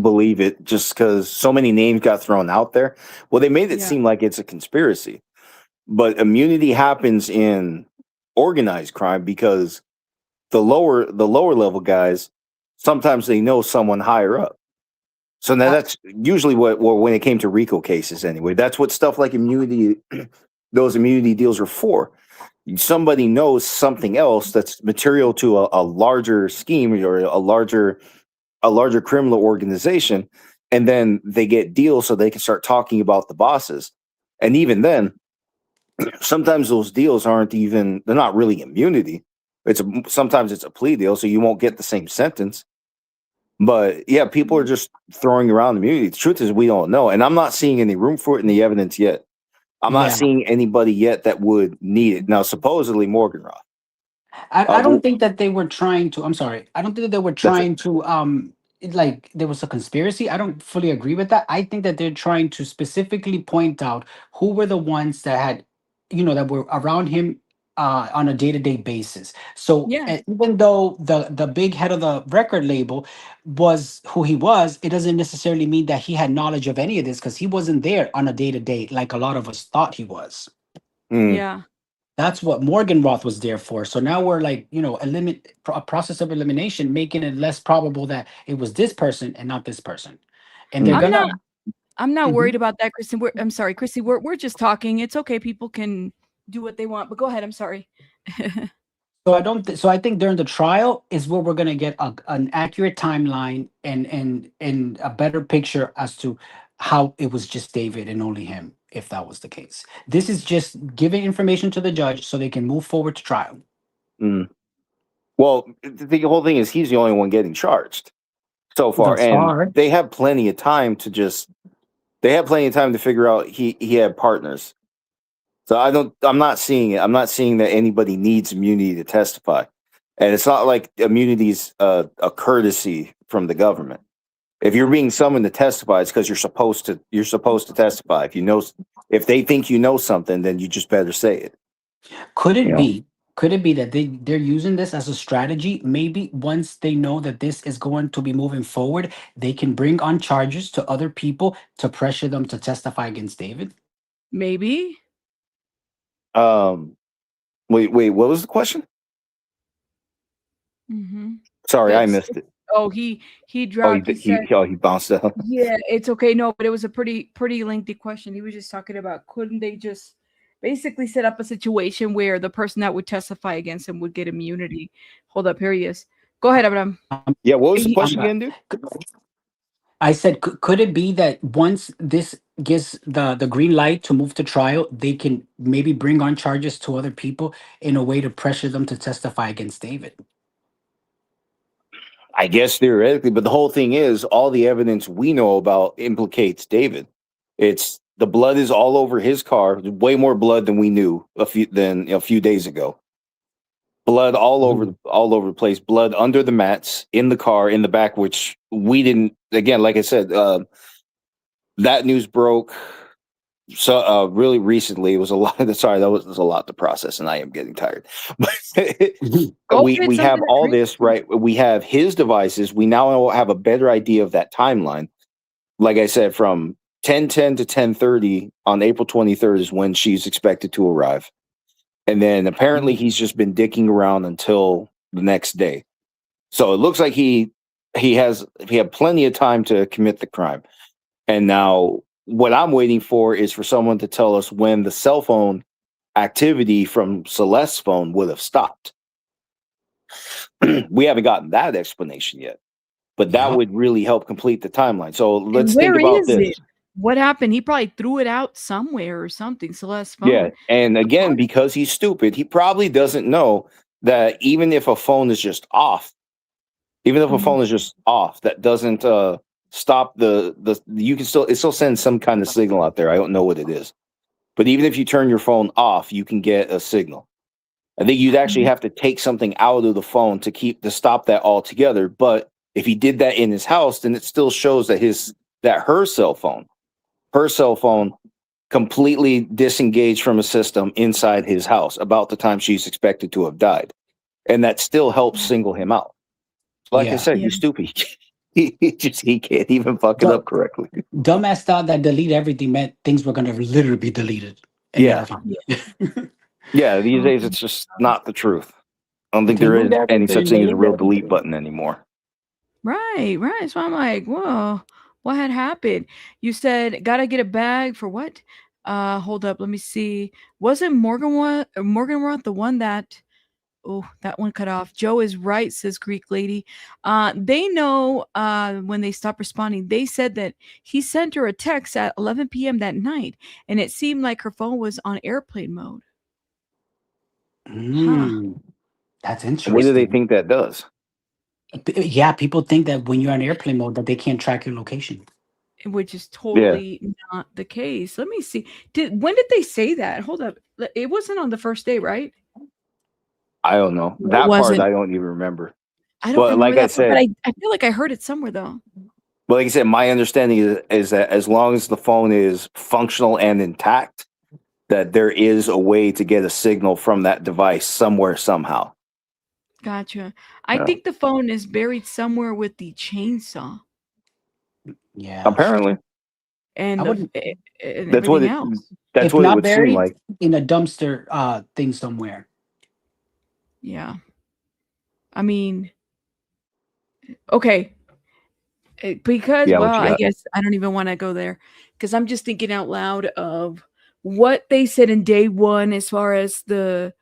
believe it, just because so many names got thrown out there, well, they made it seem like it's a conspiracy. But immunity happens in organized crime because the lower level guys, sometimes they know someone higher up. So now that's usually what when it came to RICO cases anyway, that's what stuff like immunity, those immunity deals are for. Somebody knows something else that's material to a larger scheme or a larger criminal organization, and then they get deals so they can start talking about the bosses. And even then, sometimes those deals they're not really immunity. Sometimes it's a plea deal, so you won't get the same sentence. But yeah, people are just throwing around immunity. The truth is, we don't know, and I'm not seeing any room for it in the evidence yet. I'm not seeing anybody yet that would need it. Now, supposedly Morganroth. I don't think that they were trying to. I'm sorry. I don't think that they were trying to. Like there was a conspiracy. I don't fully agree with that. I think that they're trying to specifically point out who were the ones that had, that were around him on a day-to-day basis. So even though the big head of the record label was who he was, it doesn't necessarily mean that he had knowledge of any of this, because he wasn't there on a day-to-day like a lot of us thought he was. Yeah. That's what Morganroth was there for. So now we're like, a process of elimination, making it less probable that it was this person and not this person. And they're I'm not worried about that, Kristen. I'm sorry, Christy. We're just talking. It's okay. People can do what they want. But go ahead. I'm sorry. So I think during the trial is where we're gonna get an accurate timeline and a better picture as to how it was just David and only him, if that was the case. This is just giving information to the judge so they can move forward to trial. Well, the whole thing is he's the only one getting charged so far, Thus far. and they have plenty of time to figure out he had partners. So I'm not seeing it. I'm not seeing that anybody needs immunity to testify, and it's not like immunity's a courtesy from the government. If you're being summoned to testify, it's because you're supposed to testify. If they think you know something, then you just better say it. Could it be that they're using this as a strategy? Maybe once they know that this is going to be moving forward, they can bring on charges to other people to pressure them to testify against David? Maybe. Wait, what was the question? Mm-hmm. Sorry, I missed it. Oh, he dropped. He bounced out. Yeah, it's okay. No, but it was a pretty lengthy question. He was just talking about, couldn't they just basically set up a situation where the person that would testify against him would get immunity? Hold up, here he is. Go ahead, Abraham. Yeah, what was the question again, dude? I said, could it be that once this gets the green light to move to trial, they can maybe bring on charges to other people in a way to pressure them to testify against David. I guess theoretically, but the whole thing is all the evidence we know about implicates David. It's the blood is all over his car, way more blood than we knew a few days ago. Blood all over the place, blood under the mats, in the car, in the back, which we didn't. Again, like I said, that news broke so really recently. It was a lot. Sorry, that was a lot to process, and I am getting tired. But we have all this right. We have his devices. We now have a better idea of that timeline. Like I said, from 10:10 to 10:30 on April 23rd is when she's expected to arrive. And then apparently he's just been dicking around until the next day. So it looks like he had plenty of time to commit the crime. And now what I'm waiting for is for someone to tell us when the cell phone activity from Celeste's phone would have stopped. We haven't gotten that explanation yet, but that would really help complete the timeline. So let's think about this. What happened? He probably threw it out somewhere or something. Celeste's phone. Yeah, and again, because he's stupid, he probably doesn't know that even if a phone is just off, that doesn't stop the you can still, it still sends some kind of signal out there. I don't know what it is, but even if you turn your phone off, you can get a signal. I think you'd actually have to take something out of the phone to stop that altogether. But if he did that in his house, then it still shows that her cell phone completely disengaged from a system inside his house about the time she's expected to have died. And that still helps single him out. Like I said, he's stupid. He can't even fuck it up correctly. Dumbass thought that delete everything meant things were going to literally be deleted. Yeah. Yeah, these days it's just not the truth. I don't think there is any such thing as a real delete button anymore. Right. So I'm like, whoa, what had happened? You said gotta get a bag for what? Hold up, let me see. Wasn't Morganroth the one that? Oh, that one cut off. Joe is right, says Greek lady. They know when they stopped responding. They said that he sent her a text at 11 p.m. that night, and it seemed like her phone was on airplane mode. That's interesting. What do they think that does? Yeah, people think that when you're on airplane mode that they can't track your location. Which is totally not the case. Let me see. When did they say that? Hold up. It wasn't on the first day, right? I don't know. That part I don't even remember. I don't remember like that I said, part, but I feel like I heard it somewhere though. Well, like I said, my understanding is that as long as the phone is functional and intact, that there is a way to get a signal from that device somewhere, somehow. Gotcha. I think the phone is buried somewhere with the chainsaw. Yeah. Apparently. And that's what else. That's if what not it would buried, seem like. In a dumpster thing somewhere. Yeah. I mean, okay. Because, I guess I don't even want to go there because I'm just thinking out loud of what they said in day one as far as the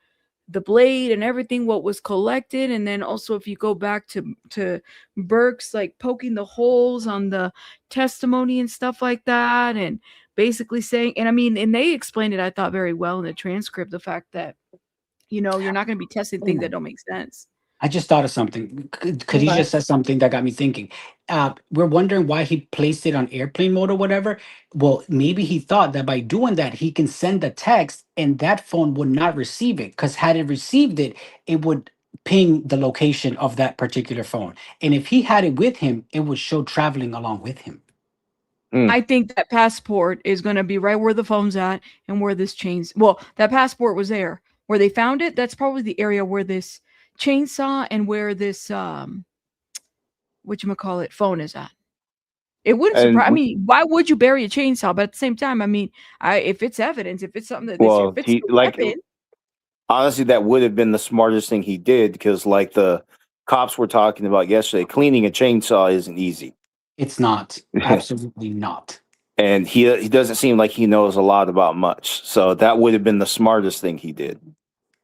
blade and everything, what was collected. And then also if you go back to Burke's like poking the holes on the testimony and stuff like that and basically saying, and I mean, and they explained it, I thought very well in the transcript, the fact that, you're not going to be testing things that don't make sense. I just thought of something because he just said something that got me thinking. We're wondering why he placed it on airplane mode or whatever. Well, maybe he thought that by doing that, he can send a text and that phone would not receive it because had it received it, it would ping the location of that particular phone. And if he had it with him, it would show traveling along with him. I think that passport is going to be right where the phone's at and where this that passport was there. Where they found it, that's probably the area where this chainsaw and where this whatchamacallit phone is at. It wouldn't surprise. I mean, why would you bury a chainsaw? But at the same time, I mean, if it's evidence, if it's something that honestly, that would have been the smartest thing he did because, like the cops were talking about yesterday, cleaning a chainsaw isn't easy. It's not. Absolutely not. And he doesn't seem like he knows a lot about much. So that would have been the smartest thing he did.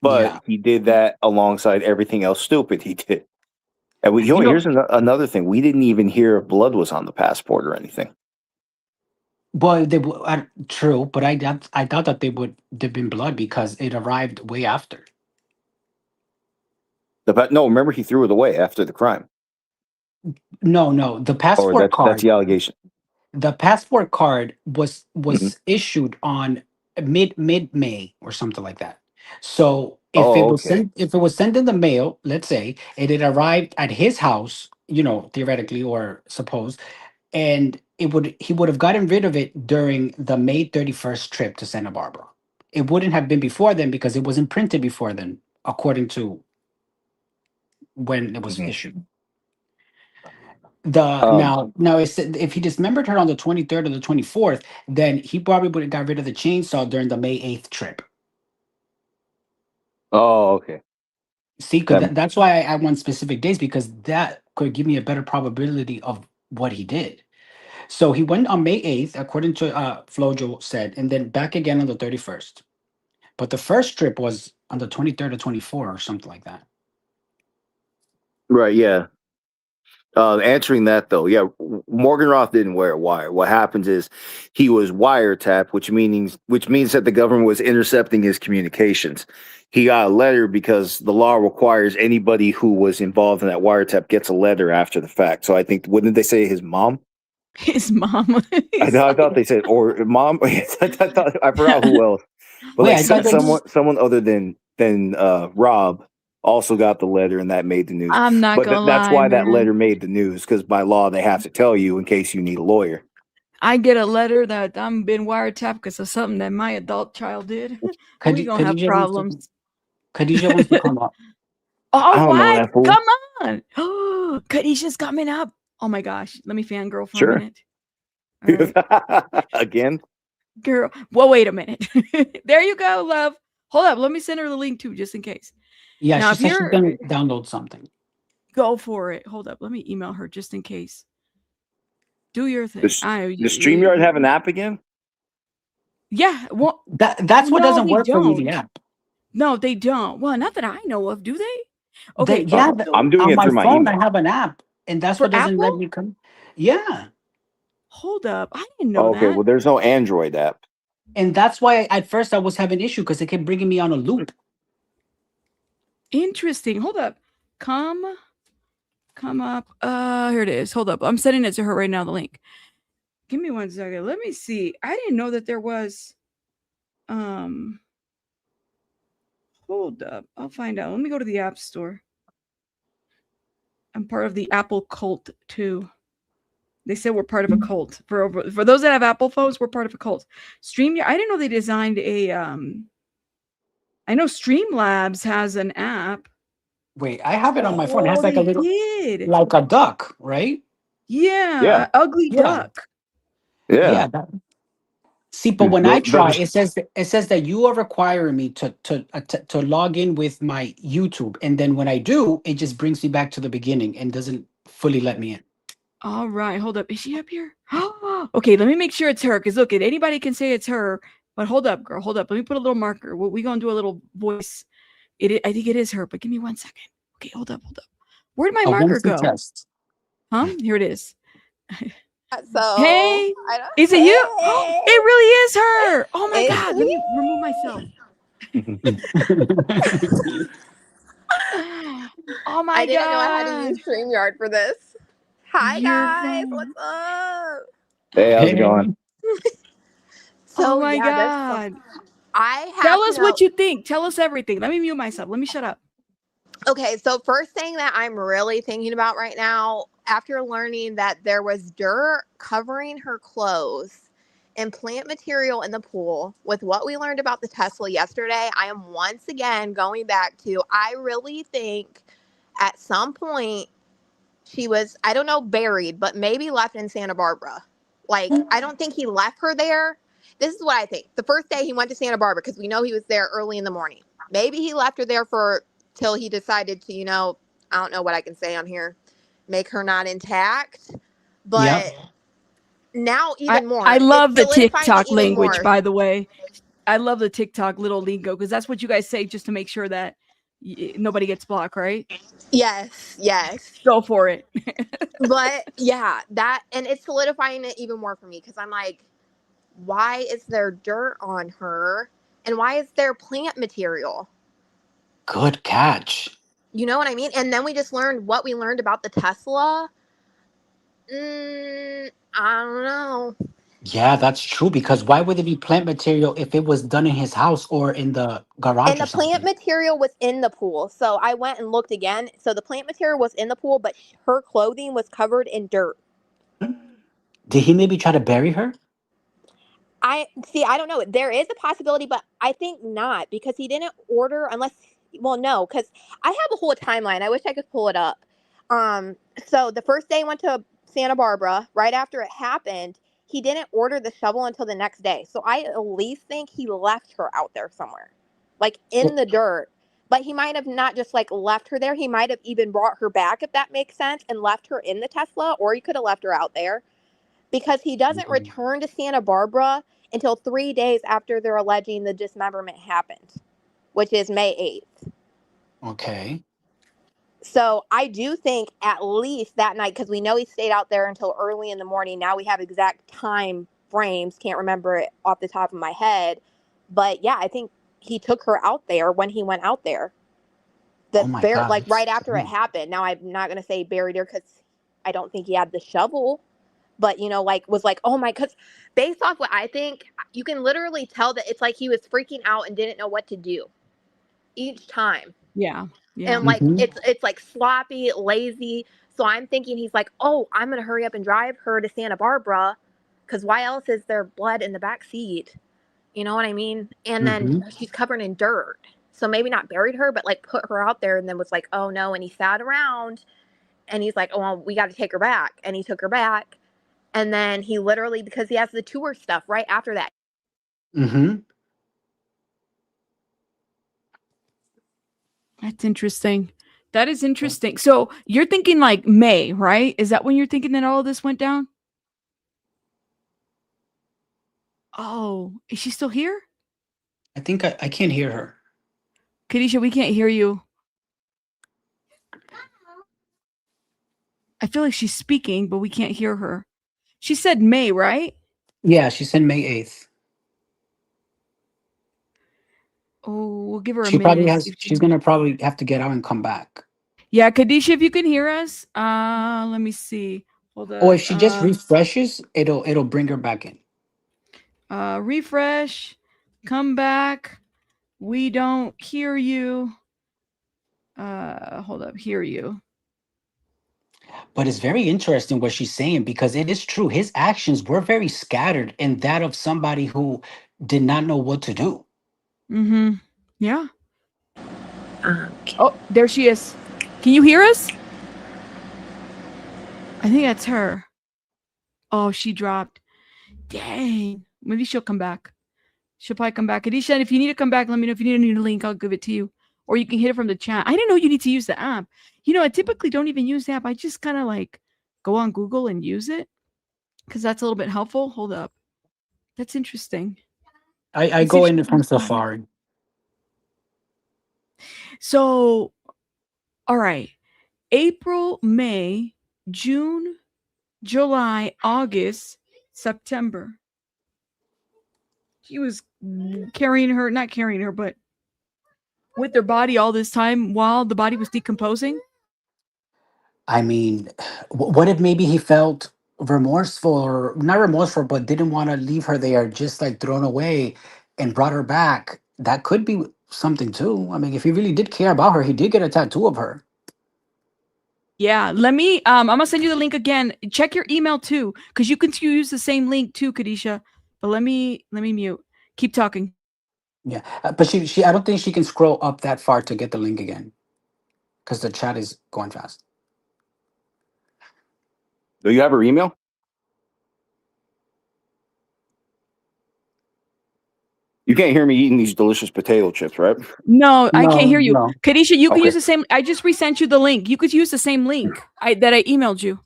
But he did that alongside everything else stupid he did. And here's another thing. We didn't even hear if blood was on the passport or anything. Well, true, but I thought that they've been blood because it arrived way after. No, remember he threw it away after the crime. No, the passport That's card. the allegation. The passport card was Mhm. issued on mid May or something like that. So if Oh, okay. if it was sent in the mail, let's say, and it arrived at his house, theoretically or suppose, and he would have gotten rid of it during the May 31st trip to Santa Barbara. It wouldn't have been before then because it wasn't printed before then, according to when it was issued. Now if he dismembered her on the 23rd or the 24th, then he probably would have got rid of the chainsaw during the May 8th trip. Oh, okay. See, because that's why I want specific days, because that could give me a better probability of what he did. So he went on May 8th, according to Flojo said, and then back again on the 31st. But the first trip was on the 23rd or 24th or something like that. Right, yeah. Answering that though, yeah, Morganroth didn't wear a wire. What happens is he was wiretapped, which means that the government was intercepting his communications. He got a letter because the law requires anybody who was involved in that wiretap gets a letter after the fact. So I think, wouldn't they say his mom? His mom. I thought they said, or mom. I forgot who else, but Wait, like I thought they just- someone other than Rob also got the letter, and that made the news. I'm not gonna that's lie, why that man. letter made the news, because by law they have to tell you in case you need a lawyer. I get a letter that I'm been wiretapped because of something that my adult child did. We gonna have problems. Khadijah wants to come up. Oh, I don't know what? that fool. Come on. Oh, Khadijah's coming up. Oh my gosh. Let me fangirl for Sure. a minute. All right. Again, Girl. Well, wait a minute. There you go, love. Hold up. Let me send her the link too, just in case. Yeah, Now, she said she's gonna download something. Go for it. Hold up. Let me email her just in case. Do your thing. does StreamYard have an app again? Yeah. Well, that's what no, doesn't they work for me, the don't. app. No, they don't. Well, not that I know of. Do they? Okay. I'm doing on it my through my phone. email. I have an app, and that's For what doesn't let Apple? me come. Yeah, Hold up. I didn't know Okay, that. well, there's no Android app. and that's why at first I was having issue because it kept bringing me on a loop. Interesting. Hold up. Come up. Here it is. Hold up. I'm sending it to her right now, the link. Give me 1 second. Let me see. I didn't know that there was hold up. I'll find out. Let me go to the App Store. I'm part of the Apple cult too. They said we're part of a cult. For those that have Apple phones, we're part of a cult. StreamYard. I didn't know they designed a I know Streamlabs has an app. Wait, I have it on my phone. It has Oh, like a they little, did. like a duck, right? Yeah, a ugly duck. Yeah. See, but when I Those- try, it says that you are requiring me to log in with my YouTube, and then when I do, it just brings me back to the beginning and doesn't fully let me in. All right, hold up. Is she up here? Okay, let me make sure it's her. Because look, anybody can say it's her. But hold up, girl. Hold up. Let me put a little marker. We're gonna do a little voice. I think it is her. But give me 1 second. Okay, hold up. Where'd my marker go? Test. Huh? Here it is. So Hey, is it you? Oh, it really is her. Oh my God. Let me remove myself. Oh my I didn't God. know I had to use StreamYard for this. Hi You're guys, fine. what's up? Hey, how's it going? Oh my yeah, God. I have Tell to us know- what you think. Tell us everything. Let me mute myself. Let me shut up. Okay, so first thing that I'm really thinking about right now, after learning that there was dirt covering her clothes and plant material in the pool, with what we learned about the Tesla yesterday, I am once again going back to, I really think at some point she was, I don't know, buried, but maybe left in Santa Barbara. Like, I don't think he left her there. This is what I think. The first day he went to Santa Barbara, because we know he was there early in the morning. Maybe he left her there till he decided to, I don't know what I can say on here, make her not intact. But now even more. I love the it's solidifying it TikTok even language, more. by the way. I love the TikTok little lingo because that's what you guys say just to make sure that nobody gets blocked, right? Yes. Go for it. But yeah, and it's solidifying it even more for me because I'm like, why is there dirt on her? And why is there plant material? Good catch. You know what I mean? And then we just learned what we learned about the Tesla. I don't know. Yeah, that's true. Because why would it be plant material if it was done in his house or in the garage And or the plant something? material was in the pool. So I went and looked again. So the plant material was in the pool, but her clothing was covered in dirt. Did he maybe try to bury her? I don't know. There is a possibility, but I think not, because he didn't order unless, well, no, because I have a whole timeline. I wish I could pull it up. So the first day he went to Santa Barbara, right after it happened, he didn't order the shovel until the next day. So I at least think he left her out there somewhere, like in the dirt. But he might have not just like left her there. He might have even brought her back, if that makes sense, and left her in the Tesla, or he could have left her out there, because he doesn't return to Santa Barbara until 3 days after they're alleging the dismemberment happened, which is May 8th. Okay. So I do think at least that night, because we know he stayed out there until early in the morning. Now we have exact time frames. Can't remember it off the top of my head. But yeah, I think he took her out there when he went out there. Oh my God. Like right after it happened. Now I'm not going to say buried her, because I don't think he had the shovel. But, you know, like, was like, oh my, because based off what I think, you can literally tell that it's like he was freaking out and didn't know what to do each time. Yeah. Yeah. And like, it's like sloppy, lazy. So I'm thinking he's like, oh, I'm going to hurry up and drive her to Santa Barbara, because why else is there blood in the back seat? You know what I mean? And then she's covered in dirt. So maybe not buried her, but like put her out there, and then was like, oh no. And he sat around and he's like, oh, well, we got to take her back. And he took her back. And then he literally, because he has the tour stuff right after that. That's interesting. That is interesting. So you're thinking like May, right? Is that when you're thinking that all of this went down? Oh, is she still here? I think I can't hear her. Kadisha, we can't hear you. I feel like she's speaking, but we can't hear her. She said May, right? Yeah, she said May 8th. Oh, we'll give her a She minute. probably and has, see if she she's can- going to probably have to get out and come back. Yeah, Kadisha, if you can hear us, let me see. Hold up. Or if she just refreshes, it'll bring her back in. Refresh, come back. We don't hear you. Hold up, hear you. But it's very interesting what she's saying, because it is true. His actions were very scattered, and that of somebody who did not know what to do. Yeah. Oh, there she is. Can you hear us? I think that's her. Oh, she dropped. Dang. Maybe she'll come back. She'll probably come back. Adisha, if you need to come back, let me know. If you need a new link, I'll give it to you. Or you can hit it from the chat. I didn't know you need to use the app. You know, I typically don't even use the app. I just kind of like go on Google and use it, because that's a little bit helpful. Hold up. That's interesting. I go in from Safari. So, all right. April, May, June, July, August, September. She was carrying her, not carrying her, but with her body all this time while the body was decomposing. I mean, what if maybe he felt remorseful, or not remorseful, but didn't want to leave her there, just like thrown away, and brought her back? That could be something too. I mean, if he really did care about her, he did get a tattoo of her. Yeah, let me I'm gonna send you the link again. Check your email too, because you can use the same link too, Kadisha. But let me mute. Keep talking. Yeah, but she I don't think she can scroll up that far to get the link again, because the chat is going fast. Do you have her email? You can't hear me eating these delicious potato chips, right? No, I can't hear you. No. Kadisha, you can Okay. use the same. I just resent you the link. You could use the same link that I emailed you.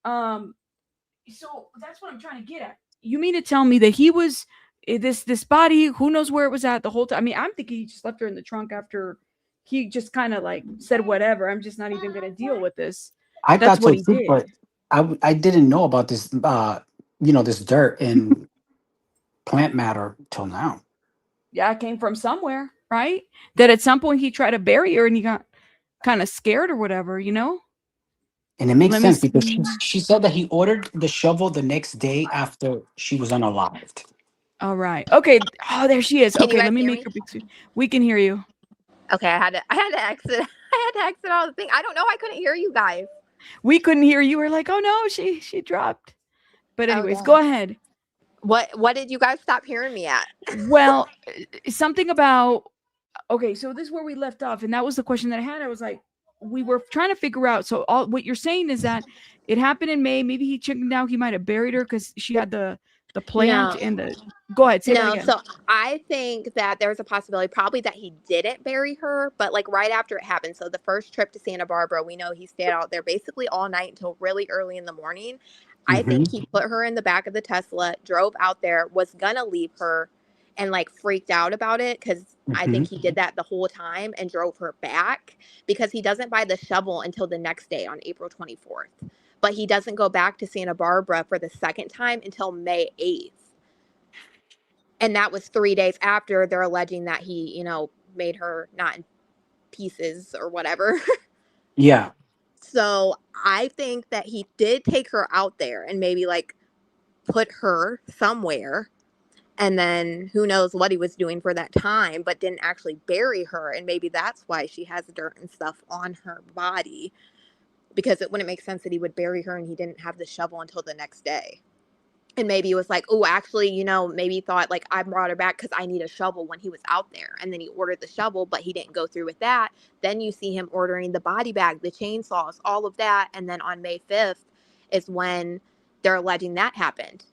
So that's what I'm trying to get at. You mean to tell me that he was this body, who knows where it was at the whole time? I mean, I'm thinking he just left her in the trunk after he just kind of like said whatever. I'm just not even going to deal with this. I That's thought what so he too, did. but I didn't know about this this dirt and plant matter till now. Yeah, it came from somewhere, right? That at some point he tried to bury her and he got kind of scared or whatever, And it makes Let me sense because see. she said that he ordered the shovel the next day after she was unalived. All right. Okay. Oh, there she is. Can you Okay, guys let me hear make me? her big screen. We can hear you. Okay, I had to exit. I had to exit all the thing. I don't know. I couldn't hear you guys. We couldn't hear you. We're like, oh no, she dropped. But anyways, Okay. go ahead. What did you guys stop hearing me at? Well, something about okay, so this is where we left off, and that was the question that I had. I was like, we were trying to figure out. So all what you're saying is that it happened in May. Maybe he chickened out. He might have buried her because she had the plant No. and the. Go ahead, say that No, again. so I think that there's a possibility probably that he didn't bury her, but like right after it happened. So the first trip to Santa Barbara, we know he stayed out there basically all night until really early in the morning. I think he put her in the back of the Tesla, drove out there, was gonna leave her, and like freaked out about it because I think he did that the whole time and drove her back because he doesn't buy the shovel until the next day on April 24th. But he doesn't go back to Santa Barbara for the second time until May 8th. And that was 3 days after they're alleging that he, made her not in pieces or whatever. Yeah. So I think that he did take her out there and maybe like put her somewhere. And then who knows what he was doing for that time, but didn't actually bury her. And maybe that's why she has dirt and stuff on her body. Because it wouldn't make sense that he would bury her and he didn't have the shovel until the next day. And maybe it was like, oh, actually, maybe he thought like I brought her back because I need a shovel when he was out there. And then he ordered the shovel, but he didn't go through with that. Then you see him ordering the body bag, the chainsaws, all of that. And then on May 5th is when they're alleging that happened.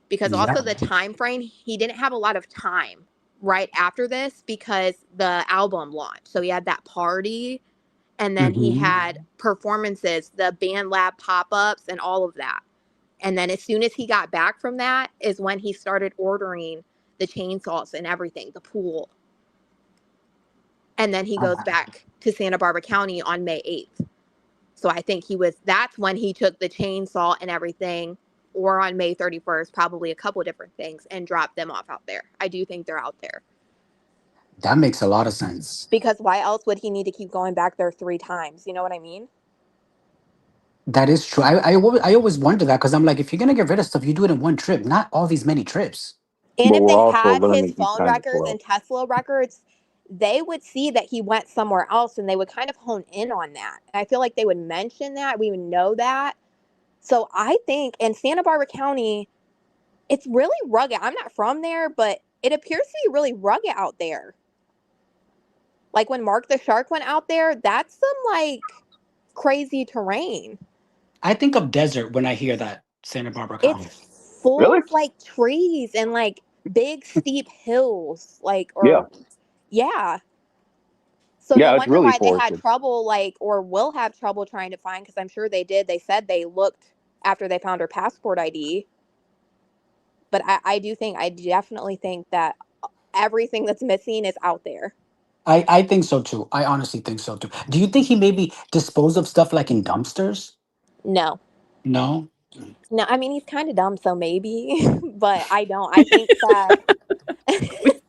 Because also the time frame, he didn't have a lot of time right after this because the album launched. So he had that party and then he had performances, the band lab pop-ups and all of that. And then as soon as he got back from that is when he started ordering the chainsaws and everything, the pool. And then he goes back to Santa Barbara County on May 8th. So I think that's when he took the chainsaw and everything, or on May 31st, probably a couple different things, and dropped them off out there. I do think they're out there. That makes a lot of sense. Because why else would he need to keep going back there 3 times? You know what I mean? That is true. I always wonder that because I'm like, if you're going to get rid of stuff, you do it in one trip, not all these many trips. And But if we're they also had his learning phone kind of records well. and Tesla records, they would see that he went somewhere else and they would kind of hone in on that. And I feel like they would mention that. We would know that. So I think in Santa Barbara County, it's really rugged. I'm not from there, but it appears to be really rugged out there. Like when Mark the Shark went out there, that's some like crazy terrain. I think of desert when I hear that Santa Barbara County. It's full of like trees and like big steep hills, like yeah. So Yeah, no it's wonder really why they had forested. trouble, like, or will have trouble trying to find. Because I'm sure they did. They said they looked after they found her passport ID. But I definitely think that everything that's missing is out there. I think so too. I honestly think so too. Do you think he maybe disposed of stuff like in dumpsters? No. No. No, I mean, he's kind of dumb, so maybe, but I don't. I think that,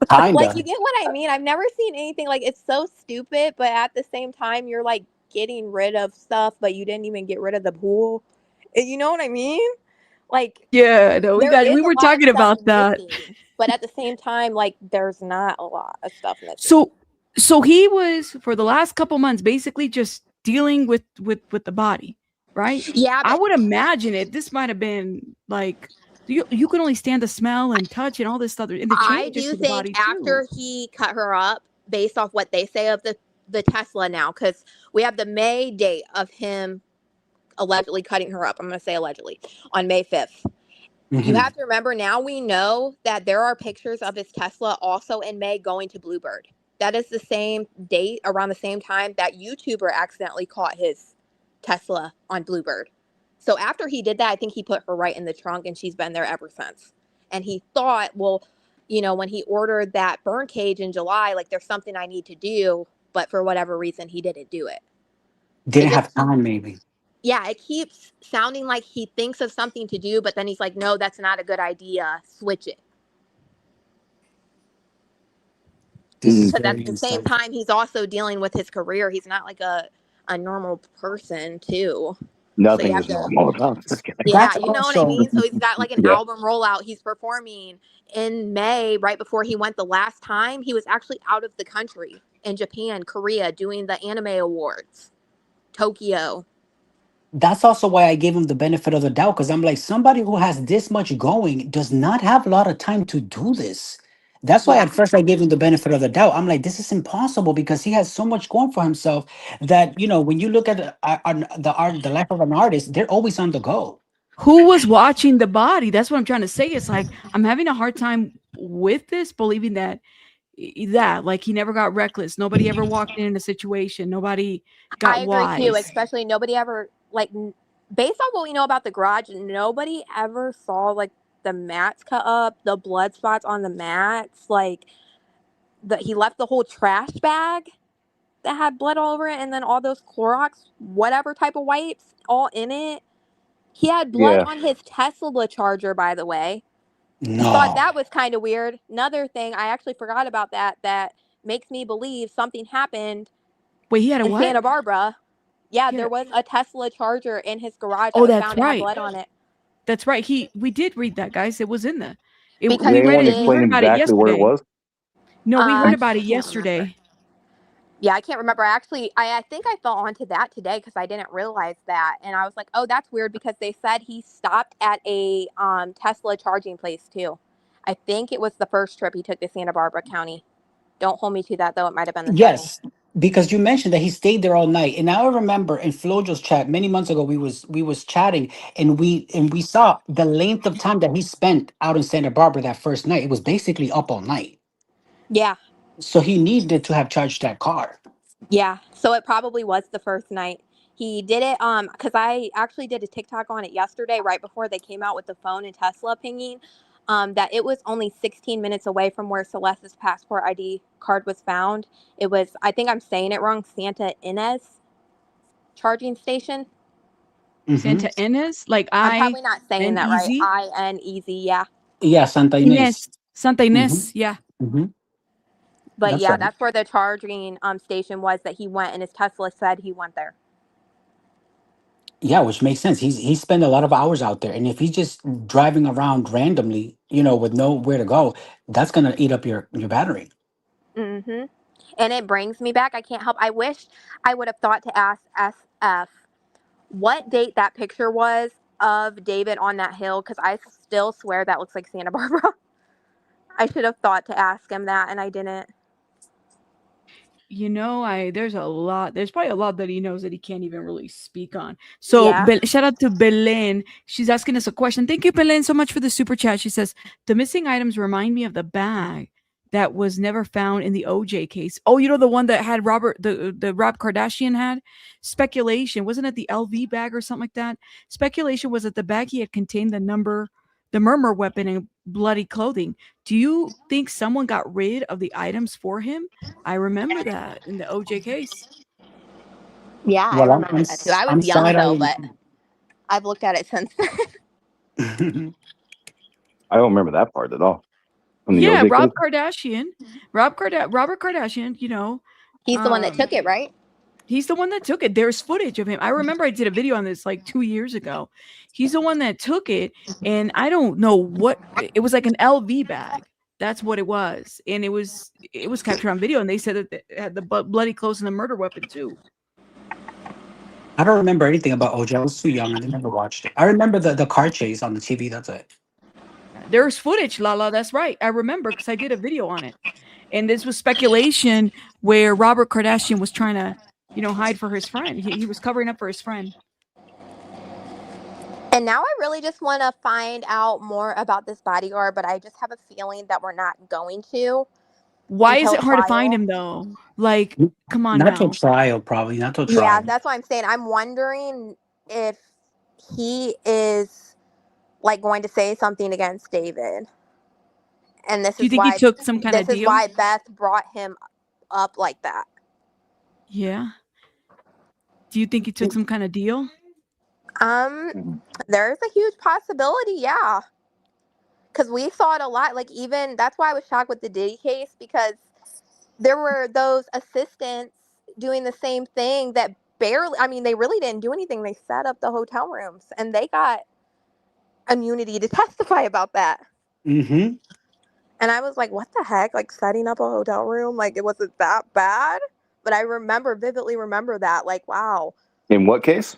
like, you get what I mean? I've never seen anything, like, it's so stupid, but at the same time, you're, like, getting rid of stuff, but you didn't even get rid of the pool. You know what I mean? Like, Yeah, no, we were talking about that. missing, but at the same time, like, there's not a lot of stuff missing. So he was for the last couple months basically just dealing with the body, right? Yeah, I would imagine this might have been like you can only stand the smell and touch and all this other and the I changes do to the think body after too. he cut her up, based off what they say of the Tesla now, because we have the May date of him allegedly cutting her up. I'm going to say allegedly on May 5th. You have to remember now we know that there are pictures of his Tesla also in May going to Bluebird. That is the same date around the same time that YouTuber accidentally caught his Tesla on Bluebird. So after he did that, I think he put her right in the trunk and she's been there ever since. And he thought, well, when he ordered that burn cage in July, like there's something I need to do, but for whatever reason, he didn't do it. Didn't have time, maybe. Yeah, it keeps sounding like he thinks of something to do, but then he's like, no, that's not a good idea. Switch it. This is Because very at the same insightful. time, he's also dealing with his career. He's not like a normal person, too. So you Nothing have is to, normal about this guy. yeah, That's you know what I also mean? So he's got like an Yeah. album rollout. He's performing in May, right before he went the last time. He was actually out of the country in Japan, Korea, doing the anime awards, Tokyo. that's also why I gave him the benefit of the doubt, because I'm like, somebody who has this much going does not have a lot of time to do this. That's why Yeah. at first I gave him the benefit of the doubt. I'm like, this is impossible because he has so much going for himself that, you know, when you look at the life of an artist, they're always on the go. Who was watching the body? That's what I'm trying to say. It's like I'm having a hard time with this, believing that like he never got reckless. Nobody ever walked in a situation. Nobody got I agree too, wise. especially nobody ever, like, based on what we know about the garage, nobody ever saw, like, the mats cut up, the blood spots on the mats, like, he left the whole trash bag that had blood all over it, and then all those Clorox, whatever type of wipes, all in it. He had blood Yeah. on his Tesla charger, by the way. No. Thought that was kind of weird. Another thing, I actually forgot about that makes me believe something happened Wait, he had a in what? Santa Barbara. Yeah, He had there was a Tesla charger in his garage that Oh, was that's found to have right. blood on it. That's right. We did read that, guys. It was in the. Because We Did read anyone it. We explain heard about it exactly where it yesterday. was? No, we heard about I it can't remember. yesterday. Yeah, I can't remember. Actually, I think I fell onto that today because I didn't realize that. And I was like, oh, that's weird because they said he stopped at a Tesla charging place too. I think it was the first trip he took to Santa Barbara County. Don't hold me to that though. It might have been the second. Yes, because you mentioned that he stayed there all night, and I remember in Flojo's chat many months ago we was chatting, and we saw the length of time that he spent out in Santa Barbara that first night. It was basically up all night, Yeah. so he needed to have charged that car. Yeah, so it probably was the first night. He did it because I actually did a TikTok on it yesterday right before they came out with the phone and Tesla pinging that it was only 16 minutes away from where Celeste's passport ID card was found. It was, I think I'm saying it wrong, Santa Ynez charging station. Santa Ynez, like I'm probably not saying that right. I-N-E-Z? I-N-E-Z, yeah. Yeah, Santa Ynez. Santa Ynez, yeah. But That's yeah, right. that's where the charging station was that he went, and his Tesla said he went there. Yeah, which makes sense. He spent a lot of hours out there, and if he's just driving around randomly, you know, with nowhere to go, that's gonna eat up your battery. Mm-hmm. And it brings me back. I can't help. I wish I would have thought to ask SF what date that picture was of David on that hill, because I still swear that looks like Santa Barbara. I should have thought to ask him that, and I didn't. You know, there's probably a lot that he knows that he can't even really speak on. So Yeah. Shout out to Belen. She's asking us a question. Thank you, Belen, so much for the super chat. She says, the missing items remind me of the bag that was never found in the OJ case. Oh, you know, the one that had the Rob Kardashian had? Speculation. Wasn't it the LV bag or something like that? Speculation was that the bag he had contained the murmur weapon and bloody clothing. Do you think someone got rid of the items for him? I remember that in the OJ case. Yeah, I remember that too. I was young though, but I've looked at it since then. I don't remember that part at all. From the Yeah, OJ Robert case? Kardashian, you know. He's the one that took it, right? He's the one that took it. There's footage of him. I remember I did a video on this like 2 years ago. He's the one that took it, and I don't know what it was, like an LV bag. That's what it was, and it was captured on video. And they said that it had the bloody clothes and the murder weapon too. I don't remember anything about OJ. I was too young. I never watched it. I remember the car chase on the TV. That's it. There's footage, Lala. That's right. I remember because I did a video on it, and this was speculation where Robert Kardashian was trying to, you know, hide for his friend. He was covering up for his friend. And now I really just want to find out more about this bodyguard, but I just have a feeling that we're not going to. Why is it hard to find him though? Like, come on Not now. till trial, probably. Not till trial. Yeah, that's what I'm saying. I'm wondering if he is like going to say something against David. And this Do you is think why he took some kind of this is deal? why Beth brought him up like that. Yeah. Do you think he took some kind of deal? There's a huge possibility, yeah. Because we saw it a lot. Like, even that's why I was shocked with the Diddy case, because there were those assistants doing the same thing that barely, I mean, they really didn't do anything. They set up the hotel rooms and they got immunity to testify about that. Mm-hmm. And I was like, what the heck? Like, setting up a hotel room? Like, it wasn't that bad? But I vividly remember that. Like, wow. In what case?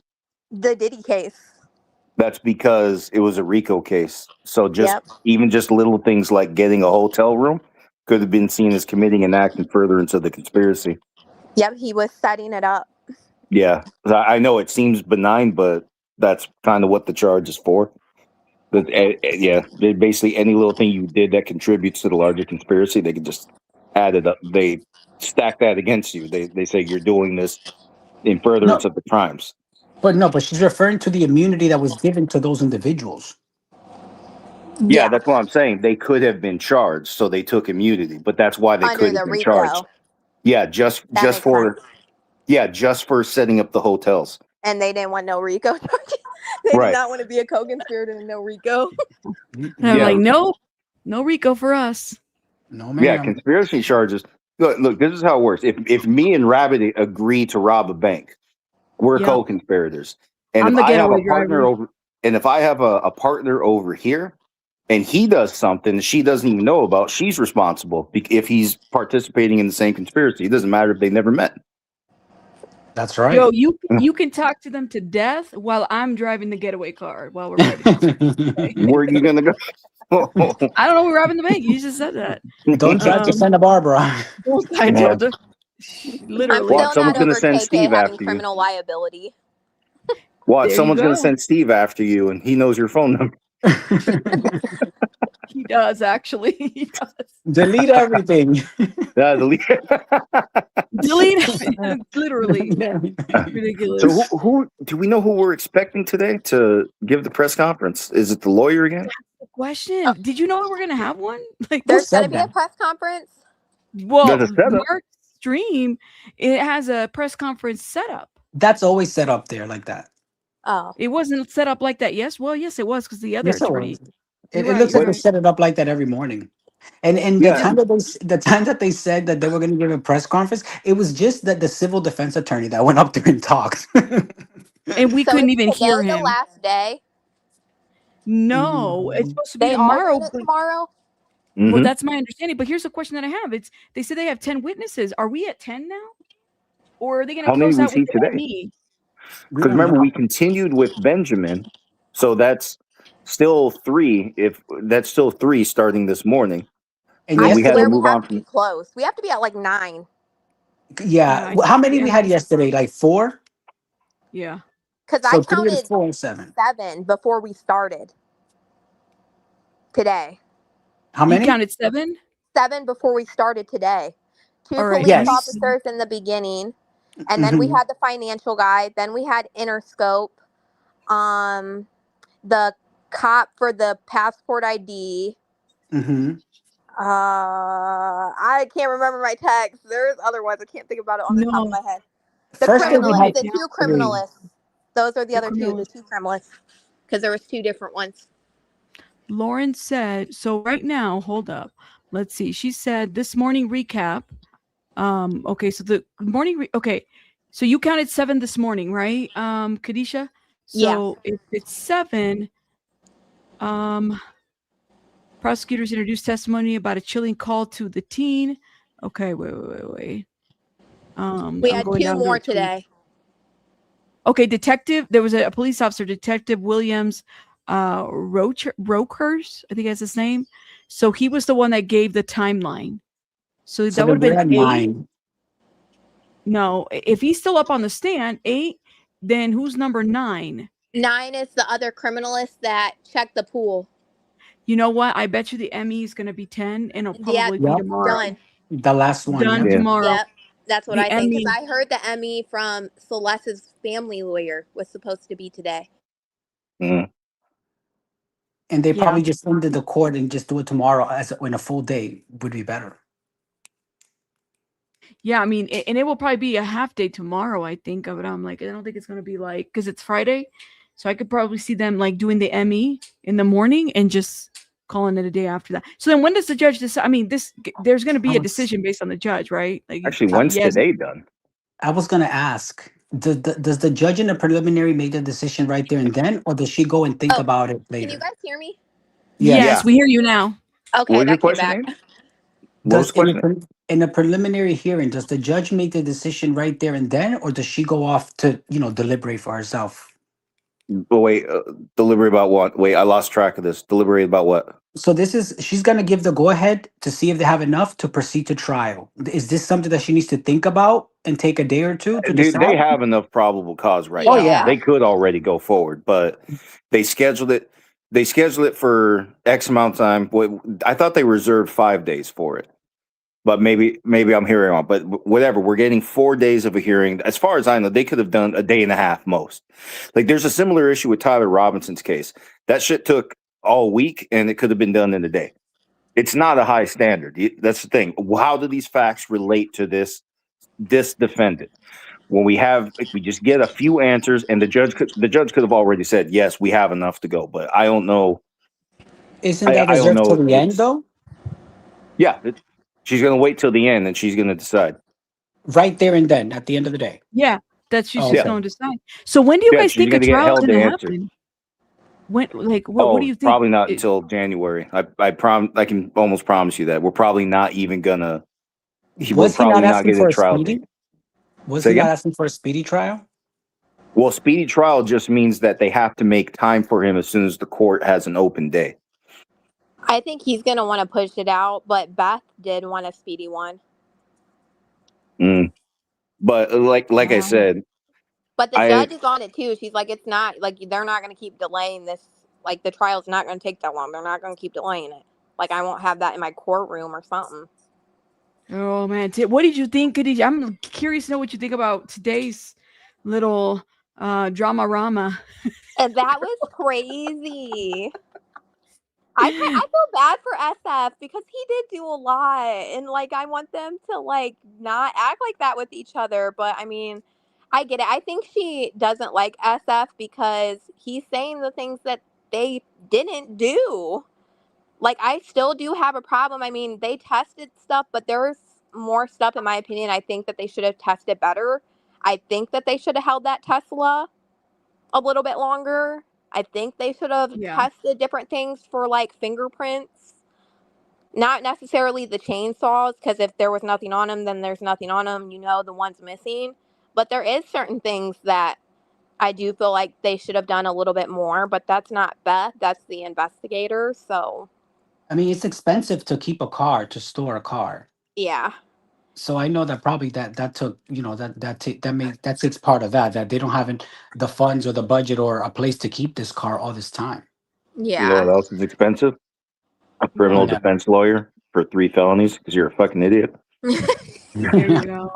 The Diddy case. That's because it was a RICO case. So Yep. even just little things like getting a hotel room could have been seen as committing an act and furtherance of the conspiracy. Yep, he was setting it up. Yeah, I know it seems benign, but that's kind of what the charge is for. But basically any little thing you did that contributes to the larger conspiracy, they can just add it up. They stack that against you. They say you're doing this in furtherance of the crimes. But she's referring to the immunity that was given to those individuals. Yeah, that's what I'm saying. They could have been charged, so they took immunity, but that's why they Under couldn't the have been RICO. charged. Yeah, just makes for just for setting up the hotels. And they didn't want no RICO charges. They did Right. not want to be a co-conspirator and no RICO. And I'm like, no RICO for us. No, Yeah, conspiracy charges. Look, this is how it works. If me and Rabbit agree to rob a bank, we're co-conspirators. And I'm if the I have a getaway partner driver. if I have a partner over here and he does something she doesn't even know about, she's responsible if he's participating in the same conspiracy. It doesn't matter if they never met. That's right. Yo, you can talk to them to death while I'm driving the getaway car while we're riding. Where are you gonna go? I don't know. We're robbing the bank. You just said that. Don't drive to Santa Barbara. I told her. Literally. I'm still not over KK having criminal liability. Watch, There someone's you gonna go. send Steve after you, and he knows your phone number. He does actually. He does. Delete everything. Delete. Delete. Literally. Ridiculous. So who do we know who we're expecting today to give the press conference? Is it the lawyer again? That's the question. Did you know we're gonna have one? Like, There's going to be a press conference. well, There's a setup. Mark's stream, it has a press conference setup. That's always set up there like that. Oh. It wasn't set up like that. Yes, well, yes, it was because the other Yes, it attorney. was. It looks like they set it up like that every morning. And the time that they said that they were going to give a press conference, it was just that the civil defense attorney that went up there and talked. And we So couldn't is even today hear the him. last day? No, it's supposed to be They tomorrow. are doing it tomorrow? Well, that's my understanding. But here's the question that I have. They said they have 10 witnesses. Are we at 10 now? Or are they going to How many close we out see with today? me? Because remember, we continued with Benjamin, so that's still 3. If that's still 3 starting this morning, And I we had to swear we move have on to be from. close. We have to be at like 9. Yeah. How many we had yesterday? Like 4? Yeah. Because So I 3 counted is 4 and 7. 7 before we started today. How many? You counted 7? 7 before we started today. 2 All right. police officers in the beginning, and then we Mhm. had the financial guy. Then we had Interscope, the cop for the passport ID. Mm-hmm. I can't remember my text. There's other ones. I can't think about it on the top of my head. The First thing we criminalists, had the 2 criminalists. Those are the other 2, the 2 criminalists. Because there was 2 different ones. Lauren said, so right now, hold up. Let's see. She said this morning recap. Okay, so the morning okay. So you counted 7 this morning, right? Kadisha? So if it's 7, prosecutors introduced testimony about a chilling call to the teen. Okay, wait. We had 2 more today. Okay, detective. There was a police officer, Detective Williams Rokers, I think that's his name. So he was the one that gave the timeline. So that would have been 8. 9. No, if he's still up on the stand, 8, then who's number 9? 9 is the other criminalist that checked the pool. You know what? I bet you the Emmy is going to be 10, and it'll probably be tomorrow. Done. The last one. Done tomorrow. Yep, that's what The I think. Because Emmy- I heard the Emmy from Celeste's family lawyer was supposed to be today. Mm. And they Yeah. probably just ended the court and just do it tomorrow in a full day would be better. Yeah, I mean, and it will probably be a half day tomorrow, I think of it. I'm like, I don't think it's going to be like, because it's Friday. So I could probably see them like doing the ME in the morning and just calling it a day after that. So then when does the judge decide? I mean, there's going to be a decision based on the judge, right? Like, Actually, when's today done? I was gonna ask, does the judge in the preliminary make the decision right there and then, or does she go and think about it Can you later? guys hear me? Yes, we hear you now. Okay, What was your that came question, back. Amy? What was Does the question? in a preliminary hearing, does the judge make the decision right there and then, or does she go off to deliberate for herself? But wait, deliberate about what? Wait, I lost track of this. Deliberate about what? So she's gonna give the go ahead to see if they have enough to proceed to trial. Is this something that she needs to think about and take a day or two to They decide? have enough probable cause right Oh, now. yeah. They could already go forward, but they scheduled it. They scheduled it for X amount of time. I thought they reserved 5 days for it, but maybe I'm hearing wrong. But whatever, we're getting 4 days of a hearing. As far as I know, they could have done a day and a half most. Like there's a similar issue with Tyler Robinson's case. That shit took all week, and it could have been done in a day. It's not a high standard. That's the thing. How do these facts relate to this defendant? When we just get a few answers, and the judge could have already said, yes, we have enough to go. But I don't know. Isn't that reserved till the end though? Yeah, she's going to wait till the end, and she's going to decide. Right there and then, at the end of the day. Yeah, that's she's Oh, just okay. going to decide. So when do you guys she's think a gonna get trial is held going to to answer. happen? When, like, what do you think? Probably not until January. I can almost promise you that we're probably not even gonna. Was he not asking get for a a trial speedy? date. Was Say he not again? asking for a speedy trial? Well, speedy trial just means that they have to make time for him as soon as the court has an open day. I think he's going to want to push it out, but Beth did want a speedy one. But like I said, But the judge is on it too. She's like, it's not like they're not going to keep delaying this. Like the trial's not going to take that long. They're not going to keep delaying it. Like I won't have that in my courtroom or something. Oh man, what did you think, Khadijah? I'm curious to know what you think about today's little drama-rama. And that was crazy. I feel bad for SF because he did do a lot, and like I want them to like not act like that with each other. But I mean, I get it. I think she doesn't like SF because he's saying the things that they didn't do. Like I still do have a problem. I mean, they tested stuff, but there's more stuff in my opinion. I think that they should have tested better. I think that they should have held that Tesla a little bit longer. I think they should have tested different things for like fingerprints. Not necessarily the chainsaws, because if there was nothing on them, then there's nothing on them. You know, the one's missing. But there is certain things that I do feel like they should have done a little bit more. But that's not Beth. That's the investigator. So, I mean, it's expensive to keep a car, to store a car. yeah. So I know that probably that took, that's it's part of that they don't have the funds or the budget or a place to keep this car all this time. You know what else is expensive? A criminal defense lawyer for 3 felonies because you're a fucking idiot. There you go.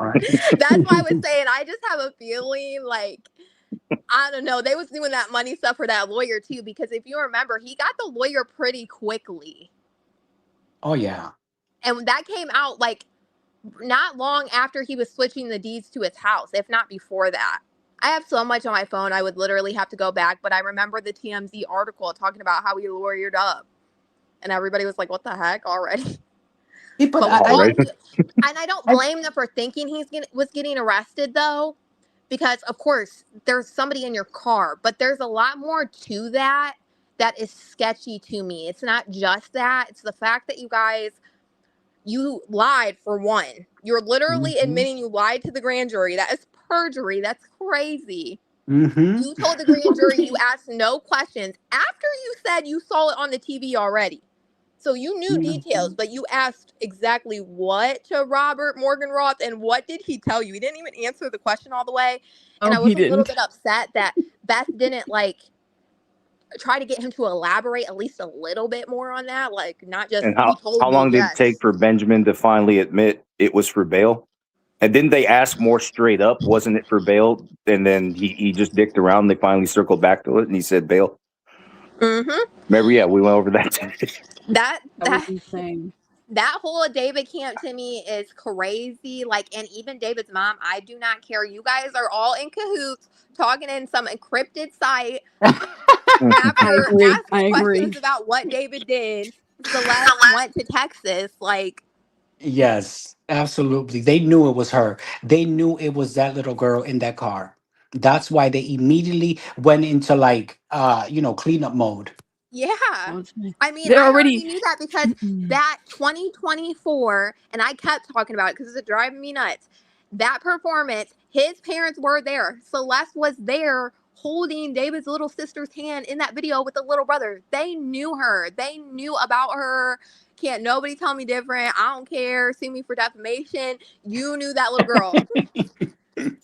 That's why I was saying I just have a feeling like I don't know. They was doing that money stuff for that lawyer too, because if you remember, he got the lawyer pretty quickly. Oh yeah. And that came out like not long after he was switching the deeds to his house, if not before that. I have so much on my phone, I would literally have to go back. But I remember the TMZ article talking about how he lawyered up. And everybody was like, what the heck already? Yeah, but and I don't blame them for thinking was getting arrested, though. Because, of course, there's somebody in your car. But there's a lot more to that is sketchy to me. It's not just that. It's the fact that you lied for one. You're literally admitting you lied to the grand jury. That is perjury. That's crazy. You told the grand jury you asked no questions after you said you saw it on the TV already. So you knew details, but you asked exactly what to Robert Morganroth, and what did he tell you? He didn't even answer the question all the way. And I was a little bit upset that Beth didn't try to get him to elaborate at least a little bit more on that, like not just. And how long did it take for Benjamin to finally admit it was for bail? And didn't they ask more straight up? Wasn't it for bail? And then he just dicked around. They finally circled back to it, and he said bail. Remember? Yeah, we went over that. That was insane. That whole David camp to me is crazy. Like, and even David's mom, I do not care. You guys are all in cahoots, talking in some encrypted site after asking questions about what David did. Celeste went to Texas. Like, Yes, absolutely. They knew it was her. They knew it was that little girl in that car. That's why they immediately went into like cleanup mode. yeah. I mean, They're I already already- knew that because that 2024, and I kept talking about it because it's driving me nuts. That performance, his parents were there. Celeste was there holding David's little sister's hand in that video with the little brother. They knew her. They knew about her. Can't nobody tell me different. I don't care. Sue me for defamation. You knew that little girl.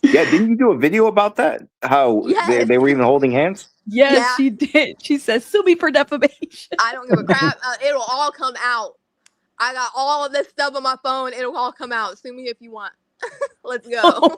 Yeah, didn't you do a video about that? How Yes. they were even holding hands? Yes, Yeah. she did. She said, "Sue me for defamation." I don't give a crap. It'll all come out. I got all of this stuff on my phone. It'll all come out. Sue me if you want. Let's go.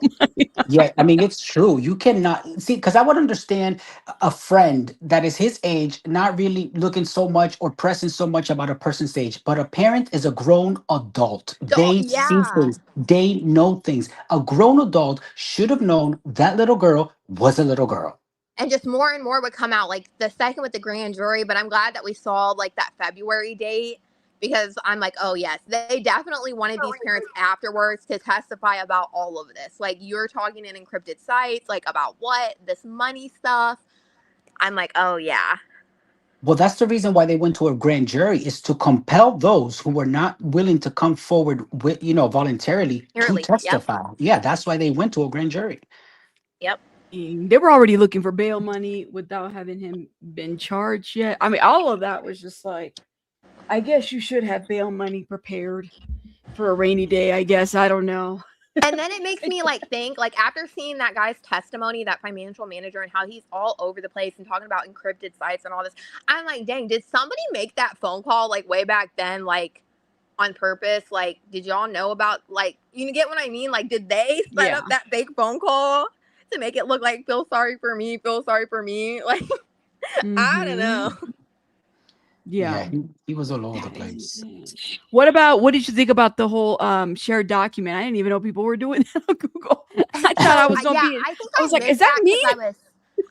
Yeah, I mean, it's true. You cannot see, because I would understand a friend that is his age not really looking so much or pressing so much about a person's age, but a parent is a grown adult. They see yeah. things, they know things. A grown adult should have known that little girl was a little girl. And just more and more would come out, like the second with the grand jury. But I'm glad that we saw like that February date, because I'm like, oh yes, they definitely wanted these parents afterwards to testify about all of this. Like, you're talking in encrypted sites, like about what? This money stuff. I'm like, oh yeah. Well, that's the reason why they went to a grand jury, is to compel those who were not willing to come forward with, voluntarily to Yep. testify. Yeah, that's why they went to a grand jury. Yep. They were already looking for bail money without having him been charged yet. I mean, all of that was just like, I guess you should have bail money prepared for a rainy day, I guess. I don't know. And then it makes me like think, like after seeing that guy's testimony, that financial manager, and how he's all over the place and talking about encrypted sites and all this, I'm like, dang, did somebody make that phone call like way back then, like on purpose? Like, did y'all know about, like, you get what I mean? Like, did they set up that fake phone call to make it look like feel sorry for me? Like, I don't know. Yeah. He was all over the place. What did you think about the whole shared document? I didn't even know people were doing that on Google. I thought I was gonna be. I was like, is that me?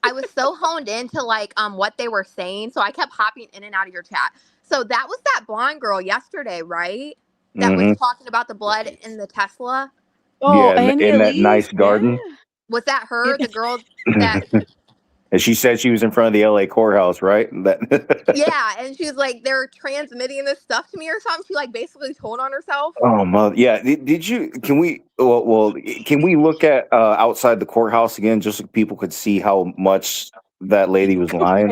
I was so honed into like what they were saying, so I kept hopping in and out of your chat. So that was that blonde girl yesterday, right? That was talking about the blood in the Tesla. Oh, yeah, in that nice garden. Was that her? The girl that. And she said she was in front of the LA courthouse, right? Yeah, and she's like, they're transmitting this stuff to me or something. She like basically told on herself. Oh, mother. Yeah. Did you? Can we? Well, can we look at outside the courthouse again, just so people could see how much that lady was lying?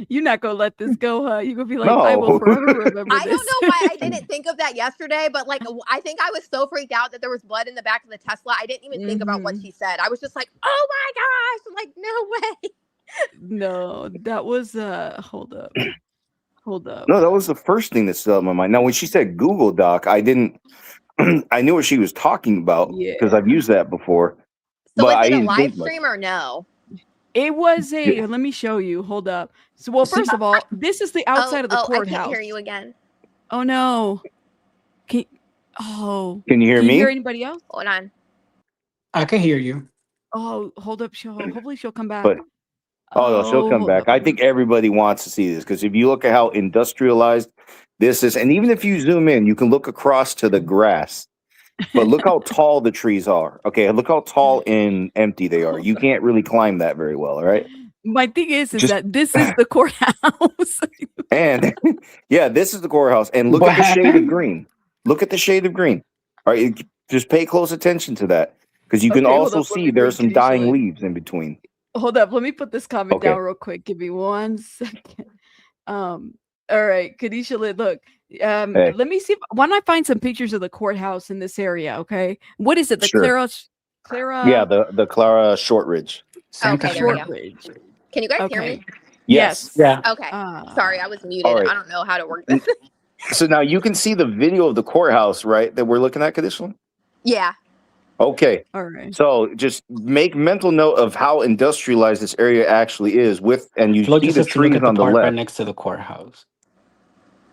You're not gonna let this go, huh? You're gonna be like, No. I will forever remember I this. don't know why I didn't think of that yesterday, but like I think I was so freaked out that there was blood in the back of the Tesla. I didn't even think about what she said. I was just like, oh my gosh, like no way. No, that was hold up. No, that was the first thing that stood out in my mind. Now, when she said Google Doc, I didn't. I knew what she was talking about because I've used that before. So but was I it a didn't live think much. stream or no? It was a. Let me show you. Hold up. So, well, first of all, this is the outside of the courthouse. I can't hear you again. Oh no. Can you hear me? Can you hear anybody else? Hold on. I can hear you. Oh, hold up. Hopefully she'll come back. But no, she'll come hold back. up. I think everybody wants to see this because if you look at how industrialized this is, and even if you zoom in, you can look across to the grass. But look how tall the trees are. Okay, look how tall and empty they are. You can't really climb that very well, all right? My thing is that this is the courthouse. And yeah, this is the courthouse. And look at the shade of green. Look at the shade of green. All right, just pay close attention to that because you can Okay, hold also up, let see me there are bring some Kadisha dying in. leaves in between. Hold up. Let me put this comment Okay. down real quick. Give me 1 second. All right, Kadisha, look. Hey. Let me see. Why don't I find some pictures of the courthouse in this area? Okay. What is it? The Sure. Clara. Yeah, the Clara Shortridge. Okay, there we go. Shortridge. Can you guys hear Okay. me? Yes. Yeah. Okay. Sorry, I was muted. All right. I don't know how to work this. So now you can see the video of the courthouse, right? That we're looking at, Kadisha? Yeah. Okay. All right. So just make mental note of how industrialized this area actually is and you Flo see just the has to look trees at the on the part right left. next to the courthouse.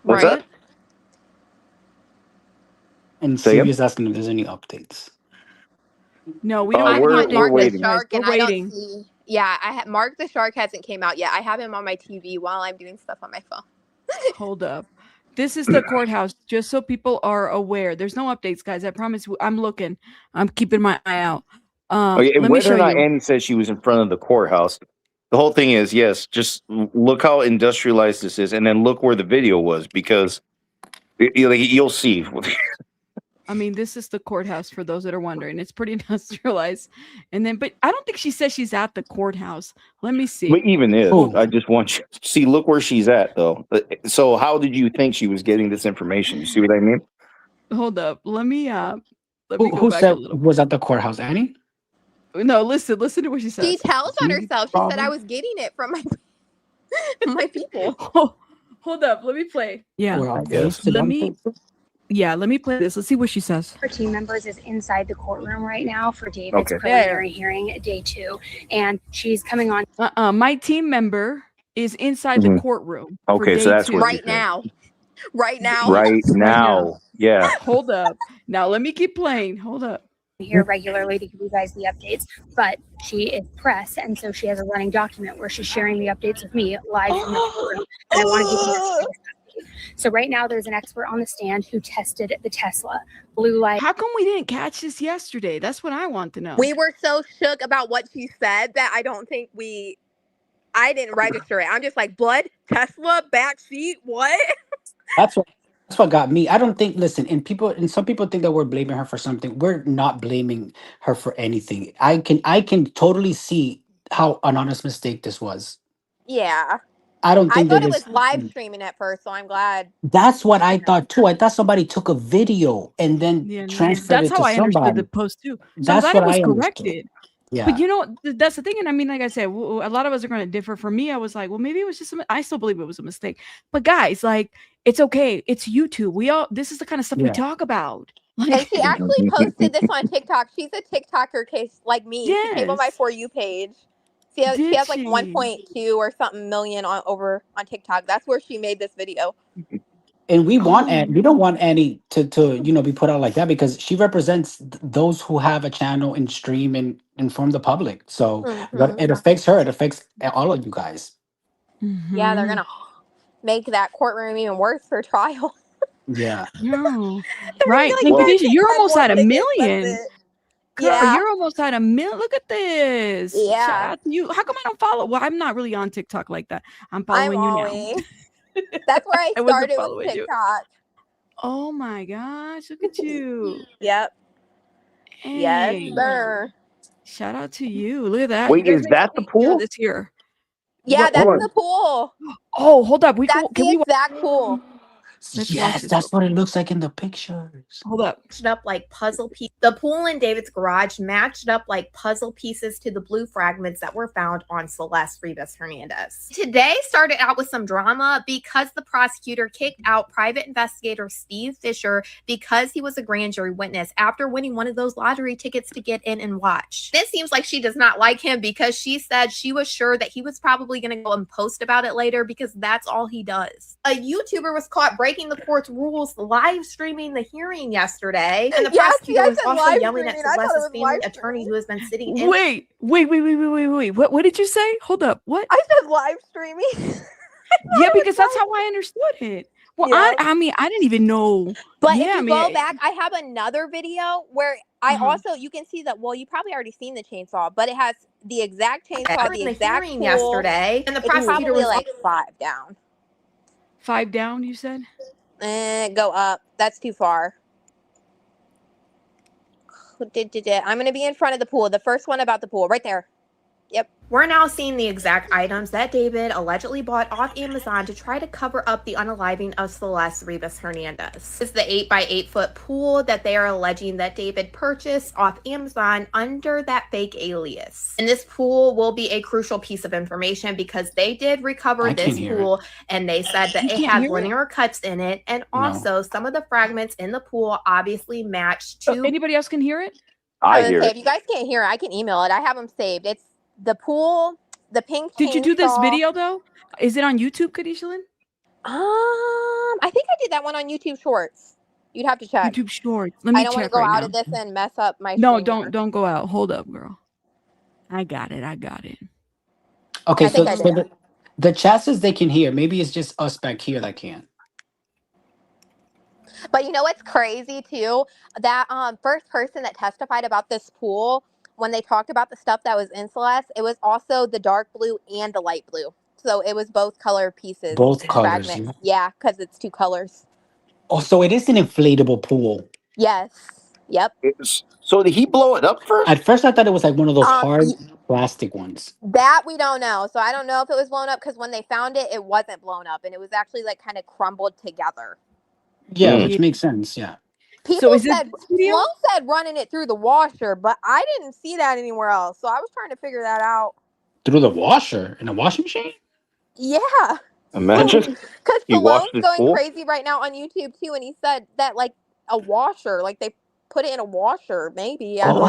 What's that? And Say again? Sylvia's asking if there's any updates. No, we don't I have any we're haven't updates marked the waiting. guys. shark, We're and I don't waiting. see. Yeah, I have Mark the Shark hasn't came out yet. I have him on my TV while I'm doing stuff on my phone. Hold up. This is the courthouse, just so people are aware. There's no updates, guys. I promise. I'm looking. I'm keeping my eye out. Okay, and Let me whether show or not you. Annie says she was in front of the courthouse, the whole thing is, yes, just look how industrialized this is, and then look where the video was, because you'll see. I mean, this is the courthouse for those that are wondering. It's pretty industrialized. And then, but I don't think she says she's at the courthouse. Let me see. But even if, Oh. I just want you to see, look where she's at, though. So how did you think she was getting this information? You see what I mean? Hold up. Let me go Who back said a little. was at the courthouse? Annie? No, listen to what she says. She tells on Maybe herself. She said, problem? "I was getting it from my my people." Hold up. Let me play. Yeah. Or Yes. Let me play this. Let's see what she says. Her team members is inside the courtroom right now for David's Okay. preliminary hearing, day 2, and she's coming on. My team member is inside the courtroom. For Okay, day so that's 2. what Right now. Right now. Right now. Yeah. Hold up. Now let me keep playing. Hold up. Here regularly to give you guys the updates, but she is press, and so she has a running document where she's sharing the updates with me live from the courtroom, and I want to give you this update. So right now there's an expert on the stand who tested the Tesla blue light. How come we didn't catch this yesterday? That's what I want to know. We were so shook about what she said that I don't think I didn't register it. I'm just like, blood, Tesla, backseat, what? That's what got me. I don't think. Listen, and some people think that we're blaming her for something. We're not blaming her for anything. I can totally see how an honest mistake this was. Yeah. I don't I think thought that it it's. was live streaming at first, so I'm glad. That's what I thought too. I thought somebody took a video and then Yeah, no. transferred That's it to how I understood somebody. the post too. So That's I'm glad what it was I understood. corrected. Yeah. But you know, that's the thing. And I mean, like I said, a lot of us are going to differ. For me, I was like, well, maybe it was just, I still believe it was a mistake. But guys, like, it's okay. It's YouTube. This is the kind of stuff we Yeah. talk about. And she actually posted this on TikTok. She's a TikToker case like me. She came on my Yes. For You page. She has like she? 1.2 or something million over on TikTok. That's where she made this video. And we want Oh. we don't want Annie to be put out like that, because she represents those who have a channel and stream and inform the public. So it affects her. It affects all of you guys. Yeah, they're gonna make that courtroom even worse for trial. Yeah. No. Right. like, And "You Khadijah, guys you're had almost more at a tickets, that's million. it." Girl, Yeah. you're almost at a million. Look at this. Yeah. Shout out to you. How come I don't follow? Well, I'm not really on TikTok like that. I'm following you now. always. That's where I I wasn't started with following you. TikTok. Oh my gosh, look at you. Yep. Yes, Hey. sir. Shout out to you. Look at that. Wait, You guys is make a that the big deal of pool? this here. Yeah, What- that's hold on. the pool. Oh, hold up. That's Can the we exact pool. Let's watch Yes, this that's real what it looks like in the pictures. Hold up. Matched up like puzzle pieces. The pool in David's garage matched up like puzzle pieces to the blue fragments that were found on Celeste Rivas Hernandez. Today started out with some drama because the prosecutor kicked out private investigator Steve Fisher because he was a grand jury witness after winning one of those lottery tickets to get in and watch. This seems like she does not like him because she said she was sure that he was probably going to go and post about it later because that's all he does. A YouTuber was caught breaking the court's rules live streaming the hearing yesterday, and the prosecutor was also yelling at Celeste's family attorney who has been sitting in. Wait. What did you say? Hold up. What? I said live streaming. Yeah, because that's how I understood it. Well, Yeah. I mean, I didn't even know. But Yeah, if I you mean, go back, I have another video where I also, you can see that, well, you probably already seen the chainsaw, but it has the exact chainsaw, the exact hearing tool. yesterday, and the prosecutor was like 5 down. 5 down, you said? Go up. That's too far. I'm going to be in front of the pool. The first one about the pool, right there. Yep. We're now seeing the exact items that David allegedly bought off Amazon to try to cover up the unaliving of Celeste Rivas Hernandez. This is the 8-by-8-foot pool that they are alleging that David purchased off Amazon under that fake alias. And this pool will be a crucial piece of information because they did recover I this can't hear pool, and they said that You it can't had hear it? linear cuts in it, and No. also some of the fragments in the pool obviously matched to. Anybody else can hear it? I was gonna hear say, it. if you guys can't hear it, I can email it. I have them saved. It's the pool, the pink. Did you do this chainsaw. video though? Is it on YouTube, Khadijah Lynn? I think I did that one on YouTube Shorts. You'd have to check. YouTube Shorts. Let me I don't want to check go right out now. of this and mess up my No, stream. don't go out. Hold up, girl. I got it. Okay, I think so I so did. the chat says they can hear. Maybe it's just us back here that can't. But you know what's crazy too? That first person that testified about this pool, when they talked about the stuff that was in Celeste, it was also the dark blue and the light blue. So it was both color pieces. Both colors. Fragments. Yeah, because it's 2 colors. Oh, so it is an inflatable pool. Yes. Yep. So did he blow it up first? At first, I thought it was like one of those hard y- plastic ones. That we don't know. So I don't know if it was blown up because when they found it, it wasn't blown up and it was actually like kind of crumbled together. Yeah, which makes sense. Yeah. People is it said Sloan said running it through the washer, but I didn't see that anywhere else. So I was trying to figure that out. Through the washer in a washing machine? Yeah. Imagine. Because He washed Stallone's his going pool? crazy right now on YouTube too, and he said that like a washer, like they put it in a washer, maybe. I don't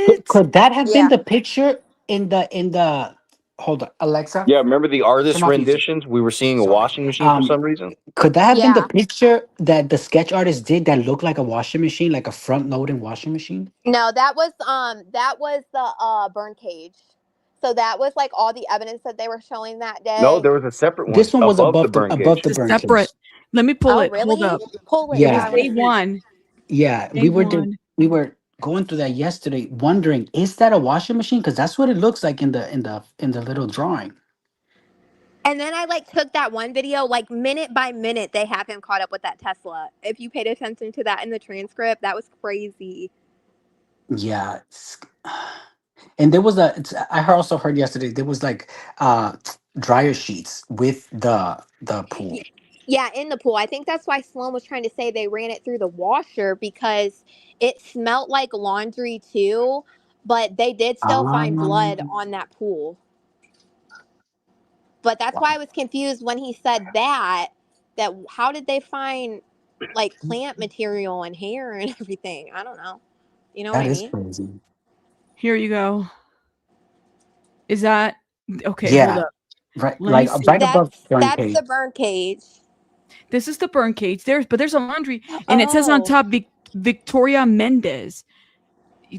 know. Could that have been Yeah. the picture in the hold on, Alexa? Yeah, remember the artist Turn off music. renditions? We were seeing a washing machine for some reason. Could that have been the Yeah. picture that the sketch artist did that looked like a washing machine, like a front loading washing machine? No, that was the burn cage. So that was like all the evidence that they were showing that day. No, there was a separate one. This one was above the above the burn above cage. the It's burn separate. case. Let me pull Oh, it. really? Hold up. Pull it. Yeah. It was A1. Yeah, we were going through that yesterday, wondering is that a washing machine? Because that's what it looks like in the little drawing. And then I like took that one video, like minute by minute, they have him caught up with that Tesla. If you paid attention to that in the transcript, that was crazy. Yeah, and there was I also heard yesterday there was like dryer sheets with the pool. Yeah, in the pool. I think that's why Sloan was trying to say they ran it through the washer because it smelled like laundry too, but they did still find blood on that pool. But that's why I was confused when he said that how did they find like plant material and hair and everything? I don't know. You know what I That is mean? crazy. Here you go. Is that okay? Yeah, Hold up. right, Let like me see. right above burn That's cage. the burn cage. This is the burn cage. There's a laundry, and it says on top Victoria Mendez.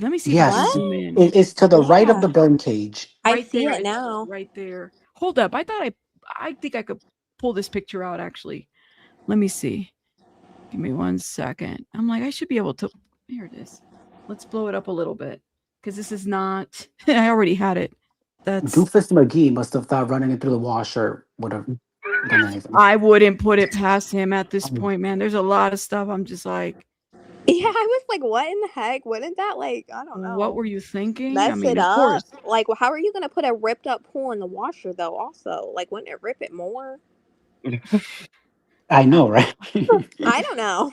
Let me see if I can Yes, zoom in. it's to the right of the burn cage. I see there, it now. Right there. Hold up. I think I could pull this picture out actually. Let me see. Give me 1 second. I'm like, I should be able to. Here it is. Let's blow it up a little bit because this is not. I already had it. That's. Doofus McGee must have thought running it through the washer would have done anything. I wouldn't put it past him at this point, man. There's a lot of stuff. I'm just like. Yeah, I was like, what in the heck? Wouldn't that like, I don't know. What were you thinking? Mess I mean, it of up. course. Like, well, how are you gonna put a ripped up pool in the washer though? Also, like, wouldn't it rip it more? I know, right? I don't know.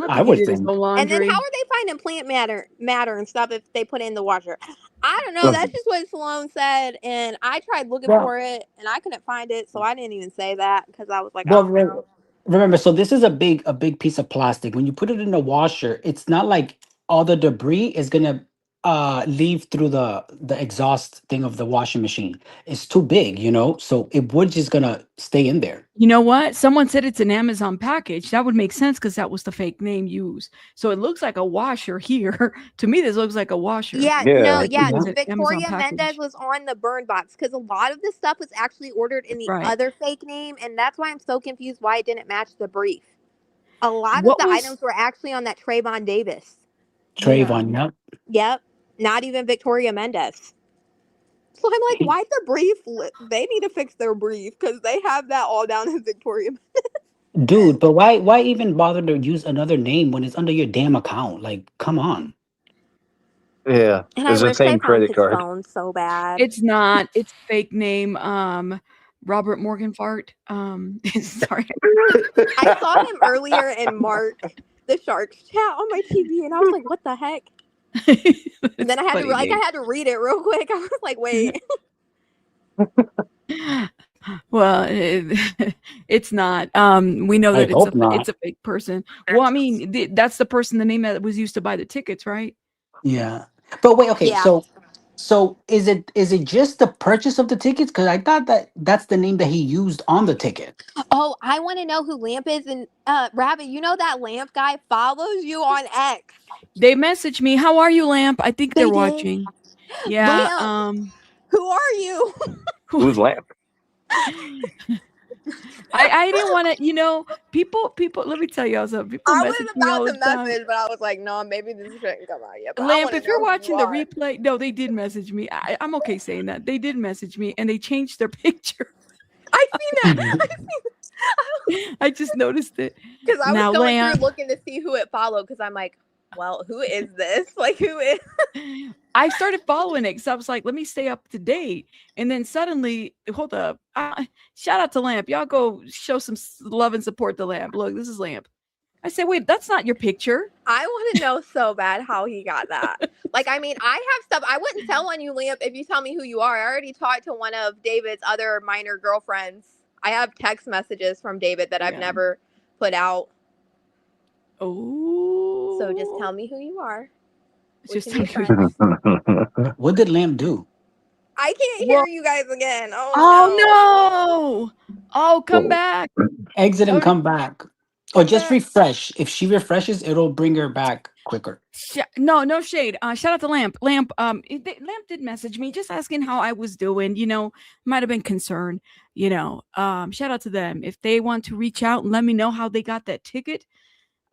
I would think. And then how are they finding plant matter and stuff if they put it in the washer? I don't know. That's just what Sloan said, and I tried looking for it and I couldn't find it, so I didn't even say that because I was like, I Well, don't know. remember, so this is a big piece of plastic. When you put it in the washer, it's not like all the debris is gonna leave through the exhaust thing of the washing machine. It's too big, so it would just gonna stay in there. You know what? Someone said it's an Amazon package. That would make sense because that was the fake name used. So it looks like a washer here. To me, this looks like a washer. Victoria Mendez was on the burn box because a lot of this stuff was actually ordered in the other fake name, and that's why I'm so confused why it didn't match the brief. A lot of the items were actually on that Trayvon Davis. Trayvon, yep. Yep, not even Victoria Mendez. So I'm like, why the brief? They need to fix their brief because they have that all down as Victoria Mendez. Dude, but why even bother to use another name when it's under your damn account? Like, come on. Yeah, And I it's the wish they same found credit his card. phone so bad. It's not. It's fake name. Robert Morganroth. Sorry. I saw him earlier in Mark, the Sharks chat on my TV, and I was like, what the heck? And then I had to I had to read it real quick. I was like, wait. Well, it's not. We know that it's a fake person. Well, I mean, that's the person, the name that was used to buy the tickets, right? Yeah. But wait, okay, Yeah. so So is it just the purchase of the tickets? Because I thought that's the name that he used on the ticket. Oh, I want to know who Lamp is. And Rabbit, you know that Lamp guy follows you on X. They messaged me, "How are you, Lamp?" I think They they're did. watching. Yeah. Lamp, who are you? Who's Lamp? I didn't want to, people. Let me tell y'all something. People I message was me all about the to time. message, but I was like, no, maybe this shouldn't come out yet. But I Lamp, want to if you're know who watching you the are. replay, no, they did message me. I'm okay saying that. They did message me and they changed their picture. I seen that. I just noticed it. Because I was Now, going Lamp, through looking to see who it followed. Because I'm like, well, who is this? Like, who is? I started following it because I was like, let me stay up to date. And then suddenly, hold up. Shout out to Lamp. Y'all go show some love and support to Lamp. Look, this is Lamp. I said, wait, that's not your picture. I want to know so bad how he got that. Like, I mean, I have stuff. I wouldn't tell on you, Lamp, if you tell me who you are. I already talked to one of David's other minor girlfriends. I have text messages from David that I've never put out. Oh. So just tell me who you are. Just tell tell me What did Lamp do? I can't hear you guys again. Oh, no. Oh, come back. Exit and Oh, come back. Or just refresh. If she refreshes, it'll bring her back quicker. No shade. Shout out to Lamp. Lamp Lamp did message me just asking how I was doing, might have been concerned, shout out to them. If they want to reach out and let me know how they got that ticket,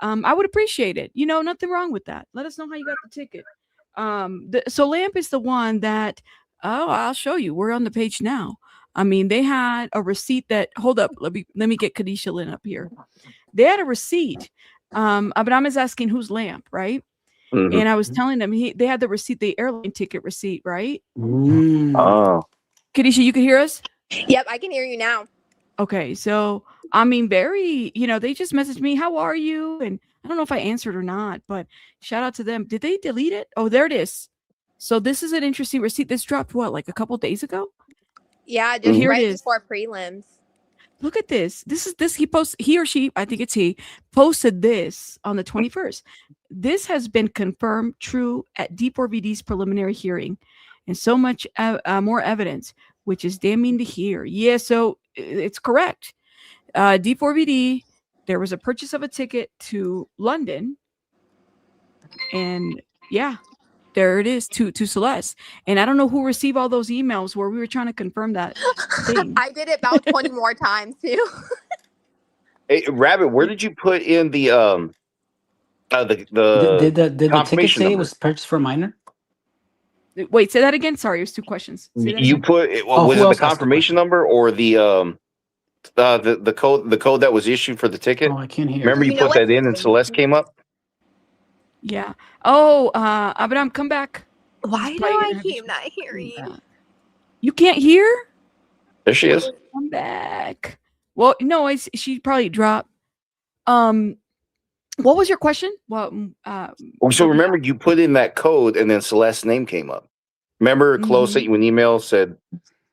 I would appreciate it. Nothing wrong with that. Let us know how you got the ticket. So Lamp is the one that, I'll show you. We're on the page now. I mean, they had a receipt that, hold up, let me get Kadisha Lynn up here. They had a receipt. Abraham is asking who's Lamp, right? Mhm. And I was telling them they had the receipt, the airline ticket receipt, right? Oh. Kadisha, you can hear us? Yep, I can hear you now. Okay, so I mean, very, they just messaged me, "How are you?" And I don't know if I answered or not, but shout out to them. Did they delete it? Oh, there it is. So this is an interesting receipt. This dropped like a couple days ago? Yeah, just Here it right is. before prelims. Look at this. He or she, I think it's he, posted this on the 21st. This has been confirmed true at D4vd's preliminary hearing, and so much more evidence, which is damning to hear. Yeah, so it's correct. D4vd, there was a purchase of a ticket to London, and yeah, there it is to Celeste. And I don't know who received all those emails where we were trying to confirm that thing. I did it about 20 more times too. Hey, Rabbit, where did you put in the Did the ticket confirmation say it number? was purchased for a minor? Wait, say that again. Sorry, there's two questions. Say that You again. put was who it the else asked the confirmation number or the code that was issued for the ticket? Oh, I can't hear. Remember you put that in and Celeste came up? Yeah. Oh, Abraham, come back. Why do I keep not hearing you? You can't hear? There she is. Come back. Well, no, she probably dropped. What was your question? Well, So remember you put in that code and then Celeste's name came up. Remember Chloe sent you an email, said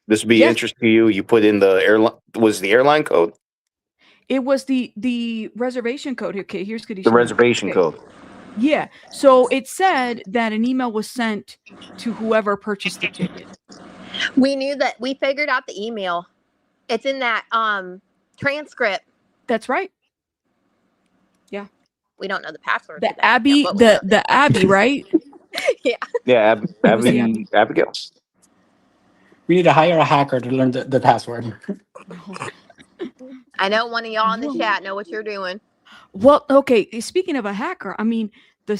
this would be interest to you. You put in the airline code? It was the reservation code. Okay, here's Kadisha. The reservation code. Yeah. So it said that an email was sent to whoever purchased the ticket. We knew that. We figured out the email. It's in that transcript. That's right. Yeah. We don't know the password. The Abby, the Abby, right? Yeah. Yeah, Abigail. We need to hire a hacker to learn the password. I know one of y'all in the chat know what you're doing. Well, okay. Speaking of a hacker, I mean, I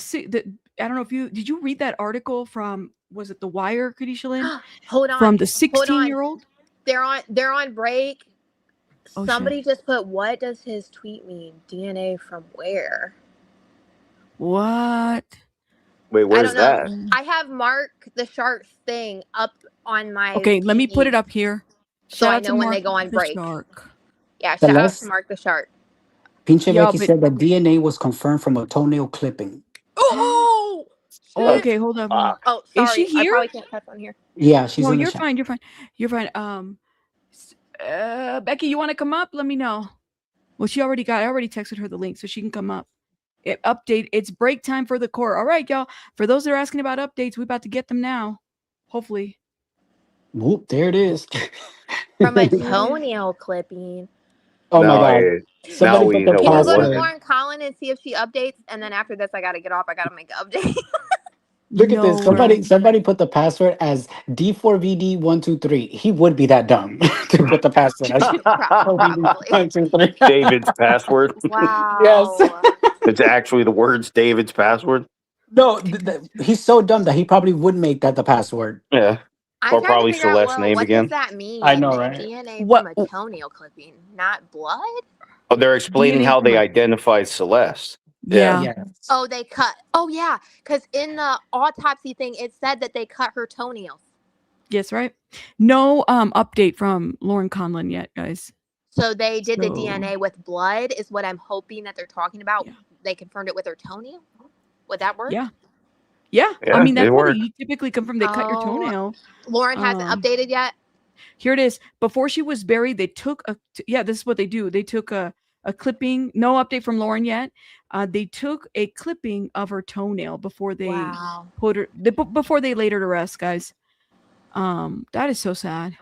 don't know if did you read that article from, was it The Wire, Kadisha Lynn? Hold on. From the 16-year-old? They're on break. Oh, Somebody just put, what does his tweet mean? DNA from where? What? Wait, where's that? I have Mark the Shark thing up on my Okay, let me put it up here. So Shout I out to know when they Mark go on the break. Shark. Yeah, shout out Celeste? to Mark the Shark. Pinche Yeah, Becky but- said that DNA was confirmed from a toenail clipping. Oh! Okay, hold up. Oh, sorry. Is she I here? probably can't touch on here. Yeah, she's Well, in the you're chat. fine. You're fine. Becky, you want to come up? Let me know. Well, I already texted her the link so she can come up. Update. It's break time for the court. All right, y'all. For those that are asking about updates, we're about to get them now. Hopefully. Whoop, there it is. From a toenail clipping. Oh my God. Now Somebody we put the know Can you what go to was it. Lauren Collin and see if she updates? And then after this, I got to get off. I got to make an update. Look at this. No Somebody way. somebody put the password as D4vd 123. He would be that dumb to put the password as D4vd 123. David's password. Yes. Wow. It's actually the words David's password. No, he's so dumb that he probably would make that the password. Yeah. I'm Or trying to probably figure out, Celeste's well, name what does again. that mean? I know, right? DNA What- from a toenail clipping, not blood? Oh, they're explaining DNA how from they a- identified Celeste. Yeah. Yeah. Oh, they cut. Oh, yeah. Because in the autopsy thing, it said that they cut her toenails. Yes, right. No update from Lauren Conlon yet, guys. So they did the So- DNA with blood, is what I'm hoping that they're talking about. Yeah. They confirmed it with her toenail. Would that work? Yeah. Yeah. Yeah, I mean, that's it what worked. you typically confirm. They cut your Oh. toenail. Lauren hasn't updated yet. Here it is. Before she was buried, they took this is what they do. They took a clipping. No update from Lauren yet. They took a clipping of her toenail before they Wow. put her before they laid her to rest, guys. That is so sad.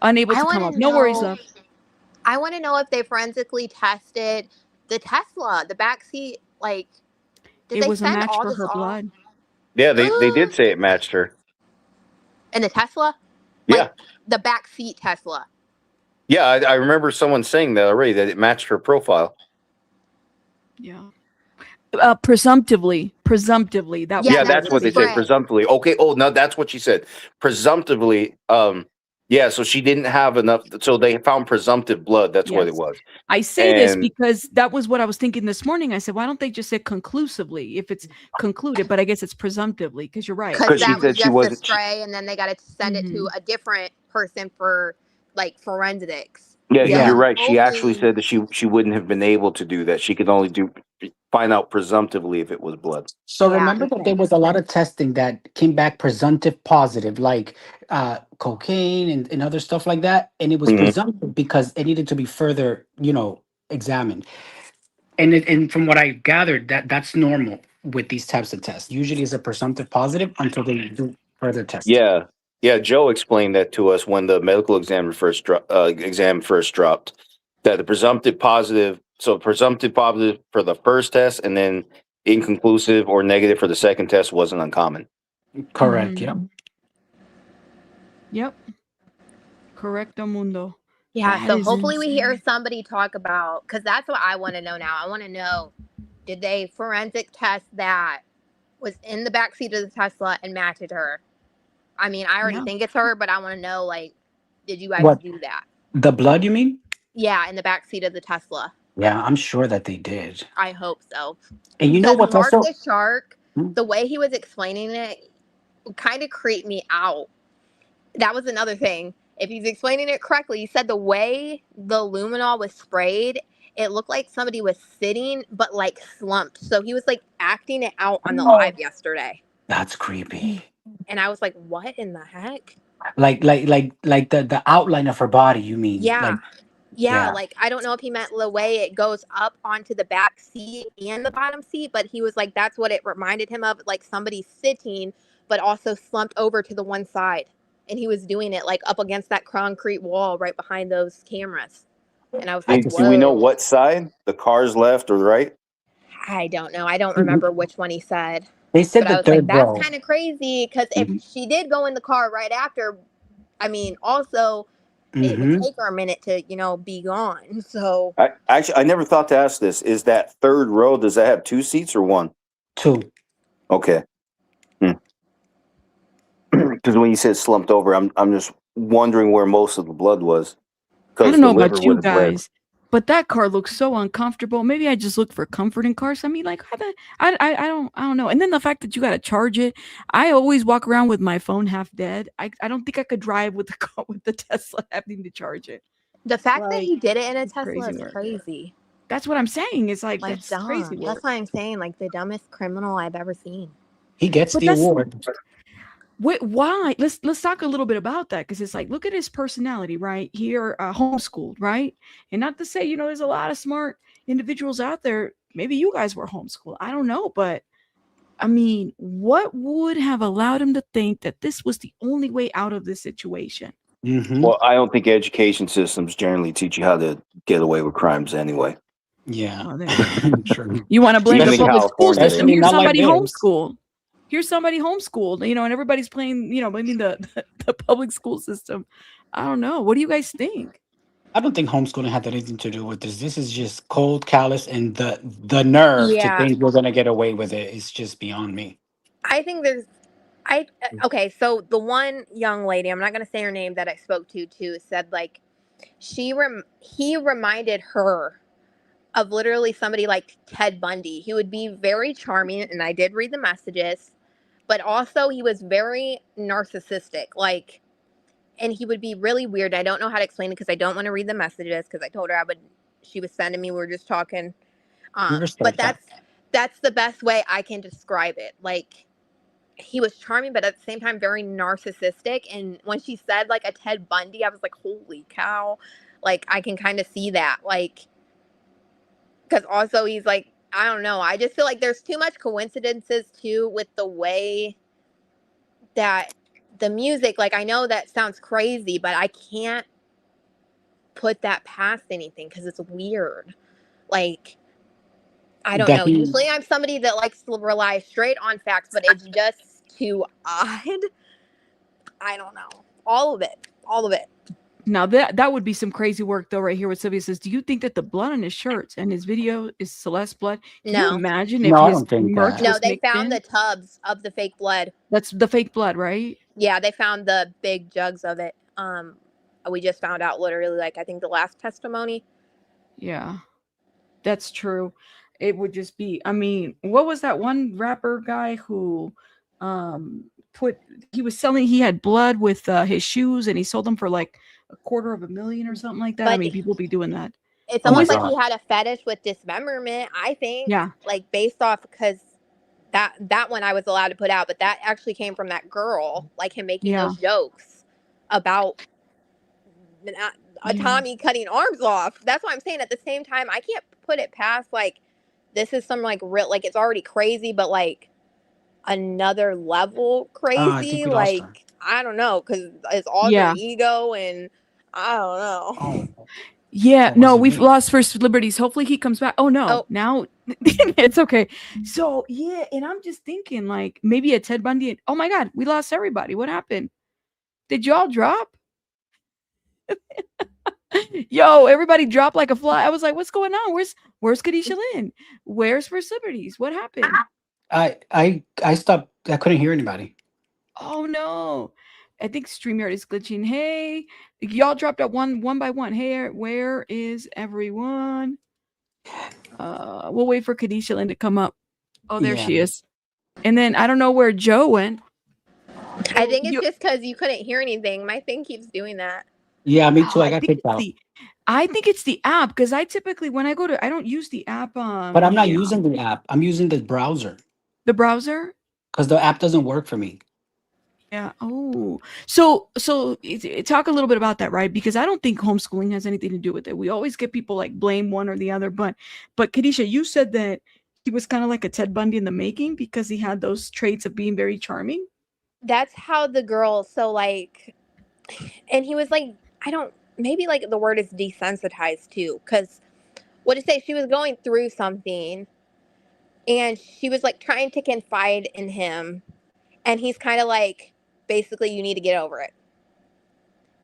Unable I to come wanna up. No worries, know- love. I want to know if they forensically tested the Tesla, the backseat. Like, did It they was a send match all for this her off? blood. Yeah, they did say it matched her. In the Tesla? Yeah. Like, the backseat Tesla. Yeah, I remember someone saying that already, that it matched her profile. Yeah. Presumptively. That Yeah, Yeah, was that's what they said. spread. Presumptively. Okay. Oh, no, that's what she said. Presumptively. Yeah. So she didn't have enough. So they found presumptive blood. That's what it Yes. was. I say this And- because that was what I was thinking this morning. I said, why don't they just say conclusively if it's concluded? But I guess it's presumptively because you're right. Because she that was said she just a wasn't- stray, and then they got to send it to a different person for, like, forensics. Yeah, Yeah. you're right. She actually Hopefully- said that she wouldn't have been able to do that. She could only find out presumptively if it was blood. So Yeah. remember that there was a lot of testing that came back presumptive positive, like cocaine and other stuff like that. And it was Mhm. presumptive because it needed to be further, examined. And from what I gathered, that's normal with these types of tests. Usually it's a presumptive positive until they do further testing. Yeah. Yeah. Joe explained that to us when the medical exam first dropped, that the presumptive positive for the first test and then inconclusive or negative for the second test wasn't uncommon. Correct. Mhm. Yeah. Yep. Correcto mundo. Yeah, That so is hopefully we hear insane. somebody talk about, because that's what I want to know now. I want to know, did they forensic test that was in the backseat of the Tesla and matched her? I mean, I already Yeah. think it's her, but I want to know, like, did you guys What? do that? The blood, you mean? Yeah, in the backseat of the Tesla. Yeah, I'm sure that they did. I hope so. And you know Because what's Mark also the Shark, Hmm? the way he was explaining it kind of creeped me out. That was another thing. If he's explaining it correctly, he said the way the luminol was sprayed, it looked like somebody was sitting but like slumped. So he was like acting it out on the live yesterday. that's creepy. And I was like, what in the heck? Like the outline of her body, you mean? Yeah. Like, Yeah, yeah. like I don't know if he meant the way it goes up onto the back seat and the bottom seat, but he was like, that's what it reminded him of, like somebody sitting, but also slumped over to the one side. And he was doing it like up against that concrete wall right behind those cameras. And I was like, Do we know whoa. what side? The car's left or right? I don't know. I don't remember which one he said. They said But I the was like, third row. that's kind of crazy because if she did go in the car right after, I mean, also it would take her a minute to, be gone. So I never thought to ask this. Is that third row, does that have two seats or one? Two. Okay. Because when you said slumped over, I'm just wondering where most of the blood was. I 'Cause don't know the about liver you would have bled. guys, but that car looks so uncomfortable. Maybe I just look for comfort in cars. I mean, like, I don't know. And then the fact that you got to charge it. I always walk around with my phone half dead. I don't think I could drive with the car with the Tesla having to charge it. the fact that Like, he did it in a it's Tesla crazy is work. crazy. That's what I'm saying. It's like Like, that's dumb. crazy work. That's why I'm saying, like, the dumbest criminal I've ever seen. He gets But the that's- award. Why? Let's talk a little bit about that because it's like, look at his personality, right? Here, homeschooled, right? And not to say, there's a lot of smart individuals out there. Maybe you guys were homeschooled. I don't know, but I mean, what would have allowed him to think that this was the only way out of this situation? Well, I don't think education systems generally teach you how to get away with crimes anyway. Yeah. Oh, there. You want to blame Even the in public school California, system? they- Here's not like somebody this. homeschooled. Here's somebody homeschooled, you know, and everybody's playing, you know, blaming the public school system. I don't know. What do you guys think? I don't think homeschooling had anything to do with this. This is just cold, callous, and the nerve to Yeah. think we're gonna get away with it is just beyond me. I think there's okay, so the one young lady, I'm not going to say her name, that I spoke to too, said like he reminded her of literally somebody like Ted Bundy. He would be very charming, and I did read the messages, but also he was very narcissistic, like, and he would be really weird. I don't know how to explain it because I don't want to read the messages, because I told her she was sending me, we were just talking. But that's the best way I can describe it. Like, he was charming, but at the same time very narcissistic. And when she said like a Ted Bundy, I was like, holy cow. Like, I can kind of see that. Like, because also he's like, I don't know. I just feel like there's too much coincidences too with the way that the music, like, I know that sounds crazy, but I can't put that past anything because it's weird. Like, I don't know. Usually I'm somebody that likes to rely straight on facts, but it's just too odd. I don't know. All of it. Now that would be some crazy work though, right here. What Sylvia says, do you think that the blood on his shirts and his video is Celeste blood? Can you imagine if his merch was No, they mixed found in? the tubs of the fake blood. That's the fake blood, right? Yeah, they found the big jugs of it. We just found out literally, like, I think the last testimony. Yeah, that's true. It would just be, I mean, what was that one rapper guy who he had blood with his shoes, and he sold them for like $250,000 or something like that. I But mean, people be doing that. It's almost like he had a fetish with dismemberment, I think. Yeah. Like, based off, because that one I was allowed to put out, but that actually came from that girl, like him making those jokes about Tommy cutting arms off. That's what I'm saying. At the same time, I can't put it past, like, this is some like real, like, it's already crazy, but like another level crazy. Like, I don't know, because it's alter ego, and I don't know. Yeah, no, we've lost First Liberties. Hopefully he comes back. Oh no, now it's okay. So yeah, and I'm just thinking like maybe a Ted Bundy. Oh my God, we lost everybody. What happened? Did y'all drop? Yo, everybody dropped like a fly. I was like, what's going on? Where's Khadijah Lynn? Where's First Liberties? What happened? I stopped. I couldn't hear anybody. Oh no. I think StreamYard is glitching. Hey, y'all dropped out one by one. Hey, where is everyone? We'll wait for Khadijah Lynn to come up. Oh, there she is. And then I don't know where Joe went. I think it's just because you couldn't hear anything. My thing keeps doing that. Yeah, me too. I got kicked out. I think it's the app, because I typically, when I go to, I don't use the app. But I'm not using the app. I'm using the browser. The browser? Because the app doesn't work for me. Yeah. Oh, so talk a little bit about that, right? Because I don't think homeschooling has anything to do with it. We always get people like blame one or the other, but Khadijah, you said that he was kind of like a Ted Bundy in the making because he had those traits of being very charming. That's how the girl, so like, and he was like, maybe like the word is desensitized too, because what to say, she was going through something and she was like trying to confide in him, and he's kind of like, basically, you need to get over it.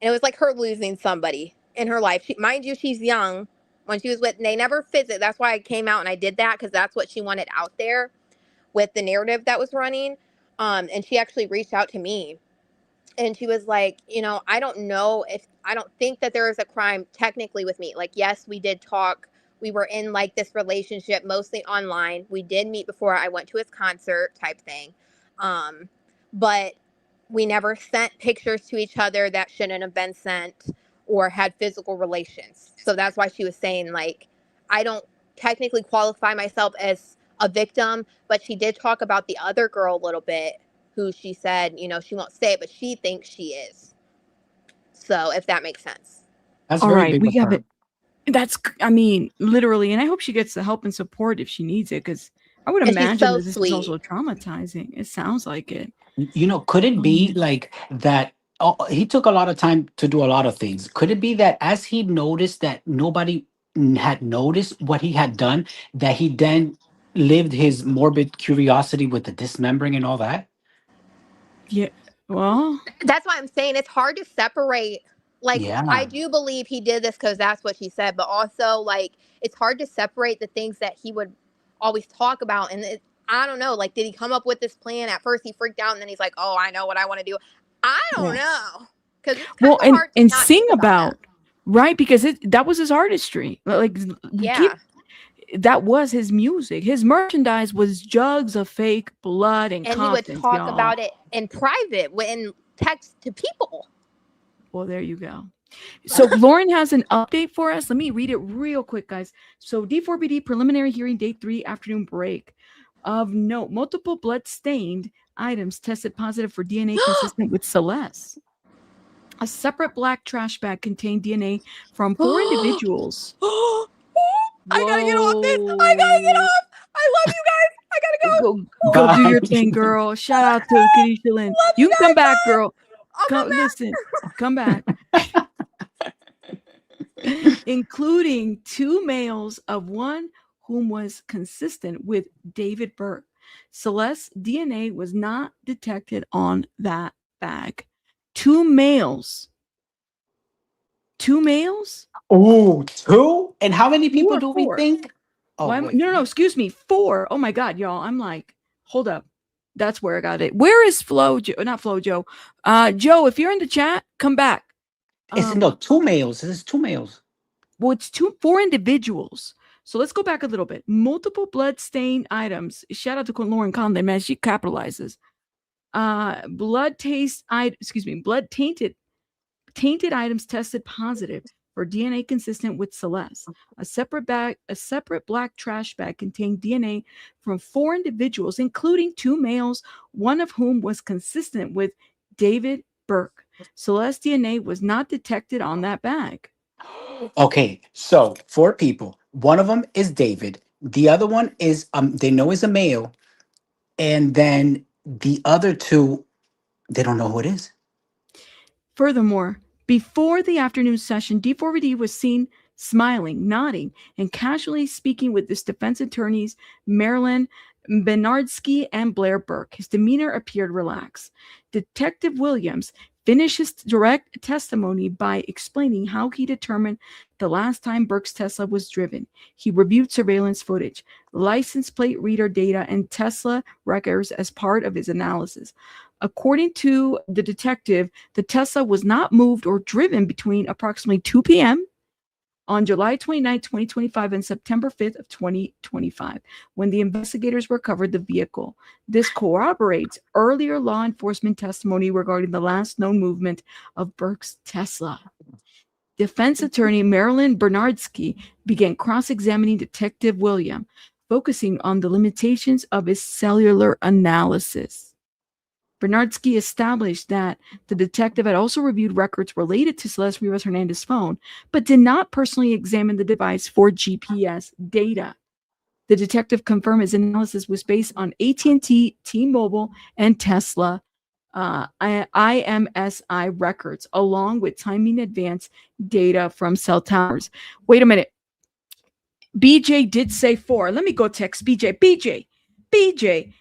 And it was like her losing somebody in her life. Mind you, she's young. When she was with, they never visit. That's why I came out and I did that, because that's what she wanted out there with the narrative that was running. And she actually reached out to me. And she was like, I don't think that there is a crime technically with me. Like, yes, we did talk. We were in like this relationship, mostly online. We did meet before I went to his concert type thing. But we never sent pictures to each other that shouldn't have been sent, or had physical relations. So that's why she was saying, like, I don't technically qualify myself as a victim, but she did talk about the other girl a little bit, who she said, she won't say it, but she thinks she is. So if that makes sense. That's all very right. big We of have her. it. That's, I mean, literally, and I hope she gets the help and support if she needs it, because I would And she's imagine so that this is sweet. also traumatizing. It sounds like it. You know, could it be like that? Oh, he took a lot of time to do a lot of things. Could it be that as he noticed that nobody had noticed what he had done, that he then lived his morbid curiosity with the dismembering and all that? Yeah. Well, That's why I'm saying it's hard to separate. Like, Yeah. I do believe he did this because that's what she said, but also, like, it's hard to separate the things that he would always talk about. And I don't know, like, did he come up with this plan? At first, he freaked out, and then he's like, oh, I know what I want to do. I don't know. Because it's kind well, of hard to and not sing think about about, right? Because that was his artistry. Like Yeah. that was his music. His merchandise was jugs of fake blood and And he would coffins, talk y'all. about it in private, in text to people. Well, there you go. So Lauren has an update for us. Let me read it real quick, guys. So D4vd preliminary hearing day 3 afternoon break. Of note, multiple blood-stained items tested positive for DNA consistent with Celeste. A separate black trash bag contained DNA from 4 individuals. I gotta get off this. I gotta get off. I love you guys. I gotta go. Go do your Bye. thing, girl. Shout out to Kenisha Lynn. You can come back, girl. Come, listen, come back. Including 2 males of one whom was consistent with David Burke. Celeste's DNA was not detected on that bag. 2 males. 2 males? Oh, 2? And how many people 4, do we 4. think? Oh, Why wait. no, excuse me. 4. Oh my God, y'all. I'm like, hold up. That's where I got it. Where is Flo? Not Flo, Joe. Joe, if you're in the chat, come back. It's no 2 males. This is 2 males. Well, it's 4 individuals. So let's go back a little bit. Multiple blood-stained items. Shout out to Lauren Conley, man. She capitalizes. Blood tainted items tested positive for DNA consistent with Celeste. A separate black trash bag contained DNA from 4 individuals, including 2 males, one of whom was consistent with David Burke. Celeste DNA was not detected on that bag. Okay, so 4 people. One of them is David. The other one is they know is a male, and then the other 2, they don't know who it is. Furthermore, before the afternoon session, D4vd was seen smiling, nodding, and casually speaking with his defense attorneys, Marilyn Bernardsky and Blair Burke. His demeanor appeared relaxed. Detective Williams finished his direct testimony by explaining how he determined the last time Burke's Tesla was driven. He reviewed surveillance footage, license plate reader data, and Tesla records as part of his analysis. According to the detective, the Tesla was not moved or driven between approximately 2 p.m. on July 29, 2025 and September 5th of 2025, when the investigators recovered the vehicle. This corroborates earlier law enforcement testimony regarding the last known movement of Burke's Tesla. Defense attorney Marilyn Bernardsky began cross-examining Detective William, focusing on the limitations of his cellular analysis. Bernardsky established that the detective had also reviewed records related to Celeste Rivas Hernandez's phone, but did not personally examine the device for GPS data. The detective confirmed his analysis was based on AT&T, T-Mobile, and Tesla IMSI records, along with timing advance data from cell towers. Wait a minute. BJ did say 4. Let me go text BJ. BJ,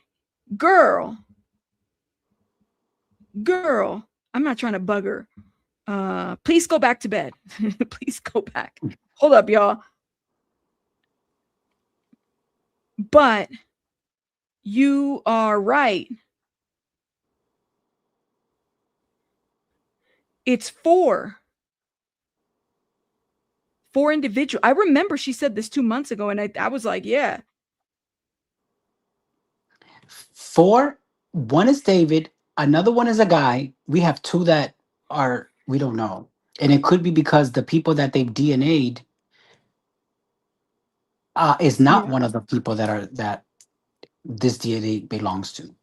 girl, I'm not trying to bug her. Please go back to bed. Please go back. Hold up, y'all. But you are right. It's 4 individuals. I remember she said this 2 months ago, and I was like, yeah. 4, one is David, another one is a guy. We have 2 that are, we don't know. And it could be because the people that they've DNA'd is not one of the people that this DNA belongs to.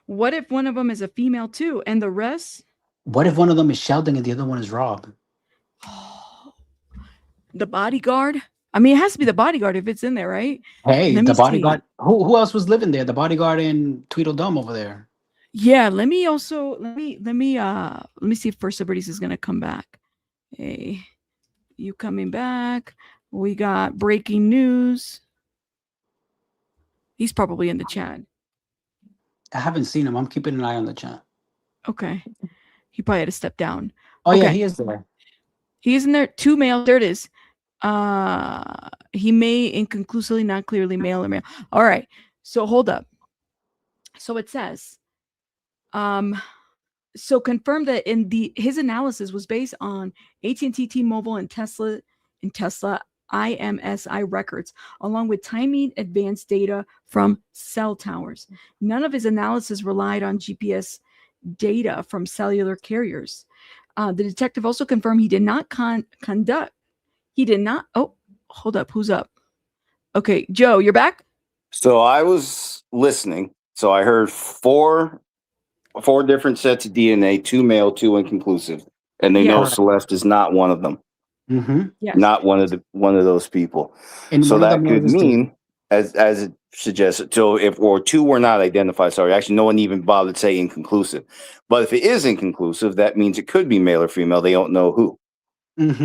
What if one of them is a female too, and the rest? What if one of them is Sheldon and the other one is Rob? The bodyguard? I mean, it has to be the bodyguard if it's in there, right? Hey, Let the me bodyguard. see. Who else was living there? The bodyguard in Tweedledum over there. Yeah, let me see if First Liberties is gonna come back. Hey, you coming back? We got breaking news. He's probably in the chat. I haven't seen him. I'm keeping an eye on the chat. Okay. He probably had to step down. Oh okay. yeah, he is there. He is in there. 2 male. There it is. He may inconclusively, not clearly male or male. All right. So hold up. So it says, so confirmed that his analysis was based on AT&T, T-Mobile, and Tesla IMSI records, along with timing advanced data from cell towers. None of his analysis relied on GPS data from cellular carriers. The detective also confirmed he did not oh, hold up. Who's up? Okay, Joe, you're back? So I was listening. So I heard four different sets of DNA, 2 male, 2 inconclusive. And they know Celeste is not one of them. Yes. Not one of those people. And so one of that them could was mean, as it suggests, so if 2 were not identified, sorry, actually no one even bothered to say inconclusive. But if it is inconclusive, that means it could be male or female. They don't know who.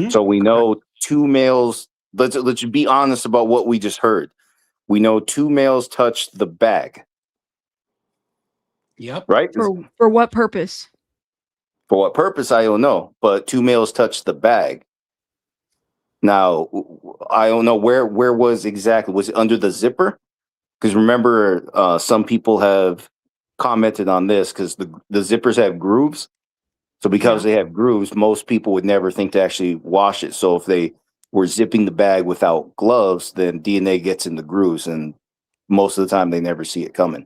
So we know 2 males. Let's be honest about what we just heard. We know 2 males touched the bag. Yep. Right? For what purpose? For what purpose, I don't know. But 2 males touched the bag. Now, I don't know where was exactly. Was it under the zipper? Because remember, some people have commented on this because the zippers have grooves. So because they have grooves, most people would never think to actually wash it. So if they were zipping the bag without gloves, then DNA gets in the grooves. And most of the time, they never see it coming.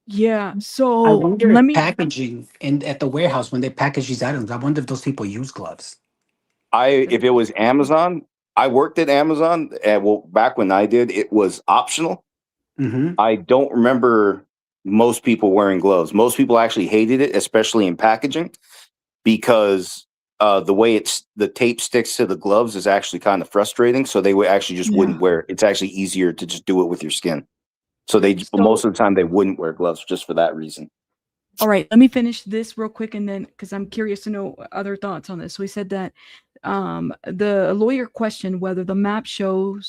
Yeah. So I wonder if packaging at the warehouse when they package these items, I wonder if those people use gloves. If it was Amazon, I worked at Amazon, and back when I did, it was optional. I don't remember most people wearing gloves. Most people actually hated it, especially in packaging, because the way the tape sticks to the gloves is actually kind of frustrating. So they would actually just wouldn't wear it. It's actually easier to just do it with your skin. So most of the time they wouldn't wear gloves just for that reason. All right, let me finish this real quick, and then because I'm curious to know other thoughts on this. So he said that the lawyer questioned whether the maps shown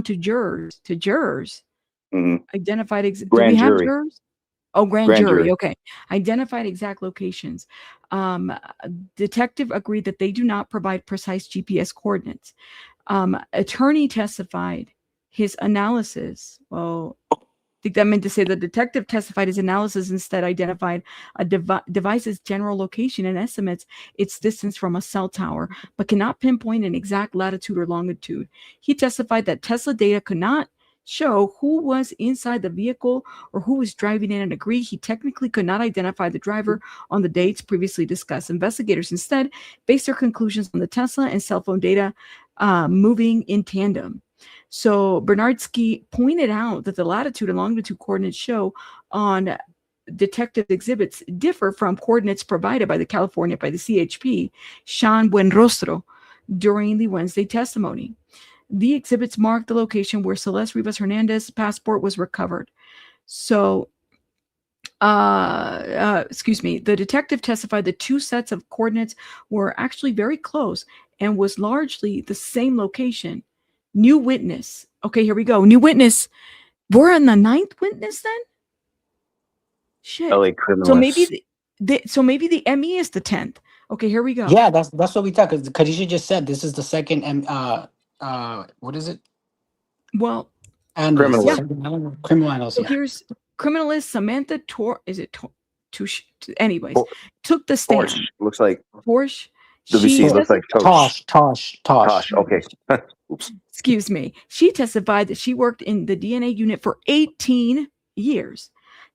to jurors identified Grand jury. Jurors? Oh, grand jury. Okay, identified exact locations. Detective agreed that they do not provide precise GPS coordinates. Attorney testified his analysis. Well, I think that meant to say the detective testified his analysis instead identified a device's general location and estimates its distance from a cell tower, but cannot pinpoint an exact latitude or longitude. He testified that Tesla data could not show who was inside the vehicle or who was driving it, and agreed he technically could not identify the driver on the dates previously discussed. Investigators instead based their conclusions on the Tesla and cell phone data moving in tandem. So Bernardsky pointed out that the latitude and longitude coordinates show on detective exhibits differ from coordinates provided by the CHP, Sean Buenrostro, during the Wednesday testimony. The exhibits marked the location where Celeste Rivas Hernandez's passport was recovered. So, the detective testified the 2 sets of coordinates were actually very close and was largely the same location. New witness. Okay, here we go. New witness. We're on the 9th witness then? Shit. LA criminalist. So maybe the ME is the 10th. Okay, here we go. Yeah, that's what we thought. Because Khadijah just said this is the second. What is it? Well, criminalist. Yeah. Criminal analyst. So here's criminalist Samantha anyways, took the stand. Porsche. Looks like Porsche. WC looks like Tosh. Okay. Oops. Excuse me. She testified that she worked in the DNA unit for 18 years.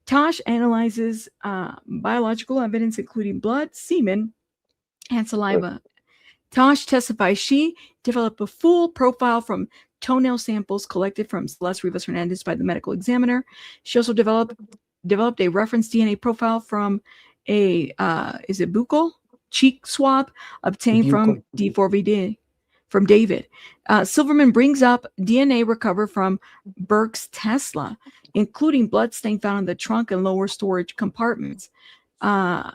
Tosh analyzes biological evidence, including blood, semen, and saliva. Tosh testifies she developed a full profile from toenail samples collected from Celeste Rivas Hernandez by the medical examiner. She also developed a reference DNA profile from a buccal cheek swab obtained from D4vd from David. Silverman brings up DNA recovered from Burke's Tesla, including bloodstain found in the trunk and lower storage compartments. Tosh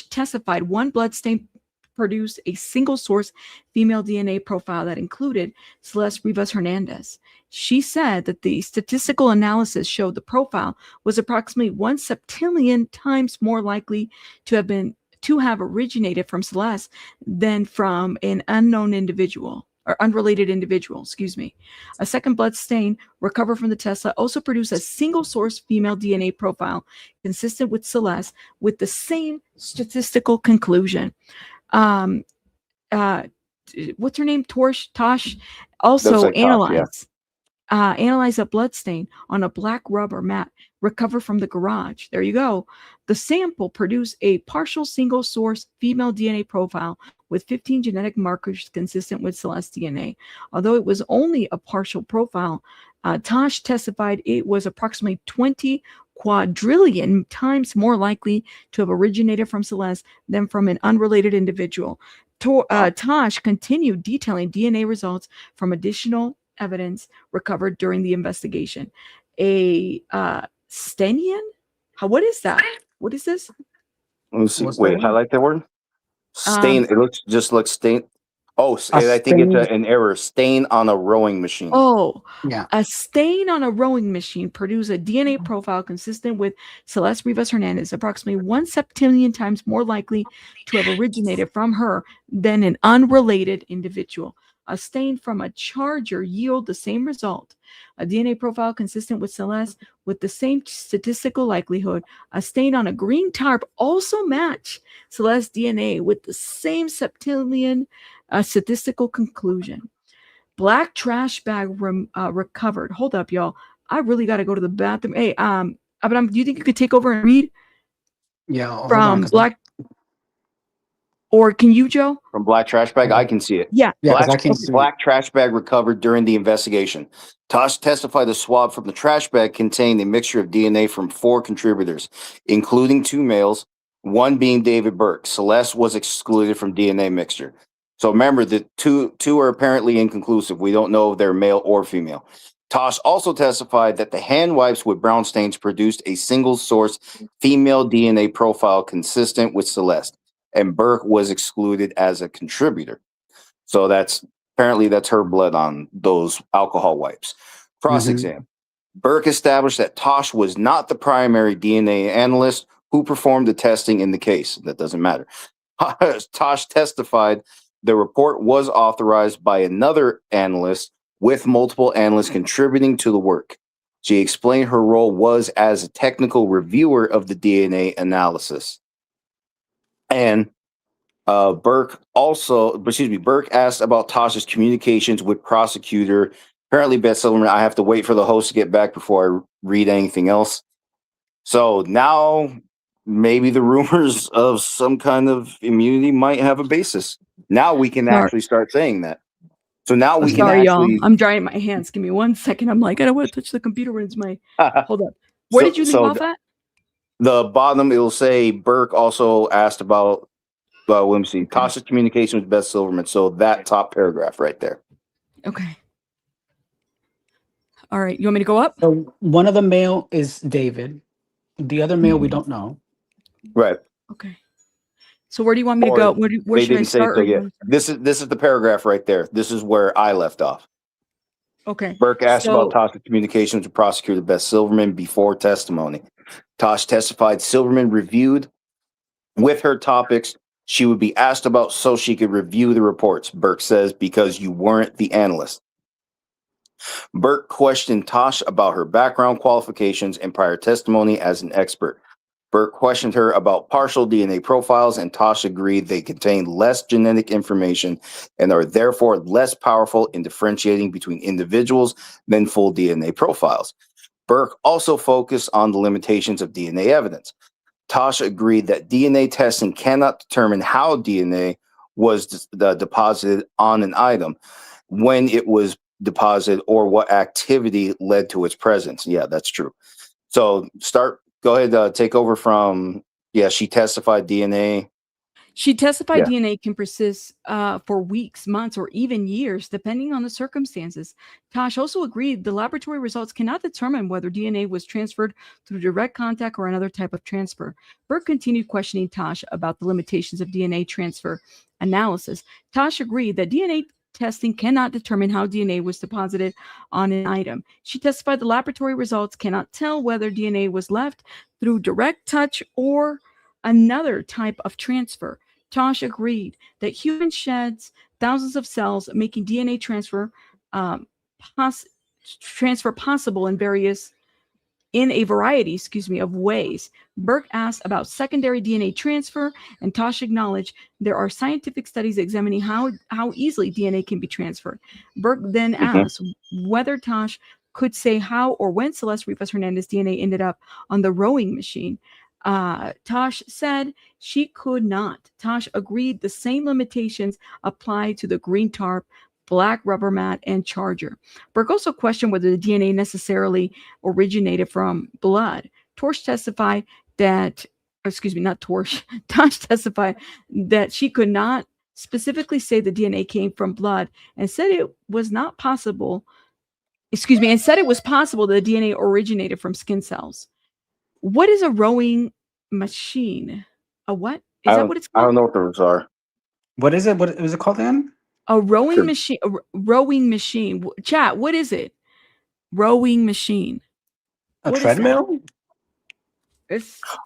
testified one bloodstain produced a single source female DNA profile that included Celeste Rivas Hernandez. She said that the statistical analysis showed the profile was approximately 1 septillion times more likely to have originated from Celeste than from an unknown individual or unrelated individual, excuse me. A second blood stain recovered from the Tesla also produced a single source female DNA profile consistent with Celeste with the same statistical conclusion. What's her name? Tosh also like Tosh, analyzed a blood stain on a black rubber mat recovered from the garage. There you go. The sample produced a partial single source female DNA profile with 15 genetic markers consistent with Celeste DNA. Although it was only a partial profile, Tosh testified it was approximately 20 quadrillion times more likely to have originated from Celeste than from an unrelated individual. Tosh continued detailing DNA results from additional evidence recovered during the investigation. A Stenian? What is that? What is this? Let me see. Wait, highlight that word. Stain. It looks stain. Oh, I think it's an error. Stain on a rowing machine. Oh, yeah. A stain on a rowing machine produced a DNA profile consistent with Celeste Rivas Hernandez, approximately 1 septillion times more likely to have originated from her than an unrelated individual. A stain from a charger yield the same result. A DNA profile consistent with Celeste with the same statistical likelihood. A stain on a green tarp also match Celeste DNA with the same septillion statistical conclusion. Black trash bag recovered. Hold up, y'all. I really got to go to the bathroom. Hey, but do you think you could take over and read? Yeah, From Black. Or can you, Joe? From black trash bag, I can see it. Yeah. Black trash bag recovered during the investigation. Tosh testified the swab from the trash bag contained a mixture of DNA from 4 contributors, including 2 males, one being David Burke. Celeste was excluded from DNA mixture. So remember that two are apparently inconclusive. We don't know if they're male or female. Tosh also testified that the hand wipes with brown stains produced a single source female DNA profile consistent with Celeste, and Burke was excluded as a contributor. So that's her blood on those alcohol wipes. Cross-exam. Burke established that Tosh was not the primary DNA analyst who performed the testing in the case. That doesn't matter. Tosh testified the report was authorized by another analyst with multiple analysts contributing to the work. She explained her role was as a technical reviewer of the DNA analysis. And Burke asked about Tosh's communications with prosecutor. Apparently, Beth Silverman, I have to wait for the host to get back before I read anything else. So now maybe the rumors of some kind of immunity might have a basis. Now we can actually start saying that. So now we can actually. Y'all. I'm drying my hands. Give me 1 second. I'm like, I don't want to touch the computer when it's my. Hold up. Where did you leave off at? The bottom, it'll say Burke also asked about. Let me see. Tosh's communication with Beth Silverman. So that top paragraph right there. Okay. All right. You want me to go up? So one of the male is David. The other male we don't know. Right. Okay. So where do you want me to go? Where should I start? So yet. This is the paragraph right there. This is where I left off. Okay. Burke asked about Tosh's communications with prosecutor Beth Silverman before testimony. Tosh testified Silverman reviewed with her topics she would be asked about so she could review the reports. Burke says, because you weren't the analyst. Burke questioned Tosh about her background qualifications and prior testimony as an expert. Burke questioned her about partial DNA profiles, and Tosh agreed they contain less genetic information and are therefore less powerful in differentiating between individuals than full DNA profiles. Burke also focused on the limitations of DNA evidence. Tosh agreed that DNA testing cannot determine how DNA was deposited on an item, when it was deposited, or what activity led to its presence. Yeah, that's true. So go ahead, take over from, she testified DNA. She testified Yeah. DNA can persist for weeks, months, or even years, depending on the circumstances. Tosh also agreed the laboratory results cannot determine whether DNA was transferred through direct contact or another type of transfer. Burke continued questioning Tosh about the limitations of DNA transfer analysis. Tosh agreed that DNA testing cannot determine how DNA was deposited on an item. She testified the laboratory results cannot tell whether DNA was left through direct touch or another type of transfer. Tosh agreed that human sheds thousands of cells, making DNA transfer possible in a variety, of ways. Burke asked about secondary DNA transfer, and Tosh acknowledged there are scientific studies examining how easily DNA can be transferred. Burke then asked whether Tosh could say how or when Celeste Rivas Hernandez DNA ended up on the rowing machine. Tosh said she could not. Tosh agreed the same limitations apply to the green tarp, black rubber mat, and charger. Burke also questioned whether the DNA necessarily originated from blood. Tosh testified that, Tosh testified that she could not specifically say the DNA came from blood and said it was not possible, and said it was possible that the DNA originated from skin cells. What is a rowing machine? A what? Is that what it's I called? don't know what those are. What is it? What is it called again? A rowing machine. Rowing machine. Chat, what is it? Rowing machine. A What is that? treadmill?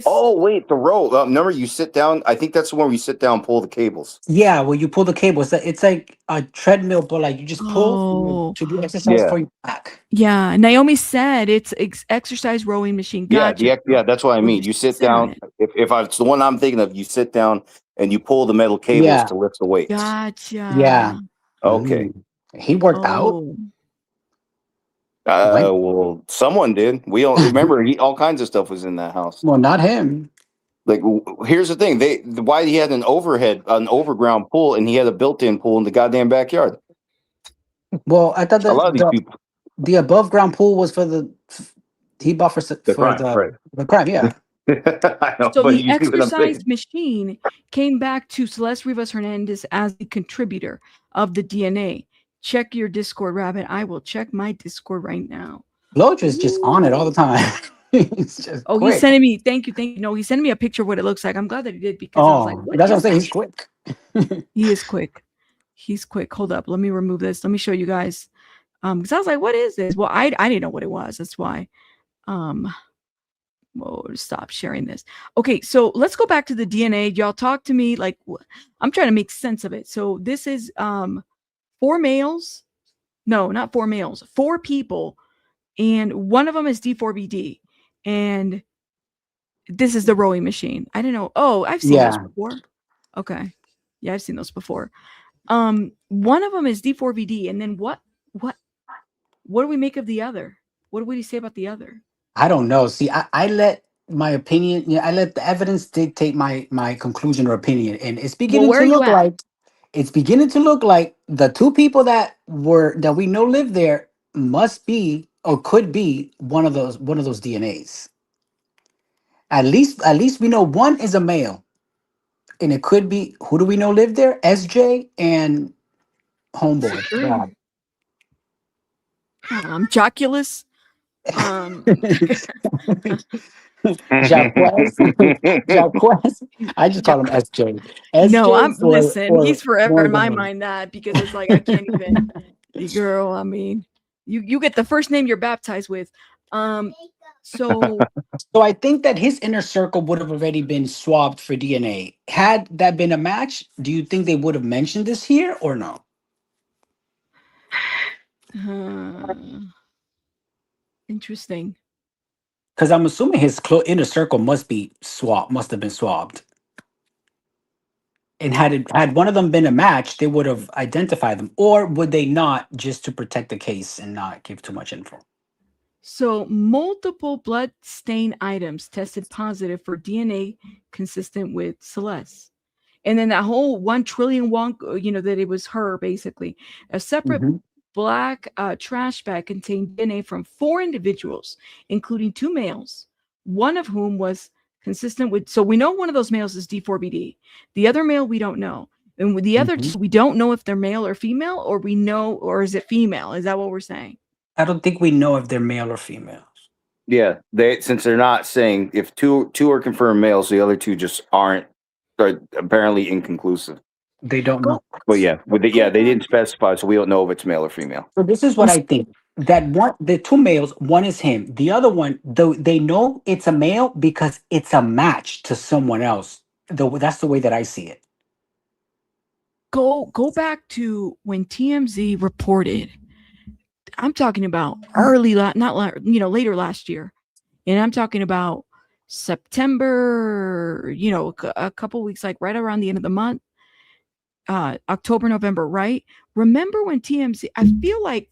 Oh wait, the row. Remember, you sit down. I think that's the one where you sit down, and pull the cables. Yeah, well, you pull the cable. It's like a treadmill, but like you just pull to do exercise Yeah. for your back. Yeah, Naomi said it's exercise rowing machine. Gotcha. Yeah, that's what I Well, mean. you're You sit sharing down. If it's the one I'm thinking of, you sit down and you pull the metal cables Yeah. to lift the weights. Gotcha. Yeah. Okay. He worked out. Oh. Well, someone did. We don't remember. All kinds of stuff was in that house. Well, not him. Like, here's the thing: why he had an overground pool, and he had a built-in pool in the goddamn backyard. Well, I thought A lot of these people. the above ground pool was for he bought for crime, right. the crime. Yeah. I know, So but the you see what I'm saying. exercise machine came back to Celeste Rivas Hernandez as the contributor of the DNA. Check your Discord, Rabbit. I will check my Discord right now. Loach is just on it all the time. He's just Oh, quick. he's sending me. Thank you. No, he's sending me a picture of what it looks like. I'm glad that he did because I was like, that's what I'm is saying. that? He's quick. He is quick. He's quick. Hold up. Let me remove this. Let me show you guys. Because I was like, what is this? Well, I didn't know what it was. That's why. Whoa, stop sharing this. Okay, so let's go back to the DNA. Y'all talk to me like I'm trying to make sense of it. So this is 4 males. No, not 4 males. 4 people, and one of them is D4vd, and this is the rowing machine. I didn't know. Oh, I've seen those before. Okay, yeah, I've seen those before. One of them is D4vd, and then what do we make of the other? What would he say about the other? I don't know. See, I let my opinion. Yeah, I let the evidence dictate my conclusion or opinion, and it's beginning where to are you look at? like the 2 people that we know live there must be or could be one of those DNAs. At least we know one is a male, and it could be, who do we know live there? SJ and homeboy. Rob. Joculus. Jaquez. I just call him SJ. No, SJ he's forever for in my the- mind that because it's like I can't even. Girl, I mean, you get the first name you're baptized with. So I think that his inner circle would have already been swabbed for DNA. Had that been a match, do you think they would have mentioned this here or no? Interesting. Because I'm assuming his inner circle must have been swabbed. And had one of them been a match, they would have identified them, or would they not, just to protect the case and not give too much info? So multiple blood stain items tested positive for DNA consistent with Celeste. And then that whole 1 trillion wonk, that it was her, basically. A separate black trash bag contained DNA from 4 individuals, including 2 males, one of whom was consistent with. So we know one of those males is D4vd. The other male we don't know, and with the other two, we don't know if they're male or female, or we know, or is it female? Is that what we're saying? I don't think we know if they're male or female. Yeah, since they're not saying if two are confirmed males, the other two just aren't. Are apparently inconclusive. They don't know. But yeah, they didn't specify, so we don't know if it's male or female. So this is what I think. That the two males, one is him. The other one, though, they know it's a male because it's a match to someone else. That's the way that I see it. Go back to when TMZ reported. I'm talking about later last year, and I'm talking about September. A couple weeks, like right around the end of the month, October, November, right? Remember when TMZ? I feel like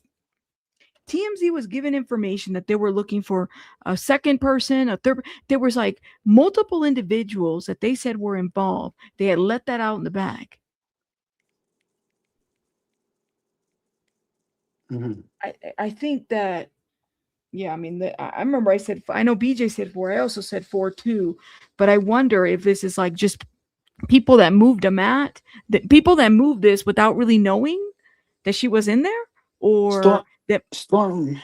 TMZ was given information that they were looking for a second person, a third. There was like multiple individuals that they said were involved. They had let that out in the bag. I think that, yeah, I mean, I remember I know BJ said 4. I also said 4 too, but I wonder if this is like just people that moved people that moved this without really knowing that she was in there, or Storm.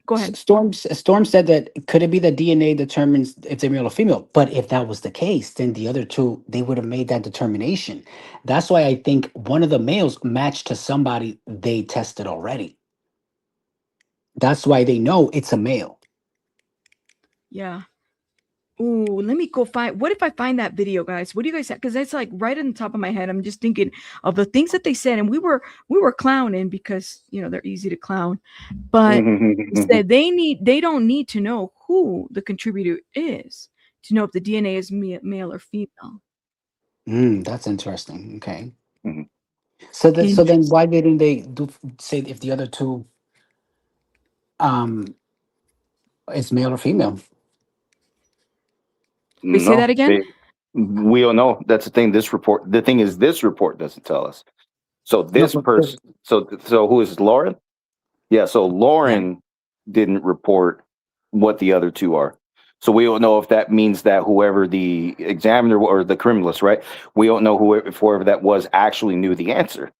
Go ahead. Storm said that could it be that DNA determines if they're male or female? But if that was the case, then the other two, they would have made that determination. That's why I think one of the males matched to somebody they tested already. That's why they know it's a male. Yeah. Ooh, let me go find. What if I find that video, guys? What do you guys say? Because that's like right on the top of my head. I'm just thinking of the things that they said, and we were clowning because they're easy to clown. But they said they don't need to know who the contributor is to know if the DNA is male or female. That's interesting. Okay. So then why didn't they say if the other two is male or female? Say that again? We don't know. That's the thing. This report doesn't tell us. So this person, so who is Lauren? Yeah. So Lauren didn't report what the other two are. So we don't know if that means that whoever the examiner or the criminalist, right? We don't know whoever that was actually knew the answer.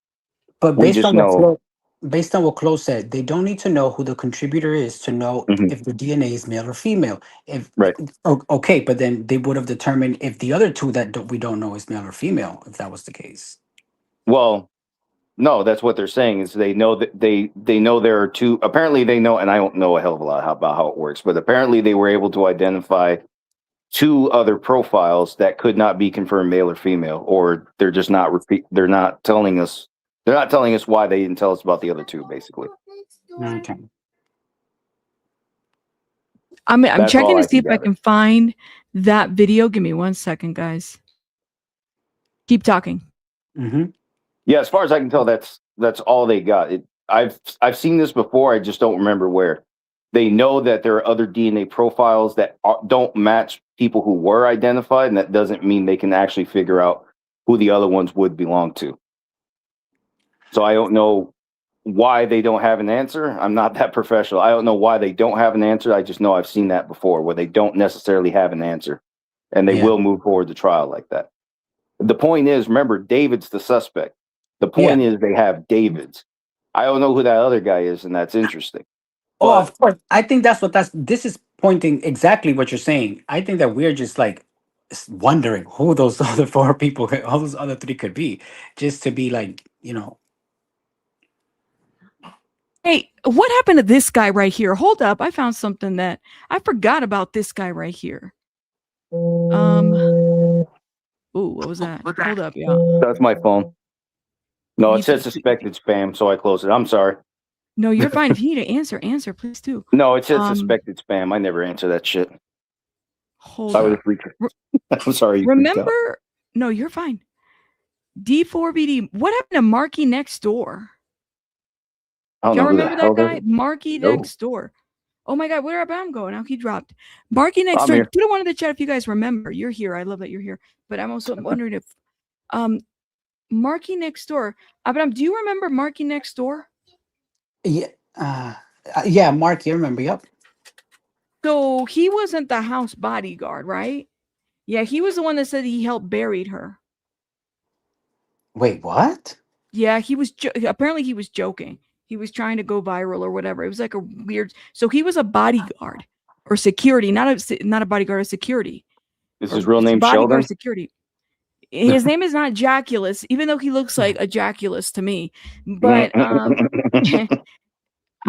But based on what Chloe said, they don't need to know who the contributor is to know if the DNA is male or female. Okay, but then they would have determined if the other two that we don't know is male or female, if that was the case. Well, no, that's what they're saying is they know that they know there are two. Apparently, they know, and I don't know a hell of a lot about how it works, but apparently they were able to identify 2 other profiles that could not be confirmed male or female, or they're just not they're not telling us. They're not telling us why they didn't tell us about the other 2, basically. Okay. I'm checking to see if I can find that video. Give me 1 second, guys. Keep talking. Yeah, as far as I can tell, that's all they got. I've seen this before. I just don't remember where. They know that there are other DNA profiles that don't match people who were identified, and that doesn't mean they can actually figure out who the other ones would belong to. So I don't know why they don't have an answer. I'm not that professional. I don't know why they don't have an answer. I just know I've seen that before where they don't necessarily have an answer, and they will move forward to trial like that. The point is, remember, David's the suspect. The point is they have David's. I don't know who that other guy is, and that's interesting. Oh, of course. I think this is pointing exactly what you're saying. I think that we're just like wondering who those other 4 people, all those other 3 could be, just to be like, Hey, what happened to this guy right here? Hold up. I found something that I forgot about this guy right here. Ooh, what was that? Hold up, y'all. That's my phone. No, it says suspected spam, so I closed it. I'm sorry. No, you're fine. If you need to answer, please do. No, it says suspected spam. I never answer that shit. Hold on. I'm sorry. Remember? No, you're fine. D4vd. What happened to Marky next door? I don't Y'all know who the remember hell that guy? Marky next door. Oh my God, where I'm going now? He dropped. Marky next door. Put one in the chat if you guys remember. You're here. I love that you're here. But I'm also wondering if Marky next door. Abraham, do you remember Marky next door? Yeah, Marky, I remember. Yep. So he wasn't the house bodyguard, right? Yeah, he was the one that said he helped buried her. Wait, what? Yeah, he was apparently he was joking. He was trying to go viral or whatever. It was like a weird. So he was a bodyguard or security, not a bodyguard, a security. Is his real name Bodyguard Sheldon? Security. His name is not Jaculus, even though he looks like a Jaculus to me. But I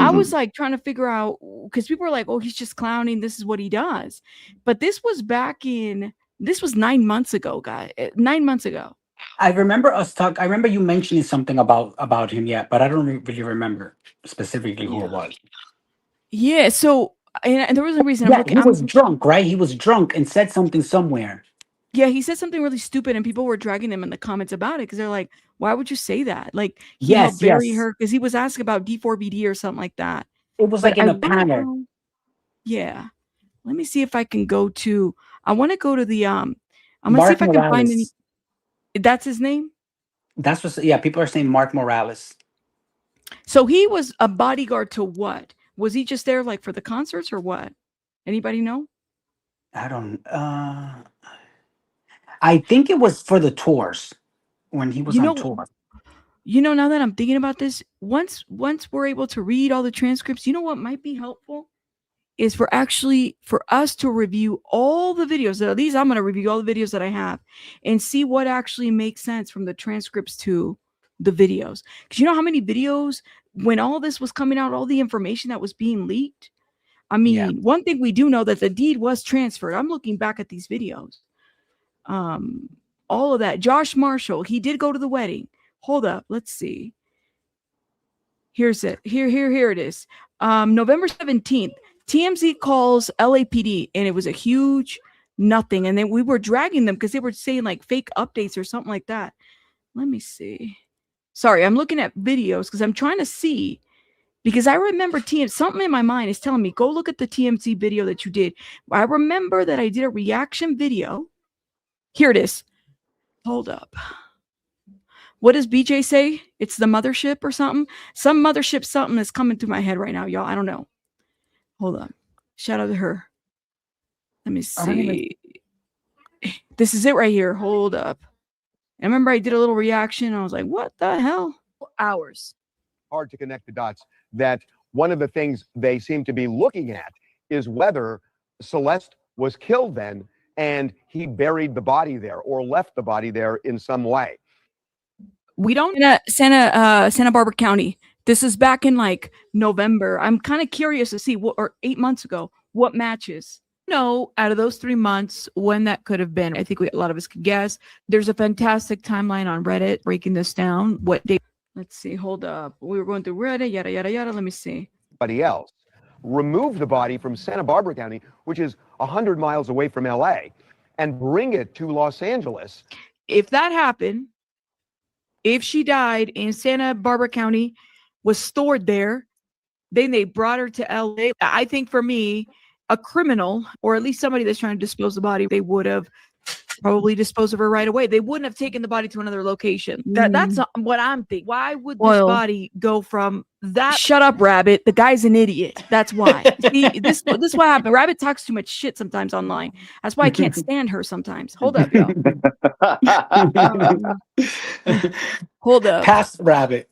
was like trying to figure out because people were like, "Oh, he's just clowning. This is what he does." But this was 9 months ago, guy. 9 months ago. I remember I remember you mentioning something about him, yeah, but I don't really remember specifically who it was. Yeah. So, and there was a reason. Yeah, he was drunk, right? He was drunk and said something somewhere. Yeah, he said something really stupid, and people were dragging him in the comments about it because they're like, "Why would you say that?" Like, he helped bury her because he was asking about D4vd or something like that. It was like in a panel. Yeah, let me see if I can go to. I want to go to the. I'm gonna see if I can find any. That's his name. That's what. Yeah, people are saying Mark Morales. So he was a bodyguard to what? Was he just there like for the concerts or what? Anybody know? I don't. I think it was for the tours when he was on tour. Now that I'm thinking about this, once we're able to read all the transcripts, you know what might be helpful is for us to review all the videos. At least I'm going to review all the videos that I have and see what actually makes sense from the transcripts to the videos. Because you know how many videos, when all this was coming out, all the information that was being leaked. I mean, one thing we do know that the deed was transferred. I'm looking back at these videos. All of that. Josh Marshall, he did go to the wedding. Hold up, let's see. Here's it. Here it is. November 17th, TMZ calls LAPD, and it was a huge nothing. And then we were dragging them because they were saying like fake updates or something like that. Let me see. Sorry, I'm looking at videos because I'm trying to see. Because I remember something in my mind is telling me, go look at the TMZ video that you did. I remember that I did a reaction video. Here it is. Hold up. What does BJ say? It's the mothership or something? Some mothership something is coming through my head right now, y'all. I don't know. Hold on. Shout out to her. Let me see. This is it right here. Hold up. I remember I did a little reaction. I was like, what the hell? Hours. Hard to connect the dots that one of the things they seem to be looking at is whether Celeste was killed then and he buried the body there or left the body there in some way. We don't Santa Barbara County. This is back in like November. I'm kind of curious to see or 8 months ago, what matches. No, out of those 3 months, when that could have been. I think a lot of us could guess. There's a fantastic timeline on Reddit breaking this down. What date? Let's see. Hold up. We were going through Reddit, yada, yada, yada. Let me see. Somebody else remove the body from Santa Barbara County, which is 100 miles away from LA, and bring it to Los Angeles. If that happened, if she died in Santa Barbara County, was stored there, then they brought her to LA. I think for me, a criminal, or at least somebody that's trying to dispose of the body, they would have probably disposed of her right away. They wouldn't have taken the body to another location. That's what I'm thinking. Why would this body go from that? Shut up, Rabbit. The guy's an idiot. That's why. See, this is what happened. Rabbit talks too much shit sometimes online. That's why I can't stand her sometimes. Hold up, yo. Hold up. Pass Rabbit.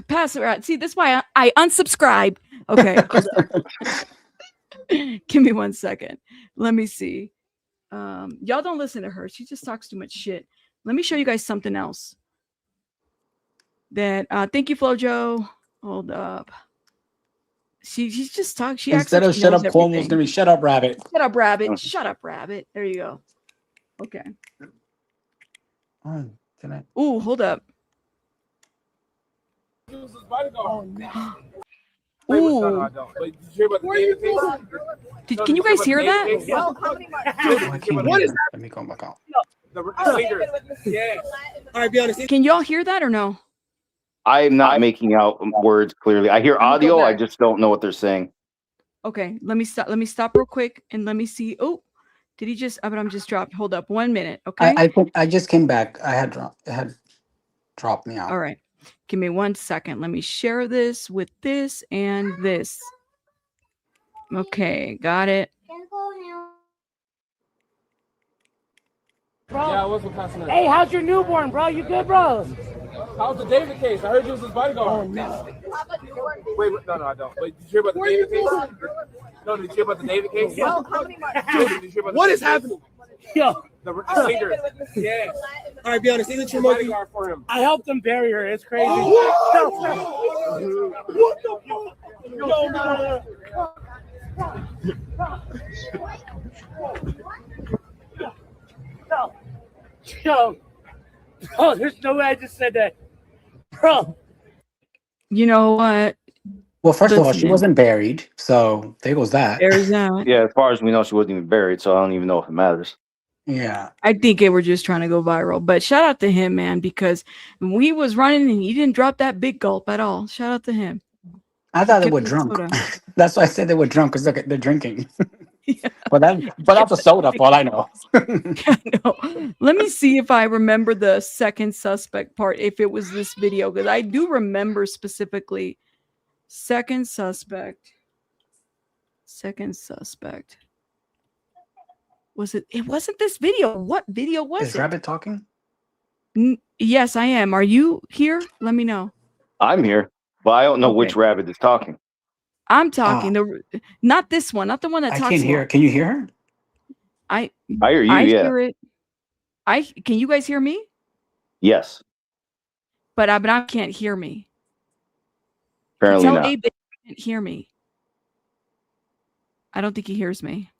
Pass it right. See, this is why I unsubscribed. Okay. Give me 1 second. Let me see. Y'all don't listen to her. She just talks too much shit. Let me show you guys something else. That thank you, Flojo. Hold up. She's just talking. She instead of shut up, Cuomo's gonna be shut up, Rabbit. Shut up, Rabbit. Shut up, Rabbit. There you go. Okay. Ooh, hold up. Oh, no. Ooh. Can you guys hear that? What is that? Let me go back out. Can y'all hear that or no? I am not making out words clearly. I hear audio. I just don't know what they're saying. Okay, let me stop. Let me stop real quick and let me see. Oh, did he just? But I'm just dropped. Hold up, 1 minute. Okay. I just came back. It had dropped me out. All right. Give me 1 second. Let me share this with this and this. Okay, got it. was with Pastor. Hey, how's your newborn, bro? You good, bro? How's the David case? I heard you was his bodyguard. Oh, no. Wait, no, I don't. Wait, did you hear about the David case? No, did you hear about the David case? Yo. What is happening? Yo. The singer. Yeah. All right, be honest. He's a bodyguard for him. I helped him bury her. It's crazy. What the fuck? Yo, no. Yo. Oh, there's no way I just said that. Bro. You know what? Well, first of all, she Listen. wasn't buried, so there goes that. There's that. Yeah, as far as we know, she wasn't even buried, so I don't even know if it matters. Yeah. I think they were just trying to go viral. But shout out to him, man, because when he was running and he didn't drop that big gulp at all. Shout out to him. I thought they Kept were the drunk. soda. That's why I said they were drunk, because they're drinking. But that's a soda for all I know. No. Let me see if I remember the second suspect part, if it was this video, because I do remember specifically second suspect. Was it? It wasn't this video. What video was Is it? Rabbit talking? Yes, I am. Are you here? Let me know. I'm here, but I don't know Okay. which rabbit is talking. I'm talking. Not this one. Not the one that I talks. can't a hear. lot. Can you hear her? I hear you, I yeah. hear it. Can you guys hear me? Yes, But I can't hear me. apparently Tell not. Abe that he can't hear me. I don't think he hears me.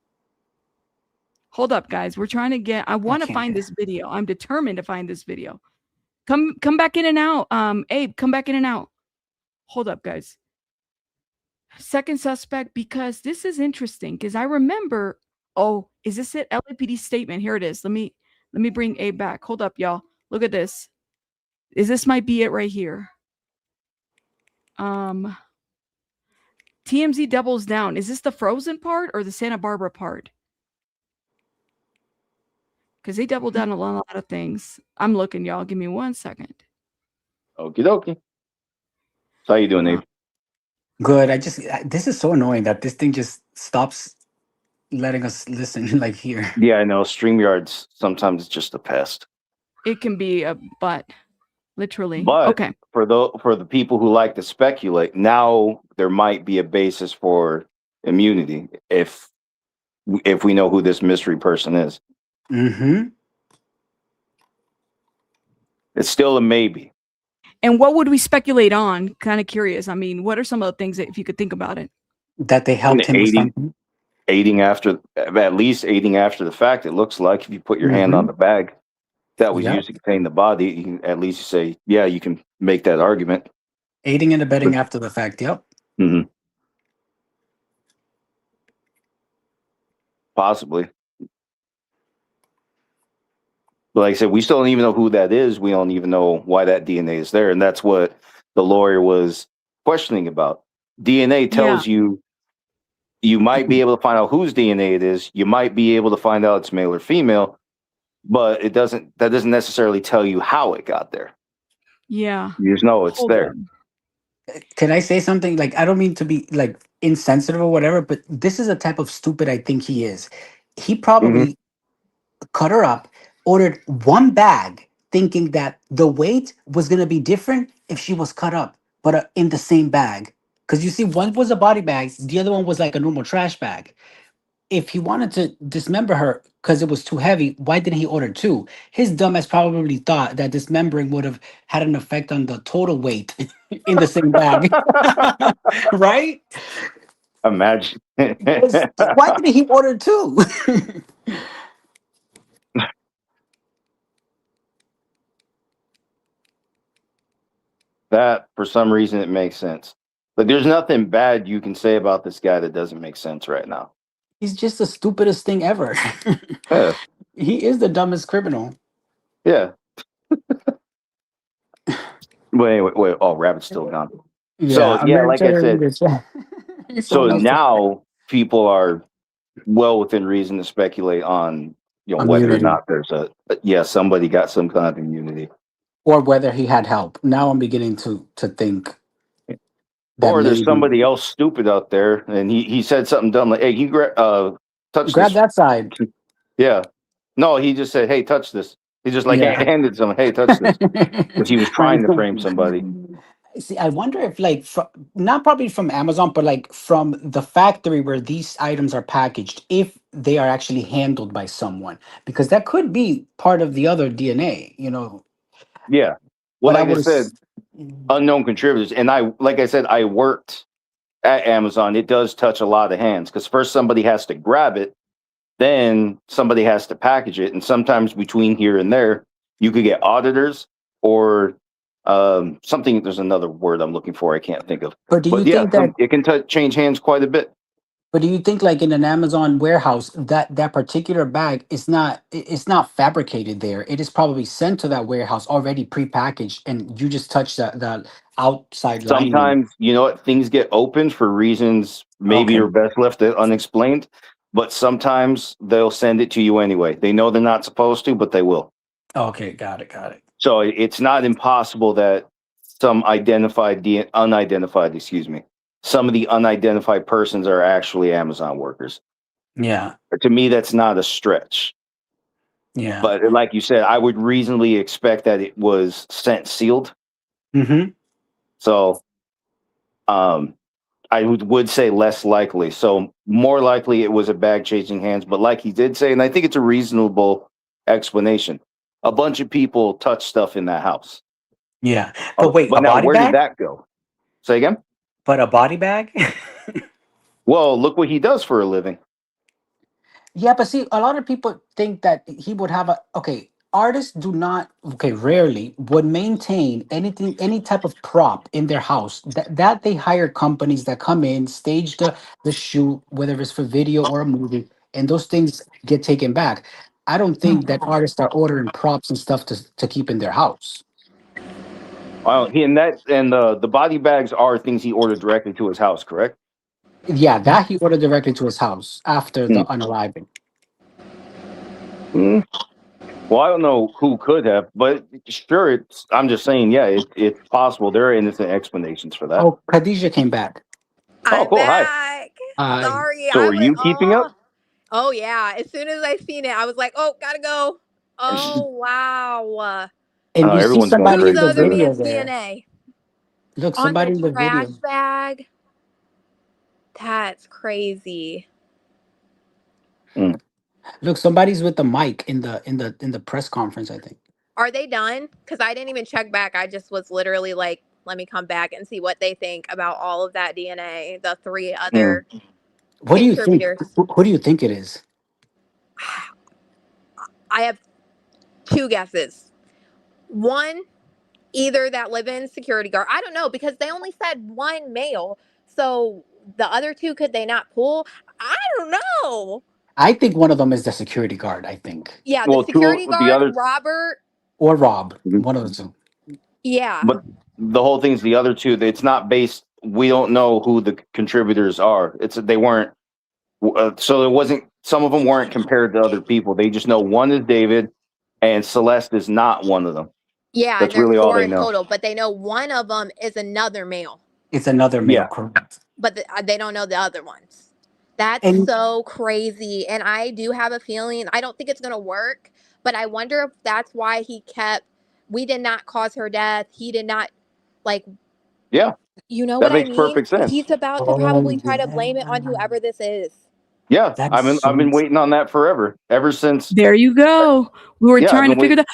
Hold up, guys. We're trying to get. I want to can't find hear. this video. I'm determined to find this video. Come back in and out. Abe, come back in and out. Hold up, guys. Second suspect, because this is interesting. Because I remember. Oh, is this it? LAPD statement. Here it is. Let me bring Abe back. Hold up, y'all. Look at this. This might be it right here. TMZ doubles down. Is this the Frozen part or the Santa Barbara part? Because they doubled down on a lot of things. I'm looking, y'all. Give me 1 second. Okie dokie. So how you doing, Abe? Good. This is so annoying that this thing just stops letting us listen like here. Yeah, I know. StreamYard's sometimes it's just a pest. It can be a butt, literally. But Okay. for the people who like to speculate, now there might be a basis for immunity if we know who this mystery person is. Mm-hmm. It's still a maybe. And what would we speculate on? Kind of curious. I mean, what are some of the things that, if you could think about it? That they helped him with something. At least aiding after the fact. It looks like if you put your hand on the bag that was Yep. used to contain the body, you can at least say, yeah, you can make that argument. Aiding and abetting after the fact. Yep. Mm-hmm. Possibly. But like I said, we still don't even know who that is. We don't even know why that DNA is there. And that's what the lawyer was questioning about. DNA tells you might be able to find out whose DNA it is. You might be able to find out it's male or female, but that doesn't necessarily tell you how it got there. Yeah. You just know it's Hold there. on. Can I say something? Like, I don't mean to be like insensitive or whatever, but this is a type of stupid I think he is. He probably cut her up, ordered one bag, thinking that the weight was going to be different if she was cut up, but in the same bag. Because you see, one was a body bag, the other one was like a normal trash bag. If he wanted to dismember her because it was too heavy, why didn't he order two? His dumbass probably thought that dismembering would have had an effect on the total weight in the same bag. Right? Imagine. Why did he order two? That, for some reason, it makes sense. But there's nothing bad you can say about this guy that doesn't make sense right now. He's just the stupidest thing ever. Yeah. He is the dumbest criminal. Yeah. Wait. Oh, Rabbit's still gone. So, yeah, like I said, so now people are well within reason to speculate on, whether or Immunity. not there's somebody got some kind of immunity. Or whether he had help. Now I'm beginning to think. Or there's maybe- somebody else stupid out there, and he said something dumb like, "Hey, you touch Grab this." that side. Yeah. No, he just said, "Hey, touch this," He just like handed someone, hey, touch this, because he was trying to frame somebody. See, I wonder if like not probably from Amazon, but like from the factory where these items are packaged, if they are actually handled by someone, because that could be part of the other DNA, you know. Yeah. Well, But I like I was said, unknown contributors. And like I said, I worked at Amazon. It does touch a lot of hands because first somebody has to grab it, then somebody has to package it. And sometimes between here and there, you could get auditors or something. There's another word I'm looking for. I can't think of. But do you yeah, think that? it can change hands quite a bit. But do you think like in an Amazon warehouse that particular bag is it's not fabricated there? It is probably sent to that warehouse already prepackaged, and you just touch the outside lining. Sometimes, you know what, things get opened for reasons maybe are best left unexplained, but sometimes they'll send it to you anyway. They know they're not supposed to, but they will. Okay, got it. So it's not impossible that some some of the unidentified persons are actually Amazon workers. Yeah. To me, that's not a stretch. Yeah. But like you said, I would reasonably expect that it was sent sealed. Mm-hmm. So I would say less likely. So more likely it was a bag changing hands. But like he did say, and I think it's a reasonable explanation, a bunch of people touch stuff in that house. Yeah. But wait, but now where did that go? Say again? But a body bag? Well, look what he does for a living. Yeah, but see, a lot of people think that he would have artists rarely would maintain any type of prop in their house. That they hire companies that come in, stage the shoot, whether it's for video or a movie, and those things get taken back. I don't think that artists are ordering props and stuff to keep in their house. Well, the body bags are things he ordered directly to his house, correct? Yeah, that he ordered directly to his house after the unarriving. Well, I don't know who could have, but sure, I'm just saying, yeah, it's possible. There are innocent explanations for that. Oh, Khadijah came back. Oh, cool. Back. Hi. Sorry. So are you keeping up? Oh yeah. As soon as I seen it, I was like, oh, gotta go. Oh wow. And you see somebody in the the other video man's there. DNA. Look, On somebody the in the trash video. bag. That's crazy. Look, somebody's with the mic in the press conference, I think. Are they done? Because I didn't even check back. I just was literally like, let me come back and see what they think about all of that DNA, the three other What do you think? contributors. Who do you think it is? I have two guesses. One, either that live-in security guard. I don't know, because they only said one male. So the other two, could they not pull? I don't know. I think one of them is the security guard, I think. Yeah, the security guard, Robert. Or Rob. One of the two. Yeah. But the whole thing's the other two. It's not based. We don't know who the contributors are. They weren't. So it wasn't. Some of them weren't compared to other people. They just know one is David, and Celeste is not one of them. Yeah, that's and there's really all four they in know. total, but they know one of them is another male. It's another male, correct? But they don't know the other ones. That's so crazy. And I do have a feeling, I don't think it's going to work, but I wonder if that's why he kept, we did not cause her death. He did not, Yeah. You know that what I makes mean? perfect sense. He's about to probably try to blame it on whoever this is. Yeah, I've been waiting on that forever. Ever since. There you go. We were trying to figure that.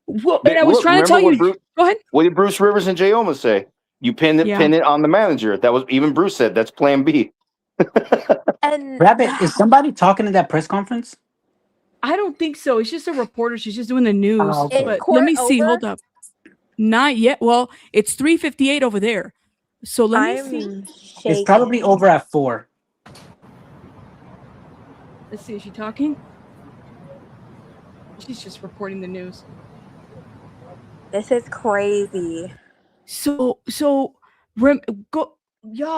Well, and I was trying to tell you. Go ahead. What did Bruce Rivers and Jay Oma say? You pin it on the manager. That was even Bruce said. That's Plan B. And Rabbit, is somebody talking in that press conference? I don't think so. It's just a reporter. She's just doing the news. okay. But let me see. Hold up. Not yet. Well, it's 3:58 over there. So let me see. It's probably over at 4. Let's see. Is she talking? She's just reporting the news. This is crazy.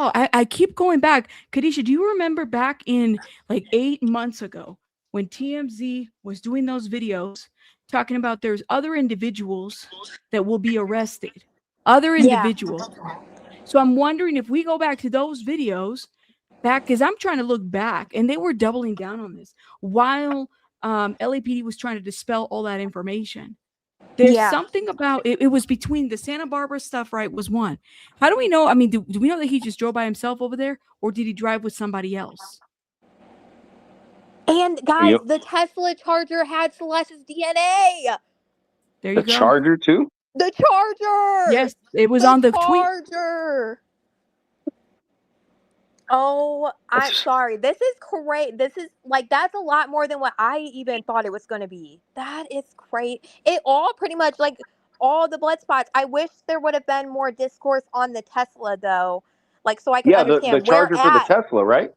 I keep going back. Khadijah, do you remember back in like 8 months ago when TMZ was doing those videos talking about there's other individuals that will be arrested? Other individuals. So I'm wondering if we go back to those videos back, because I'm trying to look back, and they were doubling down on this while LAPD was trying to dispel all that information. There's something about it. It was between the Santa Barbara stuff, right? Was one. How do we know? I mean, do we know that he just drove by himself over there, or did he drive with somebody else? And guys, the Tesla Charger had Celeste's DNA. There you The go. Charger too? The Charger. Yes, it was on the tweet. Charger. Oh, I'm sorry. This is great. This is like, that's a lot more than what I even thought it was going to be. That is great. It all pretty much, like, all the blood spots. I wish there would have been more discourse on the Tesla, though, like, so I could Yeah, the understand where Charger for the at. Tesla, right?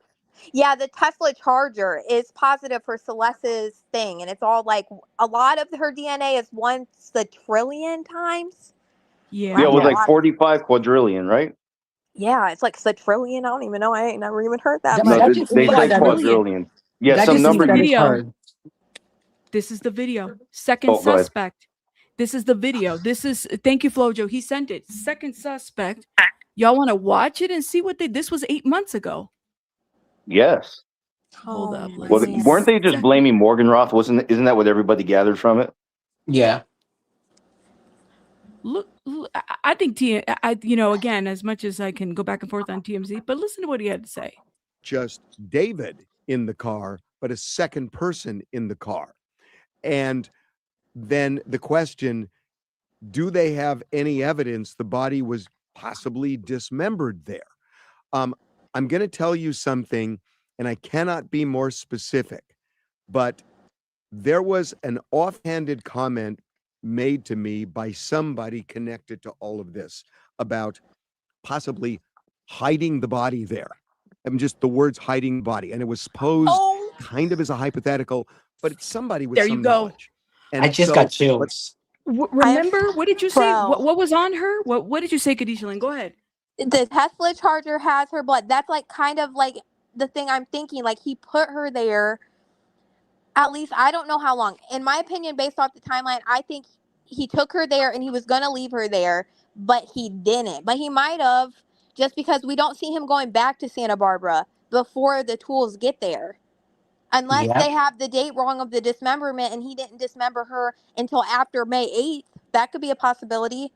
Yeah, the Tesla Charger is positive for Celeste's thing, and it's all like a lot of her DNA is once a trillion times. Yeah, it was a like lot. 45 quadrillion, right? Yeah, it's like quadrillion. I don't even know. I ain't never even heard that. No, But they say quadrillion. Yeah, some number. This is the video. Second Oh, go ahead. suspect. This is the video. This is, thank you, Flojo. He sent it. Second suspect. Y'all want to watch it and see what this was 8 months ago. Yes. Hold up. Well, weren't they just blaming Morganroth? Isn't that what everybody gathered from it? Yeah. Look, I think again, as much as I can go back and forth on TMZ, but listen to what he had to say. Just David in the car, but a second person in the car. And then the question, do they have any evidence the body was possibly dismembered there? I'm going to tell you something, and I cannot be more specific, but there was an offhanded comment made to me by somebody connected to all of this about possibly hiding the body there. I mean, just the words hiding the body. And it was posed kind of as a hypothetical, but it's somebody with There some you go. knowledge. And I just got chills. Remember, what did you say? What was on her? What did you say, Khadijah Lynn? Go ahead. the Tesla Charger has her blood. That's like kind of like the thing I'm thinking. Like he put her there. At least I don't know how long. In my opinion, based off the timeline, I think he took her there and he was gonna leave her there, but he didn't. But he might have, just because we don't see him going back to Santa Barbara before the tools get there. Unless they have the date wrong of the dismemberment and he didn't dismember her until after May 8th. That could be a possibility.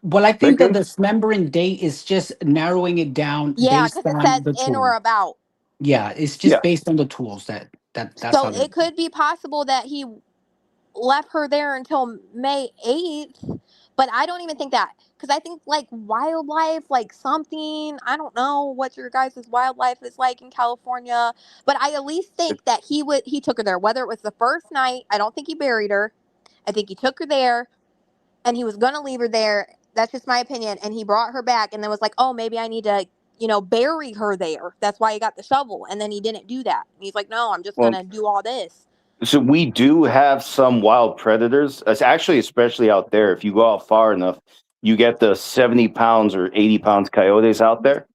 Well, I think the dismembering date is just narrowing it down Yeah, based because it on says the in tool. or about. Yeah, it's just based on the tools that's So how it could be possible that he left her there until May 8th, but I don't even think that, because I think like wildlife, like something, I don't know what your guys' wildlife is like in California, but I at least think that he took her there, whether it was the first night. I don't think he buried her. I think he took her there and he was gonna leave her there. That's just my opinion. And he brought her back and then was like, oh, maybe I need to, bury her there. That's why he got the shovel. And then he didn't do that. And he's like, no, I'm just gonna do all this. So we do have some wild predators. It's actually, especially out there, if you go out far enough, you get the 70 pounds or 80 pounds coyotes out there,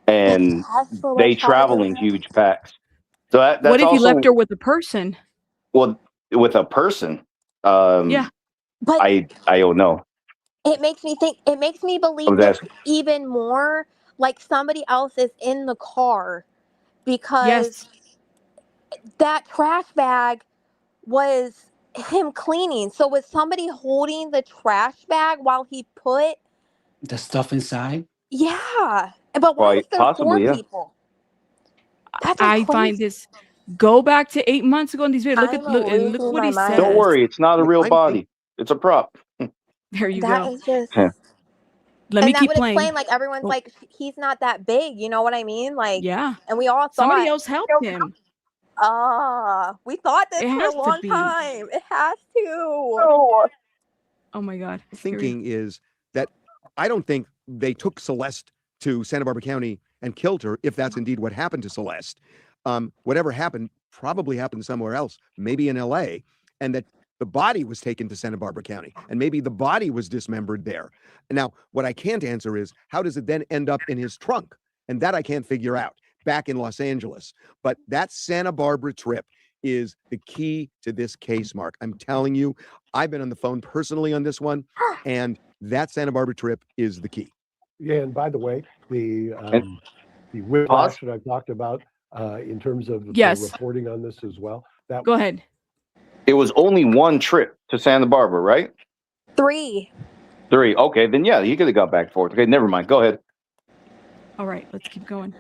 and they travel in huge packs. So that's what if also, you left her with a person? Well, with a person, yeah, but I don't know. It makes me think. It makes me believe this even more. Like somebody else is in the car, because that trash bag was him cleaning. So was somebody holding the trash bag while he put the stuff inside? Yeah, but why is there possibly, four people? That's I find this. Go back to 8 months ago in these videos. Look what he says. Don't worry, it's not a real body. It's a prop. There you That go. is just. Let me and that keep would playing. explain, like, everyone's like, he's not that big, you know what I mean? Like, yeah. And we all thought Somebody else helped him. We thought this It for a has to long be. time. It has to. Oh my God. Thinking is that I don't think they took Celeste to Santa Barbara County and killed her, if that's indeed what happened to Celeste. Whatever happened probably happened somewhere else, maybe in LA, and that the body was taken to Santa Barbara County, and maybe the body was dismembered there. Now, what I can't answer is, how does it then end up in his trunk? And that I can't figure out back in Los Angeles. But that Santa Barbara trip is the key to this case, Mark. I'm telling you, I've been on the phone personally on this one, and that Santa Barbara trip is the key. Yeah, and by the way, the whiplash that I talked about, in terms of Yes. the reporting on this as well? Go ahead. It was only one trip to Santa Barbara, right? 3. 3. Okay, then yeah, he could have got back and forth. Okay, never mind. Go ahead. All right, let's keep going.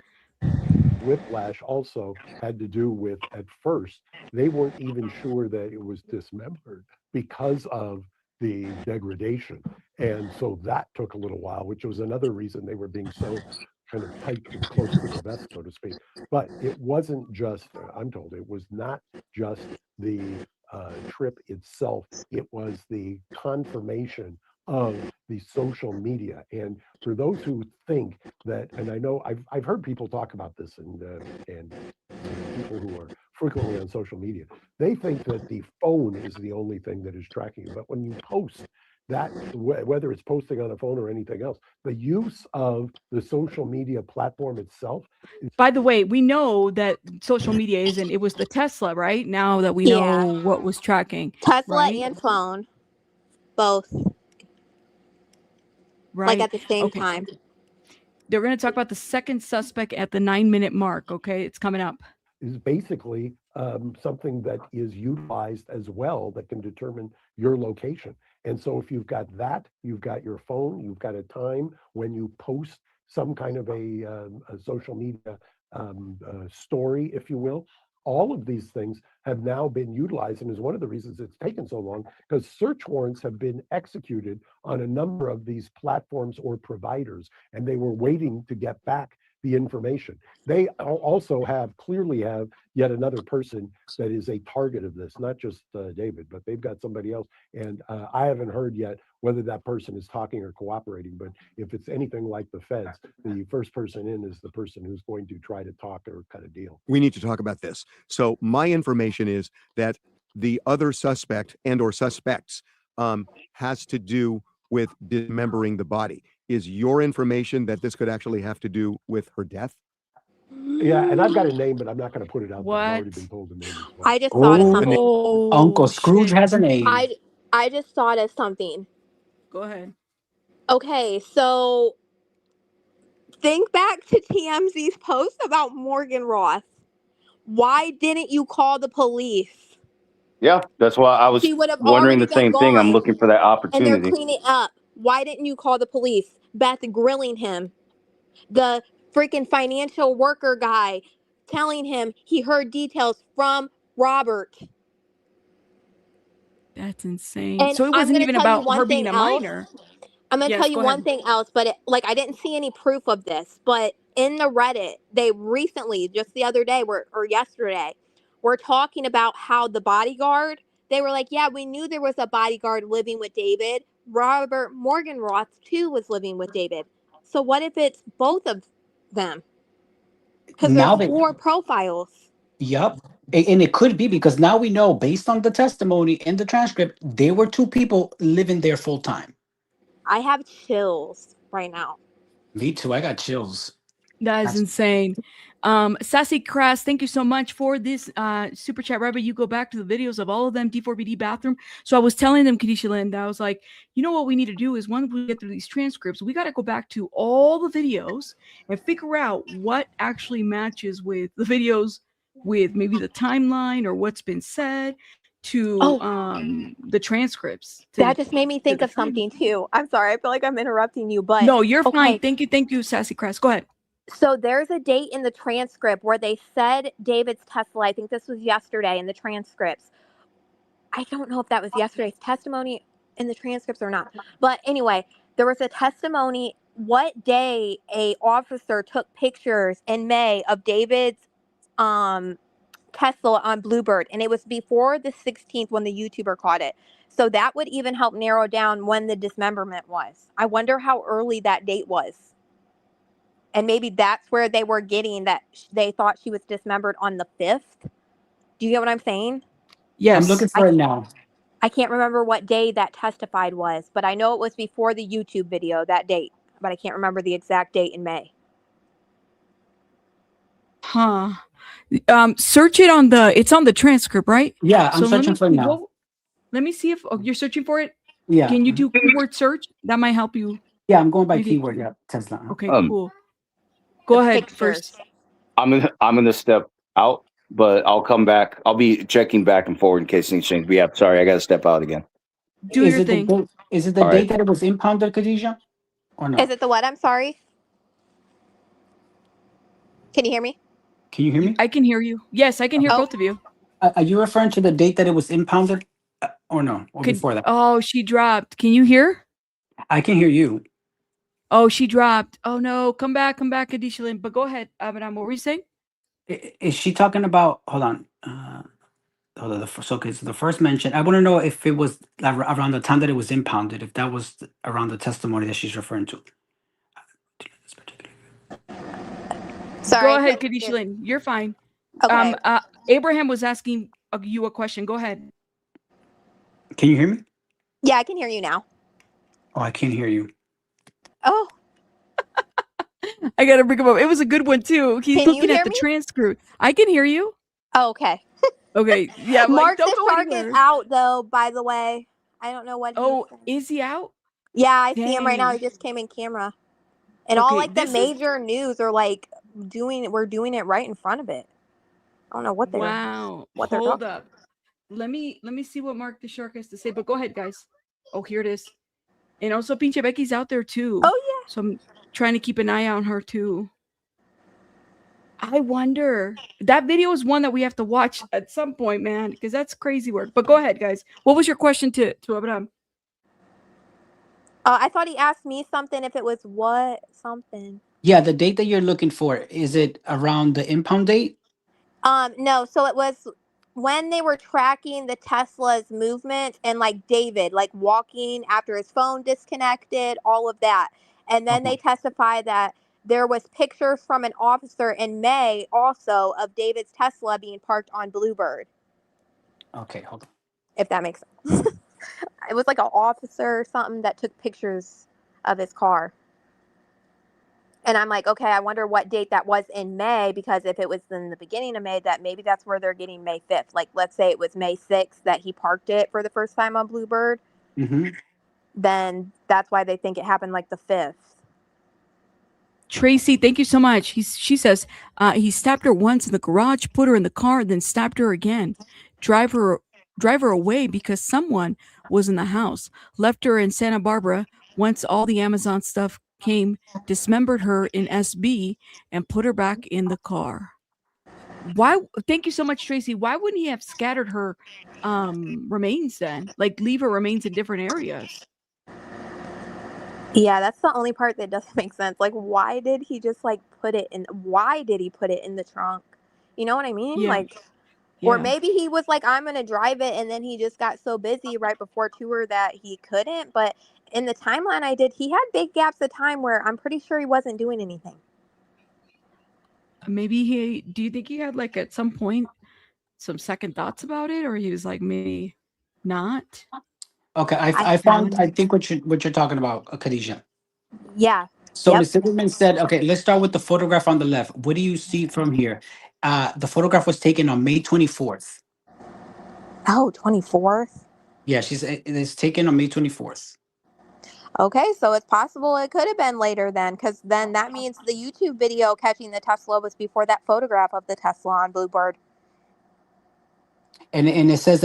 Whiplash also had to do with, at first, they weren't even sure that it was dismembered because of the degradation. And so that took a little while, which was another reason they were being so kind of tight and close to the vest, so to speak. But it wasn't just, I'm told, it was not just the trip itself, it was the confirmation of the social media. And for those who think that, and I know I've heard people talk about this, and people who are frequently on social media, they think that the phone is the only thing that is tracking you. But when you post that, whether it's posting on a phone or anything else, the use of the social media platform itself. By the way, we know that social media isn't, it was the Tesla, right? Now that we know what was tracking. Tesla right? and phone, both. Right. Like at the same time. They're going to talk about the second suspect at the 9-minute mark. Okay, it's coming up. Is basically something that is utilized as well that can determine your location. And so if you've got that, you've got your phone, you've got a time when you post some kind of a social media story, if you will. All of these things have now been utilized, and is one of the reasons it's taken so long, because search warrants have been executed on a number of these platforms or providers, and they were waiting to get back the information. They also clearly have yet another person that is a target of this, not just David, but they've got somebody else. And I haven't heard yet whether that person is talking or cooperating, but if it's anything like the feds, the first person in is the person who's going to try to talk or cut a deal. We need to talk about this. So my information is that the other suspect and or suspects has to do with dismembering the body. Is your information that this could actually have to do with her death? Yeah, and I've got a name, but I'm not going to put it out. What? I've already been told the name. As well. I just thought of something. Uncle Scrooge has a name. I just thought of something. Go ahead. Okay, so think back to TMZ's post about Morganroth. Why didn't you call the police? Yeah, that's why I was She would have wondering already the same been thing. I'm gone, looking for that and they're opportunity. cleaning up. Why didn't you call the police? Beth grilling him. The freaking financial worker guy telling him he heard details from Robert. That's insane. And So it I'm wasn't gonna even tell you about one her thing being a else. minor. I'm going to Yes, tell you go one ahead. thing else, but I didn't see any proof of this, but in the Reddit, they recently, just the other day or yesterday, were talking about how the bodyguard, they were like, yeah, we knew there was a bodyguard living with David. Robert Morganroth, too, was living with David. So what if it's both of them? Because Now there's they, 4 profiles. yep. And it could be because now we know, based on the testimony in the transcript, there were 2 people living there full time. I have chills right now. Me too. I got chills. That is insane. Sassy Crass, thank you so much for this super chat. Rabbi, you go back to the videos of all of them, D4vd bathroom. So I was telling them, Kadisha Lind, I was like, you know what we need to do is once we get through these transcripts, we got to go back to all the videos and figure out what actually matches with the videos, with maybe the timeline or what's been said to the transcripts. That just made me think of something too. I'm sorry. I feel like I'm interrupting you, but no, you're fine. okay. Thank you, Sassy Crass. Go ahead. So there's a date in the transcript where they said David's Tesla. I think this was yesterday in the transcripts. I don't know if that was yesterday's testimony in the transcripts or not. But anyway, there was a testimony what day a officer took pictures in May of David's Tesla on Bluebird, and it was before the 16th when the YouTuber caught it. So that would even help narrow down when the dismemberment was. I wonder how early that date was. And maybe that's where they were getting that they thought she was dismembered on the 5th. Do you get what I'm saying? Yes. I'm looking for it now. I can't remember what day that testified was, but I know it was before the YouTube video, that date. But I can't remember the exact date in May. Huh. Search it on it's on the transcript, right? Yeah, I'm searching for it now. Let me see if you're searching for it. Yeah. Can you do keyword search? That might help you. Yeah, I'm going by Maybe. keyword. Yeah, Tesla. Okay, cool. Go ahead first. I'm gonna step out, but I'll come back. I'll be checking back and forward in case things change. But yeah, sorry, I gotta step out again. Do your thing. Is it the All date right. that it was impounded, Khadijah? Or no? Is it the what? I'm sorry. Can you hear me? Can you hear me? I can hear you. Yes, I can hear both of you. Are you referring to the date that it was impounded, or no, or before that? Oh, she dropped. Can you hear? I can hear you. Oh, she dropped. Oh no, come back, Adisha. But go ahead, Abraham. What were you saying? Is she talking about? Hold on. Hold on. So the first mention. I want to know if it was around the time that it was impounded. If that was around the testimony that she's referring to. Sorry. Go ahead, Kadisha Lynn. You're fine. Okay. Abraham was asking you a question. Go ahead. Can you hear me? Yeah, I can hear you now. Oh, I can't hear you. Oh. I gotta bring him up. It was a good one too. He's Can you looking hear at the me? transcript. I can hear you. Oh, okay. Okay. Yeah. I'm like, Mark don't the go Shark anywhere. is out though. By the way, I don't know what. Oh, is he out? Yeah, I see him right now. Dang. He just came in camera, and all Okay, like the this is- major news are like we're doing it right in front of it. I don't know what they're. Wow. What they're Hold talking. up. Let me see what Mark the Shark has to say. But go ahead, guys. Oh, here it is. And also, Pinche Becky's out there too. Oh yeah. So I'm trying to keep an eye on her too. I wonder. That video is one that we have to watch at some point, man, because that's crazy work. But go ahead, guys. What was your question to Abraham? I thought he asked me something. If it was what something. Yeah, the date that you're looking for, is it around the impound date? No. So it was when they were tracking the Tesla's movement and like David, like walking after his phone disconnected, all of that. And then they testified that there was pictures from an officer in May also of David's Tesla being parked on Bluebird, Okay, hold on. if that makes sense. It was like an officer or something that took pictures of his car. And I'm like, okay, I wonder what date that was in May, because if it was in the beginning of May, that maybe that's where they're getting May 5th. Like, let's say it was May 6th that he parked it for the first time on Bluebird. Mm-hmm. Then that's why they think it happened like the 5th. Tracy, thank you so much. She says he stabbed her once in the garage, put her in the car, then stabbed her again. Drive her away because someone was in the house. Left her in Santa Barbara. Once all the Amazon stuff came, dismembered her in SB and put her back in the car. Why? Thank you so much, Tracy. Why wouldn't he have scattered her remains then? Like leave her remains in different areas? Yeah, that's the only part that doesn't make sense. Like, why did he just like put it in? Why did he put it in the trunk? You know what I mean? Yeah. Like, or Yeah. maybe he was like, I'm gonna drive it, and then he just got so busy right before tour that he couldn't. But in the timeline I did, he had big gaps of time where I'm pretty sure he wasn't doing anything. Maybe do you think he had like at some point some second thoughts about it, or he was like maybe not? Okay, I found. I think what you're talking about, Khadijah. Yeah. So Yep. Ms. Silverman said, okay, let's start with the photograph on the left. What do you see from here? The photograph was taken on May 24th. Oh, 24th. Yeah, it's taken on May 24th. Okay, so it's possible it could have been later then, because then that means the YouTube video catching the Tesla was before that photograph of the Tesla on Bluebird. And it says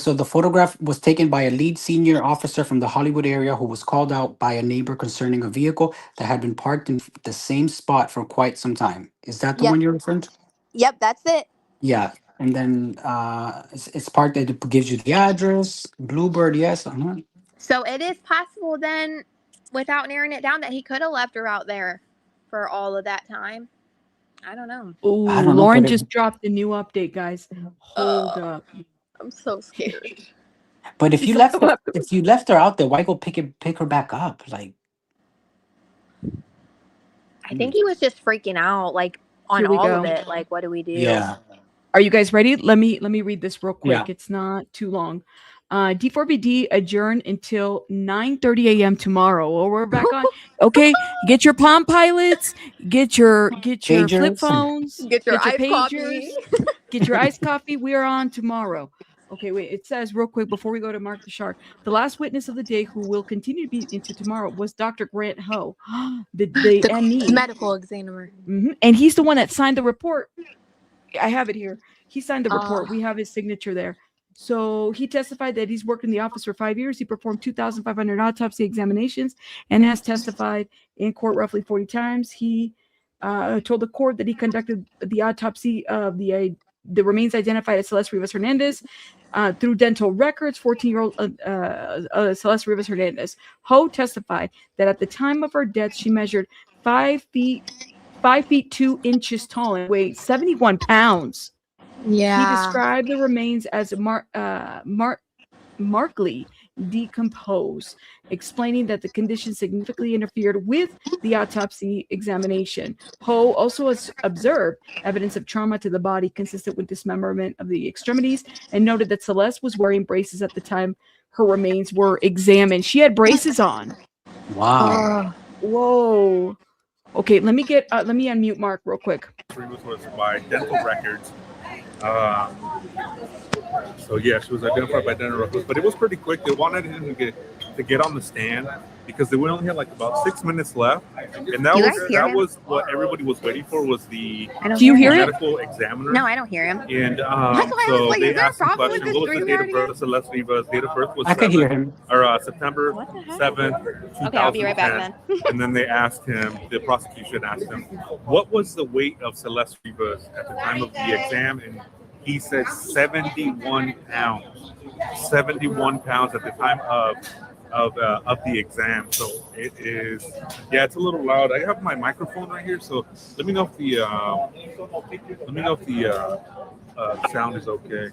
so the photograph was taken by a lead senior officer from the Hollywood area who was called out by a neighbor concerning a vehicle that had been parked in the same spot for quite some time. Is that the Yep. one you're referring to? Yep, that's it. Yeah. And then it's parked that it gives you the address. Bluebird, yes. So it is possible then, without narrowing it down, that he could have left her out there for all of that time. I don't know. Oh, I don't know, Lauren but just dropped a new update, guys. Hold up. I'm so scared. But if you left her out there, why go pick her back up? Like, I think he was just freaking out, like on Here we all go. of it. Like, what do we do? yeah. Are you guys ready? Let me read this real quick. Yeah. It's not too long. D4vd adjourned until 9:30 a.m. tomorrow. Well, we're back on. Okay, get your Palm Pilots, get your flip Pagers. phones, Get your iced pagers, coffee. get your iced coffee. We are on tomorrow. Okay, wait. It says real quick before we go to Mark the Shark. The last witness of the day, who will continue to be into tomorrow, was Dr. Grant Ho, the ME medical examiner. And he's the one that signed the report. I have it here. He signed the report. We have his signature there. So he testified that he's worked in the office for 5 years. He performed 2,500 autopsy examinations and has testified in court roughly 40 times. He told the court that he conducted the autopsy of the remains identified as Celeste Rivas Hernandez through dental records. 14-year-old Celeste Rivas Hernandez. Ho testified that at the time of her death, she measured 5 feet 2 inches tall and weighed 71 pounds. Yeah. He described the remains as markedly decomposed, explaining that the condition significantly interfered with the autopsy examination. Ho also observed evidence of trauma to the body consistent with dismemberment of the extremities, and noted that Celeste was wearing braces at the time her remains were examined. She had braces on. Wow. Whoa. Okay, let me unmute Mark real quick. Rivas was by dental records. So yeah, she was identified by dental records, but it was pretty quick. They wanted him to get on the stand because they only had like about 6 minutes left, and that was what everybody was waiting for, was the medical examiner. No, I don't hear him. And so they asked him questions. What was the date of birth of Celeste Rivas? Date of birth was September 7th, 2010. Okay, I'll be right back then. And then they asked him, the prosecution asked him, what was the weight of Celeste Rivas at the time of the exam? And he said 71 pounds. 71 pounds at the time of the exam. So it is, yeah, it's a little loud. I have my microphone right here, so let me know if the sound is okay.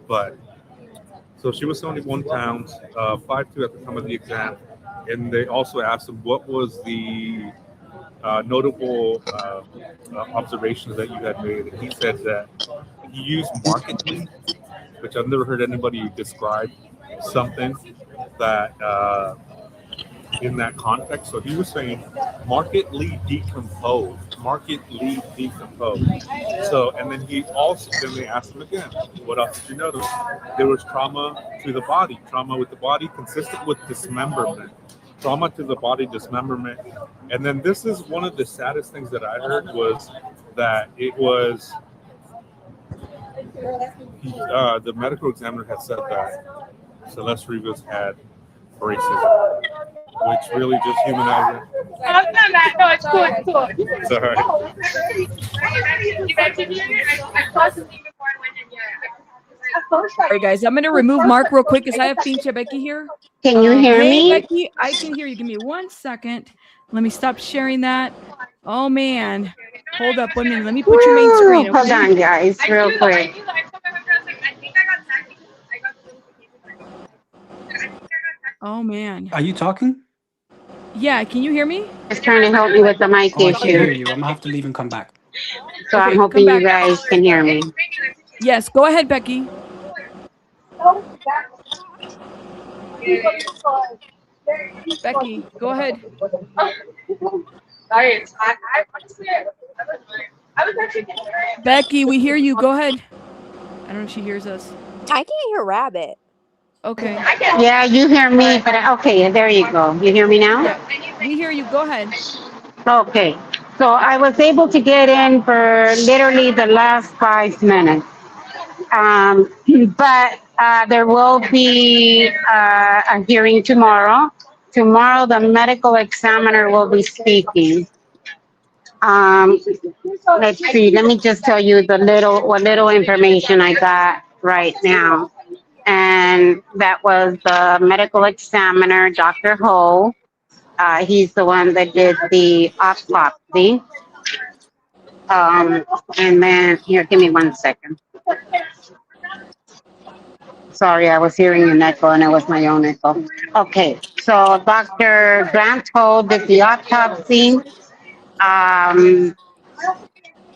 But so she was 71 pounds, 5'2" at the time of the exam, and they also asked him what was the notable observations that you had made, and he said that he used markedly, which I've never heard anybody describe something that in that context. So he was saying markedly decomposed. So, and then they asked him again, what else did you notice? There was trauma to the body, trauma with the body consistent with dismemberment. Trauma to the body, dismemberment. And then this is one of the saddest things that I heard, was that it was the medical examiner had said that Celeste Rivas had braces, which really just humanized her. No, it's cool. It's all right. All right, guys, I'm going to remove Mark real quick because I have Pinche Becky here. Can you hear me? Becky, I can hear you. Give me 1 second. Let me stop sharing that. Oh, man. Hold up 1 minute. Let me put your main screen. Okay? Hold on, guys, real quick. Oh, man. Are you talking? Yeah, can you hear me? Just trying to help me with the mic Oh, I can't hear issue. you. I'm gonna have to leave and come back. So Okay, I'm hoping come you back. guys can hear me. Yes, go ahead, Becky. Becky, go ahead. Sorry, Becky, we hear you. Go ahead. I don't know if she hears us. I can't hear Rabbit. Okay. Yeah, you hear me, but okay, there you go. You hear me now? Yeah, we hear you. Go ahead. Okay. So I was able to get in for literally the last 5 minutes. But there will be a hearing tomorrow. Tomorrow, the medical examiner will be speaking. Let's see. Let me just tell you what little information I got right now. And that was the medical examiner, Dr. Ho. He's the one that did the autopsy. And then, here, give me 1 second. Sorry, I was hearing an echo and it was my own echo. Okay, so Dr. Grant Ho did the autopsy.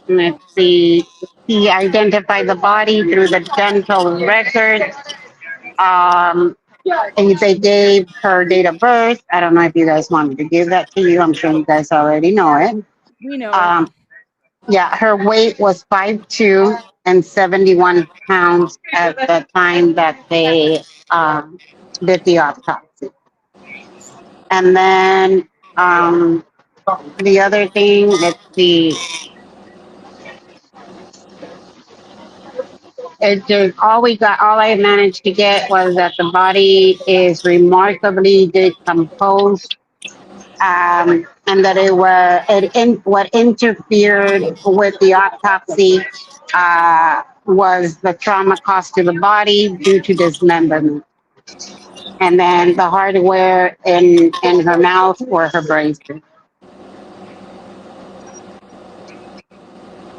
Let's see, he identified the body through the dental records. And they gave her date of birth. I don't know if you guys want me to give that to you. I'm sure you guys already know it. We know. Yeah, her weight was 5'2", and 71 pounds at the time that they did the autopsy. And then the other thing, let's see, it just all I managed to get was that the body is remarkably decomposed, and that what interfered with the autopsy was the trauma caused to the body due to dismemberment, and then the hardware in her mouth or her braces.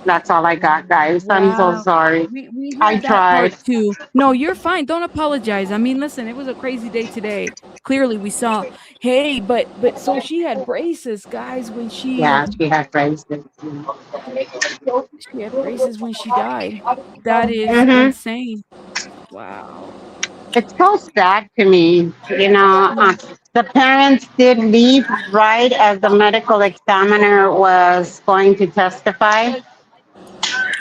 That's all I got, guys. I'm so Wow. sorry. We I heard that tried. part too. No, you're fine. Don't apologize. I mean, listen, it was a crazy day today. Clearly we saw, hey, but so she had braces, guys, when Yeah, she had braces. she had braces when she died. That is Mhm. insane. Wow. It's so sad to me, the parents did leave right as the medical examiner was going to testify.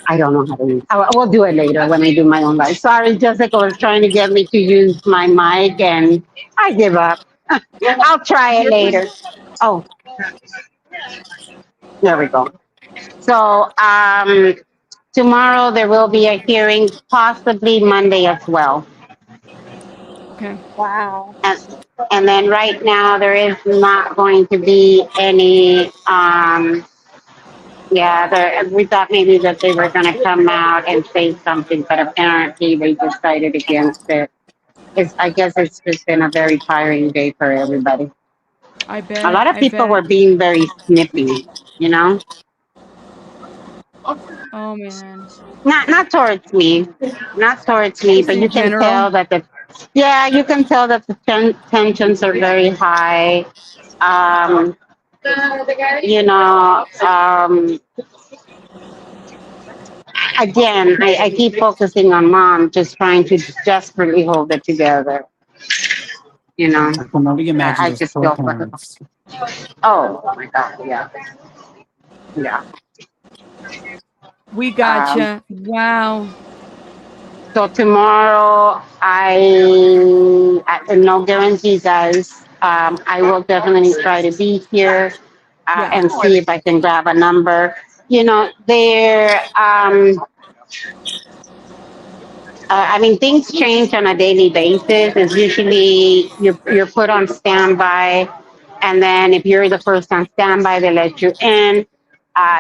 I don't know how to use. We'll do it later when I do my own life. Sorry, Jessica was trying to get me to use my mic, and I give up. I'll try it later. Oh, there we go. So, tomorrow there will be a hearing, possibly Monday as well. Okay. Wow. And then right now there is not going to be any, we thought maybe that they were going to come out and say something, but apparently they decided against it. I guess it's just been a very tiring day for everybody. I A bet. lot of I people bet. were being very snippy, you know? Oh man. Not towards me, Just but in you can general. tell that you can tell that the tensions are very high. Um, you know, again, I keep focusing on mom, just trying to desperately hold it together. You know, I can only imagine I those just poor feel for her. parents. Oh my God, yeah, yeah. We Um, gotcha. Wow. so tomorrow, no guarantees, guys. I will definitely try to be here Yeah. and see if I can grab a number. I mean, things change on a daily basis. It's usually you're put on standby, and then if you're the first on standby, they let you in.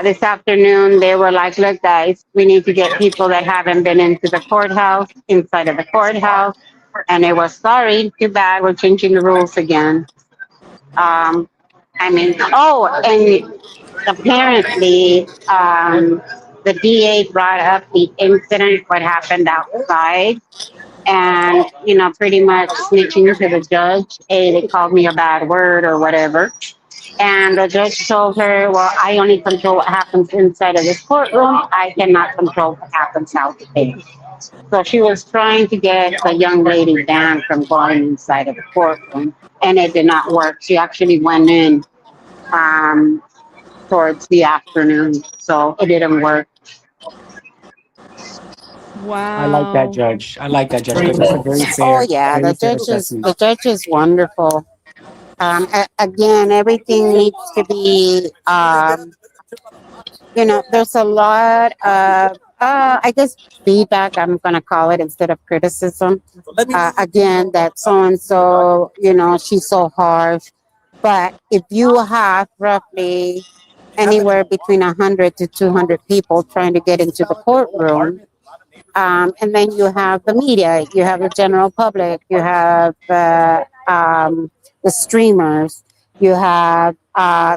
This afternoon, they were like, "Look, guys, we need to get people that haven't been into the courthouse inside of the courthouse." And it was, sorry, too bad, we're changing the rules again. And apparently, the DA brought up the incident, what happened outside, and, pretty much snitching to the judge. Hey, they called me a bad word or whatever. And the judge told her, well, I only control what happens inside of this courtroom. I cannot control what happens out there. So she was trying to get the young lady banned from going inside of the courtroom, and it did not work. She actually went in towards the afternoon, so it didn't work. I like that Wow. judge. I like that judge because that's a Oh yeah, very fair assessment. the judge is wonderful. Again, everything needs to be, there's a lot of, I guess, feedback, I'm going to call it, instead of criticism. Again, that so-and-so, she's so harsh. But if you have roughly anywhere between 100 to 200 people trying to get into the courtroom, and then you have the media, you have the general public, you have the streamers, you have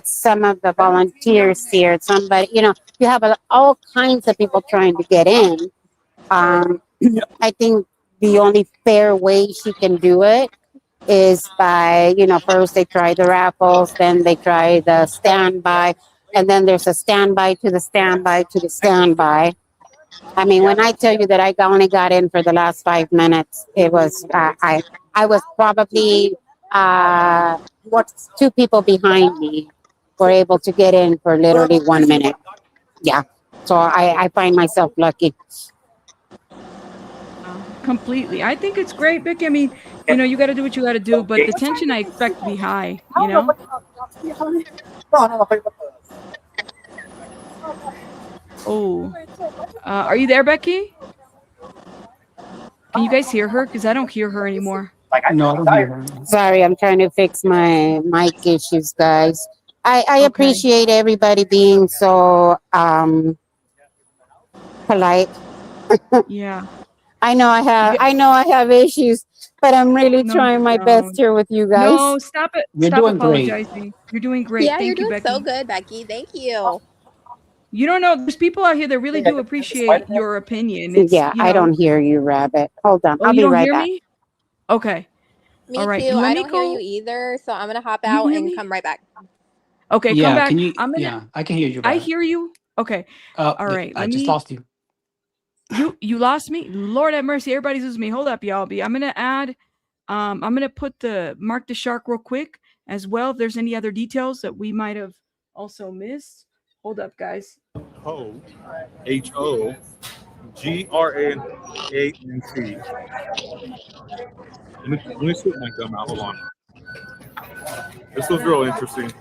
some of the volunteers here, somebody, you have all kinds of people trying to get in. I think the only fair way she can do it is by, first they try the raffles, then they try the standby, and then there's a standby to the standby to the standby. I mean, when I tell you that I only got in for the last 5 minutes, it was, I was probably, what, 2 people behind me were able to get in for literally 1 minute. Yeah. So I find myself lucky. completely. I think it's great, Vicky. I mean, you know, you got to do what you got to do, but the tension I expect to be high, you know? Oh, are you there, Becky? Can you guys hear her? Because I don't hear her anymore. No, I don't hear her. Sorry, I'm trying to fix my mic issues, guys. I appreciate everybody being so polite. Yeah. I know I have issues, but I'm really trying my best here with you guys. No, stop it. You're Stop doing great. apologizing. You're doing great. Yeah, Thank you're you, doing Becky. so good, Becky. Thank you. You don't know, there's people out here that really do appreciate your opinion. It's, Yeah, you I know. don't hear you, Rabbit. Hold on. Oh, I'll you be don't right hear back. me? Okay. Me All right. too. Let I me don't hear go. you either, so I'm gonna hop You out hear and me? come right back. Okay, come Yeah, back. can you? I'm gonna. Yeah, I can hear you. I Brad. hear you. Okay. All right. I Let just me. lost you. You lost me. Lord have mercy. Everybody's losing me. Hold up, y'all. I'm gonna add. I'm gonna put the mark the shark real quick as well. If there's any other details that we might have also missed. Hold up, guys. HOGRANANC. Let me scoop my gum out. Hold on. This was real interesting.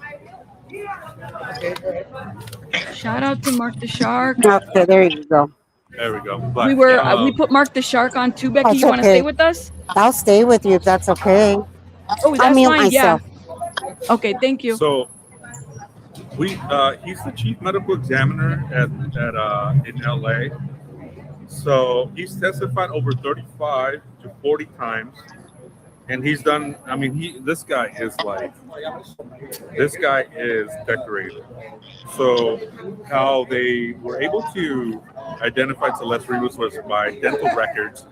Shout out to Mark the Shark. Okay, there you go. There we go. We were we put Mark the Shark on too. Becky, That's you want to okay. stay with us? I'll stay with you if that's okay. Oh, I'll that's mute fine. myself. Yeah. Okay, thank you. So he's the chief medical examiner in LA. So he's testified over 35 to 40 times. And he's done, I mean, this guy is decorated. So how they were able to identify Celeste Rivas was by dental records.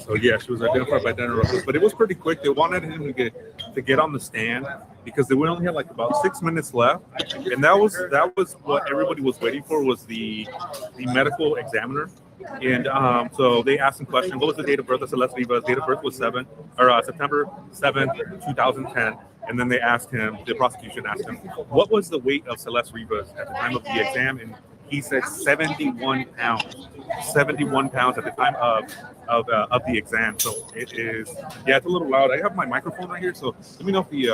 So yeah, she was identified by dental records, but it was pretty quick. They wanted him to get on the stand because they only had like about 6 minutes left, and that was what everybody was waiting for, was the medical examiner. And so they asked him questions. What was the date of birth of Celeste Rivas? Date of birth was September 7th, 2010. And then they asked him, the prosecution asked him, what was the weight of Celeste Rivas at the time of the exam? And he said 71 pounds. 71 pounds at the time of the exam. So it is, yeah, it's a little loud. I have my microphone right here, so let me know if the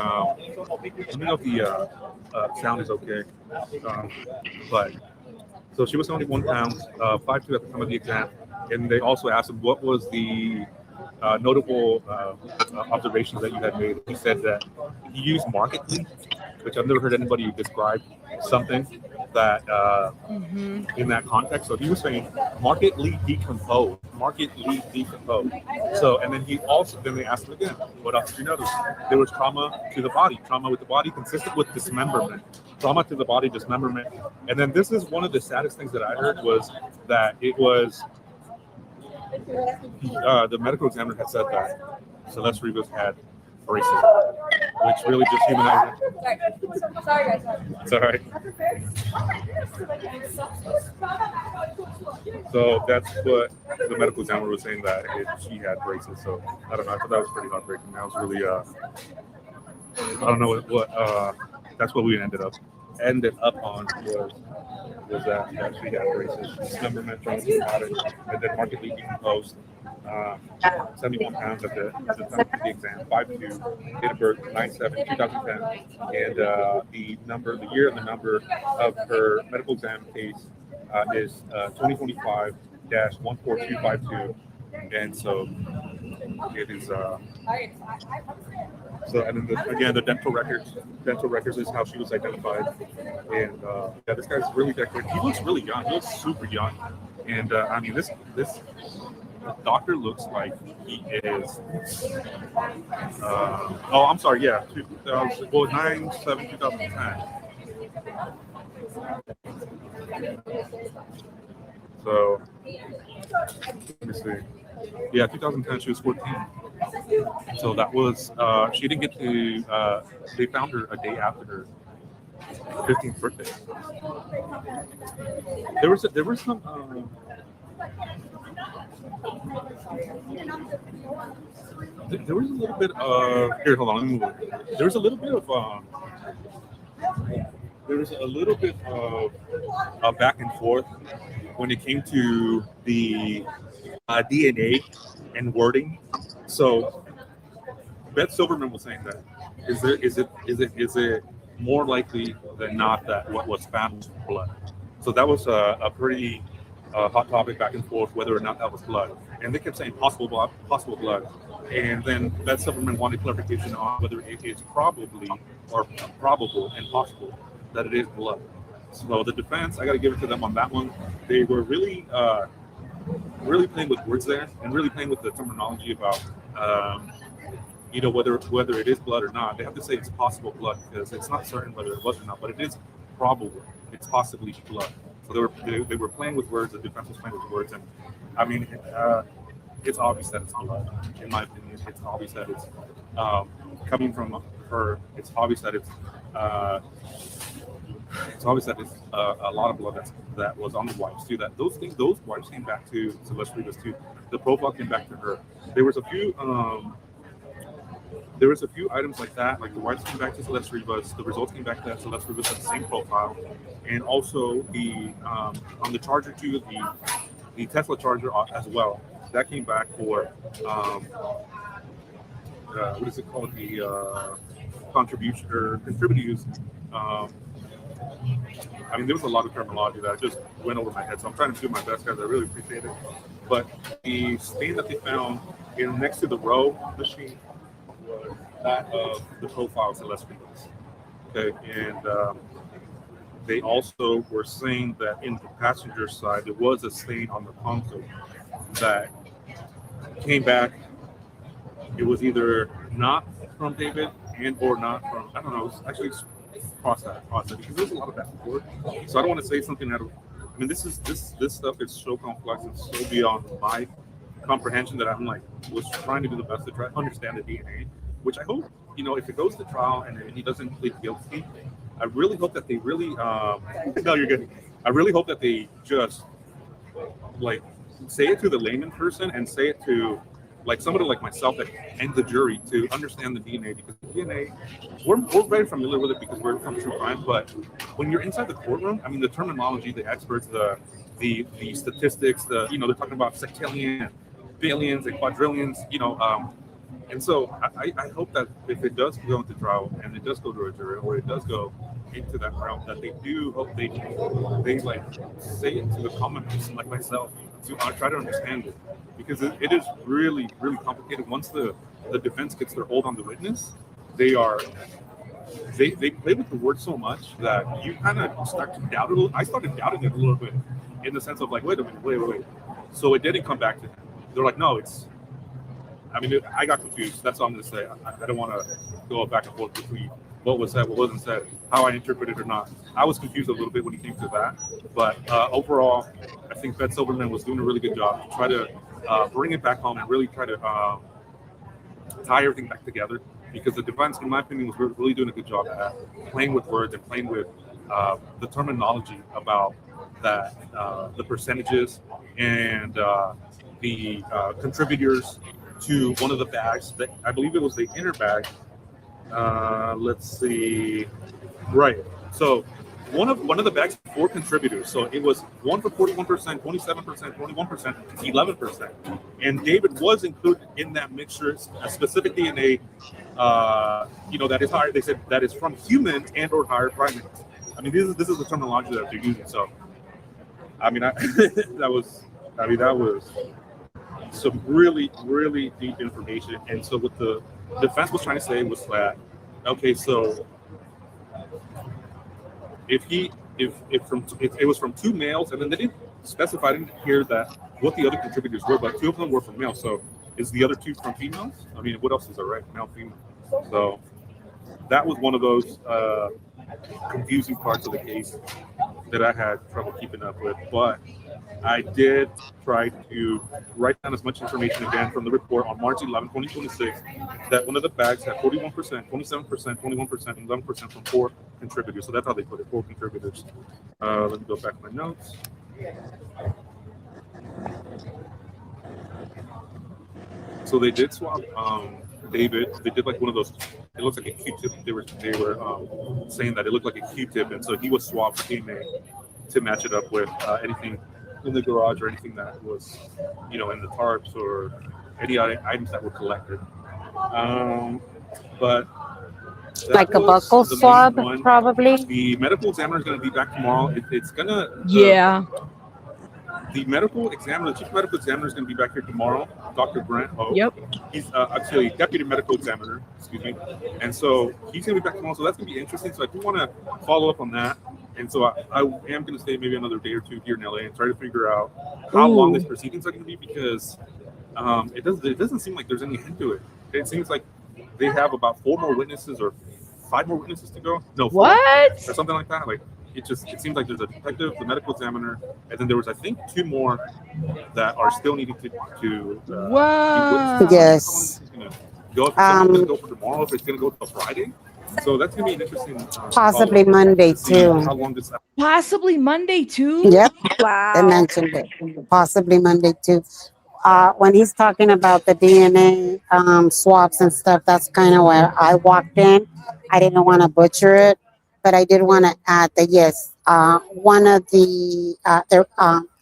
sound is okay. But so she was 71 pounds, 5'2" at the time of the exam, and they also asked him what was the notable observations that you had made. He said that he used markedly, which I've never heard anybody describe something that in that context. So he was saying markedly decomposed. So, and then then they asked him again, what else did you notice? There was trauma to the body, trauma with the body consistent with dismemberment. Trauma to the body, dismemberment. And then this is one of the saddest things that I heard, was that it was the medical examiner had said that Celeste Rivas had braces, which really just humanized it. Sorry, guys. It's all right. So that's what the medical examiner was saying, that she had braces. So I don't know. I thought that was pretty heartbreaking. That was really, I don't know what that's what we ended up on was that she had braces, dismemberment, trauma to the body, and then markedly decomposed. 71 pounds at the time of the exam, 5'2", date of birth 9/7/2010, and the year and the number of her medical exam case is 2025-14252, and so it is. So, and then again, the dental records is how she was identified, and yeah, this guy's really decorated. He looks really young. He looks super young, and I mean, this doctor looks like he is. Oh, I'm sorry. Yeah, 9/7/2010. So let me see. Yeah, 2010. She was 14. So that was. She didn't get to. They found her a day after her 15th birthday. There was some. There was a little bit of here. Hold on, let me move it. There was a little bit of back and forth when it came to the DNA and wording. So Beth Silverman was saying that is it more likely than not that what was found was blood? So that was a pretty hot topic back and forth whether or not that was blood, and they kept saying possible blood, and then Beth Silverman wanted clarification on whether it is probably or probable and possible that it is blood. So the defense, I got to give it to them on that one. They were really playing with words there and really playing with the terminology about whether it is blood or not. They have to say it's possible blood because it's not certain whether it was or not, but it is probable. It's possibly blood. So they were playing with words. The defense was playing with words, and I mean, it's obvious that it's blood. In my opinion, it's obvious that it's coming from her. It's obvious that it's a lot of blood that was on the wipes too. That those wipes came back to Celeste Rivas too. The profile came back to her. There was a few items like that, like the wipes came back to Celeste Rivas. The results came back to Celeste Rivas had the same profile, and also the on the charger too, the Tesla charger as well. That came back for what is it called? The contribution or contributors. I mean, there was a lot of terminology that just went over my head, so I'm trying to do my best, guys. I really appreciate it. But the stain that they found next to the row machine was that of the profile of Celeste Rivas. Okay, and they also were saying that in the passenger side, there was a stain on the console that came back. It was either not from David and or not from, I don't know, it's actually process because there's a lot of back and forth. So I don't want to say something out of, I mean, this stuff is so complex and so beyond my comprehension that I'm like, was trying to do the best to try to understand the DNA, which I hope, if it goes to trial and he doesn't plead guilty, I really hope that they really, no, you're good. I really hope that they just like say it to the layman person and say it to like somebody like myself and the jury to understand the DNA, because the DNA, we're very familiar with it because we're from true crime, but when you're inside the courtroom, I mean, the terminology, the experts, the statistics, they're talking about sectillion, billions and quadrillions, and so I hope that if it does go into trial and it does go to a jury or it does go into that realm, that they do hope they like say it to the common person like myself to try to understand it, because it is really, really complicated. Once the defense gets their hold on the witness, they play with the word so much that you kind of start to doubt it a little. I started doubting it a little bit in the sense of like, wait a minute, wait. So it didn't come back to them. They're like, no, I got confused. That's all I'm going to say. I don't want to go back and forth between what was said, what wasn't said, how I interpreted it or not. I was confused a little bit when it came to that. But overall, I think Beth Silverman was doing a really good job to try to bring it back home and really try to tie everything back together. Because the defense, in my opinion, was really doing a good job at playing with words and playing with the terminology about that, the percentages and the contributors to one of the bags. That I believe it was the inner bag. Let's see. Right. So one of the bags, 4 contributors. So it was one for 41%, 27%, 21%, 11%. And David was included in that mixture, a specific DNA, that is higher. They said that is from human and or higher primates. I mean, this is the terminology that they're using. So, that was some really, really deep information. And so what the defense was trying to say was that, okay, so if it was from 2 males, and then they didn't specify in here that what the other contributors were, but 2 of them were from males. So is the other 2 from females? I mean, what else is there, right? Male, female. So that was one of those confusing parts of the case that I had trouble keeping up with, but I did try to write down as much information again from the report on March 11, 2026, that one of the bags had 41%, 27%, 21%, and 11% from 4 contributors. So that's how they put it, 4 contributors. Let me go back to my notes. So they did swap David. They did like one of those, it looks like a Q-tip. They were saying that it looked like a Q-tip, and so he was swapped for DNA to match it up with anything in the garage or anything that was, in the tarps or any other items that were collected. But like a buckle swab, probably. The medical examiner is going to be back tomorrow. It's gonna the medical examiner, the chief medical examiner is going to be back here tomorrow, Dr. Brent Ho. Yep. He's actually deputy medical examiner, excuse me. And so he's going to be back tomorrow. So that's going to be interesting. So I do want to follow up on that. And so I am going to stay maybe another day or two here in LA and try to figure out how long these proceedings are going to be, because it doesn't seem like there's any end to it. It seems like they have about 4 more witnesses or 5 more witnesses to go. No, 4, what? or something like that. Like it seems like there's a detective, the medical examiner, and then there was, I think, 2 more that are still needing to wow. Yes. Go if it's going to go for tomorrow, if it's going to go till Friday. So that's going to be an interesting. Possibly Monday too. How long this? Possibly Monday too. Yep. Wow. They mentioned it. Possibly Monday too. When he's talking about the DNA swabs and stuff, that's kind of where I walked in. I didn't want to butcher it, but I did want to add that yes, one of the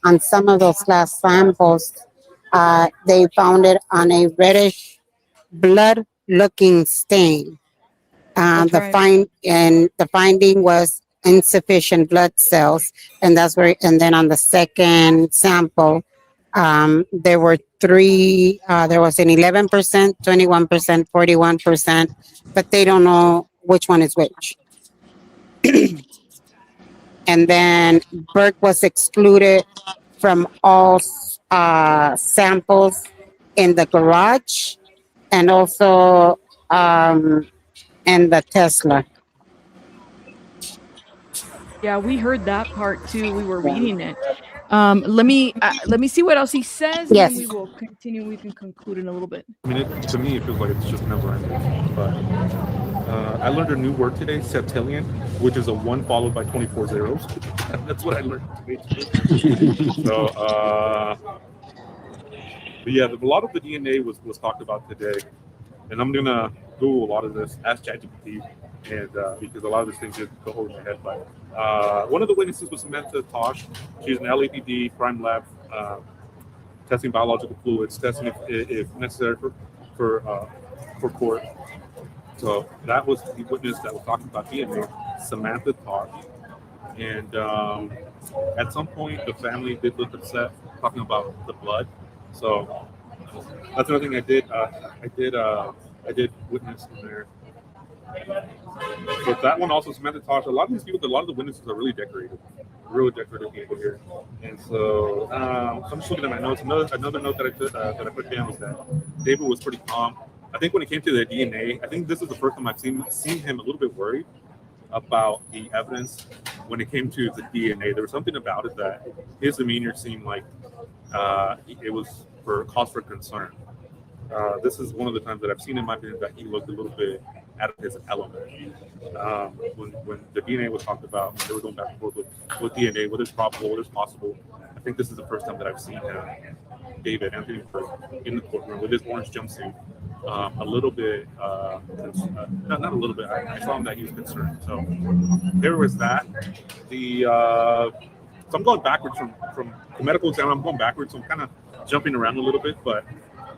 on some of those last samples, they found it on a reddish blood-looking stain. The finding was insufficient blood cells, and that's where. And then on the second sample, there were 3. There was an 11%, 21%, 41%, but they don't know which one is which. And then Burke was excluded from all samples in the garage, and also in the Tesla. Yeah, we heard that part too. We were reading it. Let me see what else he says, Yes. and then we will continue. We can conclude in a little bit. I mean, to me, it feels like it's just never ending. But I learned a new word today, septillion, which is a 1 followed by 24 zeros. That's what I learned today. So, but yeah, a lot of the DNA was talked about today, and I'm gonna Google a lot of this, ask ChatGPT, and because a lot of these things just go over my head. But one of the witnesses was Samantha Tosh. She's an LAPD crime lab, testing biological fluids, testing if necessary for court. So that was the witness that was talking about DNA, Samantha Tosh. And at some point, the family did look upset talking about the blood. So that's another thing I did. I did witness in there. But that one also, Samantha Tosh, a lot of these people, a lot of the witnesses are really decorated people here. And so, so I'm just looking at my notes. Another note that I put down was that David was pretty calm. I think when it came to the DNA, I think this is the first time I've seen him a little bit worried about the evidence when it came to the DNA. There was something about it that his demeanor seemed like it was for cause for concern. This is one of the times that I've seen in my opinion that he looked a little bit out of his element. When the DNA was talked about, when they were going back and forth with DNA, whether it's probable, whether it's possible. I think this is the first time that I've seen David, Anthony Burke, in the courtroom with his orange jumpsuit, a little bit, not a little bit, I saw him that he was concerned. So there was that. So I'm going backwards from the medical exam. I'm going backwards, so I'm kind of jumping around a little bit, but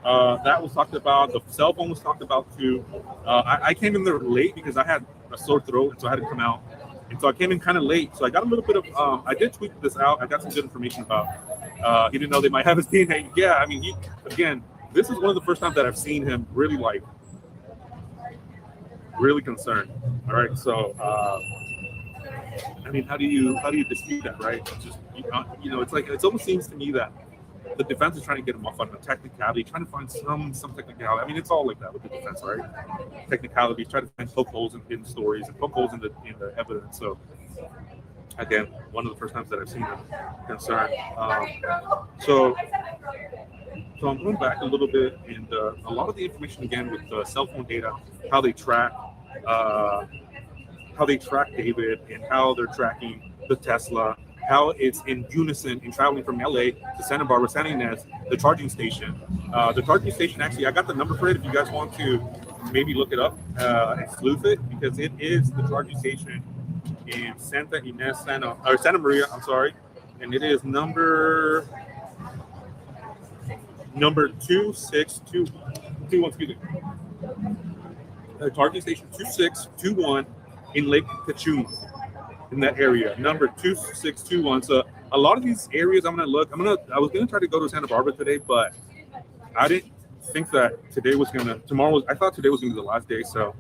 that was talked about. The cell phone was talked about too. I came in there late because I had a sore throat, and so I had to come out. And so I came in kind of late. So I got a little bit of, I did tweet this out. I got some good information about, he didn't know they might have his DNA. Yeah, I mean, again, this is one of the first times that I've seen him really really concerned. All right, so, I mean, how do you dispute that, right? It's just, it's like, it almost seems to me that the defense is trying to get him off on a technicality, trying to find some technicality. I mean, it's all like that with the defense, right? Technicality, try to find poke holes in stories and poke holes in the evidence. So, again, one of the first times that I've seen him concerned. So I'm going back a little bit, and a lot of the information again with cell phone data, how they track David, and how they're tracking the Tesla. How it's in unison in traveling from LA to Santa Barbara, San Ynez, the charging station. The charging station, actually, I got the number for it if you guys want to maybe look it up and sleuth it, because it is the charging station in Santa Maria, I'm sorry. and it is number 2621. Excuse me. Targeting station 2621 in Lake Cachuma, in that area. Number 2621. So a lot of these areas I'm gonna look. I was gonna try to go to Santa Barbara today, but I didn't think that today was gonna. I thought today was gonna be the last day, so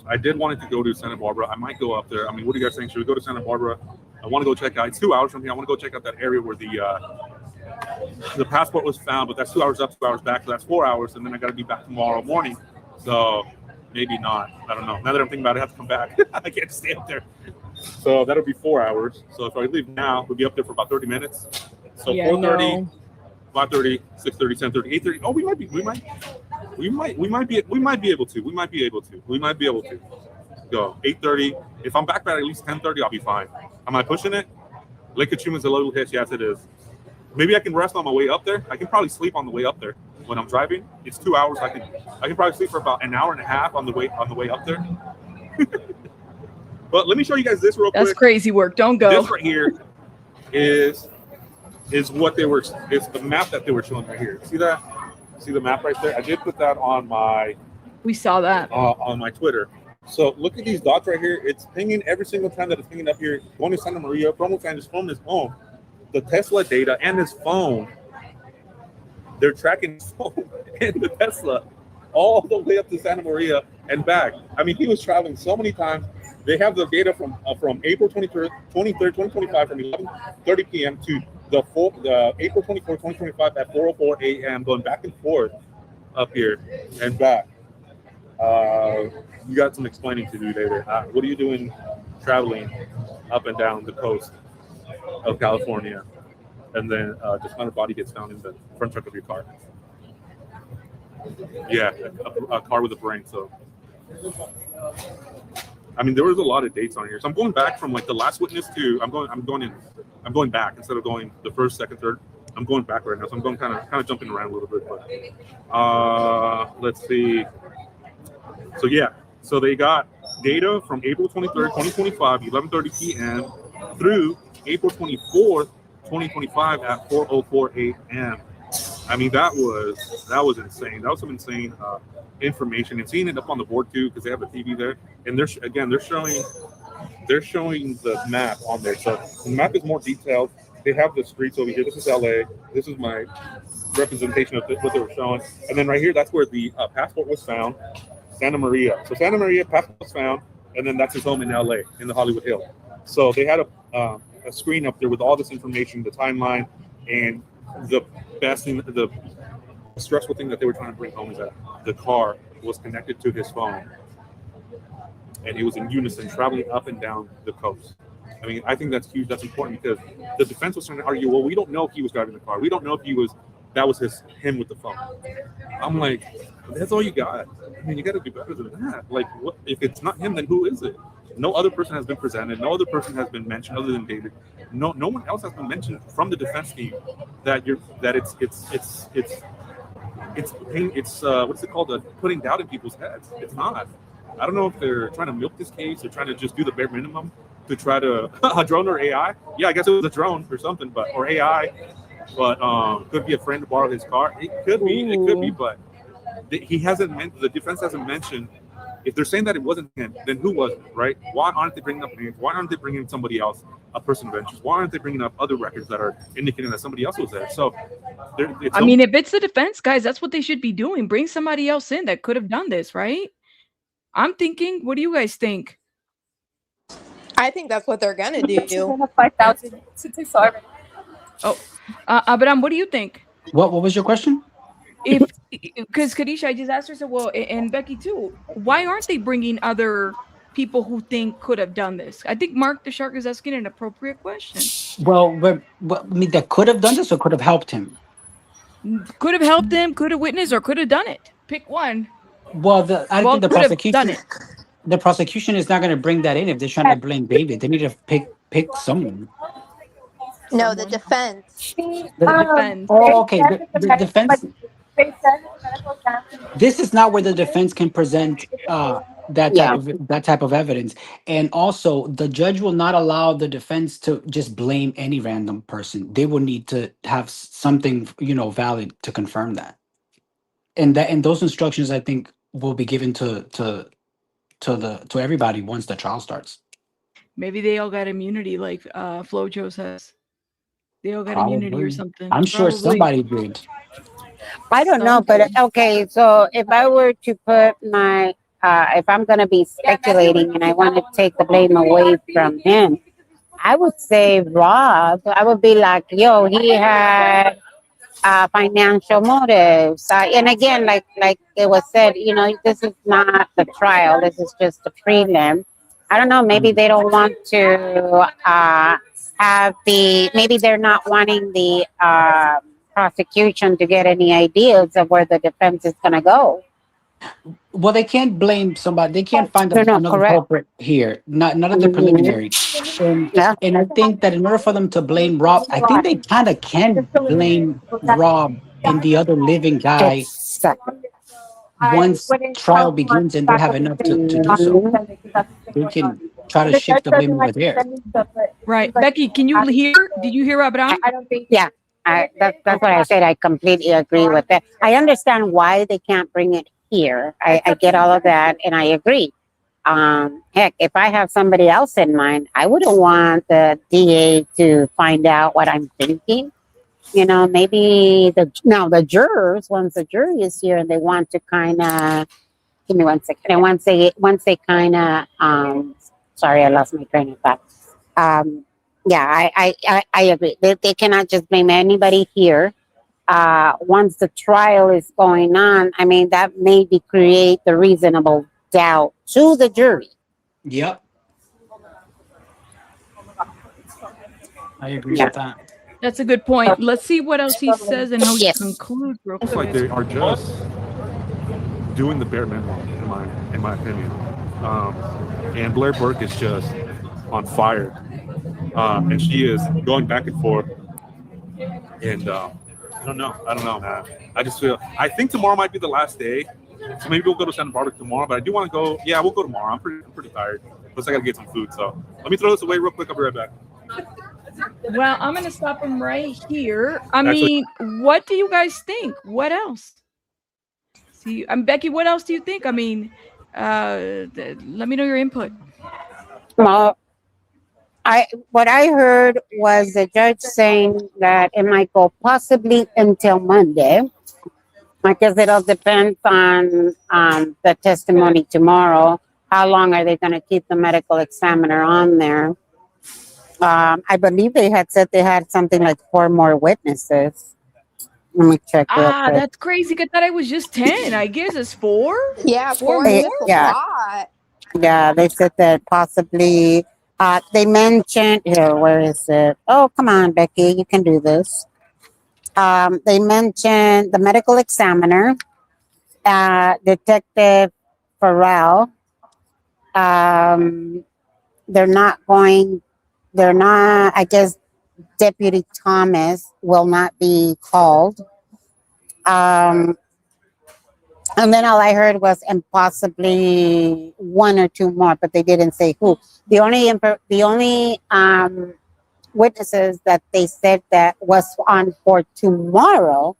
I did want to go to Santa Barbara. I might go up there. I mean, what are you guys saying? Should we go to Santa Barbara? I want to go check out. It's 2 hours from here. I want to go check out that area where the passport was found, but that's 2 hours up, 2 hours back, so that's 4 hours, and then I got to be back tomorrow morning. So maybe not. I don't know. Now that I'm thinking about it, I have to come back. I can't stay up there. So that'll be 4 hours. So if I leave now, we'll be up there for about 30 minutes. So Yeah, 4:30, no. 5:30, 6:30, 10:30, 8:30. Oh, we might be able to go 8:30. If I'm back by at least 10:30, I'll be fine. Am I pushing it? Lake Cachuma's a little hitch. Yes, it is. Maybe I can rest on my way up there. I can probably sleep on the way up there when I'm driving. It's 2 hours. I can probably sleep for about an hour and a half on the way up there. But let me show you guys this real quick. That's crazy work. Don't go. This right here is what they were. It's the map that they were showing right here. See that? See the map right there? I did put that on my. We saw that on my Twitter. So look at these dots right here. It's pinging every single time that it's pinging up here. Going to Santa Maria, from his home. The Tesla data and his phone. They're tracking his phone and the Tesla all the way up to Santa Maria and back. I mean, he was traveling so many times. They have the data from April 23rd, 2025, from 11:30 p.m. to the April 24th, 2025 at 4:04 a.m. going back and forth up here and back. You got some explaining to do later. What are you doing traveling up and down the coast of California, and then just found a body gets found in the front trunk of your car? Yeah, a car with a brain. So, I mean, there was a lot of dates on here. So I'm going back from like the last witness to I'm going back instead of going the first, second, third. I'm going back right now. So I'm going kind of jumping around a little bit. But let's see. So yeah, so they got data from April 23rd, 2025, 11:30 p.m. through April 24th, 2025 at 4:04 a.m. I mean, that was insane. That was some insane information, and seeing it up on the board too, because they have a TV there, and they're showing the map on there. So the map is more detailed. They have the streets over here. This is LA. This is my representation of what they were showing, and then right here, that's where the passport was found. Santa Maria. So Santa Maria, passport was found, and then that's his home in LA, in the Hollywood Hills. So they had a screen up there with all this information, the timeline, and the best thing, the stressful thing that they were trying to bring home is that the car was connected to his phone, and it was in unison traveling up and down the coast. I mean, I think that's huge. That's important because the defense was trying to argue, well, we don't know if he was driving the car. We don't know if that was him with the phone. I'm like, that's all you got. I mean, you got to do better than that. Like, what if it's not him? Then who is it? No other person has been presented. No other person has been mentioned other than David. No one else has been mentioned from the defense team that it's what's it called? Putting doubt in people's heads. It's not. I don't know if they're trying to milk this case or trying to just do the bare minimum to try to a drone or AI. Yeah, I guess it was a drone or something, or AI. But could be a friend to borrow his car. It could be, but he hasn't meant. The defense hasn't mentioned. If they're saying that it wasn't him, then who was it, right? Why aren't they bringing up names? Why aren't they bringing somebody else, a person of interest? Why aren't they bringing up other records that are indicating that somebody else was there? So, I mean, if it's the defense, guys, that's what they should be doing. Bring somebody else in that could have done this, right? I'm thinking. What do you guys think? I think that's what they're gonna do. 5,000 since I saw it. Oh, Abraham, what do you think? What was your question? Because Kadisha, I just asked her, so well, and Becky too. Why aren't they bringing other people who think could have done this? I think Mark the Shark is asking an appropriate question. Well, I mean, that could have done this or could have helped him. Could have helped him, could have witnessed, or could have done it. Pick one. Well, I think the prosecution. The prosecution is not going to bring that in if they're trying to blame David. They need to pick someone. No, the defense. The defense. Oh, okay. The defense. This is not where the defense can present Yeah. that type of evidence. And also, the judge will not allow the defense to just blame any random person. They will need to have something, valid to confirm that. And those instructions, I think, will be given to everybody once the trial starts. Maybe they all got immunity, like Flojo says. They all got immunity or Probably. something. I'm sure Probably. somebody did. I don't know, but okay. So if I were to put my, if I'm going to be speculating and I want to take the blame away from him, I would say Rob. I would be like, yo, he had financial motives. And again, like it was said, this is not the trial. This is just a prelim. I don't know. Maybe they don't want to maybe they're not wanting the prosecution to get any ideas of where the defense is going to go. Well, they can't blame somebody. They can't find No, another correct. culprit here. Not at the preliminary. And I think that in order for them to blame Rob, I think they kind of can blame Rob and the other living guy once trial begins and they have enough to do so. They can try to shift the blame over there. Right. Becky, can you hear? Did you hear Abraham? Yeah. That's what I said. I completely agree with that. I understand why they can't bring it here. I get all of that, and I agree. Heck, if I have somebody else in mind, I wouldn't want the DA to find out what I'm thinking. Maybe the jurors, once the jury is here and they want to kind of, give me 1 second. And once they kind of, sorry, I lost my train of thought. Yeah, I agree. They cannot just blame anybody here. Once the trial is going on, I mean, that maybe create the reasonable doubt to the jury. Yep. I agree with that. That's a good point. Let's see what else he says and how he concludes real It's quick. like they are just doing the bare minimum, in my opinion. And Blair Burke is just on fire, and she is going back and forth. And I don't know, man. I think tomorrow might be the last day, so maybe we'll go to Santa Barbara tomorrow. But I do want to go. Yeah, we'll go tomorrow. I'm pretty tired. Plus, I gotta get some food. So let me throw this away real quick. I'll be right back. Well, I'm going to stop him right here. I mean, what do you guys think? What else? See, Becky, what else do you think? I mean, let me know your input. Well, what I heard was the judge saying that it might go possibly until Monday, because it'll depend on the testimony tomorrow. How long are they going to keep the medical examiner on there? I believe they had said they had something like 4 more witnesses. Let me check real quick. That's crazy. I thought it was just 10. I guess it's 4. Yeah, 4 Hey, is a yeah. lot. Yeah, they said that possibly. They mentioned here. Where is it? Oh, come on, Becky, you can do this. They mentioned the medical examiner, Detective Farrell. They're not. I guess Deputy Thomas will not be called. And then all I heard was, and possibly 1 or 2 more, but they didn't say who. The only witnesses that they said that was on for tomorrow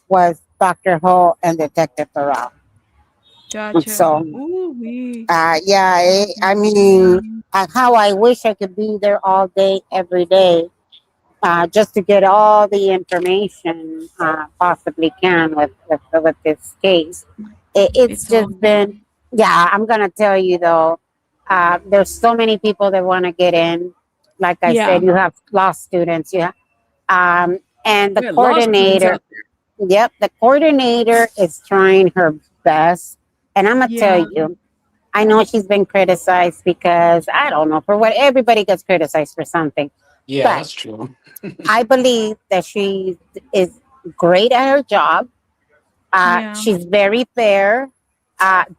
was Dr. Ho and Detective Farrell. Gotcha. So, Ooh-wee. yeah, I mean, how I wish I could be there all day, every day, just to get all the information possibly can with this case. It's just been, yeah, I'm going to tell you though, there's so many people that want to get in. Like I said, you have law students, and the coordinator, the coordinator is trying her best. And I'm going to tell you, I know she's been criticized because, I don't know, for what everybody gets criticized for something. Yeah, But that's true. I believe that she is great at her job. She's very fair.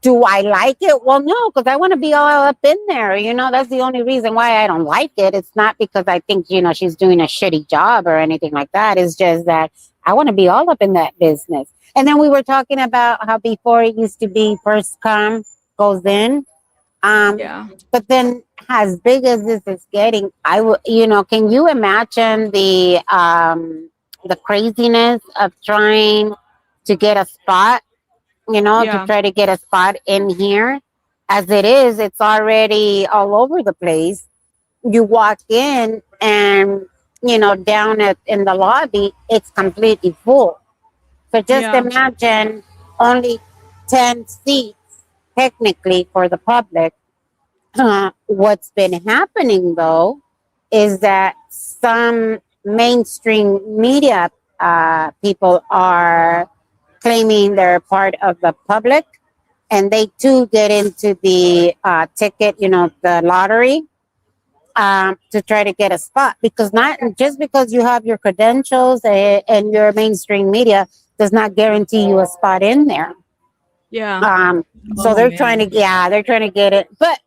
Do I like it? Well, no, because I want to be all up in there. That's the only reason why I don't like it. It's not because I think, she's doing a shitty job or anything like that. It's just that I want to be all up in that business. And then we were talking about how before it used to be first come goes in. Yeah. But then, as big as this is getting, can you imagine the craziness of trying to get a spot? To Yeah. try to get a spot in here. As it is, it's already all over the place. You walk in, and down in the lobby, it's completely full. So just Yeah. imagine only 10 seats technically for the public. What's been happening though is that some mainstream media people are claiming they're part of the public, and they too get into the ticket, the lottery, to try to get a spot, because not just because you have your credentials and your mainstream media does not guarantee you a spot in there. Yeah. So they're trying to get it. But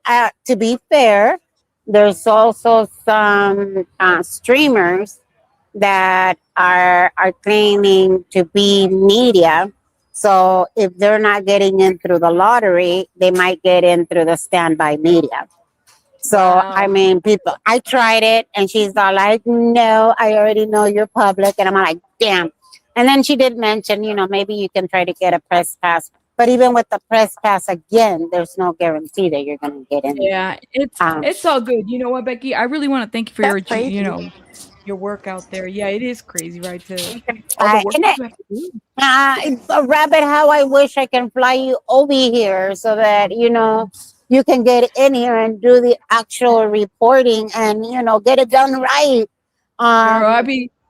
to be fair, there's also some streamers that are claiming to be media. So if they're not getting in through the lottery, they might get in through the standby media. So, I mean, I tried it, and she's all like, no, I already know you're public. And I'm like, damn. And then she did mention, maybe you can try to get a press pass. But even with the press pass, again, there's no guarantee that you're going to get in. Yeah, it's all good. You know what, Becky? I really want to thank you for your work out there. Yeah, it is crazy, right? All the work you have to do. It's a rabbit. How I wish I can fly you over here so that, you can get in here and do the actual reporting and, get it done right. Girl,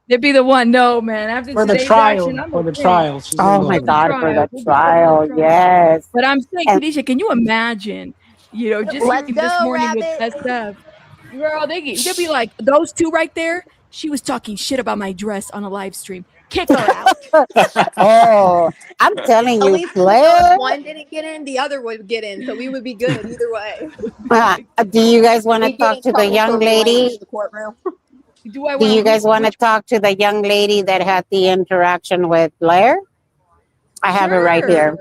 they'd be the one. No, man. After For the today's trial. action, I'm For the okay. trial. Oh my God, for the trial, yes. But I'm saying, Khadijah, can you imagine, just Let's this go, morning Rabbit. with SF? Girl, they'd be like, those two right there, she was talking shit about my dress on a live stream. Kick her out. Oh, I'm telling At you, least Claire. if one didn't get in, the other would get in, so we would be good either way. Do you guys want to We get talk in to the trouble young for lying lady? in the courtroom. Do you guys want to talk to the young lady that had the interaction with Blair? I have it right here.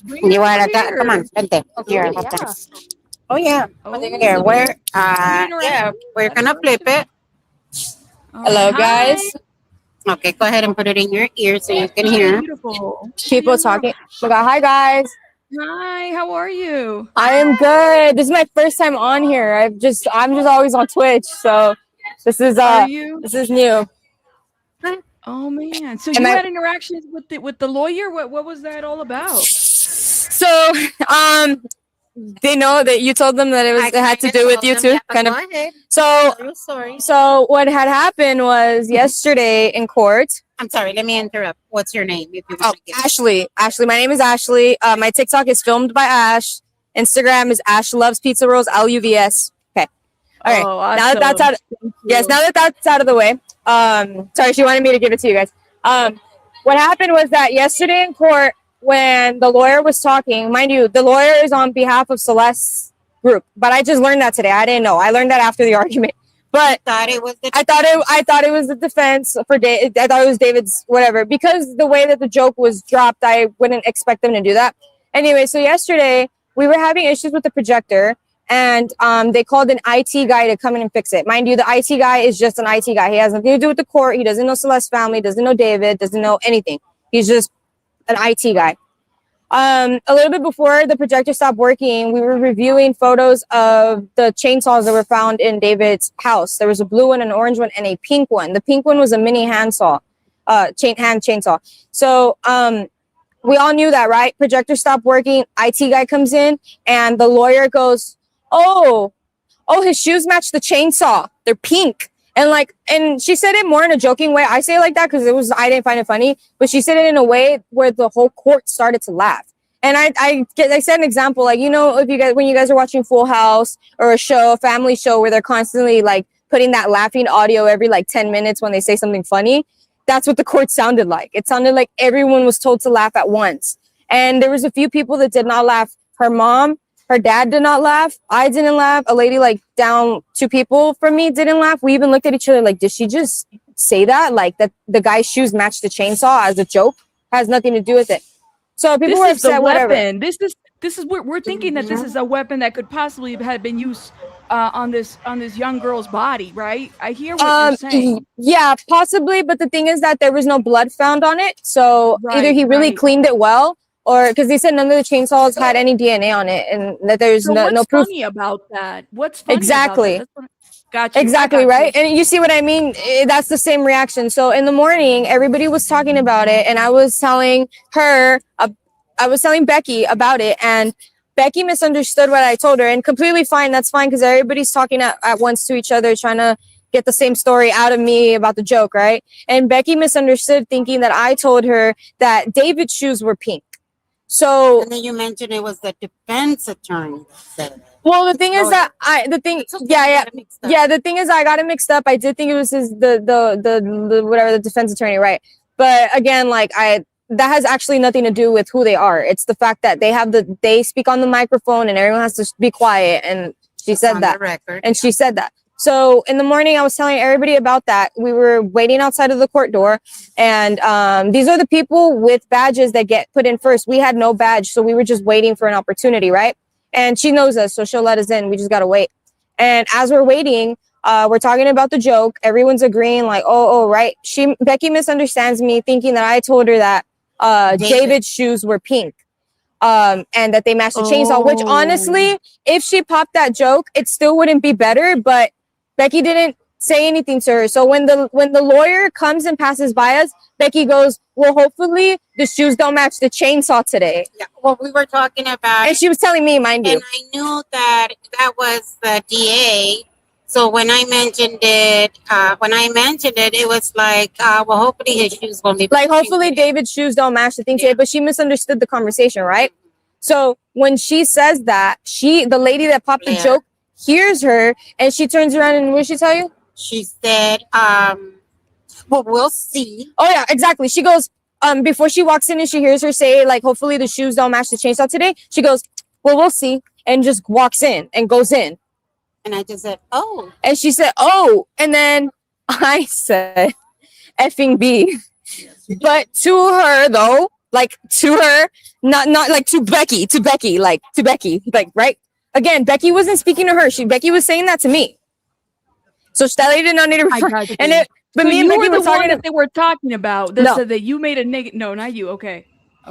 You want to talk? Come on, vente. Here, hold on. Oh yeah. Here, where? Yeah, we're gonna flip it. Hello, guys. Okay, go ahead and put it in your ear so you can hear. Beautiful. People talking. Oh my God. Hi, guys. Hi, how are you? I am good. This is my first time on here. I'm just always on Twitch, so this is this is new. Oh man! So you had interactions with the lawyer. What was that all about? So they know that you told them that it had to do with you too, kind of. So what had happened was yesterday in court. I'm sorry, let me interrupt. What's your name? If you Ashley. Ashley. My name is Ashley. My TikTok is filmed by Ash. Instagram is Ash Loves Pizza Rolls, LUVS. Okay. All right. Oh, now that that's out. Yes. Now that that's out of the way. Sorry, she wanted me to give it to you guys. What happened was that yesterday in court, when the lawyer was talking, mind you, the lawyer is on behalf of Celeste's group, but I just learned that today. I didn't know. I learned that after the argument. But I thought it was the defense for I thought it was David's whatever, because the way that the joke was dropped, I wouldn't expect them to do that. Anyway, so yesterday we were having issues with the projector, and they called an IT guy to come in and fix it. Mind you, the IT guy is just an IT guy. He has nothing to do with the court. He doesn't know Celeste's family, doesn't know David, doesn't know anything. He's just an IT guy. A little bit before the projector stopped working, we were reviewing photos of the chainsaws that were found in David's house. There was a blue one, an orange one, and a pink one. The pink one was a mini handsaw, hand chainsaw. So we all knew that, right? Projector stopped working. IT guy comes in, and the lawyer goes, "Oh, his shoes match the chainsaw. They're pink." And she said it more in a joking way. I say it like that because I didn't find it funny, but she said it in a way where the whole court started to laugh. And I said an example, like, when you guys are watching Full House or a family show where they're constantly like putting that laughing audio every like 10 minutes when they say something funny, that's what the court sounded like. It sounded like everyone was told to laugh at once. And there was a few people that did not laugh. Her mom, her dad did not laugh. I didn't laugh. A lady like down 2 people from me didn't laugh. We even looked at each other like, did she just say that? Like that the guy's shoes matched the chainsaw as a joke? Has nothing to do with it. So people were upset, whatever. This This is what we're thinking, that this is a weapon that could possibly have been used on this young girl's body, right? I hear what you're saying. Yeah, possibly, but the thing is that there was no blood found on it, so either he really cleaned it well, or because they said none of the chainsaws had any DNA on it, and that there's So no what's proof. funny about that? What's funny Exactly. about that? Gotcha. Exactly, right? And you see what I mean? That's the same reaction. So in the morning, everybody was talking about it, and I was telling her, I was telling Becky about it, and Becky misunderstood what I told her, and completely fine. That's fine, because everybody's talking at once to each other, trying to get the same story out of me about the joke, right? And Becky misunderstood, thinking that I told her that David's shoes were pink. So, and then you mentioned it was the defense attorney that said it. well, the thing is that the thing is I got it mixed up. I did think it was the whatever, the defense attorney, right? But again, like that has actually nothing to do with who they are. It's the fact that they speak on the microphone and everyone has to be quiet. And she said that, and she said that. So in the morning, I was telling everybody about that. We were waiting outside of the court door, and these are the people with badges that get put in first. We had no badge, so we were just waiting for an opportunity, right? And she knows us, so she'll let us in. We just gotta wait. And as we're waiting, we're talking about the joke. Everyone's agreeing, like, oh, right. Becky misunderstands me, thinking that I told her that David's shoes were pink, and that they matched the chainsaw. Which honestly, if she popped that joke, it still wouldn't be better. But Becky didn't say anything to her. So when the lawyer comes and passes by us, Becky goes, well, hopefully the shoes don't match the chainsaw today. Yeah, well, we were talking about, and she was telling me, mind you. And I knew that was the DA. So when I mentioned it, it was like, well, hopefully his shoes won't be like, hopefully David's shoes don't match the thing today. But she misunderstood the conversation, right? So when she says that, the lady that popped the joke hears her, and she turns around, and what did she tell you? She said, well, we'll see. Oh yeah, exactly. She goes, before she walks in and she hears her say, like, hopefully the shoes don't match the chainsaw today, she goes, well, we'll see, and just walks in and goes in. And I just said, oh. And she said, oh. And then I said, effing B. But to her, though, like, to her, not like to Becky, like, right? Again, Becky wasn't speaking to her. Becky was saying that to me. So that lady did not need to refer. And but so me and you Becky were were the one talking. that they were talking about. That No. said that you made a negative. No, not you. Okay.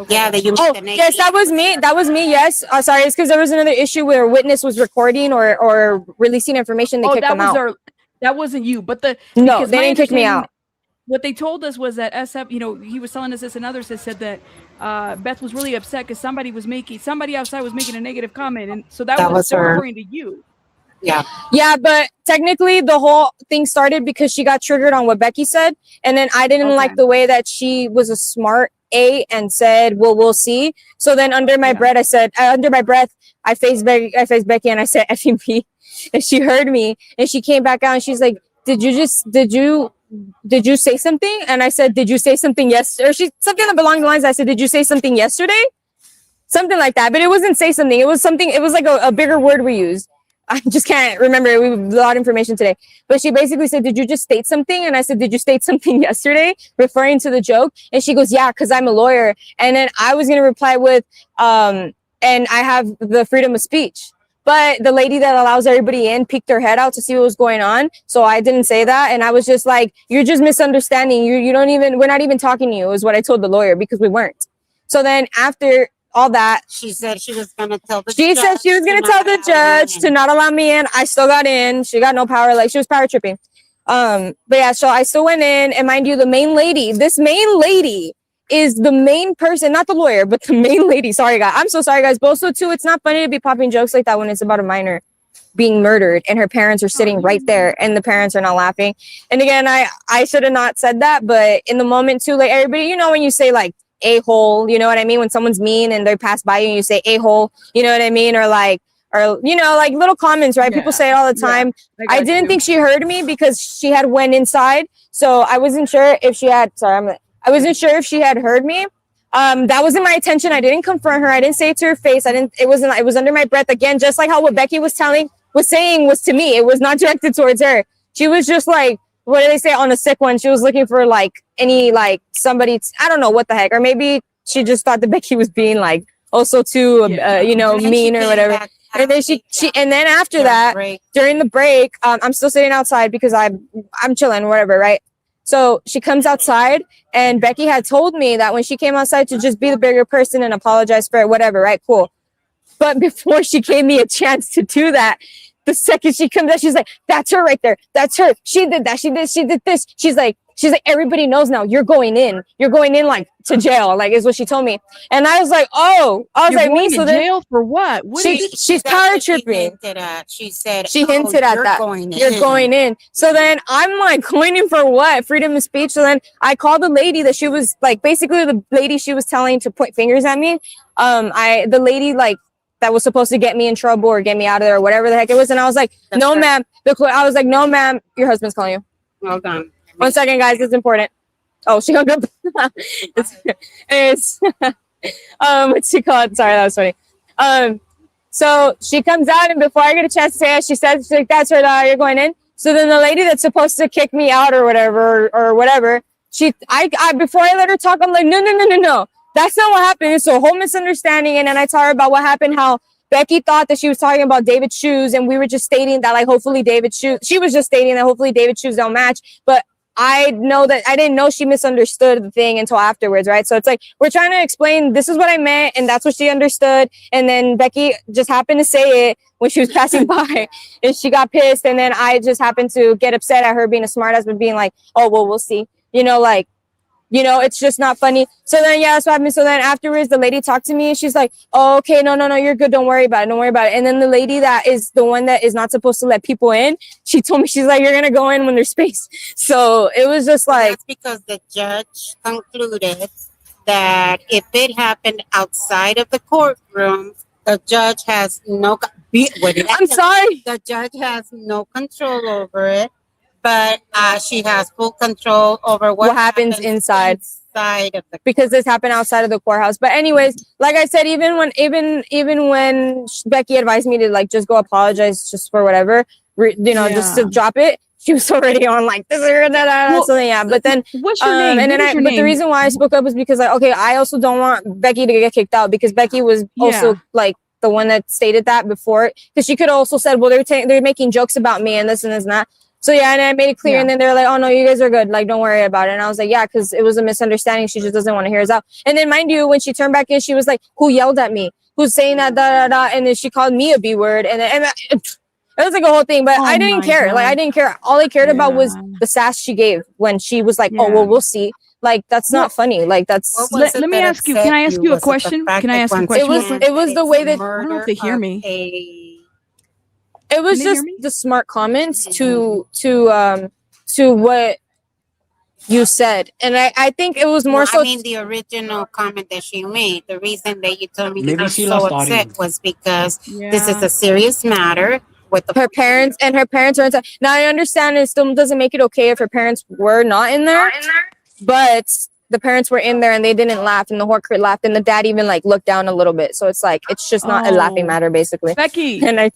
Yeah, that you made a negative. Yes, that was me. That was me. Yes. Sorry, it's because there was another issue where a witness was recording or releasing information. They kicked them out. That wasn't you. But no, because they my didn't kick me out. What they told us was that SF, he was telling us this, and others had said that Beth was really upset because somebody outside was making a negative comment, and so that was her. referring to you. Yeah, but technically the whole thing started because she got triggered on what Becky said, and then I didn't like the way that she was a smart A and said, "Well, we'll see." So then under my breath, I faced Becky and I said, "Effing B," and she heard me, and she came back out and she's like, "Did you say something?" And I said, "Did you say something yesterday?" Or something along the lines. I said, "Did you say something yesterday?" Something like that, but it wasn't say something. It was something. It was like a bigger word we used. I just can't remember. We have a lot of information today. But she basically said, "Did you just state something?" And I said, "Did you state something yesterday?" Referring to the joke. And she goes, "Yeah, because I'm a lawyer." And then I was going to reply with, and I have the freedom of speech. But the lady that allows everybody in peeked her head out to see what was going on. So I didn't say that. And I was just like, "You're just misunderstanding. We're not even talking to you," is what I told the lawyer, because we weren't. So then after all that, she said she was going to tell the judge. She said she was going to tell the judge to not allow me in. I still got in. She got no power. Like, she was power tripping. But yeah, so I still went in, and mind you, this main lady is the main person, not the lawyer, but the main lady. Sorry, guys. I'm so sorry, guys. But also, too, it's not funny to be popping jokes like that when it's about a minor being murdered and her parents are sitting right there and the parents are not laughing. And again, I should have not said that, but in the moment, too, like, everybody, when you say, like, a-hole, you know what I mean? When someone's mean and they pass by you and you say a-hole, you know what I mean? Or like little comments, right? Yeah. People say it all the time. Yeah, I didn't think she heard me because she had went inside. So I wasn't sure if she had, I wasn't sure if she had heard me. That wasn't my intention. I didn't confront her. I didn't say it to her face. It was under my breath. Again, just like how what Becky was saying was to me. It was not directed towards her. She was just like, what do they say on a sick one? She was looking for like somebody, I don't know what the heck. Or maybe she just thought that Becky was being like also too, Yeah. you know, And then she mean or came whatever. back And then she and then after that, during the break, I'm still sitting outside because I'm chilling, whatever, right? So she comes outside, and Becky had told me that when she came outside to just be the bigger person and apologize for it, whatever, right? Cool. But before she gave me a chance to do that, the second she comes out, she's like, "That's her right there. That's her. She did that. She did this." She's like, "Everybody knows now. You're going in. You're going in like to jail." Like is what she told me. And I was like, "Oh," I was You're like, going "Me?" to So then jail for what? What is she's power tripping. She said, She "Oh, hinted at you're that. going You're in." going in. So then I'm like, going in for what? Freedom of speech. So then I called the lady that she was like, basically the lady she was telling to point fingers at me. The lady like that was supposed to get me in trouble or get me out of there or whatever the heck it was. And I was like, "No, ma'am." I was like, "No, ma'am. Your husband's calling you." Hold on. 1 second, guys. It's important. Oh, she hung up. it's what's she called? Sorry, that was funny. So she comes out, and before I get a chance to say it, she says, she's like, "That's her, you're going in." So then the lady that's supposed to kick me out or whatever, I before I let her talk, I'm like, no. That's not what happened. It's a whole misunderstanding. And then I tell her about what happened, how Becky thought that she was talking about David's shoes, and we were just stating that, like, hopefully David's shoes, she was just stating that hopefully David's shoes don't match. But I know that I didn't know she misunderstood the thing until afterwards, right? So it's like, we're trying to explain, this is what I meant, and that's what she understood. And then Becky just happened to say it when she was passing by, and she got pissed. And then I just happened to get upset at her being a smartass, but being like, "Oh, well, we'll see." You know, like, you know, it's just not funny. So then, yeah, that's what happened. So then afterwards, the lady talked to me, and she's like, "Oh, okay, no, you're good. Don't worry about it. Don't worry about it." And then the lady that is the one that is not supposed to let people in, she told me, she's like, "You're going to go in when there's space." So it was just like. That's because the judge concluded that if it happened outside of the courtroom, the judge has no. I'm sorry. The judge has no control over it. But she has full control over what happens inside of the because this happened outside of the courthouse. But anyways, like I said, even when Becky advised me to like just go apologize just for whatever, just to drop it, she was already on like this. So yeah, but then what's your name? And then but the reason why I spoke up was because like, okay, I also don't want Becky to get kicked out because Becky was also like the one that stated that before, because she could have also said, well, they're making jokes about me and this and that. So yeah, and I made it clear, and then they're like, "Oh no, you guys are good. Like, don't worry about it." And I was like, "Yeah," because it was a misunderstanding. She just doesn't want to hear us out. And then, mind you, when she turned back in, she was like, "Who yelled at me? Who's saying that?" And then she called me a B word, and it was like a whole thing. But I didn't care. Like, I didn't care. All I cared about was the sass she gave when she was like, "Oh well, we'll see." Like, that's not funny. Like, that's. Let me ask you. Can I ask you a question? Can I ask a question? It was the way that. I don't know if they hear me. It was just the smart comments to what you said, and I think it was more so. I mean, the original comment that she made. The reason that you told me Maybe you were she so lost upset audience. was because this is a serious matter with her parents, and her parents are inside. Now I understand it still doesn't make it okay if her parents were not in there, but the parents were in there and they didn't laugh, and the whole crew laughed, and the dad even like looked down a little bit. So it's like, it's just not a laughing matter, basically. Becky, and I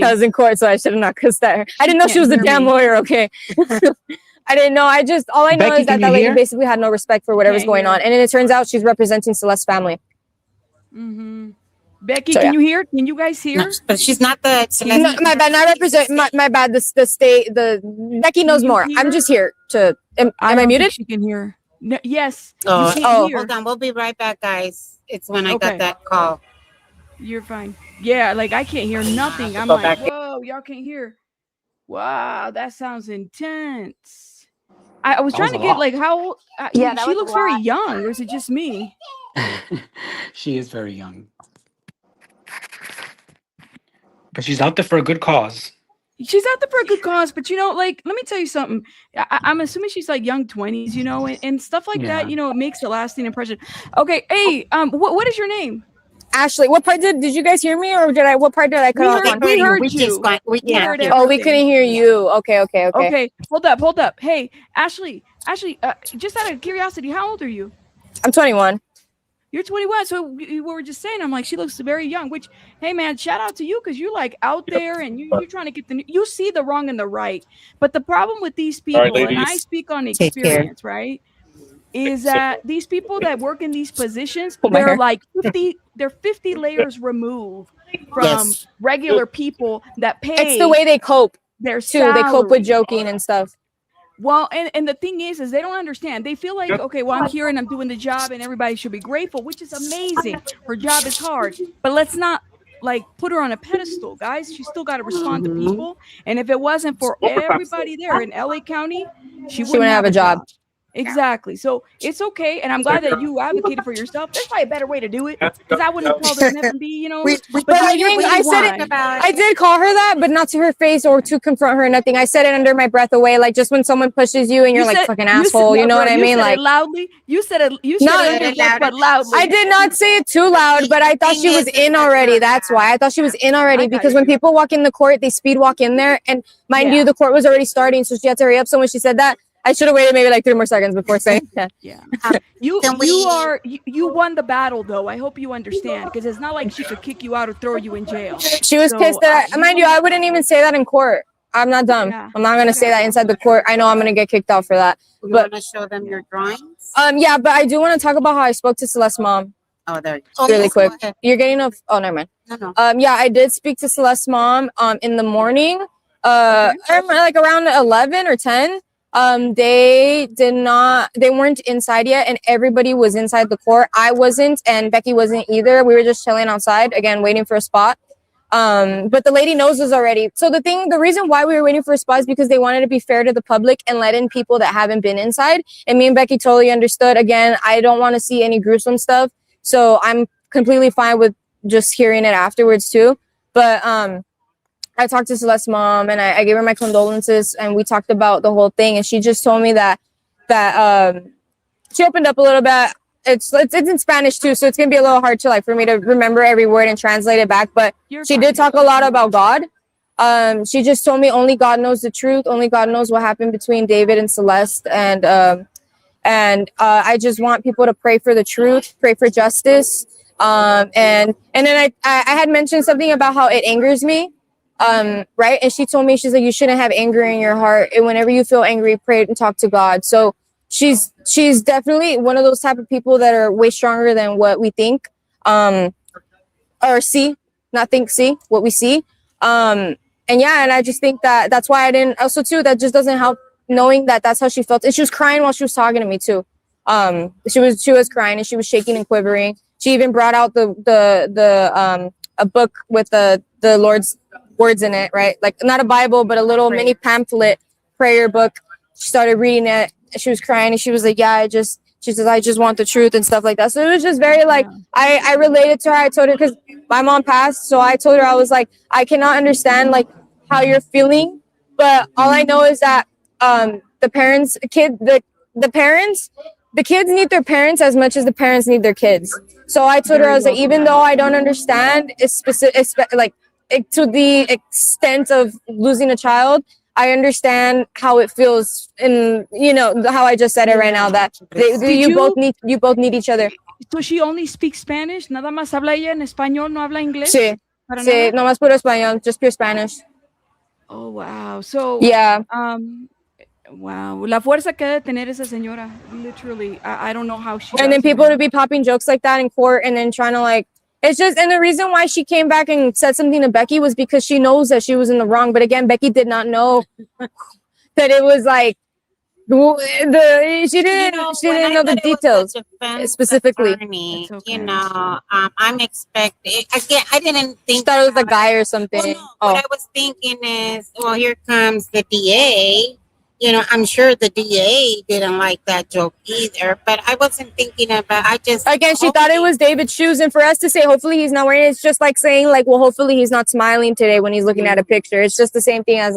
was in court, so I should have not cussed at her. I didn't know she was a damn lawyer. Okay. I didn't know. All I know Becky, is that can that you lady hear? basically had no respect for whatever's going on, and then it turns out she's representing Celeste's family. Mm-hmm. Becky, So, can yeah. you hear? Can you guys hear? No, but she's not the. No, my bad. Not represent. My bad. The state. Becky knows you more. hear? I'm just here to. Am I don't think muted? she can hear. No, yes. Oh, you can't hear. hold on. We'll be right back, guys. It's when I Okay. got that call. You're fine. Yeah, like I can't hear nothing. I'm go like, back in. whoa, y'all can't hear. Wow, that sounds intense. I was That trying was to a get lot. like how Yeah, that she was a looks very lot. young, or is it just me? She is very young, but she's out there for a good cause. She's out there for a good cause, but like, let me tell you something. I'm assuming she's like young 20s, and stuff like that. Yeah. It makes a lasting impression. Okay, hey, what is your name? Ashley, what part did you guys hear me, or what part did I cut off? We heard We you. we We heard can't. Oh, we everything. couldn't hear you. Okay. Okay, hold up. Hey, Ashley, just out of curiosity, how old are you? I'm 21. You're 21. So we were just saying, I'm like, she looks very young, which, hey man, shout out to you. Cause you're like out there and you're trying to get you see the wrong and the right. But the problem with these people, All right, and I ladies. speak on Take care. experience, right? Is that these people that work in these positions, Pull my they're hair. like 50 they're 50 layers removed from regular people that pay. It's the way they cope. Their too. They cope with salary. joking and stuff. Well, and the thing is they don't understand. They feel like, okay, well, I'm here and I'm doing the job and everybody should be grateful, which is amazing. Her job is hard, but let's not like put her on a pedestal, guys. She still got to respond to people. And if it wasn't for everybody there in LA County, she wouldn't have a job. Exactly. So it's okay. And I'm glad that you advocated for yourself. There's probably a better way to do it, because I wouldn't have called her an F&B, you know. But I think I said it. I did call her that, but not to her face or to confront her or nothing. I said it under my breath away, like just when someone pushes you and you're like fucking asshole. You know what I mean? Like loudly. You said it. You said it loud, but loudly. I did not say it too loud, but I thought she was in already. That's why I thought she was in already, because when people walk in the court, they speed walk in there, and mind you, the court was already starting, so she had to hurry up. So when she said that, I should have waited maybe like 3 more seconds before saying that. Yeah. You won the battle, though. I hope you understand, because it's not like she could kick you out or throw you in jail. She was pissed that, mind you, I wouldn't even say that in court. I'm not dumb. Yeah. I'm not going to say that inside the court. I know I'm going to get kicked out for that. You want to show them your drawings? Yeah, but I do want to talk about how I spoke to Celeste's mom. Oh, there. Really quick. You're getting a. Oh, never mind. No. Yeah, I did speak to Celeste's mom. In the morning. Like around 11 or 10. They weren't inside yet, and everybody was inside the court. I wasn't, and Becky wasn't either. We were just chilling outside, again, waiting for a spot. But the lady knows us already. So the reason why we were waiting for a spot is because they wanted to be fair to the public and let in people that haven't been inside. And me and Becky totally understood. Again, I don't want to see any gruesome stuff, so I'm completely fine with just hearing it afterwards too. But I talked to Celeste's mom, and I gave her my condolences, and we talked about the whole thing. And she just told me that she opened up a little bit. It's in Spanish too, so it's gonna be a little hard to for me to remember every word and translate it back. But she did talk a lot about God. She just told me only God knows the truth. Only God knows what happened between David and Celeste. And I just want people to pray for the truth, pray for justice. And then I had mentioned something about how it angers me. Right. And she told me, she's like, you shouldn't have anger in your heart. And whenever you feel angry, pray and talk to God. So she's definitely one of those type of people that are way stronger than what we think, or see, not think, see what we see. And yeah, and I just think that's why I didn't also too, that just doesn't help knowing that that's how she felt. And she was crying while she was talking to me too. She was crying and she was shaking and quivering. She even brought out a book with the Lord's words in it, right? Like not a Bible, but a little mini pamphlet prayer book. She started reading it. She was crying and she was like, yeah, she says, I just want the truth and stuff like that. So it was just very I related to her. I told her, because my mom passed. So I told her, I was like, I cannot understand how you're feeling, but all I know is that the kids need their parents as much as the parents need their kids. So I told her, I was like, even though I don't understand, to the extent of losing a child, I understand how it feels, and how I just said it right now, that you both need each other. So she only speaks Spanish? Nada más habla ella en español, no habla inglés? Sí, no más puro español, just pure Spanish. Oh, wow. So yeah. Wow, la fuerza que debe tener esa señora, literally. I don't know how she. And then people to be popping jokes like that in court, and then trying to it's just, and the reason why she came back and said something to Becky was because she knows that she was in the wrong. But again, Becky did not know that it was she didn't know the details specifically. Attorney, I'm expecting, again, I didn't think. She thought it was a guy or something. What I was thinking is, well, here comes the DA. I'm sure the DA didn't like that joke either, but I wasn't thinking about, again, she thought it was David's shoes, and for us to say, hopefully he's not wearing it, it's just like saying well, hopefully he's not smiling today when he's looking at a picture. It's just the same thing as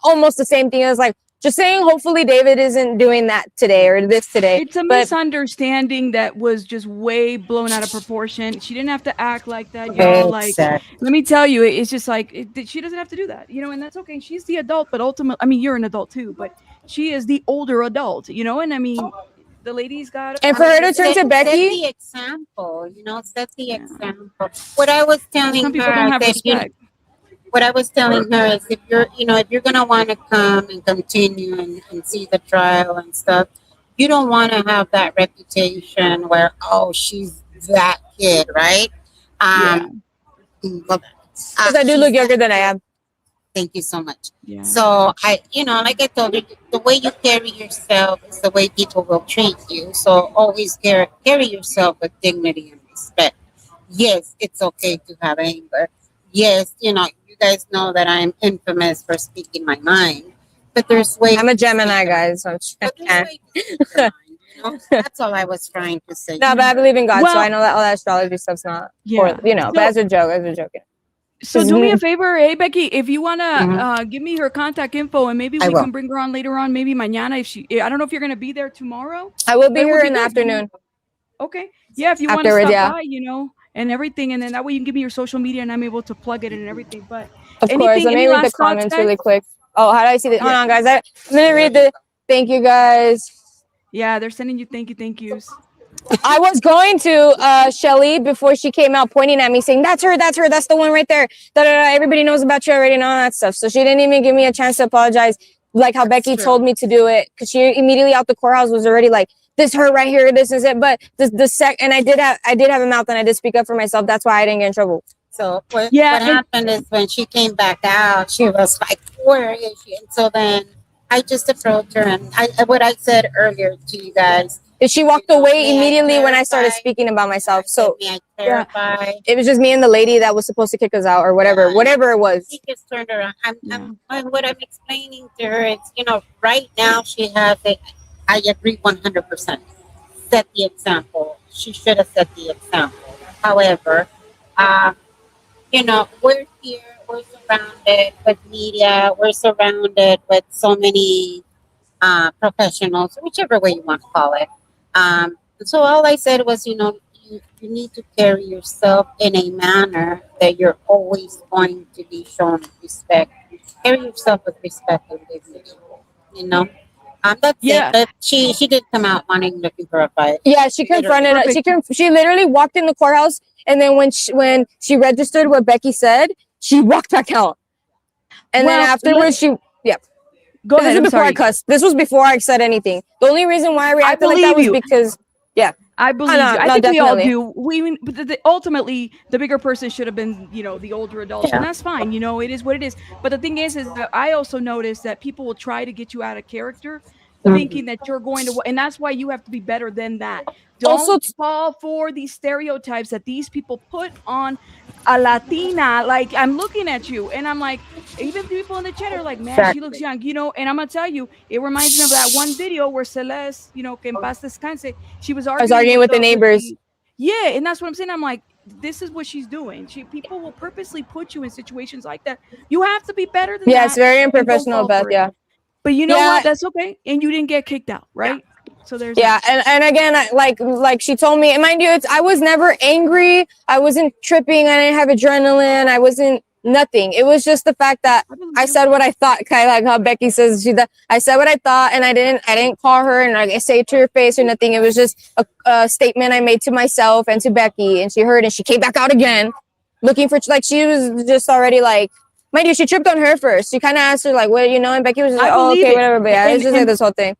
almost the same thing as just saying, hopefully David isn't doing that today or this today. It's a misunderstanding that was just way blown out of proportion. She didn't have to act like that. Let me tell you, it's just she doesn't have to do that, and that's okay. She's the adult, but ultimately, you're an adult too, but she is the older adult, and the lady's got. And for her to turn to Becky, set the example, set the example. What I was telling Some people her don't have that, respect. What I was telling her is, if you're gonna want to come and continue and see the trial and stuff, you don't want to have that reputation where, oh, she's that kid, right? Yeah. Because I do look younger than I am. Thank you so much. Yeah. So like I told you, the way you carry yourself is the way people will treat you. So always carry yourself with dignity and respect. Yes, it's okay to have anger. Yes, you guys know that I'm infamous for speaking my mind. But there's ways. I'm a Gemini, guys. So that's all I was trying to say. No, but I believe in God, so Well- I know that all that astrology stuff's not Yeah. for, but as a joke, yeah. So do me a favor, hey Becky, if you wanna give me her contact info and maybe we can bring her on later on, maybe mañana I don't know if you're gonna be there tomorrow. I will be But it would here in the good, afternoon. Okay. Yeah, if you want to Afterwards, stop yeah. by, and everything, and then that way you can give me your social media and I'm able to plug it and everything. But Of course, anything, let me any read the last thoughts, comments guys? really quick. Oh, how do I see this? Hold Yeah. on, guys. I'm gonna read the thank you, guys. Yeah, they're sending you thank yous. I was going to Shelly before she came out pointing at me saying, that's her, that's the one right there. Da, da, da. Everybody knows about you already and all that stuff. So she didn't even give me a chance to apologize like how Becky told me to do it. Because she immediately out the courthouse was already like, this her right here, this is it. But and I did have a mouth and I did speak up for myself. That's why I didn't get in trouble. So what happened is when she came back out, she was like, where is she? And so then I just approached her and what I said earlier to you guys. She walked away immediately when I started speaking about myself. So yeah, it was just me and the lady that was supposed to kick us out or whatever it was. She just turned around. What I'm explaining to her is, right now she has I agree 100%. Set the example. She should have set the example. However, we're here. We're surrounded with media. We're surrounded with so many professionals, whichever way you want to call it. So all I said was, you need to carry yourself in a manner that you're always going to be shown respect. Carry yourself with respect and dignity. That's it. But she did come out looking for a fight. Yeah, she confronted us. She literally walked in the courthouse, and then when she registered what Becky said, she walked back out. And then afterwards, Go ahead. This is before I cussed. This was before I said anything. The only reason why I reacted like that was because, I believe you. I think we all do. But ultimately, the bigger person should have been, the older adults, and that's fine. It is what it is. But the thing is that I also noticed that people will try to get you out of character, thinking that you're going to, and that's why you have to be better than that. Don't fall for these stereotypes that these people put on a Latina. Like, I'm looking at you, and I'm like, even people in the chat are like, man, she looks young, and I'm gonna tell you, it reminds me of that one video where Celeste, que en paz descanse, she was arguing with the neighbors. Yeah, and that's what I'm saying. I'm like, this is what she's doing. People will purposely put you in situations like that. You have to be better than that. Yeah, it's very unprofessional, Beth. Yeah. But you know what? That's okay. And you didn't get kicked out, right? So there's and again, like she told me, and mind you, I was never angry. I wasn't tripping. I didn't have adrenaline. I wasn't nothing. It was just the fact that I said what I thought, kind of like how Becky says I said what I thought, and I didn't call her and I say it to her face or nothing. It was just a statement I made to myself and to Becky, and she heard, and she came back out again, looking for she was just already like. Mind you, she tripped on her first. She kind of asked her, like, what, and Becky was just like, oh, okay, whatever. But yeah, it's just like this whole thing.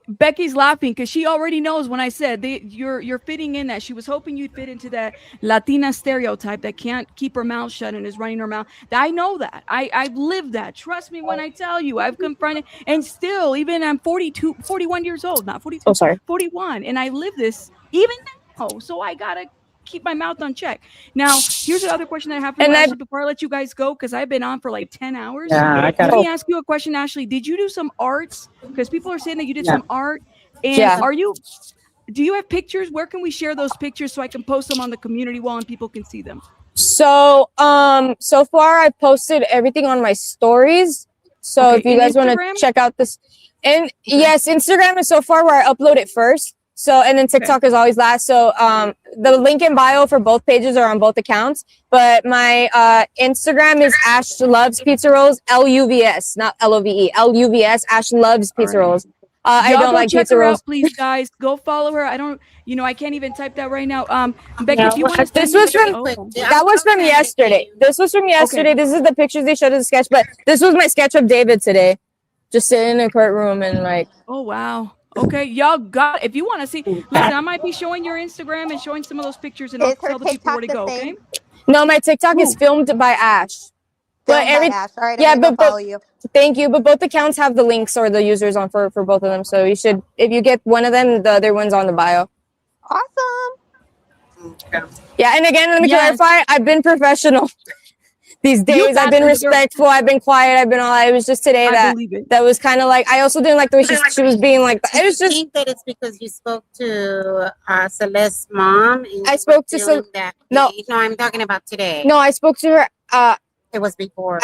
Becky's laughing because she already knows when I said you're fitting in that. She was hoping you'd fit into that Latina stereotype that can't keep her mouth shut and is running her mouth. I know that. I've lived that. Trust me when I tell you. I've confronted, and still, even I'm 41 years old, not 42. Oh, sorry. 41, and I live this even now. So I gotta keep my mouth on check. Now, here's the other question that I have for you, Ashley, before I let you guys go, because I've been on for like 10 hours. Let me ask you a question, Ashley. Did you do some arts? Because people are saying that you did some art. And do you have pictures? Where can we share those pictures so I can post them on the community wall and people can see them? So, so far I've posted everything on my stories. So if you guys want to check out this, and yes, Instagram is so far where I upload it first. So, and then TikTok is always last. So, the link in bio for both pages are on both accounts. But my Instagram is Ash Loves Pizza Rolls, LUVS, not LOVE, LUVS. Ash Loves Pizza Rolls. I don't like pizza rolls. Out, please, guys, go follow her. I don't, I can't even type that right now. Becky, if you want to, this was from that was from yesterday. This was from yesterday. Okay. This is the pictures they showed as a sketch, but this was my sketch of David today, just sitting in a courtroom and like. Oh wow. Okay, y'all got. If you want to see, listen, I might be showing your Instagram and showing some of those pictures, and I'll tell the people where to go. Okay. No, my TikTok is filmed by Ash. But Filmed by Ash. All right, I'm yeah, gonna go but follow you. thank you. But both accounts have the links or the users on for both of them. So you should, if you get one of them, the other one's on the bio. Awesome. Yeah, and again, let me clarify. I've been professional these days. I've been respectful. I've been quiet. I've been all. It was just today that was kind of like. I also didn't like the way she was being like. It was I just. think that it's because you spoke to Celeste's mom. And I spoke to no, I'm talking about today. No, I spoke to her. It was before.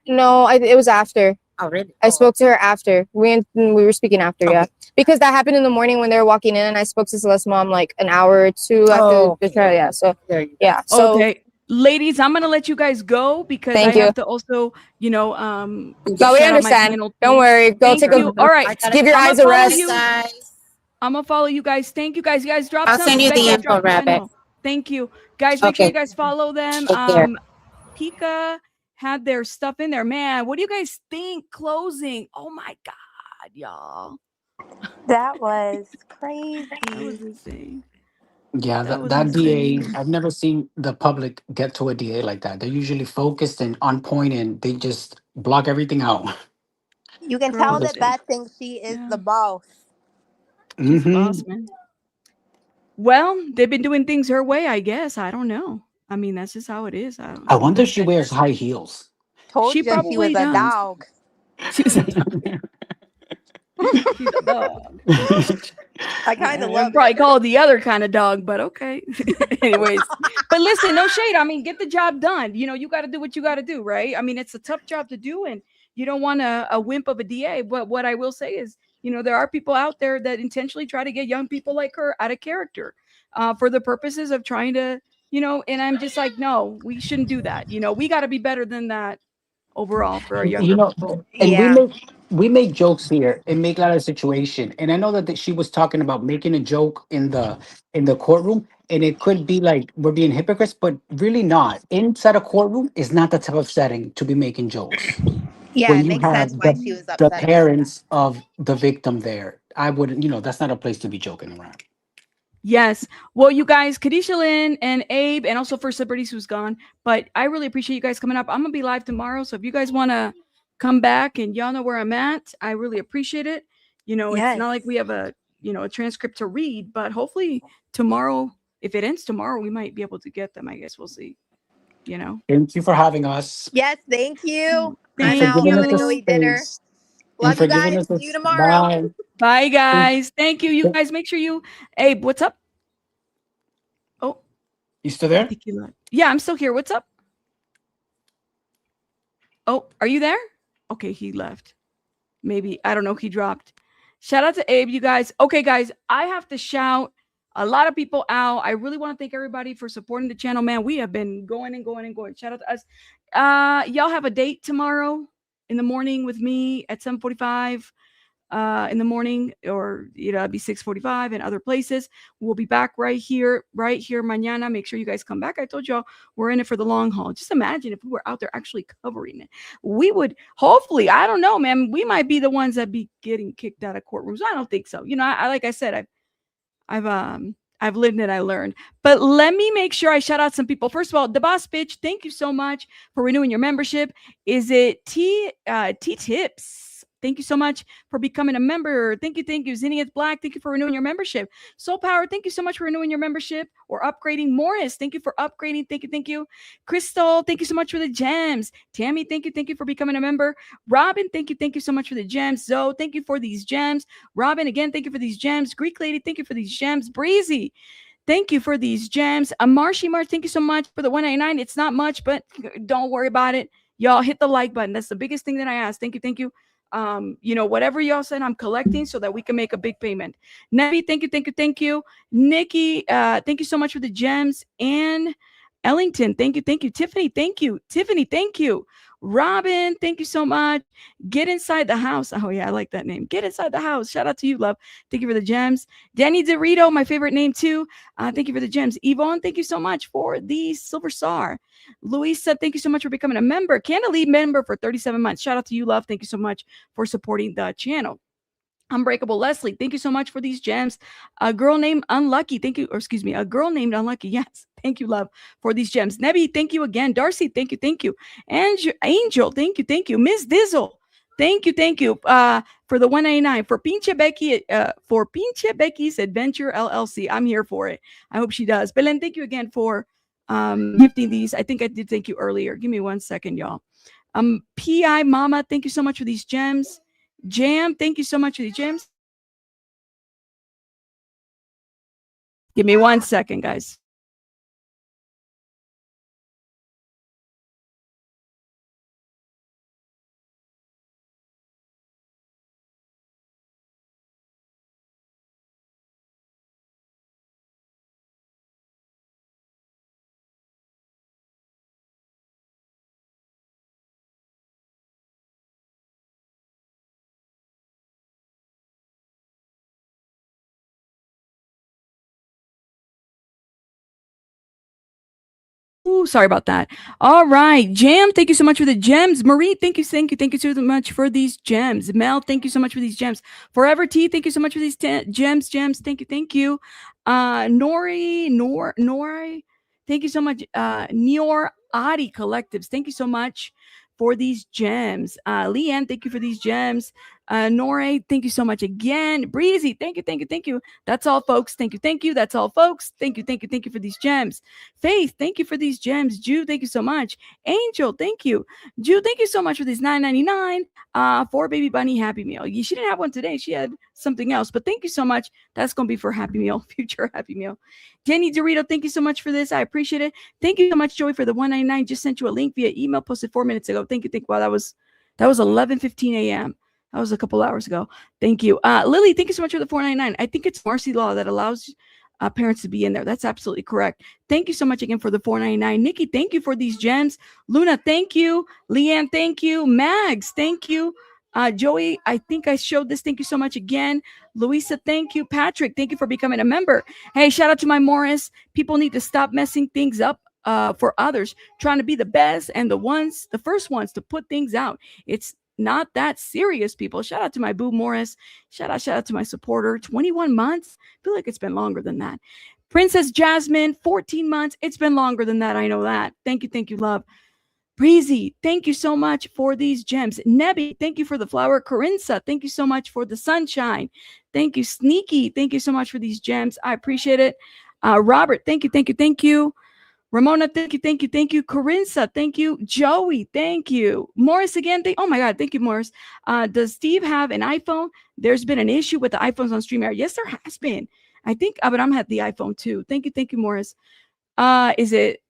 No, it was after. Oh, really? I spoke to her after. We were speaking after, yeah. Because that happened in the morning when they were walking in, and I spoke to Celeste's mom like an hour or two after the trial. Yeah, so yeah. So okay, ladies, I'm gonna let you guys go because Thank I you. have to also, you know, No, we shout out my understand. panel Don't too. worry. Go Thank take you. All right, give your eyes a rest. I'm gonna follow you guys. Thank you, guys. You guys drop I'll some. send you Becky, the info, drop your Rabbit. channel. Thank you, guys. Make sure you Okay. guys follow them. Take care. Pika had their stuff in there. Man, what do you guys think? Closing. Oh my God, y'all. That was crazy. That was insane. Yeah, That was that DA, insane. I've never seen the public get to a DA like that. They're usually focused and on point, and they just block everything out. You can Girl, tell that Beth thinks she is the boss. She's the boss, man. Well, they've been doing things her way, I guess. I don't know. I mean, that's just how it is. I wonder if she wears high heels. Told She you she probably was a does. dog. She's a dog. I kind of love probably call it the other kind of dog, but okay. Anyways, but listen, no shade. I mean, get the job done. You know, you got to do what you got to do, right? I mean, it's a tough job to do, and you don't want a wimp of a DA. But what I will say is, you know, there are people out there that intentionally try to get young people like her out of character for the purposes of trying to, you know, and I'm just like, no, we shouldn't do that. You know, we got to be better than that overall for our younger You know, people. and we make jokes here and make light of the situation. And I know that she was talking about making a joke in the courtroom, and it could be like we're being hypocrites, but really not. Inside a courtroom is not the type of setting to be making jokes. Yeah, When it you makes have sense why she was the upset about parents of the victim there, I wouldn't. You know, that's not a place to be joking around. Yes. Well, you guys, Kadisha Lynn and Abe, and also First Celebrities who's gone. But I really appreciate you guys coming up. I'm going to be live tomorrow. So if you guys want to come back and y'all know where I'm at, I really appreciate it. You know, it's not like we have a transcript to read, but hopefully tomorrow, if it ends tomorrow, we might be able to get them. I guess we'll see. You know. Thank you for having us. Yes, thank you. I'm Thank out. I'm you. gonna go eat dinner. Love you guys. See you tomorrow. Bye. Bye, guys. Thank you. You guys make sure you. Abe, what's up? Oh, You still there? yeah, I'm still here. What's up? Oh, are you there? Okay, he left. Maybe, I don't know, he dropped. Shout out to Abe, you guys. Okay, guys, I have to shout a lot of people out. I really want to thank everybody for supporting the channel, man. We have been going and going and going. Shout out to us. Y'all have a date tomorrow in the morning with me at 7:45 in the morning, or it'll be 6:45 in other places. We'll be back right here mañana. Make sure you guys come back. I told y'all we're in it for the long haul. Just imagine if we were out there actually covering it. We would hopefully, I don't know, man, we might be the ones that be getting kicked out of courtrooms. I don't think so. You know, I like I said, I've lived it, I learned. But let me make sure I shout out some people. First of all, the Boss Bitch, thank you so much for renewing your membership. Is it T Tips? Thank you so much for becoming a member. Thank you. Zinnia's Black, thank you for renewing your membership. Soul Power, thank you so much for renewing your membership or upgrading. Morris, thank you for upgrading. Thank you. Crystal, thank you so much for the gems. Tammy, thank you for becoming a member. Robin, thank you so much for the gems. Zoe, thank you for these gems. Robin, again, thank you for these gems. Greek Lady, thank you for these gems. Breezy, thank you for these gems. Marshy March, thank you so much for the 199. It's not much, but don't worry about it. Y'all hit the like button. That's the biggest thing that I ask. Thank you. You know, whatever y'all said, I'm collecting so that we can make a big payment. Nevi, thank you. Nikki, thank you so much for the gems. And Ellington, thank you. Tiffany, thank you. Robin, thank you so much. Get Inside the House. Oh yeah, I like that name. Get Inside the House. Shout out to you, love. Thank you for the gems. Danny Dorito, my favorite name too. Thank you for the gems. Yvonne, thank you so much for the Silver Star. Luisa, thank you so much for becoming a member. Candle Lead member for 37 months. Shout out to you, love. Thank you so much for supporting the channel. Unbreakable Leslie, thank you so much for these gems. A girl named Unlucky, thank you, or excuse me, a girl named Unlucky, yes, thank you, love, for these gems. Nebby, thank you again. Darcy, thank you, thank you. Angel, thank you. Miss Dizzle, thank you, for the 199 for Pinche Becky, for Pinche Becky's Adventure LLC. I'm here for it. I hope she does. Belen, thank you again for gifting these. I think I did thank you earlier. Give me 1 second, y'all. PI Mama, thank you so much for these gems. Jam, thank you so much for the gems. Give me 1 second, guys. Ooh, sorry about that. All right. Jam, thank you so much for the gems. Marie, thank you so much for these gems. Mel, thank you so much for these gems. Forever T, thank you so much for these gems. Thank you. Nori, thank you so much. Nior Adi Collectives, thank you so much for these gems. Leanne, thank you for these gems. Nore, thank you so much again. Breezy, thank you. That's all, folks. Thank you. That's all, folks. Thank you for these gems. Faith, thank you for these gems. Jude, thank you so much. Angel, thank you. Jude, thank you so much for these $9.99 for Baby Bunny Happy Meal. She didn't have one today. She had something else, but thank you so much. That's going to be for Happy Meal, future Happy Meal. Danny Dorito, thank you so much for this. I appreciate it. Thank you so much, Joey, for the $1.99. Just sent you a link via email, posted 4 minutes ago. Thank you. Wow, that was 11:15 a.m. That was a couple hours ago. Thank you. Lily, thank you so much for the $4.99. I think it's Marcy Law that allows parents to be in there. That's absolutely correct. Thank you so much again for the $4.99. Nikki, thank you for these gems. Luna, thank you. Leanne, thank you. Mags, thank you. Joey, I think I showed this. Thank you so much again. Louisa, thank you. Patrick, thank you for becoming a member. Hey, shout out to my Morris. People need to stop messing things up for others, trying to be the best and the first ones to put things out. It's not that serious, people. Shout out to my boo Morris. Shout out to my supporter. 21 months. I feel like it's been longer than that. Princess Jasmine, 14 months. It's been longer than that. I know that. Thank you, love. Breezy, thank you so much for these gems. Nebby, thank you for the flower. Corinza, thank you so much for the sunshine. Thank you. Sneaky, thank you so much for these gems. I appreciate it. Robert, thank you. Ramona, thank you. Corinza, thank you. Joey, thank you. Morris again. Oh my God, thank you, Morris. Does Steve have an iPhone? There's been an issue with the iPhones on StreamYard. Yes, there has been. I think Abraham had the iPhone too. Thank you, Morris. Is it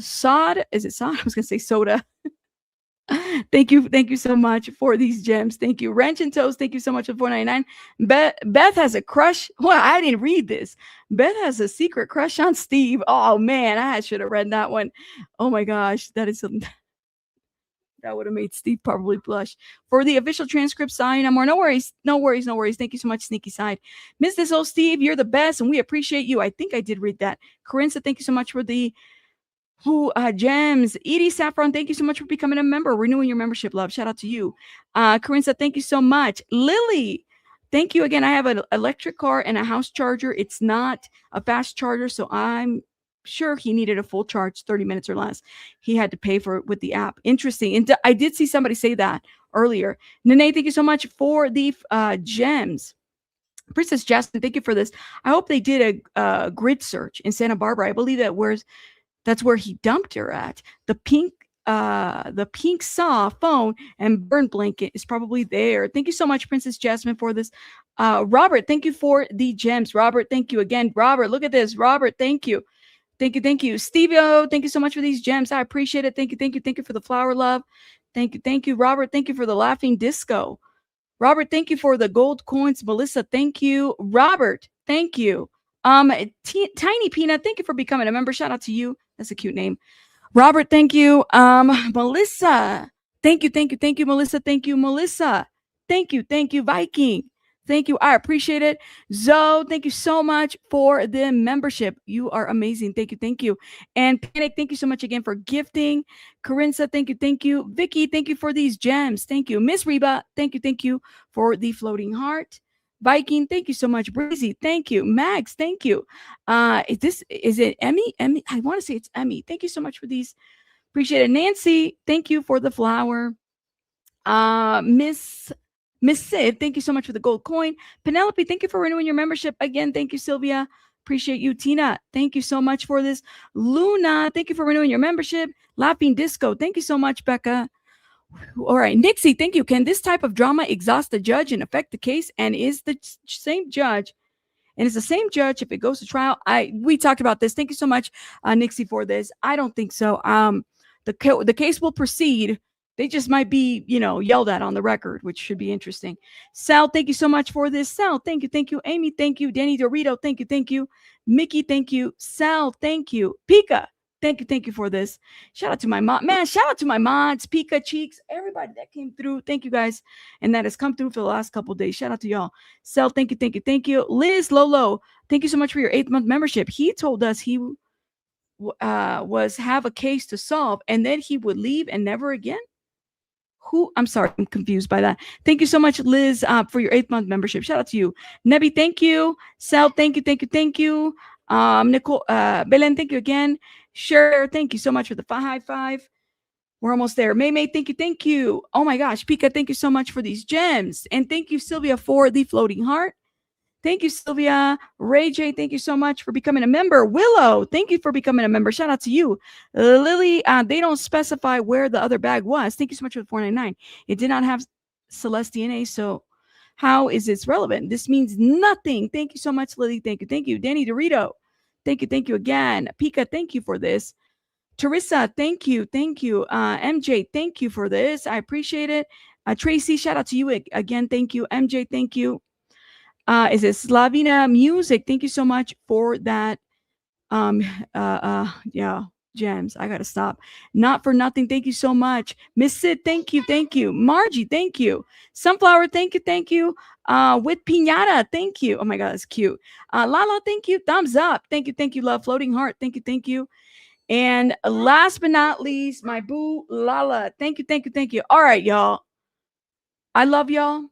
Sod? Is it Sod? I was gonna say soda. Thank you so much for these gems. Thank you. Ranch and Toast, thank you so much for $4.99. Beth has a crush. Well, I didn't read this. Beth has a secret crush on Steve. Oh man, I should have read that one. Oh my gosh, that is something that would have made Steve probably blush. For the official transcript, sign no more. No worries. Thank you so much, Sneaky Side. Miss this old Steve, you're the best, and we appreciate you. I think I did read that. Corinza, thank you so much for the gems. Edie Saffron, thank you so much for becoming a member, renewing your membership, love. Shout out to you. Corinza, thank you so much. Lily, thank you again. I have an electric car and a house charger. It's not a fast charger, so I'm sure he needed a full charge, 30 minutes or less. He had to pay for it with the app. Interesting. And I did see somebody say that earlier. Nene, thank you so much for the gems. Princess Jasmine, thank you for this. I hope they did a grid search in Santa Barbara. I believe that's where he dumped her at. The pink saw phone and burn blanket is probably there. Thank you so much, Princess Jasmine, for this. Robert, thank you for the gems. Robert, thank you again. Robert, look at this. Robert, thank you. Thank you. Stevie-O, thank you so much for these gems. I appreciate it. Thank you for the flower love. Thank you. Robert, thank you for the laughing disco. Robert, thank you for the gold coins. Melissa, thank you. Robert, thank you. Tiny Peanut, thank you for becoming a member. Shout out to you. That's a cute name. Robert, thank you. Melissa, thank you, Melissa. Thank you, Melissa. Thank you, Viking. Thank you. I appreciate it. Zoe, thank you so much for the membership. You are amazing. Thank you. Thank you. And Panic, thank you so much again for gifting. Carinza, thank you. Thank you. Vicky, thank you for these gems. Thank you. Miss Reba, thank you. Thank you for the floating heart. Viking, thank you so much. Breezy, thank you. Max, thank you. Is it Emmy? Emmy, I want to say it's Emmy. Thank you so much for these. Appreciate it. Nancy, thank you for the flower. Miss Sid, thank you so much for the gold coin. Penelope, thank you for renewing your membership. Again, thank you, Sylvia. Appreciate you. Tina, thank you so much for this. Luna, thank you for renewing your membership. Laughing Disco, thank you so much, Becca. All right, Nixie, thank you. Can this type of drama exhaust the judge and affect the case? And is the same judge, and it's the same judge if it goes to trial? We talked about this. Thank you so much, Nixie, for this. I don't think so. The case will proceed. They just might be, yelled at on the record, which should be interesting. Sal, thank you so much for this. Sal, thank you. Thank you. Amy, thank you. Danny Dorito, thank you. Thank you. Mickey, thank you. Sal, thank you. Pika, thank you. Thank you for this. Shout out to my mom. Man, shout out to my mods, Pika, Cheeks, everybody that came through. Thank you, guys. And that has come through for the last couple of days. Shout out to y'all. Sal, thank you. Thank you. Thank you. Liz Lolo, thank you so much for your 8th month membership. He told us he was have a case to solve, and then he would leave and never again. I'm sorry, I'm confused by that. Thank you so much, Liz, for your 8th month membership. Shout out to you. Nebi, thank you. Sal, thank you, thank you, thank you. Nicole, Belen, thank you again. Cher, thank you so much for the high five. We're almost there. May, thank you, thank you. Oh my gosh, Pika, thank you so much for these gems. And thank you, Sylvia, for the floating heart. Thank you, Sylvia. Ray J, thank you so much for becoming a member. Willow, thank you for becoming a member. Shout out to you. Lily, they don't specify where the other bag was. Thank you so much for the $4.99. It did not have Celeste DNA, so how is this relevant? This means nothing. Thank you so much, Lily. Thank you. Thank you. Danny Dorito, thank you. Thank you again. Pika, thank you for this. Teresa, thank you. Thank you. MJ, thank you for this. I appreciate it. Tracy, shout out to you again. Thank you. MJ, thank you. Is it Slavina Music? Thank you so much for that. Yeah, gems. I gotta stop. Not for nothing. Thank you so much. Miss Sid, thank you. Thank you. Margie, thank you. Sunflower, thank you. Thank you. With Pinata, thank you. Oh my God, that's cute. Lala, thank you. Thumbs up. Thank you. Thank you, love. Floating heart. Thank you. Thank you. And last but not least, my boo, Lala. Thank you. Thank you. Thank you. All right, y'all. I love y'all.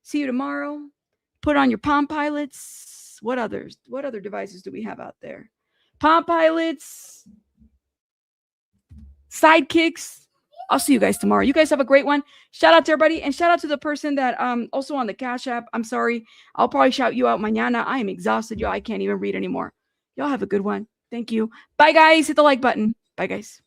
See you tomorrow. Put on your Palm Pilots. What other devices do we have out there? Palm Pilots, Sidekicks. I'll see you guys tomorrow. You guys have a great one. Shout out to everybody, and shout out to the person that also on the Cash App. I'm sorry. I'll probably shout you out mañana. I am exhausted, y'all. I can't even read anymore. Y'all have a good one. Thank you. Bye, guys. Hit the like button. Bye, guys.